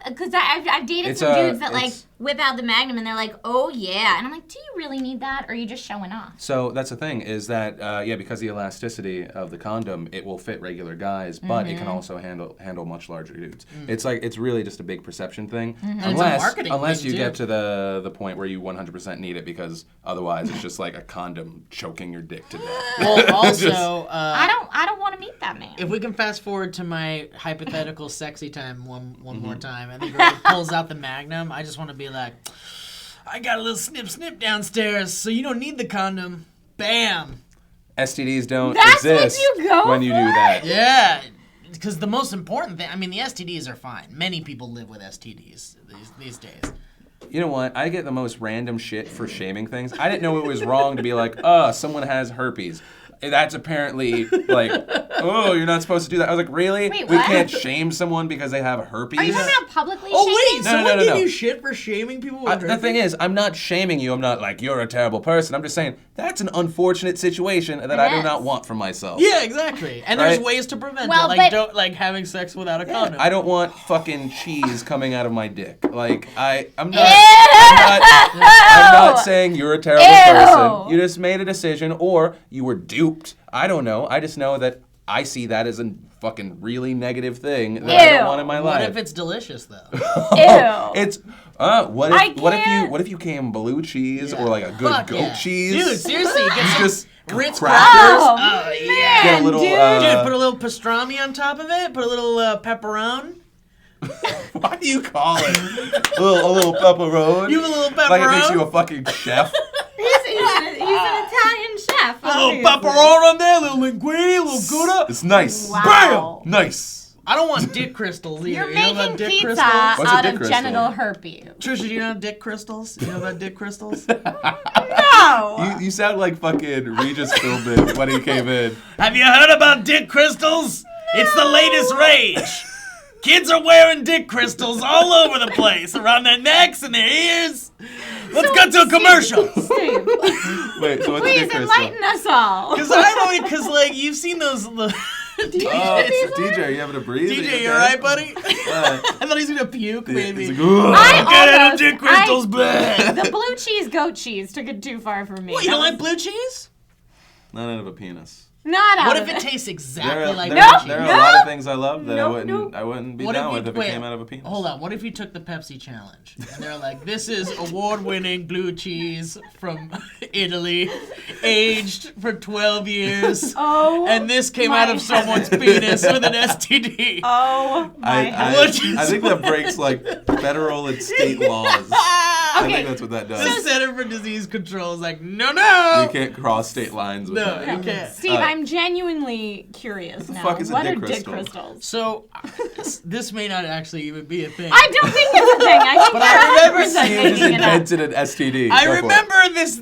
because I've dated some dudes that, like, whip out the Magnum, and they're like, oh, yeah. And I'm like, do you really need that, or are you just showing off? So that's the thing, is that, because the elasticity of the condom, it will fit regular guys, but it can also handle much larger dudes. It's like, it's really just a big perception thing. Unless you get to the point where you 100% need it, because otherwise it's just like a condom choking your dick to death. Well, also... I don't want to meet that man. If we can fast forward to my hypothetical sexy time one more time, and the girl pulls out the Magnum, I just want to be like, I got a little snip downstairs, so you don't need the condom. Bam. STDs don't That's exist what you go when you do for? that. Yeah, because the most important thing, I mean, the STDs are fine. Many people live with STDs these days. You know what? I get the most random shit for shaming things. I didn't know it was wrong to be like, someone has herpes. That's apparently like, oh, you're not supposed to do that. I was like, really? Wait, we what? can't shame someone because they have herpes? Are you talking about publicly Oh, shaming? wait, No, someone no. gave you shit for shaming people with The thing is, I'm not shaming you. I'm not like, you're a terrible person. I'm just saying, that's an unfortunate situation that I do is. not want for myself. Yeah, exactly. And there's Right? ways to prevent Well, it, but- like having sex without a condom. I don't want fucking cheese coming out of my dick. Like, I'm not saying you're a terrible person. You just made a decision or you were duped. I don't know. I just know that I see that as a fucking really negative thing that I don't want in my life. What if it's delicious though? Ew. It's what if you came blue cheese or like a good Fuck goat yeah. cheese? Dude, seriously, you get some Just Ritz crackers. Oh, man, Get a little, Dude, put a little pastrami on top of it. Put a little pepperoni. what do you call it? a little pepperoni. You have a little pepperoni. Like it makes you a fucking chef. He's an Italian chef. A little pepperoni on there, a little linguine, a little Gouda. It's nice. Wow. Bam! Nice. I don't want dick crystals either. You're You know about making dick pizza crystals? What's a out dick of crystal? genital herpes. Trisha, do you know dick crystals? You know about dick crystals? No. You sound like fucking Regis Philbin when he came in. Have you heard about dick crystals? It's the latest rage. Kids are wearing dick crystals all over the place, around their necks and their ears. Let's go to a commercial. Steve, Wait, so what's a please dick crystal? enlighten us all. Because like you've seen those. DJ, you having to breathe? DJ, you alright, buddy? I thought he was gonna puke, maybe. It's like, "Ugh." I Dick crystals, bleh. the blue cheese, goat cheese took it too far for me. What, you don't like blue cheese? Not out of a penis. Not out What of if it it. tastes There exactly are, like there, blue are- cheese? there are a lot of things I love that Nope, I wouldn't be What down if with you- if it wait, came out of a penis. Hold on. What if you took the Pepsi challenge and they're like, "This is award-winning blue cheese from Italy, aged for 12 years, Oh. and this came my out of someone's penis with an STD." Oh my I What? think that breaks like federal and state laws. I Okay. think that's what that The does. Center for Disease Control is like, no. You can't cross state lines with No, that. you can't. Steve, I'm genuinely curious now. fuck is a what dick are dick crystal? crystals? So, this may not actually even be a thing. I don't think it's a thing. I think But I remember you're 100% You just making it up. invented an STD. I Go for it. remember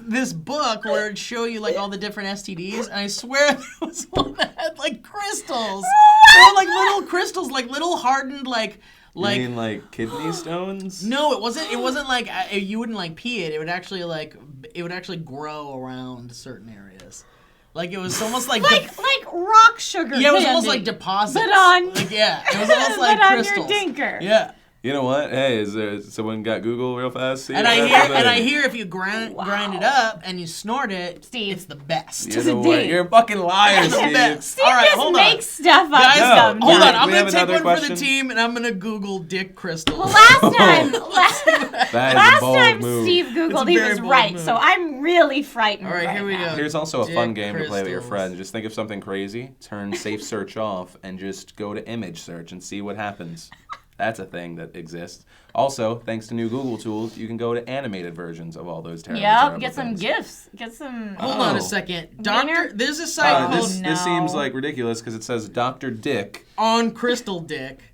this book where it'd show you like all the different STDs, and I swear there was one that had like crystals. They were like little crystals, like little hardened You mean like kidney stones? No, it wasn't. It wasn't like you wouldn't like pee it. It would actually grow around certain areas. Like it was almost like Like rock sugar. yeah, it was almost candy. like deposits. But on- like, yeah, it was almost like but on crystals. your dinker. Yeah. You know what? Hey, is there someone got Google real fast? See And what I happens? hear if you grind it up and you snort it, Steve. it's the best. You know what? You're a fucking liar, Steve. Steve All right, just hold on. makes stuff up. Guys, sometimes. hold on. I'm We gonna have take another one for question? the team, and I'm gonna Google dick crystals. Well, last time, That is a last bold time move. Steve It's Googled, a he very was bold right. move. So I'm really frightened. All right, here we now. go. Here's also a fun Dick game to play with your crystals. friends. Just think of something crazy, turn safe search off, and just go to image search and see what happens. That's a thing that exists. Also, thanks to new Google tools, you can go to animated versions of all those terrible, Yep, terrible get some things. gifts. Get some. Hold on Oh. a second. Wiener? There's a site called This no. seems like ridiculous because it says Dr. Dick. On Crystal Dick.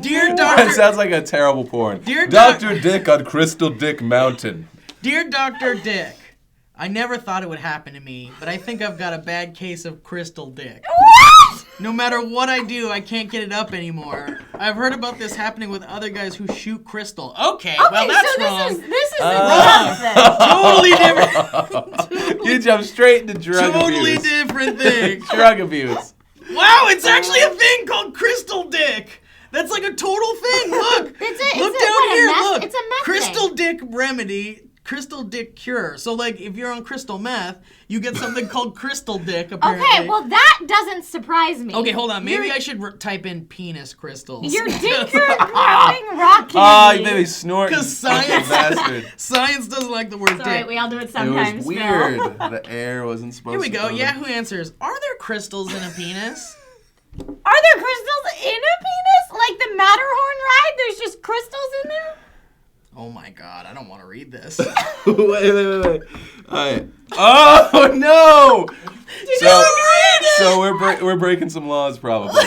Dear That Doctor, sounds like a terrible porn. Dear Dr. Dick on Crystal Dick Mountain. Dear Dr. Dick, I never thought it would happen to me, but I think I've got a bad case of crystal dick. What? No matter what I do, I can't get it up anymore. I've heard about this happening with other guys who shoot crystal. Okay, well that's so wrong. This is a Totally different. You jump straight into drug Totally abuse. different thing. Drug abuse. Wow, it's actually a thing called crystal dick. That's like a total thing. Look. Look down what, a here. meth- Look. it's a meth Crystal thing. dick remedy. Crystal dick cure. So like if you're on crystal meth, you get something called crystal dick apparently. Okay, well that doesn't surprise me. Okay, hold on. Maybe I should type in penis crystals. Your dick are growing rock Oh, candy. you made me snort. Because science, Bastard. science doesn't like the word It's alright, dick. we all do it It sometimes. was weird. The air wasn't supposed Here we to go. go Yahoo Answers. Are there crystals in a penis? Phil. Are there crystals in a penis? Like the Matterhorn ride? There's just crystals in there? Oh my god, I don't want to read this. wait. All right. Oh no! So we're breaking some laws probably.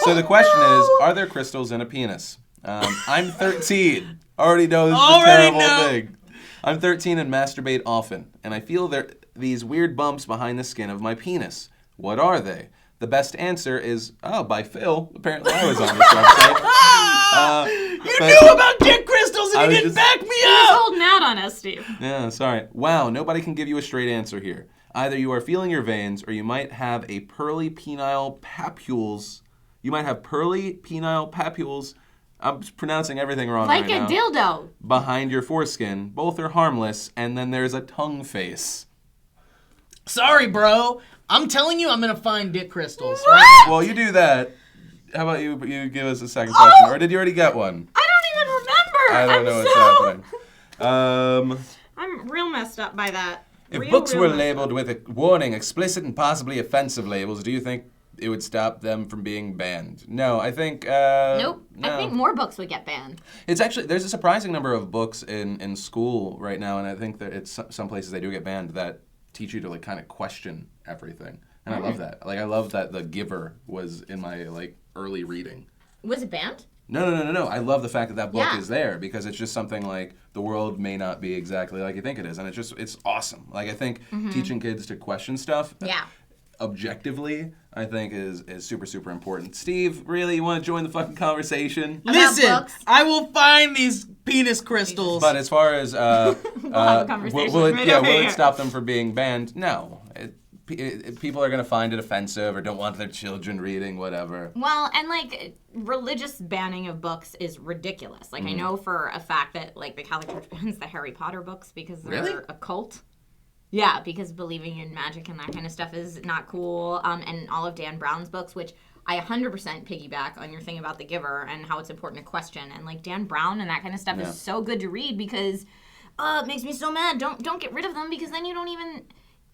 So the question is, are there crystals in a penis? I'm 13. Already know this is a terrible thing. I'm 13 and masturbate often, and I feel these weird bumps behind the skin of my penis. What are they? The best answer is, by Phil. Apparently I was on this website. You knew about dick crystals I and was you didn't just- back me He's up! holding out on us, Steve. Yeah, sorry. Wow, nobody can give you a straight answer here. Either you are feeling your veins, or you might have a pearly penile papules. You might have pearly penile papules. I'm pronouncing everything wrong Like right a now. dildo. Behind your foreskin. Both are harmless, and then there's a tongue face. Sorry, bro. I'm telling you I'm gonna find dick crystals. What? Well, you do that. How about you give us a second question? Or did you already get one? I don't even remember. I don't I'm know what's so... happening. I'm real messed up by that. If Real, books real were messed labeled with a warning, explicit and possibly offensive labels, do you think it would stop them from being banned? No, I think... Nope. No. I think more books would get banned. It's actually, there's a surprising number of books in school right now, and I think that it's some places they do get banned that teach you to like kind of question everything. And I love that. Like, I love that The Giver was in my like early reading. Was it banned? No. I love the fact that book Yeah. is there because it's just something like the world may not be exactly like you think it is, and it's awesome. Like I think teaching kids to question stuff, Yeah. objectively, I think is super super important. Steve, really, you want to join the fucking conversation? Listen, books? I will find these penis crystals. But as far as have a conversation will it, right yeah, over will here. it stop them from being banned? No. People are going to find it offensive or don't want their children reading whatever. Well, and like religious banning of books is ridiculous. Like I know for a fact that like the Catholic Church bans the Harry Potter books because they're Really? a cult. Yeah, because believing in magic and that kind of stuff is not cool. And all of Dan Brown's books, which I 100% piggyback on your thing about The Giver and how it's important to question. And like Dan Brown and that kind of stuff Yeah. is so good to read because it makes me so mad. Don't get rid of them because then you don't even,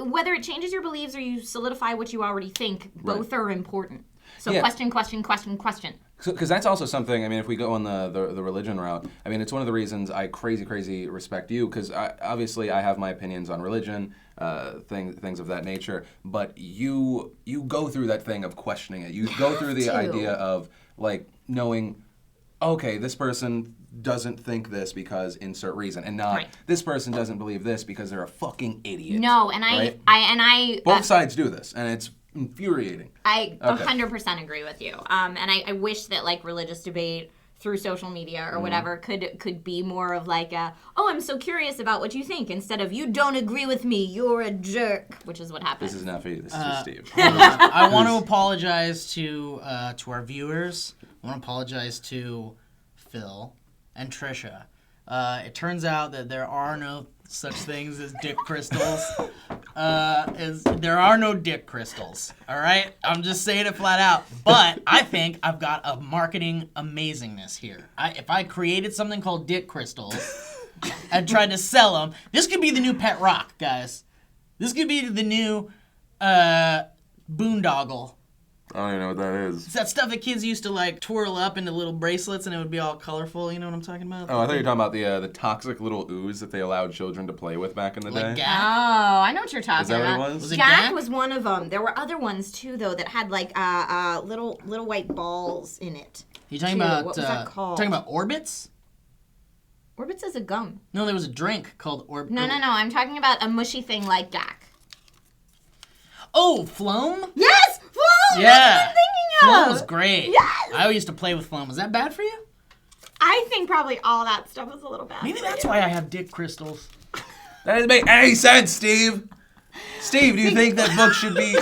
whether it changes your beliefs or you solidify what you already think, both are important. So Yeah. question. Because that's also something, I mean, if we go on the religion route, I mean, it's one of the reasons I crazy respect you, because obviously I have my opinions on religion, things of that nature, but you go through that thing of questioning it. You go through the to. idea of, like, knowing, okay, this person doesn't think this because insert reason, and not Right. this person doesn't believe this because they're a fucking idiot. No, and right? I Both sides do this, and it's infuriating. I Okay. 100% agree with you. And I wish that like religious debate through social media or whatever could be more of like I'm so curious about what you think instead of you don't agree with me, you're a jerk, which is what happens. This is not for you. This is for Steve. I want to apologize to our viewers I want to apologize to Phil and Trisha. It turns out that there are no such things as dick crystals. There are no dick crystals. All right, I'm just saying it flat out. But I think I've got a marketing amazingness here. If I created something called dick crystals and tried to sell them, this could be the new pet rock, guys. This could be the new boondoggle. I don't even know what that is. It's that stuff that kids used to like twirl up into little bracelets and it would be all colorful. You know what I'm talking about? Oh, I thought you were talking about the toxic little ooze that they allowed children to play with back in the Like day. Oh, Gak? I know what you're talking Is that about. what it was? Was it Gak Gak? was one of them. There were other ones too, though, that had like little white balls in it. You talking Cute. about What was that called? talking about Orbits? Orbits is a gum. No, there was a drink called Orbits. No. I'm talking about a mushy thing like Gak. Oh, Floam? Yes, Floam. Yeah. That's what I'm thinking Floam of. was great. Yes. I used to play with Floam. Was that bad for you? I think probably all that stuff was a little bad. Maybe for that's you. why I have dick crystals. That doesn't make any sense, Steve. Steve, do you think that books should be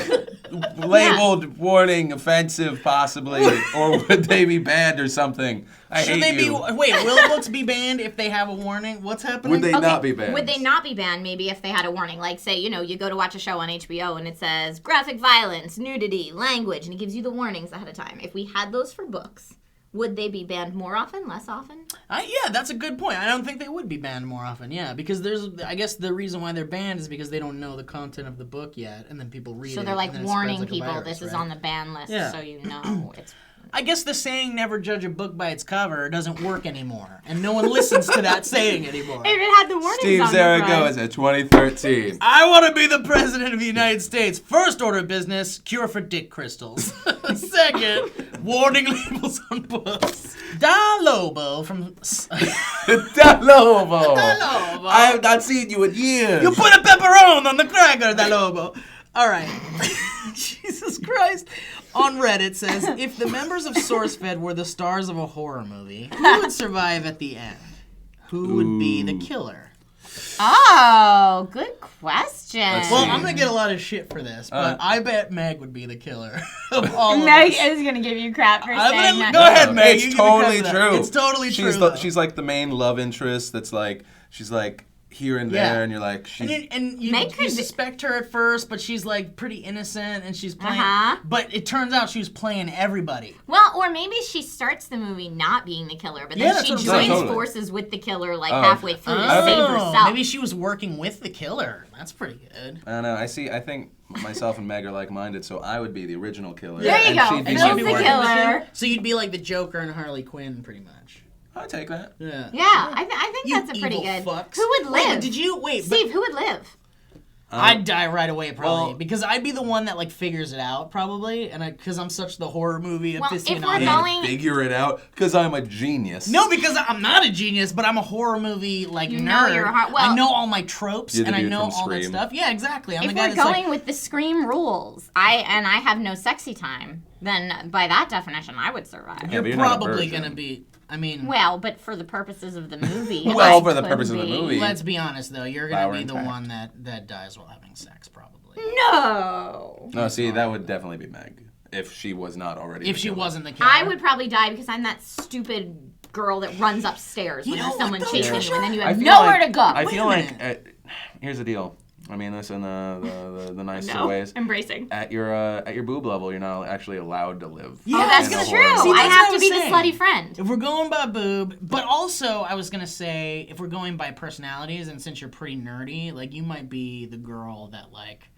labeled warning, offensive, possibly, or would they be banned or something? I Should hate they you. be? Wait, will books be banned if they have a warning? What's happening? Would they not be banned? Would they not be banned maybe if they had a warning? Like, say, you go to watch a show on HBO and it says graphic violence, nudity, language, and it gives you the warnings ahead of time. If we had those for books, would they be banned more often, less often? Yeah, that's a good point. I don't think they would be banned more often. Yeah, because I guess the reason why they're banned is because they don't know the content of the book yet, and then people read it. So they're like and then it warning spreads like a people virus, this is right? on the ban list, Yeah. so you know it's. I guess the saying "never judge a book by its cover" doesn't work anymore, and no one listens to that saying anymore. If it had the warnings Steve on the Zaragoza front. is at 2013. I want to be the president of the United States. First order of business, cure for dick crystals. Second, warning labels on books. Da Lobo from... Da Lobo. Lobo. I have not seen you in years. You put a pepperoni on the cracker, Da Lobo. All right. Jesus Christ. On Reddit says, if the members of Sourcefed were the stars of a horror movie, who would survive at the end? Who would be the killer? Oh, good question. Well, I'm going to get a lot of shit for this, but I bet Meg would be the killer of all Meg of us. is gonna give you crap for I'm saying gonna- that. go ahead, Meg. You It's give me totally credit for that. true. It's totally true, She's though. she's like the main love interest. That's like she's like here and Yeah. there, and you're like she's. And you, Meg you could be- suspect her at first, but she's like pretty innocent, and she's playing. Uh-huh. But it turns out she was playing everybody. Well, or maybe she starts the movie not being the killer, but Yeah, then that's she what I'm joins saying. Totally. forces with the killer like Oh. halfway through to save herself. Maybe she was working with the killer. That's pretty good. I don't know. I think myself and Meg are like-minded, so I would be the original killer. There you and go. she'd be And like she'd be the working with killer. So you'd be like the Joker and Harley Quinn, pretty much. I'd take that. Yeah. Yeah, I think You that's a pretty evil good. fucks. Who would Wait, live? but did you wait? Steve, who would live? I'd die right away probably well- because I'd be the one that like figures it out probably, and because I'm such the horror movie Well, if aficionado. we're going- Figure it out, because I'm a genius. No, because I'm not a genius, but I'm a horror movie like You nerd. know you're a I well- know all my tropes You're the and I dude know from all that Scream. stuff. Yeah, exactly. I'm If the guy we're that's going like, with the Scream rules, I have no sexy time, then by that definition, I would survive. Yeah, you're but you're not a probably virgin. gonna be. I mean, Well, but for the purposes of the movie. Well, I for the could purpose of the be. movie. let's be honest though, you're gonna Flower be the intact. one that dies while having sex, probably. No. No, see, that would definitely be Meg if she was not already. If the she killer. wasn't the killer, I would probably die because I'm that stupid girl that runs upstairs when know there's what, someone though, chasing Trisha? you and then you I have feel nowhere like- to go. I Wait feel a like minute. here's the deal. I mean this in the nicer No, ways. embracing. At your boob level, you're not actually allowed to live. Yeah, Oh, that's in a true. horror movie. See, I that's have what to I be was the saying. slutty friend. If we're going by boob, but also I was gonna say if we're going by personalities, and since you're pretty nerdy, like you might be the girl that like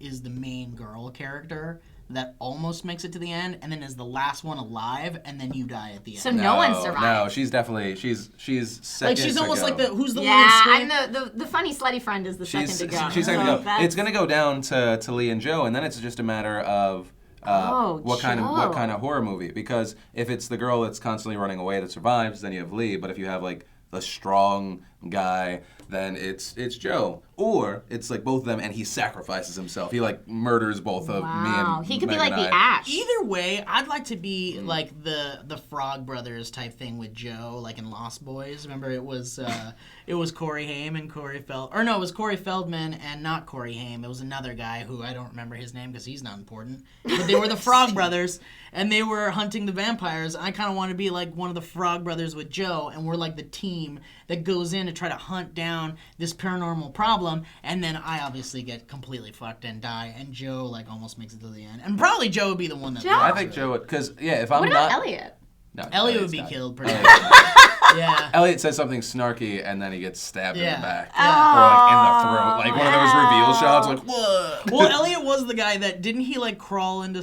is the main girl character that almost makes it to the end, and then is the last one alive, and then you die at the end. So no one survived. No, she's definitely she's second. like she's to almost go. like the who's the Yeah, one in I'm Scream? the funny slutty friend is the second to go. She's second So to go. that's- It's gonna go down to Lee and Joe, and then it's just a matter of what kind of horror movie. Because if it's the girl that's constantly running away that survives, then you have Lee. But if you have like the strong guy, then it's Joe. Or it's like both of them, and he sacrifices himself. He like murders both of me Wow. and He could be Meg like and the I. Ash. Either way, I'd like to be like the Frog Brothers type thing with Joe, like in Lost Boys. Remember, it was Corey Haim and Corey it was Corey Feldman and not Corey Haim. It was another guy who I don't remember his name because he's not important. But they were the Frog Brothers, and they were hunting the vampires. I kind of want to be like one of the Frog Brothers with Joe, and we're like the team that goes in to try to hunt down this paranormal problem, and then I obviously get completely fucked and die, and Joe like almost makes it to the end. And probably Joe would be the one that I lives, think right? Joe would, because if I'm What not about Elliot? No, Elliot would Elliot's be died. killed pretty Elliot- Yeah. Elliot says something snarky and then he gets stabbed in Yeah. the back. Yeah. Or like in the throat. Like one of those reveal shots, like, whoa. Well, Elliot was the guy that didn't he like crawl into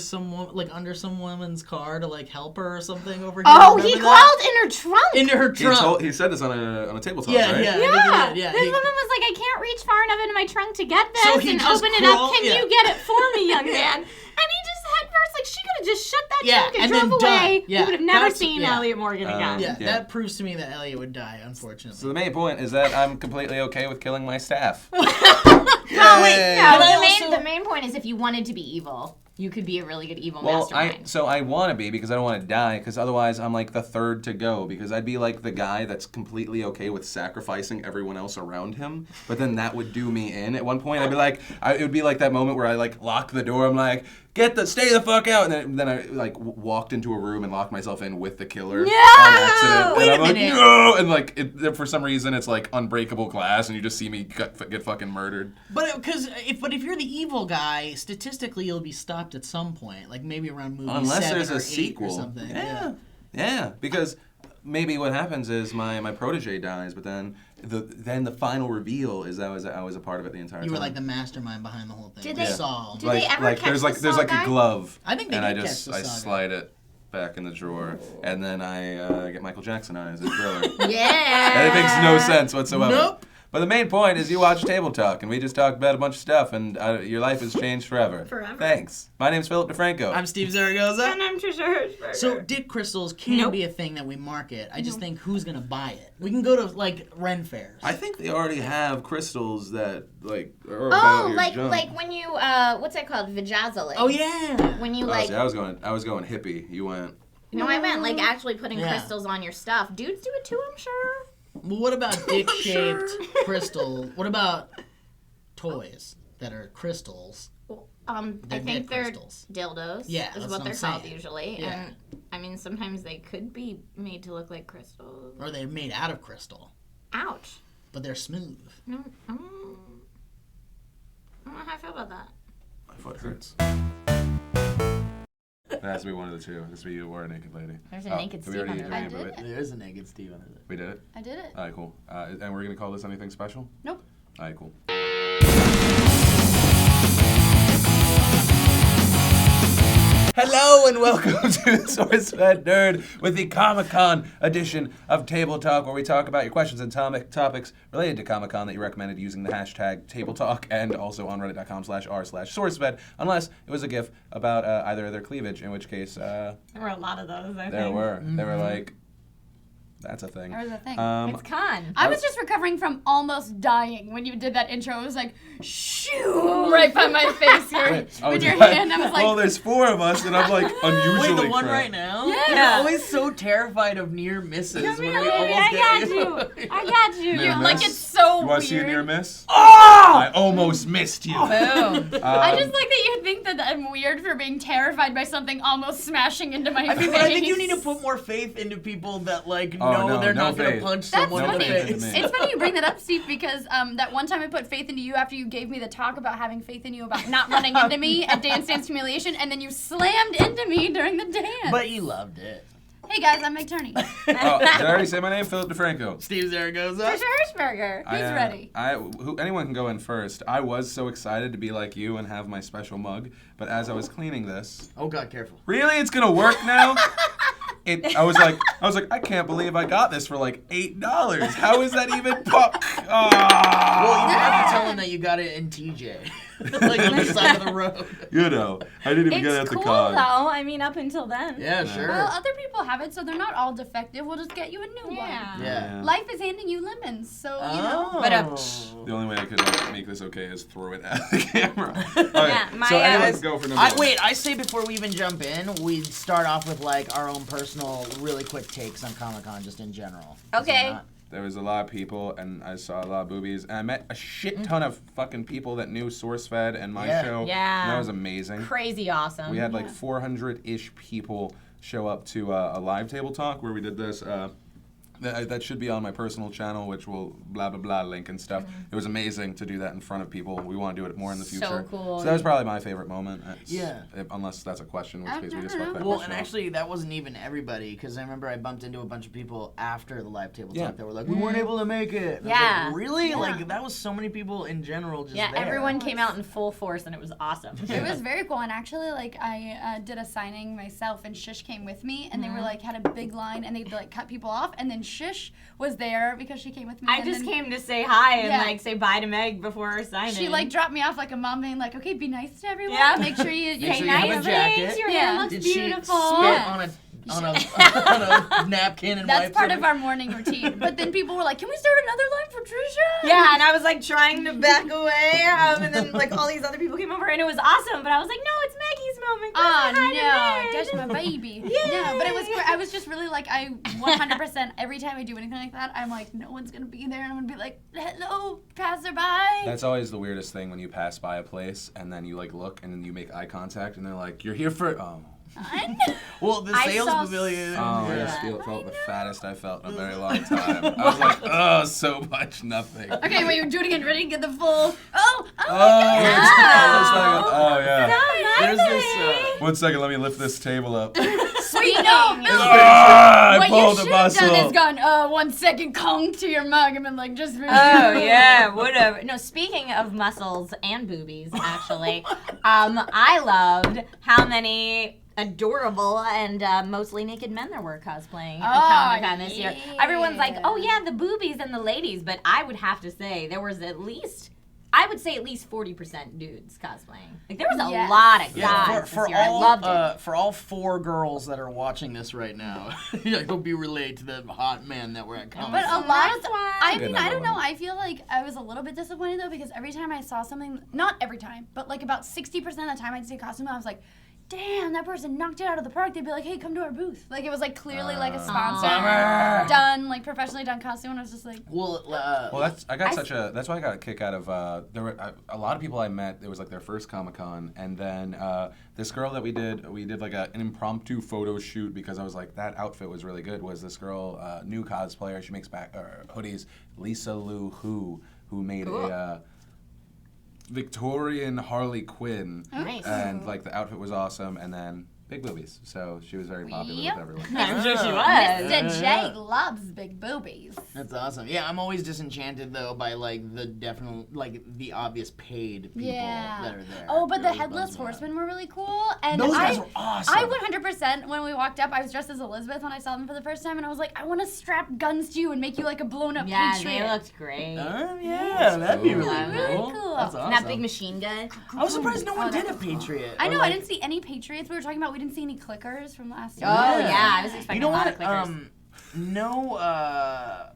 under some woman's car to like help her or something over here? Oh, he Remember that? crawled in her trunk. Into her trunk. He said this on a table talk, Yeah, right? yeah. Yeah. Yeah, This he- woman was like, I can't reach far enough into my trunk to get this So he and just open it up. crawled- Can yeah. you get it for me, young man? And he just head first, like she could have just shut that Yeah, trunk and and drove then away. died. Yeah, You would have never that's- seen yeah. Elliot Morgan again. Yeah, Yeah. that proves to me that Elliot would die, unfortunately. So the main point is that I'm completely okay with killing my staff. No, Yay. the main point is if you wanted to be evil, you could be a really good evil mastermind. I want to be because I don't want to die because otherwise I'm like the third to go because I'd be like the guy that's completely okay with sacrificing everyone else around him, but then that would do me in. At one point I'd be like, it would be like that moment where I like lock the door. I'm like, stay the fuck out, and then I like walked into a room and locked myself in with the killer on accident. Wait and a I'm minute. like, no, and like for some reason it's like unbreakable glass, and you just see me get fucking murdered. But if you're the evil guy, statistically you'll be stopped at some point, like maybe around movie Unless 7 there's or a 8 sequel. or something. Yeah, because maybe what happens is my protege dies, but then the final reveal is I was a part of it the entire time. You were like the mastermind behind the whole thing. Did We they- saw. Did they ever catch the there's like Saw a guy? glove. I think they and did I just catch the Saw guy. slide it back in the drawer, and then I get Michael Jackson eyes as Thriller. Yeah. And it makes no sense whatsoever. Nope. But the main point is you watch Table Talk, and we just talked about a bunch of stuff, and your life has changed forever. Forever. Thanks. My name's Philip DeFranco. I'm Steve Zaragoza. And I'm Trisha Hirschberger. So dick crystals can be a thing that we market. I just think who's gonna buy it? We can go to like Ren fairs. I think they already have crystals that like are about your junk. like when you what's that called? Vajazzling. Oh yeah. When you Oh, like see, I was going hippie. You went. no, I meant like actually putting Yeah. crystals on your stuff. Dudes do it too, I'm sure. Well, what about dick-shaped crystal? What about toys that are crystals? I They're think dick they're crystals. dildos. Yeah, is that's what what they're I'm called saying. usually. Yeah. And I mean, sometimes they could be made to look like crystals. Or they're made out of crystal, Ouch. but they're smooth. No, I don't know how I feel about that. My foot hurts. It has to be one of the two. It has to be you or a naked lady. There's a naked did we Steve already under do there. any of I it? did. There is a naked Steve under there. We did it? I did it. All right, cool. And we're going to call this anything special? Nope. All right, cool. Hello and welcome to Sourcefed Nerd with the Comic-Con edition of Table Talk, where we talk about your questions and topics related to Comic-Con that you recommended using the hashtag Table Talk and also on reddit.com/r/Sourcefed, unless it was a GIF about either of their cleavage, in which case There were a lot of those, I there think. were. They were like, that's a thing. There was a thing. It's con. I was just recovering from almost dying when you did that intro. It was like, shoo, right by my face here with your hand. I was like, well, there's four of us, and I'm like unusually Wait, the one cramped. right now? Yeah. You're always so terrified of near misses when we almost I get got you. I got you. Near You're miss? like, like it's so You want weird. to see a near miss? I almost missed you. boom. I just like that you think that I'm weird for being terrified by something almost smashing into my I face. think you need to put more faith into people that like Oh, know no, they're no not gonna faith. punch That's someone in the funny. faith in face. me. It's funny you bring that up, Steve, because that one time I put faith into you after you gave me the talk about having faith in you about not running into me at Dance Dance Humiliation, and then you slammed into me during the dance. But you loved it. Hey guys, I'm Meg Turney. Oh, did I already say my name? Philip DeFranco. Steve Zaragoza. Trisha Hirschberger. He's ready. Anyone can go in first. I was so excited to be like you and have my special mug, but as I was cleaning this, Oh God, careful. really, it's gonna work now? I was like, I can't believe I got this for like $8. How is that even pop? Well, you have to tell him that you got it in TJ. like on the side of the road. You know, I didn't even get It's at the cool con. though. I mean, up until then. Yeah, sure. Well, other people have it, so they're not all defective. We'll just get you a new Yeah. one. Yeah. Life is handing you lemons, so you know. Oh. But The only way I could make this okay is throw it at the camera. Okay, Yeah, my, so anyways, uh, go for number one. Wait, I say before we even jump in, we'd start off with like our own personal, really quick takes on Comic-Con, just in general. Okay. There was a lot of people, and I saw a lot of boobies, and I met a shit ton of fucking people that knew Sourcefed and my show. Yeah. And that was amazing. Crazy awesome. We had like 400-ish people show up to a live table talk where we did this. That should be on my personal channel, which will blah blah blah link and stuff. It was amazing to do that in front of people. We want to do it more in the future. So cool. So that was probably my favorite moment. Unless that's a question, in which case we no, just no, fuck no. that Well, question and off. actually, that wasn't even everybody, because I remember I bumped into a bunch of people after the live table Yeah. talk that were like, we weren't able to make it. And I was Yeah. like, really? Yeah. Like, that was so many people in general just there. everyone came out in full force and it was awesome. It was very cool, and actually, like, I did a signing myself, and Shish came with me, and they were like had a big line, and they'd like cut people off, and then Shish was there because she came with me. I and just then came to say hi and Yeah. like say bye to Meg before her signing. She like dropped me off like a mom being like, okay, be nice to everyone. Yeah. Make sure you Make say sure you have a nice jacket. things. Your Yeah. hair looks Did beautiful. she spit on a on a napkin and That's wipe part it? of our morning routine. But then people were like, can we start another line for Trisha? Yeah, and I was like trying to back away, and then like all these other people came over, and it was awesome. But I was like, no, it's Maggie's moment. Go Oh say hi to no, Meg. that's my baby. Yay. Yeah, but it was. I was just really like, I 100% every time I do anything like that, I'm like, no one's gonna be there, and I'm gonna be like, hello, passerby. That's always the weirdest thing when you pass by a place and then you like look and then you make eye contact and they're like, you're here for Well, the I sales saw pavilion. I Yeah. just felt the fattest I felt in a very long time. I was like, oh, so much nothing. Okay, wait, do it again. Ready? Get the full. Oh Oh, Oh. yeah. There's this. 1 second, let me lift this table up. Sweet no. I What you pulled a should have done muscle. is gone, 1 second, conk to your mug and been like, just for Oh you. yeah, whatever. No, speaking of muscles and boobies, actually, I loved how many adorable and mostly naked men there were cosplaying at Comic-Con this year. Everyone's like, oh yeah, the boobies and the ladies, but I would have to say there was at least 40% dudes cosplaying. Like there was a Yes. lot of guys Yeah, this for year. I loved it. all for all 4 girls that are watching this right now, I hope you relate to the hot men that were at Comic-Con. But a lot of I Good mean, I number don't know. one. I feel like I was a little bit disappointed though because every time I saw something, not every time, but like about 60% of the time I'd see a costume, I was like, damn, that person knocked it out of the park. They'd be like, hey, come to our booth. Like it was like clearly like a sponsor, Bummer. done like professionally done costume, and I was just like, Well, Well, that's that's why I got a kick out of there were a lot of people I met. It was like their first Comic-Con, and then this girl that we did like an impromptu photo shoot because I was like that outfit was really good. Was this girl new cosplayer? She makes hoodies. Lisa Lou who made a Victorian Harley Quinn, Nice. and like the outfit was awesome, and then big boobies. So she was very popular Yep. with everyone. I'm sure she was. Mr. J loves big boobies. that's awesome. Yeah, I'm always disenchanted though by like the obvious paid people that are there. Oh, but It the really headless bums me out. horsemen were really cool, and Those guys were awesome. I 100% when we walked up, I was dressed as Elizabeth when I saw them for the first time, and I was like, I want to strap guns to you and make you like a blown up Yeah, patriot. they looked great. Yeah, that'd be cool. really Really cool. cool. That's awesome. And that big machine gun. I was surprised no one Oh, did a that's cool. Patriot. I or, know, like- I didn't see any Patriots. We were talking about we didn't see any clickers from last year. Oh yeah, I was expecting You know a lot what? of clickers. No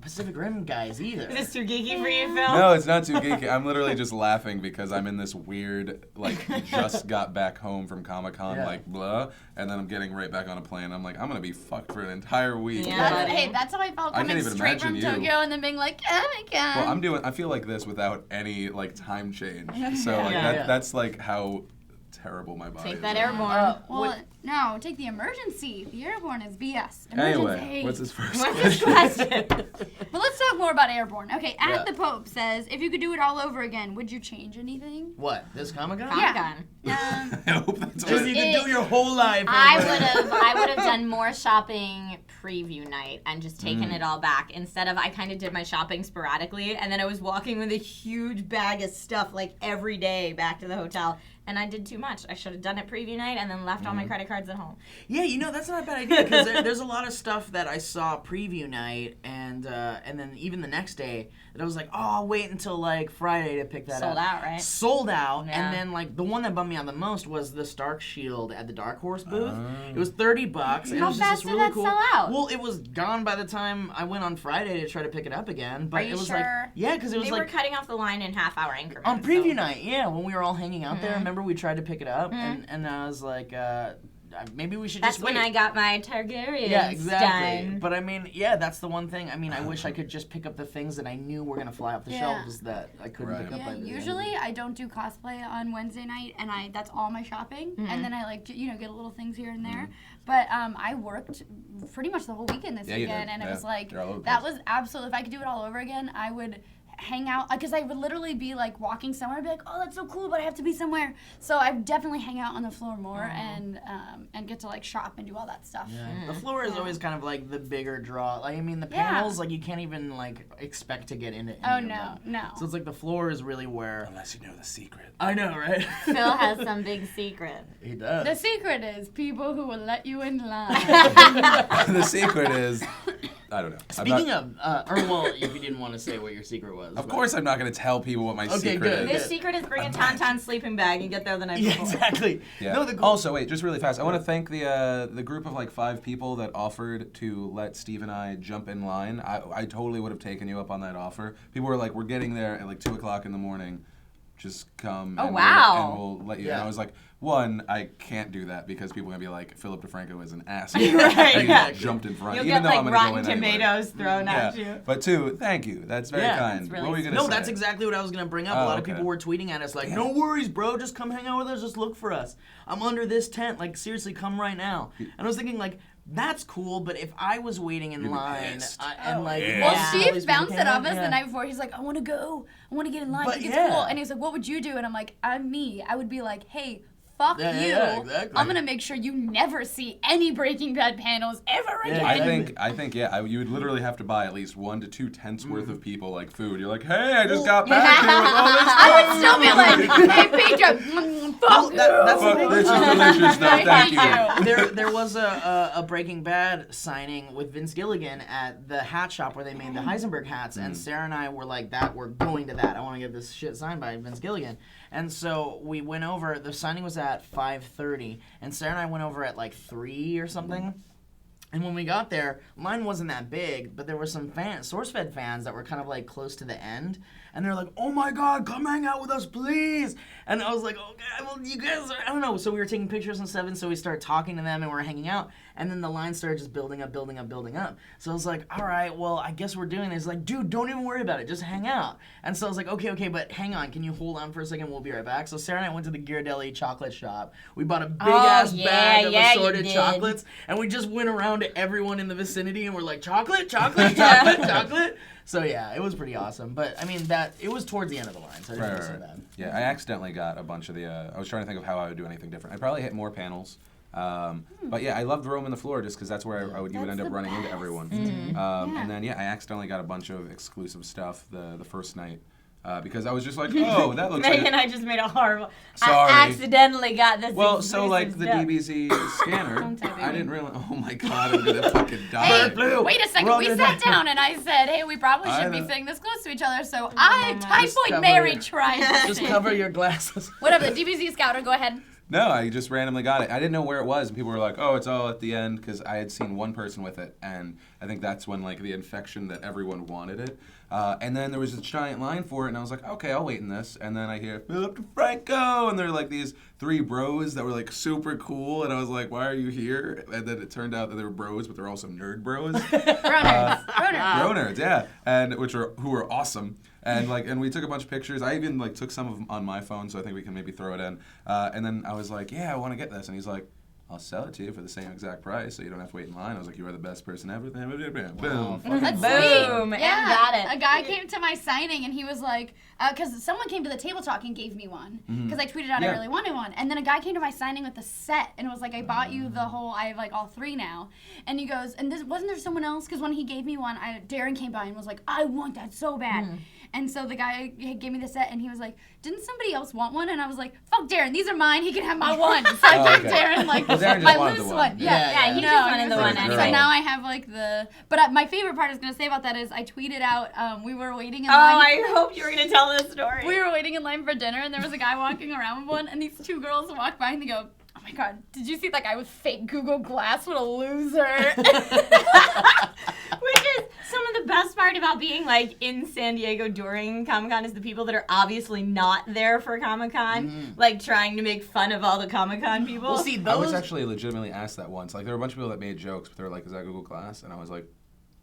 Pacific Rim guys either. Is this too geeky for you, Phil? No, it's not too geeky. I'm literally just laughing because I'm in this weird, like, just got back home from Comic-Con, Yeah. like, blah, and then I'm getting right back on a plane. I'm like, I'm gonna be fucked for an entire week. Yeah. That's, hey, that's how I felt I can't coming even straight from imagine you. Tokyo and then being like, oh my god. Well, I feel like this without any, like, time change. So, like, Yeah. that's, like, how terrible my body Take is. that right airborne. now. Well, no, take the emergency. The airborne is BS. Emergency. Anyway, what's his first What's this question? question? But let's talk more about airborne. Okay, Yeah. at the Pope says, if you could do it all over again, would you change anything? What? This Comic-Con? Comic-Con. I hope that's Just what you can do your whole life. I over. would have done more shopping preview night and just taken it all back instead of I kind of did my shopping sporadically and then I was walking with a huge bag of stuff like every day back to the hotel and I did too much. I should have done it preview night and then left all my credit cards at home. Yeah, that's not a bad idea because there's a lot of stuff that I saw preview night and then even the next day that I was like, oh, I'll wait until like Friday to pick that up. Sold out, right? Sold out, Yeah. and then like the one that bummed me out the most was the Stark Shield at the Dark Horse booth. It was $30. And How it was just fast this did really that cool. sell out? Well, it was gone by the time I went on Friday to try to pick it up again. But Are you it was sure? like, yeah, because it was They like were cutting off the line in half-hour increments. on preview so- night, yeah, when we were all hanging out there. Remember, we tried to pick it up, and I was like, maybe we should That's just wait. when I got my Targaryen Yeah, exactly. Stein. But I mean, yeah, that's the one thing. I mean, I wish I could just pick up the things that I knew were gonna fly off the Yeah. shelves that I couldn't Right. pick up. Yeah, by the end. usually I don't do cosplay on Wednesday night, and that's all my shopping. And then I like to, get little things here and there. But I worked pretty much the whole weekend this Yeah, you weekend, did. and it Yeah. was like You're all over the that place. was absolutely. If I could do it all over again, I would hang out because I would literally be like walking somewhere and be like, oh, that's so cool, but I have to be somewhere. So I definitely hang out on the floor more and get to like shop and do all that stuff. Yeah. The floor is always kind of like the bigger draw. Like, I mean, the Yeah. panels, like you can't even like expect to get into. Any Oh of no, them. no. So it's like the floor is really where. Unless you know the secret. I know, right? Phil has some big secret. He does. The secret is people who will let you in line. The secret is, I don't know. Speaking of, or well, if you didn't want to say what your secret was. Of course, I'm not going to tell people what my Okay, secret good. is. This secret is bring a Tauntaun sleeping bag and get there the night Yeah, before. exactly. Yeah. No, the Also, wait, just really fast. I want to thank the group of like 5 people that offered to let Steve and I jump in line. I totally would have taken you up on that offer. People were like, "We're getting there at like 2:00 in the morning. Just come." Oh, and wow. We'll let you. Yeah. And I was like, one, I can't do that because people are gonna be like, Philip DeFranco is an ass. Right, And he yeah. jumped in front. You'll even get though like I'm gonna rotten go in anyway. tomatoes thrown at Yeah. you. But 2, thank you. That's very Yeah, kind. that's really What were you gonna No, say? that's exactly what I was gonna bring up. A Oh, lot of okay. people were tweeting at us like, Damn. "No worries, bro. Just come hang out with us. Just look for us. I'm under this tent. Like, seriously, come right now." And I was thinking like, that's cool, but if I was waiting in You'd be line pissed. and like, Yeah. Well, Yeah. Steve all these people bounced came it off in, us yeah. the night before. He's like, I want to go. I want to get in line. But I think it's yeah. cool. And he was like, what would you do? And I'm like, I'm me. I would be like, hey, fuck Yeah, you. yeah, exactly. I'm going to make sure you never see any Breaking Bad panels ever Yeah, again. I think, yeah. You would literally have to buy at least 1 to 2 tents worth of people like food. You're like, hey, I just got back here with all this I would food. still be like, hey, Peter, fuck that's you. the Fuck, this is delicious though. I Thank hate you. there was a Breaking Bad signing with Vince Gilligan at the hat shop where they made the Heisenberg hats, and Sarah and I were like, we're going to that. I want to get this shit signed by Vince Gilligan. And so we went over. The signing was at 5:30, and Sarah and I went over at like 3 or something. And when we got there, line wasn't that big, but there were some Sourcefed fans that were kind of like close to the end. And they're like, oh my God, come hang out with us, please. And I was like, okay, well, you guys are, I don't know. So we were taking pictures and stuff, and so we started talking to them and we were hanging out. And then the line started just building up. So I was like, all right, well, I guess we're doing this. Like, dude, don't even worry about it. Just hang out. And so I was like, okay, but hang on. Can you hold on for a second? We'll be right back. So Sarah and I went to the Ghirardelli chocolate shop. We bought a big-ass bag of you assorted did. chocolates. And we just went around to everyone in the vicinity and we're like, chocolate. So yeah, it was pretty awesome. But I mean, it was towards the end of the line, so I didn't feel so bad. Yeah, I accidentally got a bunch of the. I was trying to think of how I would do anything different. I'd probably hit more panels. But yeah, I loved roaming the floor just because that's where you would That's end up the running into best. everyone. Yeah. And then I accidentally got a bunch of exclusive stuff the first night because I was just like, oh, that looks Megan like. and I just made a horrible. Sorry. I accidentally got this. Well, so like the exclusive stuff. DBZ scanner, Don't tell me. I didn't realize. Oh my god, I'm gonna fucking die. Hey, Blue. wait a second. We're all We gonna sat die. down and I said, hey, we probably I should be know. sitting this close to each other. So Just Typhoid cover Mary it. tried. Just cover your glasses. Whatever, the DBZ Scouter, go ahead. No, I just randomly got it. I didn't know where it was, and people were like, "Oh, it's all at the end," because I had seen one person with it, and I think that's when like the infection that everyone wanted it. And then there was a giant line for it, and I was like, "Okay, I'll wait in this." And then I hear Philip DeFranco, and they're like these 3 bros that were like super cool, and I was like, "Why are you here?" And then it turned out that they were bros, but they're also nerd bros. Broners. Bro nerds, yeah, and who are awesome, and we took a bunch of pictures. I even like took some of them on my phone, so I think we can maybe throw it in. And then I was like, yeah, I want to get this, and he's like, I'll sell it to you for the same exact price, so you don't have to wait in line. I was like, you are the best person ever. Boom. That's Boom, sweet. and got it. A guy came to my signing and he was like, because someone came to the table talk and gave me one, because I tweeted out I really wanted one, and then a guy came to my signing with a set and was like, I bought you the whole, I have like all 3 now, and he goes, and this wasn't there someone else? Because when he gave me one, Darren came by and was like, I want that so bad. And so the guy gave me the set, and he was like, didn't somebody else want one? And I was like, fuck Darren, these are mine, he can have my one. So I gave Darren like Well, Darren just my wanted the loose one. one. Yeah, he just wanted the one Girl. anyway. So now I have like but my favorite part I was going to say about that is I tweeted out, we were waiting in Oh, line. I hope you were going to tell this story. We were waiting in line for dinner, and there was a guy walking around with one, and these 2 girls walked by and they go, oh my god, did you see that guy with fake Google Glass? What a loser. Which is some of the best part about being like in San Diego during Comic-Con is the people that are obviously not there for Comic-Con, like trying to make fun of all the Comic-Con people. Well, see, I was those. actually legitimately asked that once. Like, there were a bunch of people that made jokes, but they were like, is that Google Glass? And I was like,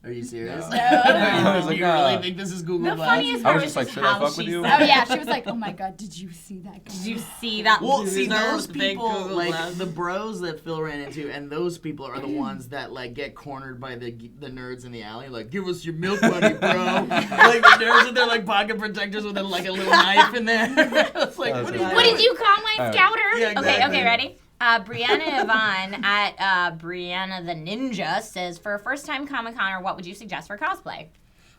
Are you serious? No. I was like, You nah. really think this is Google The Glass? funniest I part was was just like, just should I how fuck she with you? said Oh yeah, she was like, oh my god, did you see that guy? Did you see that Well, see, loser those with the big people, Google like, Glass? the bros that Phil ran into, and those people are the ones that, like, get cornered by the nerds in the alley. Like, give us your milk money, bro. Like, the nerds with their, like, pocket protectors with, like, a little knife in there. It's like, what, What did you call my scouter? Yeah, exactly. Okay, ready? Brianna Yvonne at Brianna the Ninja says, for a first-time Comic-Coner, what would you suggest for cosplay?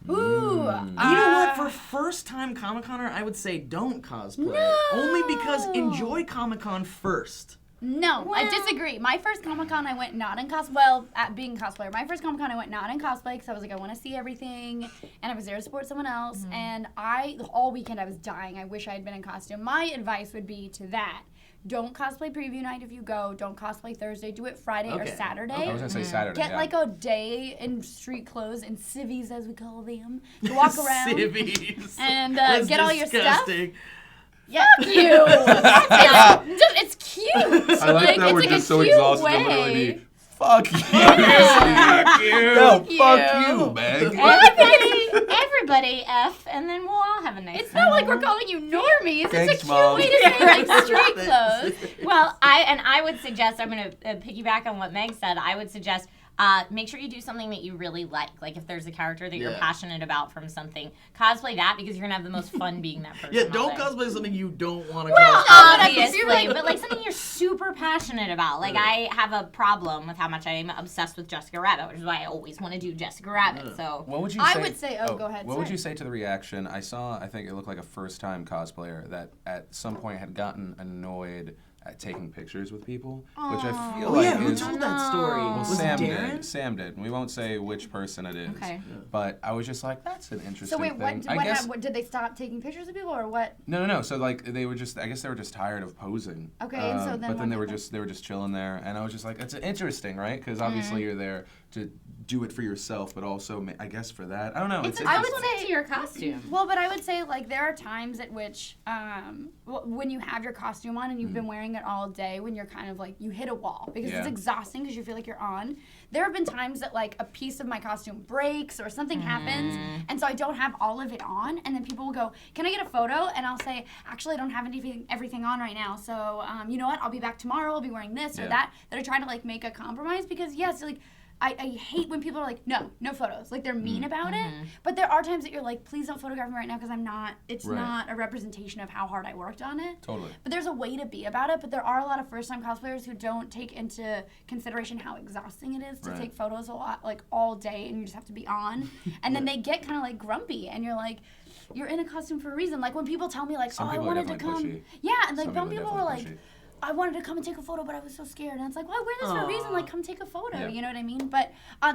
Ooh. You know what? For first-time Comic-Coner, I would say don't cosplay. No. Only because enjoy Comic-Con first. No, I disagree. My first Comic-Con I went not in cosplay. Well, at being a cosplayer, my first Comic-Con I went not in cosplay because I was like, I want to see everything, and I was there to support someone else. And all weekend I was dying. I wish I had been in costume. My advice would be to that. Don't cosplay preview night if you go. Don't cosplay Thursday. Do it Friday or Saturday. I was going to say Saturday, Get like a day in street clothes and civvies, as we call them, to walk around Civvies. and That's get all your stuff. disgusting. Yeah, cute. It's cute. I like that we're it's just like so a cute exhausted to way. literally be, fuck you. Fuck you. No, fuck you, Meg. Everybody F, and then we'll all have a nice It's not like we're calling you normies. Thanks, it's a cute Mom. way to say like street clothes. Well, I would suggest, I'm going to piggyback on what Meg said, I would suggest make sure you do something that you really like. Like if there's a character that you're passionate about from something, cosplay that because you're going to have the most fun being that person. Yeah, don't all day. cosplay something you don't want to Well, cosplay. obviously, but like something you're super passionate about. Like I have a problem with how much I'm obsessed with Jessica Rabbit, which is why I always want to do Jessica Rabbit. So What would you say? I would say, go ahead. What would you say to the reaction? I think it looked like a first-time cosplayer that at some point had gotten annoyed at taking pictures with people, which I feel like who is. told that story? Well, Was Sam it Darren? did. Sam did. And we won't say which person it is. Okay. But I was just like, that's an interesting So wait, thing. what happened? Did they stop taking pictures of people or what? No. So like they were just, I guess they were just tired of posing. Okay, and so then but what then they were happened? just chilling there, and I was just like, it's interesting, right? Because obviously you're there to do it for yourself, but also I guess for that. I don't know. It's I would interesting. say to your costume. Well, but I would say like there are times at which when you have your costume on and you've been wearing it all day, when you're kind of like you hit a wall because it's exhausting because you feel like you're on. There have been times that like a piece of my costume breaks or something happens, and so I don't have all of it on, and then people will go, "Can I get a photo?" And I'll say, "Actually, I don't have everything on right now, so you know what? I'll be back tomorrow. I'll be wearing this or that." That I try to like make a compromise because yes, like. I hate when people are like, no photos. Like, they're mean about it. But there are times that you're like, please don't photograph me right now because it's not a representation of how hard I worked on it. Totally. But there's a way to be about it. But there are a lot of first-time cosplayers who don't take into consideration how exhausting it is to take photos a lot, like, all day, and you just have to be on. And then they get kind of, like, grumpy, and you're like, you're in a costume for a reason. Like, when people tell me, like, Some I people are wanted to definitely come. pushy. Yeah, and, like, some people were like, pushy. I wanted to come and take a photo, but I was so scared. And it's like, well, I wear this for a reason. Like, come take a photo. Yeah. You know what I mean? But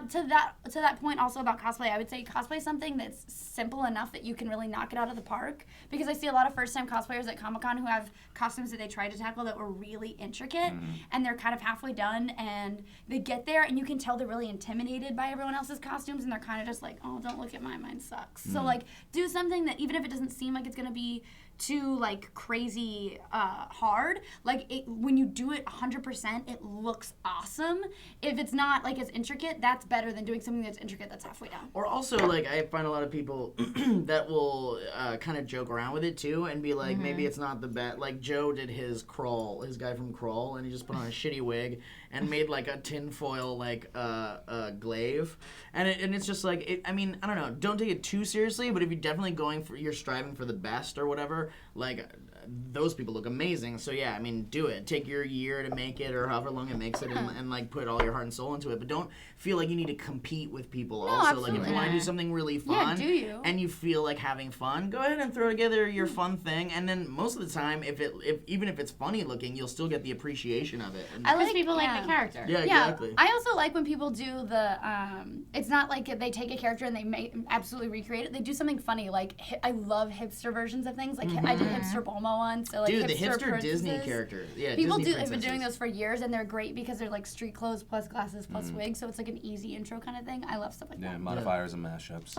to that point, also about cosplay, I would say cosplay something that's simple enough that you can really knock it out of the park. Because I see a lot of first-time cosplayers at Comic-Con who have costumes that they tried to tackle that were really intricate, and they're kind of halfway done, and they get there, and you can tell they're really intimidated by everyone else's costumes, and they're kind of just like, oh, don't look at mine sucks. So like, do something that even if it doesn't seem like it's gonna be too like crazy hard. Like when you do it 100%, it looks awesome. If it's not like as intricate, that's better than doing something that's intricate that's halfway down. Or also, like, I find a lot of people that will kind of joke around with it too and be like, maybe it's not the best. Like Joe did his guy from Crawl, and he just put on a shitty wig and made like a tinfoil like glaive, and it's just like I mean, I don't know, don't take it too seriously, but if you're definitely you're striving for the best or whatever, like those people look amazing. So yeah, I mean, do it. Take your year to make it or however long it makes it, and like put all your heart and soul into it. But don't feel like you need to compete with people. No, also, absolutely. like if you want to do something really fun, do you? and you feel like having fun, go ahead and throw together your fun thing. And then most of the time, even if it's funny looking, you'll still get the appreciation of it. And I Because like people like the character. yeah, exactly. I also like when people do the. It's not like they take a character and they absolutely recreate it. They do something funny. Like I love hipster versions of things. Like I did hipster Bulma once. So like Dude, the hipster hipster Disney princesses. character. Yeah, People Disney have been doing princesses. those for years, and they're great because they're like street clothes plus glasses plus wigs. So it's like an easy intro kind of thing. I love stuff like Yeah, that. modifiers and mashups.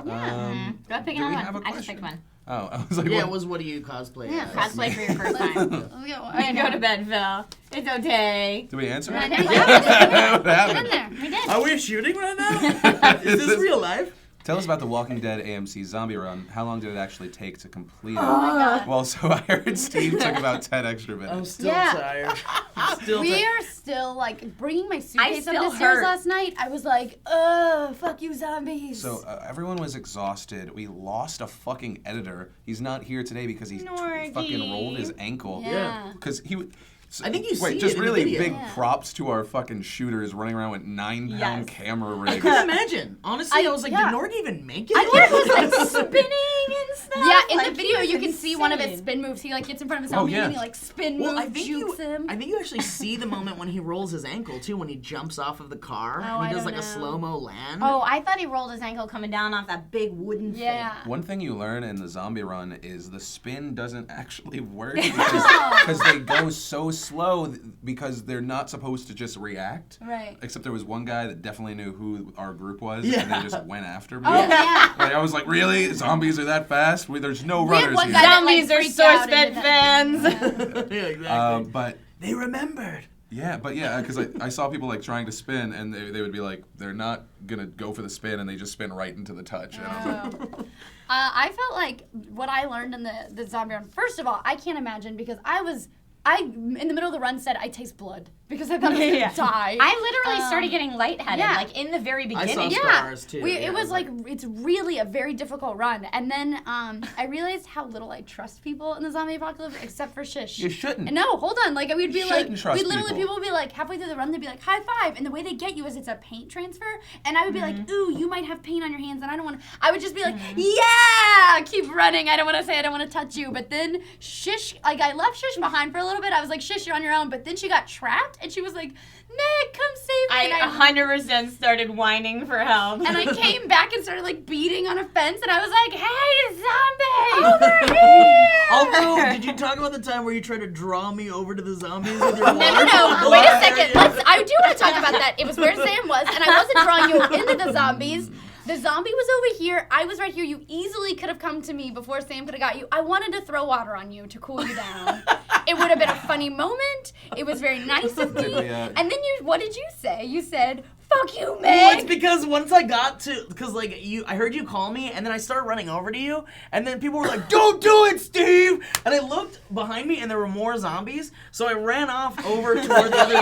Go pick do we another have one. a I just picked question? one. Oh, I was like, Yeah, what? it was what do you cosplay Yeah, as? cosplay for your first time. I Go to bed, Phil. It's okay. Did we answer I it? know. What Get in happened? there. We did. Are we shooting right now? Is this real life? Tell us about the Walking Dead AMC zombie run. How long did it actually take to complete it? Oh my god. Well, so I heard Steve took about 10 extra I'm minutes. still Yeah. tired. I'm still We tired. are still like bringing my suitcase up still the stairs hurt. last night. I was like, ugh, fuck you zombies. So everyone was exhausted. We lost a fucking editor. He's not here today because he Norgy. fucking rolled his ankle. yeah. Because he would. So, I think you wait, see just it in the really video. big Yeah. props to our fucking shooters running around with 9-pound Yes. camera I rigs. couldn't imagine. Honestly, I was like, yeah. did Norg even make it? I thought it was like Spinning and stuff. Yeah, in Like, the video he you was can see one of his insane. spin moves. He like gets in front of his Oh, zombie yeah. and he like spin Well, moves, I think jukes him. you actually see the moment when he rolls his ankle too, when he jumps off of the car and I he does don't like a know. slow-mo land. Oh, I thought he rolled his ankle coming down off that big wooden Yeah. One thing you learn in the zombie run is the spin doesn't actually work because they go so slow because they're not supposed to just react. Right. Except there was one guy that definitely knew who our group was, Yeah. and they just went after me. Oh yeah. Like, I was like, really? Zombies are that fast? There's no We had runners one here. guy that, Zombies like, are freaked out Sourcefed into that. fans. Yeah, exactly. But They remembered. yeah, because I saw people like trying to spin, and they would be like, they're not gonna go for the spin, and they just spin right into the touch. And I was like, I felt like what I learned in the zombie run. First of all, I can't imagine because I in the middle of the run said I taste blood because I thought I was gonna Yeah. die. I literally started getting lightheaded, yeah. like in the very I saw beginning. scars too. Yeah, It was like it's really a very difficult run, and then I realized how little I trust people in the zombie apocalypse, except for Shish. you shouldn't. No, hold on. Like we'd be You like, shouldn't trust we'd literally people. people would be like halfway through the run, they'd be like high five, and the way they get you is it's a paint transfer, and I would be like, ooh, you might have paint on your hands, and I don't want to. I would just be like, yeah, keep running. I don't want to say I don't want to touch you, but then Shish, like I left Shish behind for a little bit. I was like, Shish, you're on your own, but then she got trapped, and she was like, Meg, come save me. And I 100% started whining for help. and I came back and started like beating on a fence, and I was like, "Hey, zombie, over here!" Although, did you talk about the time where you tried to draw me over to the zombies with your water? No. Wait a second. I do want to talk about that. It was where Sam was, and I wasn't drawing you into the zombies. The zombie was over here. I was right here. You easily could have come to me before Sam could have got you. I wanted to throw water on you to cool you down. It would have been a funny moment. It was very nice of me. Did we, And then what did you say? You said, "Fuck you, Well, it's Meg." because once I got to, because like I heard you call me, and then I started running over to you, and then people were like, "Don't do it, Steve!" And I looked behind me, and there were more zombies, so I ran off over toward the other.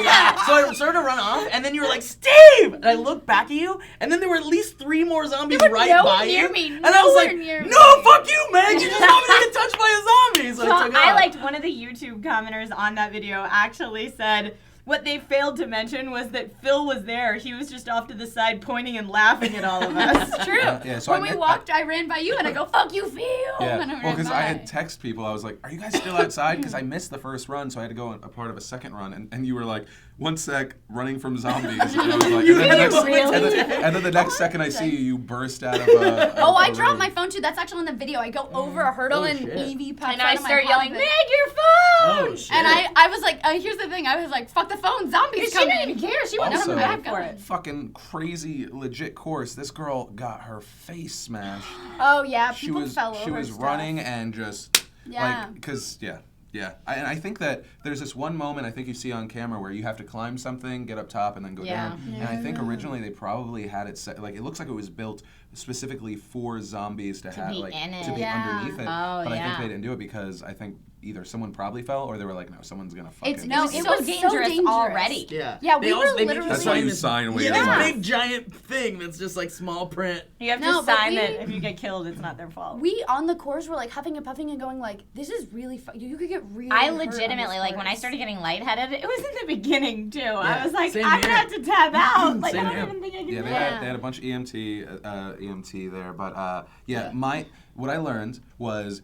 So I started to run off, and then you were like, "Steve!" And I looked back at you, and then there were at least 3 more zombies You were right nowhere by near you, me, and I was nowhere like, near "No, me." fuck you, Meg! You just want me to get touched by a zombie." So I Well, took I off. liked one of the YouTube commenters on that video actually said what they failed to mention was that Phil was there. He was just off to the side pointing and laughing at all of us. It's true. Yeah, so When we walked, I ran by you, and I go, "Fuck you, Phil." Yeah, And I well, ran because by. I had text people. I was like, "Are you guys still outside?" Because I missed the first run, so I had to go on a part of a second run, and you were like, "1 sec, running from zombies." And I was like, and then the next second I see you, you burst out of a. Oh, I dropped my phone too. That's actually in the video. I go over a hurdle, Oh, and shit. Evie pops And out I of my start yelling, pocket. Meg, your phone! Oh shit. And I was like, here's the thing. I was like, fuck the phone. Zombies She coming. didn't even care. She went Also- over back for it. Fucking crazy legit course. This girl got her face smashed. Oh yeah, She people was fell over. she was stuff. running and just Yeah. Like, because, yeah. And I think that there's this one moment I think you see on camera where you have to climb something, get up top, and then go down. And I think originally they probably had it set, like, it looks like it was built specifically for zombies to have, be like, in it. to be underneath it. Oh, but I think yeah. they didn't do it because I think either someone probably fell or they were like, no, someone's gonna fucking. It was so dangerous already. Yeah. Yeah, They we also- were they make you literally- That's why you this- sign away Yeah, your this life. big giant thing that's just like small print. You have No, to but sign we- that if you get killed, it's not their fault. We on the course were like huffing and puffing and going like, this is really fun. You could get really I hurt on this legitimately, like, when I course. started getting lightheaded, it was in the beginning, too. I was like, same I'm here. gonna have to tap out. Like, Same I don't here. even think I can Yeah, do they it. had a bunch of EMT there, but what I learned was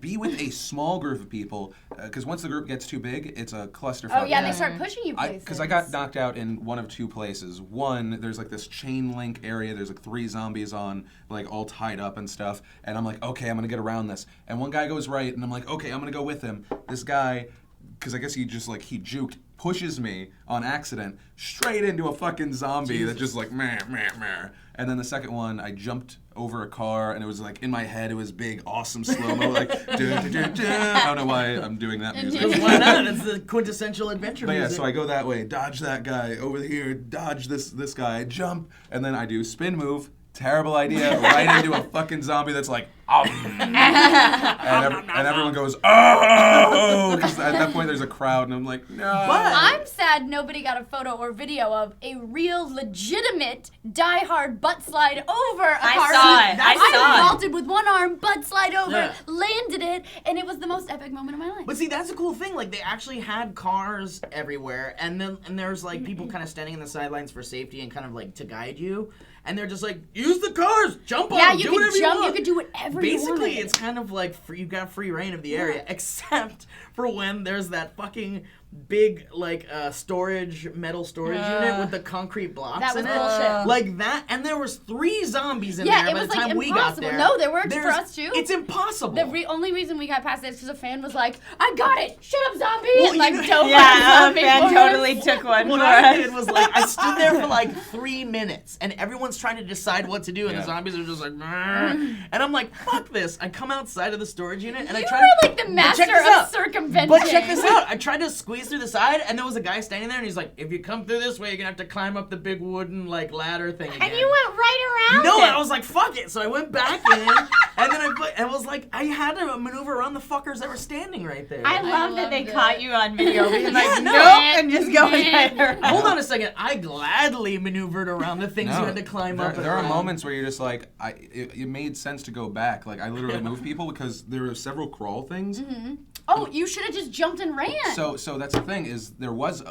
be with a small group of people because once the group gets too big, it's a clusterfuck. Oh yeah, they start pushing you places. Because I got knocked out in one of two places. One, there's like this chain link area. There's like 3 zombies on, like all tied up and stuff. And I'm like, okay, I'm gonna get around this. And one guy goes right, and I'm like, okay, I'm gonna go with him. This guy, because I guess he juked, pushes me on accident straight into a fucking zombie that just like meh, meh, meh. And then the second one, I jumped over a car, and it was like in my head, it was big, awesome slow-mo, like dun, dun, dun, dun. I don't know why I'm doing that music. Why not? It's the quintessential adventure But yeah, music. so I go that way, dodge that guy, over here, dodge this guy, jump, and then I do spin move, terrible idea, right into a fucking zombie that's like, and everyone goes, oh, because at that point there's a crowd, and I'm like, no. I'm sad nobody got a photo or video of a real, legitimate, die-hard butt slide over a I car saw seat. it. I saw it. vaulted with one arm, butt slide over, Yeah. landed it, and it was the most epic moment of my life. But see, that's a cool thing. Like, they actually had cars everywhere, and there's like people kind of standing in the sidelines for safety and kind of like to guide you. And they're just like, use the cars, jump on Yeah, them, you do could whatever jump, you want. you could do whatever you Basically, wanted. it's kind of like you've got free reign of the area, except for when there's that fucking big like metal storage unit with the concrete blocks That was in it. bullshit. Like that, and there was 3 zombies in Yeah, there it by was, the like, time we got impossible. there. No, there worked for There's- us, too. It's impossible. The only reason we got past it is because a fan was like, I got it! Shut up, zombie! Well, and like, you know- dove on Yeah, a zombie fan for us. totally took one What for I us. did was like I stood there for like 3 minutes, and everyone's trying to decide what to do, and the zombies are just like, "Meh." And I'm like, fuck this. I come outside of the storage unit, and I You try. were like the But master check this of out. circumventing. But check this out. I tried to squeeze through the side, and there was a guy standing there, and he's like, "If you come through this way, you're gonna have to climb up the big wooden like ladder thing." And again." you went right around No, it. I was like, fuck it. So I went back in, and then I was like, I had to maneuver around the fuckers that were standing right there. I love that they loved caught it. you on video. Being like, Yeah, no. nope, and just going right around. Hold on a second. I gladly maneuvered around the things No, you had to climb up. and there are around. moments where you're just like, it made sense to go back. Like I literally moved people because there were several crawl things. Oh, you should have just jumped and ran. So that's the thing is there was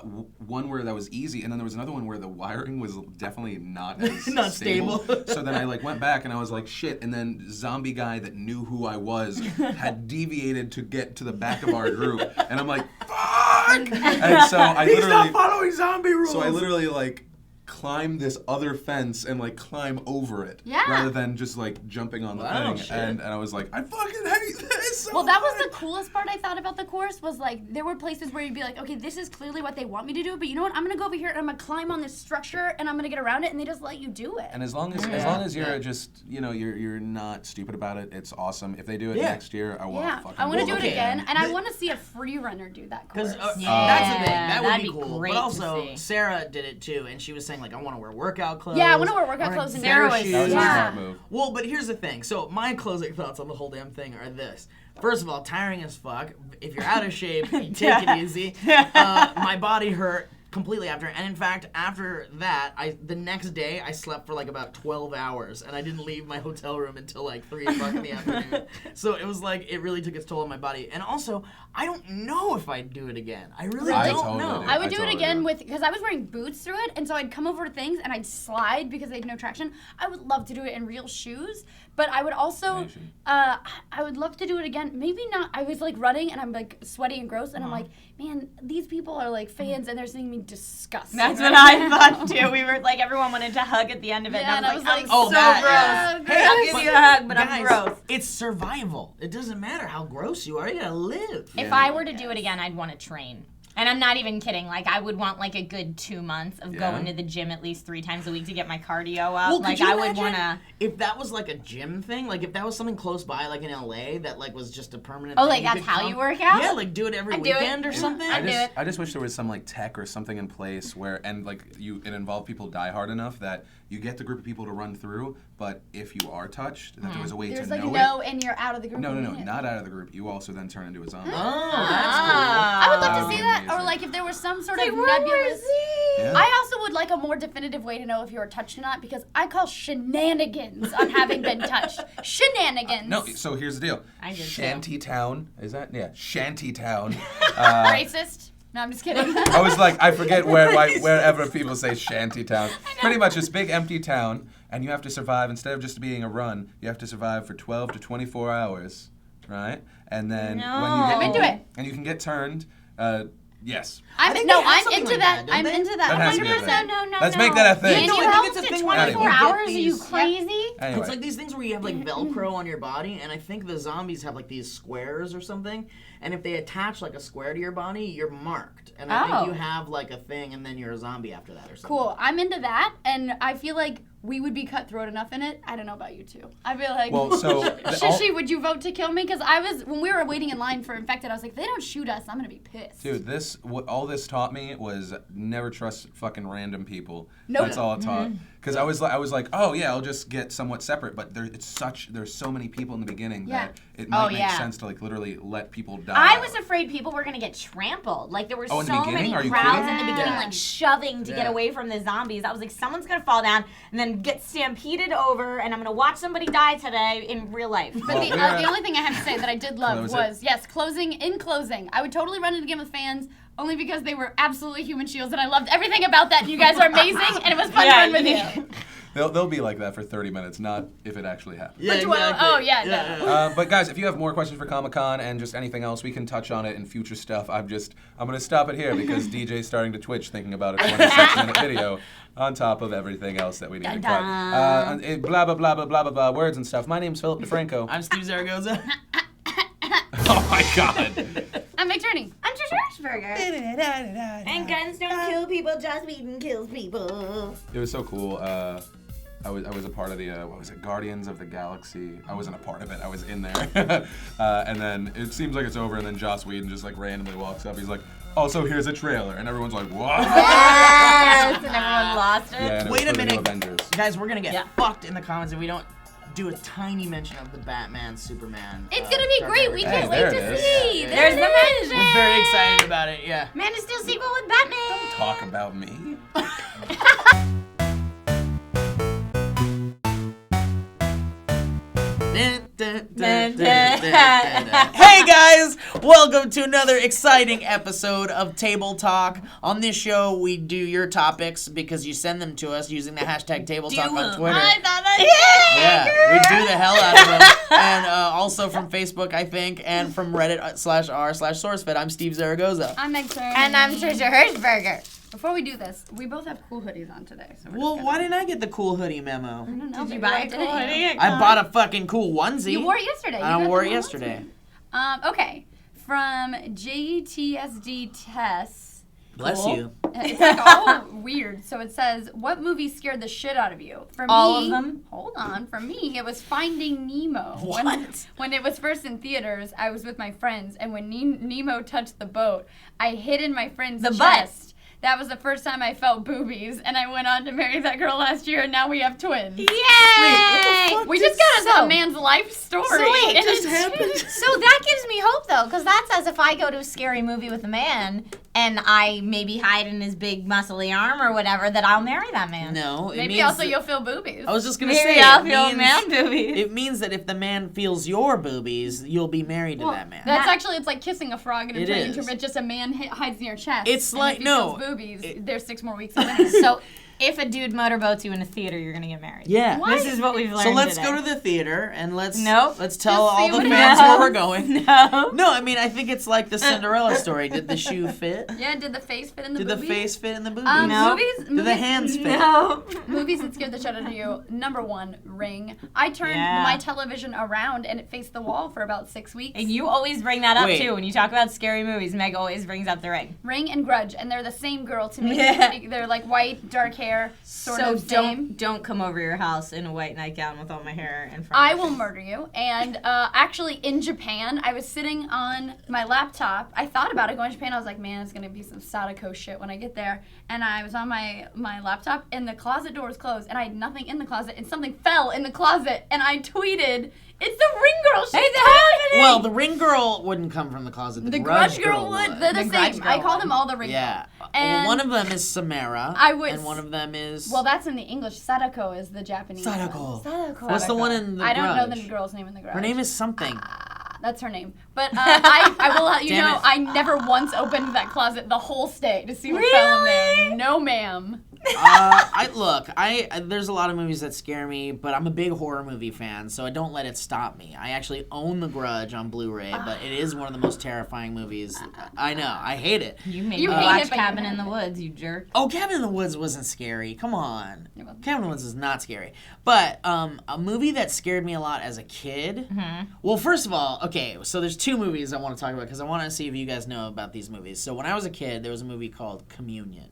one where that was easy, and then there was another one where the wiring was definitely not as Not stable. So then I like went back and I was like shit, and then zombie guy that knew who I was had deviated to get to the back of our group, and I'm like fuck, and so I He's literally not following zombie rules. so I literally like climb this other fence and like climb over it Yeah. rather than just like jumping on the Wow, thing shit. and I was like I fucking hate this so Well, that was much. the coolest part I thought about the course was like there were places where you'd be like, okay, this is clearly what they want me to do, but you know what? I'm gonna go over here and I'm gonna climb on this structure and I'm gonna get around it, and they just let you do it. And as long as you're just you're not stupid about it, it's awesome. If they do it Yeah. next year, I want Yeah, fucking I want to do do it okay. again, and I want to see a free runner do that course. Because Yeah, that's the thing. That would that'd be be cool. great But to also, see. Sarah did it too, and she was saying like, I want to wear workout clothes. Yeah, I wanna wear workout wanna clothes and Sarah was- parachute. That was a Yeah. smart move. Well, but here's the thing. So my closing thoughts on the whole damn thing are this. First of all, tiring as fuck. If you're out of shape, take it easy. My body hurt completely after, and in fact, after that, the next day I slept for like about 12 hours, and I didn't leave my hotel room until like 3 o'clock in the afternoon. So it was like it really took its toll on my body, and also I don't know if I'd do it again. I really I don't totally know. do. I would I do totally it again do. because I was wearing boots through it, and so I'd come over to things and I'd slide because they had no traction. I would love to do it in real shoes, but I would also, I would love to do it again. Maybe not. I was like running and I'm like sweaty and gross, and I'm like, man, these people are like fans and they're seeing me disgusting. That's what I thought too. We were like, everyone wanted to hug at the end of it, Yeah, and I was like, oh, I'm so that, gross. yeah. Hey, I'll give you a hug, but I'm Guys, gross. it's survival. It doesn't matter how gross you are. You gotta live. If I were to do it again, I'd want to train. And I'm not even kidding. Like, I would want like a good 2 months of Yeah. going to the gym at least 3 times a week to get my cardio up. Well, like, could you I would imagine want to. if that was like a gym thing, like if that was something close by, like in LA, that like was just a permanent. Oh, thing, like that's could how come- you work out? Yeah, like do it every I'd do it. weekend or something. I just wish there was some like tech or something in place where it involved people die hard enough that you get the group of people to run through, but if you are touched, that there was a way There's to like know it. and you're out of the group. No, in a minute. not out of the group. You also then turn into a zombie. Oh, that's I would love That to would see be that, or amazing. like if there was some sort Like of World War nebulous. Z. Yeah. I also would like a more definitive way to know if you were touched or not, because I call shenanigans on having been touched. Shenanigans. No, so here's the deal. I did too. Shantytown. Is that? Yeah, Shantytown. Racist. No, I'm just kidding. I was like, I forget wherever people say shantytown. Pretty much this big empty town, and you have to survive, instead of just being a run, you have to survive for 12 to 24 hours, right? And then when you I'm into it. And you can get turned, yes. I'm think they have I'm something into like that. that, don't I'm they? into That that. has to be a 100%. thing. No. Let's make that a thing. Can No, you I think help it's a to thing 24 where you get hours? Are you these- crazy? Anyway. It's like these things where you have like Velcro on your body, and I think the zombies have like these squares or something. And if they attach like a square to your body, you're marked. And I Oh. think you have like a thing, and then you're a zombie after that or something. Cool. I'm into that, and I feel like we would be cutthroat enough in it. I don't know about you two. I feel like. Well, so Shishi, would you vote to kill me? Because when we were waiting in line for infected, I was like, if they don't shoot us, I'm gonna be pissed. dude, all this taught me was never trust fucking random people. Nope. That's all it taught. Because I was like, oh yeah, I'll just get somewhat separate. But there's so many people in the beginning Yeah. that it might make yeah. sense to like literally let people die. I was afraid people were gonna get trampled. Like there were Oh, in the so beginning? many Are you crowds kidding? in the beginning, Yeah. like shoving to get Yeah. away from the zombies. I was like, someone's gonna fall down and then get stampeded over, and I'm gonna watch somebody die today in real life. But Well, the only thing I have to say that I did love Close it. was, yes, in closing, I would totally run it again with fans, only because they were absolutely human shields, and I loved everything about that, and you guys are amazing, and it was fun to run with you. They'll be like that for 30 minutes, not if it actually happens. Yeah, But well, exactly. oh, yeah, no. But guys, if you have more questions for Comic-Con and just anything else, we can touch on it in future stuff. I'm gonna stop it here because DJ's starting to twitch thinking about a 26-minute video on top of everything else that we need to cut. Blah blah blah blah blah blah blah words and stuff. My name's Philip DeFranco. I'm Steve Zaragoza. Oh my God. I'm McTurney. I'm Trisha Hirschberger. And guns don't kill people, Joss Whedon kills people. It was so cool. I was a part of the what was it, Guardians of the Galaxy. I wasn't a part of it. I was in there, and then it seems like it's over, and then Joss Whedon just like randomly walks up. He's like, "Oh, so here's a trailer," and everyone's like, "What?" Yes, and everyone lost it. Yeah, and it was Wait a for the new minute. Avengers. Guys, we're gonna get Yeah. fucked in the comments if we don't do a tiny mention of the Batman, Superman. It's gonna be great. We can't wait there to it is. see. There's the it is. mention. We're very excited about it, yeah. Man of Steel sequel with Batman. Talk about me. Hey guys, welcome to another exciting episode of Table Talk. On this show, we do your topics because you send them to us using the hashtag Table Talk on Twitter. I thought I did. Yeah, we do the hell out of them. And also from Facebook, I think, and from Reddit /r/Sourcefed. I'm Steve Zaragoza. I'm McTurney. And I'm Trisha Hirschberger. Before we do this, we both have cool hoodies on today. So we're Well, just why didn't I get the cool hoodie memo? gonna, Did you buy a cool hoodie? I bought a fucking cool onesie. You wore it yesterday. I wore it yesterday. Okay. From JTSD Tess. Bless Cool. you. It's like all weird. So it says, what movie scared the shit out of you? For All me, of them? Hold on. For me, it was Finding Nemo. What? When it was first in theaters, I was with my friends, and when Nemo touched the boat, I hid in my friend's The butt. chest. That was the first time I felt boobies, and I went on to marry that girl last year, and now we have twins. Yay! We just got a man's life story. So wait, and just it's- So that gives me hope though, because that says if I go to a scary movie with a man and I maybe hide in his big muscly arm or whatever, that I'll marry that man. No, it Maybe means also that- you'll feel boobies. I was just gonna Maybe say I'll it feel means, man boobies. It means that if the man feels your boobies, you'll be married to Well, that man. That's actually, it's like kissing a frog and a It train is. to just a man hides in your chest. It's and like- if he no, feels boobies, it- there's 6 more weeks in winter. So if a dude motorboats you in a theater, you're gonna get married. Yeah. This is what we've learned. So let's today. go to the theater and let's Nope. let's tell Just all see the what fans happens. where we're going. No. No, I mean I think it's like the Cinderella story. Did the shoe fit? Yeah, did the face fit in the Did the boobies? face fit in the boobies? No. Movies, Did the hands fit? No. movies that scared the shit out of you. Number 1, Ring. I turned Yeah. my television around and it faced the wall for about 6 weeks. And you always bring that up Wait. too when you talk about scary movies. Meg always brings up The Ring. Ring and Grudge, and they're the same girl to me. Yeah. They're like white, dark hair, sort So of same. don't come over your house in a white nightgown with all my hair in front. I of will murder you. And actually, in Japan, I was sitting on my laptop. I thought about it going to Japan. I was like, man, it's gonna be some Sadako shit when I get there. And I was on my laptop, and the closet door was closed, and I had nothing in the closet, and something fell in the closet, and I tweeted, "It's the Ring Girl. She's happening." Well, the ring girl wouldn't come from the closet. The Grudge Girl would. They're the Grudge same. Girl I call would. them all the Ring Yeah. Girl. And Well, one of them is Samara. I would And one of them is. well, that's in the English. Sadako is the Japanese Sadako. one. Sadako. What's the one in the I don't know Grudge? the girl's name in the Grudge. Her name is something. That's her name. But I will let you Damn know, it. I never once opened that closet the whole stay to see what fell in there. No, ma'am. There's a lot of movies that scare me, but I'm a big horror movie fan, so I don't let it stop me. I actually own The Grudge on Blu-ray, but it is one of the most terrifying movies. I know, I hate it. You made You me hate watch it, but you Cabin have in the it. Woods, you jerk. Oh, Cabin in the Woods wasn't scary. Come on. You're welcome. Cabin in the Woods is not scary. But a movie that scared me a lot as a kid. Well, first of all, okay, so there's two movies I want to talk about because I want to see if you guys know about these movies. So when I was a kid, there was a movie called Communion.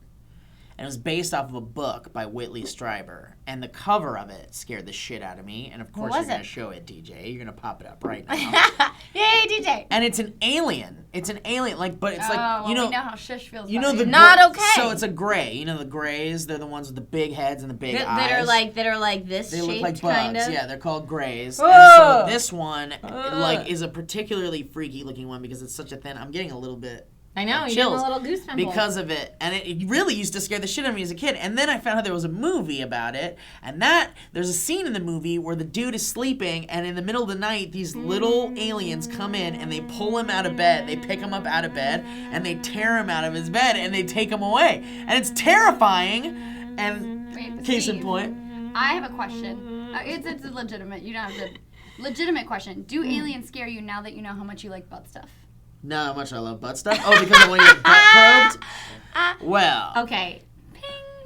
And it was based off of a book by Whitley Strieber. And the cover of it scared the shit out of me. And of course, was you're going it? to show it, DJ. You're going to pop it up right now. Yay, DJ. And it's an alien. It's an alien. Like, but it's Oh, like, well, you know. we know how Shish feels You about know the you. Not okay. So it's a gray. You know the grays. They're the ones with the big heads and the big eyes. That are like this They shaped look like bugs. kind of. Yeah, they're called grays. Ugh. And so this one, Ugh. is a particularly freaky looking one because it's such a thin. I'm getting a little bit. I know, you chills get a little goose pimple. because of it, and it really used to scare the shit out of me as a kid. And then I found out there was a movie about it, and there's a scene in the movie where the dude is sleeping, and in the middle of the night, these little aliens come in and they pull him out of bed. They pick him up out of bed and they tear him out of his bed and they take him away, and it's terrifying. And Wait, case in Steve, point, I have a question. It's legitimate. You don't have to. Legitimate question. Do aliens scare you now that you know how much you like butt stuff? know how much I love butt stuff. Oh, because I want to get butt probed. Well. Okay.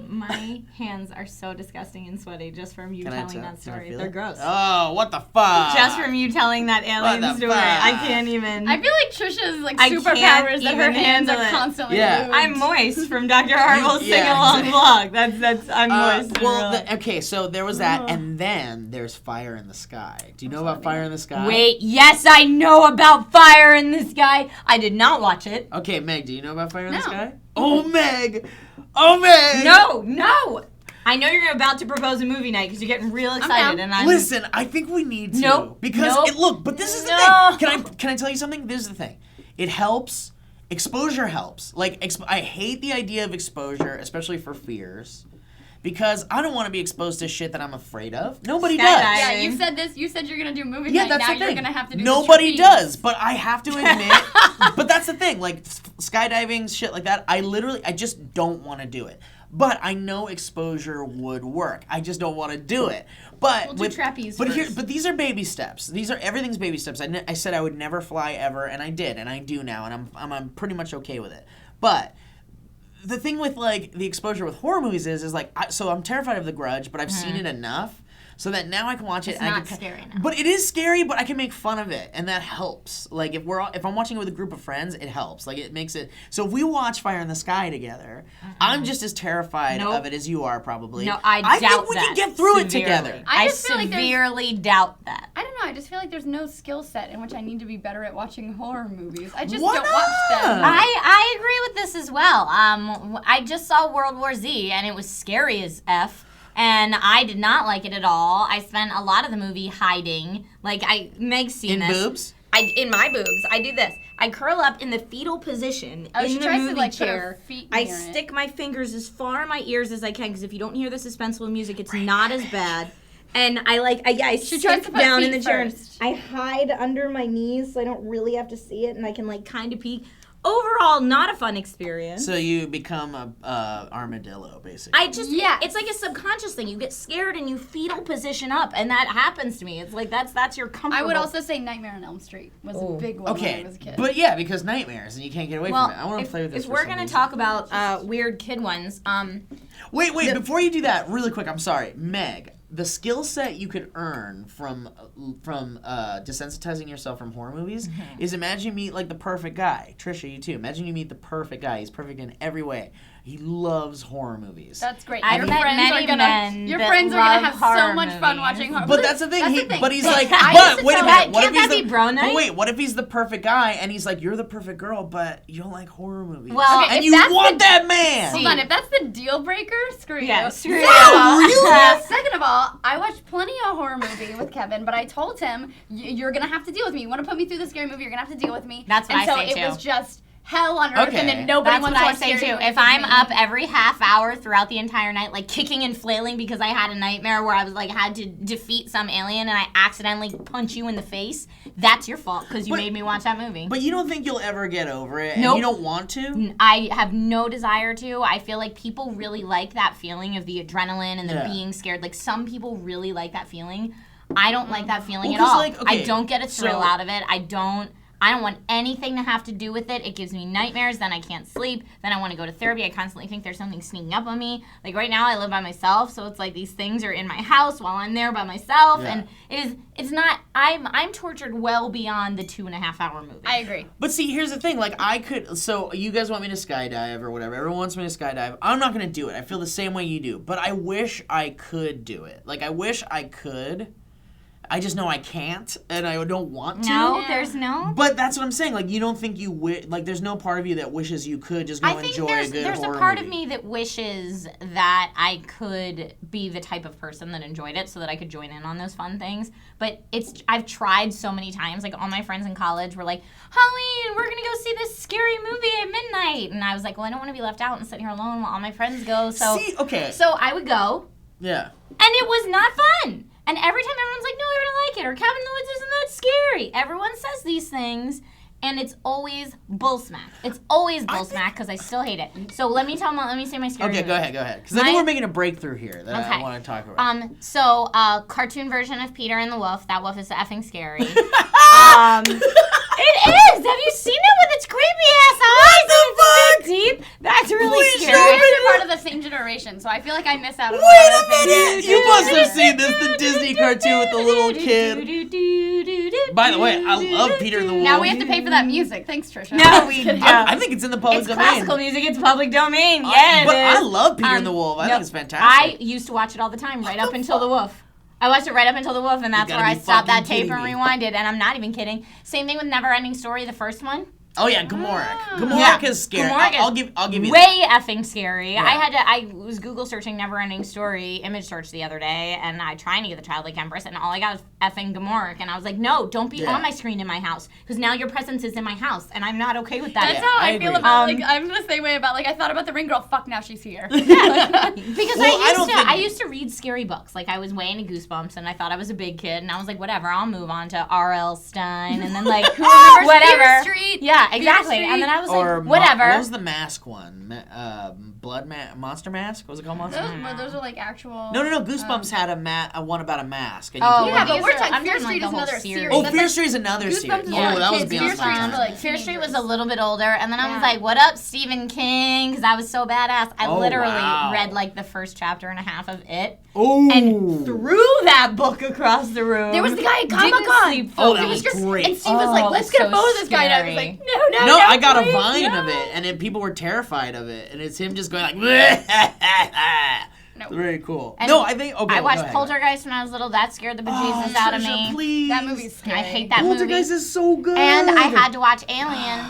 My hands are so disgusting and sweaty just from you Can I telling tell- that can I story. feel They're it? gross. Oh, what the fuck? Just from you telling that What alien the story. fuck? I can't even. I feel like Trisha's like I can't superpowers that her even hands are handle it. constantly Yeah. lubed. I'm moist from Dr. Harville's Yeah, sing-along exactly. vlog. I'm moist. in real life. Okay, so there was that, and then there's Fire in the Sky. Do you know about Fire in the Sky? Wait, yes, I know about Fire in the Sky. I did not watch it. Okay, Meg, do you know about Fire in the No. Sky? Oh, Meg! Oh, Meg! No. I know you're about to propose a movie night because you're getting real excited, down. and I'm. Listen, I think we need to. Nope. Because, Nope. look, but this is the No. thing. Can I tell you something? This is the thing. It helps. Exposure helps. Like, I hate the idea of exposure, especially for fears. Because I don't want to be exposed to shit that I'm afraid of. Nobody does. Skydiving. Yeah, you said this. You said you're gonna do movie Yeah, night. that's Now the you're thing. gonna have to do. Nobody the does, but I have to admit. But that's the thing, like skydiving, shit like that. I just don't want to do it. But I know exposure would work. I just don't want to do it. But We'll do trapeze But first. but these are baby steps. Everything's baby steps. I said I would never fly ever, and I did, and I do now, and I'm pretty much okay with it. But the thing with like the exposure with horror movies is like so I'm terrified of The Grudge, but I've seen it enough so that now I can watch it. It's and not I can, scary now. But it is scary, but I can make fun of it, and that helps. Like if I'm watching it with a group of friends, it helps. Like it makes it. So if we watch Fire in the Sky together, I'm just as terrified Nope. of it as you are probably. No, I think doubt we that. can get through it severely. together. I I just feel like there's- severely doubt that. I don't know. I just feel like there's no skill set in which I need to be better at watching horror movies. I just Why don't watch them. not? I agree with this as well. I just saw World War Z and it was scary as F. And I did not like it at all. I spent a lot of the movie hiding. Like Meg's seen In this. boobs? In my boobs. I do this. I curl up in the fetal position Oh, she in the tries to, movie like, put her chair. feet I near it. stick my fingers as far in my ears as I can because if you don't hear the suspenseful music, it's not as bad. And I She sit tries to put down in feet the chair. first. I hide under my knees so I don't really have to see it, and I can like kind of peek. overall, not a fun experience. So you become a armadillo, basically. It's like a subconscious thing. You get scared and you fetal position up, and that happens to me. It's like that's your comfort. I would also say Nightmare on Elm Street was a big one when I was a kid. But yeah, because nightmares and you can't get away from it. I want to play with this. If we're gonna talk about weird kid ones, wait, before you do that, really quick, I'm sorry, Meg. The skill set you could earn from desensitizing yourself from horror movies is imagine you meet like the perfect guy. Trisha, you too. Imagine you meet the perfect guy. He's perfect in every way. He loves horror movies. That's great. I've met many men your that friends are love gonna have horror so much fun movies. watching horror. But that's the thing. But he's like, I but used to wait a tell minute. that- What if can't he's that be bro night? But wait, what if he's the perfect guy and he's like, you're the perfect girl, but you don't like horror movies. Well, and if you that's want the- that man. Hold on, if that's the deal breaker, screw Yeah, you. screw you. Second of all, I watched plenty of horror movie with Kevin, but I told him you're gonna have to deal with me. You want to put me through the scary movie, you're gonna have to deal with me. That's what and I so say, it too. was just hell on earth, Okay. and then nobody That's wants what to I watch say scary too. movies If with I'm me. up every half hour throughout the entire night, like kicking and flailing because I had a nightmare where I was like had to defeat some alien and I accidentally punch you in the face, that's your fault because you But- made me watch that movie. But you don't think you'll ever get over it, and Nope. you don't want to? I have no desire to. I feel like people really like that feeling of the adrenaline and the Yeah. being scared. Like some people really like that feeling. I don't like that feeling Well, at 'cause, all. like, okay, I don't get a thrill so- out of it. I don't want anything to have to do with it. It gives me nightmares. Then I can't sleep. Then I want to go to therapy. I constantly think there's something sneaking up on me. Like right now I live by myself, so it's like these things are in my house while I'm there by myself, Yeah. and it's not. I'm tortured well beyond the 2.5 hour movie. I agree. But see, here's the thing. Like, I could. So, you guys want me to skydive or whatever. Everyone wants me to skydive. I'm not going to do it. I feel the same way you do. But I wish I could do it. Like, I wish I could. I just know I can't, and I don't want to. No, there's no. But that's what I'm saying. Like, you don't think you like, there's no part of you that wishes you could just go I think enjoy there's a good a horror part movie. of me that wishes that I could be the type of person that enjoyed it so that I could join in on those fun things. But I've tried so many times. Like all my friends in college were like, Halloween, we're gonna go see this scary movie at midnight. And I was like, well, I don't want to be left out and sit here alone while all my friends go. So See, okay. So I would go. Yeah. And it was not fun. And every time everyone's like, no, you're gonna like it, or Cabin in the Woods isn't that scary. Everyone says these things, and it's always bull smack. It's always bull smack because I still hate it. So let me say my scary Okay, movie. go ahead. Because I think we're making a breakthrough here that I Okay. want to talk about. So cartoon version of Peter and the Wolf. That wolf is effing scary. It is. Have you seen it with its creepy ass eyes? What the fuck? Deep. That's really scary. You're part of the same generation, so I feel like I miss out on Wait a minute! You must have seen this, the Disney cartoon with the little kid. By the way, I love Peter and the Wolf. Now we have to pay for that music. Thanks, Trisha. No, we don't. I think it's in the public It's domain. classical music. It's public domain. Yeah, But it I is. love Peter and the Wolf. I no, think it's fantastic. I used to watch it all the time, right up until the wolf. I watched it right up until the wolf, and that's gotta where I be stopped that fucking tape and kidding me. rewinded. And I'm not even kidding. Same thing with Neverending Story, the first one. Oh yeah, Gomorrah. Gomorrah Yeah. is scary. Gomorrah I'll is give you way effing scary. Yeah. I was Google searching Neverending Story image search the other day, and I trying to get the Childlike Empress, and all I got was effing Gomorrah, and I was like, no, don't be Yeah. on my screen in my house, because now your presence is in my house, and I'm not okay with that. That's Yeah, how I I feel agree. about like I'm the same way about like I thought about the Ring Girl. Fuck, now she's here. Because Well, I used to read scary books. Like I was way into Goosebumps, and I thought I was a big kid, and I was like, whatever, I'll move on to R.L. Stein, and then like remembers whatever. Fear Street? Yeah, Fear exactly. Street? And then I was Or like, whatever. what was the mask one? Monster Mask? What was it called? Monster Mask? Those are like actual. No. Goosebumps had a one about a mask. And you Oh, could Yeah, watch but these we're are- talking I'm Fear doing, like, Street the is whole another series. series. Oh, That's Fear like- Street is another Goosebumps series. is Oh, for that was kids. beyond Fear Street my is for time. like Fear Street was a teenagers. little bit older, and then I was Yeah. like, what up, Stephen King? Because I was so badass. I Oh, literally wow. read like the first chapter and a half of it Oh. and threw that book across the room. There was the guy at Didn't Comic-Con. sleep Oh, for that a was week. great. And Steve was like, Oh, let's it's get a so photo of this guy. And I was scary. like, no, No, I got a please, vine no. of it, and then people were terrified of it, and it's him just going like, No. very cool. And No, I think okay. I watched go ahead. Poltergeist when I was little. That scared the bejesus out of me. Please. That movie's scary. I hate that movie. Poltergeist is so good. And I had to watch Alien.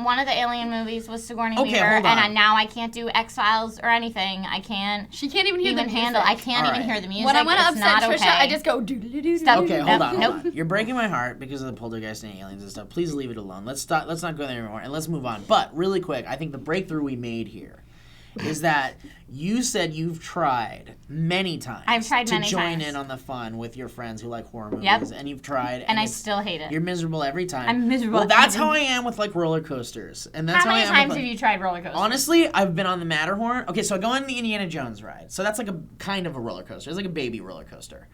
One of the Alien movies was Sigourney Okay, Weaver, hold on. and now I can't do X-Files or anything. I can't She can't even hear even the music. handle. I can't All even right. hear the music. When I want to It's upset not Trisha, okay. I just go do do do. Stop. Okay, hold on. Nope. You're breaking my heart because of the Poltergeist and aliens and stuff. Please leave it alone. Let's not go there anymore, and let's move on. But really quick, I think the breakthrough we made here is that you said you've tried many times. I've tried to many join times. in on the fun with your friends who like horror movies, Yep. and you've tried, And I it's- still hate it. You're miserable every time. I'm miserable Well, that's every- how I am with like roller coasters, and that's How how many I am times with, have like, you tried roller coasters? Honestly, I've been on the Matterhorn. Okay, so I go on the Indiana Jones ride. So that's like a kind of a roller coaster. It's like a baby roller coaster.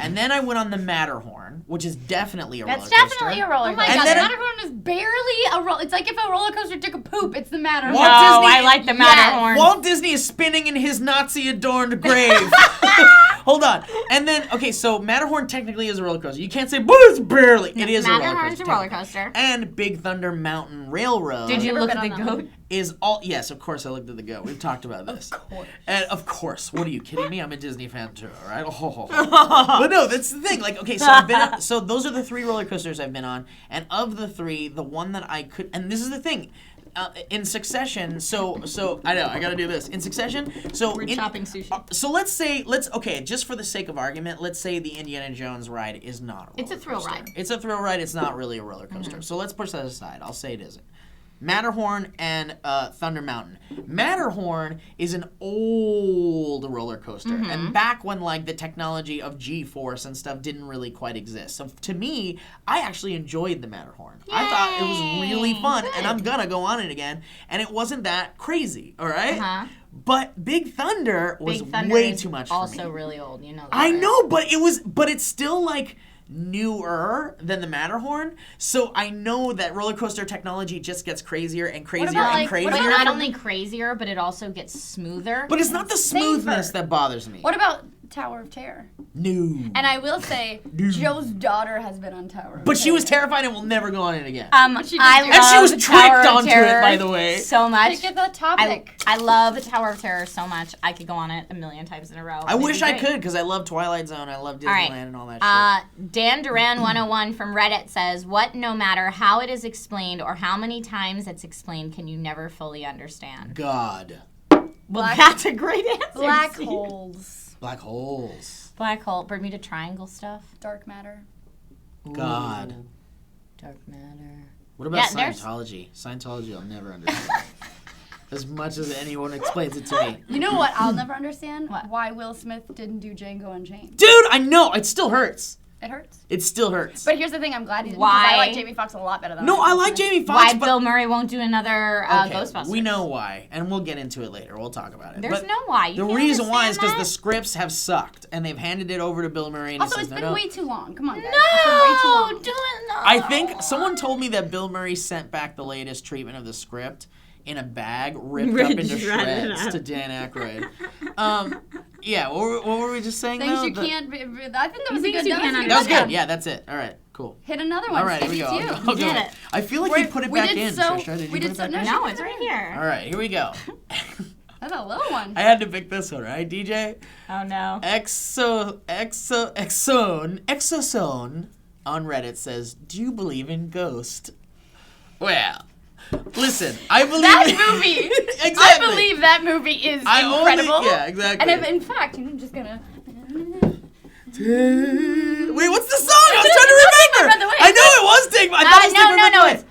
And then I went on the Matterhorn, which is definitely a roller That's coaster. definitely a roller Oh my coaster. And god, the then- Matterhorn is barely a roller. It's like if a roller coaster took a poop, it's the Matterhorn. Walt No, Disney- I like the Matterhorn. Walt Disney is spinning in his Nazi-adorned grave. Hold on. And then, okay, so Matterhorn technically is a roller coaster. You can't say, but it's barely. It is a roller coaster. Matterhorn's a roller technically. coaster. And Big Thunder Mountain Railroad. Did you never look been at the on that one. goat? Is all yes, of course I looked at the goat. We've talked about this. Of course. And of course. What are you kidding me? I'm a Disney fan too, all right? But no, that's the thing. Like, okay, so I've been on, so those are the 3 roller coasters I've been on, and of the 3, the one that I could, and this is the thing. In succession, so I know I gotta do this in succession. So We're chopping sushi. So okay, just for the sake of argument, let's say the Indiana Jones ride is not. It's a thrill coaster. ride. It's a thrill ride. It's not really a roller coaster. So let's push that aside. I'll say it isn't. Matterhorn and Thunder Mountain. Matterhorn is an old roller coaster, and back when like the technology of G-force and stuff didn't really quite exist. So to me, I actually enjoyed the Matterhorn. I thought it was really fun, and I'm gonna go on it again. And it wasn't that crazy, all right? But Big Thunder was Big Thunder way is too much for me. also really old. You know that, I right? know, but it's still like newer than the Matterhorn. So I know that roller coaster technology just gets crazier and crazier about, and like, crazier. But not only crazier, but it also gets smoother. But it's not the smoothness that bothers me. What about Tower of Terror? No. And I will say, Joe's daughter has been on Tower of But she was Terror. terrified and will never go on it again. She did I too. love And she was Tower tricked of onto it, Terror by the way. so much. Pick the topic. I love Tower of Terror so much. I could go on it a million times in a row. I It'd wish be I great. could because I love Twilight Zone. I love Disneyland All right. and all that shit. Dan Duran 101 from Reddit says, "What, no matter how it is explained or how many times it's explained, can you never fully understand?" God. Well, that's a great answer. Black Steve. holes, Black holes. Black hole, Bermuda Triangle stuff. dark matter. God. Dark matter. What about Yeah, there's- Scientology? Scientology I'll never understand. As much as anyone explains it to me. You know what I'll never understand? What? Why Will Smith didn't do Django Unchained. Dude, I know. It still hurts. It hurts. It still hurts. But here's the thing, I'm glad he didn't. Why? Because I like Jamie Foxx a lot better than No, I Will like Smith. Jamie Foxx, Why but Bill Murray won't do another okay, Ghostbusters? we know why, and we'll get into it later. We'll talk about it. There's But no why. You the can't reason why is understand because the that? scripts have sucked, and they've handed it over to Bill Murray, and Also, he it's says, been no. way too long. Come on, guys. It's been way too No, long. do it now. I think someone told me that Bill Murray sent back the latest treatment of the script in a bag, ripped up into Shredded shreds up. to Dan Aykroyd. Yeah, what were we just saying? Things though? you can't. I think that was a Things good. you That can't was a good That was one. good. Yeah, that's it. All right, cool. Hit another one. All right, here we Steve, go. it's you. I'll did go. it. I feel like We're- you put it we back did in, so- Trisha. Did you we put did it so- back no, in? she No, put it's it right in. here. All right, here we go. That's a little one. I had to pick this one, right, DJ? Oh no. Exosone on Reddit says, "Do you believe in ghost?" Well, listen, I believe That movie. Exactly. I believe that movie is incredible. yeah, exactly. And if, in fact, I'm just gonna. Wait, what's the song? I was trying to Take My remember. Breath Away. I know it was Take My. I thought it was Take My Breath no, Away. it's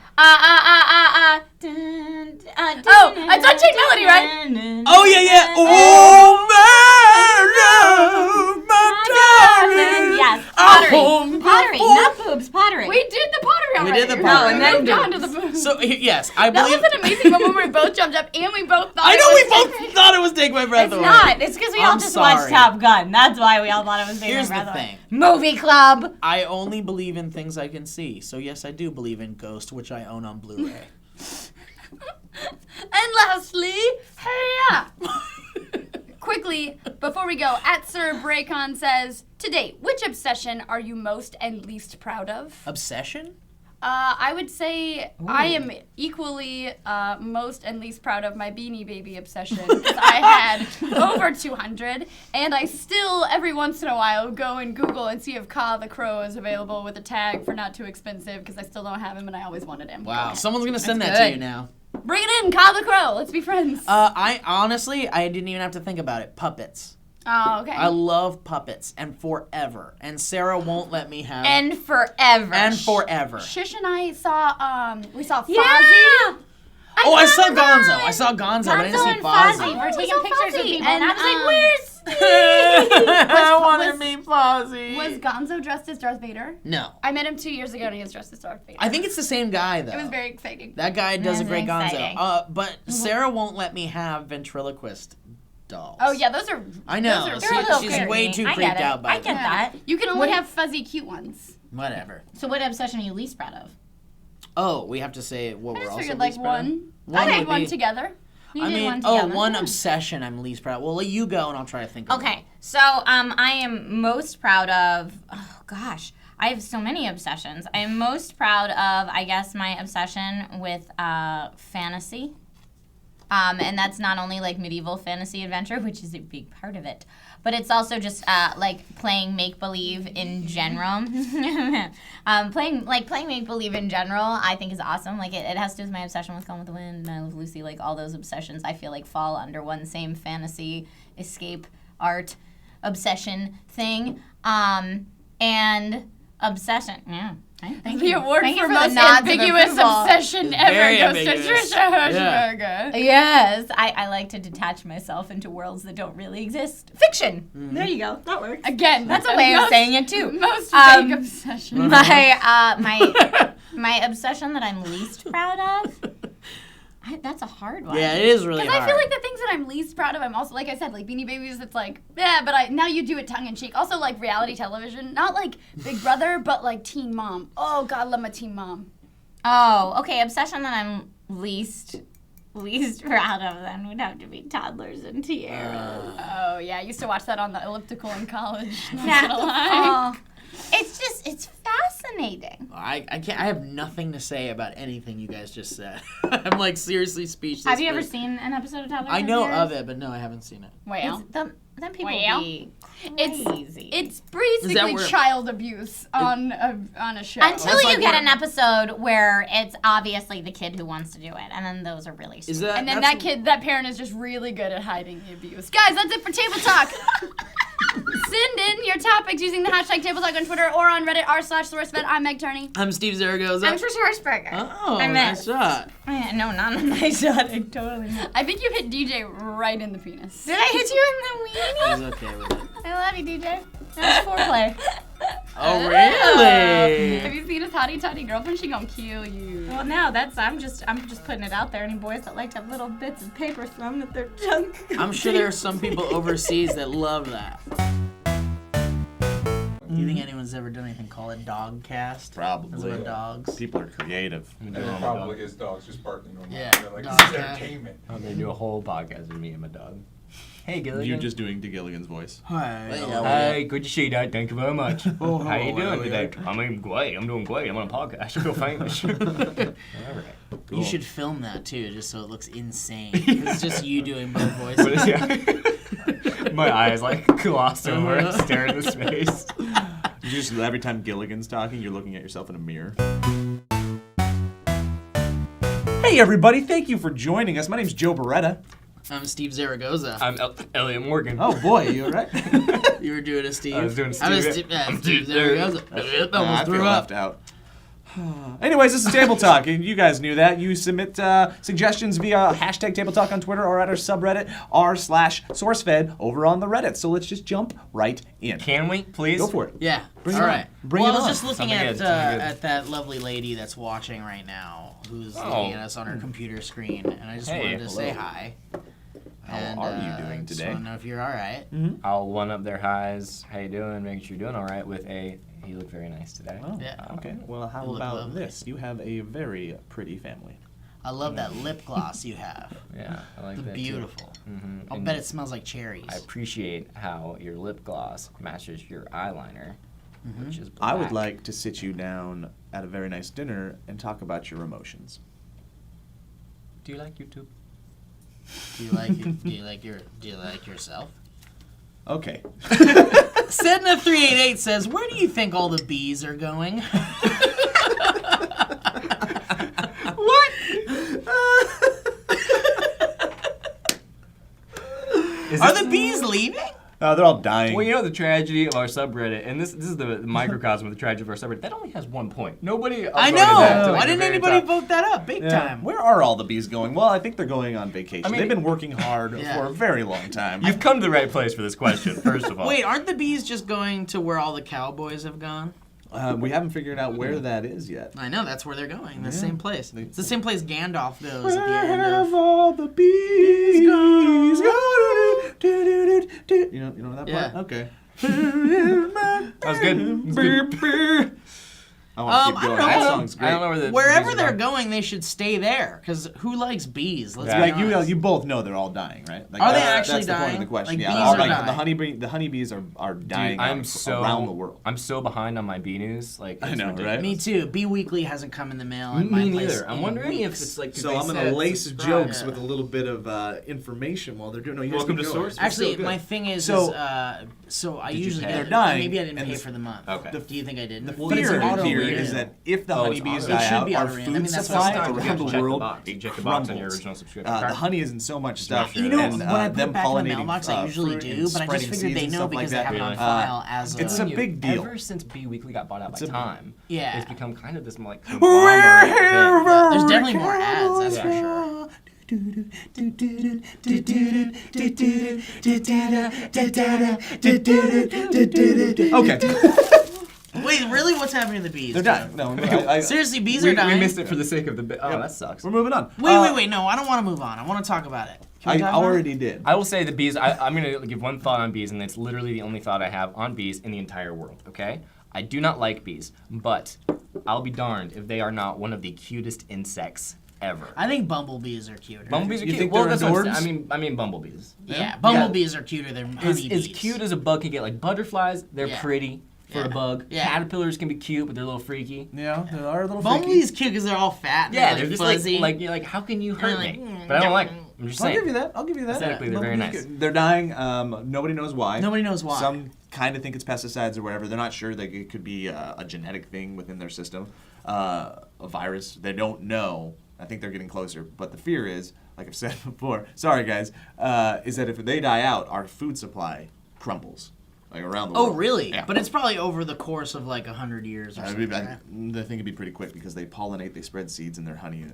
Oh, it's Unchained Melody, right? Oh yeah, yeah. Oh my love, my darling. Yes, I pottery. home Pottery, before- not boobs, pottery. We did the pottery We already. did the No, pottery. and then down to the boobs. So yes, I That believe. was an amazing moment where we both jumped up and we both thought. I it know was we both Take My- thought it was Take My Breath It's Away. not. It's because we all I'm just sorry. watched Top Gun. That's why we all thought it was Take Here's My the Breath Away. thing. Movie club. I only believe in things I can see. So yes, I do believe in Ghost, which I own on Blu-ray. And lastly, hey yeah. Quickly, before we go, at Sir Braycon says, to date, which obsession are you most and least proud of? Obsession? I would say I am equally most and least proud of my Beanie Baby obsession because I had over 200, and I still every once in a while go and Google and see if Ka the Crow is available with a tag for not too expensive because I still don't have him and I always wanted him. Wow. Someone's gonna send That's that to good. you now. Bring it in, Ka the Crow. Let's be friends. I honestly, I didn't even have to think about it. Puppets. Oh, okay. I love puppets and forever. And Sarah won't let me have And forever. and forever. Shish and I saw we saw Fozzie. Yeah. Oh, I saw Gonzo. I saw Gonzo, but I didn't Gonzo see and Fozzie. Fozzie were taking saw pictures with Fozzie, people, and, and I was like, "Where's?" I want to meet Fozzie. Was Gonzo dressed as Darth Vader? No. I met him 2 years ago and he was dressed as Darth Vader. I think it's the same guy, though. It was very exciting. That guy does a That's great exciting. Gonzo. But Sarah won't let me have ventriloquist dolls. Oh yeah, those are. I know. Those are They're a little She's creepy. way too I creeped get it. out by I get them. that. You can only What- have fuzzy cute ones. Whatever. So, what obsession are you least proud of? Oh, we have to say what I we're just also figured like least proud of? one. One I would did one be- together. You I did mean, one together. one obsession I'm least proud of. Well, let you go and I'll try to think of Okay, so I am most proud of. Oh gosh, I have so many obsessions. I am most proud of, I guess, my obsession with fantasy. And that's not only like medieval fantasy adventure, which is a big part of it, but it's also just like playing make believe in general. Playing make believe in general, I think is awesome. Like it has to do with my obsession with Gone with the Wind, and I Love Lucy. Like all those obsessions, I feel like fall under one same fantasy escape art obsession thing. And obsession, yeah. Thank The you. award Thank you for the most nods of ambiguous approval. obsession Very ever goes to ambiguous. Trisha Hirschberger. Yes, I like to detach myself into worlds that don't really exist. Fiction. There you go. That works. Again, That's a way of most- saying it too. Most Um, vague obsession. My obsession that I'm least proud of. That's a hard one. Yeah, it is really Because hard. I feel like the things that I'm least proud of, I'm also, like I said, like Beanie Babies, it's like, yeah, but now you do it tongue in cheek. Also, like reality television, not like Big Brother, but like Teen Mom. Oh, God, love my Teen Mom. Oh, okay. Obsession that I'm least proud of then would have to be Toddlers and Tiaras. Oh, yeah, I used to watch that on the elliptical in college. Not Yeah. gonna lie. Oh, it's fascinating. I can't. I have nothing to say about anything you guys just said. I'm like seriously speechless. Have you ever but- seen an episode of Toddlers I and know Tiaras? of it, but no, I haven't seen it. Well, Then people Well, be it's crazy. it's basically where- child abuse on a show. Until That's you like get where- an episode where it's obviously the kid who wants to do it, and then those are really sweet. Is that? And then that's- that parent is just really good at hiding the abuse. Guys, that's it for Table Talk. Send in your topics using the hashtag Table Talk on Twitter or on Reddit r/Sourcefed. I'm Meg Turney. I'm Steve Zaragoza. I'm Trisha Hirschberger. Oh, I nice missed. shot. No, not a nice shot. I totally missed. I think you hit DJ right in the penis. Did I hit you in the I weenie? was okay with it. I love you, DJ. That was foreplay. Oh, really? Have you seen his hottie toddy girlfriend? She gonna kill you. Well, no, I'm just putting it out there. Any boys that like to have little bits of paper thrown at their junk. I'm sure there are some people overseas that love that. Do you think anyone's ever done anything called a dog cast? Probably. That's about dogs. People are creative. And it probably is dogs just barking on Yeah, They're like, dog this is cat. entertainment. I'm gonna do a whole podcast with me and my dog. Hey, Gilligan. You're just doing Gilligan's voice. Hi. Hey, good to see that. Thank you very much. Oh, How you hello, doing Elliot. today? I'm great. I'm doing great. I'm on a podcast. I feel famous. All right. Cool. You should film that too, just so it looks insane. It's just you doing both But voices. yeah. My eyes like gloss over and stare into space. You just every time Gilligan's talking, you're looking at yourself in a mirror. Hey everybody, thank you for joining us. My name's Joe Beretta. I'm Steve Zaragoza. I'm Elliot Morgan. Oh boy, you alright? You were doing a Steve. I was doing I'm Steve. Steve Zaragoza. I Almost feel threw left up. out. Anyways, this is Table Talk, and you guys knew that. You submit suggestions via hashtag Table Talk on Twitter or at our subreddit r/SourceFed over on the Reddit. So let's just jump right in. Can we, please? Go for it. Yeah. Bring All it on. right. Bring well, it I was on. just looking Something at good, something good. at that lovely lady that's watching right now, who's looking at us on her computer screen, and I just Hey, wanted to say hello. hi. How are you doing Just today? want to know if you're all right. I'll one up their highs. How you doing? Making sure you're doing all right with a. You look very nice today. Oh, Yeah. okay. Well, how You look about lovely. this? You have a very pretty family. I love that lip gloss you have. Yeah, I like that. Beautiful. Mm-hmm. I'll bet it smells like cherries. I appreciate how your lip gloss matches your eyeliner, which is black. I would like to sit you down at a very nice dinner and talk about your emotions. Do you like YouTube? Do you like yourself? Okay. Sedna388 says, "Where do you think all the bees are going?" What? Are the bees leaving? They're all dying. Well, you know the tragedy of our subreddit, and this is the microcosm of the tragedy of our subreddit. That only has 1 point. Nobody. I upvoted know. that to, like, Why the didn't very anybody top. vote that up? Big time. Where are all the bees going? Well, I think they're going on vacation. I mean- They've been working hard Yeah. for a very long time. You've come to the right place for this question. First of all. Wait, aren't the bees just going to where all the cowboys have gone? We haven't figured out where that is yet. I know, that's where they're going. The same place. It's the same place Gandalf goes at the end of... all the bees go. You know that part? Yeah. Okay. That was good. That was good. I want to keep I going. don't That know. song's great. I don't know where the Wherever bees they're are. going, they should stay there. Because who likes bees? Let's Yeah. be Like honest. you both know they're all dying, right? Like, Are they that's actually the point of dying? the question. Like, yeah, bees all are right. dying. The honeybees are dying Dude, around the world. I'm so behind on my bee news. Like, I it's know, right? ridiculous. Me too. Bee Weekly hasn't come in the mail at my Me place neither. I'm in wondering if weeks. it's like. So they I'm gonna said lace subscribe. jokes with a little bit of information while they're doing. No, you guys Welcome keep to going. Sourcefed. Actually, So good. my thing is, So- so I Did you usually pay? get, They're dying, maybe I didn't and pay the- for the month. Okay. Do you think I didn't? The But it's fear auto here renew. is that if the Oh, it's honeybees auto- die It should out, be our auto renew. I food mean, that's what supply I thought. You around have the to check world box. You check the box on your original subscription The card. honey is in so much stuff. sure. You know, and, when I put them it back in the pollinating, mailbox, I usually fruit do, and but I just spreading figured seeds they and know stuff because like they have it that. on file as a... It's a big deal. Ever since Bee Weekly got bought out by a- Time, Yeah. it's become kind of this like conglomerate thing. Yeah, there's definitely more ads, that's for sure. Okay, Wait, really? What's happening to the bees? they're dying. No, I, Seriously, bees We are dying? missed it for the sake of the bit. Oh, that sucks. we're moving on. Wait. No, I don't want to move on. I want to talk about it. Can we I talk about already it? did. I will say the bees. I'm going to give one thought on bees, and it's literally the only thought I have on bees in the entire world. Okay, I do not like bees, but I'll be darned if they are not one of the cutest insects ever. I think bumblebees are cuter. Bumblebees are You cute. think Well, they're that's what I'm adorbs? saying. I mean bumblebees. Yeah, bumblebees are cuter than As honeybees. cute as a bug can get, like butterflies, they're Yeah. pretty for Yeah. a bug. Yeah. Caterpillars can be cute, but they're a little freaky. Yeah, they are a little Bumblebees cute because they're all fat. And Yeah, they're they're just fuzzy. like you're like, how can you hurt like, me? But I don't like 'em. I'm just I'll saying. give you that. I'll give you that. Aesthetically, they're very Bumblebees nice. are good. They're dying. Nobody knows why. Nobody knows why. Some kind of think it's pesticides or whatever. They're not sure. That it could be a genetic thing within their system, a virus. They don't know. I think they're getting closer. But the fear is, like I've said before, sorry guys, is that if they die out, our food supply crumbles, like around the Oh, world. really? Yeah. But it's probably over the course of like 100 years or I something. think right? it'd be pretty quick because they pollinate, they spread seeds, and their honey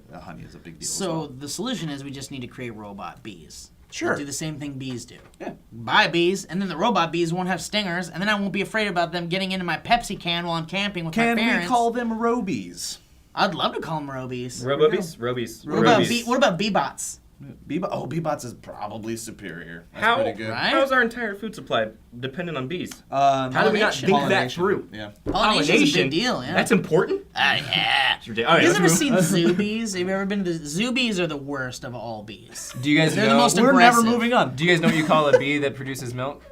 is a big deal. as So well. the solution is we just need to create robot bees. Sure. That do the same thing bees do. Yeah. Buy bees, and then the robot bees won't have stingers, and then I won't be afraid about them getting into my Pepsi can while I'm camping with Can my parents. we call them robies? I'd love to call them robies. Robies. What about bee-bots? Bebots is probably superior. That's How? pretty good. Right? How's our entire food supply dependent on bees? How How do we not think that through? Yeah. Pollination's a big deal, yeah. That's important. Yeah. It's ridiculous. All right, You guys let's ever move- seen zoo bees? Have you ever been to the zoo bees? Are the worst of all bees. Do you guys They're know? the most We're aggressive. never moving on. Do you guys know what you call a bee that produces milk?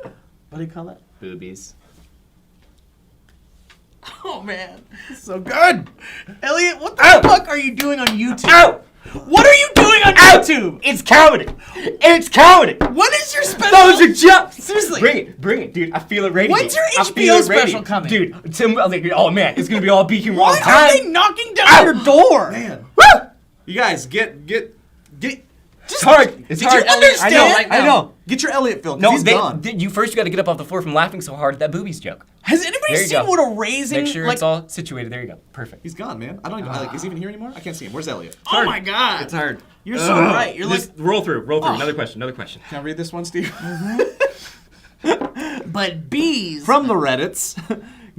What do you call it? Boobies. Oh man, So good. Elliot, what the fuck are you doing on YouTube? Ow! What are you doing on YouTube? It's comedy. It's comedy. What is your special? Those are jumps. Seriously. Bring it, dude. I feel it radiating. When's your I HBO feel it special radiating. coming? Dude? Oh man, it's gonna be all beaking all Why the are they time. knocking down your door? Man. Woo! You guys get. It's hard. It's Did hard. you understand? I know. Right now. I know. Get your Elliot film. No, he's gone. you first got to get up off the floor from laughing so hard at that boobies joke. Has anybody There you seen go. what a raising? Make sure like, it's all situated. There you go. Perfect. He's gone, man. I don't even. Is he even here anymore? I can't see him. Where's Elliot? oh my god, It's hard. you're so right. You're Just like, roll through. Another question. Can I read this one, Steve? but bees. From the Reddits,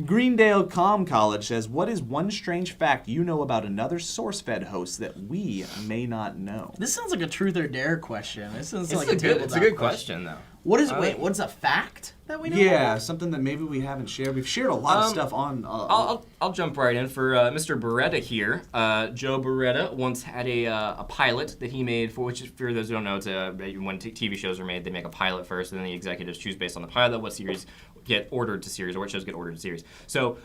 Greendale Comm College says, "What is one strange fact you know about another Sourcefed host that we may not know?" This sounds like a truth or dare question. This sounds It's like a a good. It's a tabletop good question though. What is? Wait, what's a fact that we know? Yeah, something that maybe we haven't shared. We've shared a lot of stuff on. I'll jump right in for Mr. Beretta here. Joe Beretta once had a pilot that he made for which, for those who don't know, it's when TV shows are made, they make a pilot first, and then the executives choose based on the pilot what series get ordered to series or what shows get ordered to series. So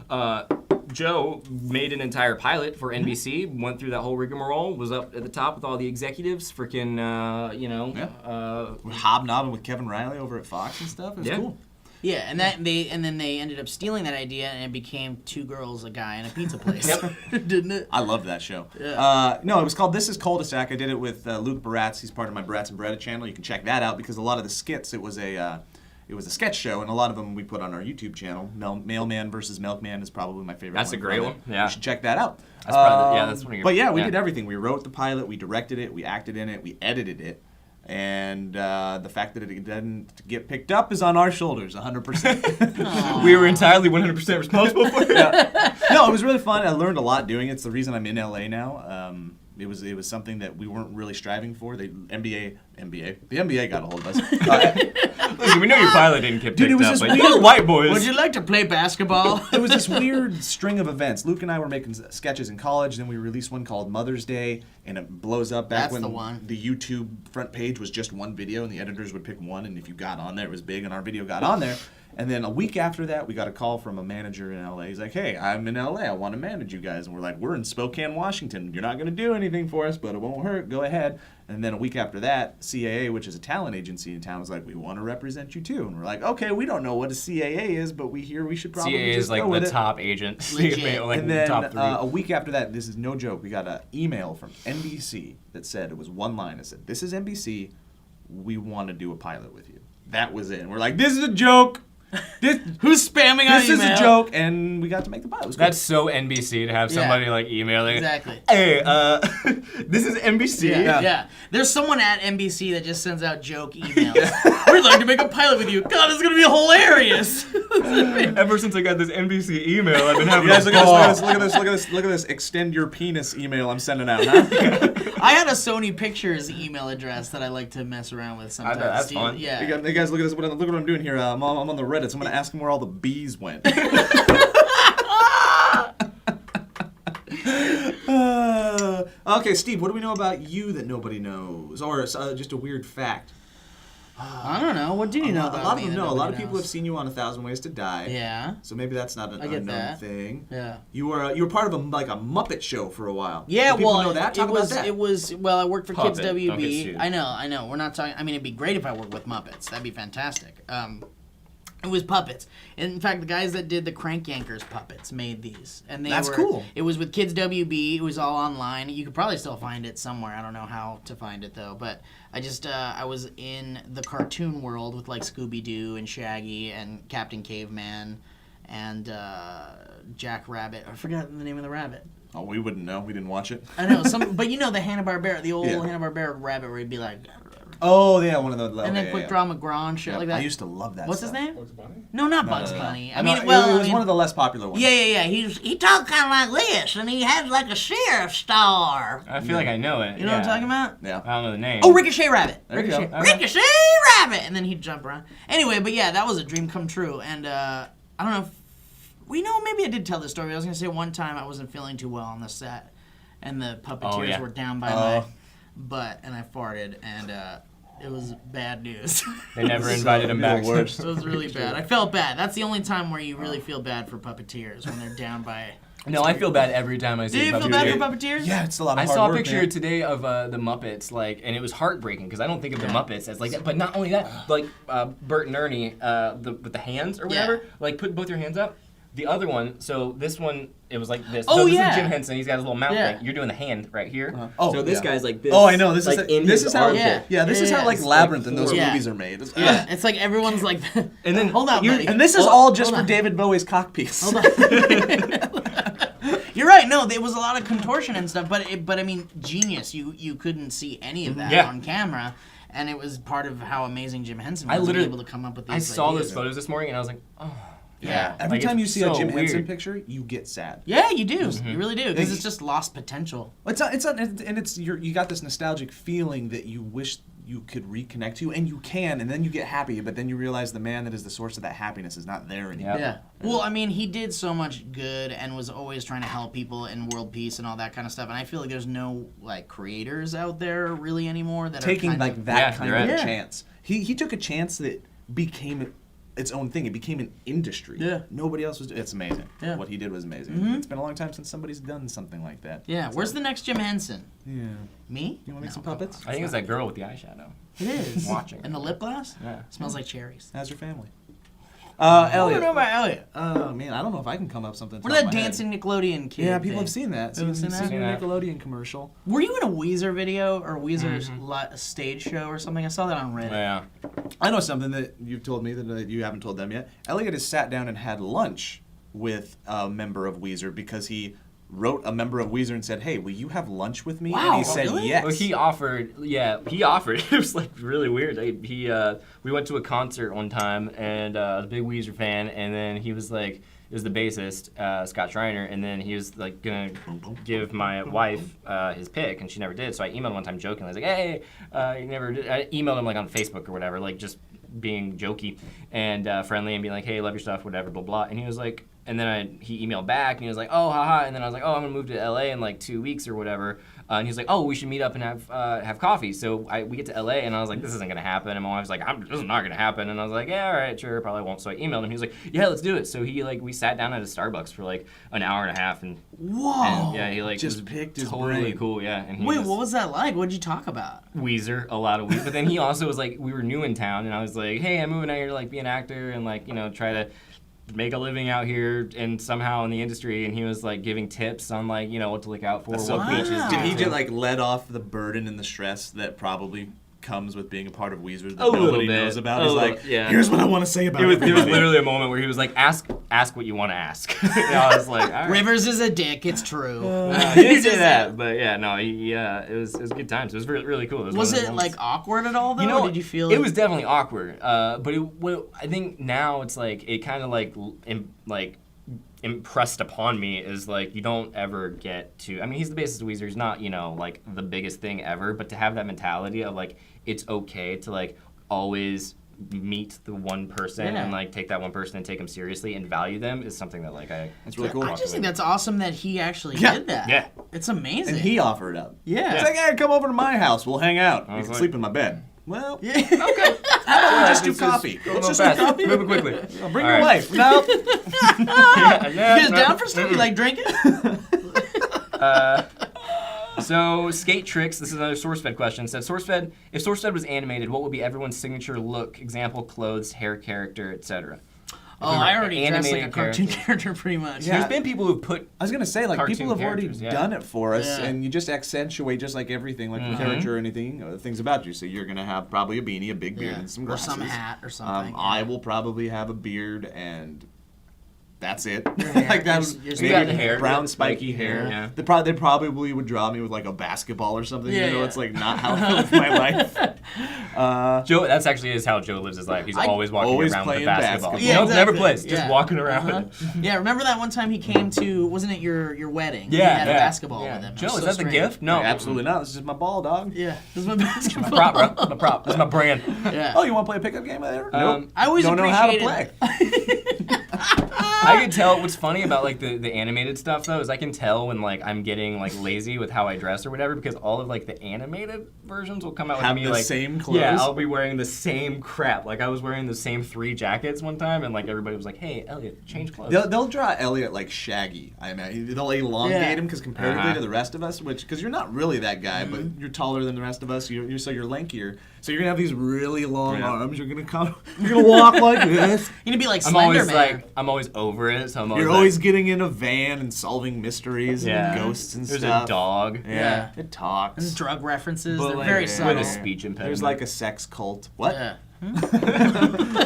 Joe made an entire pilot for NBC, went through that whole rigmarole, was up at the top with all the executives, freaking hobnobbing with Kevin Riley over at Fox and stuff. It was cool. Yeah, and then they ended up stealing that idea, and it became Two Girls, a Guy, and a Pizza Place. Didn't it? I loved that show. Yeah. No, it was called This Is Cul-de-Sac. I did it with Luke Baratz. He's part of my Baratz and Beretta channel. You can check that out because a lot of the skits, it was it was a sketch show, and a lot of them we put on our YouTube channel. Mailman versus Milkman is probably my favorite. That's a great from one. it. Yeah. You should check that out. That's probably that's one of your. But yeah, we did everything. We wrote the pilot, we directed it, we acted in it, we edited it. And the fact that it didn't get picked up is on our shoulders, 100%. We were entirely 100% responsible for it. No, it was really fun. I learned a lot doing it. It's the reason I'm in LA now. It was something that we weren't really striving for. The NBA got a hold of us. Listen, we know your pilot didn't get Dude, picked it was up, this but weird- you're white boys. Would you like to play basketball? It was this weird string of events. Luke and I were making sketches in college. Then we released one called Mother's Day, and it blows up back That's when the one. the YouTube front page was just one video, and the editors would pick one, and if you got on there, it was big, and our video got on there. And then a week after that, we got a call from a manager in LA. He's like, hey, I'm in LA. I want to manage you guys. And we're like, we're in Spokane, Washington. You're not going to do anything for us, but it won't hurt. Go ahead. And then a week after that, CAA, which is a talent agency in town, was like, we want to represent you too. And we're like, okay, we don't know what a CAA is, but we hear we should probably CAA just is like go with the it. top agent. Legit. Like And the then top 3. a week after that, this is no joke, we got an email from NBC that said, it was one line. It said, this is NBC. We want to do a pilot with you. That was it. And we're like, this is a joke. Who's spamming our This email? is a joke. And we got to make the pilot. It was That's so NBC to have somebody like emailing. Exactly. Hey, this is NBC. Yeah. There's someone at NBC that just sends out joke emails. We'd like to make a pilot with you. God, this is gonna be hilarious. Ever since I got this NBC email, I've been having You guys, a look ball. at this, look at this, look at this, look at this. Extend your penis email I'm sending out, huh? I had a Sony Pictures email address that I like to mess around with sometimes. that's Do fun. Yeah. Hey guys, look at this. Look what I'm doing here. I'm on the Reddit. So I'm going to ask them where all the bees went. Okay, Steve, what do we know about you that nobody knows? Or just a weird fact? I don't know. What do you know about A lot of me them that know. A lot nobody of people knows? have seen you on 1,000 Ways to Die. Yeah. So maybe that's not an I get unknown that. thing. Yeah. You were part of a Muppet show for a while. Yeah, Do people well, know that? Talk it was about that. well, I worked for Puppet. Kids Don't get WB. sued. I know. We're not talking. I mean, it'd be great if I worked with Muppets. That'd be fantastic. It was puppets. In fact, the guys that did the Crank Yankers puppets made these, and That's cool. It was with Kids WB. It was all online. You could probably still find it somewhere. I don't know how to find it though. But I was in the cartoon world with like Scooby Doo and Shaggy and Captain Caveman and Jack Rabbit. I forgot the name of the rabbit. Oh, we wouldn't know. We didn't watch it. I know but you know the Hanna-Barbera, the old Yeah. Hanna-Barbera rabbit where he'd be like, Oh, yeah, one of the. and then Quick Draw McGraw and shit like that. I used to love that. What's stuff. his name? Bugs Bunny? No, not Bugs No. Bunny. No, I mean, it well, was one of the less popular ones. yeah. He talked kind of like this, and he had like a sheriff star. I feel like I know it. You know what I'm talking about? Yeah. I don't know the name. Oh, Ricochet Rabbit. There you go. Ricochet Rabbit, and then he'd jump around. Anyway, but yeah, that was a dream come true, and I don't know. Maybe I did tell this story. I was gonna say one time I wasn't feeling too well on the set, and the puppeteers were down by my butt, and I farted, and it was bad news. They never invited him back. It was really bad. I felt bad. That's the only time where you really feel bad for puppeteers, when they're down by. No, I feel bad every time I see Do you a feel puppeteer. bad for puppeteers? Yeah, it's a lot of I hard saw a work, picture man. today of the Muppets, and it was heartbreaking because I don't think of the Muppets as like that. But not only that, like Bert and Ernie, with the hands or whatever, like put both your hands up. The other one, so this one, it was like this. Oh, so this yeah. is Jim Henson. He's got his little mouth Yeah. thing. You're doing the hand right here. Oh, so this yeah. guy's like this. Oh, I know. This like is in this his is how armpit. this is how like It's Labyrinth and those Yeah. movies are made. Yeah, it's like everyone's like. And then hold on, buddy. And this is Hold- all just hold for on. David Bowie's cockpiece. Hold on. You're right. No, there was a lot of contortion and stuff, but I mean, genius. You couldn't see any of that Yeah. on camera, and it was part of how amazing Jim Henson was I to be literally- able to come up with these. I saw ideas. those photos this morning and I was like, oh. Yeah. Every Like, time you it's see a so Jim Henson weird. picture, you get sad. Yeah, you do. Mm-hmm. You really do, because it's just lost potential. You got this nostalgic feeling that you wish you could reconnect to, and you can, and then you get happy, but then you realize the man that is the source of that happiness is not there anymore. Yeah. Yeah. Well, I mean, he did so much good and was always trying to help people in world peace and all that kind of stuff. And I feel like there's no like creators out there really anymore that Taking are kind like of, that Yeah, kind you're of right. a chance. He took a chance that became its own thing. It became an industry. Yeah. Nobody else was. It's amazing. Yeah. What he did was amazing. Mhm. It's been a long time since somebody's done something like that. Yeah. Where's the next Jim Henson? Yeah. Me? You want to make some No. puppets? I think it's that girl with the eyeshadow. It is. Watching. And the lip gloss? Yeah. Smells like cherries. How's your family? I Elliot. don't know about Elliot. Oh man, I don't know if I can come up with something. What top that of my head. dancing Nickelodeon kid? Yeah, people thing? have seen that. People have seen that? Seen a Nickelodeon commercial. Were you in a Weezer video or Weezer's stage show or something? I saw that on Reddit. Yeah. I know something that you've told me that you haven't told them yet. Elliot has sat down and had lunch with a member of Weezer because he wrote a member of Weezer and said, "Hey, will you have lunch with me?" Wow, and he said really? yes. Well, he offered. It was like really weird. We went to a concert one time, and I was a big Weezer fan, and then he was like, it was the bassist, Scott Schreiner, and then he was like gonna give my wife his pick, and she never did. So I emailed him one time jokingly. I was like, "Hey, you never did." I emailed him like on Facebook or whatever, like just being jokey and friendly, and being like, "Hey, love your stuff, whatever, blah blah." And he was like. And then he emailed back, and he was like, "Oh, haha." And then I was like, "Oh, I'm gonna move to LA in like 2 weeks or whatever." And he was like, "Oh, we should meet up and have coffee." So we get to LA, and I was like, "This isn't gonna happen." And my wife was like, "This is not gonna happen." And I was like, "Yeah, all right, sure, probably won't." So I emailed him. He was like, "Yeah, let's do it." So we sat down at a Starbucks for like an hour and a half, and Whoa! yeah, he like Just was picked his totally brain. cool, yeah. And he Wait, what was that like? What did you talk about? Weezer, a lot of Weezer. But then he also was like, we were new in town, and I was like, "Hey, I'm moving out here to like be an actor and like try to make a living out here and somehow in the industry." And he was like giving tips on like what to look out for, So what cool. beaches. Did to he go just to. like let off the burden and the stress that probably comes with being a part of Weezer that A little nobody bit. knows about? A He's little- like, yeah. "Here's what I want to say about There was everybody." literally a moment where he was like, ask what you want to ask. And I was like, all right. Rivers is a dick. It's true. He didn't say that, but yeah, no, it was good times. It was really, really cool. Was one of those it moments. like awkward at all though? Or did you feel it was definitely awkward? But I think now it's like it kind of like impressed upon me is like you don't ever get to. I mean, he's the bassist of Weezer. He's not like the biggest thing ever, but to have that mentality of like it's okay to like always meet the one person and like take that one person and take them seriously and value them is something that like That's really cool. I just think that's awesome that he actually Yeah. did that. Yeah. It's amazing. And he offered up. Yeah. It's like, "Hey, come over to my house. We'll hang out. You was can like- sleep in my bed." Well, Yeah. how about we just do coffee? Go Let's just fast. do coffee. Move it quickly. Bring All your right. wife. No. You guys down for stuff? You like drinking? So, skate tricks. This is another Sourcefed question. It says, if Sourcefed was animated, what would be everyone's signature look? Example, clothes, hair, character, etc. Oh, I already dressed like a animated cartoon character. character pretty much. Yeah. There's been people who've put I was gonna say, like, people Cartoon have already characters, yeah. done it for us, Yeah. and you just accentuate just like everything, like your character or anything, things about you. So you're gonna have probably a beanie, a big beard, Yeah. and some Or glasses. some hat or something. I will probably have a beard, and that's it. hair. like that. Yours- You got the hair, brown the spiky spiky hair. hair, yeah. They probably would draw me with like a basketball or something. Yeah, yeah. It's like not how I live my life. Joe. That's actually is how Joe lives his life. He's always walking always around with a playing basketball. basketball. Yeah, Nope, never exactly. plays. Just Yeah. walking around Uh-huh. with it. Yeah, remember that one time he came to, wasn't it your wedding? Yeah, He had yeah. a basketball Yeah. with him. It Joe, was is so that the strange. gift? No, Absolutely not. This is my ball, dog. Yeah, this is my basketball. My prop, bro. My prop. This is my brand. Yeah. Oh, you want to play a pickup game there? Nope. I always Don't know how to appreciated- play. I can tell what's funny about like the animated stuff though is I can tell when like I'm getting like lazy with how I dress or whatever because all of like the animated versions will come out Have with me the like same clothes? Yeah, I'll be wearing the same crap. Like I was wearing the same 3 jackets one time and like everybody was like, "Hey, Elliot, change clothes." They'll draw Elliot like Shaggy, I imagine. They'll elongate Yeah. him because comparatively Uh-huh. to the rest of us, because you're not really that guy, but you're taller than the rest of us. You're lankier, so you're gonna have these really long arms. You're gonna walk like this. You're gonna be like I'm Slender always Man. I'm always over it. So I'm always You're like, always getting in a van and solving mysteries yeah. and ghosts and There's stuff. a dog Yeah, it talks. And drug references. But They're like- very yeah. subtle. with a speech impediment. There's like a sex cult. What? Yeah.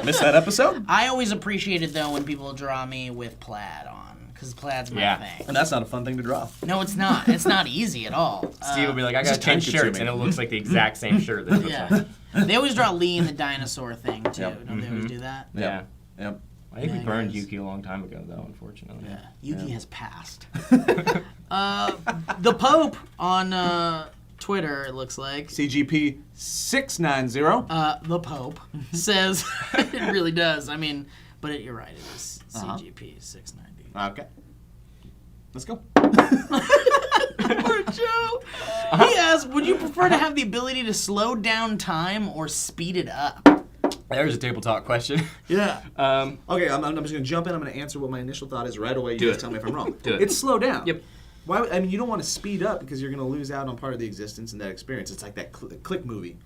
Missed that episode? I always appreciated though when people draw me with plaid on, because plaid's my Yeah. thing. And that's not a fun thing to draw. No, it's not. It's not easy at all. Steve will be like, "I got just 10 time shirts," and it looks like the exact same shirt. That he puts on. Yeah. They always draw Lee in the dinosaur thing too. Yep. Don't they always do that? Yeah. Yep. I think we Yeah, burned guys. Yuki a long time ago, though, unfortunately. Yeah. Yuki has passed. The Pope on Twitter, it looks like. CGP 690. The Pope says, it really does. I mean, but you're right. It is CGP 690. Okay. Let's go. Poor Joe. He asks, would you prefer to have the ability to slow down time or speed it up? There's a table talk question. Yeah. Okay, I'm just going to jump in. I'm going to answer what my initial thought is right away. You Do guys it. tell me if I'm wrong. Do it. It's slow down. Yep. Why? I mean, you don't want to speed up because you're going to lose out on part of the existence and that experience. It's like that click movie.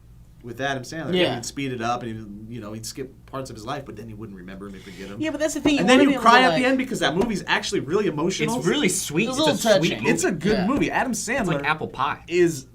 with Adam Sandler. Yeah. He'd speed it up and he'd skip parts of his life, but then he wouldn't remember him and forget him. Yeah, but that's the thing. And then wanna you be cry able at to, the like- end because that movie's actually really emotional. It's really sweet. It's a little sweet touching. movie. It's a good Yeah. movie. Adam Sandler It's like apple pie. is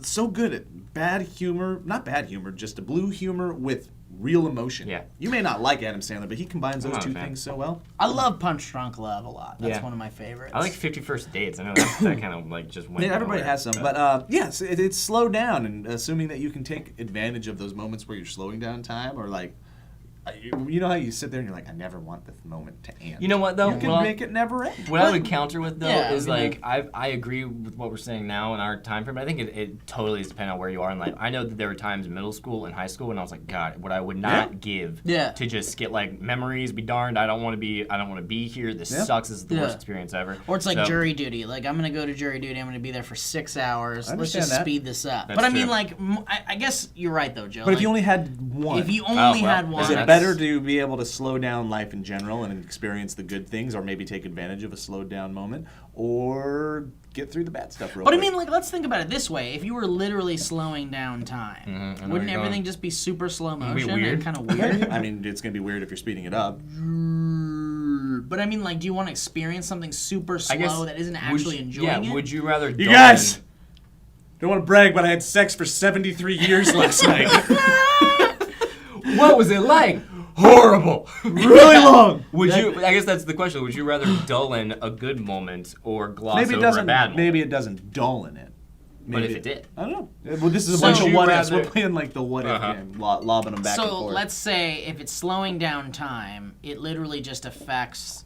so good at bad humor, not bad humor, just a blue humor with real emotion. Yeah. You may not like Adam Sandler, but he combines I'm those not a two fan. things so well. I love Punch Drunk Love a lot. That's Yeah. one of my favorites. I like 50 First Dates. I know that kind of like just went. Yeah, everybody nowhere, has some, but yes, it's slowed down, and assuming that you can take advantage of those moments where you're slowing down time, or like, you know how you sit there and you're like, I never want this moment to end. You know what though? You can Well, make it never end. What I would counter with though Yeah, is I mean, like I agree with what we're saying now in our time frame. But I think it totally is dependent on where you are in life. I know that there were times in middle school and high school when I was like, God, what I would not give Yeah. to just get like memories. Be darned, I don't want to be here. This Yeah. sucks. This is the Yeah. worst experience ever. Or it's like So- jury duty. Like, I'm going to go to jury duty. I'm going to be there for 6 hours. I Let's understand just that. speed this up. That's But I mean, true. like, I guess you're right, though, Joe. But if Like, you only had one, if you only well, had one. is it that's- better to be able to slow down life in general and experience the good things, or maybe take advantage of a slowed down moment, or get through the bad stuff real But I quick? mean, like, let's think about it this way. If you were literally slowing down time, I know where wouldn't you're everything going. just be super slow It'd be motion weird. and kind of weird? I mean, it's gonna be weird if you're speeding it up. But I mean, like, do you want to experience something super I guess, slow that isn't would actually you- enjoying yeah, it? would you rather? You guys, don't want to brag, but I had sex for 73 years last night. What was it like? Horrible. Really long. Would you? I guess that's the question. Would you rather dull in a good moment or gloss Maybe it over doesn't. a bad moment? Maybe it doesn't dull in it. But Maybe if it did? I don't know. Well, this is a So bunch of you what ifs. rather- We're playing like the what if Uh-huh. game, lobbing them back and So forth. let's say if it's slowing down time, it literally just affects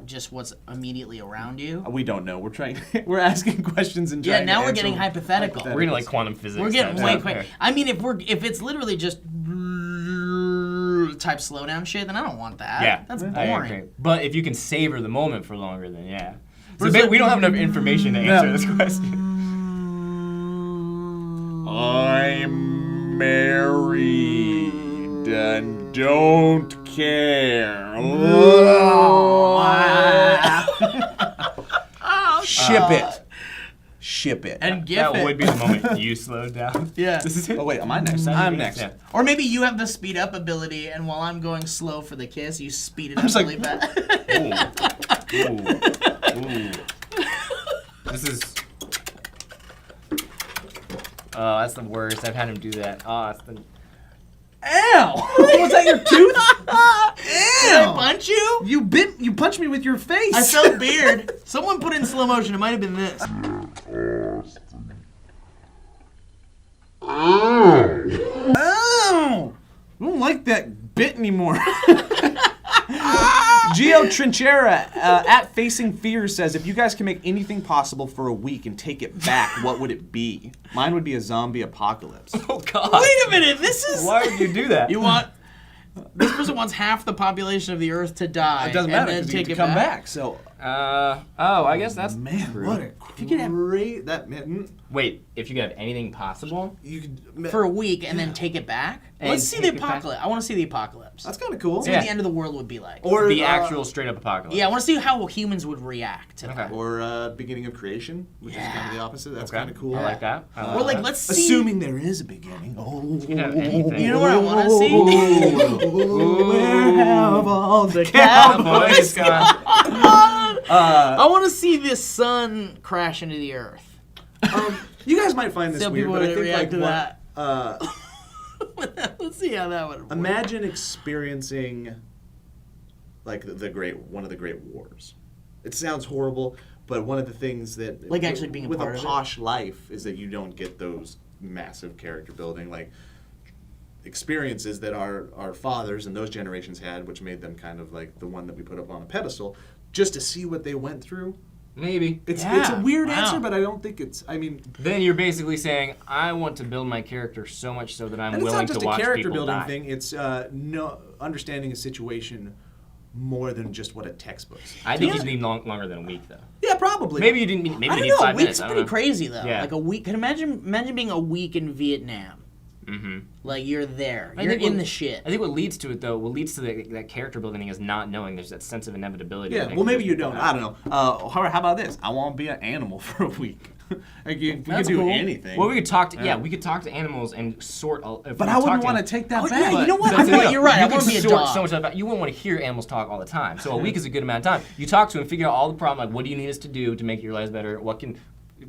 just what's immediately around you. We don't know. We're trying. We're asking questions and Yeah, trying now to we're getting answer hypothetical. We're gonna like quantum physics. We're getting type way stuff. quick. Okay. I mean, if it's literally just type slowdown shit, then I don't want that. Yeah, That's I boring. agree. But if you can savor the moment for longer, then yeah. So Or is ba- it- we don't have enough information to answer this question. I'm married and don't care. Ship it. Ship it. And GIF That it. would be the moment you slowed down. Yeah. This is it. Oh wait, am I next? I'm next. Yeah. Or maybe you have the speed up ability, and while I'm going slow for the kiss, you speed it up just like- really fast. Ooh. This is. Oh, that's the worst. I've had him do that. Oh, that's the. Ow! Was that your tooth? Did I punch you? You punched me with your face. I felt weird. Someone put in slow motion. It might have been this. Ow! I don't like that bit anymore. Gio Trinchera at Facing Fear says, if you guys can make anything possible for a week and take it back, what would it be? Mine would be a zombie apocalypse. Oh God. Wait a minute. This is. Why would you do that? You want. This person wants half the population of the Earth to die. It doesn't and matter then because you take get it to come back. back. So, Oh, I guess that's man, true. what a great that man. Wait, if you could have anything possible, You could For a week and then take it back. And Let's see take the it back. apocalypse. I want to see the apocalypse. That's kind of cool. See Yeah. what the end of the world would be like. Or the actual straight up apocalypse. Yeah, I want to see how humans would react to that. Okay. or beginning of creation, which is kind of the opposite. That's Okay. kind of cool. I like that. I Or like, that. let's see. Assuming there is a beginning. Oh, You can have anything. You know what I want to see? where have all the Cowboys gone. I want to see this sun crash into the earth. You guys might find this So weird, people but I would think react like to what, that. Let's see how that would work. imagine experiencing like one of the great wars. It sounds horrible, but one of the things that Like actually being a with part a of it? posh life is that you don't get those massive character building like experiences that our fathers and those generations had, which made them kind of like the one that we put up on a pedestal, just to see what they went through. Maybe. It's a Yeah, weird wow. answer, but I don't think it's. I mean, Then you're basically saying, I want to build my character so much so that I'm and it's willing not just to a watch character people building die. thing. It's no understanding a situation more than just what a textbook says. I think Yeah. you'd need longer than a week, though. Yeah, probably. Maybe you didn't. Maybe I you don't need know. 5 A minutes. week's I don't pretty know. crazy though. Yeah. Like a week. Imagine being a week in Vietnam. Mm-hmm. Like you're there. I You're think in what- the shit. I think what leads to it, though, what leads to that character building is not knowing. There's that sense of inevitability. Yeah, that well, maybe makes you people don't. die. I don't know. How about this? I want to be an animal for a week. Like we could That's do cool. anything. Well, we could talk to we could talk to animals and sort. But I wouldn't want to take that Oh, back. yeah, you know what? That's I the want, thing. you're right. I You want can to be a sort dog. so much about. You wouldn't want to hear animals talk all the time. So a week is a good amount of time. You talk to them, figure out all the problem. Like, what do you need us to do to make your lives better? What can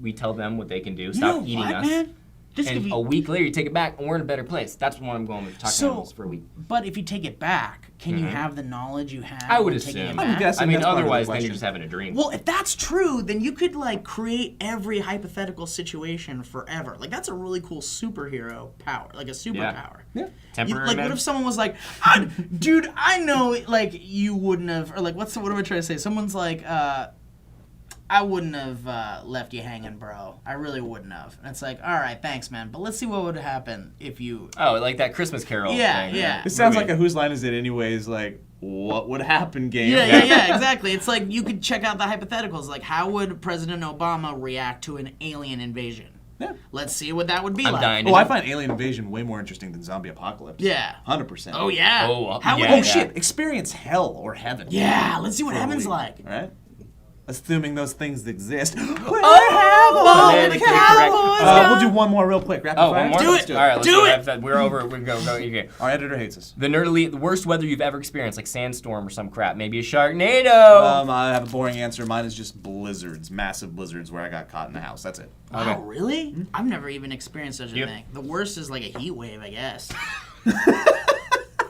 we tell them what they can do? Stop eating what, us. man? Just And a week later, you take it back, and we're in a better place. That's what I'm going with. Talk to animals for a week. But if you take it back, can you have the knowledge you had? I would when taking assume. it back? guess- I mean, that's part of the otherwise, then question. you're just having a dream. Well, if that's true, then you could like create every hypothetical situation forever. Like that's a really cool superhero power, like a superpower. Yeah. Temporary. Like, man. what if someone was like, dude, I know, like, you wouldn't have, or like, what am I trying to say? Someone's like, I wouldn't have left you hanging, bro. I really wouldn't have. And it's like, all right, thanks, man. But let's see what would happen if you. Oh, like that Christmas Carol. Yeah, thing, yeah. It sounds movie. like a Whose Line Is It Anyways? Like, what would happen game? Yeah, exactly. It's like you could check out the hypotheticals. Like, how would President Obama react to an alien invasion? Yeah. Let's see what that would be I'm like. dying to Oh, I know. find Alien Invasion way more interesting than Zombie Apocalypse. Yeah. 100%. Oh, yeah. Oh, how yeah. would Oh, shit. Experience hell or heaven. Yeah, let's see what For a heaven's week, like. All right? Assuming those things exist. Politically correct. We'll do one more real quick. Rapid Oh, fire. one more. Do Let's it. do it. All right, let's Do do it. it. We're over. We can go. Okay. Our editor hates us. The worst weather you've ever experienced, like sandstorm or some crap. Maybe a Sharknado. I have a boring answer. Mine is just blizzards, massive blizzards where I got caught in the house. That's it. Okay. Wow, really? I've never even experienced such a Yep. thing. The worst is like a heat wave, I guess.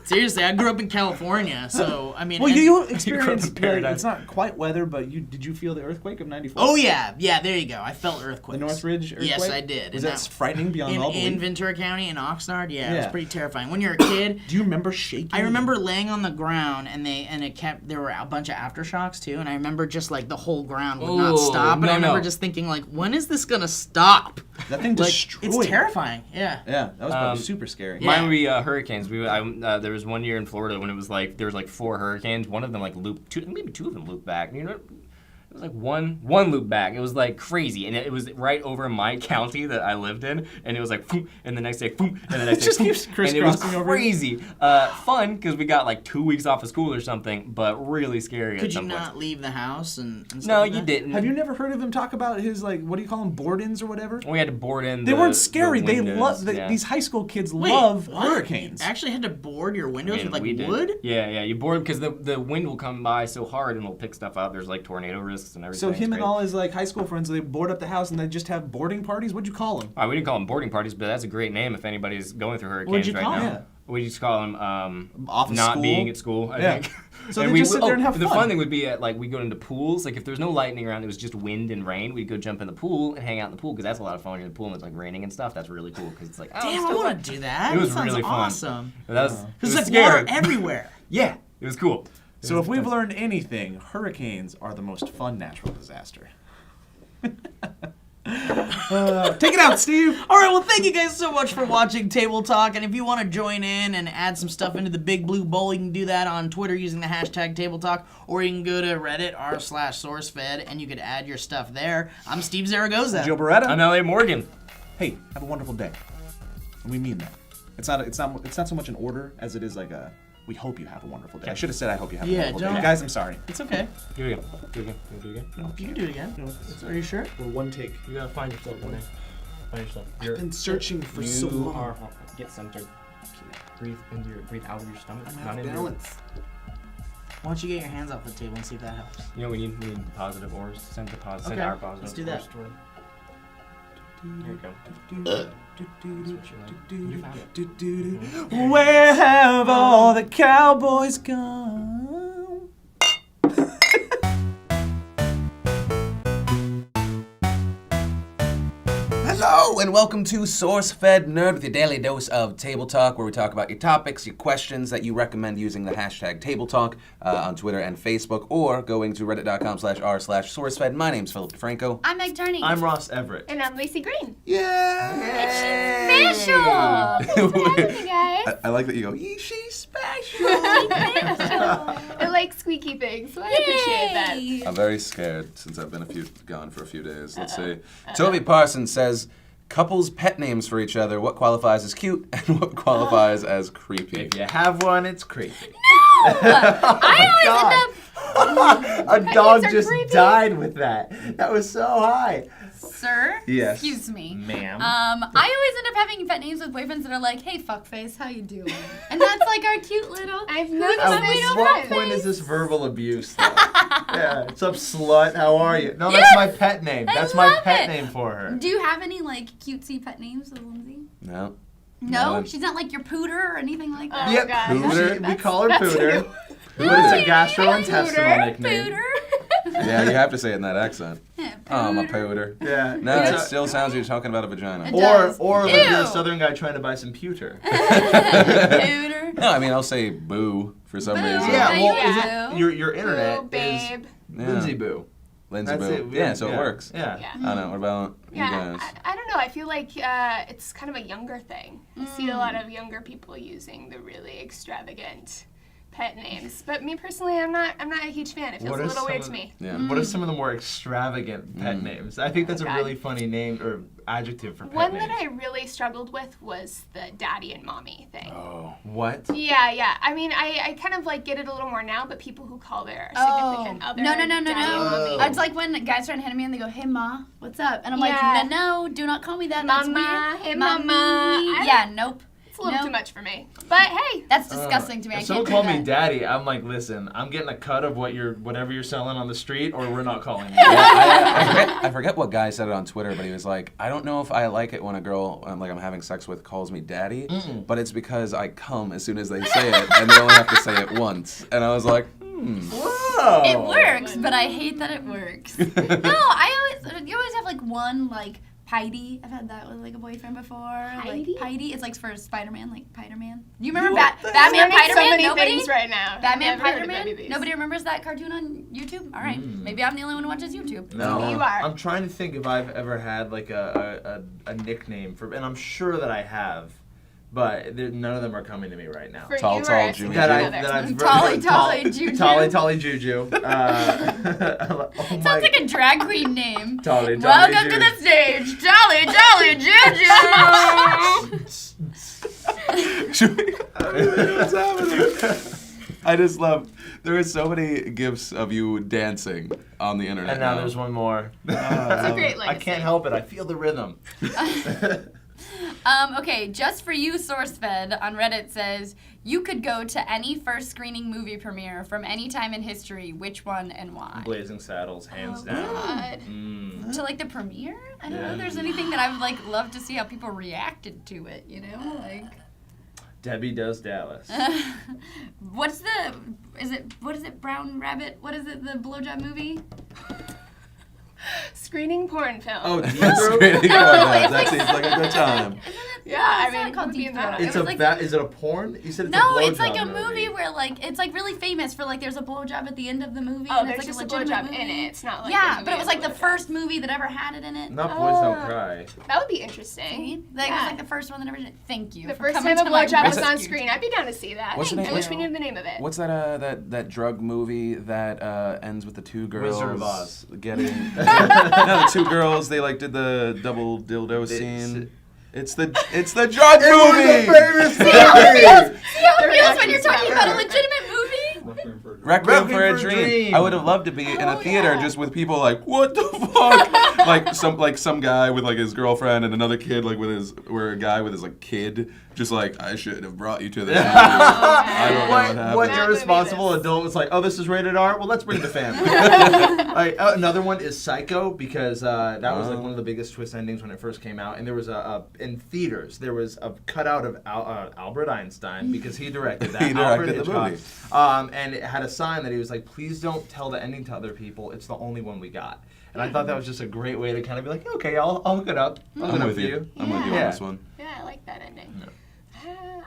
Seriously, I grew up in California, so I mean. Well, and- you experienced. paradise. It's not quite weather, but did you feel the earthquake of '94? Oh yeah, there you go. I felt earthquakes. The Northridge earthquake? Yes, I did. Was And that frightening beyond all in belief? Ventura County in Oxnard? Yeah, it was Yeah. pretty terrifying. When you're a kid, Do you remember shaking? I remember laying on the ground and there were a bunch of aftershocks too, and I remember just like the whole ground would not Ooh, stop, and I remember no. just thinking like, when is this gonna stop? That thing Like, destroyed. it's terrifying. Yeah. Yeah, that was probably super scary. Yeah. Mine would be hurricanes. There was one year in Florida when it was like there was like 4 hurricanes. One of them like looped, maybe 2 of them looped back. You know, it was like one loop back. It was like crazy, and it was right over my county that I lived in, and it was like, boom, and the next day, boom, and the next day, just boom, keeps and it was crisscrossing over. crazy. Fun because we got like 2 weeks off of school or something, but really scary. Could at you some not points. leave the house and stuff No, like you that? didn't. Have you never heard of him talk about his like what do you call them, board-ins or whatever? We had to board in. They weren't scary. The They windows, love yeah. these high school kids Wait, love what? hurricanes. You actually had to board your windows with like we did. wood? Yeah, you board because the wind will come by so hard and it'll pick stuff up. There's like tornado risks and everything. So It's him and crazy. all his like high school friends, they board up the house and they just have boarding parties. What'd you call them? We didn't call them boarding parties, but that's a great name if anybody's going through hurricanes What'd you right call now. them? We just call them Off of not school? being at school, I Yeah. think. So And they just sit there and have The fun. fun thing would be at like we go into pools. Like if there's no lightning around, it was just wind and rain. We'd go jump in the pool and hang out in the pool because that's a lot of fun. When you're in the pool and it's like raining and stuff. That's really cool because it's like Damn, I want to do that. It was That sounds really fun. awesome. That was Because it it's was like scary. water everywhere. Yeah, it was cool. So if we've learned anything, hurricanes are the most fun natural disaster. Take it out, Steve. All right, well, thank you guys so much for watching Table Talk. And if you want to join in and add some stuff into the Big Blue Bowl, you can do that on Twitter using the hashtag Table Talk, or you can go to Reddit r/Sourcefed and you could add your stuff there. I'm Steve Zaragoza. Joe Beretta. I'm L.A. Morgan. Hey, have a wonderful day. And we mean that. It's not so much an order as it is like a. We hope you have a wonderful day. I should have said I hope you have a wonderful don't- day. Guys, I'm sorry. It's okay. Do it again. Do it again. Do it again. No. You can do it again. Are you sure? We're one take. You gotta find yourself, Renee. Find yourself. I've been searching for You so long. are get centered. Breathe out of your stomach. I'm not out of into balance. Why don't you get your hands off the table and see if that helps? You know we need the positive ores. Send the positive. Send Okay, our positive. let's do that. ores toward- Here you go. You found it. Where have all the cowboys gone? Hello and welcome to Sourcefed Nerd with your daily dose of Table Talk, where we talk about your topics, your questions that you recommend using the hashtag Table Talk on Twitter and Facebook, or going to reddit.com/r/Sourcefed. My name's Philip DeFranco. I'm Meg Turney. I'm Ross Everett. And I'm Lacey Green. Yeah. Special! Thanks for having me, guys. I like that you go, "Yee, she's special." I like squeaky things, so I appreciate that. I'm very scared since I've been gone for a few days. Let's see. Toby Parsons says, couples' pet names for each other. What qualifies as cute and what qualifies as creepy? If you have one, it's creepy. I always end up A dog are just creepy. died with that. That was so high. Sir? Yes. Excuse me. Ma'am. I always end up having pet names with boyfriends that are like, hey, fuckface, how you doing? And that's like our cute little... I've who's noticed the At this little what fuckface? point is this verbal abuse, though? Yeah. What's up, slut? How are you? No, that's my pet name. I That's my love pet it. name for her. Do you have any, like, cutesy pet names with Lindsay? No. No? No. She's not like your pooter or anything like that? Yep, God. Pooter. We call her that's Pooter. new. But it's a gastrointestinal Pooter. nickname. Pooter? Yeah, you have to say it in that accent. Yeah, Oh, I'm a pooter. pooter. Yeah. No, It's it a- still sounds like you're talking about a vagina. It Or does. like you're a Ew. southern guy trying to buy some pewter. Pooter. No, I mean, I'll say boo for some Boo. reason. Yeah, well, Yeah. is it your internet Ooh, babe. is Yeah. Lindsay Boo. Lindsay That's boo. it. Yeah, so it works. Yeah. Yeah. I don't know. What about you Yeah, guys? I don't know. I feel like it's kind of a younger thing. I see a lot of younger people using the really extravagant pet names, but me personally, I'm not a huge fan. It feels What a are little weird some to of- me. Yeah. What are some of the more extravagant pet names? I think that's a God. really funny name or adjective for pet One names. that I really struggled with was the daddy and mommy thing. Oh. What? Yeah. I mean, I kind of like get it a little more now, but people who call their significant other No. daddy and mommy. It's like when guys try to hit me and they go, hey, ma, what's up? And I'm Yeah. like, no, do not call me that. Mama, That's weird. hey, Mommy. mama. Yeah, nope. It's a little Nope. too much for me. But hey, That's disgusting to me. I If can't someone do called that. me daddy, I'm like, listen, I'm getting a cut of whatever you're selling on the street, or we're not calling you. I forget what guy said it on Twitter, but he was like, I don't know if I like it when a girl I'm having sex with calls me daddy, but it's because I come as soon as they say it, and they only have to say it once. And I was like, Whoa. It works, but I hate that it works. No, you always have like one like Piety. I've had that with like a boyfriend before. Piety? Like Piety. It's like for Spider-Man, like Spider-Man. You remember What the Batman, learning so Spider-Man? many Nobody? things right now. Batman, Never heard of any Spider-Man? of these. Nobody remembers that cartoon on YouTube? All right, maybe I'm the only one who watches YouTube. No, You are. I'm trying to think if I've ever had like a nickname for, and I'm sure that I have, but none of them are coming to me right now. For Tall, you tall, or Jimmy That another? I've Tolly Juju. Tolly Juju. Oh Sounds my- like a drag queen name. Tolly Welcome Juju. to the stage, Jolly Juju. Should we- What's happening? I just love. There are so many gifs of you dancing on the internet. And now there's one more. It's a great I legacy. can't help it. I feel the rhythm. Okay, just for you, Sourcefed on Reddit says, you could go to any first screening movie premiere from any time in history. Which one and why? Blazing Saddles, hands Oh, down. God. To like the premiere? I don't know Yeah. if there's anything that I would like love to see how people reacted to it, you know? Like Debbie Does Dallas. what is it, Brown Rabbit? What is it, the blowjob movie? Screening porn film. Oh, That's Deep great. No, That it's seems like a good time. yeah, I it's not mean, called who would be Deep in that? Throat. It's It a was like- is it a porn? You said it's No, a it's like a blowjob movie where like it's like really famous for like there's a blowjob at the end of the movie. Oh, and there's it's just like a legitimate blowjob in movie. it. It's not like Yeah, a but it was like the movie first movie that ever had it in it. Not Boys Don't Oh. Cry. That would be See? interesting. Like, It was Yeah. like the first one that ever did. Thank you. The for first coming time a to my blowjob was rescue. on screen. I'd be down to see that. What's the name- I wish what's- we knew the name of it. What's that drug movie that ends with the two girls Wizard of Oz. getting no, the two girls they like did the double dildo It's- scene. It's the drug movie. See how it feels when reaction's you're talking not about a right. legitimate movie? Requiem for a Dream. I would have loved to be in a theater just with people like, what the fuck? like some guy with like his girlfriend and another kid like a guy with his like kid just like, I should have brought you to this movie. I don't know what happened. What That irresponsible movie is- adult was like, oh, this is rated R? Well, let's bring the family. Another one is Psycho, because that was like one of the biggest twist endings when it first came out. And there was in theaters, there was a cutout of Albert Einstein, because he directed that. He directed Alfred the Hitchcock. movie. And it had a sign that he was like, please don't tell the ending to other people. It's the only one we got. And I thought that was just a great way to kind of be like, okay, I'll hook it up. I'll hook I'm it up with for you. I'm with you on Yeah. this one. Yeah, I like that ending.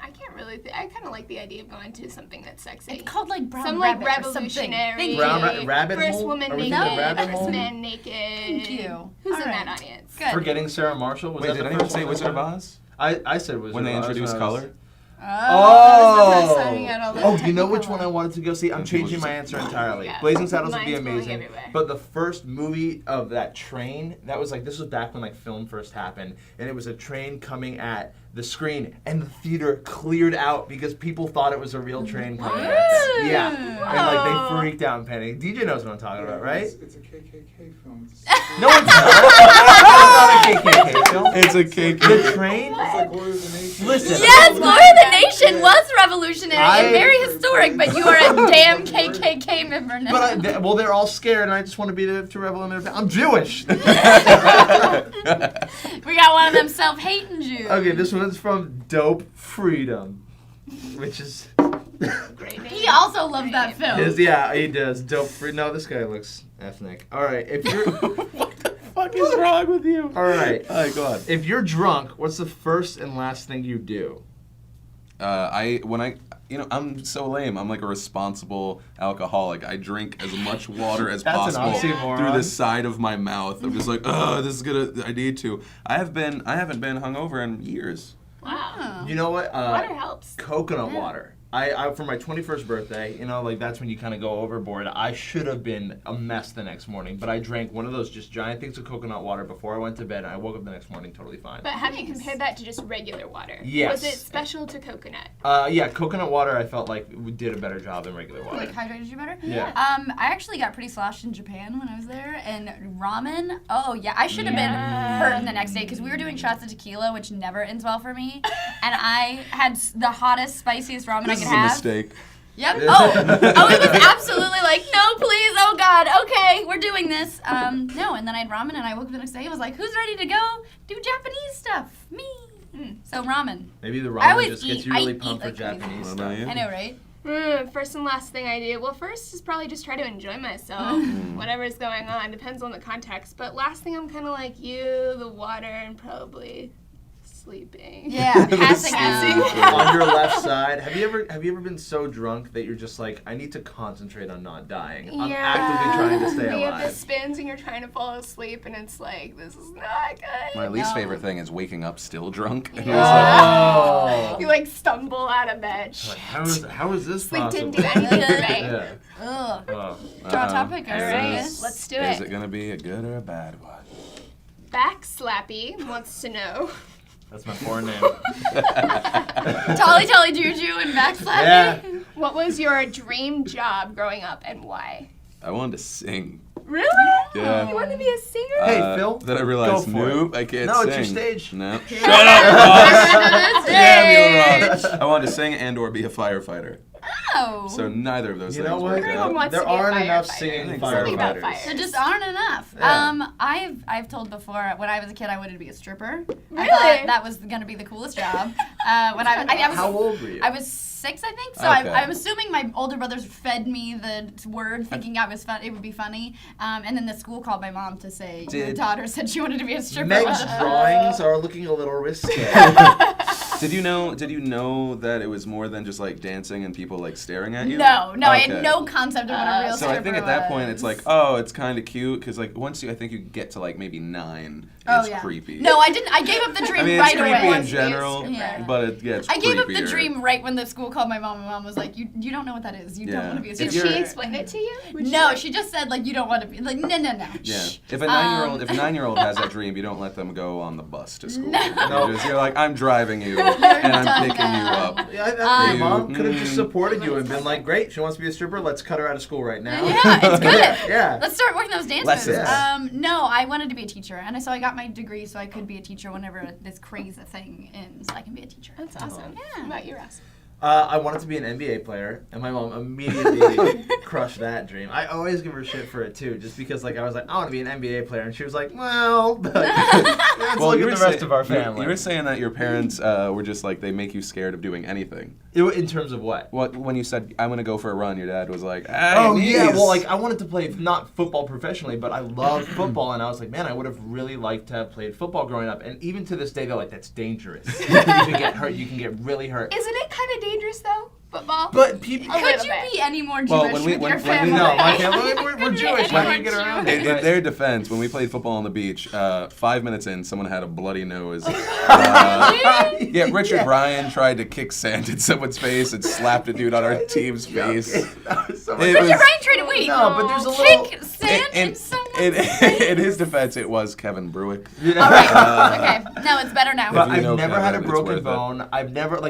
I can't really. I kind of like the idea of going to something that's sexy. It's called like Brown Some like Rabbit or something. revolutionary. Thank Brown Rabbit First Hole? woman Are we naked. thinking Rabbit First Hole? man naked. Thank you. Who's All in right. that audience? Good. Forgetting Sarah Marshall? Was Wait, that did the anyone first say one? Wizard of Oz? I said Wizard When they of Oz introduced when I was- color? Oh, you know which one I wanted to go see? I'm changing my answer entirely. Yeah. Blazing Saddles would Mine's be going amazing. everywhere. But the first movie of that train, this was back when like film first happened, and it was a train coming at the screen, and the theater cleared out because people thought it was a real train coming at them. Yeah. And like they freaked out and panicked. DJ knows what I'm talking about, right? It's a KKK film. No, it's not. It's not a KKK film. It's a cake. The train? It's like Glory of the Nation. Listen. Yes, Glory of the Nation was revolutionary I- and very historic, but you are a damn KKK member now. But they're all scared, and I just want to be to revel in their. I'm Jewish. We got one of them self-hating Jews. Okay, this one's from Dope Freedom, which is. Great name. He also loves that film. Yeah, he does. Dope Freedom. No, this guy looks ethnic. All right, if you're. What the fuck is wrong with you? All right. Oh, go on. If you're drunk, what's the first and last thing you do? I'm so lame. I'm like a responsible alcoholic. I drink as much water as That's an possible oxymoron. through the side of my mouth. I'm just like, I need to. I haven't been hungover in years. Wow. You know what? Water helps. Coconut water. I for my 21st birthday, that's when you kind of go overboard. I should have been a mess the next morning, but I drank one of those just giant things of coconut water before I went to bed, and I woke up the next morning totally fine. But have you compared that to just regular water? Yes. Was it special to coconut? Yeah, coconut water I felt like did a better job than regular water. Like hydrated you better? Yeah. I actually got pretty sloshed in Japan when I was there, and ramen. Oh yeah, I should have been hurting the next day because we were doing shots of tequila, which never ends well for me, and I had the hottest, spiciest ramen I This could is a have. mistake. Yep. Oh, it was absolutely like, no, please, oh God, okay, we're doing this. No, and then I had ramen, and I woke up the next day and was like, who's ready to go do Japanese stuff? Me. So ramen. Maybe the I ramen always just gets eat- you I really eat pumped for like crazy. Japanese What stuff. about you? I know, right? First and last thing I do. Well, first is probably just try to enjoy myself. Whatever's going on. Depends on the context. But last thing, I'm kind of like you, the water, and probably sleeping. Yeah, passing out. On your left side, have you ever been so drunk that you're just like, I need to concentrate on not dying. I'm actively trying to stay You have the alive. spins and you're trying to fall asleep, and it's like, this is not good. My least favorite thing is waking up still drunk. And Oh. You like stumble out of bed. Like, how is this Sleep possible? didn't do anything right. Yeah. Ugh. Oh. Draw a topic, All or right, yes. let's do Is it. it gonna be a good or a bad one? Back Slappy wants to know. That's my porn name. Tolly Tolly Juju and backslapping. Yeah. What was your dream job growing up and why? I wanted to sing. Really? Yeah. You want to be a singer? Hey, Phil, Then I realized, go for it. nope, I can't No, sing. it's your stage. No. Shut up, Ross. Damn you, Ross. Stage. I wanted to sing and or be a firefighter. Oh. So neither of those You things know what? worked Everyone out. wants There to be a aren't enough firefighter. singing Something about firefighters. fire. There just aren't enough. Yeah. I've told before when I was a kid I wanted to be a stripper. I Really? thought that was gonna be the coolest job. When I was How old were you? I was 6, I think. So Okay. I'm assuming my older brothers fed me the word, thinking I was fun. It would be funny. And then the school called my mom to say your Did- daughter said she wanted to be a stripper. Meg's drawings are looking a little risky. Did you know that it was more than just like dancing and people like staring at you? No, I had Okay. no concept of what a real So stripper I think at that point was. it's like, oh, it's kind of cute because like once I think you get to like maybe 9, Oh, it's yeah. creepy. No, I didn't. I gave up the dream I mean, right it's creepy away. in general, Yeah. but it gets I gave up the creepier. dream right when the school called my mom. My mom was like, "You don't know what that is. You don't Yeah. want to be a Did stripper." she explain it to you? Was she No, like- she just said like, "You don't want to be like no." Yeah. Shh. If a 9-year-old has that dream, you don't let them go on the bus to school. No. You're like, I'm driving you and I'm done, picking you guys. up. Yeah, I think your mom You- could have just supported you and been like, great, she wants to be a stripper, let's cut her out of school right now. Yeah, it's good. Yeah. Let's start working those dance Lessons. moves. No, I wanted to be a teacher, and so I got my degree so I could be a teacher whenever this crazy thing ends. I can be a teacher. That's awesome. Yeah. What about you, Ross? I wanted to be an NBA player, and my mom immediately crushed that dream. I always give her shit for it too, just because like I was like, I want to be an NBA player, and she was like, well, let's look you at were the rest say- of our you- family. You were saying that your parents were just like, they make you scared of doing anything. In terms of what? When you said, I'm going to go for a run, your dad was like, Oh yeah, knees." well like I wanted to play not football professionally, but I love football, and I was like, man, I would have really liked to have played football growing up. And even to this day, they're like, that's dangerous. You can get hurt. You can get really hurt. Isn't it kind of dangerous though? Football? But people. A Could little you bit. be any more Jewish Well, when we- with when- your when we- family? No, my family, we're Couldn't be Jewish. any Why more do you get around Jewish. it? In their defense, when we played football on the beach, 5 minutes in, someone had a bloody nose. Yeah, Richard Bryan tried to kick sand in someone's face and slapped a dude on our team's face. That was so It much- was- Richard Bryan tried to wait. No, but there's a little. Kick sand in someone's in face. his defense, it was Kevin Bruick. All right. Okay. No, it's better now. But But you know I've never had a Kevin, it's broken worth it. bone. I've never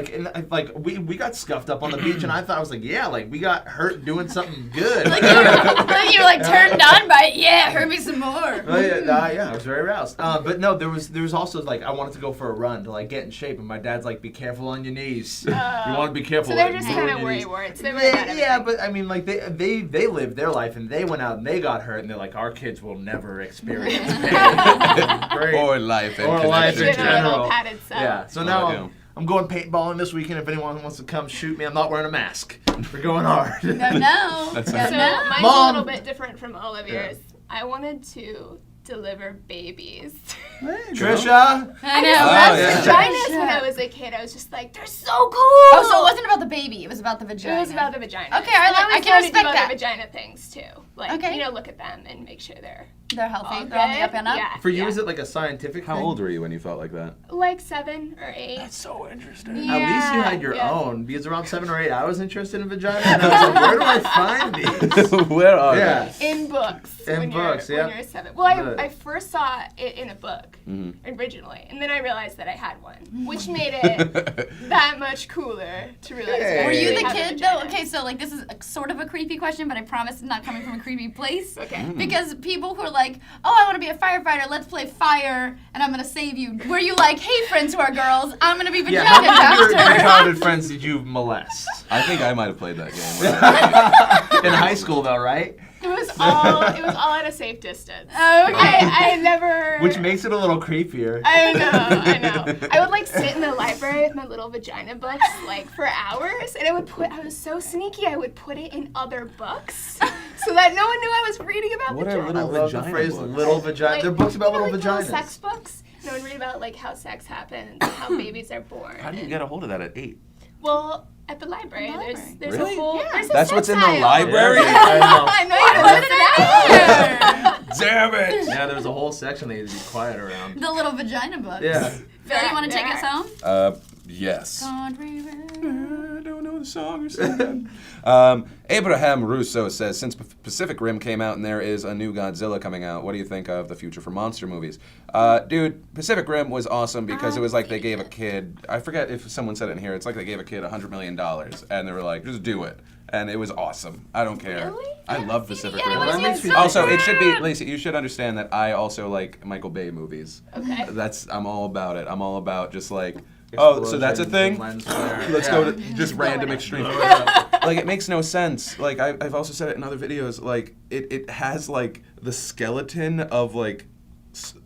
we got scuffed up on the beach, and I thought I was like, yeah, like we got hurt doing something good. You were like turned on by it. Yeah, hurt me some more. Oh, yeah, I was very aroused. But no, there was also like I wanted to go for a run to like get in shape, and my dad's like, be careful on your knees. You want to be careful. So they're like, just moving kind of your knees. worry-warts. They worry about Yeah, everything. but I mean, like they lived their life, and they went out and they got hurt, and they're like, our kids will never experience pain. Great. Or life and Or life connection in Give to it a it. little general. padded cell. Yeah. So Oh, now I do. I'm going paintballing this weekend. If anyone wants to come shoot me, I'm not wearing a mask. We're going hard. No. That's No, nice. So no. mine's Mom. a little bit different from all of yours. I wanted to deliver babies. Trisha. I know. Oh, that's yeah. Vaginas when I was a kid, I was just like, they're so cool. Oh, so it wasn't about the baby. It was about the vagina. It was about the vagina. Okay, I always can wanted to respect do other that. vagina things too. Like, Okay. you know, look at them and make sure they're They're healthy. all They're on the good. up and up. Yeah. For you, yeah. is it like a scientific How thing? old were you when you felt like that? Like 7 or 8. So interesting. Yeah. At least you had your Yeah. own. Because around 7 or 8, I was interested in vagina, and I was like, where do I find these? Where are Yeah. In books. In when books, you're, yeah. When you're 7. Well, Good. I first saw it in a book Mhm. originally, and then I realized that I had one, which made it that much cooler to realize. Hey. I Were you really the have a kid vagina. though? Okay, so like this is sort of a creepy question, but I promise it's not coming from a creepy place. Okay. Because people who are like, oh, I want to be a firefighter, let's play fire, and I'm gonna save you. Were you like, hey, friends who are girls, I'm gonna be Yeah, vagina how many of your doctor? childhood friends did you molest? I think I might have played that game. In high school, though, right? It was all at a safe distance. Okay. I never. Which makes it a little creepier. I know. I would like sit in the library with my little vagina books like for hours, and I was so sneaky. I would put it in other books so that no one knew I was reading about What are vagina. little I love the vagina phrase books? little vagina. Like, They're books about you know, little like vaginas. sex books. And I would read about like how sex happens, and how babies are born. How do you get a hold of that at 8? Well, at the library, The library. there's Really? a whole. Yeah. There's a That's sex what's in the aisle. library? I know. I know you put it out there. Damn it! Yeah, there was a whole section they had to be quiet around. The little vagina book. Yeah. Phil, you want to take There. us home? Yes. Country road. I don't know the song or something. Abraham Russo says, since Pacific Rim came out and there is a new Godzilla coming out, what do you think of the future for monster movies? Dude, Pacific Rim was awesome because it was like they gave a kid, I forget if someone said it in here, it's like they gave a kid $100 million and they were like, just do it. And it was awesome. I don't care. Really? I love Pacific Yeah, Rim. it was That makes me Also, think- it should be, Lacey, you should understand that I also like Michael Bay movies. Okay. I'm all about it. I'm all about just like, oh, so that's a thing? Lens flare. Let's Yeah. go to just random extreme. Like, it makes no sense. Like, I've also said it in other videos. Like, it has, like, the skeleton of, like,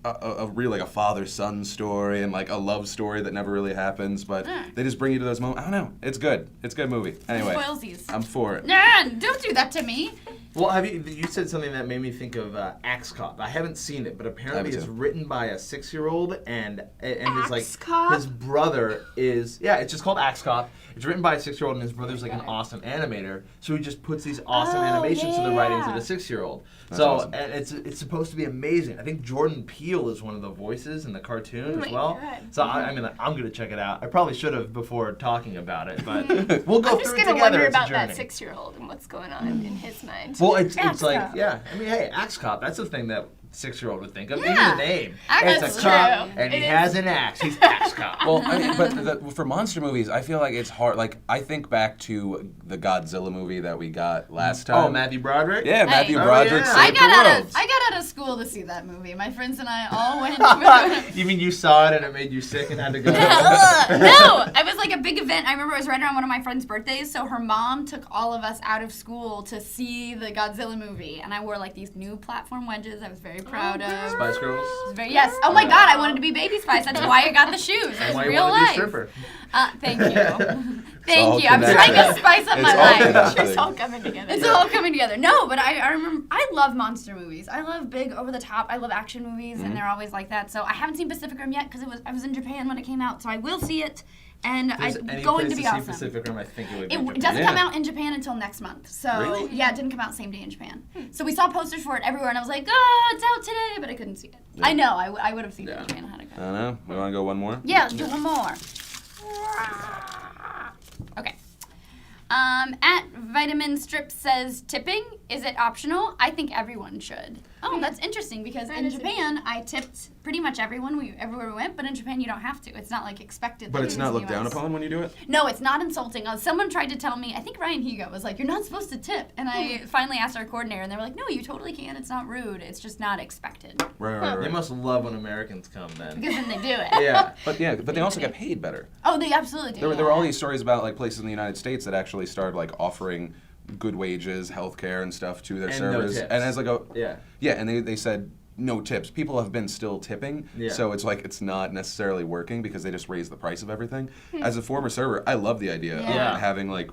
a real, like, a father-son story and, like, a love story that never really happens. But they just bring you to those moments. I don't know. It's good. It's a good movie. Anyway, Spoilsies. I'm for it. Nah, don't do that to me. Well, you said something that made me think of Axe Cop. I haven't seen it, but apparently haven't it's too. written by a 6-year-old, and his like Axe Cop? his brother is it's just called Axe Cop. It's written by a 6-year-old, and his brother's like an awesome animator, so he just puts these awesome animations to the writings of a 6-year-old. That's So awesome. and it's supposed to be amazing. I think Jordan Peele is one of the voices in the cartoon Oh as my well. God. So I mean, I'm gonna check it out. I probably should have before talking about it, but we'll go I'm just through it gonna together. wonder It's a about that journey. 6-year-old and what's going on in his mind. Well, it's Axe like, Cop. yeah. I mean, hey, Axe Cop, that's the thing that 6-year-old would think of. Yeah. Even the name. Axe It's a is cop, true. and he It is. has an axe. He's Axe Cop. Well, I mean, but for monster movies, I feel like it's hard. Like, I think back to the Godzilla movie that we got last time. Oh, Matthew Broderick? Yeah, Matthew Oh, Broderick yeah. saved the world. I got out of school to see that movie. My friends and I all went to it. You mean you saw it and it made you sick and had to go? No, it was like a big event. I remember it was right around one of my friend's birthdays, so her mom took all of us out of school to see the Godzilla movie, and I wore like these new platform wedges I was very proud of. Spice Girls? It was very, yes. Oh my God, I wanted to be Baby Spice. That's why I got the shoes. It was Why you real wanna be life. stripper? Thank you. Thank you. I'm connected. trying to spice up It's my all life. connected. It's all coming together. It's all coming together. No, but I remember, I love monster movies. I love big, over the top. I love action movies, and they're always like that. So I haven't seen Pacific Rim yet because I was in Japan when it came out. So I will see it, and There's it's any going place to be see awesome. Pacific Rim, I think it would be It Japan. doesn't Yeah. come out in Japan until next month. So Really? yeah, it didn't come out same day in Japan. So we saw posters for it everywhere, and I was like, oh, it's out today, but I couldn't see it. Yeah. I know, I would have seen it in Japan had it I come. don't know. We want to go one more? Yeah, let's do one more. Okay. At Vitamin Strip says tipping, is it optional? I think everyone should. Oh, that's interesting because That in is Japan I tipped pretty much everyone everywhere we went, but in Japan you don't have to. It's not like expected. But like it's it not is in looked the down US. upon when you do it? No, it's not insulting. Someone tried to tell me, I think Ryan Higo was like, you're not supposed to tip. And I finally asked our coordinator, and they were like, no, you totally can. It's not rude. It's just not expected. Right. They must love when Americans come then. Because then they do it. Yeah. But they also get paid better. Oh, they absolutely do. There were all these stories about like places in the United States that actually started like offering good wages, health care, and stuff to their And no servers. tips. And as like Yeah. and they said no tips. People have been still tipping, Yeah. so it's like it's not necessarily working because they just raise the price of everything. As a former server, I love the idea Yeah. of having like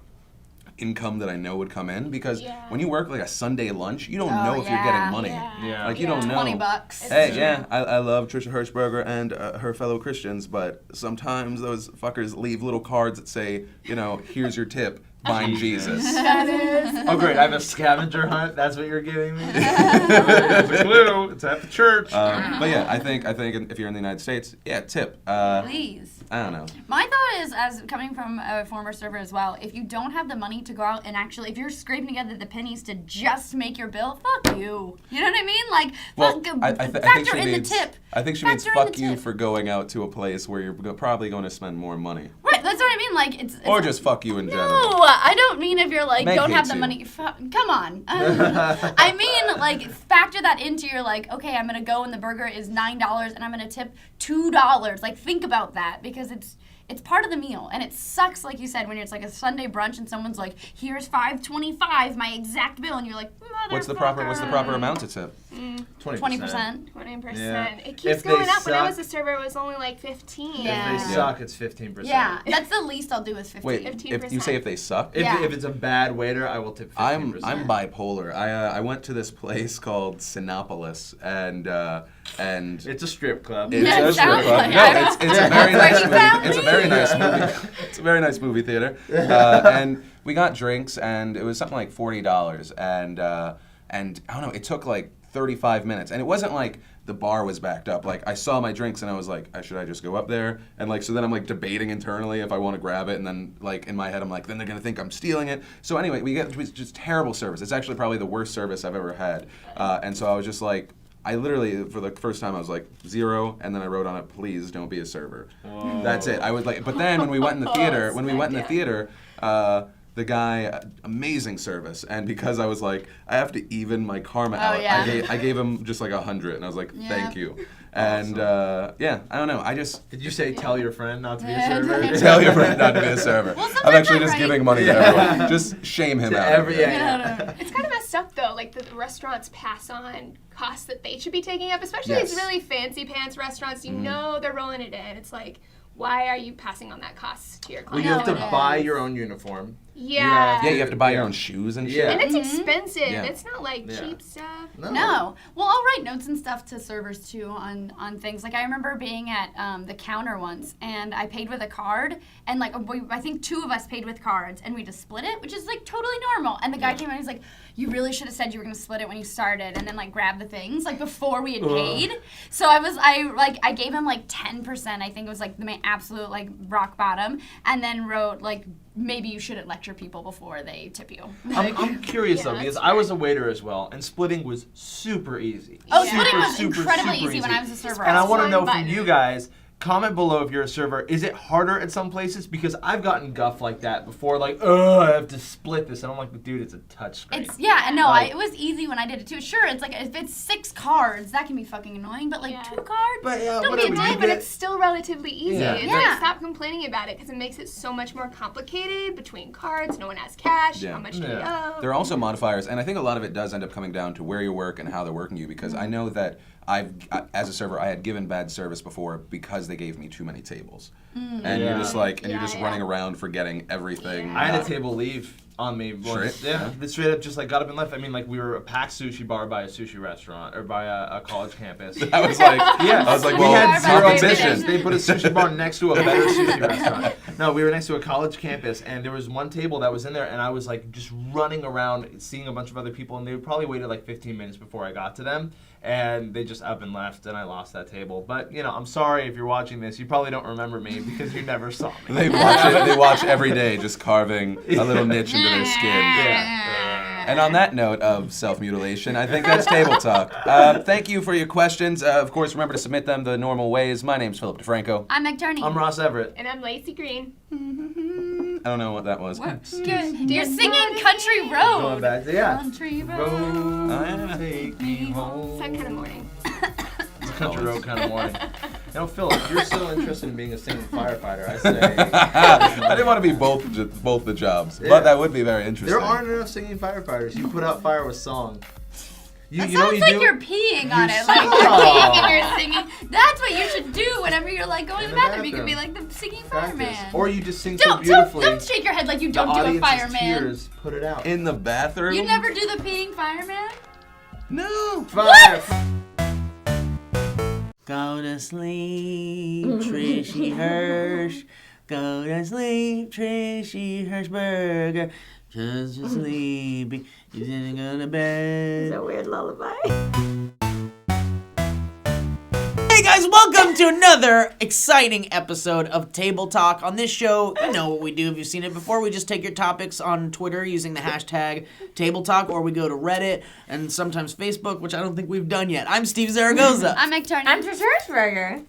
income that I know would come in because Yeah. when you work like a Sunday lunch, you don't Oh, know if you're yeah. getting money. Yeah. Like you Yeah. don't know. $20. Hey, It's yeah, I love Trisha Hirschberger and her fellow Christians, but sometimes those fuckers leave little cards that say, here's your tip, find Jesus. That is. Oh, great. I have a scavenger hunt. That's what you're giving me? It's a clue. It's at the church. But yeah, I think if you're in the United States, yeah, tip. Please. I don't know. My thought is, as coming from a former server as well, if you don't have the money to go out and actually, if you're scraping together the pennies to just make your bill, fuck you. You know what I mean? Like, Well, I factor think she in means, the tip. I think she means Factor in fuck the you tip. for going out to a place where you're probably going to spend more money. Right, that's what I mean. Like, it's Or just fuck you in No, general. I don't mean if you're like Meg don't have hates the you. money. Come on. I mean like factor that into your like okay, I'm gonna go and the burger is $9 and I'm gonna tip $2. Like think about that because it's part of the meal and it sucks like you said when it's like a Sunday brunch and someone's like here's $5.25 my exact bill and you're like What's the proper amount to tip? 20%. 20%. Yeah. It keeps If they going up. When I suck- was a server, it was only like 15. Yeah. If they suck, it's 15%. Yeah, that's the least I'll do is 15. Wait, if you say if they suck? If, Yeah. if it's a bad waiter, I will tip 15%. I'm bipolar. I went to this place called Sinopolis and It's a strip club. It's Yeah, it a strip sounds club. like No, it. it's a very That's nice where you movie. found It's a me. very nice movie. It's a very nice movie theater. And we got drinks, and it was something like $40. And I don't know, it took like 35 minutes, and it wasn't like the bar was backed up. Like I saw my drinks, and I was like, should I just go up there? And like so then I'm like debating internally if I want to grab it, and then like in my head I'm like, then they're gonna think I'm stealing it. So anyway, it was just terrible service. It's actually probably the worst service I've ever had. And so I was just like. I literally, for the first time, I was like 0, and then I wrote on it, "Please don't be a server." That's it. I would like, but then when we went in the theater, the guy, amazing service, and because I was like, I have to even my karma out. yeah. I gave him just like 100, and I was like, Yeah. thank you. And yeah, I don't know. I just Did you say tell your friend not to be a Yeah. server? tell your friend not to be a server. Well, I'm sometimes actually I'm just right. giving money to everyone. Just shame him To out. every- yeah, Yeah. It's kind of messed up though, like the restaurants pass on costs that they should be taking up, especially Yes. these really fancy pants restaurants. You know they're rolling it in. It's like, why are you passing on that cost to your Well, client? you have to No, it buy is. your own uniform. Yeah. Yeah, you have to buy your own shoes and shit. Yeah. And it's expensive. Yeah. It's not like Yeah. cheap stuff. No. Well, I'll write notes and stuff to servers too on things. Like I remember being at the counter once, and I paid with a card, and like I think 2 of us paid with cards, and we just split it, which is like totally normal. And the guy came in and he's like, "You really should have said you were gonna split it when you started, and then like grab the things like before we had paid." So I gave him like 10%. I think it was like my absolute like rock bottom, and then wrote like maybe you shouldn't lecture people before they tip you. I'm curious though, Yeah, because that's I was a waiter as well, and splitting was super easy. Oh, Yeah. splitting was Super, incredibly super easy when I was a server. And I want to One know from button. you guys, comment below if you're a server, is it harder at some places? Because I've gotten guff like that before, like, oh, I have to split this. And I'm like, dude, it's a touch screen. It's no, Like- it was easy when I did it too. Sure, it's like if it's 6 cards, that can be fucking annoying. But like Yeah. 2 cards, But yeah, don't whatever, be a you dick. But it's still relatively easy. Yeah. It's Yeah. like, stop complaining about it because it makes it so much more complicated between cards. No one has cash. Yeah. How much do you Yeah. owe? There are also modifiers, and I think a lot of it does end up coming down to where you work and how they're working you. Because I know that as a server, I had given bad service before because they gave me too many tables, and you're just like, you're just running around forgetting everything. I had a table leave on me once. Straight? Yeah, they straight up just like got up and left. I mean, like we were a packed sushi bar by a sushi restaurant or by a college campus. I was like, Yeah, I was like, we well, had zero competition. ambitions. They put a sushi bar next to a better sushi restaurant. No, we were next to a college campus, and there was one table that was in there, and I was like just running around, seeing a bunch of other people, and they probably waited like 15 minutes before I got to them, and they just up and left, and I lost that table. But you know, I'm sorry if you're watching this. You probably don't remember me because you never saw me. They watch it. They watch every day, just carving a little niche into their skin. Yeah. And on that note of self-mutilation, I think that's table talk. Thank you for your questions. Of course, remember to submit them the normal ways. My name's Philip DeFranco. I'm McTurney. I'm Ross Everett. And I'm Lacey Green. I don't know what that was. You're singing Country Going Road. back to, yeah. Country Road. Oh, Take me home. That kind of morning. It's a country road kind of morning. You know, Phil, if you're still interested in being a singing firefighter, I say. I didn't want to be both the jobs, Yeah. but that would be very interesting. There aren't enough singing firefighters. You put out fire with song. That You know sounds what you like do? you're peeing on You it. Like sing. you're peeing Aw. and you're singing. That's what you should do whenever you're like going to the In the bathroom. You could be bathroom. like the singing Practice. fireman. Or you just sing so don't beautifully. shake your head like you the don't do a audience's fireman. tears put it out. In the bathroom? You never do the peeing fireman? No. Fire. Go to sleep, Trishy Hirsch. Go to sleep, Trishy Hirschberger. Just to sleep. You didn't go to bed. a weird lullaby. Hey guys, welcome to another exciting episode of Table Talk. On this show, you know what we do if you've seen it before. We just take your topics on Twitter using the hashtag Table Talk, or we go to Reddit and sometimes Facebook, which I don't think we've done yet. I'm Steve Zaragoza. I'm McTurney. I'm Trish Hirschberger.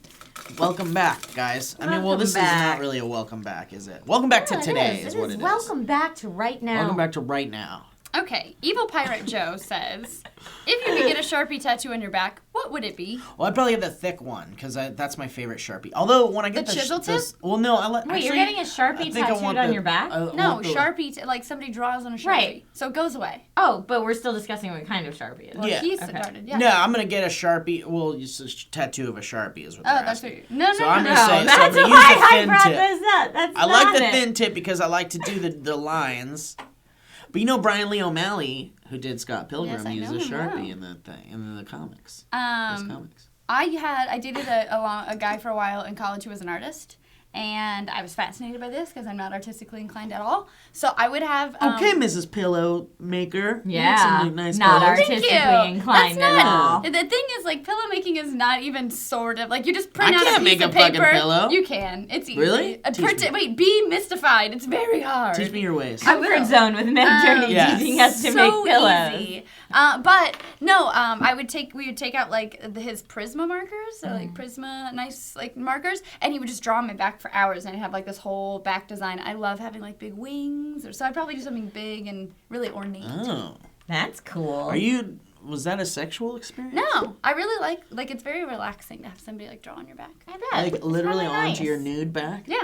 Welcome back, guys. I mean, well, Welcome this is back. not really a welcome back, is it? Welcome back to today is what it is. Welcome back to right now. Welcome back to right now. Okay, Evil Pirate Joe says, if you could get a Sharpie tattoo on your back, what would it be? Well, I'd probably get the thick one because that's my favorite Sharpie. Although when I get The chisel tip? well, no, Wait, you're getting a Sharpie tattooed on your back? No, Sharpie, like somebody draws on a Sharpie. Right. So it goes away. Oh, but we're still discussing what kind of Sharpie it is. Well, Yeah. he Okay. started, yeah. No, I'm gonna get a Sharpie. Well, it's a tattoo of a Sharpie is what Oh, they're that's asking. what you... No, So no, I'm no, gonna no. say- so That's I'm gonna why use the I thin brought tip. this up. That's I like not the it. thin tip because I like to do the lines. But you know Brian Lee O'Malley, who did Scott Pilgrim, Yes, I used know a him Sharpie well. in the thing in the comics. His comics. I dated a guy for a while in college who was an artist, and I was fascinated by this because I'm not artistically inclined at all. So I would have Okay, Mrs. Pillow Maker. You make Yeah, some nice not pillows. artistically Thank you. inclined That's at not. all. The thing is, like, pillow making is not even sort of like you just print I out can't a piece make a of fucking paper. pillow. You can. It's easy. Really? Teach me. Wait, be mystified. It's very hard. Teach me your ways. I will. Comfort zone with McTurney Yeah. teaching us to so make pillows. Easy. But no, we would take out like his Prisma markers, so like Prisma nice like markers, and he would just draw on my back for hours, and I'd have like this whole back design. I love having like big wings, so I'd probably do something big and really ornate. Oh. That's cool. Was that a sexual experience? No, I really like it's very relaxing to have somebody like draw on your back. I bet. Like It's literally really onto nice. your nude back? Yeah,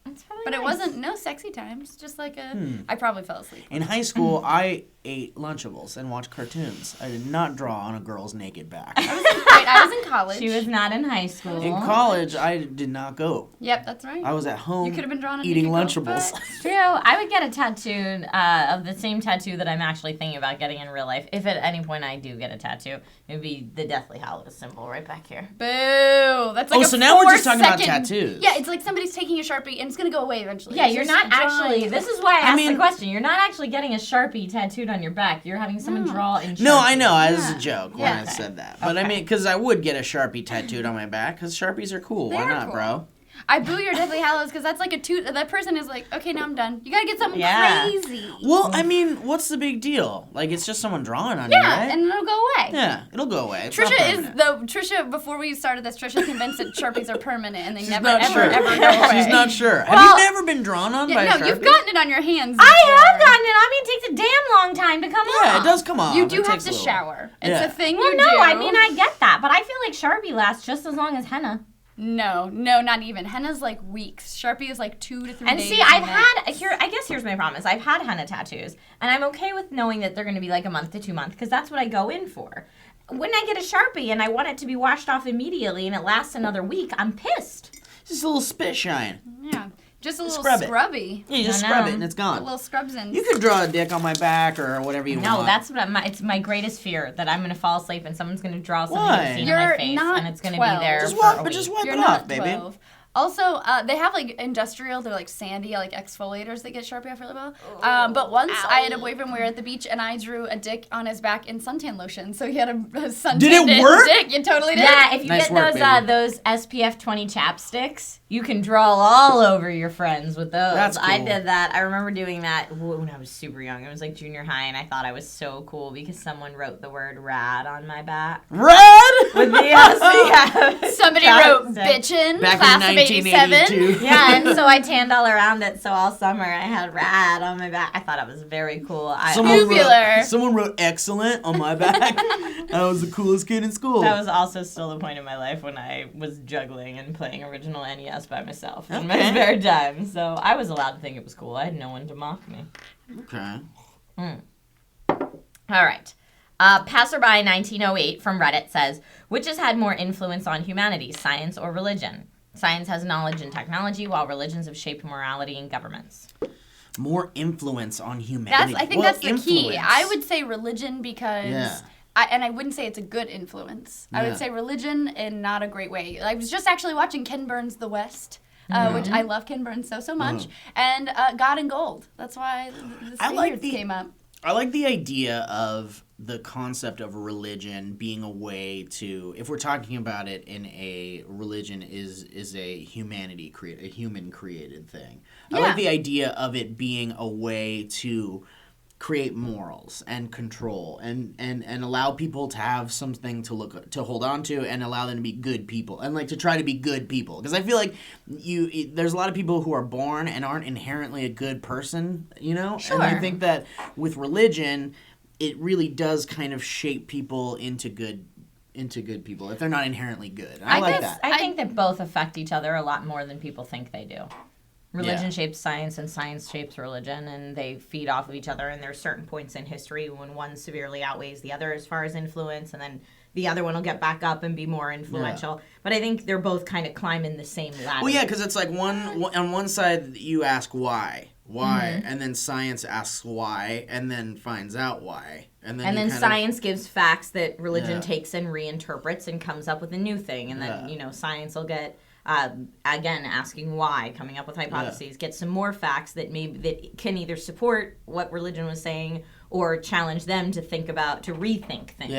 It's really but it nice. wasn't no sexy times, just like I probably fell asleep. In high school, I ate Lunchables and watched cartoons. I did not draw on a girl's naked back. I was in college. She was not in high school. In college, I did not go. Yep, that's right. I was at home You could have been drawn on eating naked girl, Lunchables. but- True. I would get a tattoo of the same tattoo that I'm actually thinking about getting in real life. If at any point I do get a tattoo, it would be the Deathly Hallows symbol right back here. Boo! That's like Oh, a so now we're just 4 talking about second- tattoos. Yeah, it's like somebody's taking a Sharpie and it's gonna go away eventually. Yeah, It's you're just not actually. drawing. This is why I asked mean- the question. You're not actually getting a Sharpie tattooed on your back. You're having someone draw in Sharpie. No, I know. As Yeah. a joke when Yeah. I said that. But I Okay. mean, because I would get a Sharpie tattooed on my back, because Sharpies are cool. They Why are not, cool. bro? I boo your Deathly Hallows because that's like a that person is like, okay, now I'm done. You gotta get something Yeah. crazy. Well, I mean, what's the big deal? Like, it's just someone drawing on you, Yeah, right? and it'll go away. Yeah, it'll go away. It's not permanent. Before we started this, Trisha's convinced that Sharpies are permanent and they never not ever sure. ever go away. She's not sure. Well- Have you never been drawn on by Yeah, a no, Sharpie? you've gotten it on your hands. I have before. gotten it on me. It takes a damn long time to come off. Yeah, it does come off. You It do have takes to a little. shower. It's Yeah. a thing Well, you no, do. I mean I get that, but I feel like Sharpie lasts just as long as henna. No, not even. Henna's like weeks. Sharpie is like 2 to 3 And days. see, I've had here. I guess here's my problem: is I've had henna tattoos, and I'm okay with knowing that they're going to be like a month to 2 months because that's what I go in for. when I get a Sharpie and I want it to be washed off immediately and it lasts another week, I'm pissed. Just a little spit shine. Yeah. Just a little Scrub it. scrubby. Yeah, you just I scrub know. it and it's A gone. little scrubs in. You could draw a dick on my back or whatever you want. No, that's what it's my greatest fear, that I'm gonna fall asleep and someone's gonna draw something Why? obscene on You're my face not and it's gonna 12. be there Just for wipe, a but week. just wipe You're it not off, baby. 12. Also, they have like industrial, they're like sandy, like exfoliators that get Sharpie off really well. But once I had a boyfriend, we were at the beach, and I drew a dick on his back in suntan lotion. So he had a suntan Did it work? dick. You totally did. Yeah, if you Nice get work, baby. those SPF 20 chapsticks, you can draw all over your friends with those. That's I cool. did that. I remember doing that when I was super young. It was like junior high, and I thought I was so cool because someone wrote the word rad on my back. Red? With the SPF. Somebody wrote bitchin', Back class in of 87. 1982. Yeah, and so I tanned all around it. So all summer I had rad on my back. I thought it was very cool. Tubular. Someone wrote excellent on my back. I was the coolest kid in school. That was also still the point in my life when I was juggling and playing original NES by myself in my Okay. spare time. So I was allowed to think it was cool. I had no one to mock me. Okay. All right. Passerby 1908 from Reddit says, which has had more influence on humanity, science or religion? Science has knowledge and technology, while religions have shaped morality and governments. More influence on humanity. I think What that's the key. influence? I would say religion because, Yeah. and I wouldn't say it's a good influence. I Yeah. would say religion in not a great way. I was just actually watching Ken Burns' The West, which I love Ken Burns so much, and God and Gold. That's why the I like Spaniards the- came up. I like the idea of the concept of religion being a way to, if we're talking about it in a religion is a human created thing. I Yeah. like the idea of it being a way to create morals and control and allow people to have something to hold on to and allow them to be good people and like to try to be good people, because I feel like there's a lot of people who are born and aren't inherently a good person, you know. And I Sure. think that with religion it really does kind of shape people into good people if they're not inherently good. And I like that. I think that both affect each other a lot more than people think they do. Religion Yeah. shapes science and science shapes religion, and they feed off of each other, and there's certain points in history when one severely outweighs the other as far as influence, and then the other one will get back up and be more influential. But I think they're both kind of climbing the same ladder. Well, yeah, because it's like on one side you ask why, and then science asks why, and then finds out why, and then you kind science gives facts that religion Yeah. takes and reinterprets and comes up with a new thing, and then science will get again asking why, coming up with hypotheses, get some more facts that can either support what religion was saying or challenge them to rethink things.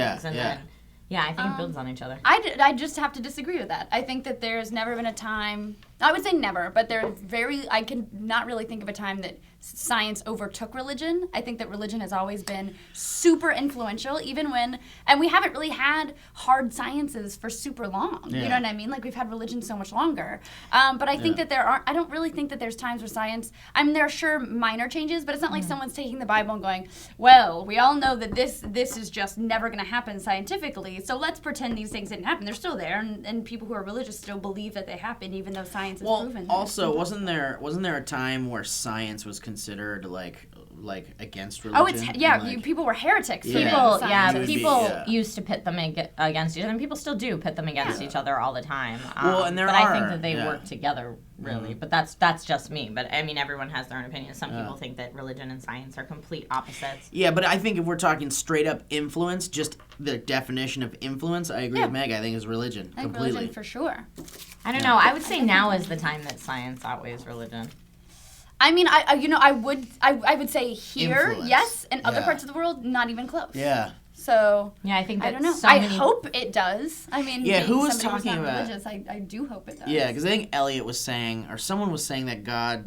I think it builds on each other. I just have to disagree with that. I think that there's never been a time, I would say never, but I can not really think of a time that science overtook religion. I think that religion has always been super influential, and we haven't really had hard sciences for super long. You know what I mean? Like we've had religion so much longer. But I think that I don't really think that there's times where science, I mean, there are sure minor changes, but it's not like someone's taking the Bible and going, well, we all know that this is just never going to happen scientifically, so let's pretend these things didn't happen. They're still there, and people who are religious still believe that they happen, even though science has proven. Also, wasn't there a time where science was considered like against religion? People were heretics. Yeah. People Yeah. used to pit them against each other, and people still do pit them against each other all the time. Well, and but I think that they work together, really. But that's just me. But I mean, everyone has their own opinion. Some people think that religion and science are complete opposites. Yeah, but I think if we're talking straight up influence, just the definition of influence, I agree with Meg. I think is religion I think completely. religion for sure. I don't know. I would say now is the time that science outweighs religion. I mean, I would say here, Influence. yes, and other Yeah. parts of the world, not even close. Yeah. So Yeah, I think that I don't know. so I many- hope it does. I mean, Yeah, being who was somebody who's talking not about- religious, I do hope it does. Yeah, because I think Elliot was saying, or someone was saying that God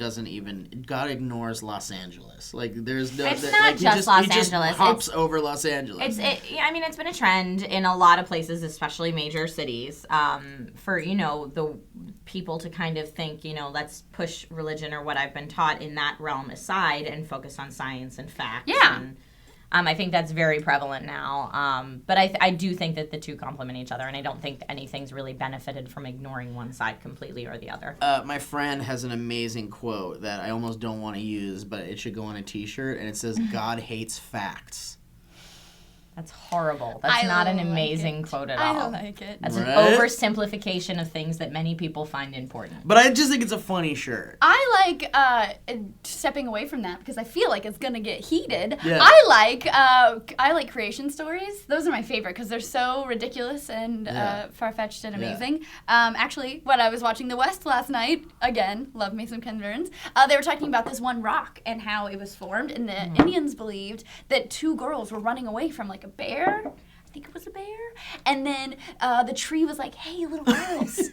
ignores Los Angeles. Like there's no. It's that, not like, just Los Angeles. He hops over Los Angeles. I mean, it's been a trend in a lot of places, especially major cities, for, the people to kind of think, let's push religion or what I've been taught in that realm aside and focus on science and facts. Yeah. And, I think that's very prevalent now. But I do think that the two complement each other, and I don't think anything's really benefited from ignoring one side completely or the other. My friend has an amazing quote that I almost don't want to use, but it should go on a T-shirt, and it says, "God hates facts." That's horrible. That's I not an like amazing it. quote at I all. like it. That's Right? an oversimplification of things that many people find important. But I just think it's a funny shirt. I like stepping away from that because I feel like it's gonna get heated. Yeah. I like creation stories. Those are my favorite because they're so ridiculous and far-fetched and amazing. Actually, when I was watching The West last night, again, love me some Ken Burns, they were talking about this one rock and how it was formed, and the Indians believed that two girls were running away from like a bear. I think it was a bear. And then the tree was like, hey, little girls,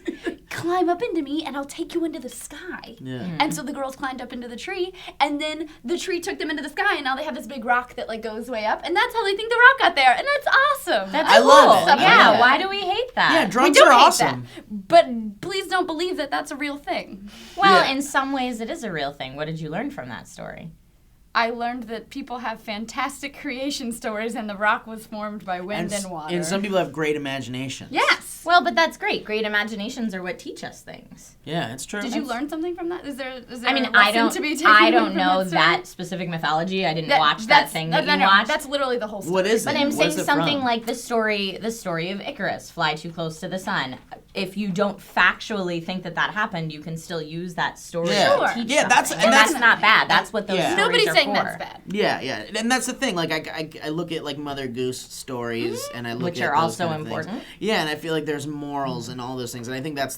climb up into me and I'll take you into the sky. Yeah. And so the girls climbed up into the tree, and then the tree took them into the sky, and now they have this big rock that like goes way up, and that's how they think the rock got there, and that's awesome. That's I cool. love it. Yeah, why do we hate that? Yeah, we drugs don't are hate awesome. that, but please don't believe that that's a real thing. Well, Yeah. in some ways it is a real thing. What did you learn from that story? I learned that people have fantastic creation stories, and the rock was formed by wind and water. And some people have great imagination. Yes. Well, but that's great. Great imaginations are what teach us things. Yeah, it's true. Did you learn something from that? Is there I mean, a lesson to be taken I don't from know that story? that specific mythology. I didn't watch that thing that you no, watched. That's literally the whole story. What is it? But I'm What saying is it something from? like the story of Icarus, fly too close to the sun. If you don't factually think that happened, you can still use that story Yeah. to Sure. teach Yeah, that's- something. and that's that's- not bad. That's what those Yeah. stories Nobody's are saying for. that's bad. Yeah, and that's the thing. Like I look at like Mother Goose stories, and I look Which at are those also kind of things. important. Yeah, and I feel like there's morals and all those things, and I think that's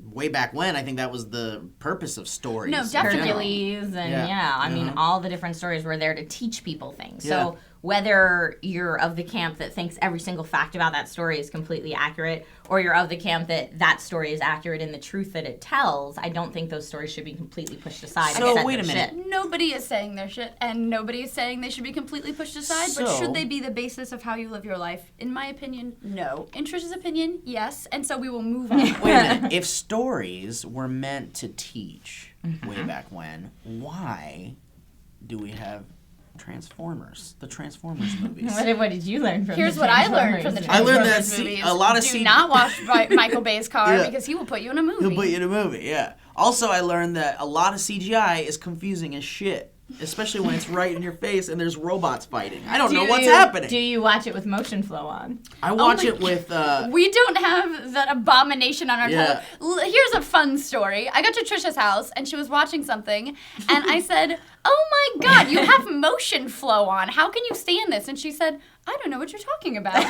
way back when. I think that was the purpose of stories. No, in definitely. general. Hercules and Yeah. I mean Mhm. all the different stories were there to teach people things. Yeah. So whether you're of the camp that thinks every single fact about that story is completely accurate, or you're of the camp that story is accurate in the truth that it tells, I don't think those stories should be completely pushed aside. So, and said wait they're a minute. shit. Nobody is saying they're shit, and nobody is saying they should be completely pushed aside, but So- should they be the basis of how you live your life? In my opinion, no. In Trish's opinion, yes, and so we will move on. Wait a minute. If stories were meant to teach Mm-hmm. way back when, why do we have Transformers? The Transformers movies. What did you learn from Here's the what I learned from the Transformers? I learned that Transformers movies. a lot of Do C- not watch Michael Bay's car Yeah. because he will put you in a movie. He'll put you in a movie, yeah. Also, I learned that a lot of CGI is confusing as shit, especially when it's right in your face and there's robots fighting. I don't know what's happening. Do you watch it with motion flow on? I watch my it with. We don't have that abomination on our Yeah. Here's a fun story. I got to Trisha's house and she was watching something, and I said, "Oh my God, you have motion flow on. How can you stand this?" And she said, "I don't know what you're talking about.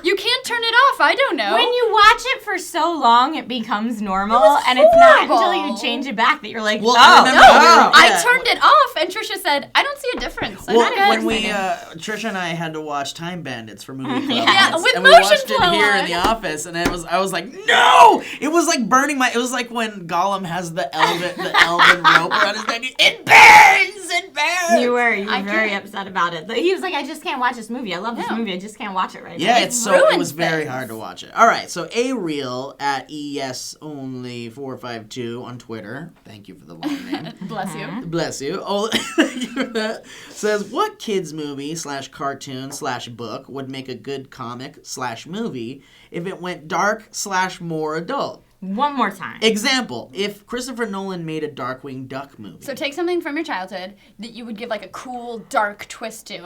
You can't turn it off. I don't know." When you watch it for so long, it becomes normal, was and it's not until horrible. you change it back that you're like, Well, oh, I remember No, we were- I yeah. turned it off, and Trisha said, "I don't see a difference." I'm Well, not when we, excited. Trisha and I had to watch Time Bandits for movie club, Yeah, with and we motion watched flow it here on. in the office, and I was like, no! It was like burning my. It was like when Gollum has the elven rope around his neck. It burns! It burns! You were I very can't- upset about it. He was like, I just can't watch this movie. I love this No. movie. I just can't watch it right Yeah, now. it ruins was very things. hard to watch it. All right, so A-Real at ESOnly452 on Twitter. Thank you for the long name. Bless you. Bless you. Oh, thank you for that. Says, what kids movie / cartoon / book would make a good comic / movie if it went dark / more adult? One more time. Example, if Christopher Nolan made a Darkwing Duck movie. So take something from your childhood that you would give like a cool dark twist to.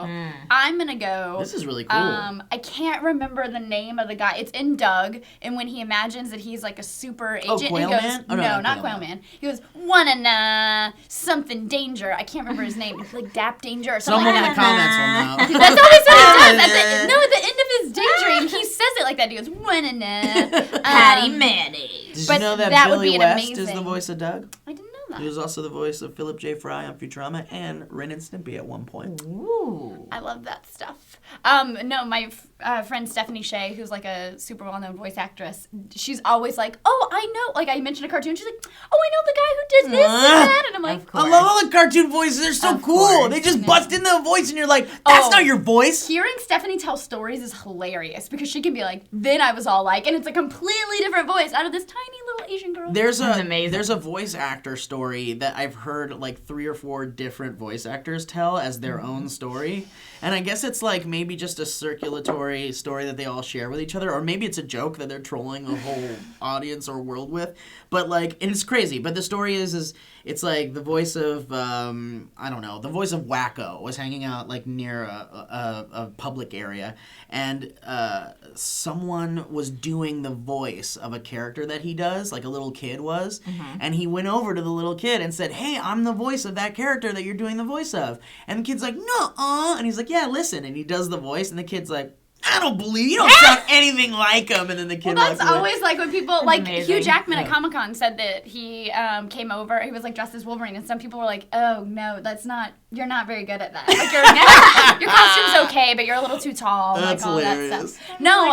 I'm gonna go. This is really cool. I can't remember the name of the guy. It's in Doug, and when he imagines that he's like a super agent, Quail and he goes, Man? Oh, no, no, not not Quail Quail Man. Man. He goes, wanna something danger. I can't remember his name. It's like Dap Danger or something Someone like in the that. comments will know. That's always what he does. At the end of his daydream, he says it like that. He goes, wanna Patty Mayonnaise. Did you but know that that would Billy be an West is the amazing- voice of Doug? I didn't know that. He was also the voice of Philip J. Fry on Futurama and Ren and Stimpy at one point. Ooh. I love that stuff. No, my friend Stephanie Shea, who's like a super well-known voice actress, she's always like, "Oh, I know." Like I mentioned a cartoon, she's like, "Oh, I know the guy who did this and that," and I'm like, Of course. I love all the cartoon voices. They're so Of cool. course. They just bust in the voice, and you're like, "That's Oh. not your voice." Hearing Stephanie tell stories is hilarious because she can be like, "Then I was all like," and it's a completely different voice out of this tiny little Asian girl. There's That's a amazing. there's a voice actor story story that I've heard like 3 or 4 different voice actors tell as their own story. And I guess it's like maybe just a circulatory story that they all share with each other, or maybe it's a joke that they're trolling the whole audience or world with. But like, and it's crazy. But the story is it's like the voice of I don't know, the voice of Wacko was hanging out like near a public area, and someone was doing the voice of a character that he does, like a little kid was, and he went over to the little kid and said, "Hey, I'm the voice of that character that you're doing the voice of." And the kid's like, "Nuh-uh," and he's like, "Yeah, listen," and he does the voice, and the kid's like, "I don't believe you don't sound anything like him." And then the kid. Well, that's walks away. always like when people like amazing. Hugh Jackman at Comic-Con said that he came over. He was like dressed as Wolverine, and some people were like, "Oh no, that's not. You're not very good at that. Like your costume's okay, but you're a little too tall." That's like all hilarious. that stuff. No,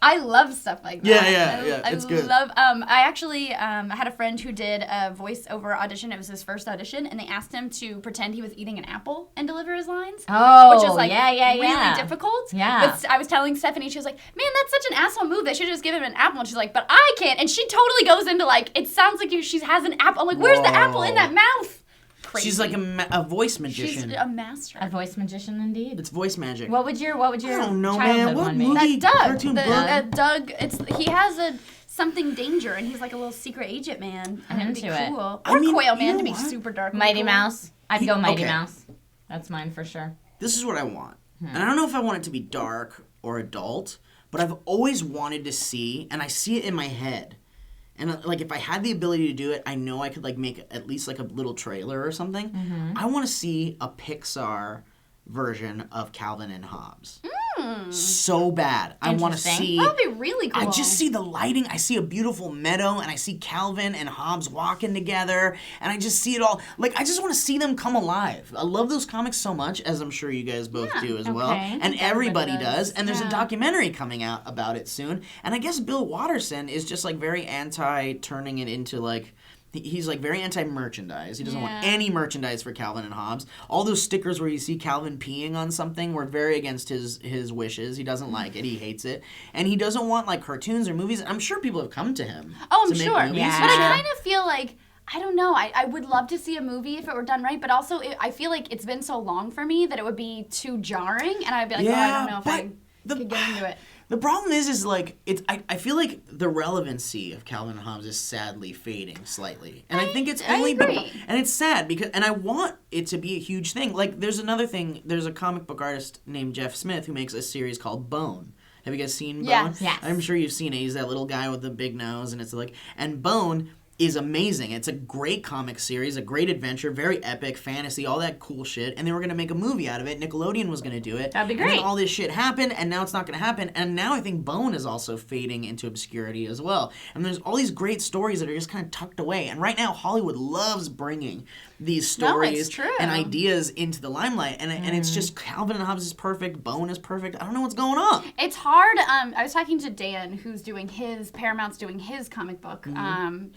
I love stuff like that. Yeah, I it's good. love. I actually had a friend who did a voiceover audition. It was his first audition, and they asked him to pretend he was eating an apple and deliver his lines. Oh, which is like yeah. really difficult. Yeah. But I was telling Stephanie, she was like, "Man, that's such an asshole move. They should have just given him an apple." And she's like, "But I can't." And she totally goes into like, it sounds like she has an apple. I'm like, "Where's the apple in that mouth?" Crazy. She's like a voice magician. She's a master. A voice magician indeed. It's voice magic. What would your I don't know, childhood man. What one be? movie? Doug. Cartoon book? Doug. He has a something danger, and he's like a little secret agent man. I'm and it'd be into it. cool. I Or mean, Quail you Man know to be what? super dark. and Mighty cool. Mouse. I'd go Mighty okay. Mouse. That's mine for sure. This is what I want. And I don't know if I want it to be dark or adult, but I've always wanted to see, and I see it in my head. And like if I had the ability to do it, I know I could like make at least like a little trailer or something. I want to see a Pixar version of Calvin and Hobbes. So bad. I want to Interesting. see. That would be really cool. I just see the lighting. I see a beautiful meadow, and I see Calvin and Hobbes walking together, and I just see it all. Like, I just want to see them come alive. I love those comics so much, as I'm sure you guys both do as well. okay. And everybody does. And there's a Yeah. documentary coming out about it soon. And I guess Bill Watterson is just, like, very anti-turning it into, like... He's like very anti-merchandise. He doesn't want Yeah. any merchandise for Calvin and Hobbes. All those stickers where you see Calvin peeing on something were very against his wishes. He doesn't like it. He hates it. And he doesn't want like cartoons or movies. I'm sure people have come to him. Oh, I'm to make sure. movies. Yeah. But I kind of feel like, I don't know, I would love to see a movie if it were done right, but also I feel like it's been so long for me that it would be too jarring, and I'd be like, oh, I don't know if I could get into it. The problem is like it's. I feel like the relevancy of Calvin and Hobbes is sadly fading slightly, and I think it's only. agree. And it's sad because, and I want it to be a huge thing. Like, there's another thing. There's a comic book artist named Jeff Smith who makes a series called Bone. Have you guys seen Bone? Yes. Yes. I'm sure you've seen it. He's that little guy with the big nose, and it's like, and Bone is amazing. It's a great comic series, a great adventure, very epic, fantasy, all that cool shit. And they were going to make a movie out of it. Nickelodeon was going to do it. That'd be And great. then all this shit happened, and now it's not going to happen. And now I think Bone is also fading into obscurity as well. And there's all these great stories that are just kind of tucked away. And right now, Hollywood loves bringing these stories true. and ideas into the limelight. And it's just Calvin and Hobbes is perfect, Bone is perfect. I don't know what's going on. It's hard. I was talking to Dan, who's doing Paramount's doing his comic book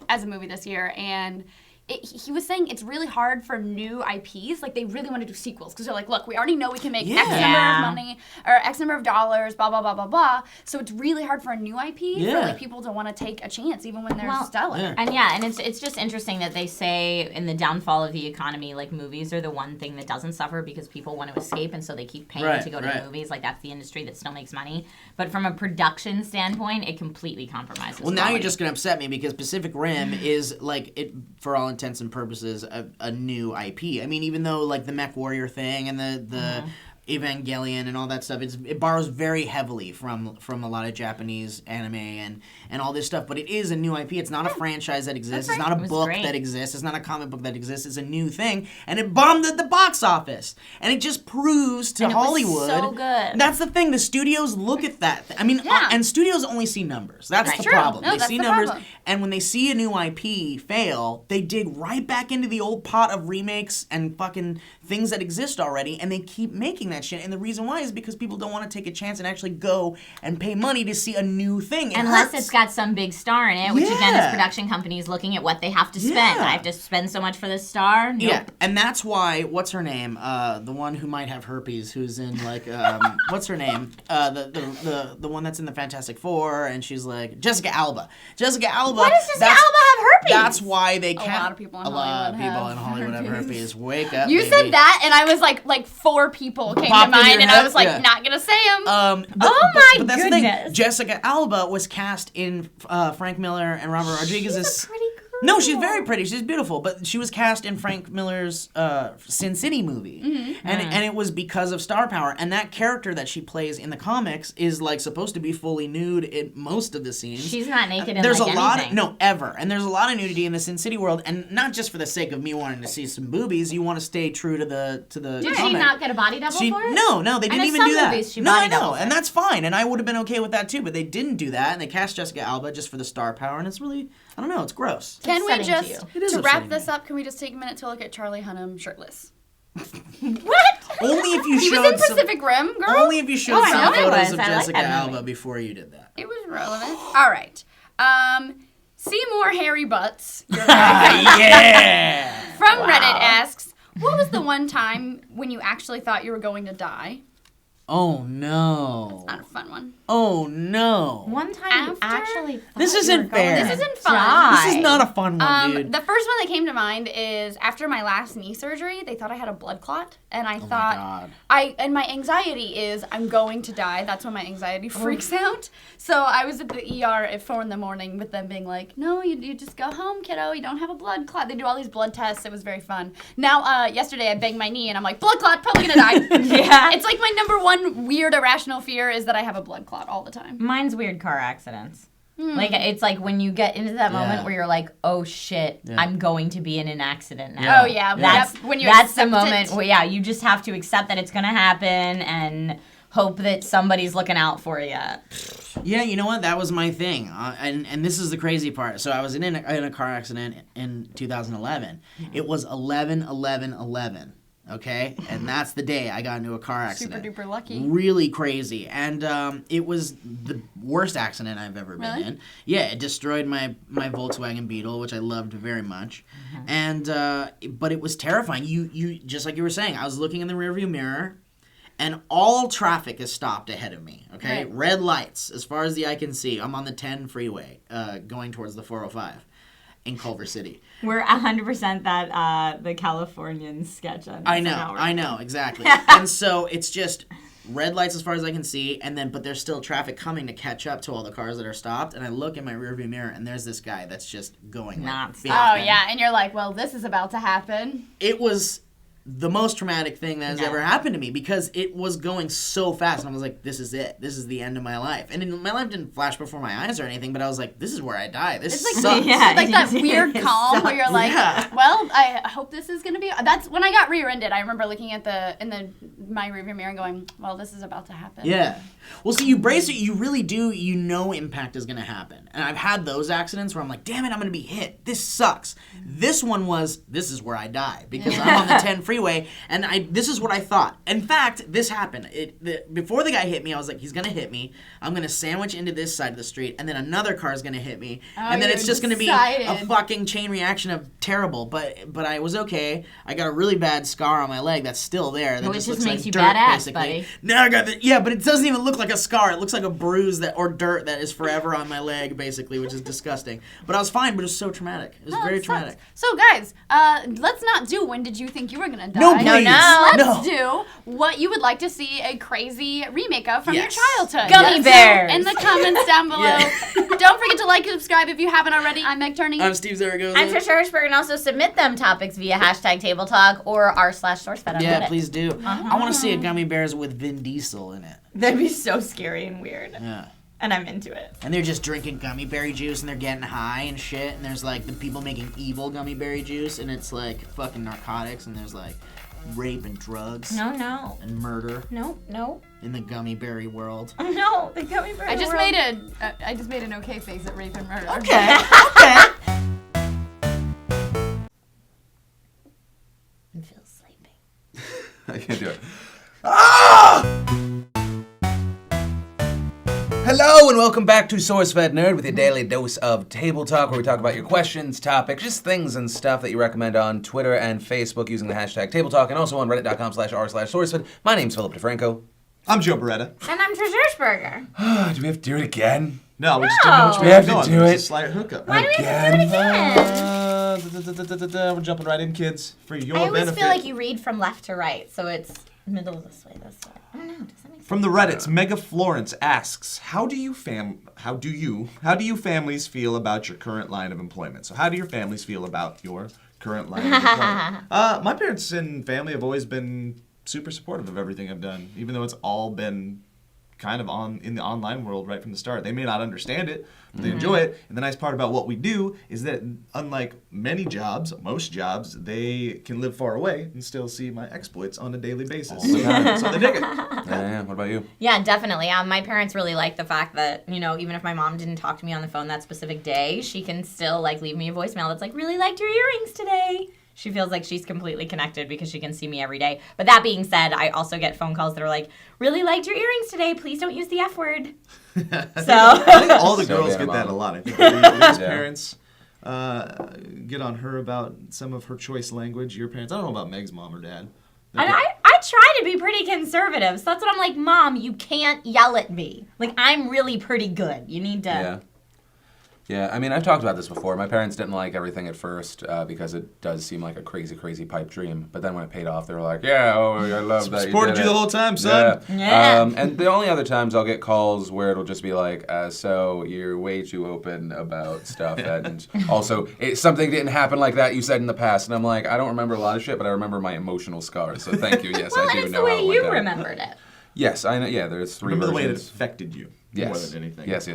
as a movie this year, and he was saying it's really hard for new IPs. Like, they really want to do sequels because they're like, look, we already know we can make X number Yeah. of money or X number of dollars, blah, blah, blah, blah, blah. So it's really hard for a new IP for like people to want to take a chance even when they're stellar. yeah. And it's just interesting that they say in the downfall of the economy, like, movies are the one thing that doesn't suffer because people want to escape, and so they keep paying Right, to go to right. movies. Like, that's the industry that still makes money. But from a production standpoint, it completely compromises. Well, now you're quality. just going to upset me because Pacific Rim is, like, it for all intents and purposes, a new IP. I mean, even though, like, the Mech Warrior thing and the Evangelion and all that stuff, it borrows very heavily from a lot of Japanese anime and all this stuff, but it is a new IP. It's not a franchise that exists. It's not a It was book great. that exists. It's not a comic book that exists. It's a new thing, and it bombed at the box office. And it just proves to And it was Hollywood. so good. That's the thing. The studios look at that. I mean, Yeah. and studios only see numbers. That's Right. the True. problem. No, They that's see the numbers, problem. and when they see a new IP fail, they dig right back into the old pot of remakes and fucking things that exist already, and they keep making that shit. And the reason why is because people don't want to take a chance and actually go and pay money to see a new thing. It Unless hurts. it's got some big star in it, which again Yeah. is production companies looking at what they have to spend. Yeah. I have to spend so much for this star. Nope. Yeah, and that's why. What's her name? The one who might have herpes, who's in like, what's her name? The one that's in the Fantastic Four, and she's like Jessica Alba. Jessica Alba. Why does Jessica that's- Alba have That's why they can't. lot of people in a lot of Hollywood people have in Hollywood have herpes. herpes. Wake up, You baby. said that, and I was like 4 people came Popped to in your mind, and head? I was like, Yeah. not gonna say them. But that's the thing. goodness. Jessica Alba was cast in Frank Miller and Robert Rodriguez's. She's a pretty girl. No, she's very pretty. She's beautiful. But she was cast in Frank Miller's Sin City movie, and it was because of star power. And that character that she plays in the comics is like supposed to be fully nude in most of the scenes. She's not naked in There's like a lot anything. of ever, and there's a lot of nudity in the Sin City world, and not just for the sake of me wanting to see some boobies. You want to stay true to the Did she comic. not get a body double for it? No, they I didn't know even some do that. movies she No, I body know, doubles and it. that's fine, and I would have been okay with that too. But they didn't do that, and they cast Jessica Alba just for the star power, and it's really, I don't know, it's gross. Can we upsetting to just, It is to upsetting wrap to this up, can we just take a minute to look at Charlie Hunnam shirtless? Only if you He showed was in some. Pacific Rim, girl. Only if you showed Oh, I some know he photos was. of I like Jessica that movie. Alba before you did that. It was relevant. All right. See more hairy butts. Your Yeah. From Reddit asks, what was the one time when you actually thought you were going to die? Oh no. Not a fun one. Oh no. One time you After? actually thought This you isn't were going fair. to This isn't fun. die. This is not a fun one, dude. The first one that came to mind is after my last knee surgery, they thought I had a blood clot, and I thought God. and my anxiety is I'm going to die. That's when my anxiety freaks out. So I was at the ER at 4 a.m. with them being like, "No, you just go home, kiddo. You don't have a blood clot." They do all these blood tests. It was very fun. Now, yesterday I banged my knee, and I'm like, blood clot, probably gonna die. Yeah. It's like my number one weird irrational fear is that I have a blood clot all the time. Mine's weird car accidents. Like, it's like when you get into that moment Yeah. where you're like, oh shit, Yeah. I'm going to be in an accident now. Oh yeah, That's, yep, when you that's the accept moment it. where, yeah, you just have to accept that it's going to happen and hope that somebody's looking out for you. Yeah, you know what? That was my thing, and this is the crazy part. So I was in a car accident in 2011. It was 11/11/11. Okay, and that's the day I got into a car accident. Super duper lucky. Really crazy, and it was the worst accident I've ever been Really? in. Yeah, it destroyed my Volkswagen Beetle, which I loved very much, and but it was terrifying. You just like you were saying, I was looking in the rearview mirror. And all traffic is stopped ahead of me, okay? Right. Red lights, as far as the eye can see. I'm on the 10 freeway, going towards the 405 in Culver City. We're 100% that the Californian sketch on I know, exactly. And so it's just red lights as far as I can see, and then but there's still traffic coming to catch up to all the cars that are stopped. And I look in my rearview mirror, and there's this guy that's just going like, Nonstop. 50. Oh yeah, and you're like, well, this is about to happen. It was the most traumatic thing that has ever happened to me because it was going so fast, and I was like, this is it. This is the end of my life. And my life didn't flash before my eyes or anything, but I was like, this is where I die. This It's like sucks. Yeah. like that weird It calm where you're like, Yeah. well, I hope this is gonna be. That's when I got rear-ended. I remember looking at my rearview mirror and going, well, this is about to happen. Yeah. Well, see, you brace it. You really do. You know impact is going to happen. And I've had those accidents where I'm like, damn it, I'm going to be hit. This sucks. This one was, this is where I die because I'm on the 10 freeway. And this is what I thought. In fact, this happened. Before the guy hit me, I was like, he's going to hit me. I'm going to sandwich into this side of the street. And then another car is going to hit me. And then you're it's just going to be excited. a fucking chain reaction of terrible. But I was okay. I got a really bad scar on my leg that's still there. That Which just just looks makes like you dirt, badass, basically. buddy. Now I got yeah, but it doesn't even look like a scar. It looks like a bruise or dirt that is forever on my leg, basically, which is disgusting. But I was fine, but it was so traumatic. It was very It sucks. traumatic. So guys, let's not do when did you think you were gonna die? No, please. Let's No. do what you would like to see a crazy remake of from Yes. your childhood. Gummy So, bears. in the comments down below. Don't forget to like and subscribe if you haven't already. I'm Meg Turney. I'm Steve Zaragoza. I'm Trisha Hirschberg, and also submit them topics via #TableTalk or r/Sourcefed on Yeah, Reddit. please do. I want to see a gummy bears with Vin Diesel in it. That'd be so scary and weird. Yeah. And I'm into it. And they're just drinking gummy berry juice and they're getting high and shit. And there's like the people making evil gummy berry juice and it's like fucking narcotics and there's like rape and drugs No. and murder No. in the gummy berry world. No, the gummy bear I just world. made an okay face at rape and murder. Okay. Okay. I feel sleepy. I can't do it. Ah! Hello and welcome back to Sourcefed Nerd with your daily dose of table talk, where we talk about your questions, topics, just things and stuff that you recommend on Twitter and Facebook using the #TableTalk, and also on reddit.com/r/Sourcefed. My name's Philip DeFranco. I'm Joe Beretta. And I'm Trizershberger. Do we have to do it again? No, we just didn't know which way We have we're going. to do It's it. a slight hookup. Why do we have to do it again? We're jumping right in, kids, for your I always benefit. feel like you read from left to right, so it's middle this way, this way. I don't know. Does that make sense? From the Reddits, Mega Florence asks, how do you families feel about your current line of employment? So how do your families feel about your current line of employment? My parents and family have always been super supportive of everything I've done, even though it's all been kind of in the online world right from the start. They may not understand it, but they enjoy it. And the nice part about what we do is that unlike most jobs, they can live far away and still see my exploits on a daily basis. So they dig it. Yeah. What about you? Yeah, definitely. My parents really like the fact that, even if my mom didn't talk to me on the phone that specific day, she can still leave me a voicemail that's like, really liked your earrings today. She feels like she's completely connected because she can see me every day. But that being said, I also get phone calls that are like, really liked your earrings today. Please don't use the F word. So I think all the So girls bad, get that Mom. a lot. I think Lee's parents get on her about some of her choice language. Your parents, I don't know about Meg's mom or dad. And I try to be pretty conservative. So that's what I'm like, Mom, you can't yell at me. I'm really pretty good. You need to... Yeah. Yeah, I mean, I've talked about this before. My parents didn't like everything at first because it does seem like a crazy, crazy pipe dream. But then when it paid off, they were like, yeah, I love that. Supported you did the it." whole time, son. Yeah. And the only other times I'll get calls where it'll just be like, so you're way too open about stuff. And also, something didn't happen like that you said in the past. And I'm like, I don't remember a lot of shit, but I remember my emotional scars. So thank you. Yes, Well, I and do it's know the how way it went you down. remembered it. Yes, I know. Yeah, there's three Remember the way it versions. affected you more Yes. than anything. Yes. So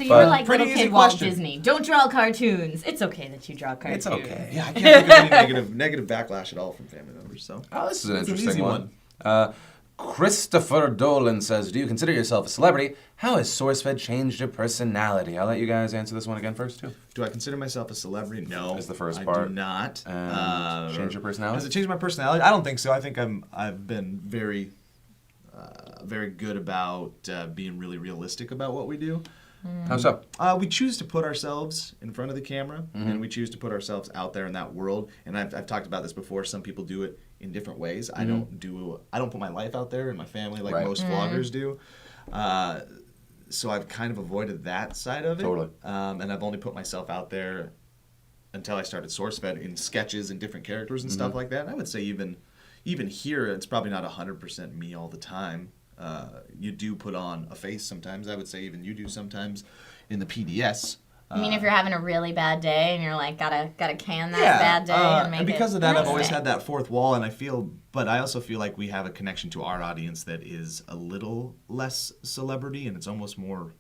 you But- were like Pretty little easy kid Walt question. Disney. Don't draw cartoons. It's okay that you draw cartoons. It's okay. Yeah, I can't think of any negative backlash at all from family members. So. Oh, this is an It's an interesting easy one. Christopher Dolan says, do you consider yourself a celebrity? How has Sourcefed changed your personality? I'll let you guys answer this one again first, too. Do I consider myself a celebrity? No. Is the first I part. do not. Change your personality? Has it changed my personality? I don't think so. I think I've been very good about being really realistic about what we do. How so? We choose to put ourselves in front of the camera, and we choose to put ourselves out there in that world. And I've talked about this before. Some people do it in different ways. I don't put my life out there and my family like Right. most vloggers do. So I've kind of avoided that side of it. Totally. And I've only put myself out there until I started Sourcefed in sketches and different characters and stuff like that. And I would say even here, it's probably not 100% me all the time. You do put on a face sometimes. I would say even you do sometimes in the PDS. I mean, if you're having a really bad day and you're like, gotta can that bad day and make and because it of that, nice I've always day. had that fourth wall, and I also feel like we have a connection to our audience that is a little less celebrity, and it's almost more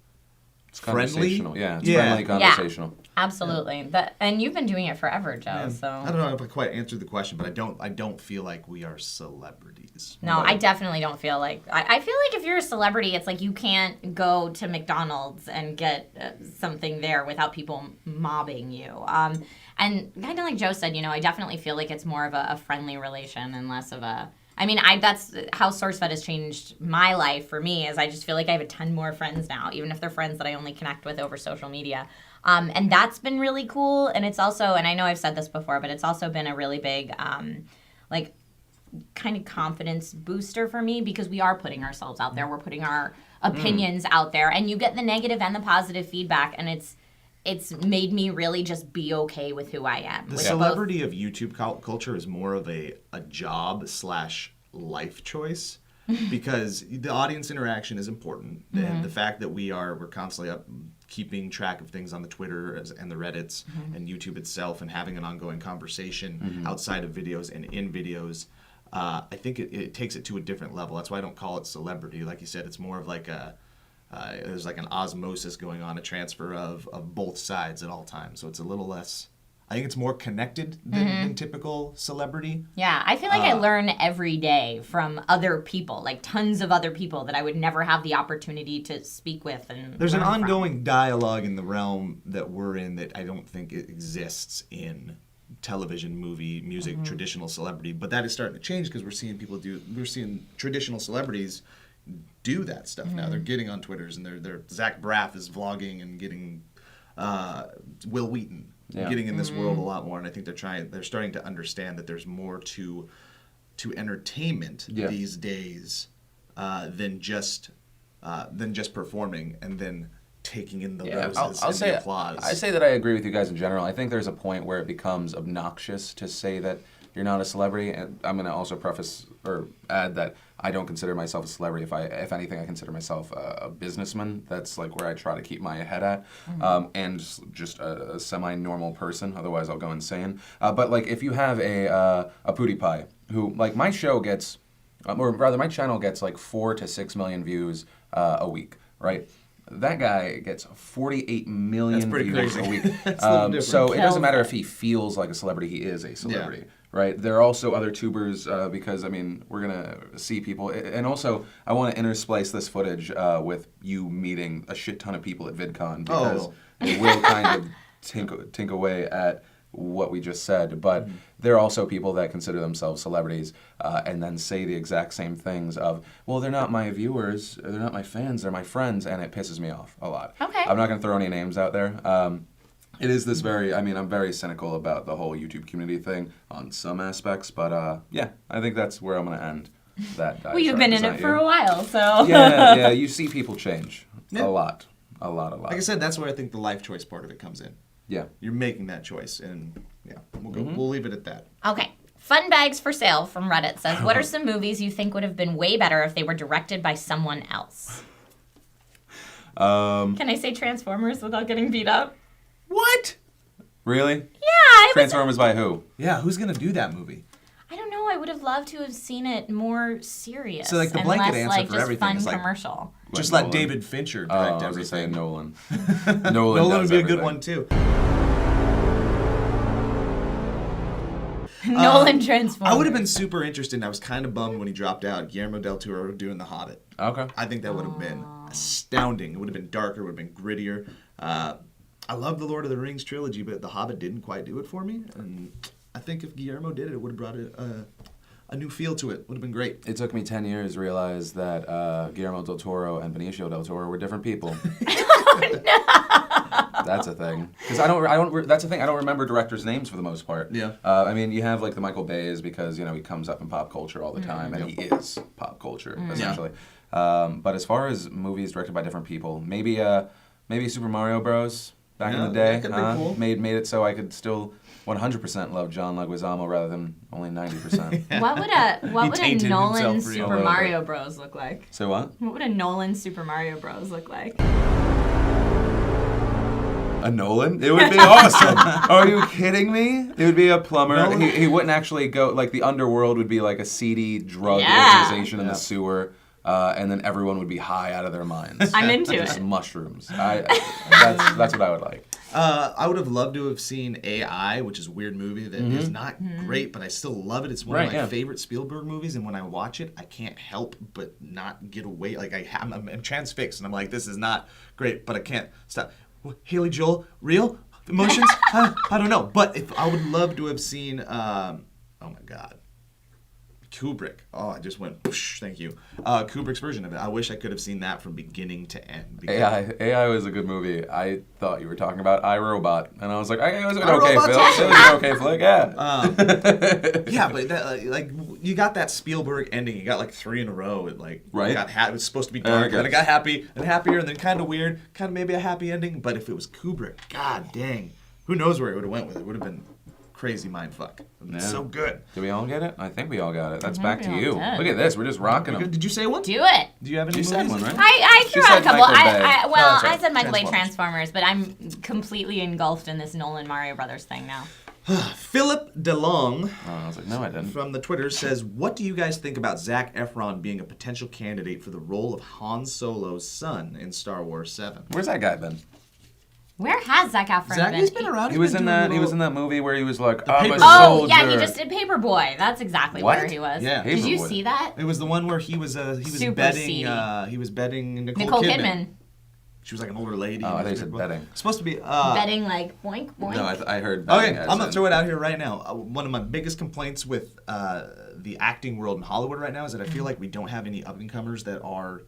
It's friendly. conversational. Yeah, it's Yeah. friendly conversational. Absolutely. And you've been doing it forever, Joe. Yeah. So I don't know if I quite answered the question, but I don't feel like we are celebrities. no, I definitely don't feel like. I feel like if you're a celebrity, it's like you can't go to McDonald's and get something there without people mobbing you. And kind of like Joe said, I definitely feel like it's more of a friendly relation and less of a. I mean, that's how Sourcefed has changed my life for me. Is I just feel like I have a ton more friends now, even if they're friends that I only connect with over social media. And that's been really cool. And it's also, and I know I've said this before, but it's also been a really big, kind of confidence booster for me because we are putting ourselves out there. We're putting our opinions out there, and you get the negative and the positive feedback, and it's made me really just be okay with who I am. The with celebrity of YouTube culture is more of a job / life choice because the audience interaction is important. And the fact that we're constantly up keeping track of things on the Twitter and the Reddits and YouTube itself and having an ongoing conversation outside of videos and in videos, I think it takes it to a different level. That's why I don't call it celebrity. Like you said, it's more of like there's like an osmosis going on, a transfer of both sides at all times. So it's a little less, I think it's more connected than typical celebrity. Yeah, I feel like I learn every day from other people, like tons of other people that I would never have the opportunity to speak with. And There's an learn from. ongoing dialogue in the realm that we're in that I don't think it exists in television, movie, music, traditional celebrity. But that is starting to change because we're seeing traditional celebrities do that stuff now. They're getting on Twitters and they're Zach Braff is vlogging and getting Will Wheaton getting in this world a lot more. And I think they're starting to understand that there's more to entertainment these days than just performing and then taking in the roses I'll and say the applause. I say that I agree with you guys in general. I think there's a point where it becomes obnoxious to say that you're not a celebrity, and I'm going to also preface or add that I don't consider myself a celebrity. If anything, I consider myself a businessman. That's like where I try to keep my head at, and just a semi-normal person. Otherwise, I'll go insane. But like, if you have a PewDiePie who, like, my show gets, or rather, my channel gets like 4 to 6 million views a week, right? That guy gets 48 million views crazy. a week. That's a little different. So it doesn't matter if he feels like a celebrity; he is a celebrity. Yeah. Right. There are also other tubers because, I mean, we're going to see people. And also, I want to intersplice this footage with you meeting a shit ton of people at VidCon because it will kind of tink away at what we just said. But there are also people that consider themselves celebrities and then say the exact same things of, well, they're not my viewers, they're not my fans, they're my friends, and it pisses me off a lot. Okay. I'm not going to throw any names out there. It is this I'm very cynical about the whole YouTube community thing on some aspects, but yeah, I think that's where I'm going to end that. Well, you've been in it for a while, so. Yeah, you see people change a lot. Like I said, that's where I think the life choice part of it comes in. Yeah. You're making that choice, and yeah, we'll leave it at that. Okay. Fun Bags for Sale from Reddit says, what are some movies you think would have been way better if they were directed by someone else? Can I say Transformers without getting beat up? What? Really? Yeah. Transformers by who? Yeah, who's gonna do that movie? I don't know. I would have loved to have seen it more serious. So, like, the and blanket less, answer like, for just everything fun is, like, commercial. Just Nolan. let David Fincher direct I was everything. going to say Nolan. Nolan would does be a everything. good one too. Nolan Transformers. I would have been super interested, and I was kind of bummed when he dropped out. Guillermo del Toro doing The Hobbit. Okay. I think that would have been astounding. It would have been darker, would have been grittier. I love the Lord of the Rings trilogy, but The Hobbit didn't quite do it for me. And I think if Guillermo did it, it would have brought a new feel to it. Would have been great. It took me 10 years to realize that Guillermo del Toro and Benicio del Toro were different people. That's a thing. Because that's the thing. I don't remember directors' names for the most part. Yeah. I mean, you have like the Michael Bays because, you know, he comes up in pop culture all the time, and he is pop culture, essentially. But as far as movies directed by different people, maybe Super Mario Bros. Back in the day. that could be cool. Made it so I could still 100% love John Leguizamo rather than only 90%. What would a tainted Nolan himself for a Super little Mario Bros. Look like? So what? What would a Nolan Super Mario Bros. Look like? A Nolan? It would be awesome. Are you kidding me? It would be a plumber. He wouldn't actually go, like, the underworld would be like a seedy drug organization in the sewer, and then everyone would be high out of their minds. I'm into Just it. mushrooms. That's what I would like. I would have loved to have seen AI, which is a weird movie that is not great, but I still love it. It's one of my favorite Spielberg movies, and when I watch it, I can't help but not get away. Like I'm transfixed, and I'm like, this is not great, but I can't stop. Haley Joel, real emotions? I don't know, but if I would love to have seen. Oh my God. Kubrick. Oh, I just went, whoosh, thank you. Kubrick's version of it. I wish I could have seen that from beginning to end. AI was a good movie. I thought you were talking about iRobot, and I was like, it was an iRobot's okay film. awesome. It was an okay flick, yeah. Yeah, but that, like you got that Spielberg ending. You got like 3 in a row. It like Right. it was supposed to be dark, then it got happy, and happier, and then kind of weird, kind of maybe a happy ending. But if it was Kubrick, god dang, who knows where it would have went with it? Would have been crazy mind fuck. It's so good. Did we all get it? I think we all got it. That's I back think to we you. all did. Look at this. We're just rocking them. Did you say one? Do it. Do you have any? You said movies? one, right? I She threw out said a couple. Michael Bay. I that's right. said Michael Bay Transformers. Transformers, but I'm completely engulfed in this Nolan Mario Brothers thing now. Philip DeLong I was like, no, I didn't. from the Twitter says, "What do you guys think about Zac Efron being a potential candidate for the role of Han Solo's son in Star Wars 7?" Where's that guy been? Where has Zac Efron been? He's been around. He was in that movie where he was like, I'm a Paper- Oh, soldier. yeah, he just did Paperboy. That's exactly What? where he was. Yeah. Did you Paperboy. see that? It was the one where he was Super betting. seedy. He was betting Nicole Nicole Kidman. Kidman. She was like an older lady. Oh, I thought you said betting. Supposed to be. Betting like boink boink. No, I heard. Okay, betting as I'm gonna in- throw it out here right now. One of my biggest complaints with the acting world in Hollywood right now is that I feel like we don't have any up and comers that are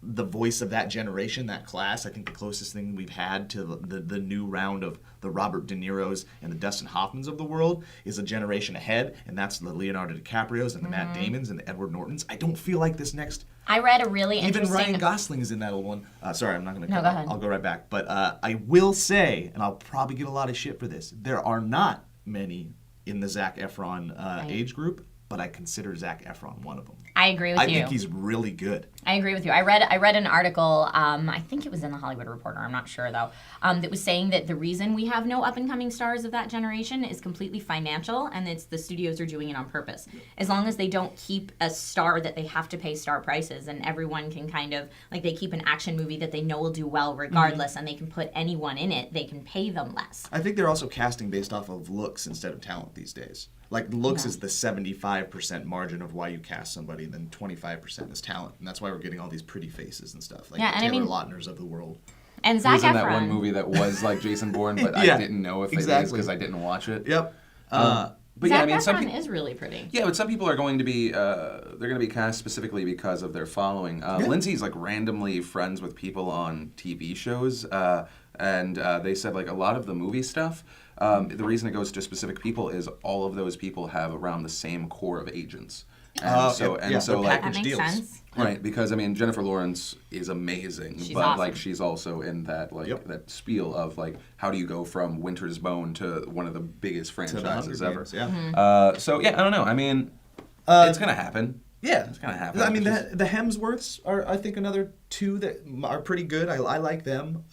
the voice of that generation, that class. I think the closest thing we've had to the new round of the Robert De Niro's and the Dustin Hoffmans of the world is a generation ahead, and that's the Leonardo DiCaprios and the Matt Damons and the Edward Nortons. I don't feel like this next... I read a really Even interesting... Ryan Gosling is in that old one. Sorry, I'm not going to... No, go ahead. I'll go right back. But I will say, and I'll probably get a lot of shit for this, there are not many in the Zac Efron age group, but I consider Zac Efron one of them. I agree with you. I think he's really good. I agree with you. I read an article, I think it was in the Hollywood Reporter, I'm not sure though, that was saying that the reason we have no up-and-coming stars of that generation is completely financial, and it's the studios are doing it on purpose. As long as they don't keep a star that they have to pay star prices, and everyone can kind of, like they keep an action movie that they know will do well regardless, and they can put anyone in it, they can pay them less. I think they're also casting based off of looks instead of talent these days. Like, looks is the 75% margin of why you cast somebody, and then 25% is talent. And that's why we're getting all these pretty faces and stuff, like the Taylor Lautners of the world. And He Zac was in Efron. that one movie that was like Jason Bourne, but Yeah, I didn't know if it is because I didn't watch it. Yep. But Zac yeah, I mean, some Efron people... is really pretty. Yeah, but some people are going to be they're going to be cast specifically because of their following. Lindsay's like randomly friends with people on TV shows, and they said like a lot of the movie stuff. The reason it goes to specific people is all of those people have around the same core of agents. And so like that makes sense. Right, because I mean Jennifer Lawrence is amazing, She's but awesome. like she's also in that like that spiel of like how do you go from Winter's Bone to one of the biggest franchises ever. Games, yeah. So yeah, I don't know. I mean, it's gonna happen. Yeah, It's gonna happen. I mean, the Hemsworths are, I think, another two that are pretty good. I like them.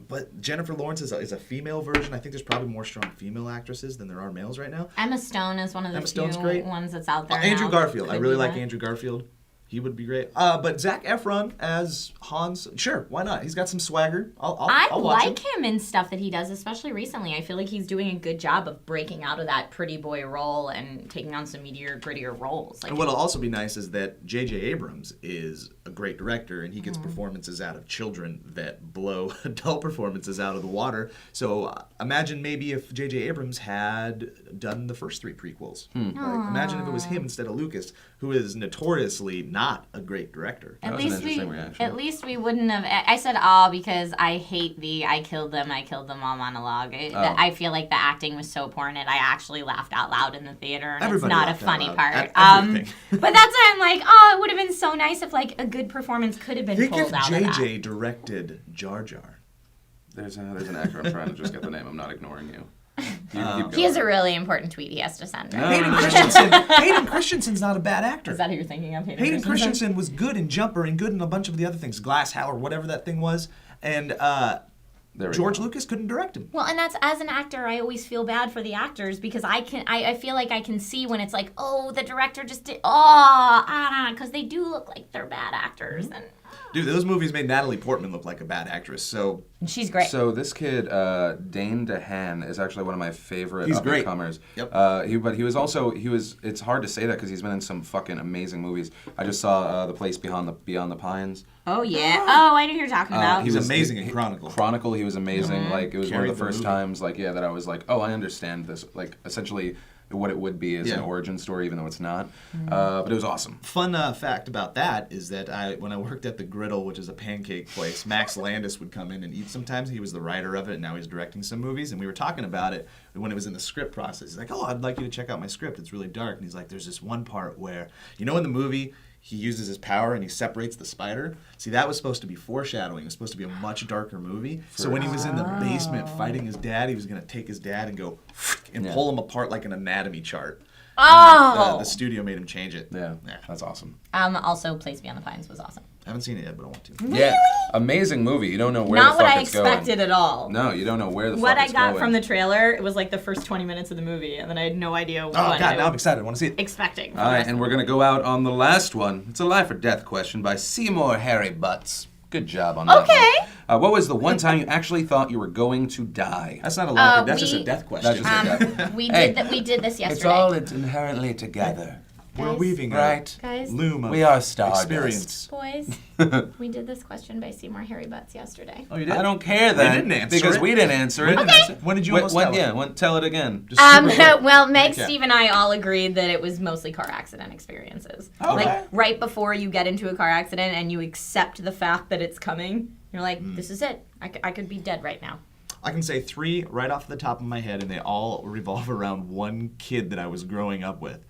But Jennifer Lawrence is a female version. I think there's probably more strong female actresses than there are males right now. Emma Stone is one of the Stone's great. ones that's out there Andrew now. Garfield. I Could really be like that. Andrew Garfield. He would be great. But Zac Efron as Hans, sure, why not? He's got some swagger. I'll watch like him in stuff that he does, especially recently. I feel like he's doing a good job of breaking out of that pretty boy role and taking on some meatier, grittier roles. Like, And what'll also be nice is that J.J. Abrams is a great director, and he gets performances out of children that blow adult performances out of the water. So imagine maybe if J.J. Abrams had done the first three prequels. Like, imagine if it was him instead of Lucas, who is notoriously not a great director. At was an least interesting reaction. At least we wouldn't have. I said because I hate the "I killed them all" monologue. I feel like the acting was so poor in it. I actually laughed out loud in the theater, and Everybody it's not a laughed out funny loud part. at everything. But that's why I'm like, it would have been so nice if like a good performance could have been Think pulled if out of that. J.J. directed Jar Jar. There's an actor. I'm trying to just get the name. I'm not ignoring you. He has a really important tweet he has to send. Hayden Christensen's not a bad actor. Is that who you're thinking of? Hayden Christensen was good in Jumper and good in a bunch of the other things, Glass Howl or whatever that thing was, and George Lucas couldn't direct him. Well, and that's, as an actor, I always feel bad for the actors because I feel like I can see when it's like, the director just did, because they do look like they're bad actors. And Dude, those movies made Natalie Portman look like a bad actress, so... she's great. So this kid, Dane DeHaan, is actually one of my favorite up-and-comers. Yep. It's hard to say that because he's been in some fucking amazing movies. I just saw The Place Beyond the Pines. Oh, yeah. I know who you're talking about. He was amazing in Chronicle. Chronicle, he was amazing. Like, it was one Carried of the the first movie. times, that I was like, oh, I understand this. Like, essentially... what it would be is an origin story, even though it's not. But it was awesome. Fun fact about that is that when I worked at the Griddle, which is a pancake place, Max Landis would come in and eat sometimes. He was the writer of it, and now he's directing some movies. And we were talking about it when it was in the script process. He's like, I'd like you to check out my script. It's really dark. And he's like, there's this one part where, in the movie, he uses his power and he separates the spider. See, that was supposed to be foreshadowing. It was supposed to be a much darker movie. So when he was in the basement fighting his dad, he was going to take his dad and go and pull him apart like an anatomy chart. The studio made him change it. Yeah, that's awesome. Also, Place Beyond the Pines was awesome. I haven't seen it yet, but I want to. Yeah, amazing movie. You don't know where Not the what fuck I it's going. expected at all. No, you don't know where the What fuck I it's got going. from the trailer, it was like the first 20 minutes of the movie, and then I had no idea what Oh, God, I now I'm was excited. I want to see it. expecting. All right, and we're going to go out on the last one. It's a life or death question by Seymour Harry Butts. Good job on that one. What was the one time you actually thought you were going to die? That's not a life or death, that's just a death question. That's just a death. We Hey, did this yesterday. It's all inherently together. We're weaving Right. Guys, loom of We are stardust. experience. boys, we did this question by Seymour Hairy Butts yesterday. Oh, you did? I don't care then. didn't answer because it. we didn't answer it. When did you When, almost tell it? tell it again. Just super quick. Well, Meg, Okay. Steve, and I all agreed that it was mostly car accident experiences. Okay. Like right before you get into a car accident and you accept the fact that it's coming, you're like, this is it. I could be dead right now. I can say 3 right off the top of my head, and they all revolve around one kid that I was growing up with.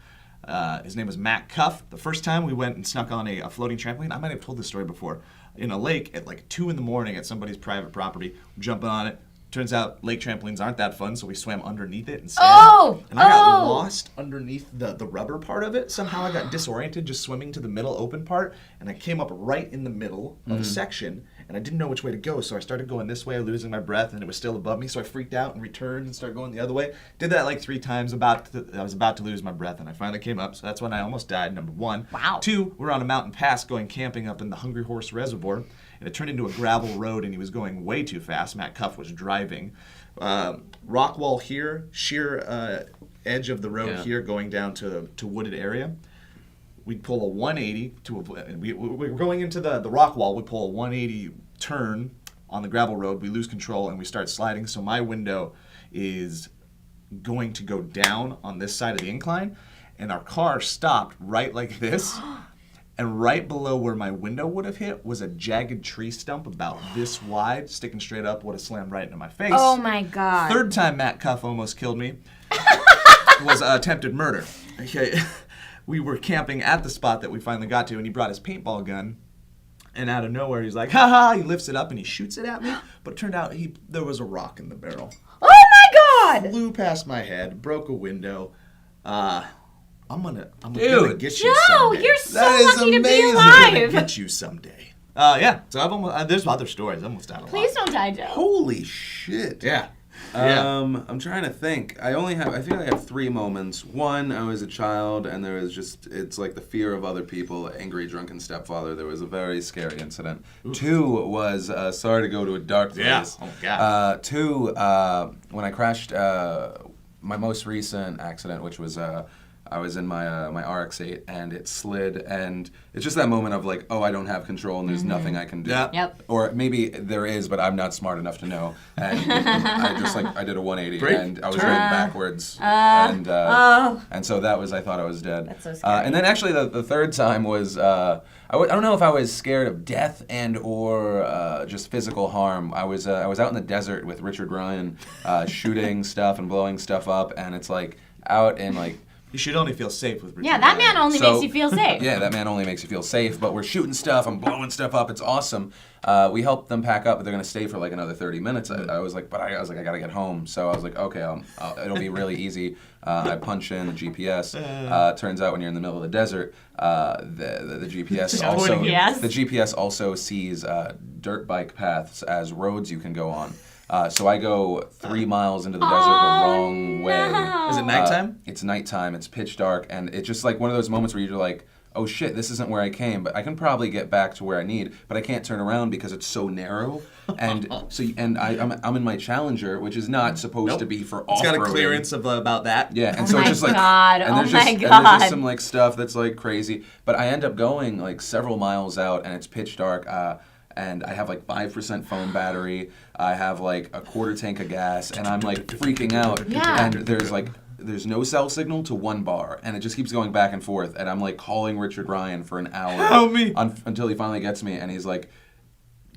His name was Matt Cuff. The first time we went and snuck on a floating trampoline, I might have told this story before, in a lake at like 2 in the morning at somebody's private property, jumping on it. Turns out lake trampolines aren't that fun, so we swam underneath it instead. And I got lost underneath the rubber part of it. Somehow I got disoriented just swimming to the middle open part, and I came up right in the middle of a section, and I didn't know which way to go, so I started going this way, losing my breath, and it was still above me, so I freaked out and returned and started going the other way. Did that like 3 times. I was about to lose my breath, and I finally came up, so that's when I almost died, number 1. Wow. 2, we're on a mountain pass going camping up in the Hungry Horse Reservoir, and it turned into a gravel road, and he was going way too fast. Matt Cuff was driving. Rock wall here, sheer edge of the road here going down to wooded area. We'd pull a 180 we were going into the rock wall. We pull a 180 turn on the gravel road. We lose control and we start sliding. So my window is going to go down on this side of the incline, and our car stopped right like this. And right below where my window would have hit was a jagged tree stump about this wide, sticking straight up, would have slammed right into my face. Oh my God. Third time Matt Cuff almost killed me was attempted murder. Okay, we were camping at the spot that we finally got to, and he brought his paintball gun. And out of nowhere, he's like, "Ha ha!" He lifts it up and he shoots it at me. But it turned out there was a rock in the barrel. Oh my God! Flew past my head, broke a window. I'm gonna Dude. get you Joe, someday. you're so That is lucky to be amazing. I'm gonna alive. get you someday. Yeah. So I've almost. There's other stories. I almost died a lot. Please don't die, Joe. Holy shit. Yeah. I'm trying to think. I think I have 3 moments. 1, I was a child, and there was it's like the fear of other people, angry, drunken stepfather. There was a very scary incident. 2 was, sorry to go to a dark place. Yeah. Oh, God. 2, when I crashed my most recent accident, which was, I was in my my RX-8, and it slid, and it's just that moment of like, oh, I don't have control, and there's nothing I can do. Yeah. Yep. Or maybe there is, but I'm not smart enough to know. And I did a 180, Break, and I was turn. riding backwards, and so that was, I thought I was dead. That's so scary. And then actually the third time was, I don't know if I was scared of death and or just physical harm. I was out in the desert with Richard Ryan, shooting stuff and blowing stuff up, and it's like out in like. You should only feel safe with Richard Yeah, that man Ryan. only So- makes you feel safe. Yeah, that man only makes you feel safe, but we're shooting stuff, I'm blowing stuff up, it's awesome. We helped them pack up, but they're going to stay for like another 30 minutes. I was like, I got to get home. So I was like, okay, it'll be really easy. I punch in the GPS. Turns out when you're in the middle of the desert, the GPS also Yes. the GPS also sees dirt bike paths as roads you can go on. So I go 3 miles into the desert the wrong way. no. Is it nighttime? It's nighttime, it's pitch dark, and it's just like one of those moments where you're like, oh shit, this isn't where I came, but I can probably get back to where I need, but I can't turn around because it's so narrow. And I'm in my Challenger, which is not supposed to be for It's got a off-roading. clearance of about that. Yeah, and Oh so my it's just like, God, and oh there's my just, and there's God. just some like stuff that's like crazy, but I end up going like several miles out, and it's pitch dark. And I have like 5% phone battery. I have like a quarter tank of gas, and I'm like freaking out. Yeah. And there's no cell signal to 1 bar, and it just keeps going back and forth. And I'm like calling Richard Ryan for an hour Help me. until he finally gets me, and he's like,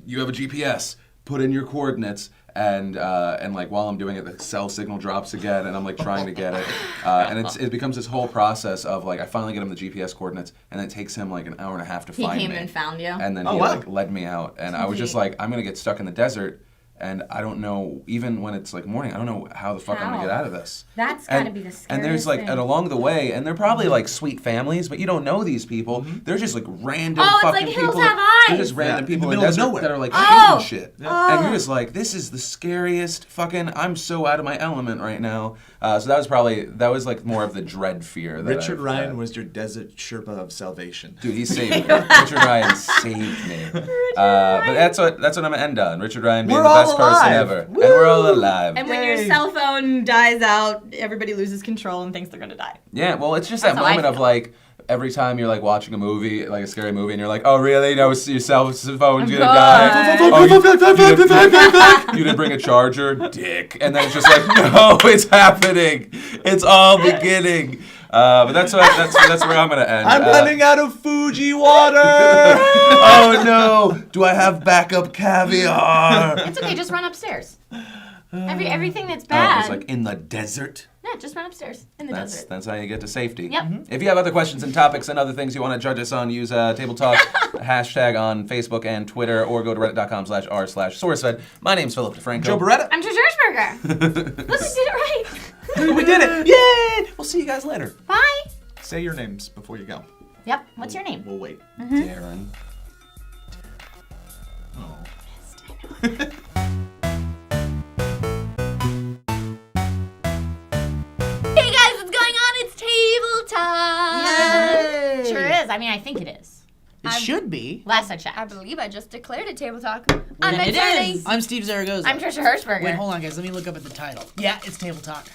"You have a GPS. Put in your coordinates." And like while I'm doing it, the cell signal drops again, and I'm like trying to get it, and it becomes this whole process of like I finally get him the GPS coordinates, and it takes him like an hour and a half to He find came me. and found you. And then Oh, he wow. like led me out, and I was just like, I'm gonna get stuck in the desert, and I don't know, even when it's like morning, I don't know how the fuck I'm gonna How? get out of this. That's And- gotta be the scariest And there's like, thing. and along the way, and they're probably like sweet families, but you don't know these people. They're just like random Oh, it's fucking like Hills people. Have They're Eyes. just random Yeah, in people the in middle the of desert nowhere. that are like Oh. shooting shit. And you're just like, this is the scariest fucking, I'm so out of my element right now. So that was like more of the dread fear. That Richard I've Ryan had. was your desert Sherpa of salvation. Dude, he saved me. Richard Ryan saved me. But that's what I'm gonna end on. Richard Ryan being We're the best all person alive. ever, and we're all alive. And when your cell phone dies out, everybody loses control and thinks they're gonna die. Yeah, well, it's just That's that how I moment of feel. like every time you're like watching a movie, like a scary movie, and you're like, oh really? No, your cell phone's gonna die. Oh, you didn't bring a charger, dick. And then it's just like, no, it's happening. It's all beginning. But that's where I'm gonna end. I'm running out of Fuji water. Oh no! Do I have backup caviar? It's okay, just run upstairs. Everything that's Oh, bad. it's like in the desert. Yeah, just run upstairs in the desert. That's how you get to safety. Yep. If you have other questions and topics and other things you want to judge us on, use Table Talk hashtag on Facebook and Twitter, or go to reddit.com/r/Sourcefed. My name's Philip DeFranco. Joe Beretta. I'm Trisha Hirschberger. Look, we did it right. We did it. Yay! We'll see you guys later. Bye. Say your names before you go. Yep. What's your name? We'll wait. Darren. Oh. Hey guys, what's going on? It's Table Talk. Yay! Sure is. I mean, I think it is. It should be. Last I checked. I believe I just declared it Table Talk. Then it is. I'm Steve Zaragoza. I'm Trisha Hirschberger. Wait, hold on, guys. Let me look up at the title. Yeah, it's Table Talk.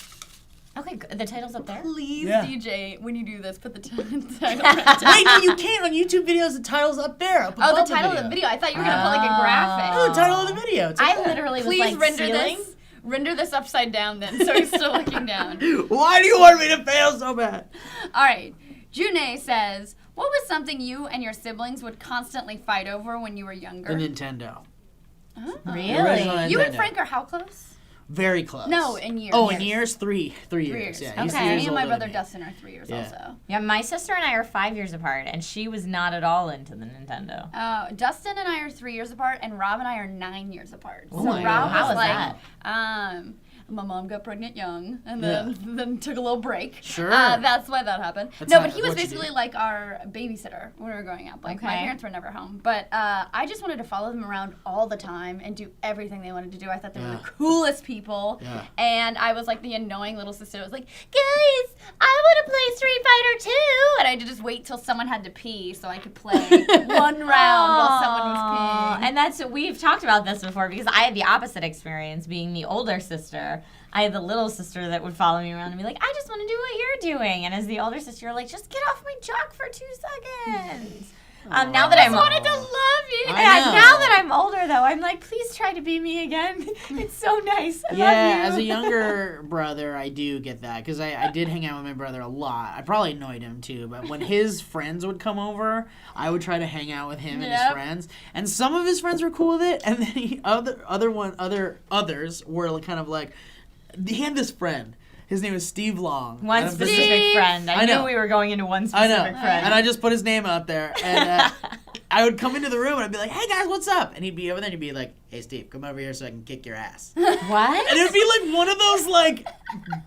Okay, the title's up there. Please, Yeah. DJ, when you do this, put the title. Wait, no, you can't. On YouTube videos, the title's up there. Up Oh, above the title of the video. I thought you were gonna put like a graphic. No, the title of the video. It's up I there. literally was Please like render ceiling. this. Render this upside down then, so he's still looking down. Why do you want me to fail so bad? All right. June says, what was something you and your siblings would constantly fight over when you were younger? The Nintendo. Oh. Really? You and Nintendo. Frank are how close? Very close. No, in years. Oh, in years? 3 years. Yeah, he's 3 Okay. years Me and my older brother than me. Dustin are 3 years Yeah. also. Yeah, my sister and I are 5 years apart, and she was not at all into the Nintendo. Dustin and I are 3 years apart, and Rob and I are 9 years apart. Oh So my Rob God. How was was like, that? my mom got pregnant young, and then took a little break. Sure. That's why that happened. That's No, how- but he was what you basically do. like our babysitter when we were growing up. Like my Okay. parents were never home, but I just wanted to follow them around all the time and do everything they wanted to do. I thought they were Yeah. the coolest people, Yeah. and I was like the annoying little sister that was like, guys, I want to play Street Fighter 2, and I had to just wait till someone had to pee so I could play one round while someone was Aw, peeing. and we've talked about this before because I had the opposite experience being the older sister. I had the little sister that would follow me around and be like, I just want to do what you're doing. And as the older sister, you're like, just get off my jock for 2 seconds. Now that I I'm just wanted to love you. Yeah, know. now that I'm older, though, I'm like, please try to be me again. It's so nice. I Yeah, love as a you. younger brother, I do get that because I did hang out with my brother a lot. I probably annoyed him too, but when his friends would come over, I would try to hang out with him and his Yep. friends. And some of his friends were cool with it, and then others were kind of like, he had this friend. His name is Steve Long. One And I'm just- specific friend. I I know. knew we were going into one I know, specific friend. and I just put his name out there, and I would come into the room and I'd be like, "Hey guys, what's up?" And he'd be over there and he'd be like, "Hey Steve, come over here so I can kick your ass." What? And it'd be like one of those like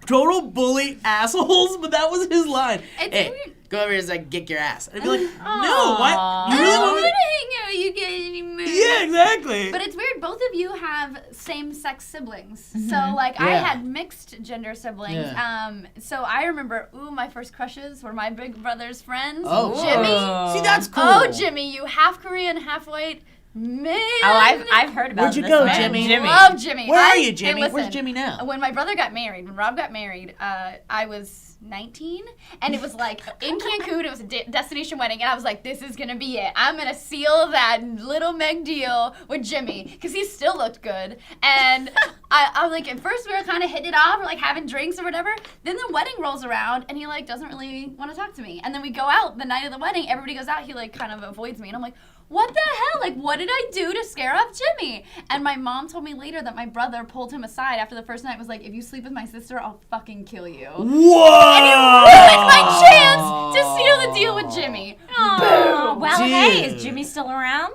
total bully assholes, but that was his line. It's Hey, weird. go over here so I can kick your ass. And I'd be like, "No, Aw. what? You I really don't want want me?" to hang out with you guys anymore. Yeah, exactly. But it's weird. Both of you have same-sex siblings. So, like, I Yeah. had mixed gender siblings. Yeah. So I remember, my first crushes were my big brother's friends. Oh, Jimmy. See, that's cool. Oh, Jimmy, you half Korean, half white. Man. Oh, I've heard about Where'd you this go, man. Jimmy? Love Jimmy. Where are I- you, hey, Jimmy? Where's listen, Jimmy now? When my brother got married, when Rob got married, I was 19, and it was like in Cancun. It was a destination wedding, and I was like, "This is gonna be it. I'm gonna seal that little Meg deal with Jimmy because he still looked good." And I was like, at first we were kind of hitting it off, or like having drinks or whatever. Then the wedding rolls around, and he like doesn't really want to talk to me. And then we go out the night of the wedding. Everybody goes out. He like kind of avoids me, and I'm like, what the hell? Like, what did I do to scare off Jimmy? And my mom told me later that my brother pulled him aside after the first night, was like, if you sleep with my sister, I'll fucking kill you. Whoa! And he ruined my chance to seal the deal with Jimmy. Oh, well, hey, Dude. is Jimmy still around?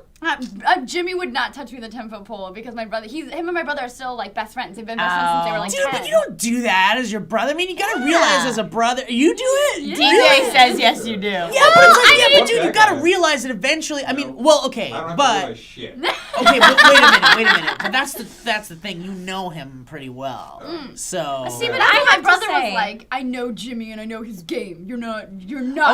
Jimmy would not touch me with a 10-foot pole because my brother, him and my brother are still like best friends. They've been best friends since they were like Dude, 10. but you don't do that as your brother. I mean, you gotta realize as a brother, you do it. DJ says yes, you do. Yeah, but it's like, yeah, but dude, you gotta realize that eventually. I mean, well, okay, I don't have to but realize shit. okay, but wait a minute. But that's the thing. You know him pretty well, so. See, but I my have to brother say- was like, I know Jimmy and I know his game. You're not.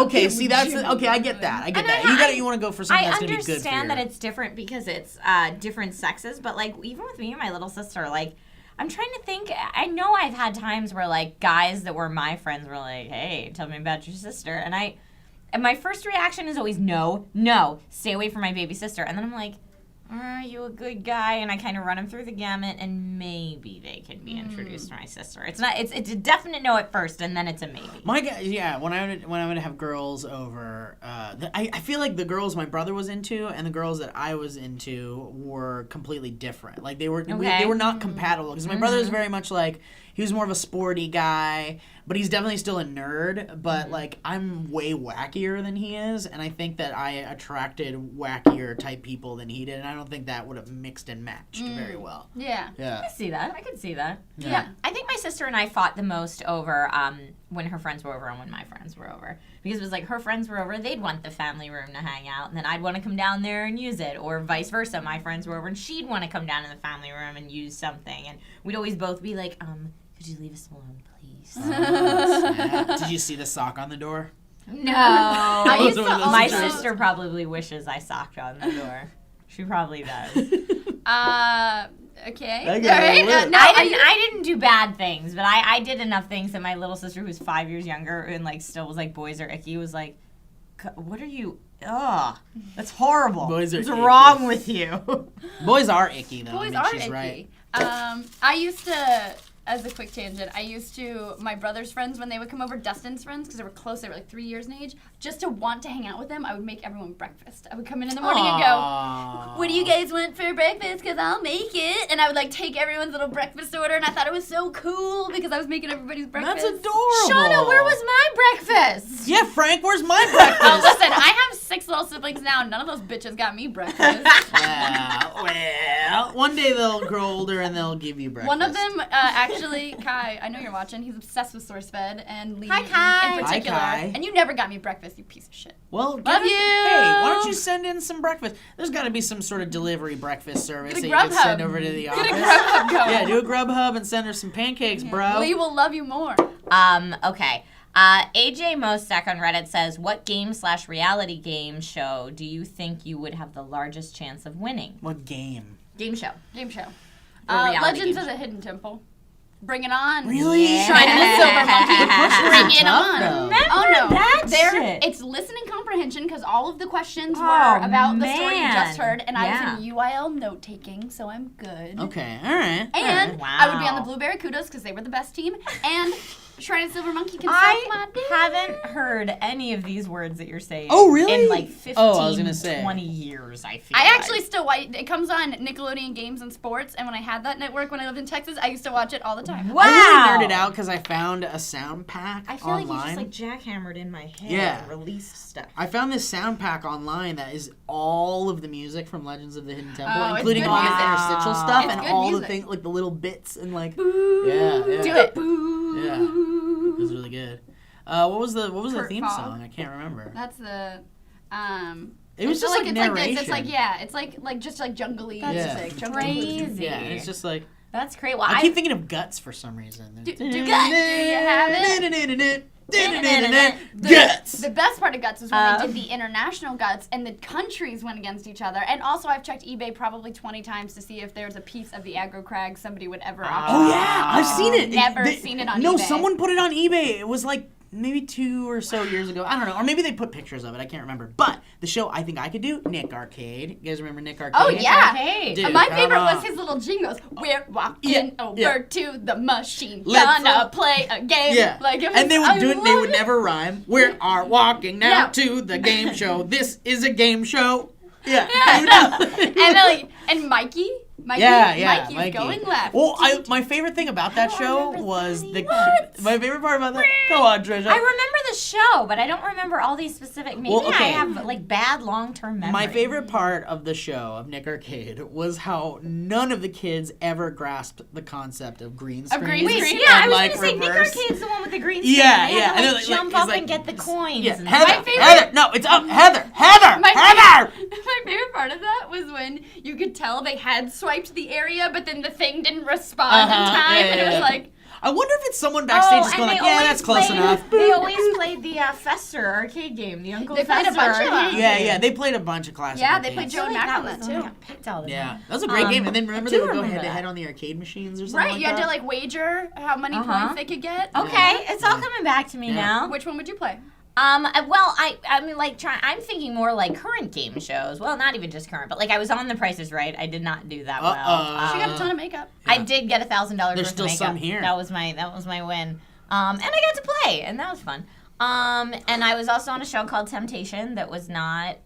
Okay, good see, with that's Jimmy. okay. I get that. I get And that. You want to go for something I that's gonna be good for understand you. that it's different because it's different sexes, but like even with me and my little sister, like I'm trying to think. I know I've had times where like guys that were my friends were like, "Hey, tell me about your sister," and I And my first reaction is always no, stay away from my baby sister. And then I'm like, are you a good guy? And I kind of run him through the gamut, and maybe they can be introduced to my sister. It's a definite no at first, and then it's a maybe. When I would have girls over, I feel like the girls my brother was into and the girls that I was into were completely different. Like they were not compatible because my brother was very much like he was more of a sporty guy, but he's definitely still a nerd. But like I'm way wackier than he is, and I think that I attracted wackier type people than he did, and I don't think that would have mixed and matched very well. Yeah. I could see that. Yeah. Yeah. I think my sister and I fought the most over when her friends were over and when my friends were over. Because it was like her friends were over, they'd want the family room to hang out, and then I'd want to come down there and use it. Or vice versa, my friends were over and she'd want to come down in the family room and use something. And we'd always both be like, could you leave us alone, please? Did you see the sock on the door? No. My sister probably wishes I socked on the door. She probably does. Okay. That All guy right. would. I didn't do bad things, but I did enough things that my little sister, who's 5 years younger and like still was like, boys are icky, was like, what are you? Ugh, that's horrible. Boys are What's icky. wrong with you? Boys are icky though. Boys I mean, are she's icky. right. I used to, as a quick tangent, my brother's friends, when they would come over, Dustin's friends, because they were close, they were like 3 years in age, just to want to hang out with them, I would make everyone breakfast. I would come in the morning and go, what do you guys want for breakfast? Because I'll make it. And I would like take everyone's little breakfast order, and I thought it was so cool because I was making everybody's breakfast. That's adorable. Shauna, where was my breakfast? Yeah, Frank, where's my breakfast? Oh, listen, I have 6 little siblings now, and none of those bitches got me breakfast. well, one day they'll grow older and they'll give you breakfast. One of them, actually, Kai, I know you're watching. He's obsessed with Sourcefed and Lee Hi, Kai. in particular. Hi, Kai. And you never got me breakfast, you piece of shit. Well, Love you. Hey, why don't you send in some breakfast? There's got to be some sort of delivery breakfast service Get a that you can Grubhub. send over to the office. Get a Grubhub going. Yeah, do a Grubhub and send her some pancakes, bro. Lee will love you more. Okay. AJ Mostek on Reddit says, what game/reality game show do you think you would have the largest chance of winning? What game? Game show. Game show. reality Legends game of the Hidden Temple. Bring it on. Really? Yeah. Shrine of the Silver Monkey. Bring it tough, on. though. Remember that shit? It's listening comprehension because all of the questions Oh, were about the story you man. just heard, and Yeah. I was in UIL note taking, so I'm good. Okay, all right. And Wow. I would be on the Blueberry Kudos because they were the best team, and Shrine of the Silver Monkey can suck my I dick. haven't heard any of these words that you're saying. Oh, really? In like 15, Oh, I was gonna say. 20 years, I feel I like. actually still watch. It comes on Nickelodeon Games and Sports, and when I had that network when I lived in Texas, I used to watch it all the time. Wow. I really nerded out because I found a sound pack I feel online. like you just like jackhammered in my head Yeah. and released stuff. I found this sound pack online that is all of the music from Legends of the Hidden Temple, Oh, it's including good all the music. interstitial stuff It's and good all music. the things, like the little bits and like. Yeah. Do it. Yeah. It was really good. What was the Kurt theme Fogg. song? I can't remember. That's the. It was it's just like it's narration. like this. It's like it's like just like jungly That's music. Yeah. Jungly. crazy. Yeah, and it's just like That's great. Well, I keep thinking of Guts for some reason. Do you have it? Guts. The best part of Guts is when they did the international Guts and the countries went against each other. And also, I've checked eBay probably 20 times to see if there's a piece of the aggro crag somebody would ever auction. Oh yeah, I've seen it. Never seen it on No, eBay. someone put it on eBay. It was like maybe 2 or so years ago. I don't know, or maybe they put pictures of it. I can't remember. But the show I think I could do, Nick Arcade. You guys remember Nick Arcade? Oh yeah, Arcade. Dude, my come favorite on. was his little jingles. We're walking Yeah, over yeah. to the machine, Let's gonna play a game. Yeah, Like it was, and they would I do it. They love would it. never rhyme. We are walking now Yeah. to the game show. This is a game show. Yeah, and then, like, and Mikey, Mikey. Mikey's going left. Well, my favorite thing about that show was What? my favorite part about that. Go on, Trisha. I remember the show, but I don't remember all these specific. Maybe Well, okay. I have like bad long-term memory. My favorite part of the show of Nick Arcade was how none of the kids ever grasped the concept of green screen. green Wait, screen? yeah, I and, was like, gonna say Nick reverse. Arcade's the one with the green screen. Yeah, They yeah. had to, And then, like, like, jump it's up like- and get the coins. Yeah, and Heather, My favorite- Heather. No, it's up. Heather. My Heather. my favorite part of that was when you could tell they had swiped the area, but then the thing didn't respond in time, Yeah, and it was yeah. like, I wonder if it's someone backstage just and going like, they yeah, always that's close played- enough. They always played the Fester arcade game, the Uncle They played a Fester bunch of arcade them. Yeah, game. yeah. They played a bunch of classic. Yeah, they arcades. played Joe and I feel Mac like on that was the one too. got picked all the Yeah, time. that was a great game. And then I remember do they would go remember head to that. head on the arcade machines or something right, like you had that. to like wager how many Uh-huh. points they could get. Okay, it's all coming back to me Yeah. now. Which one would you play? Well, I mean, like, I'm thinking more like current game shows. Well, not even just current, but like I was on The Price is Right. I did not do that well. She got a ton of makeup. I did get $1,000 worth of makeup. still some here. That was my win. And I got to play, and that was fun. And I was also on a show called Temptation that was not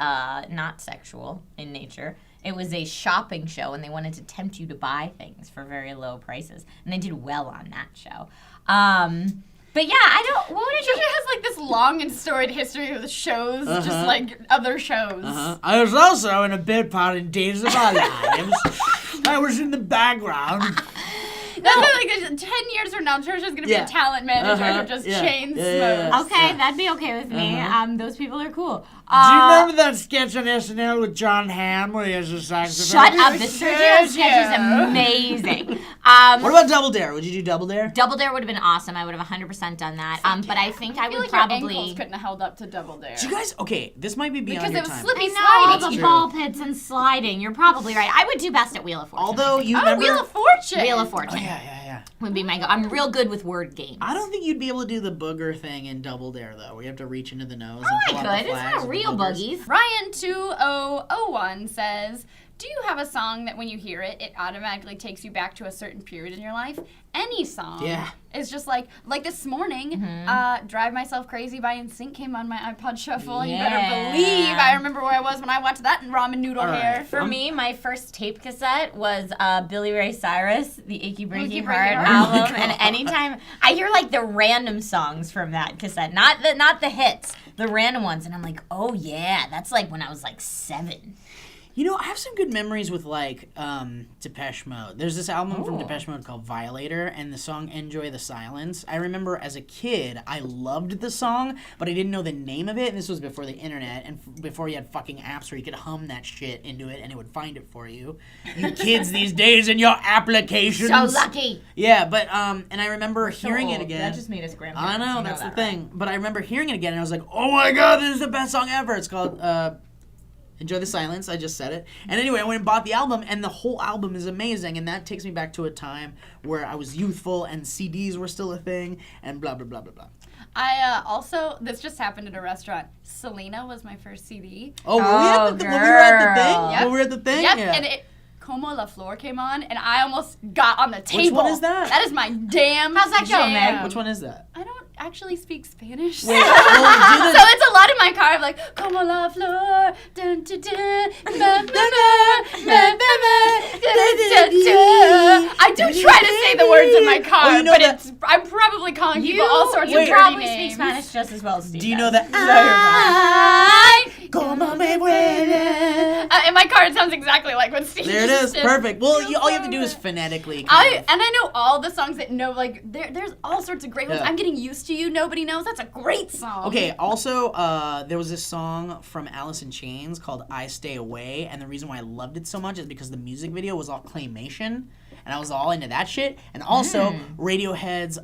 sexual in nature. It was a shopping show, and they wanted to tempt you to buy things for very low prices, and they did well on that show. But yeah, I don't. What would She has like this long and storied history of the shows, just like other shows. I was also in a bit part in Days of Our Lives. I was in the background. That's like 10 years from now, Trisha's gonna be a talent manager who just chain smokes. Okay, that'd be okay with me. Those people are cool. Do you remember that sketch on SNL with John Hamm where he has a saxophone? Shut up! The Sergio sketch is amazing. What about Double Dare? Would you do Double Dare? Double Dare would have been awesome. I would have 100% done that. But I think I I feel would like your probably. ankles couldn't have held up to Double Dare. Do you guys? Okay, this might be beyond Because your it was time. slippy I know, sliding. the ball pits and sliding. You're probably right. I would do best at Wheel of Fortune. Although you Oh, remember, Wheel of Fortune. Wheel of Fortune yeah. would be my go. I'm real good with word games. I don't think you'd be able to do the booger thing in Double Dare though, where you have to reach into the nose. Oh, and I pull out could. the It's flags not with real the boogers. buggies. Ryan2001 says, do you have a song that when you hear it, it automatically takes you back to a certain period in your life? Any song. Yeah. Is just like this morning, Drive Myself Crazy by NSYNC came on my iPod Shuffle. And you better believe I remember where I was when I watched that in ramen noodle hair. For me, my first tape cassette was Billy Ray Cyrus, the Achy Breaky Heart Breaky Heart. album. And anytime I hear like the random songs from that cassette, not the hits, the random ones, and I'm like, oh yeah, that's like when I was like 7. You know, I have some good memories with like Depeche Mode. There's this album from Depeche Mode called Violator, and the song Enjoy the Silence. I remember as a kid, I loved the song, but I didn't know the name of it, and this was before the internet, and before you had fucking apps where you could hum that shit into it, and it would find it for you. You kids these days and your applications. So lucky. Yeah, but, and I remember hearing it again. That just made us grandparents. I know, You that's the that, thing. But I remember hearing it again, and I was like, oh my god, this is the best song ever. It's called, Enjoy the Silence. I just said it. And anyway, I went and bought the album, and the whole album is amazing. And that takes me back to a time where I was youthful and CDs were still a thing, and blah, blah, blah, blah, blah. I also, this just happened at a restaurant. Selena was my first CD. Oh, were we at the thing? Yep. When we were at the thing? Yep, Yeah. and it, Como La Flor came on, and I almost got on the table. Which one is that? That is my damn How's that going, jam. Meg? Which one is that? I don't actually speak Spanish. Wait, well, do the- So it's a lot in my car. I'm like, Como La Flor, dun, dun, dun, ba, ba, ba, ba, ba, ba, dun, dun, dun. I do try to say the words in my car, Oh, you know but that- I'm probably calling people all sorts of You dirty probably names. speak Spanish just as well as Steve Do you does. know that? Como me huele. In my car, it sounds exactly like what Steve There it is. did. Perfect. Well, Feels all you have so to do is good. phonetically. I know all the songs that there's all sorts of great ones. Yeah. I'm Getting Used to You, Nobody Knows. That's a great song. Okay, also, there was this song from Alice in Chains called I Stay Away, and the reason why I loved it so much is because the music video was all claymation, and I was all into that shit, and also Radiohead's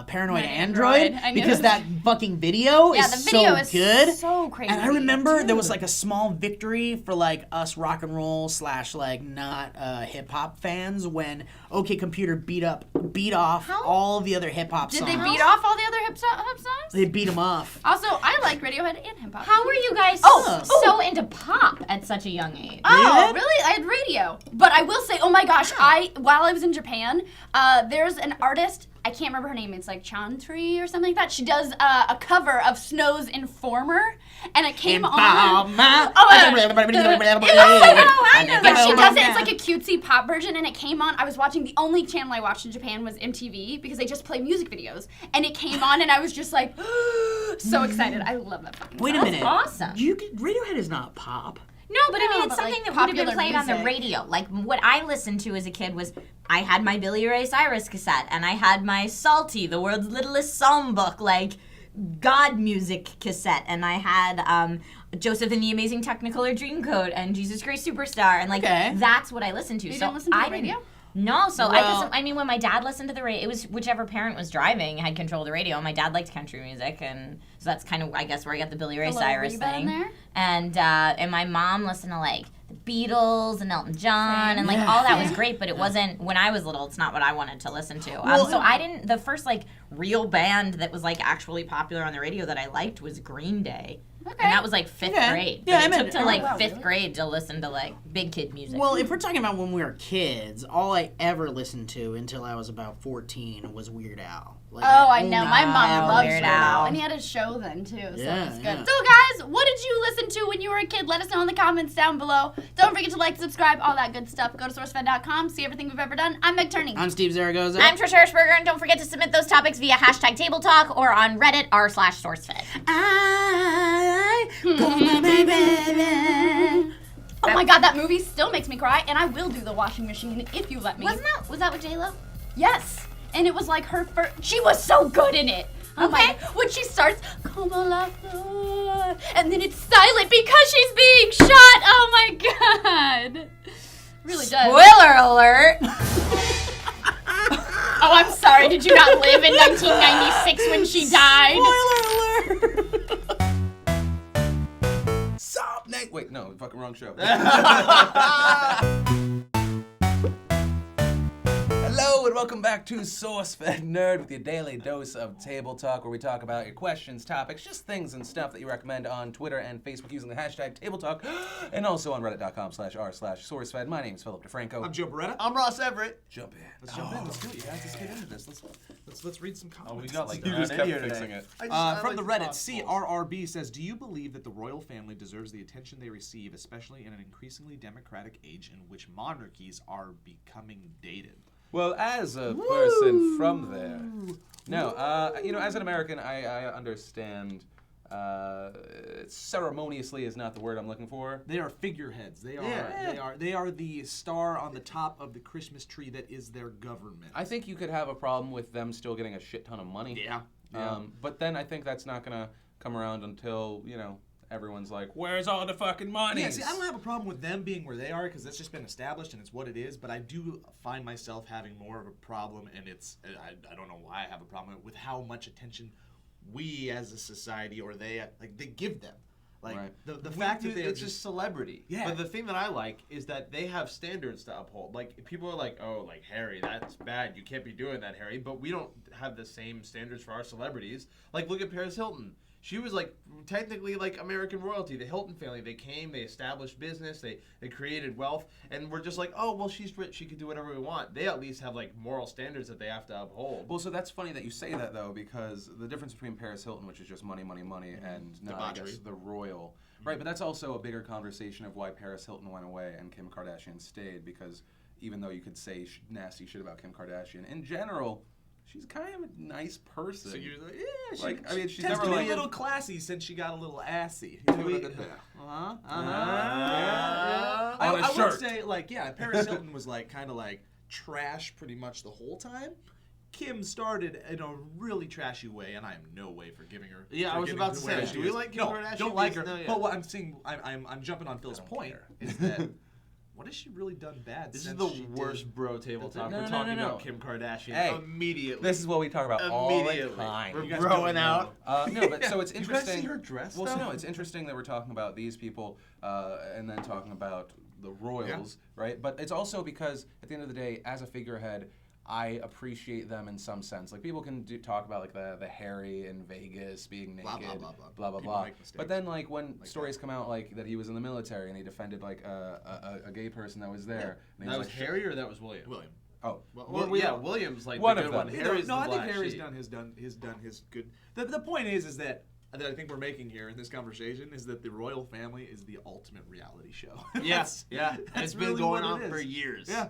Paranoid Android, I knew because it. that fucking video Yeah, is the video so is good. so crazy. And I remember there was like a small victory for like us rock and roll / like not hip hop fans when OK Computer beat off all the other hip hop Did songs. they beat off all the other hip songs? They beat them off. Also, I like Radiohead and hip hop. How were you guys so into pop at such a young age? Oh, really? I had radio. But I will say, oh my gosh, while I was in Japan, there's an artist, I can't remember her name, it's like Chantry or something like that. She does a cover of Snow's Informer, and it came on. I know. But she does it, it's like a cutesy pop version, and it came on. I was watching, the only channel I watched in Japan was MTV, because they just play music videos. And it came on, and I was just like, so excited. I love that fucking Wait a song. minute. awesome. Radiohead is not pop. No, but I mean, No, it's but, something like, that would have been popular played on the music. radio. Like, what I listened to as a kid was, I had my Billy Ray Cyrus cassette, and I had my Salty, the world's littlest songbook, like, God music cassette, and I had Joseph and the Amazing Technicolor Dreamcoat and Jesus Christ Superstar, and like, Okay. that's what I listened to. You so didn't listen to I the radio? No, so Well- I mean, when my dad listened to the radio, it was whichever parent was driving had control of the radio. My dad liked country music, and so that's kind of, I guess, where I got the Billy Ray little Cyrus reba in thing. there? And my mom listened to like the Beatles and Elton John, and like all that was great, but it wasn't when I was little. It's not what I wanted to listen to. So I didn't. The first like real band that was like actually popular on the radio that I liked was Green Day. Okay. And that was like fifth grade. Yeah, But I it meant- took to like fifth grade to listen to like big kid music. Well, if we're talking about when we were kids, all I ever listened to until I was about 14 was Weird Al. Like, Oh, I know. My mom Wow, loves Weird Weird Al. Al. And he had a show then, too, so Yeah, it's good. yeah. So, guys, what did you listen to when you were a kid? Let us know in the comments down below. Don't forget to like, subscribe, all that good stuff. Go to sourcefed.com, see everything we've ever done. I'm Meg Turney. I'm Steve Zaragoza. I'm Trish Hirschberger, and don't forget to submit those topics via hashtag Table Talk or on Reddit r/Sourcefed. Oh my god, that movie still makes me cry, and I will do the washing machine if you let me. Was that with J-Lo? Yes. And it was like her first. She was so good in it. Oh my! When she starts, "Como la flor," and then it's silent because she's being shot. Oh my god! Really does. Spoiler alert! Oh, I'm sorry. Did you not live in 1996 when she died? Stop, Nate. Wait, no, fucking wrong show. Hello and welcome back to Sourcefed Nerd with your daily dose of table talk, where we talk about your questions, topics, just things and stuff that you recommend on Twitter and Facebook using the hashtag Table Talk, and also on reddit.com/r/Sourcefed. My name is Philip DeFranco. I'm Joe Beretta. I'm Ross Everett. Jump in. Let's jump in. Let's do it, you guys. Let's get into this. Let's read some comments. Oh, we got like You just in kept here fixing today. it. From the Reddit, CRRB says, do you believe that the royal family deserves the attention they receive, especially in an increasingly democratic age in which monarchies are becoming dated? Well, as a person from there, no, as an American, I understand. Ceremoniously is not the word I'm looking for. They are figureheads. They are the star on the top of the Christmas tree that is their government. I think you could have a problem with them still getting a shit ton of money. Yeah. But then I think that's not gonna come around until everyone's like, "Where's all the fucking money?" Yeah, see, I don't have a problem with them being where they are because that's just been established and it's what it is. But I do find myself having more of a problem, and I don't know why I have a problem with how much attention we as a society or they give them. Like Right. the fact that it's just celebrity. Yeah. But the thing that I like is that they have standards to uphold. Like people are like, oh, like Harry, that's bad. You can't be doing that, Harry. But we don't have the same standards for our celebrities. Like look at Paris Hilton. She was like technically like American royalty. The Hilton family, they came, they established business, they created wealth, and we're just like, oh well, she's rich, she can do whatever we want. They at least have like moral standards that they have to uphold. Well, so that's funny that you say that though, because the difference between Paris Hilton, which is just money, money, money, and now I guess the royal, right? But that's also a bigger conversation of why Paris Hilton went away and Kim Kardashian stayed, because even though you could say nasty shit about Kim Kardashian, in general, she's kind of a nice person. So you're like, she's never to be like a little classy since she got a little assy. On a I shirt. would say, Paris Hilton was kind of trash pretty much the whole time. Kim started in a really trashy way, and I am no way forgiving her. Yeah, I was about to say, do we like Kim No, Kardashian? don't like her. No, yeah. But what I'm saying, I'm jumping on Phil's point is that what has she really done bad? This is since the she worst bro table talk. No, We're no, talking no. about Kim Kardashian Hey, immediately. This is what we talk about all the Immediately. time. We're You guys growing don't out. No, but so it's Did you guys interesting. see her dress, Well, so though? no, it's interesting that we're talking about these people and then talking about the royals, right? But it's also because at the end of the day, as a figurehead, I appreciate them in some sense. Like people can talk about like the Harry in Vegas being naked, blah, blah. People make mistakes. But then like when stories come out like that he was in the military and he defended like a gay person that was there. And he That was like, Harry or that was William? William. Oh, William's like One the of good them. one. Harry's No, the I think black Harry's sheep. done his good. The point is that I think we're making here in this conversation is that the royal family is the ultimate reality show. Yes, yeah. And That's it's been really going what on it for is. years. Yeah.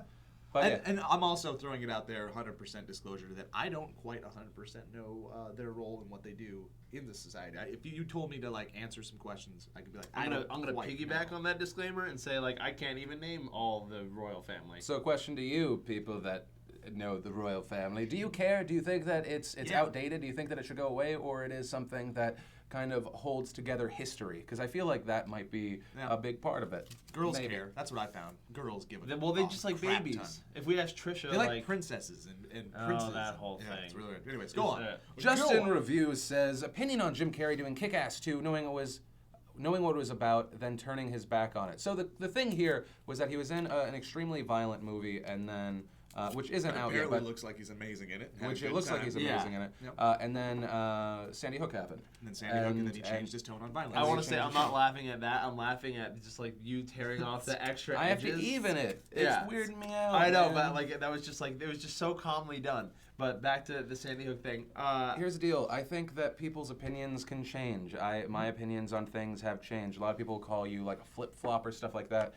but And I'm also throwing it out there, 100% disclosure, that I don't quite 100% know their role and what they do in the society. If you told me to answer some questions, I could be like, I'm gonna quite piggyback know. on that disclaimer and say I can't even name all the royal family. So, a question to you, people that know the royal family: do you care? Do you think that it's outdated? Do you think that it should go away, or it is something that kind of holds together history? Because I feel like that might be a big part of it. Girls Maybe. care. That's what I found. Girls give a Well, they just like crap babies. ton. If we ask Trisha, They like princesses and princes. that whole Yeah, thing. it's really weird. Anyways, go on. Justin Reviews says, opinion on Jim Carrey doing Kick-Ass 2, knowing what it was about, then turning his back on it. So the thing here was that he was in an extremely violent movie, and then which isn't out yet, Apparently but looks like he's amazing in it. which it looks like he's amazing in it. Yep. And then Sandy Hook happened. And then Sandy Hook, and then he changed his tone on violence. I want to say I'm not laughing at that. I'm laughing at just like you tearing off the extra I have edges. to even it. Yeah. It's weirding me out. I know, man. but like that was just like it was just so calmly done. But back to the Sandy Hook thing. Here's the deal. I think that people's opinions can change. My opinions on things have changed. A lot of people call you like a flip-flop or stuff like that.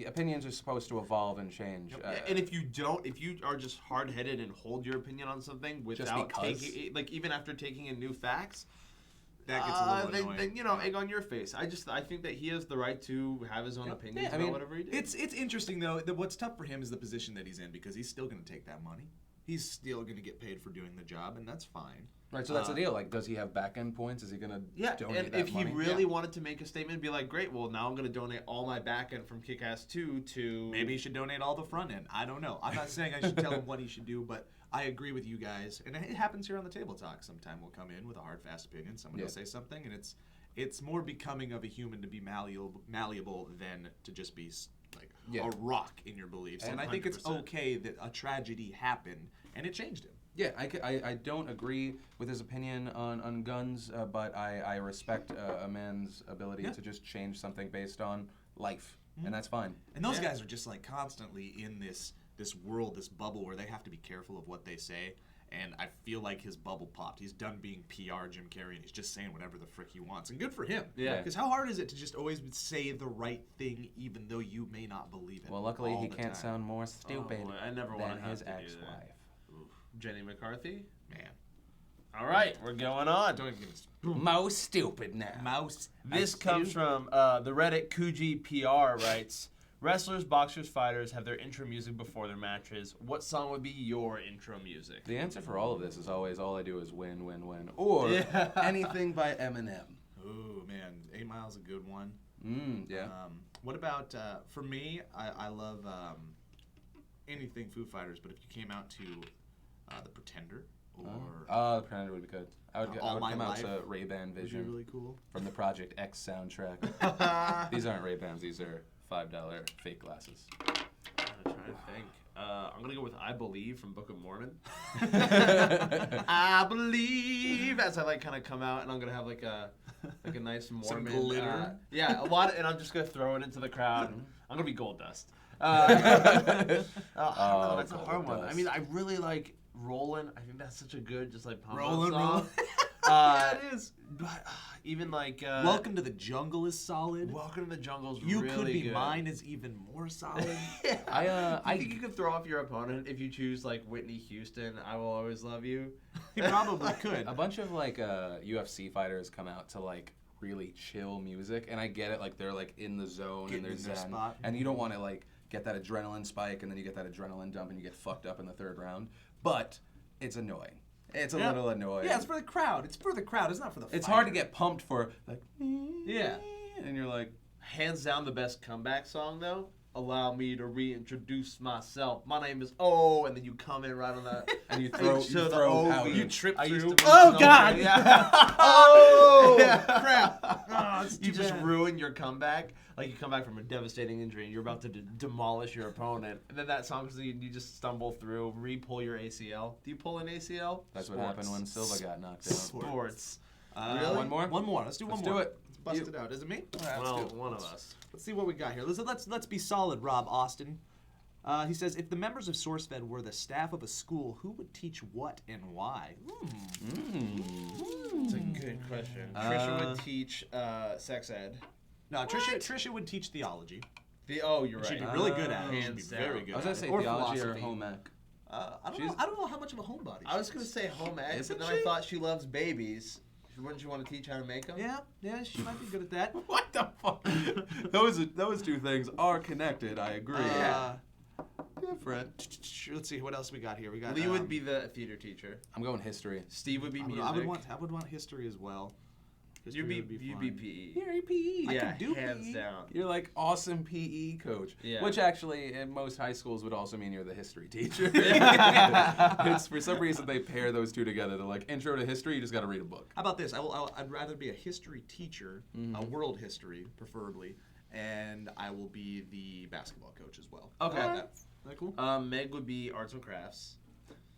Opinions are supposed to evolve and change. And if you are just hard-headed and hold your opinion on something without because? taking, like even after taking in new facts, That gets a little annoying. then you know, egg on your face. I think that he has the right to have his own opinions about whatever he does. It's interesting though. That what's tough for him is the position that he's in because he's still going to take that money. He's still going to get paid for doing the job, and that's fine. Right, so that's the deal. Like, does he have back-end points? Is he going to donate and that if money? he really wanted to make a statement, be like, great, well, now I'm going to donate all my back end from Kick-Ass 2 to... Maybe he should donate all the front end. I don't know. I'm not saying I should tell him what he should do, but I agree with you guys. And it happens here on the Table Talk. Sometime we'll come in with a hard, fast opinion. Someone will say something, and it's more becoming of a human to be malleable than to just be like a rock in your beliefs. And I think it's 100%. okay that a tragedy happened, and it changed him. Yeah, I don't agree with his opinion on guns, but I respect a man's ability to just change something based on life, and that's fine. And those guys are just like constantly in this world, this bubble where they have to be careful of what they say. And I feel like his bubble popped. He's done being PR Jim Carrey, and he's just saying whatever the frick he wants. And good for him. Yeah. Because how hard is it to just always say the right thing, even though you may not believe it? Well, luckily all he the can't time? sound more stupid I never want than to have his to do that. ex-wife. Jenny McCarthy? Man. All right, we're going on. Don't even get us. Most stupid now. Mouse. This comes from the Reddit Kuji PR writes, wrestlers, boxers, fighters have their intro music before their matches. What song would be your intro music? The answer for all of this is always all I do is win, win, win. Or anything by Eminem. Ooh, man. 8 Mile's a good one. Yeah. What about, for me, I love anything Foo Fighters, but if you came out to The Pretender or... The Pretender would be good. I would All My come out Life to Ray-Ban would be Vision really cool. from the Project X soundtrack. These aren't Ray-Bans. These are $5 fake glasses. I'm trying to think. I'm going to go with I Believe from Book of Mormon. I believe as I like kind of come out, and I'm going to have like a nice Mormon. Some glitter. Yeah, a lot, and I'm just going to throw it into the crowd. I'm going to be Gold Dust. I don't know, that's a hard one. I mean, I really like Rollin'. I think that's such a good, just like pump Rollin', song. Yeah, it is. But even like Welcome to the Jungle is solid. Welcome to the Jungle is You really Could Be good. Mine is even more solid. I think you can throw off your opponent if you choose like Whitney Houston. I Will Always Love You. You probably could. A bunch of like UFC fighters come out to like really chill music, and I get it. Like they're like in the zone Getting and they're in their zen, spot. and you don't want to like get that adrenaline spike, and then you get that adrenaline dump, and you get fucked up in the third round. But it's annoying. It's a little annoying. Yeah, it's for the crowd. It's for the crowd. It's not for the It's fighter. hard to get pumped for, like, Yeah. and you're like, Hands down the best comeback song though. Allow me to reintroduce myself. My name is O, and then you come in right on that. and you throw powder. You trip I used through. to- Oh, God! Yeah. Oh, crap. Oh, it's You too just bad. ruin your comeback. Like you come back from a devastating injury and you're about to demolish your opponent, and then that song, you just stumble through, re-pull your ACL. Do you pull an ACL? That's what happened when Silva got knocked out. Sports. Really? One more? One more. Let's do one Let's more. do it. Let's bust it out. Is it me? All right, let's do Well, it. one of us. Let's see what we got here. Let's be solid, Rob Austin. He says, if the members of Sourcefed were the staff of a school, who would teach what and why? That's a good question. Trisha would teach sex ed. No, Trisha would teach theology. You're right. She'd be really good at it. She'd be Hands very down. good I was at gonna say it. Or theology or philosophy. home ec. I don't know how much of a homebody I was she gonna is. say home ec, Isn't but then she? I thought she loves babies. Wouldn't you want to teach how to make them? Yeah, she might be good at that. What the fuck? those two things are connected. I agree. Different. Let's see what else we got here. We got Lee would be the theater teacher. I'm going history. Steve would be music. I would want history as well. You'd be fun. PE. You're a PE. Yeah, could do hands PE. down. You're like awesome PE coach, Yeah. which actually in most high schools would also mean you're the history teacher. It's for some reason they pair those two together. They're like intro to history. You just got to read a book. How about this? I'd rather be a history teacher, a world history preferably, and I will be the basketball coach as well. Okay. How about that cool? Meg would be arts and crafts.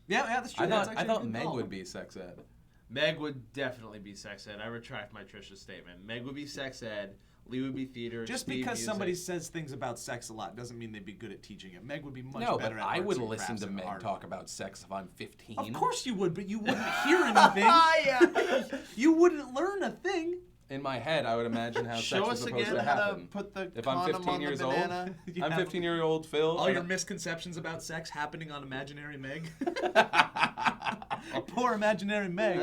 Yeah, that's true. I thought Meg would be sex ed. Meg would definitely be sex ed. I retract my Trisha statement. Meg would be sex ed. Lee would be theater. Just Steve, because music. somebody says things about sex a lot doesn't mean they'd be good at teaching it. Meg would be much No, better but at I arts would and listen crafts to and Meg art. talk about sex if I'm 15. Of course you would, but you wouldn't hear anything. You wouldn't learn a thing. In my head, I would imagine how Show sex is us supposed again to how to happen. put the If I'm condom 15 on years the old, banana. I'm 15-year-old Phil. All your misconceptions about sex happening on imaginary Meg. Poor imaginary Meg.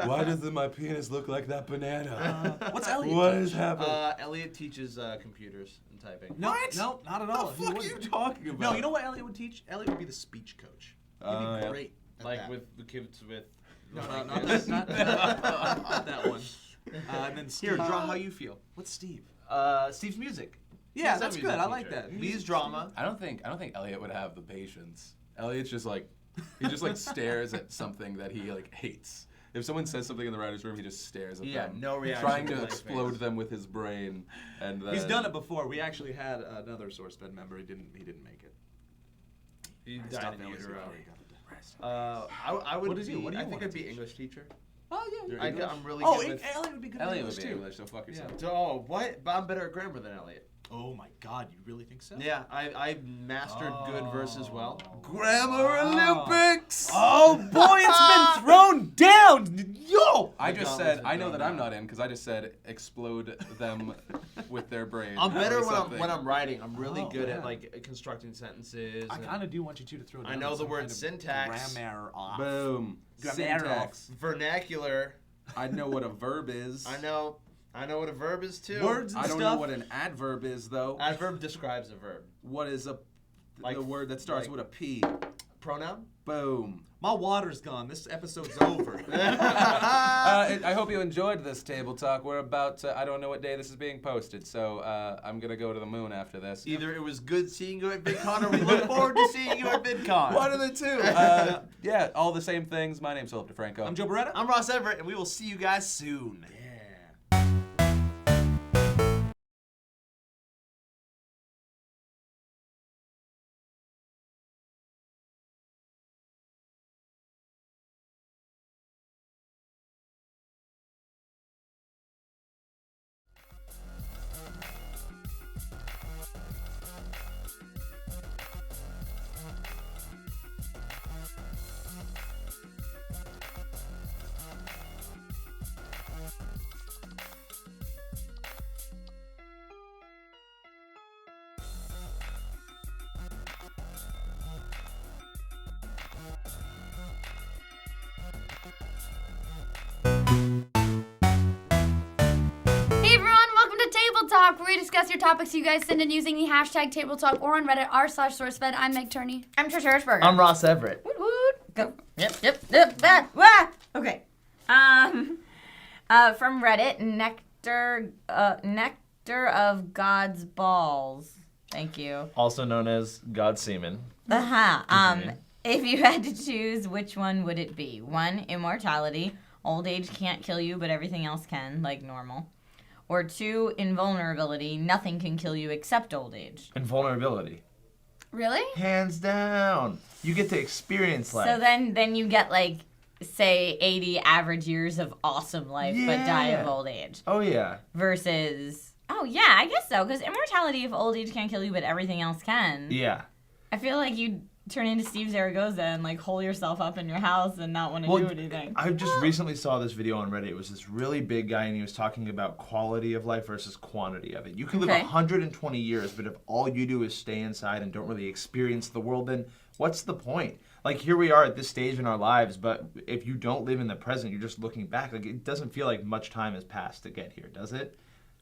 Why does my penis look like that banana? What's Elliot? What is happening? Elliot teaches computers and typing. No, no, not at all. What the fuck are you talking about? No, you know what Elliot would teach? Elliot would be the speech coach. He'd be yeah. great. At Like that. with the kids with. No, like not this. that, not that one. And then Steve. Here, draw how you feel. What's Steve? Steve's music. Yeah, He's a that's good. music I like teacher. that. Lee's drama. I don't think Elliot would have the patience. Elliot's just like he just like stares at something that he like hates. If someone says something in the writer's room, he just stares at Yeah, them. no reaction, Trying to blank explode face. them with his brain. And then, He's done it before. We actually had another Sourcefed member. He didn't make it. He Rest died in in peace utero. before he got it. I would. What is he? What do you I think wanna I'd be teach? English teacher. Oh yeah. You're I, English? I'm really Oh, good with. Elliot would be good at Elliot English would be too. English, so fuck yourself. Oh, what? But I'm better at grammar than Elliot. Oh my God, you really think so? Yeah, I mastered good versus well. Grammar Olympics! Oh boy, it's been thrown down. Yo. I just gauntlet's said been I know thrown that I'm out. not in because I just said explode them with their brain. I'm better or when something. I'm writing. I'm really Oh, good yeah. at like constructing sentences. I and kind of do want you two to throw down. I know the some word kind of syntax. Grammar off. Boom. Grammar Syntax. vernacular. I know what a verb is. I know what a verb is too. Words and I don't stuff. know what an adverb is though. Adverb describes a verb. What is a Like- the word that starts like- with a P? Pronoun. Boom. My water's gone. This episode's over. I hope you enjoyed this table talk. We're about to, I don't know what day this is being posted, so I'm going to go to the moon after this. Either it was good seeing you at VidCon, or we look forward to seeing you at VidCon. One of the two. Yeah, all the same things. My name's Philip DeFranco. I'm Joe Beretta. I'm Ross Everett, and we will see you guys soon. Hey everyone, welcome to Table Talk, where we discuss your topics you guys send in using the hashtag Table Talk or on Reddit r/Sourcefed. I'm Meg Turney. I'm Trisha Hirschberger. I'm Ross Everett. Woot woot. Go. Yep. Okay. From Reddit, nectar of God's balls. Thank you. Also known as God Semen. If you had to choose, which one would it be? 1, immortality. Old age can't kill you, but everything else can, like normal. Or 2, invulnerability. Nothing can kill you except old age. Invulnerability. Really? Hands down. You get to experience life. So then you get like, say, 80 average years of awesome life, but die of Yeah. old age. Oh yeah. Versus, oh yeah, I guess so, because immortality, if old age can't kill you, but everything else can. Yeah. I feel like you'd turn into Steve Zaragoza and like hole yourself up in your house and not want to do anything. I just recently saw this video on Reddit. It was this really big guy, and he was talking about quality of life versus quantity of it. You can live Okay. 120 years, but if all you do is stay inside and don't really experience the world, then what's the point? Like, here we are at this stage in our lives, but if you don't live in the present, you're just looking back. Like, it doesn't feel like much time has passed to get here, does it?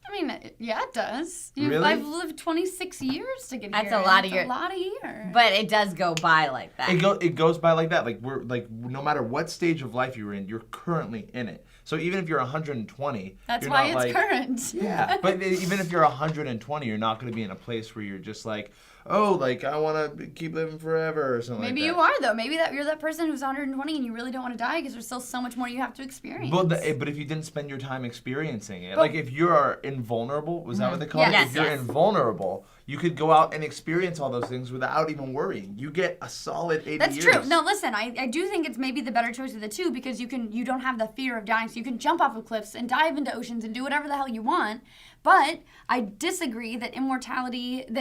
I mean, yeah, it does. Really? I've lived 26 years to get That's here. a lot of That's years. a lot of years. But it does go by like that. It goes by like that. Like we're like no matter what stage of life you're in, you're currently in it. So even if you're 120, That's you're why not it's like, current. Yeah, but even if you're 120, you're not going to be in a place where you're just like, oh, like I want to keep living forever or something. Maybe like you that. are though. Maybe that you're that person who's 120 and you really don't want to die because there's still so much more you have to experience. But if you didn't spend your time experiencing it, like if you're invulnerable, was that what they call Yes. it? If you're invulnerable, you could go out and experience all those things without even worrying. You get a solid 80 That's years. true. No, listen, I do think it's maybe the better choice of the two because you don't have the fear of dying, so you can jump off of cliffs and dive into oceans and do whatever the hell you want. But I disagree that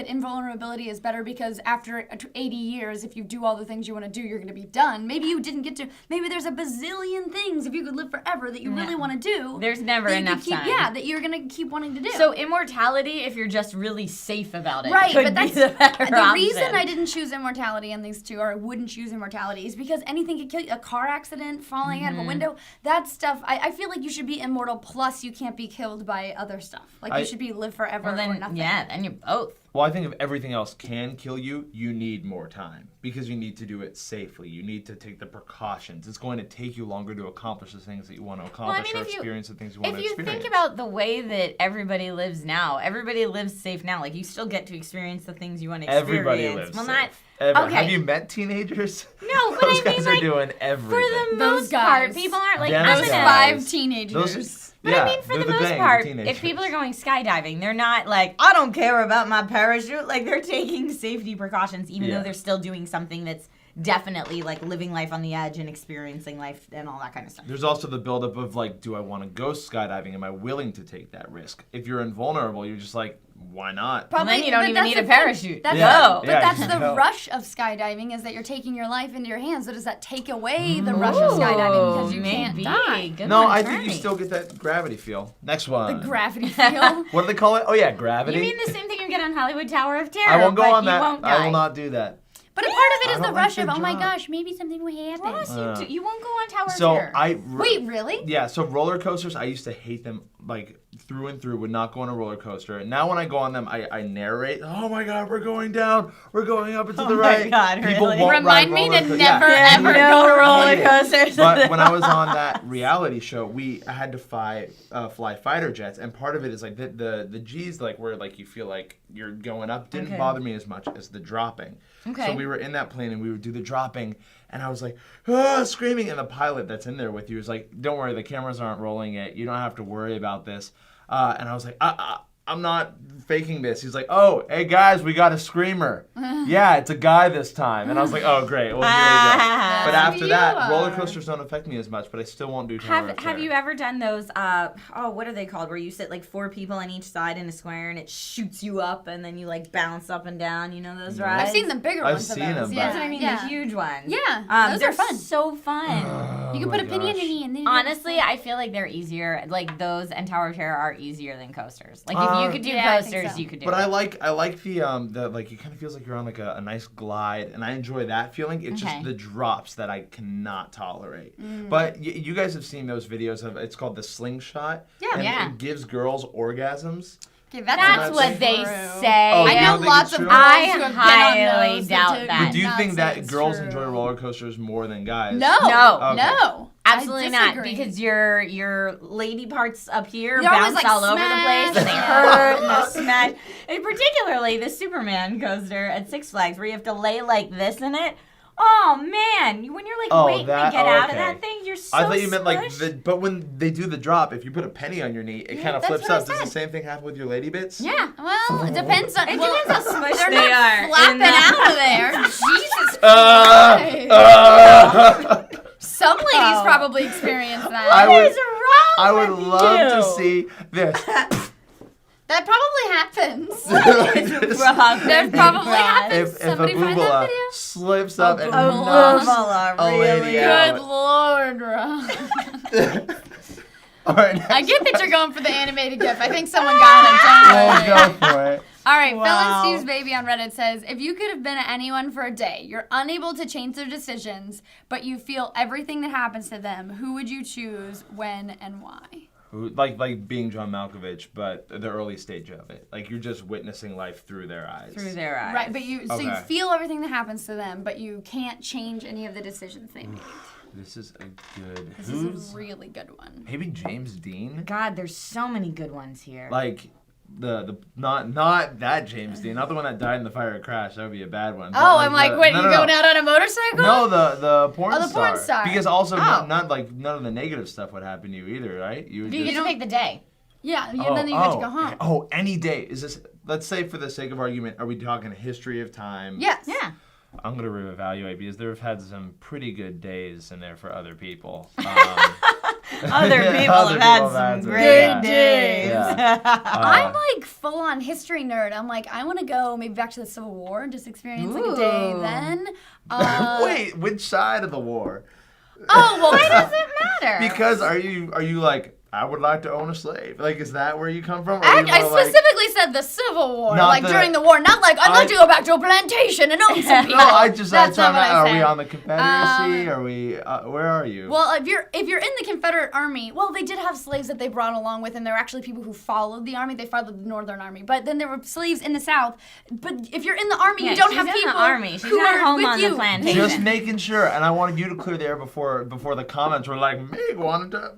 invulnerability is better because after 80 years, if you do all the things you want to do, you're going to be done. Maybe you didn't get to, maybe there's a bazillion things if you could live forever that you really want to do. There's never that you enough could keep, time. Yeah, that you're going to keep wanting to do. So immortality, if you're just really safe about it, Right, could but be that's the better the option. reason I didn't choose immortality and these two, or I wouldn't choose immortality, is because anything could kill you. A car accident, falling out of a window, that stuff. I feel like you should be immortal. Plus, you can't be killed by other stuff. Like you should be live forever Well, or then, nothing. yeah, then you're both. Well, I think if everything else can kill you, you need more time because you need to do it safely. You need to take the precautions. It's going to take you longer to accomplish the things that you want to accomplish or experience the things you want to If you experience. think about the way that everybody lives now, everybody lives safe now. Like you still get to experience the things you want to experience. Everybody lives well, safe. not okay. Have you met teenagers? No, but Those I mean, guys like, are doing everything. For the Those most part, guys. people aren't like. Yeah, I'm those gonna- guys. 5 teenagers. But yeah, I mean, for they're the most gang, part, teenagers. if people are going skydiving, they're not like, I don't care about my parachute. Like, they're taking safety precautions, even though they're still doing something that's definitely like living life on the edge and experiencing life and all that kind of stuff. There's also the buildup of like, do I want to go skydiving? Am I willing to take that risk? If you're invulnerable, you're just like, why not? Well, then you don't but even that's need the a thing. parachute. That's Yeah. but Yeah, that's you the know. rush of skydiving is that you're taking your life into your hands. So does that take away the rush of skydiving because you can't maybe. die? Good No, one, I think you Charmy. still get that gravity feel. Next one. The gravity field. What do they call it? Oh yeah, gravity. You mean the same thing you get on Hollywood Tower of Terror? I won't go but on you that. Won't I die. will not do that. But a part of it I is the don't like rush the of, oh my jump. gosh, maybe something will happen. Yes, you won't go on Tower So of Terror. Wait, really? Yeah, so roller coasters, I used to hate them like through and through, would not go on a roller coaster. And now when I go on them, I narrate, oh my god, we're going down, we're going up and to the right. God, People really? won't Remind ride me roller to co- never yeah. ever no go roller roller coasters. But when I was on that reality show, I had to fly fighter jets, and part of it is like the G's, like where like you feel like you're going up, didn't bother me as much as the dropping. Okay. So we were in that plane and we would do the dropping, and I was like screaming, and the pilot that's in there with you is like, "Don't worry, the cameras aren't rolling it. You don't have to worry about this." And I was like, I'm not faking this. He's like, oh, hey guys, we got a screamer. Yeah, it's a guy this time. And I was like, oh great, well here we go. But after that, roller coasters don't affect me as much, but I still won't do Tower of Have Terror. you ever done those, what are they called, where you sit like 4 people on each side in a square and it shoots you up and then you like bounce up and down, you know those rides? I've seen the bigger I've ones of seen those. them, Yeah, That's what I mean, yeah. the huge ones. Yeah, those they're are fun. so fun. Oh You can my put a penny on your gosh. knee and then Honestly, I feel like they're easier. Like those and Tower of Terror are easier than coasters. Like if you could do yeah, I think coasters, so. you could do But it. I like the like it kind of feels like you're on like a nice glide, and I enjoy that feeling. It's Okay. just the drops that I cannot tolerate. But you guys have seen those videos of it's called the slingshot. Yeah. and Yeah. it gives girls orgasms. Okay, That's That's what they true. say. Oh, I you know don't think lots it's of true? girls I who have been on highly those doubt did that. But do you not think say that it's girls true. enjoy roller coasters more than guys? No, No. Okay. no, Absolutely I not, disagree. because your lady parts up here They're always, bounce like, all over the place and they smashed. hurt and they're smashed. And particularly the Superman coaster at Six Flags where you have to lay like this in it. Oh man, when you're like waiting to get out of that thing, you're so I thought you meant like smushed. but when they do the drop, if you put a penny on your knee, it kind of that's flips what I up. Does the said. same thing happen with your lady bits? Yeah. Well, it depends on. It well, depends how smushed they're they not are. flapping in out of there. Jesus Christ. Some ladies Oh. probably experience that. I What would- is wrong I would with love you? to see this. That probably happens. Wrong. That probably happens. if a Somebody find that boobala video. slips up and boobala. knocks Boobala, a lady really? out. Good Lord, Rob. All right, next. I get that you're going for the animated GIF. I think someone got it. We'll Don't worry. go for it. All right, Wow. Phil and Steve's Baby on Reddit says, if you could have been anyone for a day, you're unable to change their decisions, but you feel everything that happens to them, who would you choose, when, and why? Like being John Malkovich, but the early stage of it. Like you're just witnessing life through their eyes. Through their eyes. Right, but you you Okay. feel everything that happens to them, but you can't change any of the decisions they made. This is a good. This is a really good one. Maybe James Dean? God, there's so many good ones here. Like the not that James Dean, not the one that died in the fire crash. That would be a bad one. But Oh, I'm like, wait, no, you no, going out on a motorcycle? No, the porn Oh, the star. porn star. Because also Oh. not like none of the negative stuff would happen to you either, right? You would you just get to pick the day. Yeah, and then you get to go home. Oh, any day. Is this? Let's say for the sake of argument, are we talking history of time? Yes. Yeah. I'm gonna reevaluate because they've had some pretty good days in there for other people. Other people Other have people had some some- great yeah. days. Yeah. I'm like full on history nerd. I'm like, I want to go maybe back to the Civil War and just experience like a day Ooh. then. Wait, which side of the war? Oh well, Why does it matter? Because are you like I would like to own a slave? Like, is that where you come from? Or I are you more like- specifically said the Civil War, Not like the- during the war, not like I'd like to go back to a plantation and own some people. No, I just That's not what I are said. we on the Confederacy? Are we? Where are you? Well, if you're in the Confederate Army, well, they did have slaves that they brought along with them. There were actually people who followed the army. They followed the Northern Army, but then there were slaves in the South. But if you're in the army, Yeah, you don't she's have in people the army. She's who not are home with on you. the plantation. Just making sure, and I wanted you to clear the air before the comments were like, Meg wanted to.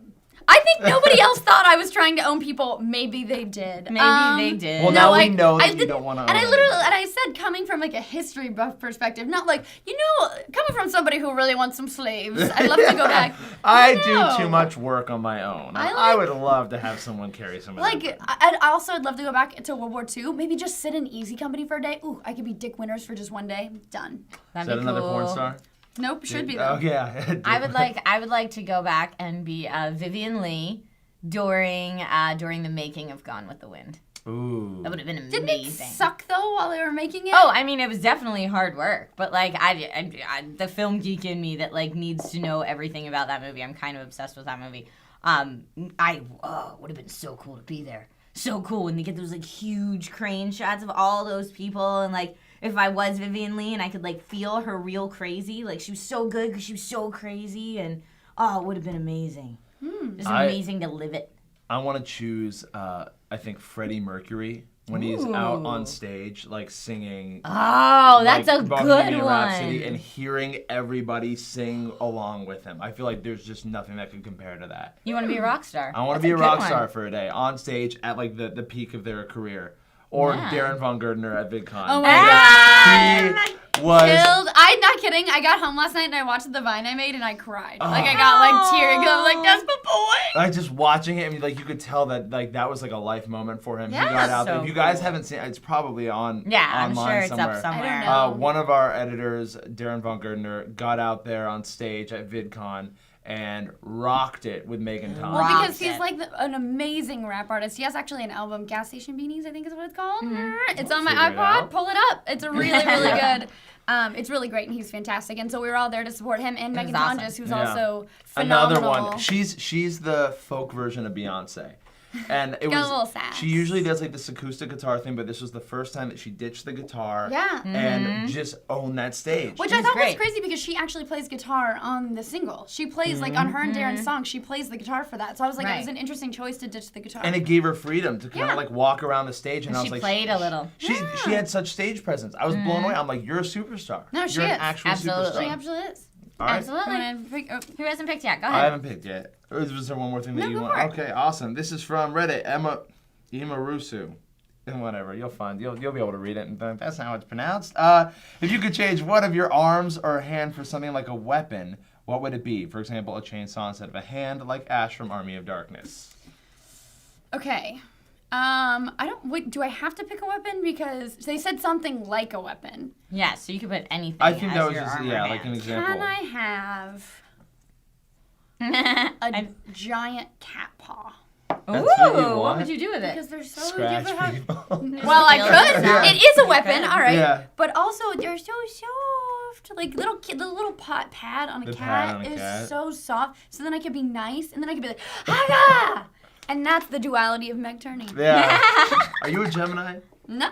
I think nobody else thought I was trying to own people. Maybe they did. Maybe they did. Well, No, now we I- know I that you did- don't want to. And I said coming from like a history buff perspective, not like, coming from somebody who really wants some slaves. I'd love to go back. I No. do too much work on my own. I I like- would love to have someone carry some of Like, that. I'd love to go back to World War II. Maybe just sit in Easy Company for a day. Ooh, I could be Dick Winters for just one day. Done. That'd Is that be another porn cool. star? Nope, should be though. Oh yeah. I would like to go back and be Vivian Lee during the making of Gone with the Wind. Ooh. That would have been amazing. Didn't it suck though while they were making it? Oh, I mean, it was definitely hard work, but like I the film geek in me that like needs to know everything about that movie. I'm kind of obsessed with that movie. Would have been so cool to be there. So cool when they get those like huge crane shots of all those people, and like if I was Vivian Lee and I could like feel her real crazy, like she was so good because she was so crazy, and it would have been amazing. Just amazing to live it. I want to choose. I think Freddie Mercury when he's out on stage, like singing. Oh, that's like, a Bohemian good Rhapsody, one. and hearing everybody sing along with him. I feel like there's just nothing that could compare to that. You want to be a rock star? I want to be a rock star for a day on stage at like the peak of their career, or Yeah. Darren Von Gardner at VidCon. Oh my God. He was. Killed. I'm not kidding. I got home last night and I watched the Vine I made and I cried. Like I got like teary because I was like, that's my boy. Like just watching it, I mean, like you could tell that like that was like a life moment for him. Yeah, he got out there. so If you guys cool. haven't seen it, it's probably on Yeah, I'm online sure it's somewhere. up somewhere. I don't know. One of our editors, Darren Von Gardner, got out there on stage at VidCon and rocked it with Megan Thom. Well, because Rocked he's it. like an amazing rap artist. He has actually an album, Gas Station Beanies, I think is what it's called. It's on my Figure it iPod. out. Pull it up. It's a really, really good. It's really great, and he's fantastic. And so we were all there to support him and Megan awesome. Tonjes, who's Yeah. also phenomenal. Another one. She's the folk version of Beyonce. And it Got a was little sass. she usually does like this acoustic guitar thing, but this was the first time that she ditched the guitar Yeah. and just owned that stage. Which She's I thought was great. crazy because she actually plays guitar on the single. She plays like on her and Darren's song. She plays the guitar for that. So I was like, it Right. was an interesting choice to ditch the guitar. And it gave her freedom to kind Yeah. of like walk around the stage, and I She was like, played a little. She had such stage presence. I was blown away. I'm like, you're a superstar. No, she you're an is. actual Absolutely. superstar. she absolutely is. All right. Absolutely. Who hasn't picked yet? Go I ahead. haven't picked yet. Was there one more thing that No, you go want? for it. Okay, awesome. This is from Reddit. Emma Rusu. And whatever, you'll be able to read it, and that's how it's pronounced. If you could change one of your arms or hand for something like a weapon, what would it be? For example, a chainsaw instead of a hand, like Ash from Army of Darkness. Okay. Do I have to pick a weapon? Because they said something like a weapon. Yeah, so you could put anything. I think as that was your just arm or like an hand. example. Can I have a giant cat paw? That's Ooh, what you what want? would you do with it? Because they're so Scratch different. people. Well, I Feel could. it sound. It is a weapon, could. all right. Yeah. But also, they're so soft. Like the little pad on a The cat pad on a is cat. so soft. So then I could be nice, and then I could be like, "Haga!" And that's the duality of Meg Turney. Yeah. Are you a Gemini? No.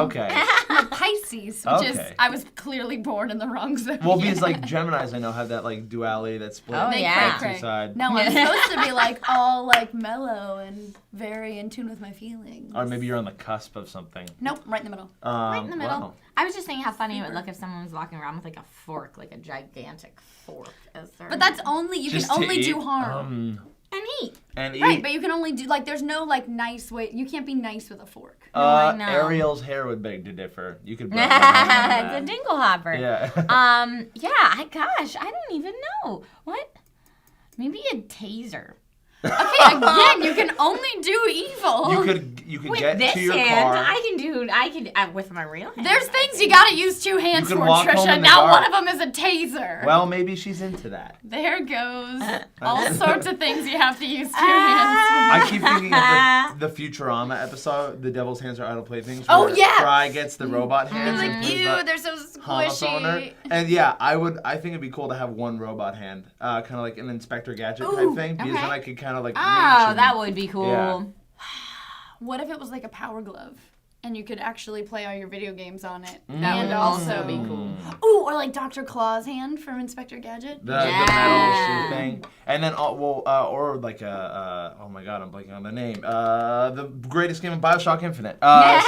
Okay. I'm a Pisces, which is Okay. I was clearly born in the wrong zodiac. Well, because like Geminis, I know have that like duality, that split. Oh, They yeah. cray-cray. Two side. No, I'm supposed to be like all like mellow and very in tune with my feelings. Or maybe you're on the cusp of something. Nope, right in the middle. Right in the middle. Wow. I was just thinking how funny it would look if someone was walking around with like a fork, like a gigantic fork. As their But that's only you Just can to only do eat, harm. and eat. And eat. Right, but you can only do like there's no like nice way. You can't be nice with a fork. I know. Ariel's hair would beg to differ. You could. It's a dingle hopper. Yeah. Yeah. Gosh, I don't even know what. Maybe a taser. Okay, again, you can only do evil. You could With get this to your hand, car. I can with my real hand. There's things you gotta use two hands You for, can walk home Trisha. in the Now one dark. of them is a taser. Well, maybe she's into that. There goes all sorts of things you have to use two hands I keep thinking of the Futurama episode, "The Devil's Hands Are Idle Playthings." Oh, where yeah. Fry gets the robot for. hands. Like, and puts ew, the they're so homophone squishy. And yeah, I think it'd be cool to have one robot hand, kind of like an Inspector Gadget type Ooh, thing, because okay. then I could kind of like. reach Oh, and- that would be cool. Yeah. What if it was like a power glove? And you could actually play all your video games on it. That would and also be cool. Ooh, or like Dr. Claw's hand from Inspector Gadget. The Yeah. metal shoe thing, and then or like oh my god, I'm blanking on the name. The greatest game of BioShock Infinite. So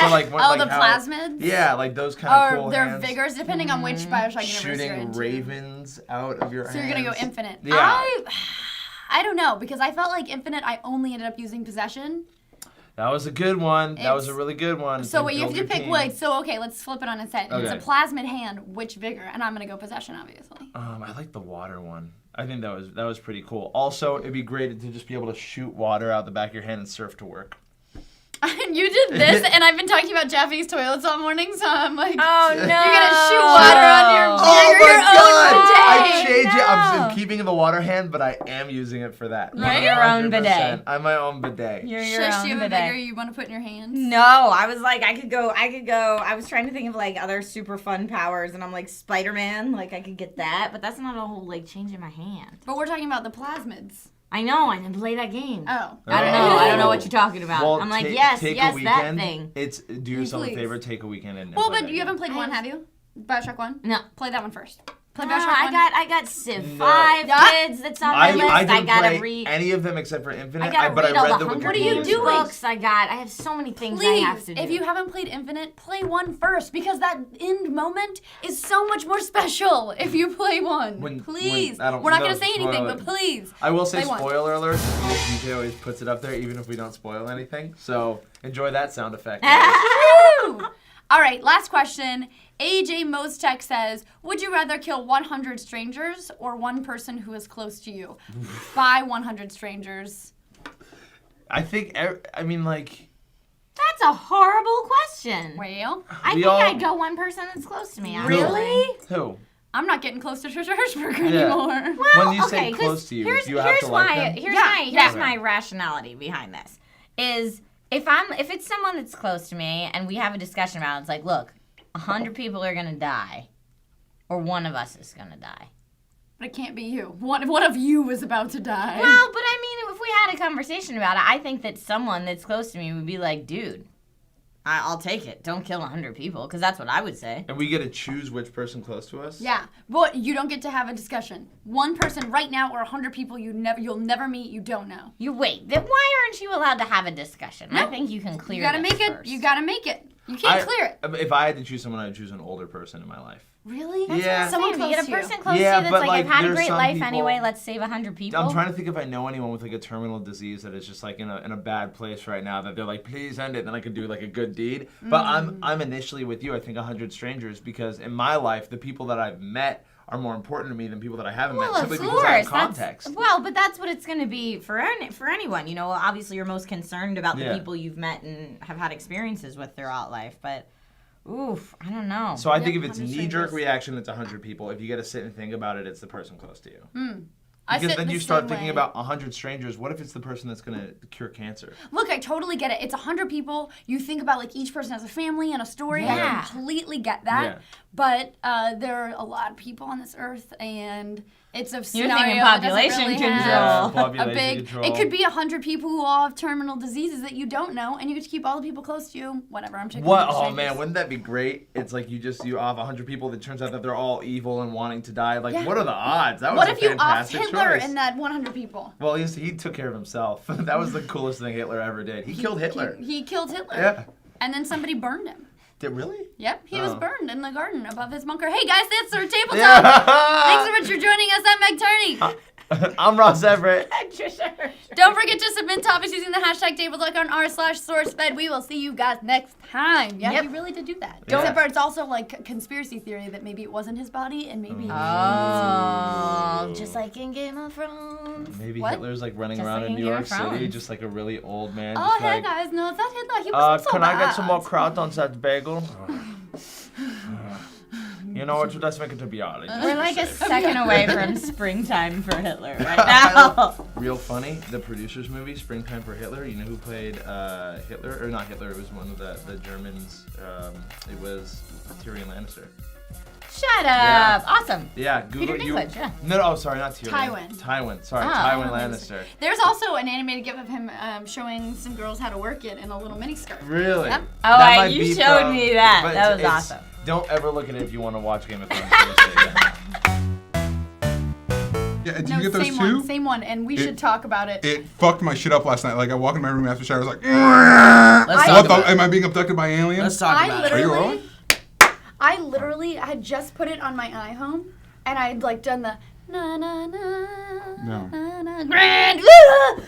like what, Oh, like the how, plasmids? Yeah, like those kind of Or cool their hands. vigors, depending on which Bioshock universe you're Shooting into. ravens out of your So hands. you're gonna go Infinite. Yeah. I don't know, because I felt like Infinite, I only ended up using Possession. That was a good one. That was a It's- really good one. So what you have build to your pick, team. wait, so okay, let's flip it on its head. It's Okay. a plasmid hand, which vigor? And I'm gonna go Possession, obviously. I like the water one. I think that was pretty cool. Also, it'd be great to just be able to shoot water out the back of your hand and surf to work. You did this, and I've been talking about Japanese toilets all morning, so I'm like, Oh no! you're gonna shoot water on your, your own bidet. I changed it. I'm No. keeping the water hand, but I am using it for that. Right? Your own 100%. bidet. I'm my own bidet. You're your Shush, own you have a bidet. vigor you want to put in your hands? No, I was like, I could go. I was trying to think of like other super fun powers, and I'm like Spider-Man, like I could get that, but that's not a whole like change in my hand. But we're talking about the plasmids. I know, I didn't play that game. Oh. I don't know. I don't know what you're talking about. Well, I'm like, take yes, a that weekend. thing. It's do yourself Please. a favor, take a weekend and. Well, play but that you haven't game. played one, have you? Bioshock 1? No. Play that one first. Play No, Bioshock 1. I got Civ No. 5 Yeah. kids. That's on my I list. I didn't gotta play read. any of them except for Infinite. I gotta but read I all read the the Hunger Wikipedia Games series. books. I have so many things I have Please, to do. if you haven't played Infinite, play one first, because that end moment is so much more special if you play one. When- Please. when- I don't- We're not no, going to say anything, spoil but it. please. I will say Play one. spoiler alert. DJ always puts it up there, even if we don't spoil anything. So enjoy that sound effect. guys. Woo! All right, last question. AJ Mostek says, would you rather kill 100 strangers or one person who is close to you? By 100 strangers. I think. I mean, like. That's a horrible question. Well, I We think all- I'd go one person that's close to me. Honestly. really? Who? I'm not getting close to Trisha Hirschberger Yeah. anymore. Well, When you say okay, 'cause close to you, here's, do you have here's to like my, them? Here's Yeah, my yeah. here's my rationality behind this. Is if it's someone that's close to me and we have a discussion about it, it's like, look, 100 people are gonna die, or one of us is gonna die. But it can't be you. One of you is about to die. Well, but I mean, if we had a conversation about it, I think that someone that's close to me would be like, dude, I'll take it. Don't kill 100 people, because that's what I would say. And we get to choose which person close to us? Yeah, but you don't get to have a discussion. One person right now or 100 people you'll never meet, you don't know. You wait. Then why aren't you allowed to have a discussion? I No. think you can clear. You gotta this make it. first. You gotta make it. You can't clear it. If I had to choose someone, I'd choose an older person in my life. Really? Yeah. Someone You close get a to you. person close Yeah, to you that's but, like, like, I've had a there's great some life people- anyway. Let's save 100 people. I'm trying to think if I know anyone with like a terminal disease that is just like in a bad place right now that they're like, please end it, then I could do like a good deed. But I'm initially with you. I think 100 strangers, because in my life the people that I've met are more important to me than people that I haven't met, Well, of simply course. because I have context. But that's what it's going to be for anyone. You know, obviously you're most concerned about the Yeah. people you've met and have had experiences with throughout life. But, oof, I don't know. So I think if it's 100 knee-jerk strangers. reaction, it's 100 people. If you get to sit and think about it, it's the person close to you. I Because sit then the you start same thinking way. about 100 strangers. What if it's the person that's going to cure cancer? Look, I totally get it. It's 100 people. You think about like each person has a family and a story. Yeah. I completely get that. Yeah. But there are a lot of people on this earth, and it's a You're scenario thinking that doesn't population really control. have Population a big. control. It could be 100 people who all have terminal diseases that you don't know, and you get to keep all the people close to you. Whatever. I'm checking. What? the Oh strangers. man, wouldn't that be great? It's like you off 100 people that turns out that they're all evil and wanting to die. Like, Yeah. what are the odds? That was What a if you offed fantastic Hitler choice. and that 100 people? Well, he took care of himself. That was the coolest thing Hitler ever did. He killed Hitler. He killed Hitler. Yeah. And then somebody burned him. Did really? Yep, he was Oh. burned in the garden above his bunker. Hey guys, that's our table Yeah. talk. Thanks so much for joining us. I'm Meg Turney. I'm Ross Everett. Don't forget to submit topics using the hashtag tabletalk on r/sourcefed. We will see you guys next time. Yeah, Yep. we really did do that. Yeah. Except for it's also like conspiracy theory that maybe it wasn't his body and maybe. Oh, just like in Game of Thrones. Maybe What? Hitler's like running Just around like in in New Game York of City, Thrones. just like a really old man. Oh, just hey like, guys, no, it's not Hitler. He wasn't so can bad. I get some more croutons at bagel? You know what? Let's make it to biology. We're like a second away from springtime for Hitler right now. Real funny, the producer's movie, Springtime for Hitler, you know who played Hitler? Or not Hitler, it was one of the Germans. It was Tyrion Lannister. Shut up. Yeah. Awesome. Yeah, Google Peter you. Dinklage, yeah. No, sorry, not Tyrion. Tywin. Tywin, sorry, Oh. Tywin Lannister. There's also an animated gif of him showing some girls how to work it in a little miniskirt. Really? Yep. Oh, That might you be showed from- me that. but That was it's- awesome. Don't ever look at it if you want to watch Game of Thrones. Seriously, Yeah, did No, you get those same too? one, same one, and we should talk about it. It fucked my shit up last night. Like I walked in my room after shower, I was like, Let's talk about am I being abducted by aliens? Let's talk I about it. Are you literally, wrong? I literally had just put it on my iHome, and I'd like done the na na na No. na na grand.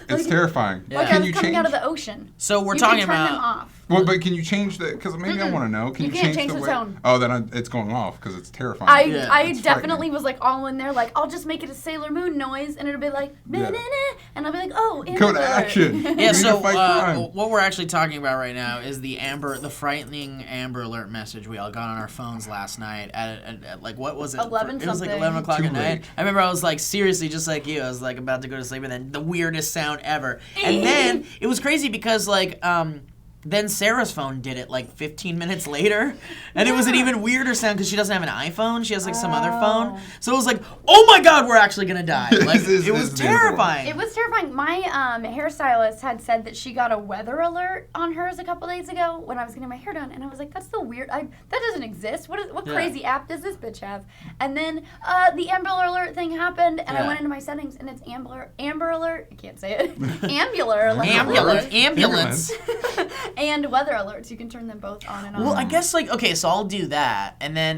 It's terrifying. Like I Can was you coming change? out of the ocean. So we're you talking can turn about. them off. Well, but can you change the? Because maybe I want to know. Can You you, can't change the the way? tone. Oh, then it's going off because it's terrifying. Yeah, I it's definitely frightening. was like all in there, like I'll just make it a Sailor Moon noise, and it'll be like, Yeah. and I'll be like, oh, Go to Amber. action. Yeah, We need so to fight crime. what we're actually talking about right now is the frightening Amber Alert message we all got on our phones last night at like, what was it? 11 It was like something. 11 o'clock Too at night. late. I remember I was like, seriously, just like you, I was like about to go to sleep, and then the weirdest sound ever. And then it was crazy because like, then Sarah's phone did it like 15 minutes later, and it was an even weirder sound because she doesn't have an iPhone. She has like some other phone. So it was like, oh my god, we're actually gonna die. Like This it was is the other one. terrifying. It was terrifying. My hairstylist had said that she got a weather alert on hers a couple days ago when I was getting my hair done, and I was like, "That's so weird. That doesn't exist. What Yeah. crazy app does this bitch have?" And then the Amber Alert thing happened, and Yeah. I went into my settings, and it's Amber Alert. I can't say it. Ambular. Like Ambulance. and weather alerts. You can turn them both on and on. Well, I guess like okay, so I'll do that, and then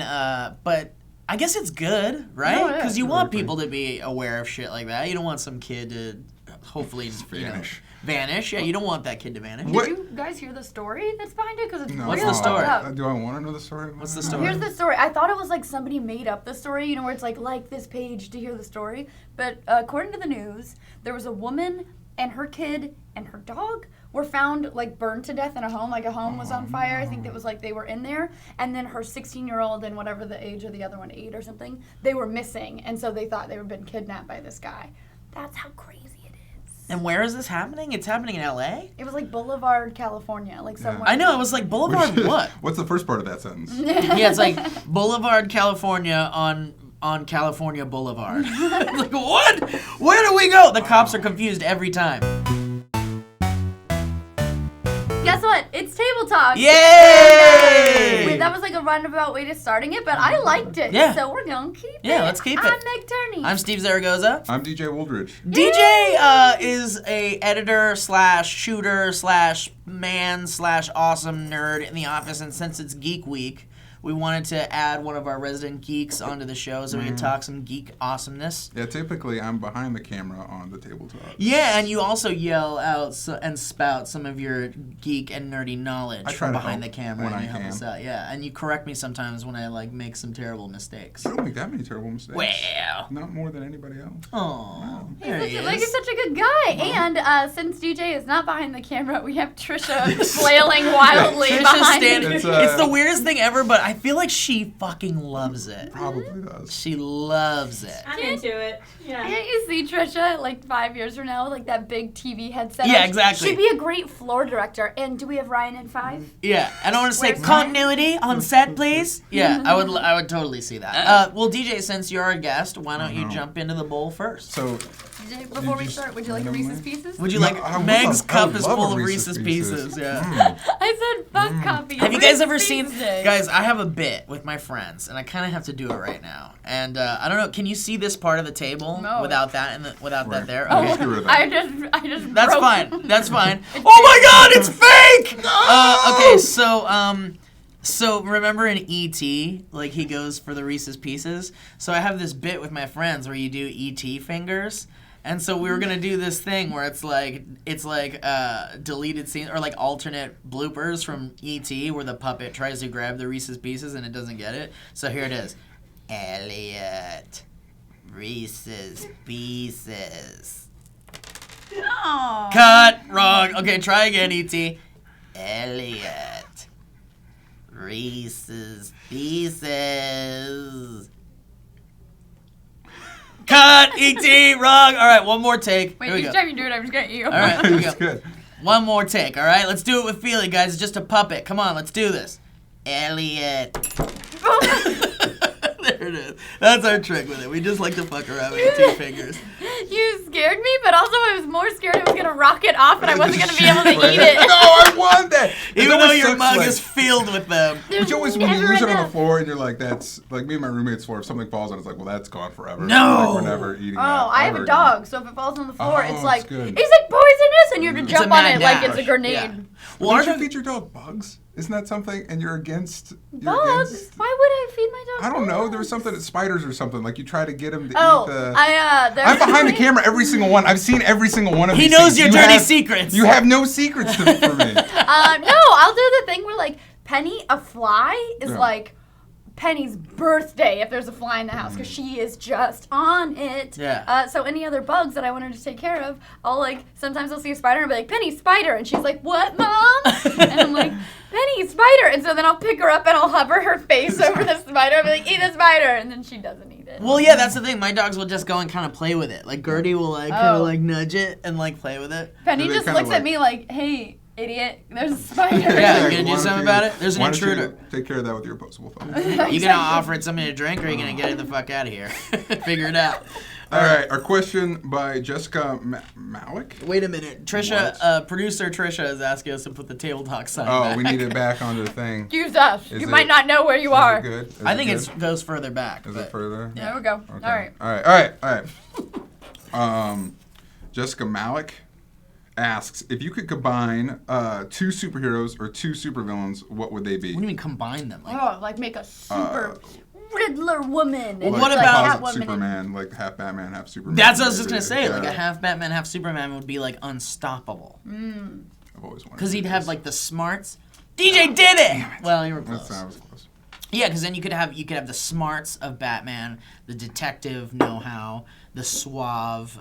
but I guess it's good, No, right? it Because is. you want people to be aware of shit like that. You don't want some kid to hopefully vanish. Vanish. Yeah, you don't want that kid to vanish. What? Did you guys hear the story that's behind it? Because it's No, What's real the story? fucked up. Do I want to know the story? What's the story? Here's the story. I thought it was like somebody made up the story, you know, where it's like this page to hear the story. But according to the news, there was a woman and her kid and her dog were found like burned to death in a home. Like a home was on fire. I think it was like they were in there. And then her 16-year-old and whatever the age of the other one, 8 or something, they were missing. And so they thought they were been kidnapped by this guy. That's how crazy it is. And where is this happening? It's happening in L.A. It was like Boulevard, California, like somewhere. I know. It was like Boulevard. What? What's the first part of that sentence? Yeah, it's like Boulevard, California on California Boulevard. Like what? Where do we go? The cops are confused every time. Guess what? It's Table Talk. Yay! Wait, that was like a roundabout way to starting it, but I liked it. Yeah. So we're gonna keep it. Yeah, let's keep it. I'm Meg Turney. I'm Steve Zaragoza. I'm DJ Woldridge. DJ is a editor slash shooter slash man slash awesome nerd in the office, and since it's Geek Week, we wanted to add one of our resident geeks onto the show so we can talk some geek awesomeness. Yeah, typically I'm behind the camera on the table talk. Yeah, and you also yell out and spout some of your geek and nerdy knowledge I try from to behind the help camera, when and I you help can. us out. Yeah, and you correct me sometimes when I like make some terrible mistakes. I don't make that many terrible mistakes. Well, Not more than anybody else. oh, there he Like, he's is. such a good guy. And since DJ is not behind the camera, we have Trisha flailing wildly Trisha's behind standing. you. It's, It's the weirdest thing ever, but I feel like she fucking loves it. Probably does. She loves it. I'm into it. Yeah. Can't you see Trisha like 5 years from now with like that big TV headset? Yeah, on? exactly. She'd be a great floor director. And do we have Ryan in 5? Yeah, I don't want to say Where's continuity on set, please. Yeah, I would totally see that. Well, DJ, since you're a guest, why don't you jump into the bowl first? So, Before we start, would you like a Reese's Pieces? Would you No, like I would Meg's love- I cup would is love full a of Reese's Reese's Pieces? Pieces. Yeah. I said fuck coffee. Have you guys ever Reese's seen? Pieces Day. Guys, I have a bit with my friends, and I kind of have to do it right now. And I don't know. Can you see this part of the table No. without that without that Right. there? Oh, Okay. let's get rid of that. I just That's broke. fine. That's fine. Oh my God, it's fake! Okay, so remember in E.T., like he goes for the Reese's Pieces? So I have this bit with my friends where you do E.T. fingers. And so we were gonna do this thing where it's like deleted scenes or like alternate bloopers from E.T. where the puppet tries to grab the Reese's Pieces and it doesn't get it. So here it is. Elliot, Reese's Pieces. Aw. Cut! Wrong. Okay, try again, E.T. Elliot. Reese's Pieces. Cut! E.T. Wrong! Alright, one more take. Wait, Here we each go. time you do it, I'm just gonna eat you. Alright, here we go. It's good. One more take, alright? Let's do it with feeling, guys. It's just a puppet. Come on, let's do this. Elliot. There it is. That's our trick with it. We just like to fuck around with 2 fingers. You scared me, but also I was more scared it was gonna rocket off and I wasn't gonna be able to eat it. No, I want that. It Even though always your sucks, mug like- is filled with them. Which always, when you never lose it on the enough. floor and you're like, that's, like me and my roommate's floor, if something falls on it, it's like, well, that's gone forever. No! Like, we're never eating Oh, that. I have ever a dog, so if it falls on the floor, Oh, it's like, it's good. it's like poisonous, and you have to It's jump a on mad it like dash. it's a grenade. Yeah. Again. Well, Well, our don't you dog- feed your dog bugs? Isn't that something? And you're against... Bugs? Why would I feed my dog I don't know. bugs? There was something, spiders or something. Like you try to get him to Oh, eat the... there's I'm behind the something- camera every single one. I've seen every single one of He these knows things. your You dirty have- secrets. You have no secrets for me. No, I'll do the thing where like Penny, a fly is Yeah. like Penny's birthday if there's a fly in the house because she is just on it. Yeah. So any other bugs that I want her to take care of, sometimes I'll see a spider and be like, Penny, spider, and she's like, what, Mom? And I'm like, Penny, spider, and so then I'll pick her up and I'll hover her face over the spider and be like, eat the spider, and then she doesn't eat it. Well, yeah, that's the thing. My dogs will just go and kind of play with it. Like Gertie will kind of Oh. nudge it and play with it. Penny Do they just kinda looks like- at me like, hey, idiot, there's a spider. Yeah, you Why gonna do don't something you- about it? There's an why don't you intruder. Take care of that with your opposable thumb. You gonna offer it something to drink, or are you gonna get it the fuck out of here? Figure it out. All right, our question by Jessica Malik. Wait a minute, Trisha. Producer Trisha is asking us to put the table talk sign Oh, back. we need it back onto the thing. Excuse us. Is You it- might not know where you Is are. it good? Is I think good? it goes further back. Is but- it further? There we go. Okay. All right. All right. Jessica Malik asks, if you could combine 2 superheroes or 2 supervillains, what would they be? What do you mean combine them? Like, Oh, like make a super Riddler woman. Well, and what like about- Catwoman and- Superman, like half Batman, half Superman? that's what I was just gonna maybe. say. Like Yeah. a half Batman, half Superman would be like unstoppable. I've always wanted Because to he'd do have this. like the smarts. DJ did it. Well, you were That's close. I was close. Yeah, because then you could have the smarts of Batman, the detective know-how, the suave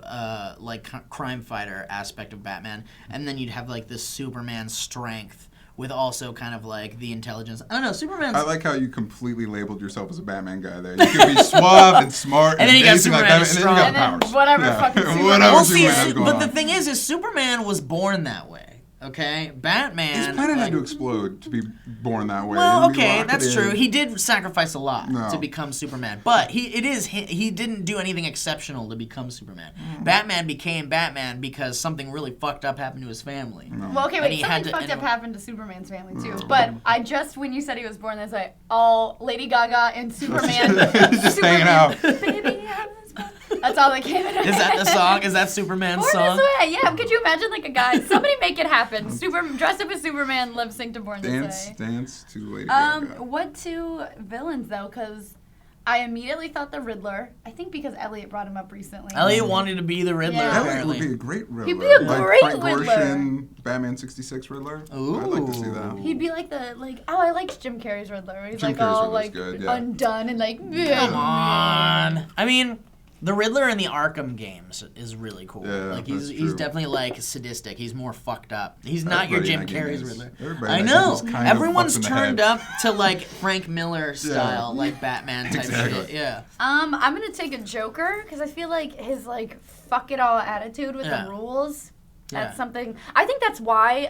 crime fighter aspect of Batman, and then you'd have like the Superman strength with also kind of like the intelligence. I don't know, Superman's. I like how you completely labeled yourself as a Batman guy there. You could be suave and smart, And then you got amazing Superman like who's Batman, and then you strong. got And then powers. whatever fucking Superman- whatever well, see, Superman has going but on. the thing is Superman was born that way. Okay, Batman. His planet like- had to explode to be born that way. Well, and we okay, lock it that's in. true. He did sacrifice a lot No. to become Superman, but he didn't do anything exceptional to become Superman. Batman became Batman because something really fucked up happened to his family. Well, okay, And wait. he had Something to- fucked and up it- happened to Superman's family too. But I just when you said he was born this way, all Lady Gaga and Superman, Just hanging out. Baby, I'm this one. That's all that came in. Is that the song? Is that Superman's Born song? This Way? Yeah. Could you imagine like a guy? Somebody make it happen. Dressed up as Superman, lip sync to Born This Way. Dance to Lady Gaga. What 2 villains though? Because I immediately thought the Riddler. I think because Elliot brought him up recently. Elliot wanted to be the Riddler. Yeah. Elliot would Apparently. be a great Riddler. He'd be a like great Frank Riddler. Gorshin, Batman 66 Riddler. Ooh. I'd like to see that. He'd be like I liked Jim Carrey's Riddler. He's Jim like Carrey's all Riddler's like good, yeah. undone and like. Come on. I mean, The Riddler in the Arkham games is really cool. Yeah, like that's he's true. definitely like sadistic. He's more fucked up. He's not your Everybody Jim in that game Carrey's is. Riddler. Everybody I in that know. game is kind of Everyone's fucked in the turned head. up to like Frank Miller style, like Batman type Exactly. shit. Yeah. I'm gonna take a Joker because I feel like his like fuck it all attitude with Yeah. the rules. That's Yeah. something. I think that's why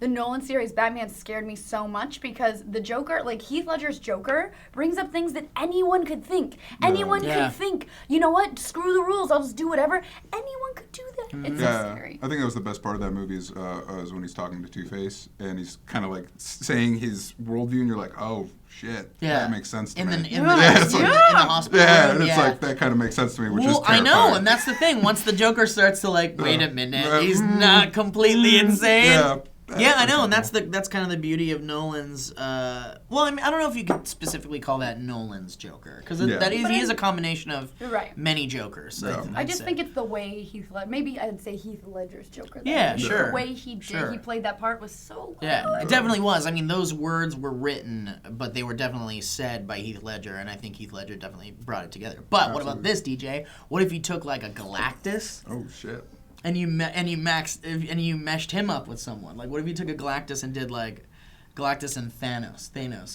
the Nolan series Batman scared me so much because the Joker, like Heath Ledger's Joker, brings up things that anyone could think. Anyone Yeah. could think. You know what? Screw the rules. I'll just do whatever. Anyone could do that. It's so Yeah, scary. I think that was the best part of that movie is when he's talking to Two-Face and he's kind of like saying his worldview, and you're like, oh shit, Yeah. that makes sense to In me. the Yeah, it's like- in the hospital yeah, room. and it's yeah. like that kind of makes sense to me, which Well, is I terrifying. know, and that's the thing. Once the Joker starts to like, wait a minute, he's not completely insane. Yeah. Yeah, I know, and that's kind of the beauty of Nolan's. Well, I mean, I don't know if you could specifically call that Nolan's Joker because Yeah. that is But he is a combination of Right. many Jokers. Yeah. I just think it's the way maybe I'd say Heath Ledger's Joker. though. Yeah, The sure. way he did, Sure. he played that part was so well. Yeah, it definitely was. I mean, those words were written, but they were definitely said by Heath Ledger, and I think Heath Ledger definitely brought it together. But what about this, DJ? What if you took like a Galactus Oh shit. and you meshed him up with someone? Like, what if you took a Galactus and did like Galactus and Thanos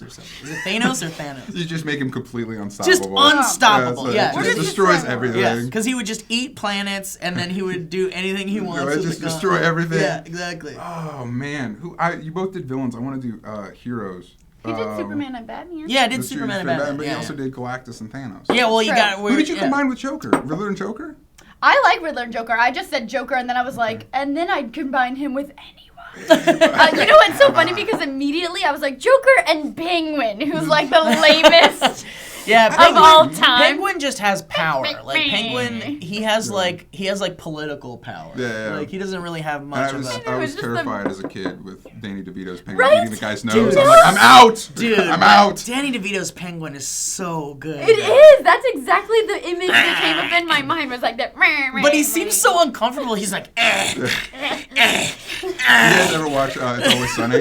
or something? Is it Thanos or Thanos? You just make him completely Just unstoppable. unstoppable. Yeah, Yeah, it's like, just destroys everything. yeah, because he would just eat planets, and then he would do anything he wants. Yeah, with just the gun. destroy everything. Yeah, exactly. Oh man, you both did villains. I want to do heroes. He did Superman and Batman. Yeah, I did That's true, Superman and but Batman. he Yeah, also yeah. did Galactus and Thanos. Yeah, well, you True. got. Who did you yeah. combine with Joker? Riddler and Joker? I like Riddler and Joker. I just said Joker, and then I was like, and then I'd combine him with anyone. You know what's so funny? Because immediately I was like, Joker and Penguin, who's like the lamest Yeah, of all time. Penguin just has power. Like Penguin, he has like political power. Yeah, yeah. Like he doesn't really have And much I was, of I a. was just terrified as a kid with Danny DeVito's penguin Right? eating the guy's nose. Dude. I'm like, I'm out! Dude, I'm out! Danny DeVito's Penguin is so good. It is. That's exactly the image that came up in my mind. Was like that. But he seems so uncomfortable. He's like, You guys ever watch It's Always Sunny?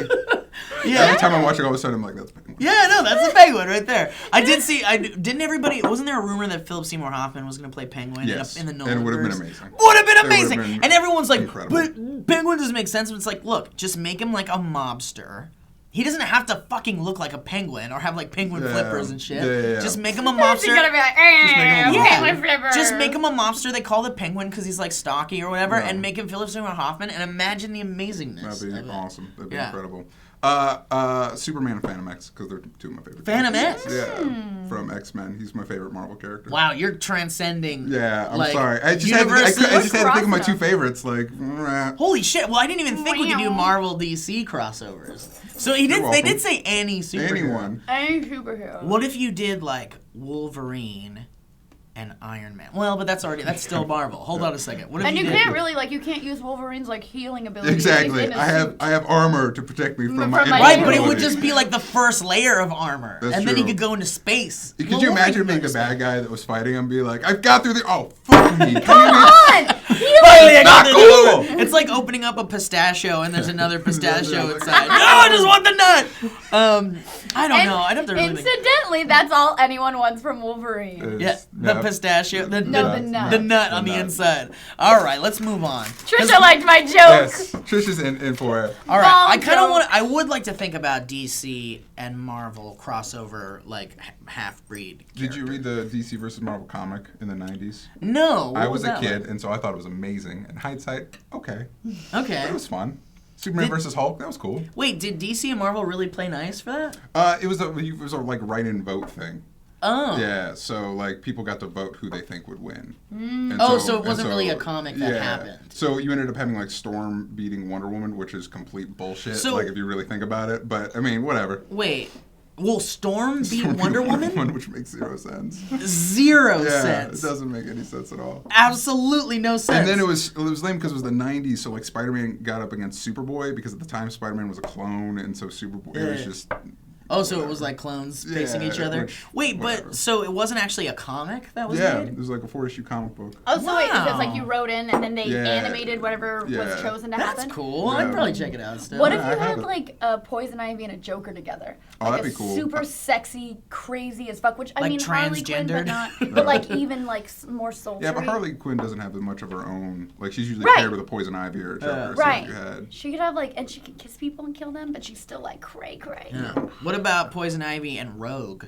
yeah. Every time I watch It's Always Sunny, I'm like, that's Penguin. Yeah, no, that's the Penguin right there. I did see. Didn't everybody? Wasn't there a rumor that Philip Seymour Hoffman was going to play Penguin Yes, in the and Nolan? it would have been amazing. Would have been It would've amazing. been And everyone's like, incredible. but Penguin doesn't make sense. But it's like, look, just make him like a mobster. He doesn't have to fucking look like a penguin or have like penguin Yeah. flippers and shit. Yeah. Just make him a He's mobster. gonna be like, make him a Yeah. Penguin flipper. Just make him a mobster. They call the Penguin because he's like stocky or whatever, Yeah. and make him Philip Seymour Hoffman. And imagine the amazingness. That'd of be it. awesome. That'd be Yeah. incredible. Superman and Phantom X, because they're two of my favorite Phantom characters. X? Yeah, from X-Men. He's my favorite Marvel character. Wow, you're transcending. Yeah, I'm like, sorry. I just had to think of my two favorites. Like, Holy shit! Well, I didn't even think we could do Wow. Marvel DC crossovers. So he did. You're They welcome. did say any superhero. anyone. Any superhero. What if you did like Wolverine and Iron Man? Well, but that's still Marvel. Hold on a second. What if And you did? can't really you can't use Wolverine's like healing ability. Exactly. in a I have suit. armor to protect me from From my my- Right, but it would invisibility. just be like the first layer of armor, That's and then he true. could go into space. Could Well, you Wolverine imagine could being go the into bad guy that was fighting him, be like, I've got through the. Oh, fuck me. Come on! Oh, yeah, Not no, cool. no. It's like opening up a pistachio and there's another pistachio inside. No, I just want the nut. I don't know. I'd have to really think. Incidentally, that's all anyone wants from Wolverine. Yeah, the pistachio, the nut. nut on the nut. inside. All right, let's move on. Trisha liked my joke. Yes. Trish is in for it. All right, I Wrong kind of joke. want. I would like to think about DC and Marvel crossover, like half breed. Did you read the DC versus Marvel comic in the 90s? No, I what was a that kid, like? and so I thought it was amazing. In hindsight, okay. Okay. It was fun. Superman Did- versus Hulk, that was cool. Wait, did DC and Marvel really play nice for that? It was a like write-in vote thing. Oh. Yeah, so like people got to vote who they think would win. And Oh, so it and wasn't really a comic that happened. So you ended up having like Storm beating Wonder Woman, which is complete bullshit. So- like if you really think about it, but I mean, whatever. Wait, will Storm beat Storm Wonder beat Woman? which makes zero sense. Zero Yeah, sense. it doesn't make any sense at all. Absolutely no sense. And then it was lame because it was the 90s, so like Spider-Man got up against Superboy because at the time Spider-Man was a clone, and so Superboy it was Yeah. just Oh, so it was like clones facing each other. which- Wait, whatever. but so it wasn't actually a comic that was Yeah, made? it was like a 4-issue comic book. Oh, so wait, is it like Wow. you wrote in and then they Yeah. animated whatever was Yeah. chosen to That's happen? cool. I'd probably check it out still. What if Yeah, you I have had it. like a Poison Ivy and a Joker together? Oh, Like that'd a be cool. super sexy, crazy as fuck. Which I Like mean, Harley Quinn, but transgendered? not. But like even like more sultry. Yeah, but Harley Quinn doesn't have as much of her own. Like she's usually Right. paired with a Poison Ivy or a Joker. So Right. you had. She could have like, and she could kiss people and kill them, but she's still like cray. Yeah. What about Poison Ivy and Rogue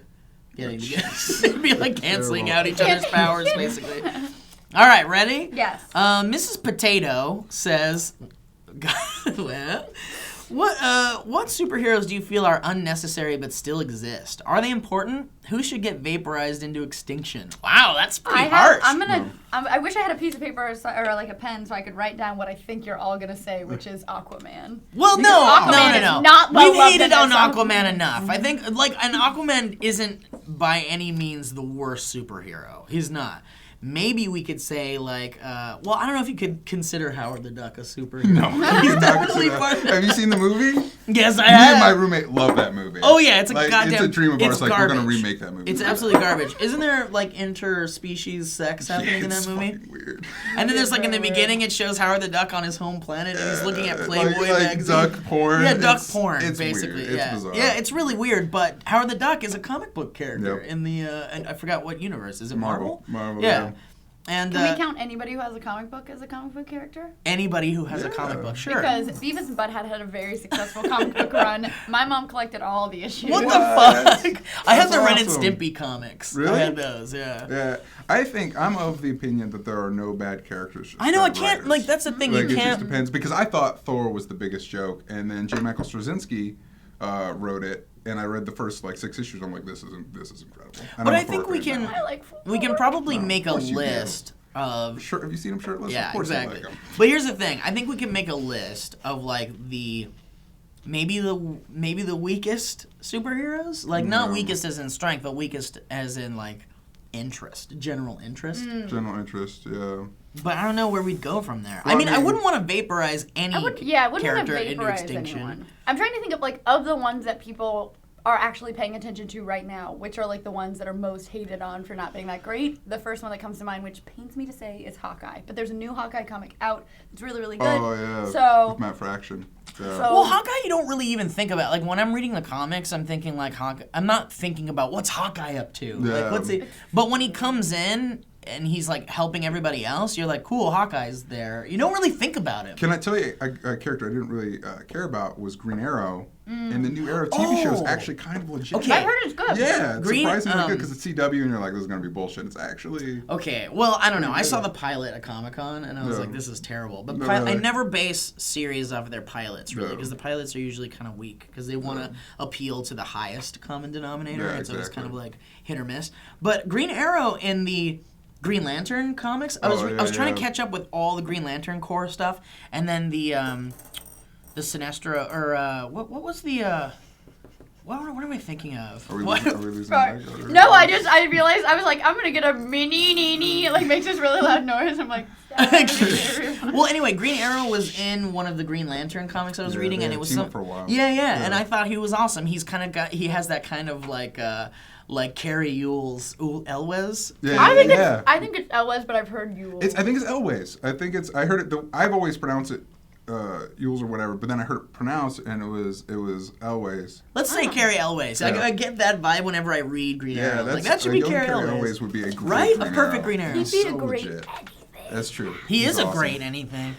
getting together? It'd be like canceling out each other's powers, basically. All right, ready? Yes. Mrs. Potato says, well, what superheroes do you feel are unnecessary but still exist? Are they important? Who should get vaporized into extinction? Wow, that's pretty harsh. I wish I had a piece of paper or like a pen so I could write down what I think you're all gonna say, which is Aquaman. Well, Because no. Aquaman is not We've well-loved hated in on this Aquaman enough. I think, like, and Aquaman isn't by any means the worst superhero. He's not. Maybe we could say, like, well, I don't know if you could consider Howard the Duck a superhero. No, He's not definitely consider part that. Have you seen the movie? Yes, I Me have. and my roommate love that movie. Oh, yeah, it's a like, goddamn... It's a dream of ours. it's Like, we're gonna garbage. remake that movie. It's absolutely garbage. Isn't there, like, interspecies sex happening in that It's movie? fucking weird. And then there's, like, in the beginning, it shows Howard the Duck on his home planet, and he's looking at Playboy like magazine. duck porn. Yeah, duck It's- porn, it's basically. Weird. Yeah. It's bizarre. Yeah, it's really weird, but Howard the Duck is a comic book character Yep. in the, and I forgot what universe. Is it Marvel? Marvel, Yeah. yeah. And Can we count anybody who has a comic book as a comic book character? anybody who has a comic book, sure. Because Beavis and Butthead had a very successful comic book run. My mom collected all the issues. What the fuck? I had That's the Ren and awesome. Stimpy comics. Really? I had those, yeah. Yeah, I think I'm of the opinion that there are no bad characters. just I know, I bad can't, writers. like, that's the thing, Like, you it just can't... depends because I thought Thor was the biggest joke, and then J. Michael Straczynski wrote it, and I read the first like 6 issues. I'm like, this is incredible. And But I'm I a think Thor we fan can, now. we can probably make a course you can. list of... Sure, have you seen him shirtless? Yeah, of course exactly. I like him. But here's the thing. I think we can make a list of like maybe the weakest superheroes. Like not No. weakest as in strength, but weakest as in like interest, general interest. General interest, yeah. But I don't know where we'd go from there. Well, I mean, I I mean- wouldn't want to vaporize any I wouldn't want to character into vaporize extinction. anyone. I'm trying to think of like of the ones that people are actually paying attention to right now, which are like the ones that are most hated on for not being that great. The first one that comes to mind, which pains me to say, is Hawkeye. But there's a new Hawkeye comic out. It's really, really good. Oh yeah. So, With Matt Fraction. Yeah. so Well, Hawkeye, you don't really even think about. Like when I'm reading the comics, I'm thinking like Hawkeye. I'm not thinking about what's Hawkeye up to. Yeah. Like what's he? But when he comes in and he's like helping everybody else, you're like, cool, Hawkeye's there. You don't really think about him. Can I tell you a character I didn't really care about was Green Arrow, and the new Arrow TV show is Oh. actually kind of legit. Okay. I heard it's good. Yeah, it's Green- surprisingly good because it's CW, and you're like, this is gonna be bullshit. It's actually. Okay, well, I don't know. I saw the pilot at Comic-Con, and I was Yeah. like, this is terrible. But No, I really. never base series off of their pilots, really, No. because the pilots are usually kind of weak, because they want to appeal to the highest common denominator, Yeah, and so it's kind of exactly. like hit or miss. But Green Arrow in the Green Lantern comics, I was Oh, trying to yeah. catch up with all the Green Lantern Corps stuff, and then the Sinestro, or what was the... what am I thinking of? Are we What- losing, are we losing Sorry. Mike, or- No, I realized I was like, I'm gonna get a mini. It like makes this really loud noise. I'm like, Well, anyway, Green Arrow was in one of the Green Lantern comics I was Yeah, reading, they and had it was teamed some up for a while. Yeah, Yeah. and I thought he was awesome. He has that kind of like Carrie Ewell's Yeah, I think yeah. it's Elwes, but I've heard you. I think it's Elways. I heard it. I've always pronounced it Yules or whatever, but then I heard it pronounced, and it was Elways. Let's say Carrie Elways. Yeah. I get that vibe whenever I read Green Yeah, Arrow. that's Like that should be young Carrie Carrie Elways. Elways would be a great Right? Green A perfect Arrow. Green Arrow. He'd be So a great legit. That's true. He He's is a awesome. great anything.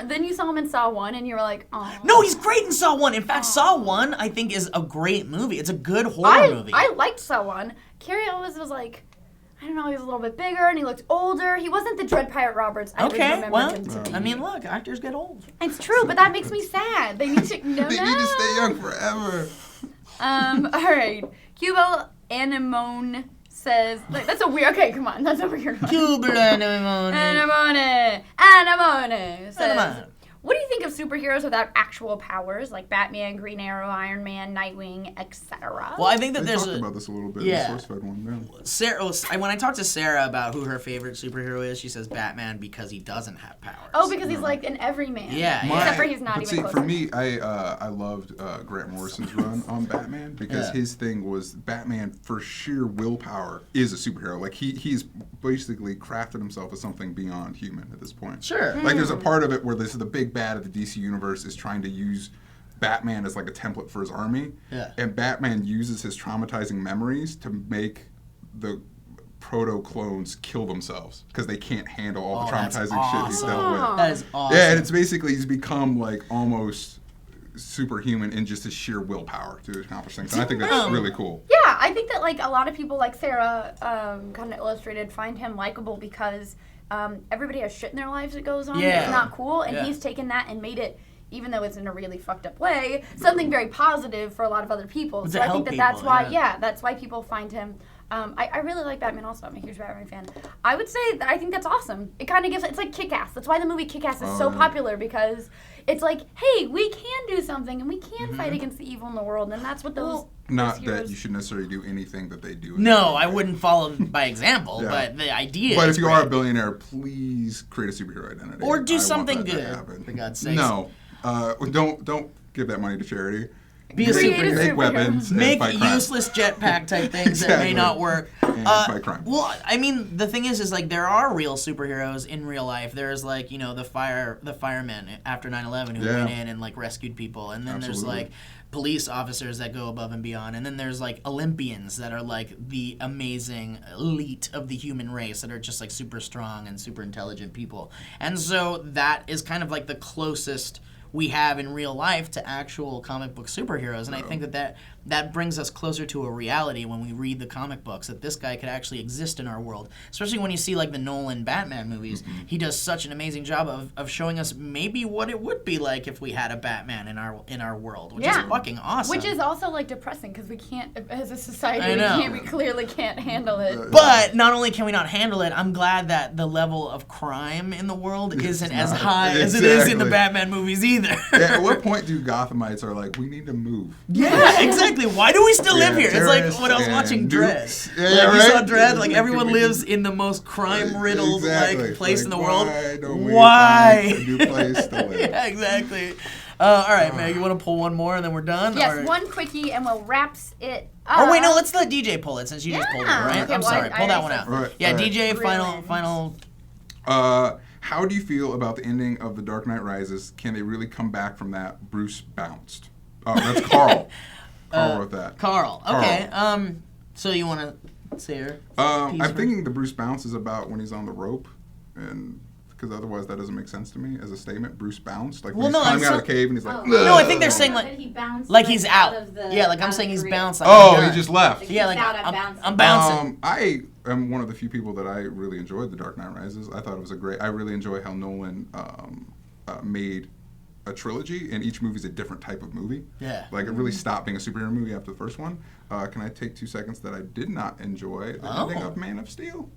Then you saw him in Saw 1, and you were like, oh. No, he's great in Saw 1. In fact, Saw 1 I think is a great movie. It's a good horror movie. I liked Saw 1. Carrie Elwes was like, I don't know, he was a little bit bigger, and he looked older. He wasn't the Dread Pirate Roberts I Okay, remember well, him to be. I mean, look, actors get old. It's true, but that makes me sad. They need to They need to stay young forever. All right. Cubo Anemone says, like, that's a weird. Okay, come on, that's a weird one. Anemone. Anemone says, Anemone. what do you think of superheroes without actual powers, like Batman, Green Arrow, Iron Man, Nightwing, etc. Well, I think that They there's talked about this a little bit yeah. in the Sourcefed one. Yeah. Sarah. When I talk to Sarah about who her favorite superhero is, she says Batman because he doesn't have powers. Oh, because he's like an everyman. Yeah, Except for he's not but even see, close. for me, I loved Grant Morrison's run on Batman because his thing was Batman for sheer willpower is a superhero. Like he's basically crafted himself as something beyond human at this point. Sure. Like there's a part of it where this is the big bad of the DC universe is trying to use Batman as like a template for his army. Yeah. And Batman uses his traumatizing memories to make the proto-clones kill themselves because they can't handle all the that's traumatizing shit he's dealt with. That is awesome. Yeah, and it's basically he's become like almost superhuman in just his sheer willpower to accomplish things. And I think that's really cool. Yeah, I think that like a lot of people, like Sarah kind of illustrated, find him likable because everybody has shit in their lives that goes on Yeah. that's not cool, and he's taken that and made it, even though it's in a really fucked up way, something very positive for a lot of other people. To So I help think that that's people, why, yeah. that's why people find him. I really like Batman also. I'm a huge Batman fan. I would say that I think that's awesome. It kind of gives, it's like Kick-Ass. That's why the movie Kick-Ass is so popular, because it's like, hey, we can do something and we can fight against the evil in the world, and that's what those Not those that heroes- you should necessarily do anything that they do. No, I wouldn't follow by example, Yeah. but the idea But is if you great. are a billionaire, please create a superhero identity. Or do I want something that to good, happen. for God's sakes. No, don't give that money to charity. Be a Create a superhero. Make superhero. weapons and Make fight crime. useless jetpack type things that may Exactly. not work. And fight crime. Well, I mean, the thing is like there are real superheroes in real life. There's like the firemen after 9/11 who Yeah. went in and like rescued people, and then there's Absolutely. like police officers that go above and beyond, and then there's like Olympians that are like the amazing elite of the human race that are just like super strong and super intelligent people, and so that is kind of like the closest we have in real life to actual comic book superheroes, and I think that brings us closer to a reality when we read the comic books, that this guy could actually exist in our world. Especially when you see like the Nolan Batman movies, he does such an amazing job of showing us maybe what it would be like if we had a Batman in our world, which is fucking awesome. Which is also like depressing because we can't, as a society, I know. we clearly can't handle it. But not only can we not handle it, I'm glad that the level of crime in the world isn't as high as it is in the Exactly. Batman movies either. Yeah, at what point do Gothamites are like, we need to move? Yeah, exactly. Why do we still live here? It's like terrorists when I was and watching Dredd. nukes. Like, Yeah, you saw right? Dredd, like Yeah, everyone we- lives in the most crime-riddled Exactly. like place in the world. Why don't we Why? find a new place to live? Yeah, exactly. All right, Meg, you want to pull one more and then we're done? Yes, Or- one quickie and we'll wraps it up. Oh wait, no. Let's let DJ pull it since you just pulled it, right? Okay, I'm well, sorry. I Pull that already one out. said Right, Yeah, all right. DJ. Brilliant. Final. How do you feel about the ending of The Dark Knight Rises? Can they really come back from that? Bruce bounced. Oh, that's Carl. Carl wrote that. Carl. Okay. So you want to say her? I'm thinking the Bruce bounce is about when he's on the rope, and because otherwise that doesn't make sense to me as a statement. Bruce bounced, like when Well, no, he's climbing I'm out of the cave and he's like, No, I think they're saying like he bounced like he's out. of the, Yeah, like I'm out saying of he's the bounced. Like oh, I'm he done. just left. Yeah, like He's out, I'm bouncing. I am one of the few people that I really enjoyed The Dark Knight Rises. I thought it was I really enjoy how Nolan made a trilogy, and each movie's a different type of movie. Yeah. Like it really stopped being a superhero movie after the first one. Can I take 2 seconds that I did not enjoy the ending of Man of Steel?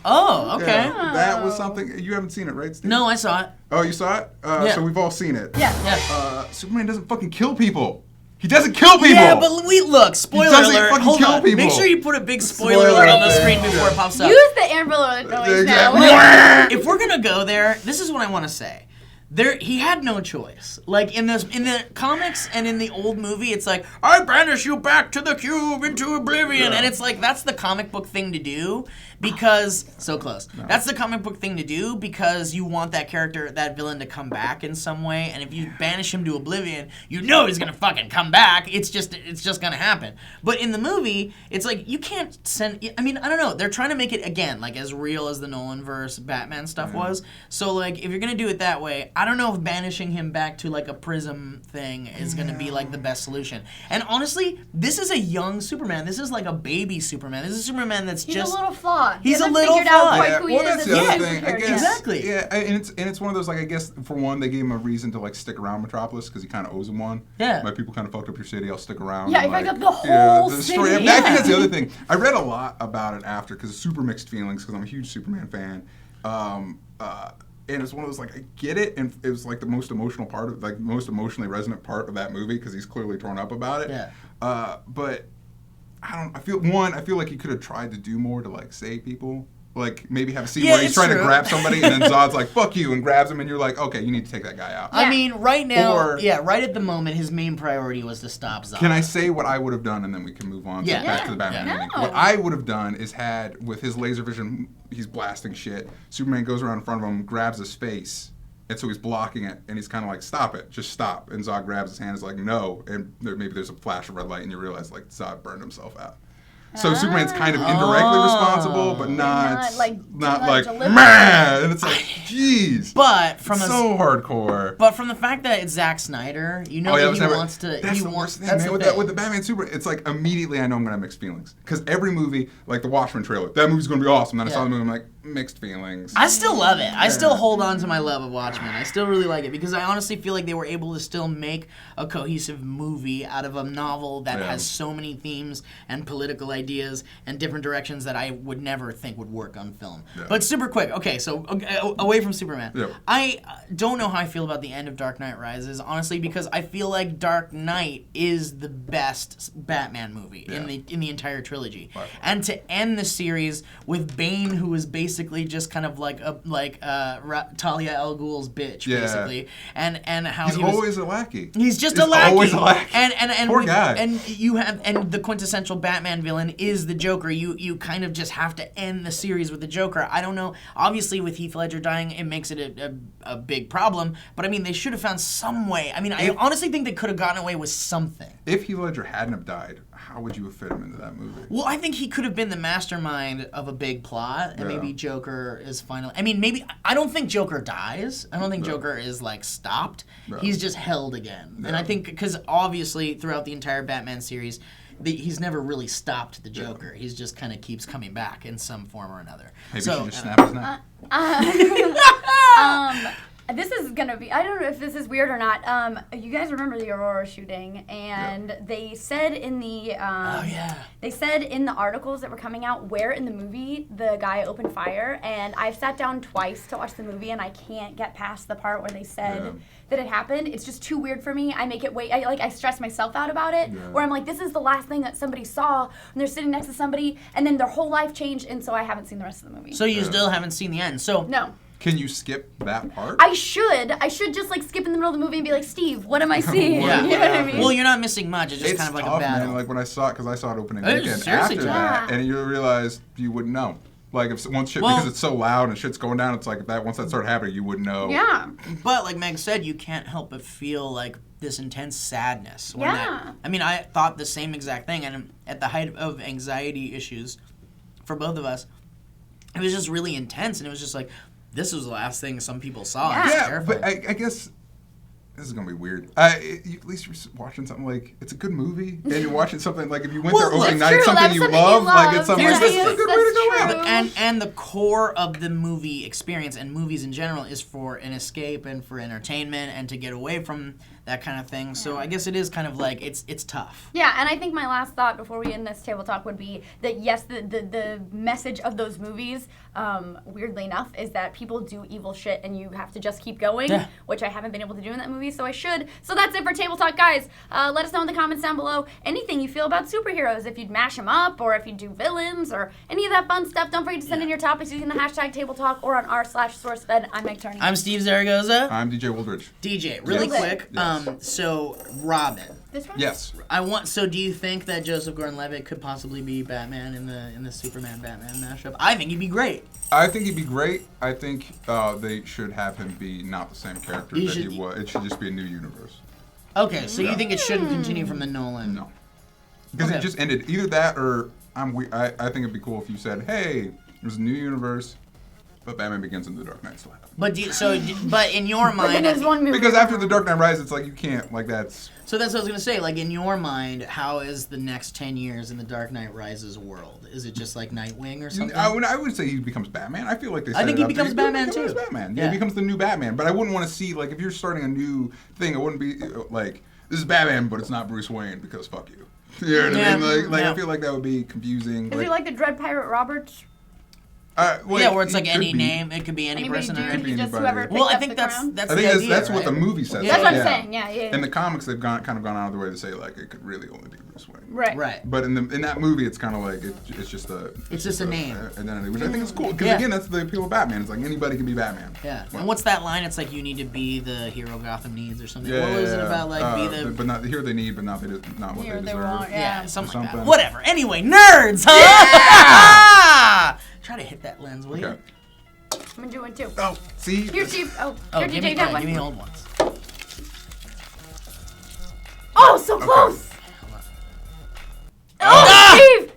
Oh, okay. Yeah, that was something you haven't seen it, right, Steve? No, I saw it. Oh, you saw it? Yeah. So we've all seen it. Yeah. Superman doesn't fucking kill people. He doesn't kill people. Yeah, but we look. Spoiler doesn't alert. fucking Hold kill on. people. Make sure you put a big spoiler alert on the screen before it pops up. Use the Amber Alert noise now. Exactly. If we're gonna go there, this is what I want to say. He had no choice. Like in the comics and in the old movie, it's like, I banish you back to the cube into oblivion, and it's like that's the comic book thing to do because so close. That's the comic book thing to do because you want that character, that villain, to come back in some way, and if you banish him to oblivion, you know he's gonna fucking come back. It's just gonna happen. But in the movie, it's like you can't send. I mean, I don't know. They're trying to make it again like as real as the Nolan verse Batman stuff was. So like if you're gonna do it that way, I don't know if banishing him back to like a prism thing is going to be like the best solution. And honestly, this is a young Superman. This is like a baby Superman. This is a Superman that's He's just a little flawed. He's He a hasn't little figured out flawed. quite Yeah, who he well, is that's as the a other thing. I superhero guess. yet. Exactly. Yeah, and it's one of those like I guess for one they gave him a reason to like stick around Metropolis because he kind of owes him one. Yeah. My people kind of fucked up your city. I'll stick around. Yeah, and, he fucked like, up the whole the city. story. I Yeah. think that's the other thing. I read a lot about it after because it's super mixed feelings because I'm a huge Superman fan. and it's one of those like I get it, and it was like the most emotional part of like most emotionally resonant part of that movie because he's clearly torn up about it. Yeah. But I feel like he could have tried to do more to like save people. Like maybe have a scene Yeah, where he's it's trying true. to grab somebody and then Zod's like "fuck you" and grabs him, and you're like, okay, you need to take that guy out. I mean, right now, Or- right at the moment, his main priority was to stop Zod. Can I say what I would have done, and then we can move on Yeah. back to the Batman Yeah. movie? No. What I would have done is had, with his laser vision, he's blasting shit. Superman goes around in front of him, grabs his face, and so he's blocking it, and he's kind of like, stop it, just stop. And Zod grabs his hand, is like, no, and maybe there's a flash of red light, and you realize, like, Zod burned himself out. So Superman's kind of indirectly responsible, but not like, deliberate. man! And it's like, jeez. But from It's a so hardcore. But from the fact that it's Zack Snyder, you know Oh, yeah, that that's he never- wants to. That's he the wants. worst thing, That's man. the With the Batman Super, it's like immediately I know I'm gonna have mixed feelings because every movie, like the Watchmen trailer, that movie's gonna be awesome. Then I saw Yeah. the movie, I'm like mixed feelings. I still love it. I still hold on to my love of Watchmen. I still really like it because I honestly feel like they were able to still make a cohesive movie out of a novel that Yeah. has so many themes and political ideas and different directions that I would never think would work on film. Yeah. But super quick, okay, so away from Superman. Yeah. I don't know how I feel about the end of Dark Knight Rises, honestly, because I feel like Dark Knight is the best Batman movie in the entire trilogy. Right. And to end the series with Bane, who is basically just kind of like Talia al Ghul's bitch, Yeah. basically, and how He's he was always a lackey. He's just He's a lackey. always a lackey. And Poor guy. And you have the quintessential Batman villain is the Joker. You kind of just have to end the series with the Joker. I don't know. Obviously, with Heath Ledger dying, it makes it a big problem. But I mean, they should have found some way. I mean, I honestly think they could have gotten away with something. If Heath Ledger hadn't have died, how would you have fit him into that movie? Well, I think he could have been the mastermind of a big plot, and Yeah. maybe Joker is finally. I mean, maybe I don't think Joker dies. I don't think No. Joker is like stopped. No. He's just held again, and Yeah. I think because obviously throughout the entire Batman series, he's never really stopped the Joker. He's just kind of keeps coming back in some form or another. Maybe so, you should just snap his neck. This is gonna be, I don't know if this is weird or not. You guys remember the Aurora shooting, and they said in the oh yeah. they said in the articles that were coming out where in the movie the guy opened fire, and I've sat down twice to watch the movie, and I can't get past the part where they said that it happened. It's just too weird for me. I make it I stress myself out about it, where I'm like, this is the last thing that somebody saw, and they're sitting next to somebody, and then their whole life changed, and so I haven't seen the rest of the movie. So you still haven't seen the end. So No. Can you skip that part? I should just like skip in the middle of the movie and be like, Steve, what am I seeing? Yeah. You know what I mean? well, you're not missing much. It's just kind of like tough, a battle. man. Like when I saw it, because I saw it opening It is weekend seriously after tough. that, and you realize you wouldn't know. Like if once shit, Well- because it's so loud and shit's going down, it's like if that once that started happening, you wouldn't know. Yeah. But like Meg said, you can't help but feel like this intense sadness. When Yeah. I mean, I thought the same exact thing, and at the height of anxiety issues for both of us, it was just really intense, and it was just like, this was the last thing some people saw. and it's Yeah, terrifying. but I guess this is gonna be weird. At least you're watching something like it's a good movie, and you're watching something like if you went Well, there opening that's night, true, something that's you something you love, like love. it's something Here's like the this is a thing. good way to go That's out. true. And the core of the movie experience and movies in general is for an escape and for entertainment and to get away from that kind of thing. So I guess it is kind of like it's tough. Yeah, and I think my last thought before we end this table talk would be that yes, the message of those movies, weirdly enough, is that people do evil shit and you have to just keep going, Yeah. which I haven't been able to do in that movie, so I should. So that's it for Table Talk, guys. Let us know in the comments down below anything you feel about superheroes, if you'd mash them up, or if you do villains, or any of that fun stuff. Don't forget to send in your topics using the hashtag Table Talk or on r/Sourcefed. I'm Meg Turney. I'm Steve Zaragoza. I'm DJ Woldridge. DJ, really Yes. quick. Yes. So Robin. This one? Yes. So do you think that Joseph Gordon-Levitt could possibly be Batman in the Superman Batman mashup? I think he'd be great. I think he'd be great. I think they should have him be not the same character He that should- he was. It should just be a new universe. Okay, so you Yeah. think it shouldn't continue from the Nolan? No. Because Okay. it just ended. Either that or I think it'd be cool if you said, hey, there's a new universe, but Batman Begins and The Dark Knight still happen. But in your But then mind, there's one movie. Because after The Dark Knight Rises, it's like you can't, like that's... so that's what I was gonna say. Like in your mind, how is the next 10 years in the Dark Knight Rises world? Is it just like Nightwing or something? I would say he becomes Batman. I feel like they set think it he up to becomes Batman, too. Batman. Yeah. Yeah, he becomes the new Batman. But I wouldn't want to see, like, if you're starting a new thing, it wouldn't be, like, this is Batman, but it's not Bruce Wayne because fuck you. You know what I mean? Like Yeah. I feel like that would be confusing. Is he like the Dread Pirate Roberts? Like, where it's like it any could be. name. It could be any Anybody person. do Or it, anything. you just anybody. whoever Well, picked I up think the that's crown? that's I the think idea, that's what the right? movie says. Yeah. That's what I'm Yeah. saying. Yeah. In the comics, they've kind of gone out of the way to say like it could really only be Bruce Wayne. Right. Right. But in that movie, it's kind of like it's just a name. identity, which I think is cool because Yeah. again, that's the appeal of Batman. It's like anybody can be Batman. Yeah. Well, And what's that line? It's like you need to be the hero Gotham needs or something. yeah, What was it about? Like be the. but not here they need, but not what Here they they deserve. want, Yeah, something like that. Something. Whatever. Anyway, nerds, huh? Try to hit that lens, will you? Okay. I'm gonna do one too. Oh, see. Here, Steve. Oh, Oh, here, give me, take that one. give me old ones. Oh, so close. Oh, Oh, Steve.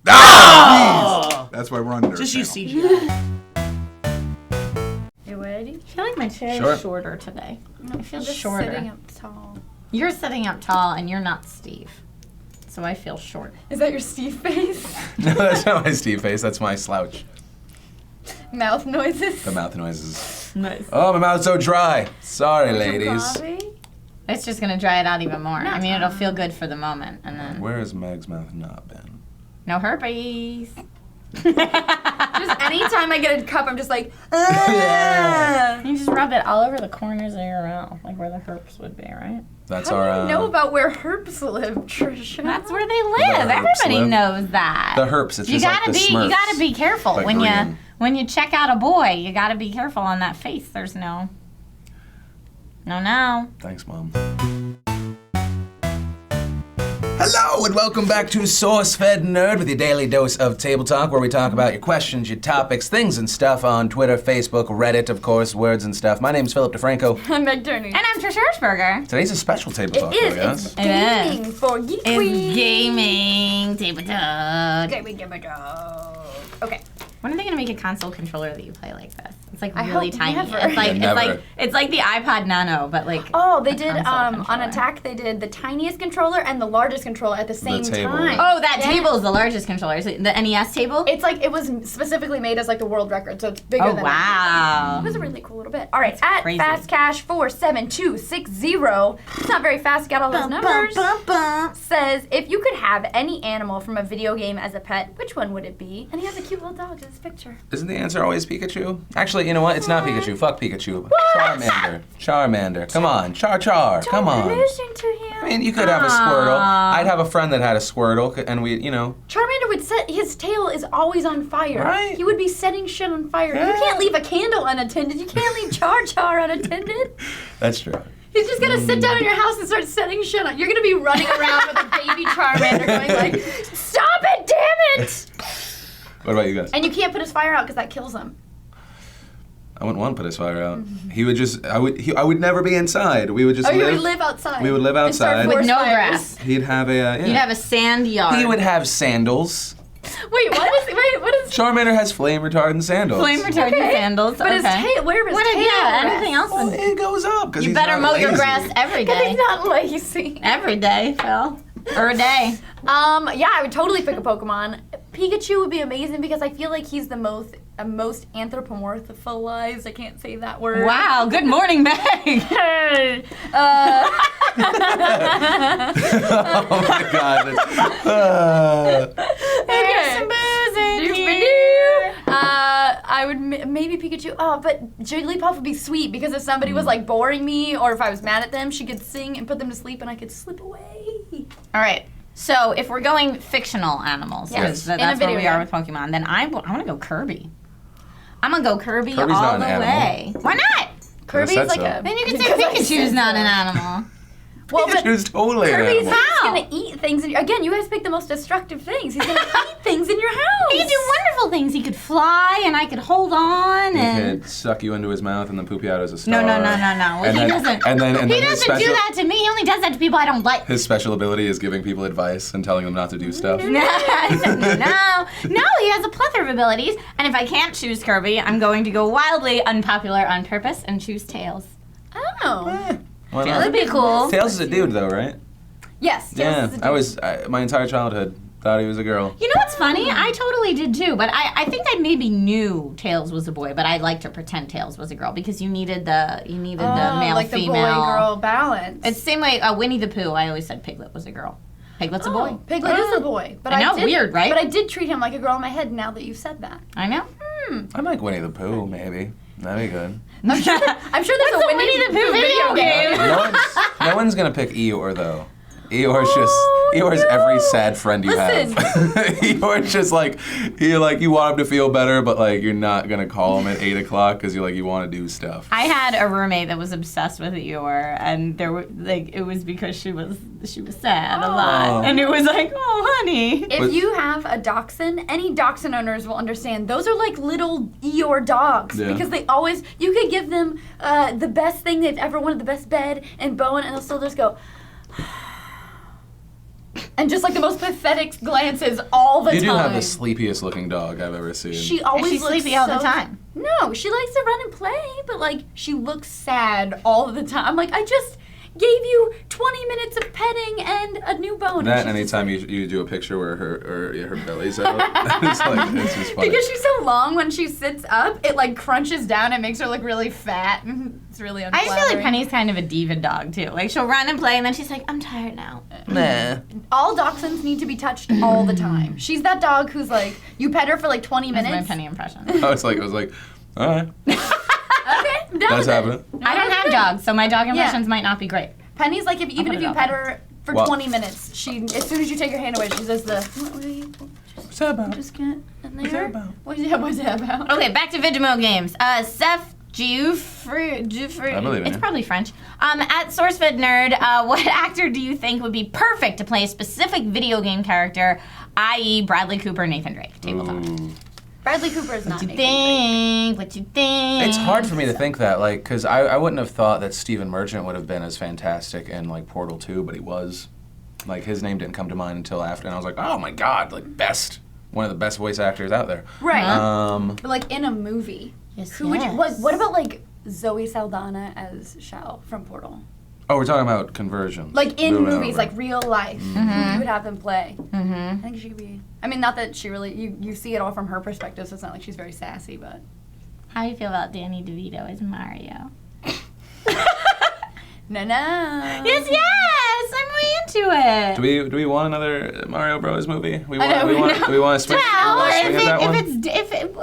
Ah, that's why we're on nerd. Just use channel. CGI. You ready? I feel like my chair Sure. is shorter today. I feel I'm just shorter. sitting up tall. You're sitting up tall and you're not Steve. So I feel short. Is that your Steve face? No, that's not my Steve face. That's my slouch. Mouth noises. The mouth noises. Nice. Oh, my mouth's so dry. Sorry, Some ladies. coffee? It's just gonna dry it out even more. I mean, it'll feel good for the moment, and then Where has Meg's mouth not been? no herpes. Just anytime I get a cup, I'm just like, ah. You just rub it all over the corners of your mouth, like where the herpes would be, right? That's How our. do you know about where herps live, Trisha? That's where they live. herps Everybody live. knows that. The herps. It's You just gotta like the be. Smurfs. You gotta be careful Like when green. you check out a boy. You gotta be careful on that face. There's no. No. Thanks, Mom. Hello and welcome back to Sourcefed Nerd with your daily dose of table talk, where we talk about your questions, your topics, things and stuff on Twitter, Facebook, Reddit, of course, words and stuff. My name's Philip DeFranco. I'm Meg Turney. And I'm Trish Hirschberger. Today's a special table talk, It is. though, yes? It's gaming for Geek It's Queen. gaming table talk. Gaming dog. Okay. When are they gonna make a console controller that you play like this? It's like I really hope tiny. never. It's like Never. it's like the iPod Nano, but like. Oh, they did console on controller. Attack. They did the tiniest controller and the largest controller at the same table. time. Oh, that Yeah. table is the largest controller. Is it the NES table? It's like it was specifically made as like the world record, so it's bigger Oh than. wow. It was a really cool little bit. All right, at crazy. FastCash47260. It's not very fast. Got all those numbers. Says if you could have any animal from a video game as a pet, which one would it be? And he has a cute little dog in his picture. Isn't the answer always Pikachu? Actually, you know what? It's not Pikachu. Fuck Pikachu. Charmander. Charmander. Come on. Char. Come on. Listen to him. I mean, you could have a Squirtle. I'd have a friend that had a Squirtle, and we, you know. Charmander would set his tail is always on fire. Right. He would be setting shit on fire. You Yeah. can't leave a candle unattended. You can't leave Char unattended. That's true. He's just gonna sit down in your house and start setting shit on. You're gonna be running around with a baby Charmander going like, "Stop it, damn it!" What about you guys? And you can't put his fire out because that kills him. I wouldn't want to put his fire out. He would just. I would never be inside. We would just Oh, you live. would live outside. We would live and start outside. With forest no fires. grass. He'd have a. Yeah. You'd have a sand yard. He would have sandals. Wait, what is? Charmander has flame retardant sandals. flame retardant Okay. sandals. But his okay. tail, where his What if, tail? yeah, rests? anything else? Well, it goes up because You better mow your grass every Because day. he's not lazy. Every day, Phil. Or a day. Yeah, I would totally pick a Pokemon. Pikachu would be amazing because I feel like he's the most anthropomorphized. I can't say that word. Wow. Good morning, Meg. Hey. Oh my god. I would maybe Pikachu. Oh, but Jigglypuff would be sweet because if somebody was like boring me or if I was mad at them, she could sing and put them to sleep and I could slip away. All right. So if we're going fictional animals, Yes. because In a that's where video we are game. with Pokemon, then I want to go Kirby. I'm gonna go Kirby Kirby's all not an the animal. way. Why not? Kirby's said like so. a. Then you can say because I Pikachu's said not so. an animal. Well, but Pikachu's totally an Kirby's animal. How? gonna eat things. Again, you guys pick the most destructive things. He's gonna eat things in your house. He could do wonderful things. He could fly, and I could hold on, He and could suck you into his mouth and then poop you out as a star. no. Well, And he then- doesn't. and then he his doesn't special, do that to me. He only does that to people I don't like. His special ability is giving people advice and telling them not to do stuff. No, he has a plethora of abilities, and if I can't choose Kirby, I'm going to go wildly unpopular on purpose and choose Tails. Oh. Why Tails not? would be cool. Tails is a dude, though, right? Yes. Yeah, Tails is a my entire childhood thought he was a girl. You know what's funny? I totally did too, but I think I maybe knew Tails was a boy, but I liked to pretend Tails was a girl because you needed the male like female. the boy-girl balance. It's the same way Winnie the Pooh. I always said Piglet was a girl. Piglet's a boy. Piglet is a boy. But I know, did, weird, right? But I did treat him like a girl in my head now that you've said that. I know. I like Winnie the Pooh, maybe. That'd be good. I'm sure there's a Winnie the Pooh video game. No one's gonna pick Eeyore though. Eeyore's every sad friend you have. Eeyore's just like you want him to feel better, but like you're not gonna call him at 8 o'clock because you want to do stuff. I had a roommate that was obsessed with Eeyore, and there were it was because she was sad a lot, and it was like, oh honey. If you have a dachshund, any dachshund owners will understand. Those are like little Eeyore dogs because you could give them the best thing they've ever wanted, the best bed and bone, and they'll still just go. And just like the most pathetic glances all the time. You do have the sleepiest looking dog I've ever seen. She always she's looks sleepy all the time. No, she likes to run and play, but like she looks sad all the time. I'm like, I just gave you 20 minutes of petting and a new bone. That anytime you do a picture where her belly's out, it's just funny. Because she's so long, when she sits up, it like crunches down and makes her look really fat. It's really I unflattering. just feel like Penny's kind of a diva dog too. Like she'll run and play, and then she's like, I'm tired now. Nah. All dachshunds need to be touched all the time. She's that dog who's like, you pet her for like 20 That's minutes. my Penny impression. I was like, all right. Okay, I'm down That's with it. happening. I don't have dogs, so my dog impressions might not be great. Penny's like, even put if it you out pet there. her for Well- 20 minutes, as soon as you take your hand away, she says What's that about? just get in there. What's that about? What's that about? Okay, back to Vidimo games. Seth Giuffre, I believe in it's you. probably French. At Sourcefed Nerd, what actor do you think would be perfect to play a specific video game character, i.e. Bradley Cooper, Nathan Drake? Tabletop. Bradley Cooper is not What you Nathan Drake. think? What you think? It's hard for me to think that, like, because I wouldn't have thought that Stephen Merchant would have been as fantastic in, like, Portal 2, but he was. Like, his name didn't come to mind until after, and I was like, oh my god, like, one of the best voice actors out there. Right. Um, But like in a movie. Yes, Who would you yes. like? What about like Zoe Saldana as Shell from Portal? oh, we're talking about conversions. Like in Moving movies, over. like real life. Who you would have them play? Mm-hmm. I think she could be. I mean, not that she really. You see it all from her perspective, so it's not like she's very sassy, but. How do you feel about Danny DeVito as Mario? No. Yes, I'm way into it. Do we want another Mario Bros. Movie? Do we know, want to swing? Well, swing at that one?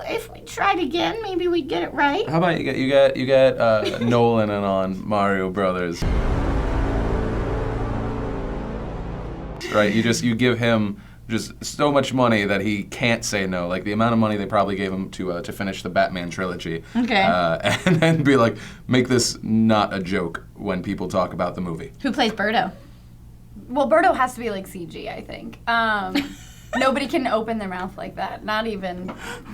if we tried again, maybe we'd get it right. How about you get Nolan in on Mario Brothers? Right, you give him just so much money that he can't say no. Like the amount of money they probably gave him to finish the Batman trilogy. Okay. And then be like, make this not a joke when people talk about the movie. Who plays Birdo? Well, Birdo has to be like CG, I think. Nobody can open their mouth like that. Not even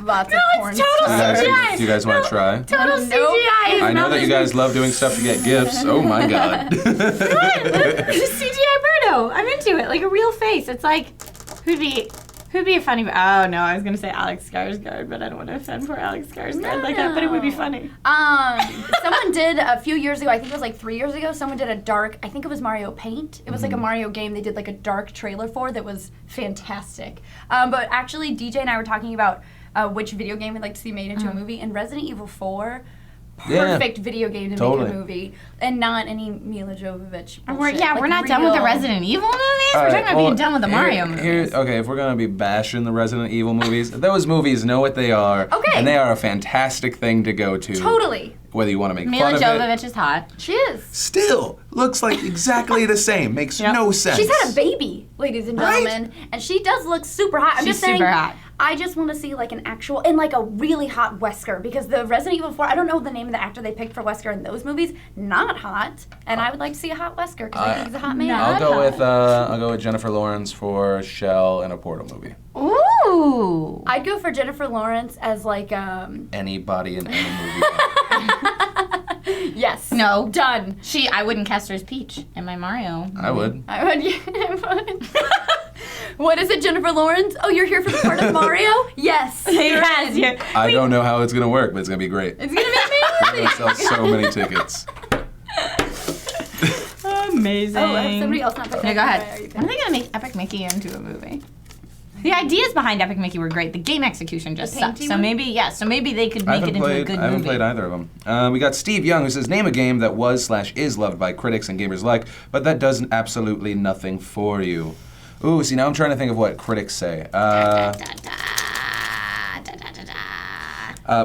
lots of porn it's total stars. CGI. Do you guys want to try? Total Nope. CGI. I know that you guys love doing stuff to get gifts. Oh my god. CGI Birdo. I'm into it. Like a real face. It's like, who'd be a funny? Oh no, I was gonna say Alex Skarsgård, but I don't want to offend poor Alex Skarsgård like that. But it would be funny. Someone did a few years ago, I think it was like 3 years ago, someone did a dark, I think it was Mario Paint. It was like a Mario game they did like a dark trailer for that was fantastic. But actually, DJ and I were talking about which video game we'd like to see made into a movie, and Resident Evil 4, perfect video game to make a movie, and not any Mila Jovovich bullshit. We're not done with the Resident Evil movies. We're talking about being done with the Mario movies. Okay, if we're gonna be bashing the Resident Evil movies, those movies know what they are, Okay. and they are a fantastic thing to go to. Totally. Whether you want to make Mila fun of it. Jovovich is hot. She is. Still looks like exactly the same. Makes no sense. She's had a baby, ladies and gentlemen, and she does look super hot. I'm She's just saying, super hot. I just want to see like an actual, and like a really hot Wesker, because the Resident Evil 4, I don't know the name of the actor they picked for Wesker in those movies, not hot, and I would like to see a hot Wesker, because I think he's a hot man. I'll go with Jennifer Lawrence for Shell in a Portal movie. Ooh. I'd go for Jennifer Lawrence as like, Anybody in any movie. yes. No. Done. I wouldn't cast her as Peach in my Mario. I would. I would, yeah, I would. What is it, Jennifer Lawrence? Oh, you're here for the part of Mario? Yes. Yes, yeah. I don't know how it's gonna work, but it's gonna be great. It's gonna be We're amazing. gonna sell so many tickets. Amazing. Oh, if somebody else not picked Yeah, go up, ahead. are you When are they gonna make Epic Mickey into a movie? The ideas behind Epic Mickey were great. The game execution just The sucked. painting So one? maybe they could make it into a good movie. I haven't played either of them. We got Steve Young who says, name a game that was/is loved by critics and gamers alike, but that does absolutely nothing for you. Ooh, see, now I'm trying to think of what critics say.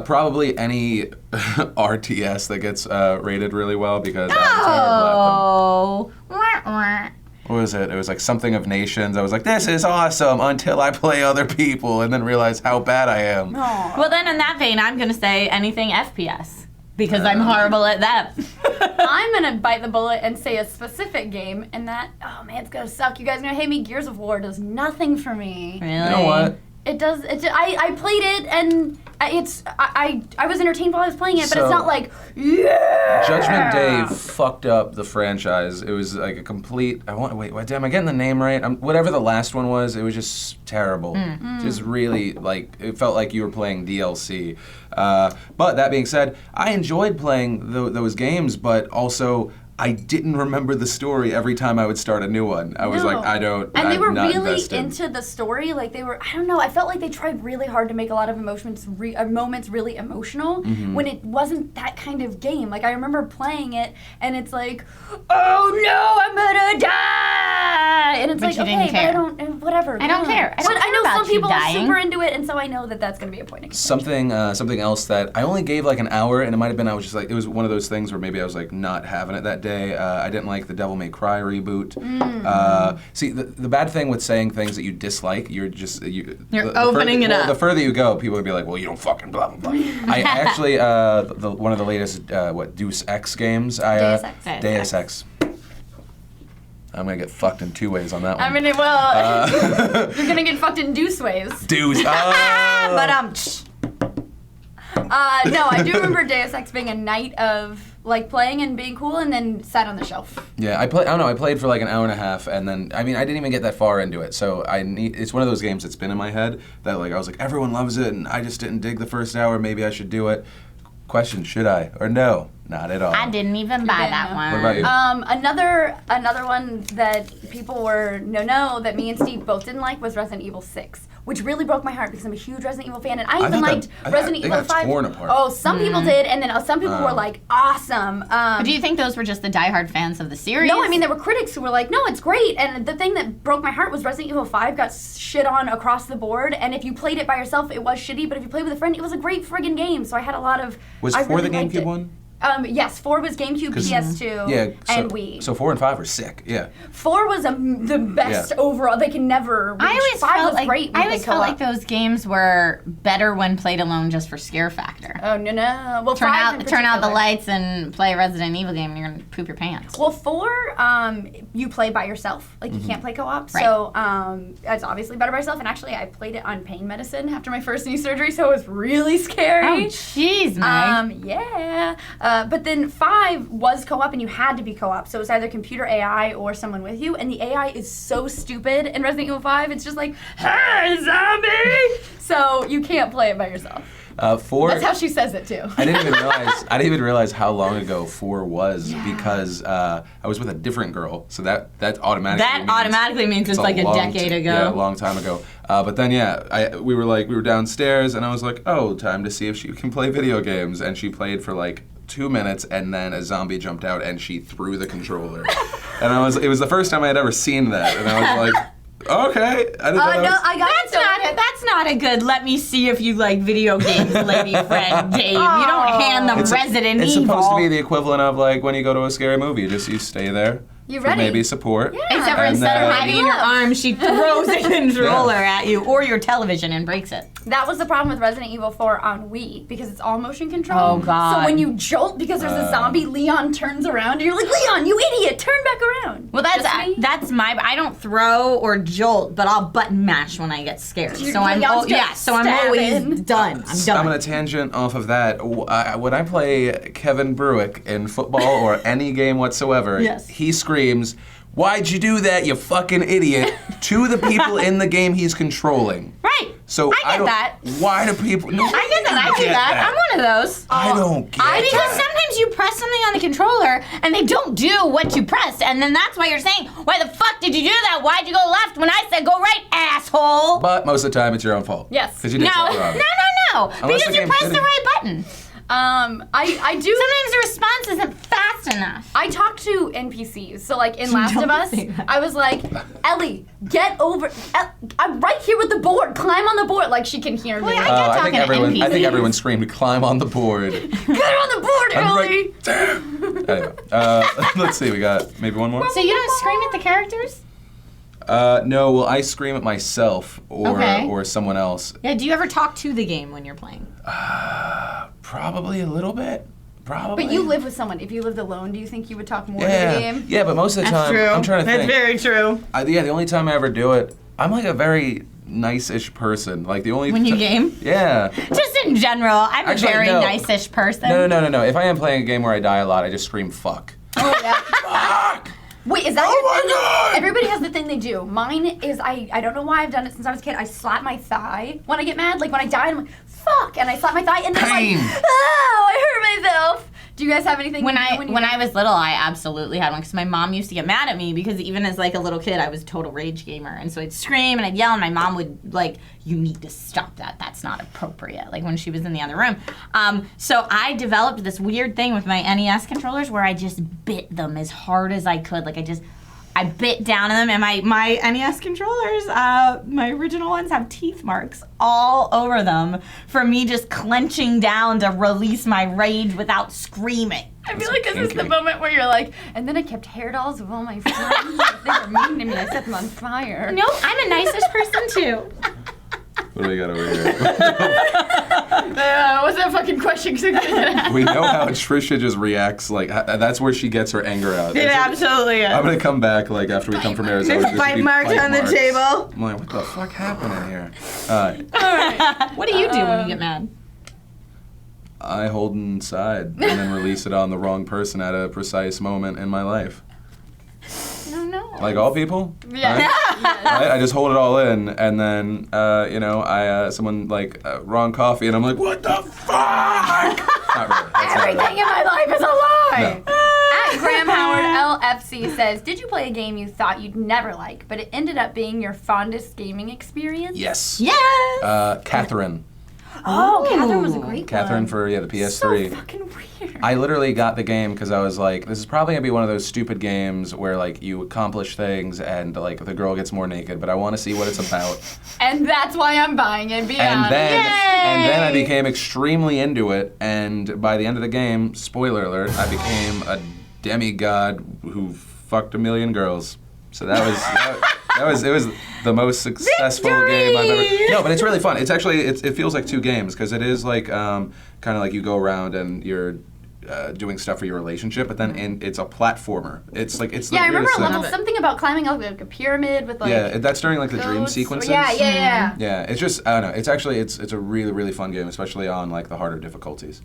Probably any RTS that gets rated really well because I'm terrible at them. Oh. Wah, wah. What was it? It was like something of nations. I was like, this is awesome until I play other people and then realize how bad I am. Well, then in that vein, I'm going to say anything FPS because I'm horrible at that. I'm gonna bite the bullet and say a specific game, and that, oh man, it's gonna suck. You guys are gonna hate me. Gears of War does nothing for me. Really? You know what? It does. I played it, and I was entertained while I was playing it, but So- it's not like, yeah. Judgment Day fucked up the franchise. It was like a complete. Wait, am I getting the name right? Whatever the last one was, it was just terrible. Just really like it felt like you were playing DLC. But that being said, I enjoyed playing those games, but also I didn't remember the story every time I would start a new one. I was No. like, And they were I'm not really invested. into the story. Like they were, I don't know. I felt like they tried really hard to make a lot of moments really emotional when it wasn't that kind of game. Like I remember playing it, and it's like, oh no, I'm gonna die, and it's But like, you didn't okay, care. but I don't, whatever. I don't go on. care. I don't But care I know about some you people are dying. super into it, and so I know that that's gonna be a point of contention. Something else that I only gave like an hour, and it might have been I was just like it was one of those things where maybe I was like not having it that day. I didn't like the Devil May Cry reboot. See, the bad thing with saying things that you dislike, you're opening it up. The further you go, people will be like, well, you don't fucking blah blah blah. I actually one of the latest Deus Ex games. Deus Ex. Deus Ex. I'm gonna get fucked in two ways on that one. I mean, well, you're gonna get fucked in deuce ways. Deus. But No, I do remember Deus Ex being a night of like playing and being cool, and then sat on the shelf. Yeah, I don't know. I played for like an hour and a half, and then I didn't even get that far into it. So it's one of those games that's been in my head that like I was like, everyone loves it, and I just didn't dig the first hour. Maybe I should do it. Question: should I or no? Not at all. I didn't even buy that Yeah. one. What about you? Another one that people were no that me and Steve both didn't like was Resident Evil 6, which really broke my heart because I'm a huge Resident Evil fan, and I even liked Resident they Evil got 5. torn apart. Oh, some people did, and then some people were like, awesome. But do you think those were just the diehard fans of the series? No, I mean there were critics who were like, no, it's great. And the thing that broke my heart was Resident Evil 5 got shit on across the board, and if you played it by yourself, it was shitty, but if you played with a friend, it was a great friggin' game. So I had a lot of. Was I 4 really the liked GameCube it. one? Yes, 4 was GameCube, PS2, Yeah. and Wii. So 4 and 5 are sick. Yeah. 4 was the best overall. They can never reach. I always 5 felt was like great. I always felt like those games were better when played alone, just for scare factor. Oh no! Well, Turn 5 in out the particular. lights and play a Resident Evil game, and you're gonna poop your pants. Well, 4, you play by yourself. Like you can't play co-op. Right. So it's obviously better by yourself. And actually, I played it on pain medicine after my first knee surgery, so it was really scary. Oh, jeez, Meg. Yeah. But then 5 was co-op, and you had to be co-op. So it was either computer AI or someone with you. And the AI is so stupid in Resident Evil 5. It's just like, hey, zombie! So you can't play it by yourself. 4. That's how she says it too. I didn't even realize how long ago 4 was because I was with a different girl. So that automatically means it's like a decade ago. Yeah, a long time ago. But then we were downstairs, and I was like, oh, time to see if she can play video games. And she played for like 2 minutes, and then a zombie jumped out, and she threw the controller. And it was the first time I had ever seen that, and I was like, okay. I didn't know that was- That's not a good. Let me see if you like video games, lady friend Dave. You don't hand them Resident It's Evil. supposed to be the equivalent of like when you go to a scary movie. You stay there. You for ready? maybe support. Except for And instead of then- having in your arm, she throws a controller at you or your television and breaks it. That was the problem with Resident Evil 4 on Wii, because it's all motion control. Oh, God. So when you jolt because there's a zombie, Leon turns around and you're like, Leon, you idiot, turn back around. Well, Just me? I don't throw or jolt, but I'll button mash when I get scared. You're So I'm Leon's gonna so I'm stab always in. done. I'm done. I'm on a tangent off of that. When I play Kevin Bruick in football or any game whatsoever, Yes. he screams, "Why'd you do that, you fucking idiot?" to the people in the game he's controlling. Right. So I get that. Why do people? No, I get that. I do that. I'm one of those. I don't get Because that. sometimes you press something on the controller and they don't do what you pressed, and then that's why you're saying, "Why the fuck did you do that? Why'd you go left when I said go right, asshole?" But most of the time, it's your own fault. Yes. Because you did No, something no, wrong. no. Unless Because the you game's pressed the shitty. right button. I do. Sometimes the response isn't fast enough. I talk to NPCs. So like in Last Don't of Us, say that. I was like, Ellie, get over. I'm right here with the board. Climb on the board. Like she can hear me. Well, I Like, get I talking think to NPCs. everyone screamed, "Climb on the board!" get on the board, I'm Ellie. right there. Anyway, let's see. We got maybe one more. So you don't scream at the characters? No. Well, I scream at myself Okay. or someone else. Yeah. Do you ever talk to the game when you're playing? Probably a little bit. Probably. But you live with someone. If you lived alone, do you think you would talk more Yeah. to the game? Yeah, but most of the That's time, true. I'm trying to That's think. very true. The only time I ever do it, I'm like a very nice-ish person. Like the only When you game? Yeah. Just in general, I'm Actually, a very no. nice-ish person. No. If I am playing a game where I die a lot, I just scream "fuck." Oh yeah. Fuck! Wait, is that Oh your my thing? God! Everybody has the thing they do. Mine is I don't know why I've done it since I was a kid. I slap my thigh when I get mad. Like when I die, I'm like, fuck, and I slap my thigh, and then Pain. I'm like, oh, I hurt myself. Do you guys have anything? When you do I you when I was little, I absolutely had one because my mom used to get mad at me because even as like a little kid, I was a total rage gamer, and so I'd scream and I'd yell, and my mom would like, "You need to stop that. That's not appropriate." Like when she was in the other room. So I developed this weird thing with my NES controllers where I just bit them as hard as I could. Like I bit down on them, and my NES controllers, my original ones, have teeth marks all over them for me just clenching down to release my rage without screaming. I feel like this is the moment where you're like, and then I kept hair dolls of all my friends. If they were mean to me, I set them on fire. No, I'm a nice-ish person too. What do we got over here? What's that fucking question? We know how Trisha just reacts. Like that's where she gets her anger out. It absolutely is. I'm gonna come back like after we come from Arizona. There's bite marks on the table. I'm like, what the fuck happened in here? What do you do when you get mad? I hold inside and then release it on the wrong person at a precise moment in my life. No, no. Like all people. Yeah. Right? I just hold it all in, and then someone like wrong coffee, and I'm like, what the fuck? Not really. That's not Everything really. in my life is a lie. No. At Graham Howard LFC says, did you play a game you thought you'd never like, but it ended up being your fondest gaming experience? Yes. Yes. Catherine. Oh, Catherine was a great Catherine one. for the PS3. So fucking weird. I literally got the game because I was like, this is probably gonna be one of those stupid games where like you accomplish things and like the girl gets more naked, but I want to see what it's about. And that's why I'm buying it. Be And honest. then I became extremely into it, and by the end of the game, spoiler alert, I became a demigod who fucked a million girls. So that was it was the most successful game I've ever. No, but it's really fun. It's actually it feels like two games because it is like kind of like you go around and you're doing stuff for your relationship, but then it's a platformer. It's like it's the Yeah, I remember weirdest a thing. level, something about climbing up like a pyramid with like. Yeah, that's during like the dream ghosts. sequences. Yeah. Yeah, it's just I don't know. It's actually it's a really really fun game, especially on like the harder difficulties.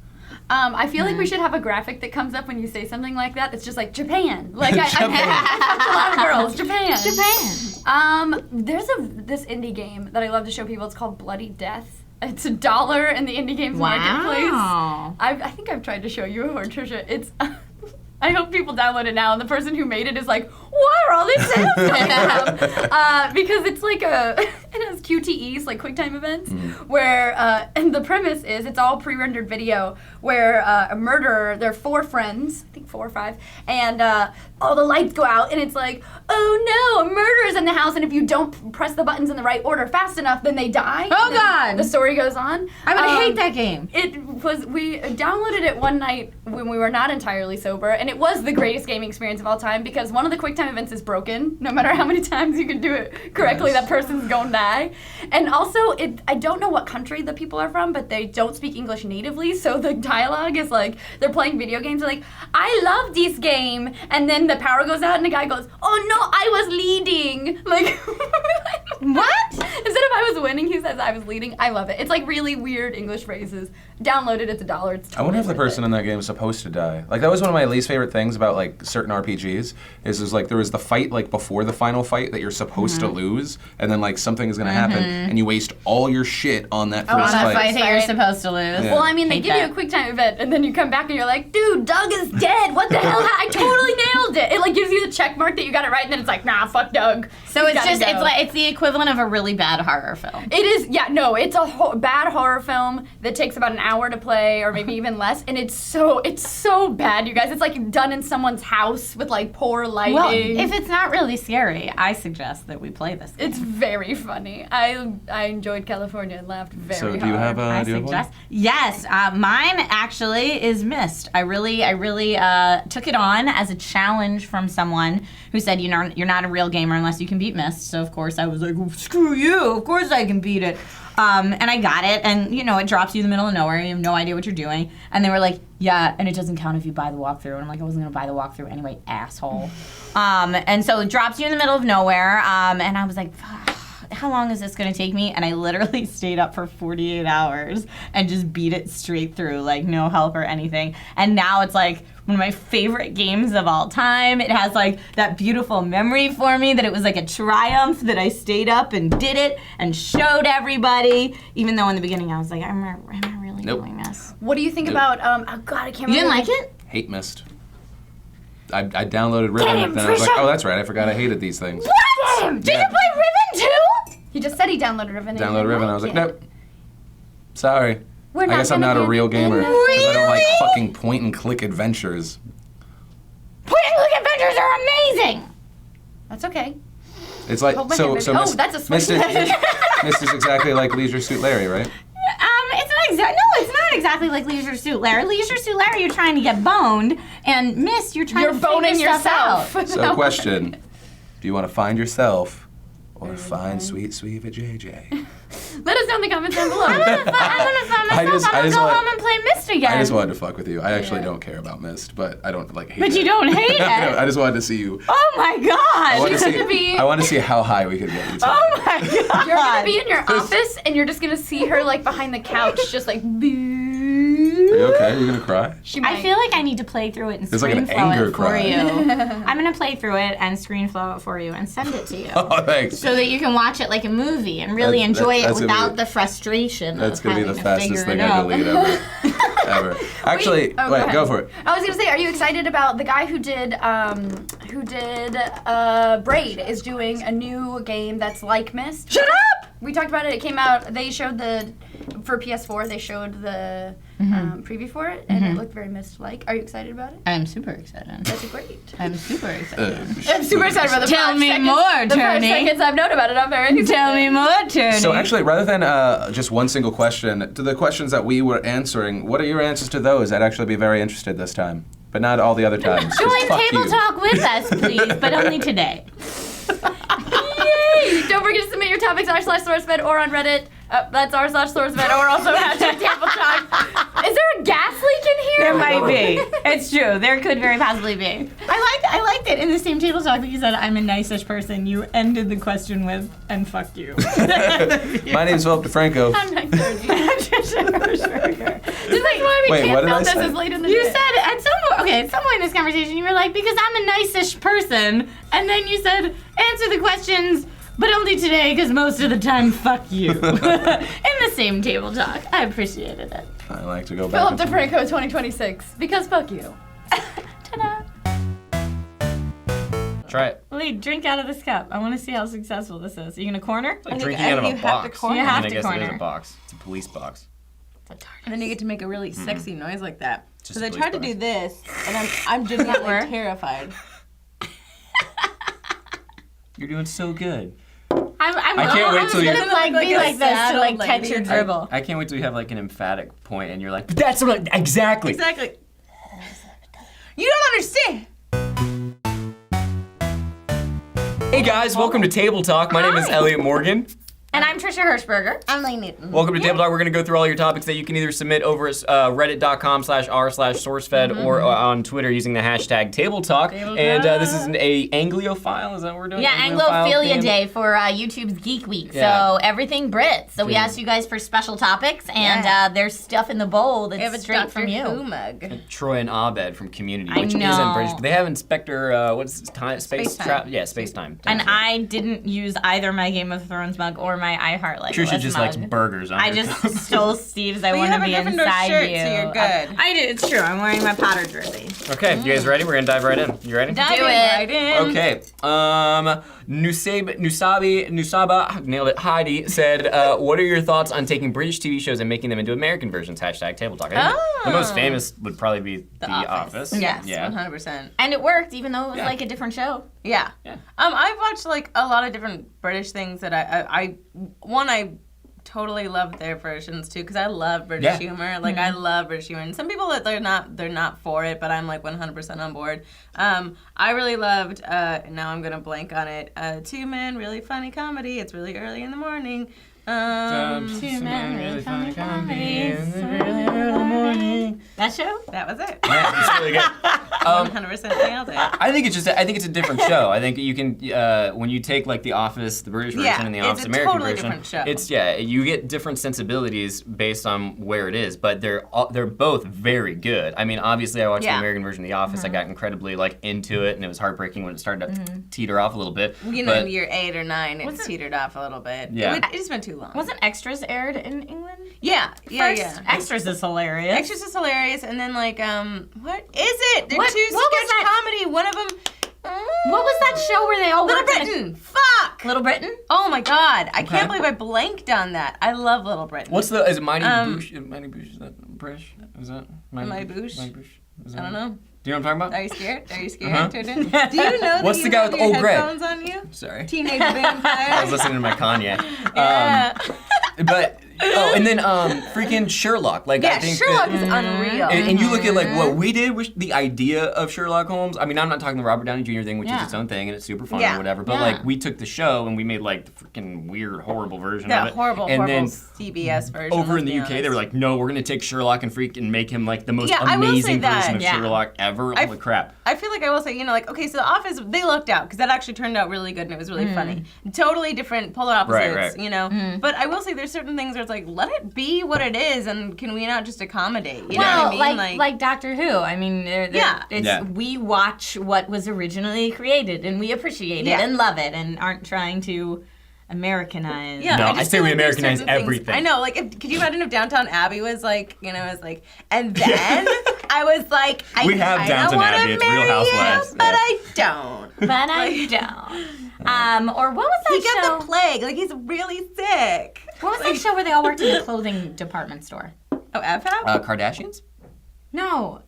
I feel like we should have a graphic that comes up when you say something like that. That's just like Japan. Like I fucked a lot of girls. Japan. There's this indie game that I love to show people. It's called Bloody Death. It's $1 in the indie games marketplace. I think I've tried to show you, or Trisha. It's. I hope people download it now, and the person who made it is like, why are all these sounds coming from? Because it's like it has QTEs, like QuickTime events, where, and the premise is it's all pre-rendered video, where a murderer, there are 4 friends, I think 4 or 5, and all the lights go out, and it's like, oh no, a murderer's in the house, and if you don't press the buttons in the right order fast enough, then they die. Oh, and then God. The story goes on. I would hate that game. We downloaded it one night when we were not entirely sober, and it was the greatest gaming experience of all time because one of the QuickTime events is broken. No matter how many times you can do it correctly, that person's gonna die. And also, I don't know what country the people are from, but they don't speak English natively, so the dialogue is like, they're playing video games, they're like, I love this game, and then the power goes out and the guy goes, oh no, I was leading. Like, What? Instead of I was winning, he says I was leading. I love it. It's like really weird English phrases. Download it, it's $1. It's I wonder if the totally worth person it. in that game is supposed to die. Like that was one of my least favorite things about like certain RPGs is like there was the fight like before the final fight that you're supposed to lose, and then like something is gonna happen, and you waste all your shit on that first On that fight. fight that you're supposed to lose. Yeah. Well, I mean, they Hate give that. you a QuickTime event, and then you come back and you're like, dude, Doug is dead. What the hell? I totally nailed it. It like gives you the check mark that you got it right, and then it's like, nah, fuck Doug. So it's just it's the equivalent of a really bad horror film. It is, yeah, no, it's a bad horror film that takes about an hour to play, or maybe even less, and it's so bad, you guys. It's like done in someone's house with like poor lighting. Well, if it's not really scary, I suggest that we play this game. It's very funny. I enjoyed California and laughed very hard. So do you have I do you have one? suggest. Yes, mine actually is Myst. I really took it on as a challenge from someone who said, you're not a real gamer unless you can beat Myst. So of course I was like, well, screw you. Of course I can beat it. And I got it, and it drops you in the middle of nowhere. You have no idea what you're doing. And they were like, yeah, and it doesn't count if you buy the walkthrough. And I'm like, I wasn't gonna buy the walkthrough anyway, asshole. And so it drops you in the middle of nowhere. And I was like, how long is this going to take me? And I literally stayed up for 48 hours and just beat it straight through, like no help or anything. And now it's like one of my favorite games of all time. It has like that beautiful memory for me that it was like a triumph that I stayed up and did it and showed everybody, even though in the beginning I was like, am I really doing this? What do you think about, oh God, I can't remember. You didn't like it? Hate Myst. I downloaded Ribbon, and then I was like, oh, that's right, I forgot I hated these things. What? Did you play Ribbon too? He just said he downloaded Ribbon. Downloaded Ribbon, I was like, nope. Sorry. We're I not guess I'm gonna not a be real gamer. Because I don't like Really? fucking point and click adventures. Point-and-click adventures are amazing. That's okay. It's like, Hold my so hand, baby. Myst, that's a Myst, swing. Myst is exactly like Leisure Suit Larry, right? It's not exactly like Leisure Suit Larry. Leisure Suit Larry, you're trying to get boned, and Myst, you're trying You're to figure boning stuff yourself. out. So question, do you want to find yourself or find sweet JJ? Let us know in the comments down below. I'm gonna find I myself. just- I I'm gonna just go want- home and play Myst again. I just wanted to fuck with you. I actually don't care about Myst, but I don't like hate But it. you don't hate it. I just wanted to see you. Oh my I wanted god. to see, I want to see how high we could get you to. Oh my god. You're gonna be in your office and you're just gonna see her like behind the couch, just like. Are you okay? Are you gonna cry? She I might. feel like I need to play through it and It's like an screen flow anger it for cry. you. I'm gonna play through it and screen flow it for you and send it to you. Oh, thanks. So that you can watch it like a movie and really That- enjoy that's it gonna without be- the frustration That's of gonna be having the to fastest figure thing it I out. delete ever. Actually, Oh, wait, go for it. I was gonna say, are you excited about the guy who did Braid is doing a new game that's like Myst? Shut up! We talked about it. It came out. They showed for PS4. They showed the preview for it, and it looked very Myst-like. Are you excited about it? I'm super excited. That's great. I'm super excited. I'm super excited about the Tell 5 me seconds, more, the 5 Tony. seconds I've known about it. I'm very excited. Tell me more, Tony. So actually, rather than just one single question, to the questions that we were answering, what are your answers to those? I'd actually be very interested this time, but not all the other times. 'cause Join fuck Table you. Talk with us, please, but only today. Yay! Don't forget to submit your topics r/Sourcefed or on Reddit. That's r/Sourcefed or also hashtag Table Talk. Is there a gas leak in here? There might be. It's true. There could very possibly be. I liked it in the same Table Talk that you said, I'm a nice-ish person. You ended the question with, and fuck you. My name's Philip DeFranco. I'm not dirty. Just like why we Wait, can't what did I Film this say? is late in the You day. said at some point in this conversation, you were like, because I'm a nice-ish person, and then you said, answer the questions, but only today, because most of the time, fuck you. In the same Table Talk. I appreciated it. I like to go back. Philip and forth. DeFranco 2026. Because fuck you. Ta-da. Try it. Lee, drink out of this cup. I want to see how successful this is. Are you going to corner? Like drinking out of a box. You have I to guess it is corner. a box. It's a police box. And then you get to make a really sexy noise like that. Just Because I a police tried to box. do this, and I'm genuinely work? terrified. You're doing so good. I'm I can't wait till you- gonna like be a like this to sad like old catch lady. your dribble. I can't wait till you have like an emphatic point and you're like, but that's what exactly. Exactly. You don't understand. Hey guys, welcome to Table Talk. My name is Elliot Morgan. And I'm Trisha Hirschberger. I'm Lane Newton. Welcome to Table Talk. We're going to go through all your topics that you can either submit over at reddit.com/r/Sourcefed or on Twitter using the hashtag Table Talk. And this is a Angliophile. Is that what we're doing? Yeah, Angliophile Anglophilia theme? Day for YouTube's Geek Week. Yeah. So everything Brit. So we asked you guys for special topics, and there's stuff in the bowl We have a that's straight from you. Who mug. Troy and Abed from Community, I which isn't know. British, but they have Inspector, what's time? Space Space-time. Yeah, Space Time. And I didn't use either my Game of Thrones mug or my my iHeart like Trisha just likes burgers. On I her just cup. stole Steve's. I But you want to have a be Gryffindor inside shirt, you. so you're good. I do. It's true. I'm wearing my Potter jersey. Okay, you guys ready? We're gonna dive right in. You ready? Diving it. right in. Okay. Nusaba, nailed it. Heidi said, "What are your thoughts on taking British TV shows and making them into American versions?" Hashtag Table Talk. I think the most famous would probably be The Office. Yes, Yeah. 100%. And it worked, even though it was Yeah. like a different show. Yeah. Yeah. I've watched like a lot of different British things that I totally love their versions too because I love British humor. Like I love British humor, and some people that they're not for it, but I'm like 100% on board. I really loved. Now I'm gonna blank on it. Two Men, really funny comedy. It's really early in the morning. Two men, really funny comedies. That show? That was it. Yeah, it's really good. 100% nailed it. I think it's a different show. I think you can when you take like The Office, the British version, and The Office it's a American totally version. different show. It's you get different sensibilities based on where it is, but they're both very good. I mean, obviously, I watched the American version of The Office. I got incredibly like into it, and it was heartbreaking when it started to teeter off a little bit. You know, but, in year 8 or 9, it teetered off a little bit. Yeah. It just went too long. Wasn't Extras aired in England? Yeah, First, yeah. Extras is hilarious. Extras is hilarious, and then like, what is it? They're What- two what was sketch that? comedy. One of them. What was that show where they all Little worked in a- Britain. Fuck. Little Britain? Oh my god, I can't believe I blanked on that. I love Little Britain. What's is it Mighty Boosh? Mighty Boosh, is that British? Is that Mighty Boosh? Mighty Boosh? Is I don't know. Do you know what I'm talking Are about? you scared? Are you scared? Uh-huh. Do you know that What's you the guy have with your Old Grey? headphones on you? Sorry. Teenage I vampire. was listening to my Kanye. Yeah. But and then freaking Sherlock. Like I Yeah, think Sherlock that, is unreal. and you look at like what we did with the idea of Sherlock Holmes. I mean, I'm not talking the Robert Downey Jr. thing, which is its own thing and it's super fun Yeah. or whatever. But Yeah. like we took the show and we made like the freaking weird, horrible version of That it. horrible, and horrible then CBS version. over let's in the be UK, they honest. were like, no, we're gonna take Sherlock and make him like the most Yeah, I will say amazing that. version of Yeah. Sherlock ever. Holy crap! I feel like I will say, you know, like, okay, so The Office, they lucked out because that actually turned out really good and it was really funny. Totally different, polar opposites, Right. you know? But I will say there's certain things where it's like, let it be what it is and can we not just accommodate? You know Well, what I mean? like Doctor Who. I mean, Yeah. we watch what was originally created and we appreciate it Yeah. and love it and aren't trying to Americanize. Yeah, No, just I say feel we like there's Americanize certain things- everything. I know, like, could you imagine if Downtown Abbey was like, you know, was like, and then I was like, I We have kinda Downton wanna Abbey, it's Real marry Housewives, you, but yeah. I don't. But I don't. Or what was that He show? got the plague, like he's really sick. What was that show where they all worked in a clothing department store? Oh, AvHab? Kardashians? No.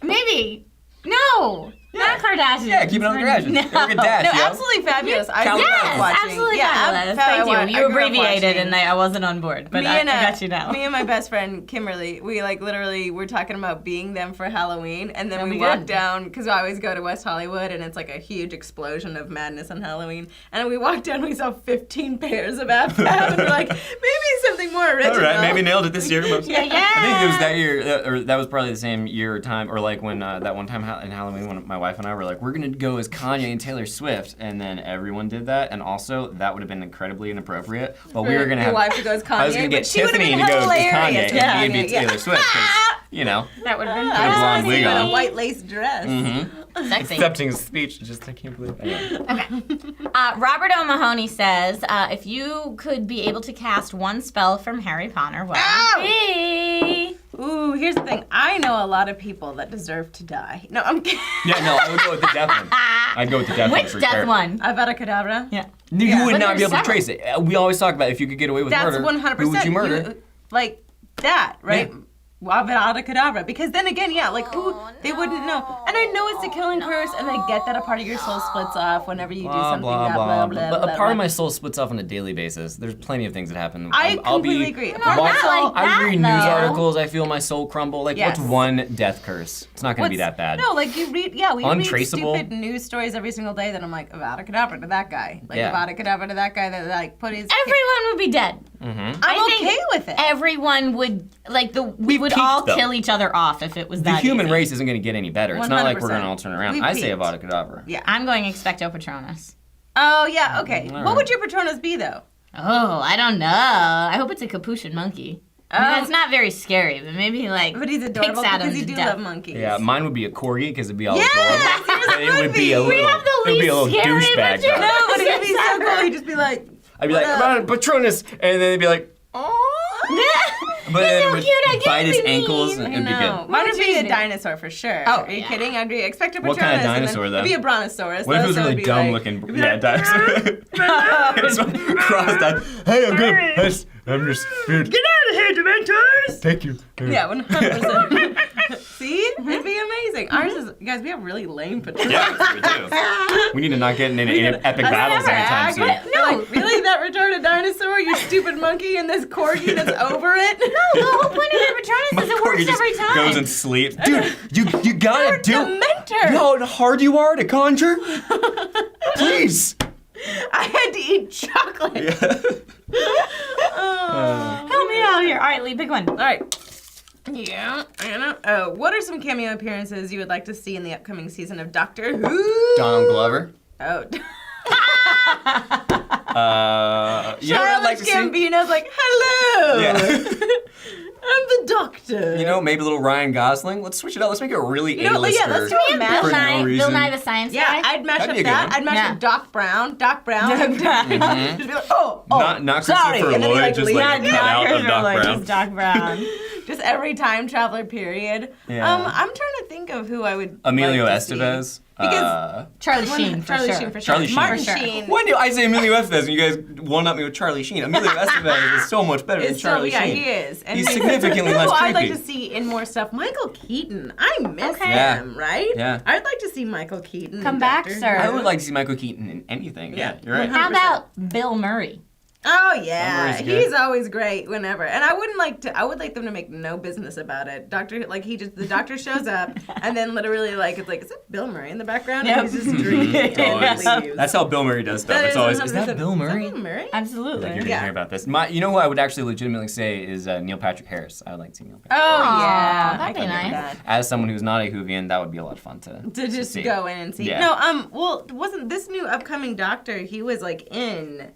Maybe. No. Not Kardashians. Yeah, keep it on the Kardashians. No. They work at Dash, No, yo. absolutely fabulous. I Count grew it up out. watching. Absolutely yeah, fabulous. I Thank grew you. up You abbreviated watching. and I wasn't on board, but I got you now. Me and my best friend Kimberly, we like literally were talking about being them for Halloween, and then That'd we be walked good. down because I always go to West Hollywood, and it's like a huge explosion of madness on Halloween. And we walked down, we saw 15 pairs of AvHab, and we're like, maybe something more original. All right, maybe nailed it this year. Yeah. I think it was that year, or that was probably the same year or time, or like when that one time in Halloween when my wife and I were like, we're gonna go as Kanye and Taylor Swift, and then everyone did that, and also that would have been incredibly inappropriate. But we were gonna Your have. wife to go as Kanye, I was gonna but get she would have Tiffany been to go as hilarious. Kanye, Yeah, and me to be Taylor Swift, 'cause, you know. That would have been Put a blonde I wig was in on. a white lace dress. sexy. Accepting his speech, just I can't believe. Anyway. Robert O'Mahony says, if you could be able to cast one spell from Harry Potter, what would it be? Ooh, here's the thing. I know a lot of people that deserve to die. No, I'm kidding. Yeah, no, I would go with the death one. I'd go with the death one Which for death sure. one? Avada Kedavra. Yeah. You would But not be there's able to several. trace it. We always talk about if you could get away with That's murder, 100%. who would you murder? Like that, right? Avada Kedavra. Because then again, yeah, like, ooh, they wouldn't know. And I know it's a killing curse, and I get that a part of your soul splits off whenever you do Blah, something blah, that blah, blah, But blah, a part of blah. my soul splits off on a daily basis. There's plenty of things that happen. I I'll be completely agree. No, Part of not my soul- like that, I read news though. articles. I feel my soul crumble. Like, Yes. what's one death curse? It's not going to be What's- that bad. No, like you read, we Untraceable. read stupid news stories every single day that I'm like, Avada Kedavra to that guy. Like, Yeah. Avada Kedavra to that guy that, like, put his... Everyone would be dead. Mm-hmm. I'm I think okay with it. Everyone would, like, we would peaked, all though. kill each other off if it was The that human easy. race isn't going to get any better. It's not like we're 100%. going to all turn around. We've I say peaked. Avada Kedavra. Yeah. I'm going Expecto Patronus. Oh, yeah, okay. All What right. would your Patronus be, though? Oh, I don't know. I hope it's a capuchin monkey. I mean, it's not very scary, but maybe like But he's adorable picks at him because you to do death. love monkeys. Yeah, mine would be a corgi because it'd be all Yes, adorable. yours But it would be a would be. little, We have the it would be a least little scary douchebag. Patronus. though. No, but it'd be so cool. He'd just be like, I'd be like, I'm on a Patronus, and then they'd be like, but then it would bite his ankles and it'd be good. Mine would be a dinosaur for sure. Oh, are you kidding? I'd be expect a Patronus. What kind of dinosaur, though? It'd be a brontosaurus. What if it was really dumb looking? Yeah, dinosaur. It's crossed out. Hey, I'm just weird. Get out of here, Dementors! Thank you. Yeah, 100%. See? It'd be amazing. Ours is, guys, we have really lame Patronus. Yeah, we do. We need to not get in any epic battles anytime soon. No, really? That retarded dinosaur? You stupid monkey and this corgi that's over it? No, the whole point of the Patronus is it works every time. Goes and sleeps. Dude, you gotta do. Dementor. You know how hard you are to conjure? Please. I had to eat chocolate. Help me out here. All right, Lee, pick one. All right. Yeah, I know. What are some cameo appearances you would like to see in the upcoming season of Doctor Who? Donald Glover. Oh. You know what I'd like to see? Gambino's like, hello. Yeah. I'm the doctor. You know, maybe a little Ryan Gosling. Let's switch it out. Let's make it a really A-lister. Yeah, let's do a match. For no reason. Bill Nye the Science Guy. Yeah, I'd mash That'd up be a good that. one. I'd mash up Doc Brown. Just be like, oh, Not sorry. Christopher And then he, Lloyd, just leaves. like cut out of Doc Brown. Just Doc Brown. Just every time traveler period. Yeah. I'm trying to think of who I would Emilio like to Estevez. see. Because Charlie Sheen, for Charlie sure. Sheen, for sure. Charlie Sheen. Martin For sure. Sheen. When do I say Emilio Estevez and you guys one-up me with Charlie Sheen? Emilio Estevez is so much better than Is Charlie so, yeah, Sheen. he is. And He's significantly less who I'd like creepy. to see in more stuff. Michael Keaton. I miss Yeah. him, right? Yeah. I'd like to see Michael Keaton. Come in back, Doctor sir. I Who. would like to see Michael Keaton in anything. Yeah, you're right. How about Bill Murray? Oh yeah, Murray's good. he's always great whenever. And I would like them to make no business about it. The doctor shows up and then literally it's like, is that Bill Murray in the background? Yep. And he's just drinking and leaves. That's how Bill Murray does stuff. That It's always, is 100% that Bill Murray? Is that Bill Murray? Absolutely. Like, you're gonna Yeah. hear about this. You know who I would actually legitimately say is Neil Patrick Harris. I would like to see Neil Patrick. Oh Aw, yeah, that'd I be can do nice. that. As someone who's not a Whovian, that would be a lot of fun to Just see. go in and see. Yeah. No, well, wasn't this new upcoming Doctor? He was in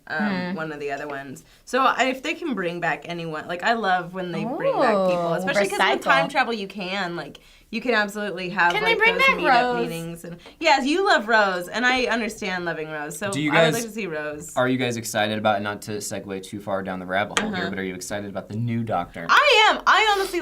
one of the other ones. So if they can bring back anyone, I love when they bring back people, especially because with recycle. time travel you can absolutely have Can they bring those back meetup Rose? meetings. And yes, you love Rose, and I understand loving Rose. So Do you I would guys- like to see Rose. Are you guys excited about, not to segue too far down the rabbit hole here, but are you excited about the new Doctor? I am. I honestly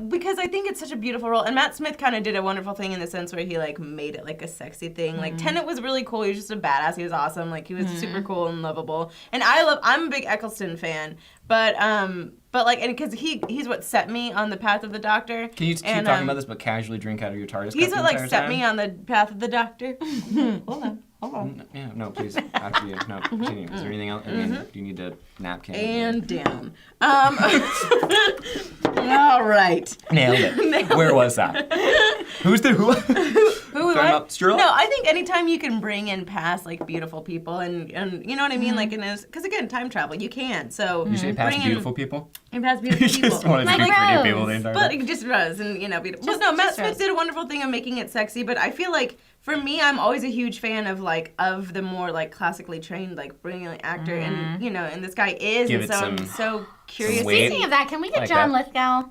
because I think it's such a beautiful role, and Matt Smith kind of did a wonderful thing in the sense where he made it a sexy thing. Tennant was really cool. He was just a badass. He was awesome. He was super cool and lovable. And I'm a big Eccleston fan, but and because he's what set me on the path of the Doctor. Can you keep talking about this, but casually drink out of your TARDIS? He's cup what the entire set time? me on the path of the Doctor. Hold on. Yeah, no, please. After you. No, continue. Is there anything else? I mean, do you need to napkin? And down. All right. Nailed it. Where was that? Who's the who? Who Talking about Sturla? No, I think anytime you can bring in past beautiful people and you know what I mean, because again, time travel you can. So You say past bring in- beautiful people? And past beautiful You people. just want to Like speak for new Rose. people the entire But time. just Rose and beautiful. But no, Matt just Smith Rose. did a wonderful thing of making it sexy. But I feel for me, I'm always a huge fan of of the more classically trained brilliant actor, and and this guy is, Give and it so I'm some- so curious. some weight. Speaking of that, can we get Like John that. Lithgow?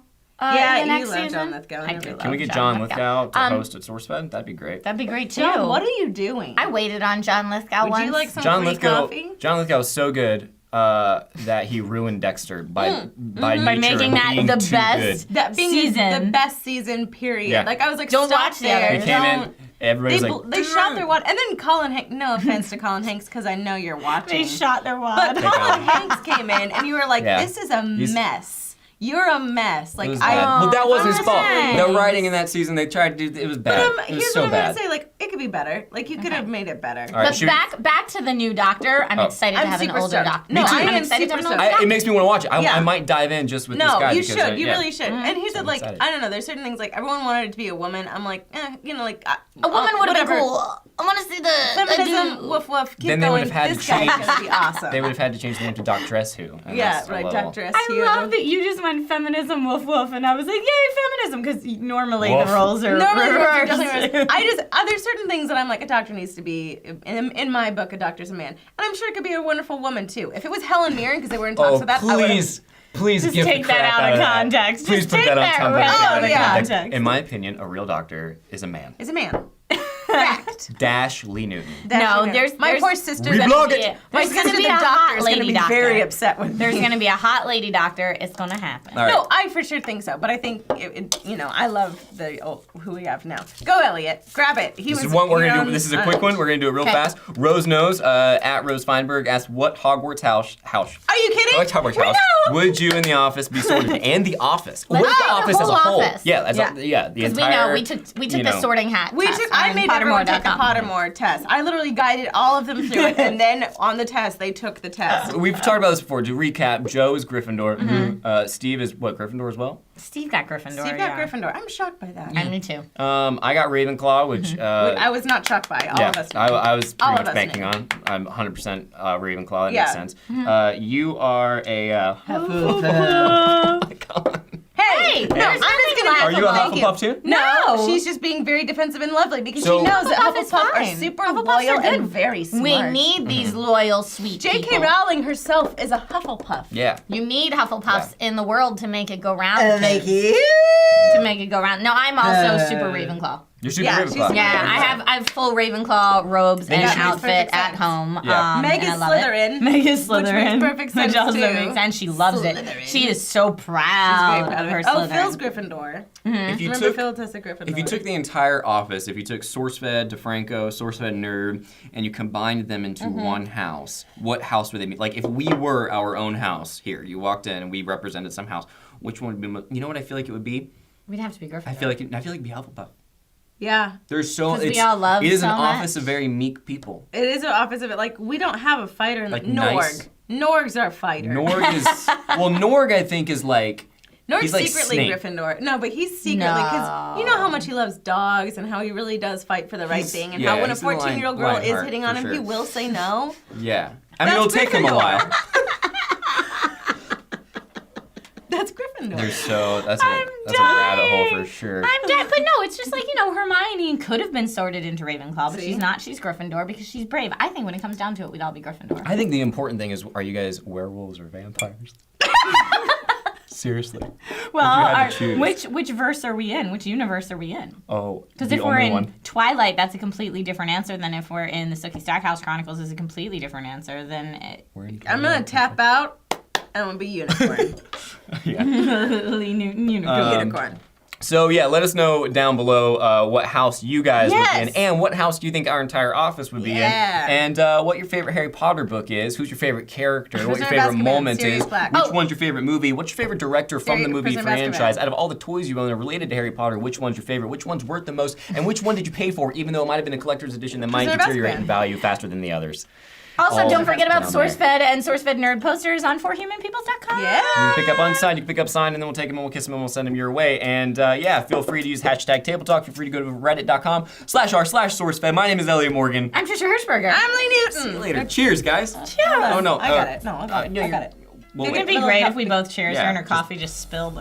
Yeah, in the you next love season? John Lithgow. I do. Can we get John John Lithgow to Um, host at Sourcefed? That'd be great. That'd be great too. John, what are you doing? I waited on John Lithgow Would once. you like some John free Lithgow. coffee? John Lithgow is so good that he ruined Dexter by nature making of that being the too best good. That being season. the best season, period. Yeah. I was Don't stop watch the there. other. He came in. Don't- Everybody's They shot their wad, and then Colin Hanks. No offense to Colin Hanks, because I know you're watching. They shot their wad. But They Colin got Hanks came in, and you were like, Yeah. "This is a mess. You're a mess." It was bad. Well, that wasn't his fault. Thanks. The writing in that season, they tried to do. It was bad. It was here's so what I'm bad. gonna say: it could be better. You could have made it better. All right, But should we- back to the new Doctor. I'm Oh. excited to I'm have an super older stoked. Doctor. No, No, I I'm am excited to have super an older stoked. it makes me want to watch it. Yeah. I might dive in just with this No, guy. you because should. You yeah. really should. And he said, excited. I don't know. There's certain things everyone wanted it to be a woman. I'm like, A woman would have been whatever. cool. I want to see the Feminism, dude. woof woof. Keep Then they going. would have had This to guy's change. gonna be awesome. They would have had to change the name to Doctress Who. and Yeah, that's a right. little- Dr. S. I love that you just went feminism, woof woof, and I was like, yay, feminism, because normally Woof. the roles are No, reversed. there's certain things that I'm like, a doctor needs to be, in my book, a doctor's a man. And I'm sure it could be a wonderful woman, too. If it was Helen Mirren, because they were in talks Oh, with that, I would've- please Just give take the that crap out of that. context. Please Just put take that on that something right out of context. context. In my opinion, a real doctor is a man. is a man. Fact. What? Dash Lee Newton. No, there's my poor sister. Reblog it. My There's gonna sister, be the a doctor, hot is gonna lady be doctor. very upset with There's me. gonna be a hot lady doctor. It's gonna happen. All right. No, I for sure think so, but I think I love who we have now. Go, Elliot, grab it. This is one we're gonna do. This is a quick one. We're gonna do it real fast. Rose knows. At Rose Feinberg asked, "What Hogwarts house? Are you kidding? What Hogwarts house would you in the office be sorted in?" And the office. What Let's the do the office as a whole whole? office. Yeah, the Because entire. we took the sorting hat. test I on made everyone take the Pottermore.com. Pottermore test. I literally guided all of them through it, and then on the test, they took the test. We've talked about this before. To recap, Joe is Gryffindor. Steve is what, Gryffindor as well? Steve got Gryffindor. Steve got Gryffindor. I'm shocked by that. And me too. I got Ravenclaw, which I was not shocked by all of us. I was All pretty of much us banking knew. on. I'm 100% Ravenclaw. That Yeah. makes sense. You are a. Hey, No, I'm just gonna. Are you a Thank Hufflepuff too? No, she's just being very defensive and lovely because So- she knows that Hufflepuff is Hufflepuff are fine. super Hufflepuffs loyal are good. and very smart. We need these loyal, sweet J.K. people. Rowling herself is a Hufflepuff. Yeah. You need Hufflepuffs in the world to make it go round. Oh, kids. To make it go round. No, I'm also super Ravenclaw. You're super Yeah, Ravenclaw. she's- Yeah, I have full Ravenclaw robes and Yeah, an makes outfit perfect at sense. home. Yeah. Meg and is I love it. Slytherin, Meg is which makes Slytherin. perfect sense, Which also too. makes sense. She loves it. Slytherin. She is so proud of her Oh, Slytherin. Phil's Gryffindor. If you Remember took Phil tested Gryffindor. If you took the entire office, if you took Sourcefed, DeFranco, Sourcefed Nerd, and you combined them into one house, what house would they be? Like if we were our own house here, you walked in and we represented some house, which one would be? You know what I feel like it would be? We'd have to be Gryffindor. I feel like it'd be Hufflepuff. Yeah, There's so 'Cause we all love it is so an office much. of very meek people. it is the opposite of it. Like we don't have a fighter in Like Norg. nice. Norg's our fighter. Norg is Norg I think is like Norg's he's like secretly Snape. Gryffindor. No, but he's secretly because you know how much he loves dogs and how he really does fight for the right thing, and how when a he's a lion- 14-year-old girl is Lionheart, hitting on for him, sure. he will say no. Yeah. I mean, That's it'll take him a Gryffindor. while. That's Gryffindor. That's a rabbit hole for sure. I'm dead, but no, it's just like, Hermione could have been sorted into Ravenclaw, but See? she's not. She's Gryffindor because she's brave. I think when it comes down to it, we'd all be Gryffindor. I think the important thing is, are you guys werewolves or vampires? Seriously. Well, you had to choose. which verse are we in? Which universe are we in? Oh, Because the if we're only in one. Twilight, that's a completely different answer than if we're in the Sookie Stackhouse Chronicles is a completely different answer than We're in I'm gonna tap out. and I'm gonna be unicorn. Lee Newton unicorn. Unicorn. So yeah, let us know down below what house you guys would be in, Yes. and what house do you think our entire office would be Yeah. in, and what your favorite Harry Potter book is, who's your favorite character, what your Prisoner of favorite Azkaban, moment Sirius is, Black. which Oh. one's your favorite movie, what's your favorite director from the movie Prisoner of Azkaban. franchise, out of all the toys you own that are related to Harry Potter, which one's your favorite, which one's worth the most, and which one did you pay for, even though it might have been a collector's edition that might Prisoner of deteriorate Azkaban. in value faster than the others. Also, All don't forget about down there. SourceFed and SourceFed Nerd posters on forhumanpeoples.com. Yeah. You can pick up unsigned, you can pick up signed, and then we'll take them and we'll kiss them and we'll send them your way. And yeah, feel free to use hashtag Table Talk. Feel free to go to reddit.com/r/SourceFed. My name is Elliot Morgan. I'm Trisha Hirschberger. I'm Lee Newton. See you later. Cheers, guys. Cheers. Oh, no. I got it. No, I got it. no, I got it. Well, It'd wait. be great if we both cheers Yeah, and her just- coffee just spilled.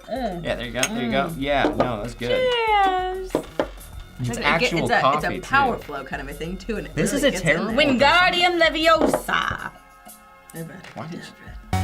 Yeah, there you go. There you go. Yeah, no, that's good. Cheers. It's Like, actual it's coffee, a power too. flow kind of a thing too. And it This really is a gets in terrible there. Wingardium Leviosa. Why did you...